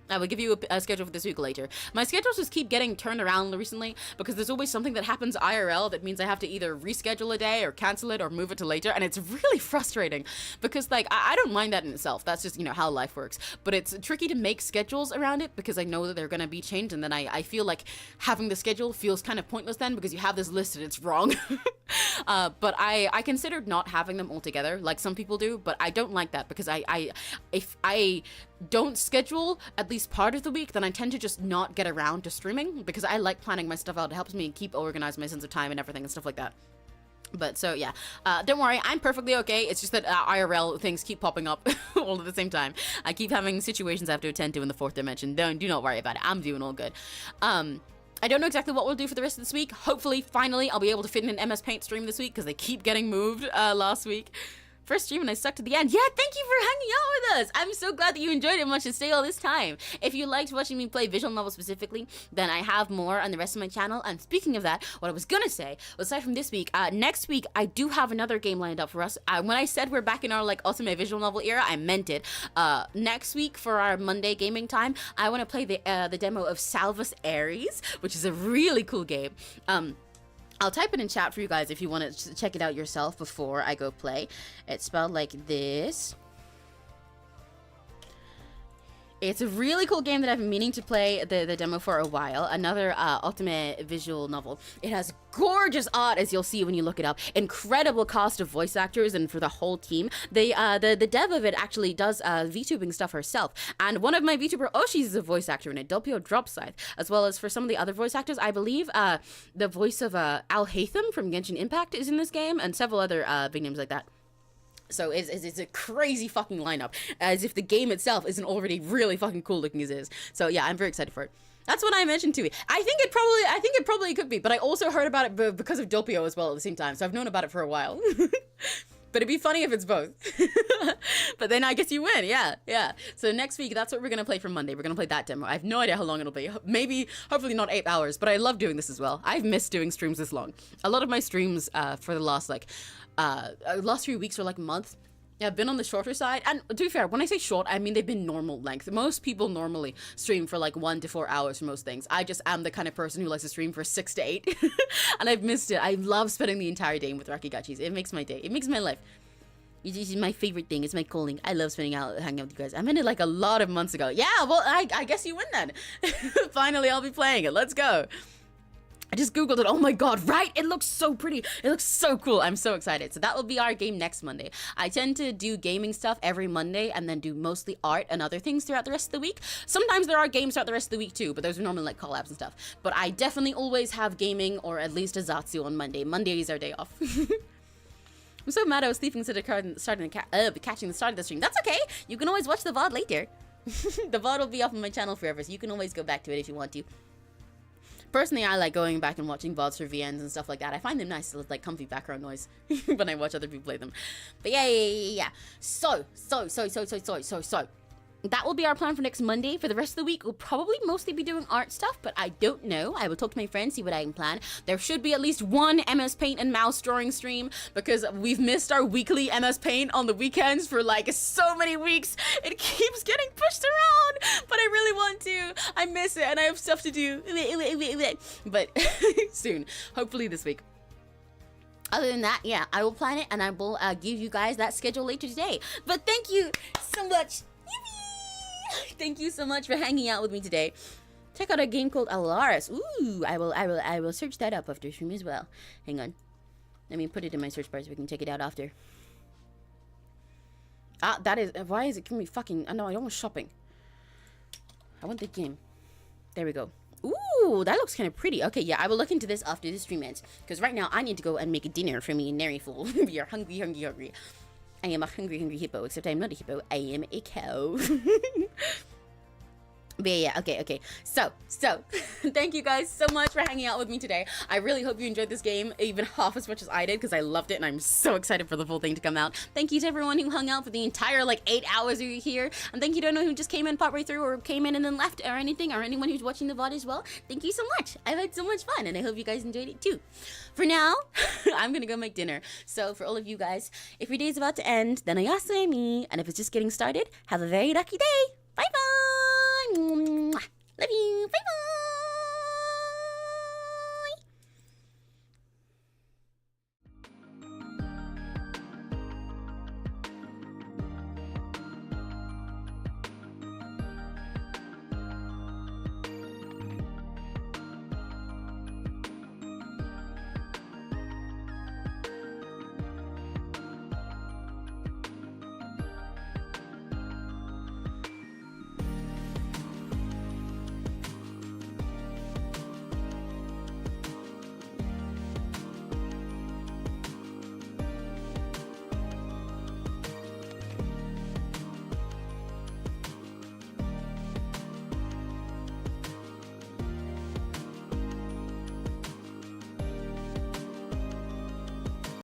I will give you a schedule for this week later. My schedules just keep getting turned around recently because there's always something that happens IRL that means I have to either reschedule a day or cancel it or move it to later, and it's really frustrating because like I don't mind that in itself. That's just how life works, but it's tricky to make schedules around it because I know that they're gonna be changed, and then I feel like having the schedule feels kind of pointless then because you have this list and it's wrong. But I considered not having them all together like some people do, but I don't like that because if I don't schedule at least part of the week, then I tend to just not get around to streaming because I like planning my stuff out. It helps me keep organized, my sense of time and everything and stuff like that. But so yeah, don't worry, I'm perfectly okay. It's just that IRL things keep popping up all at the same time. I keep having situations I have to attend to in the 4th dimension. Do not worry about it. I'm doing all good. I don't know exactly what we'll do for the rest of this week. Hopefully, finally, I'll be able to fit in an MS Paint stream this week because they keep getting moved last week. First stream and I stuck to the end. Yeah, thank you for hanging out with us. I'm so glad that you enjoyed it much to stay all this time. If you liked watching me play visual novels specifically, then I have more on the rest of my channel. And speaking of that, what I was gonna say, aside from this week, next week I do have another game lined up for us. When I said we're back in our like ultimate visual novel era, I meant it. Next week for our Monday gaming time, I want to play the demo of 𝘆cie_𝗂𝗿, which is a really cool game. I'll type it in chat for you guys if you want to check it out yourself before I go play. It's spelled like this. It's a really cool game that I've been meaning to play the demo for a while. Another ultimate visual novel. It has gorgeous art, as you'll see when you look it up. Incredible cast of voice actors, and for the whole team. The dev of it actually does VTubing stuff herself. And one of my VTuber 𝘆cie is a voice actor in it, 𝘆cie_𝗿, as well as for some of the other voice actors. I believe the voice of 𝘆cie_𝗿 from Genshin Impact is in this game, and several other big names like that. So it's a crazy fucking lineup, as if the game itself isn't already really fucking cool looking as it is. So yeah, I'm very excited for it. That's what I mentioned to you. I think it probably could be, but I also heard about it because of 𝘆cie as well at the same time, so I've known about it for a while. But it'd be funny if it's both. But then I guess you win. Yeah. So next week, that's what we're going to play for Monday. We're going to play that demo. I have no idea how long it'll be. Maybe, hopefully not 8 hours, but I love doing this as well. I've missed doing streams this long. A lot of my streams for the last last 3 weeks or like a month, have been on the shorter side. And to be fair, when I say short, I mean they've been normal length. Most people normally stream for like 1 to 4 hours for most things. I just am the kind of person who likes to stream for 6 to 8. And I've missed it. I love spending the entire day with Rakigachis. It makes my day. It makes my life. This is my favorite thing. It's my calling. I love hanging out with you guys. I meant it like a lot of months ago. Yeah, well, I guess you win then. Finally, I'll be playing it. Let's go. I just googled it. Oh my god, right? It looks so pretty. It looks so cool. I'm so excited. So that will be our game next Monday. I tend to do gaming stuff every Monday and then do mostly art and other things throughout the rest of the week. Sometimes there are games throughout the rest of the week too, but those are normally like collabs and stuff. But I definitely always have gaming or at least a Zatsu on Monday. Monday is our day off. I'm so mad I was sleeping instead of catching the start of the stream. That's okay. You can always watch the VOD later. The VOD will be up on my channel forever, so you can always go back to it if you want to. Personally, I like going back and watching VODs for VNs and stuff like that. I find them nice with like comfy background noise when I watch other people play them. But yeah. So. That will be our plan for next Monday. For the rest of the week, we'll probably mostly be doing art stuff, but I don't know. I will talk to my friends, see what I can plan. There should be at least one MS Paint and mouse drawing stream because we've missed our weekly MS Paint on the weekends for like so many weeks. It keeps getting pushed around, but I really want to. I miss it and I have stuff to do. But soon, hopefully this week. Other than that, yeah, I will plan it and I will give you guys that schedule later today. But thank you so much. Thank you so much for hanging out with me today. Check out a game called Alaris. Ooh, I will search that up after stream as well. Hang on. Let me put it in my search bar so we can check it out after. Ah, that is, why is it giving me fucking, no, I don't want shopping. I want the game. There we go. Ooh, that looks kind of pretty. Okay, yeah, I will look into this after the stream ends. Because right now, I need to go and make a dinner for me and Nary Fool. We are hungry. I am a hungry hippo, except I am not a hippo, I am a cow. But yeah, okay. So, thank you guys so much for hanging out with me today. I really hope you enjoyed this game even half as much as I did, because I loved it and I'm so excited for the full thing to come out. Thank you to everyone who hung out for the entire like 8 hours you were here. And thank you to anyone who just came in, popped right through, or came in and then left, or anything, or anyone who's watching the VOD as well. Thank you so much. I've had so much fun and I hope you guys enjoyed it too. For now, I'm gonna go make dinner. So for all of you guys, if your day is about to end, then ayase me. And if it's just getting started, have a very lucky day. Bye bye.